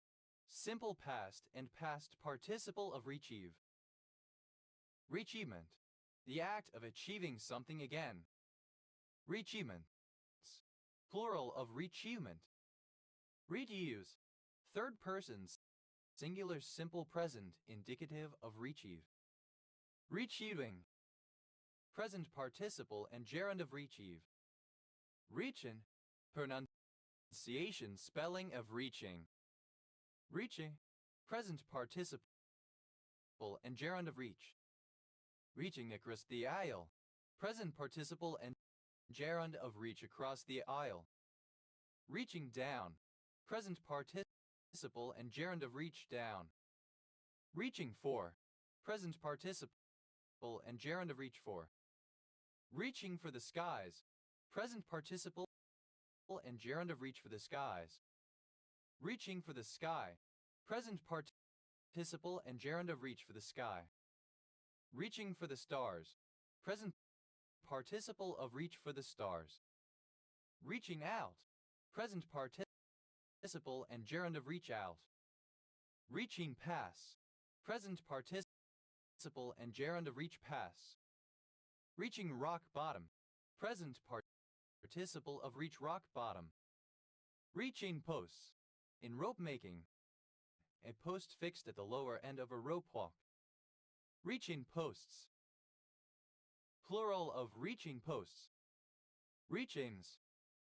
[SPEAKER 1] Simple past and past participle of reachieve. Reachievement. The act of achieving something again. Reachievements. Plural of reachievement. Reuse. Third person singular simple present indicative of rechieve. Rechieving. Present participle and gerund of rechieve. Reachin. Pronunciation spelling of reaching. Reaching. Present participle and gerund of reach. Reaching across the aisle. Present participle and gerund of reach across the aisle. Reaching down. Present participle and gerund of reach down. Reaching for. Present participle and gerund of reach for. Reaching for the skies. Present participle and gerund of reach for the skies. Reaching for the sky. Present participle and gerund of reach for the sky. Reaching for the stars. Present participle of reach for the stars. Reaching out. Present participle and gerund of reach out. Reaching pass. Present participle and gerund of reach pass. Reaching rock bottom. Present participle of reach rock bottom. Reaching posts. In rope making, a post fixed at the lower end of a rope walk. Reaching posts. Plural of reaching posts. Reachings.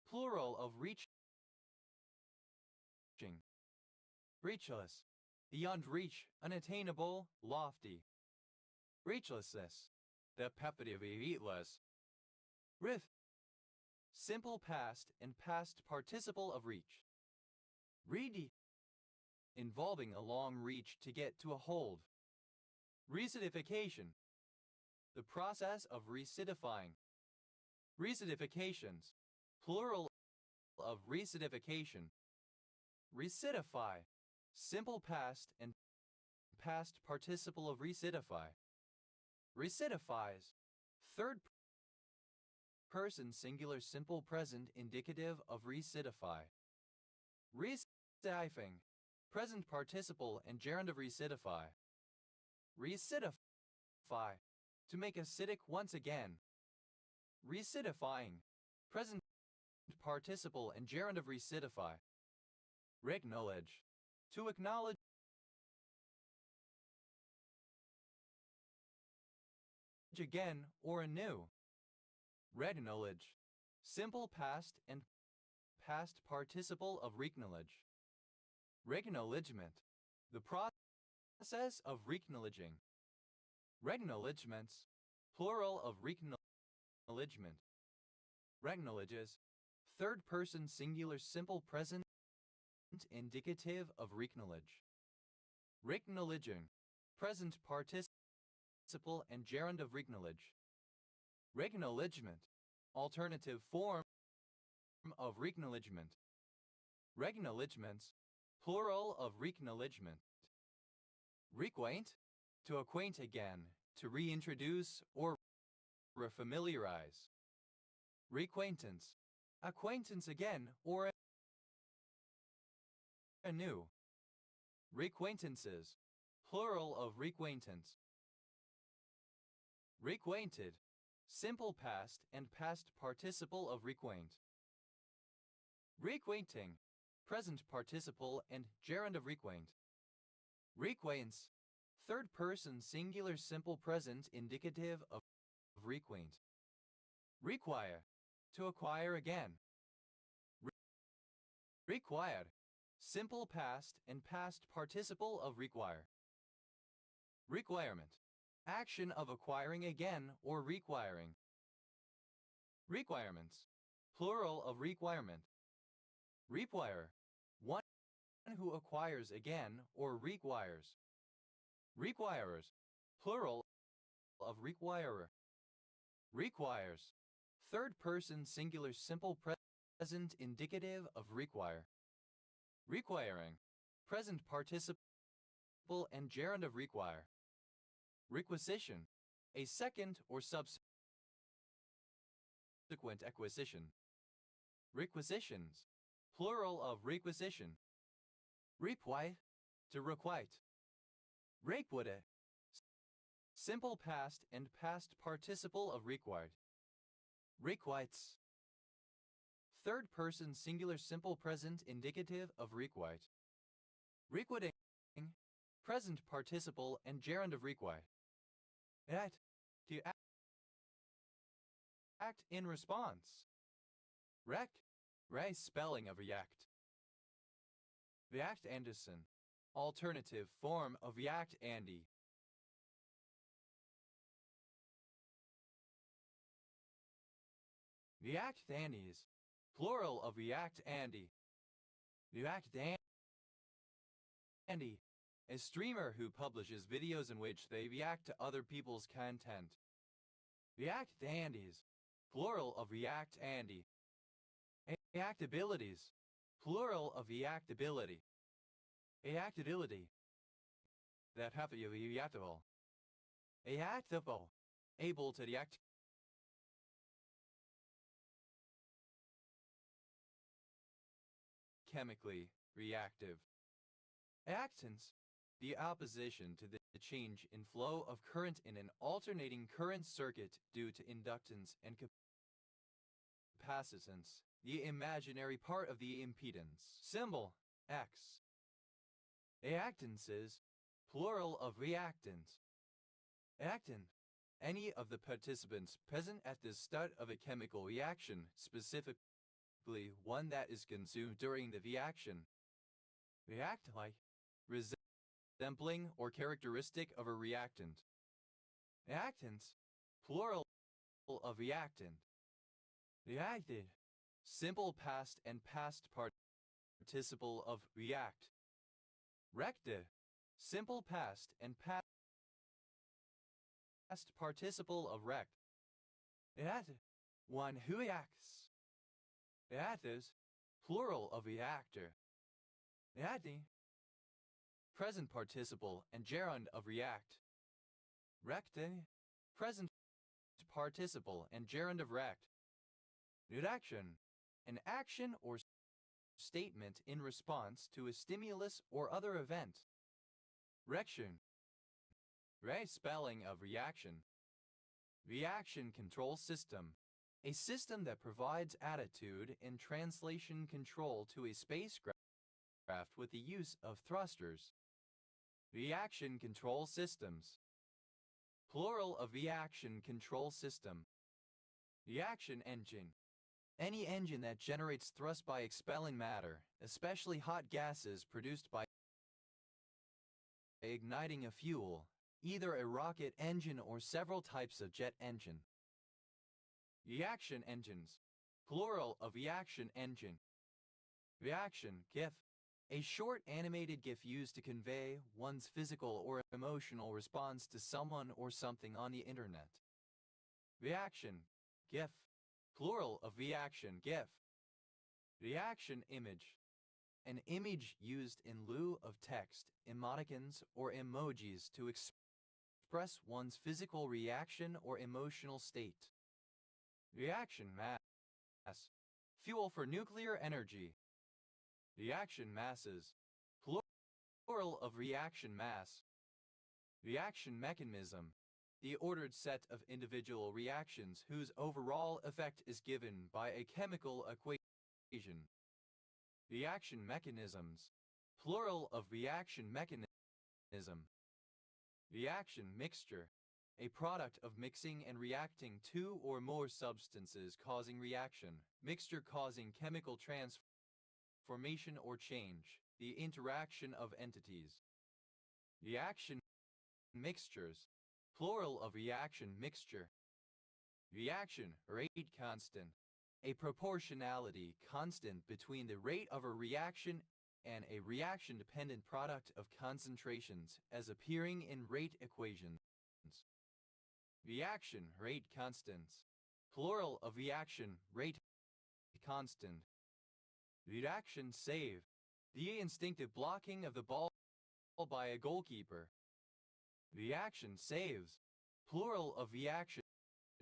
[SPEAKER 1] Plural of reaching. Reachless. Beyond reach, unattainable, lofty. Reachlessness. The property of eatless. Rith. Simple past and past participle of reach. Reedy. Involving a long reach to get to a hold. Recidification. The process of recidifying. Recidifications. Plural of recidification. Recidify. Simple past and past participle of recidify. Recidifies. Third person singular simple present indicative of recidify. Recidifying. Present participle and gerund of recidify. Recidify. To make acidic once again. Recidifying. Present participle and gerund of recidify. Recknowledge. To acknowledge again or anew. Recknowledge. Simple past and past participle of recknowledge. Recknowledgement. The process of recknowledging. Recknowledgements. Plural of recknowledgement. Recknowledges. Third person singular simple present indicative of recknowledge. Recknowledging. Present participle and gerund of recknowledge. Recknowledgement. Alternative form of recknowledgement. Recknowledgements. Plural of recknowledgement. Requaint. To acquaint again, to reintroduce or refamiliarize. Requaintance. Acquaintance again or anew. Requaintances. Plural of requaintance. Requainted. Simple past and past participle of requaint. Requainting. Present participle and gerund of requaint. Requaints. Third person singular simple present indicative of requaint. Require. To acquire again. Required. Simple past and past participle of require. Requirement. Action of acquiring again or requiring. Requirements. Plural of requirement. Require. One who acquires again or requires. Requirers. Plural of requirer. Requires. Third person singular simple present indicative of require. Requiring. Present participle and gerund of require. Requisition. A second or subsequent acquisition. Requisitions. Plural of requisition. Requite. To requite. Requite. Simple past and past participle of required. Requites. Third person singular simple present indicative of requite. Requiting. present participle and gerund of require. Act, to act in response. Rect, re spelling of react. React Anderson, alternative form of react Andy. React Andes, plural of react Andy. React Andy, a streamer who publishes videos in which they react to other people's content. React Andes, plural of react Andy. Reactabilities, plural of reactability. Reactability, that have to be reactable. Reactable, able to react chemically reactive. Reactance, the opposition to the change in flow of current in an alternating current circuit due to inductance and capacitance, the imaginary part of the impedance. Symbol, X. Reactances, plural of reactant. Reactant, any of the participants present at the start of a chemical reaction, specifically one that is consumed during the reaction. React like, resembling or characteristic of a reactant. Reactants, plural of reactant. Reacted, simple past and past participle of react. Recte, simple past and past participle of rect. React, one who reacts. Reactors, plural of reactor. Reacting, present participle and gerund of react. Recte, present participle and gerund of rect. Reaction, an action or statement in response to a stimulus or other event. Reaction, re-spelling of reaction. Reaction control system, a system that provides attitude and translation control to a spacecraft with the use of thrusters. Reaction control systems, plural of reaction control system. Reaction engine, any engine that generates thrust by expelling matter, especially hot gases produced by igniting a fuel, either a rocket engine or several types of jet engine. Reaction engines, plural of reaction engine. Reaction GIF, a short animated GIF used to convey one's physical or emotional response to someone or something on the internet. Reaction GIF, plural of reaction GIF. Reaction image, an image used in lieu of text, emoticons, or emojis to express one's physical reaction or emotional state. Reaction mass, fuel for nuclear energy. Reaction masses, plural of reaction mass. Reaction mechanism, the ordered set of individual reactions whose overall effect is given by a chemical equation. Reaction mechanisms, plural of reaction mechanism. Reaction mixture, a product of mixing and reacting two or more substances causing reaction, mixture causing chemical transformation or change, the interaction of entities. Reaction mixtures, plural of reaction mixture. Reaction rate constant, a proportionality constant between the rate of a reaction and a reaction-dependent product of concentrations as appearing in rate equations. Reaction rate constants, plural of reaction rate constant. Reaction save, the instinctive blocking of the ball by a goalkeeper. Reaction saves, plural of reaction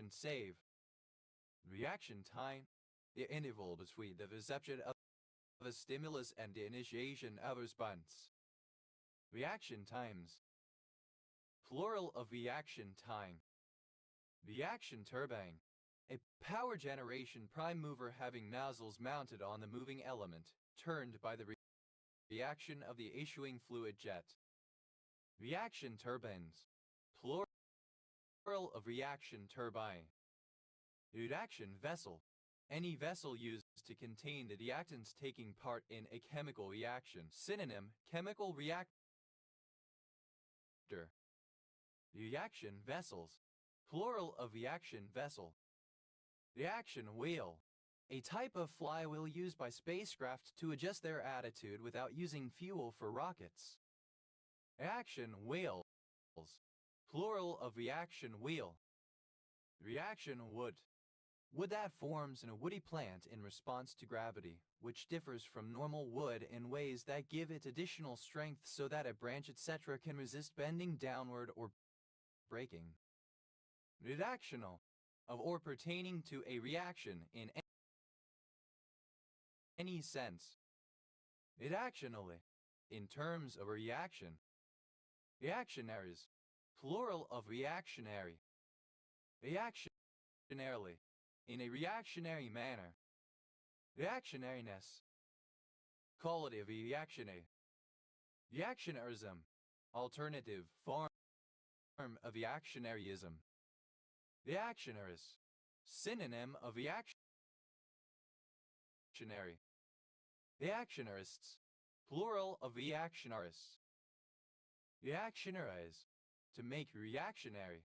[SPEAKER 1] save. Reaction time, the interval between the reception of a stimulus and the initiation of a response. Reaction times, plural of reaction time. Reaction turbine, a power generation prime mover having nozzles mounted on the moving element, turned by the reaction of the issuing fluid jet. Reaction turbines. Plural of reaction turbine. Reaction vessel. Any vessel used to contain the reactants taking part in a chemical reaction. Synonym, chemical reactor. Reaction vessels. Plural of reaction vessel. Reaction wheel. A type of flywheel used by spacecraft to adjust their attitude without using fuel for rockets. Reaction wheels. Plural of reaction wheel. Reaction wood. Wood that forms in a woody plant in response to gravity, which differs from normal wood in ways that give it additional strength so that a branch etc. can resist bending downward or breaking. Reactional. Of or pertaining to a reaction in any sense. Reactionally. In terms of a reaction. Reactionaries. Plural of reactionary. Reactionarily. In a reactionary manner. Reactionariness. Quality of reactionary. Reactionarism. Alternative form of reactionaryism. Reactionaries. Synonym of reactionary. Reactionarists. Plural of reactionarists. Reactionarize. To make reactionary.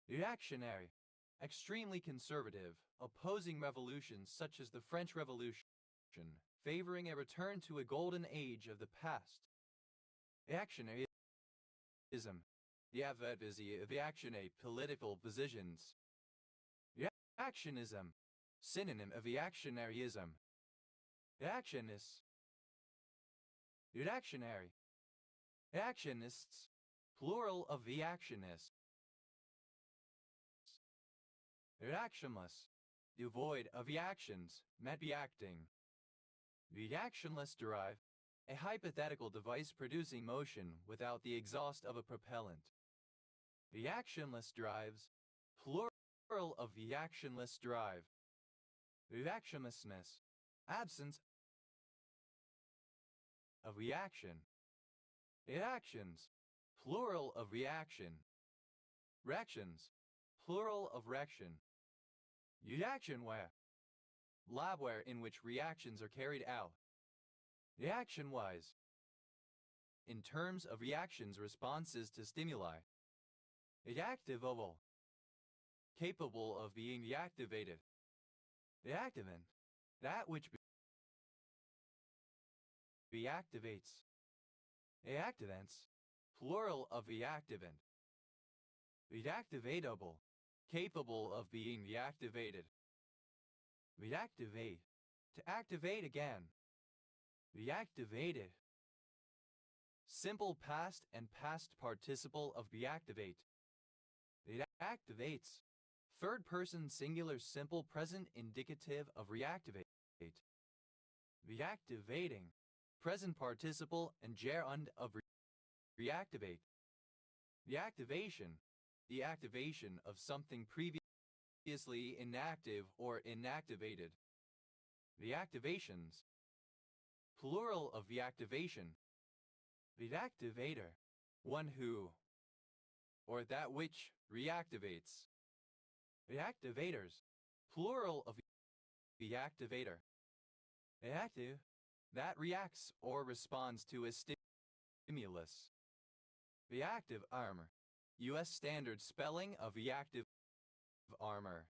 [SPEAKER 1] Reactionary. Extremely conservative, opposing revolutions such as the French Revolution, favoring a return to a golden age of the past. Reactionaryism. The advocacy of reactionary political positions. Reactionism. Synonym of reactionaryism. Reactionists. Reactionary. Reactionists. Plural of reactionists. Reactionless. Devoid of reactions, met reacting. Reactionless derive. A hypothetical device producing motion without the exhaust of a propellant. Reactionless drives. Plural of reactionless drive. Reactionlessness. Absence of reaction. Reactions. Plural of reaction. Reactions. Plural of reaction. Reactionware. Labware in which reactions are carried out. Reaction-wise. In terms of reactions responses to stimuli. Reactivable. Capable of being reactivated. Reactivant. That which reactivates. Reactivants. Plural of reactivant. Reactivatable. Capable of being reactivated. Reactivate. To activate again. Reactivated. Simple past and past participle of reactivate. Reactivates. Third person singular simple present indicative of reactivate. Reactivating. Present participle and gerund of reactivate. Reactivation. The activation of something previously inactive or inactivated. Reactivations. Plural of reactivation. Reactivator. One who or that which reactivates. Reactivators. Plural of reactivator. Reactive. That reacts or responds to a stimulus. Reactive armor. U.S. standard spelling of reactive armor.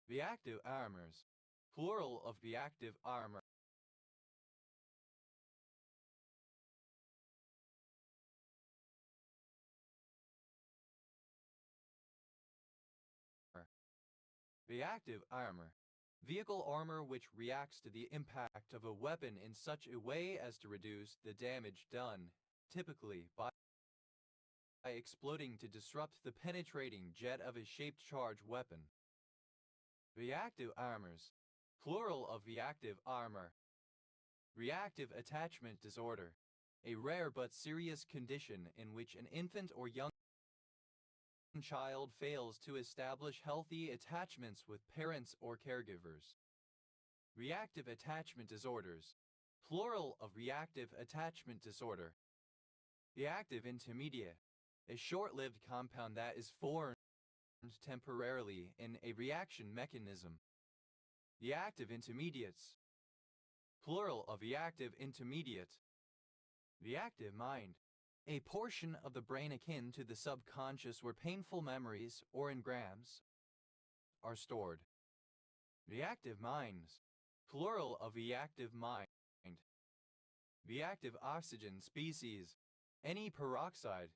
[SPEAKER 1] Reactive armors. Plural of reactive armor. Reactive armor. Vehicle armor which reacts to the impact of a weapon in such a way as to reduce the damage done, typically by exploding to disrupt the penetrating jet of a shaped charge weapon. Reactive armors. Plural of reactive armor. Reactive attachment disorder. A rare but serious condition in which an infant or young child fails to establish healthy attachments with parents or caregivers. Reactive attachment disorders. Plural of reactive attachment disorder. The active intermediate, a short-lived compound that is formed temporarily in a reaction mechanism. The active intermediates, plural of the active intermediate. The active mind, a portion of the brain akin to the subconscious where painful memories or engrams are stored. The active minds, plural of the active mind. The active oxygen species, any peroxide,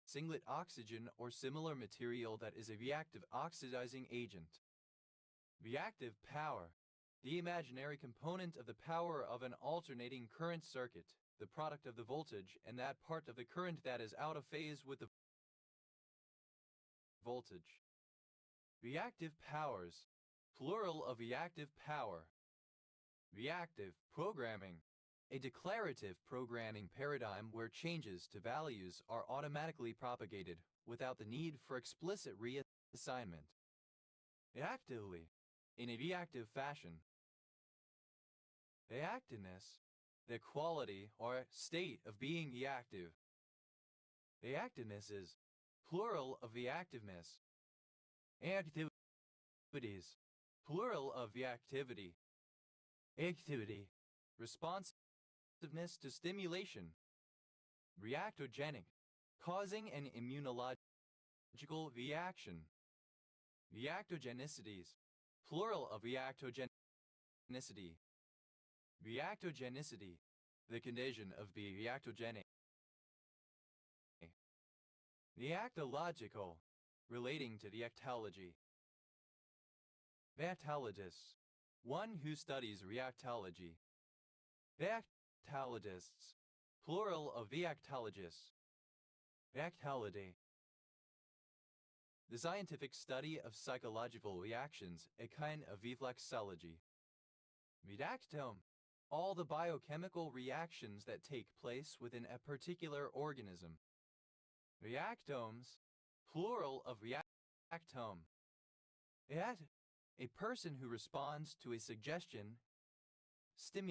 [SPEAKER 1] singlet oxygen or similar material that is a reactive oxidizing agent. The active power, the imaginary component of the power of an alternating current circuit, the product of the voltage and that part of the current that is out of phase with the voltage. Reactive powers, plural of reactive power. Reactive programming, a declarative programming paradigm where changes to values are automatically propagated without the need for explicit reassignment. Actively, in a reactive fashion. The activeness, the quality or state of being reactive. The activeness is, plural of the activeness. Activities, plural of the activity. Activity, responsiveness to stimulation. Reactogenic, causing an immunological reaction. Reactogenicities, plural of reactogenicity. Reactogenicity, the condition of being reactogenic. Reactological, relating to reactology. Reactologist, one who studies reactology. Reactologists, plural of reactologists. Reactology, the scientific study of psychological reactions, a kind of reflexology. Reactome, all the biochemical reactions that take place within a particular organism. Reactomes, plural of reactome. A person who responds to a suggestion, stimulation.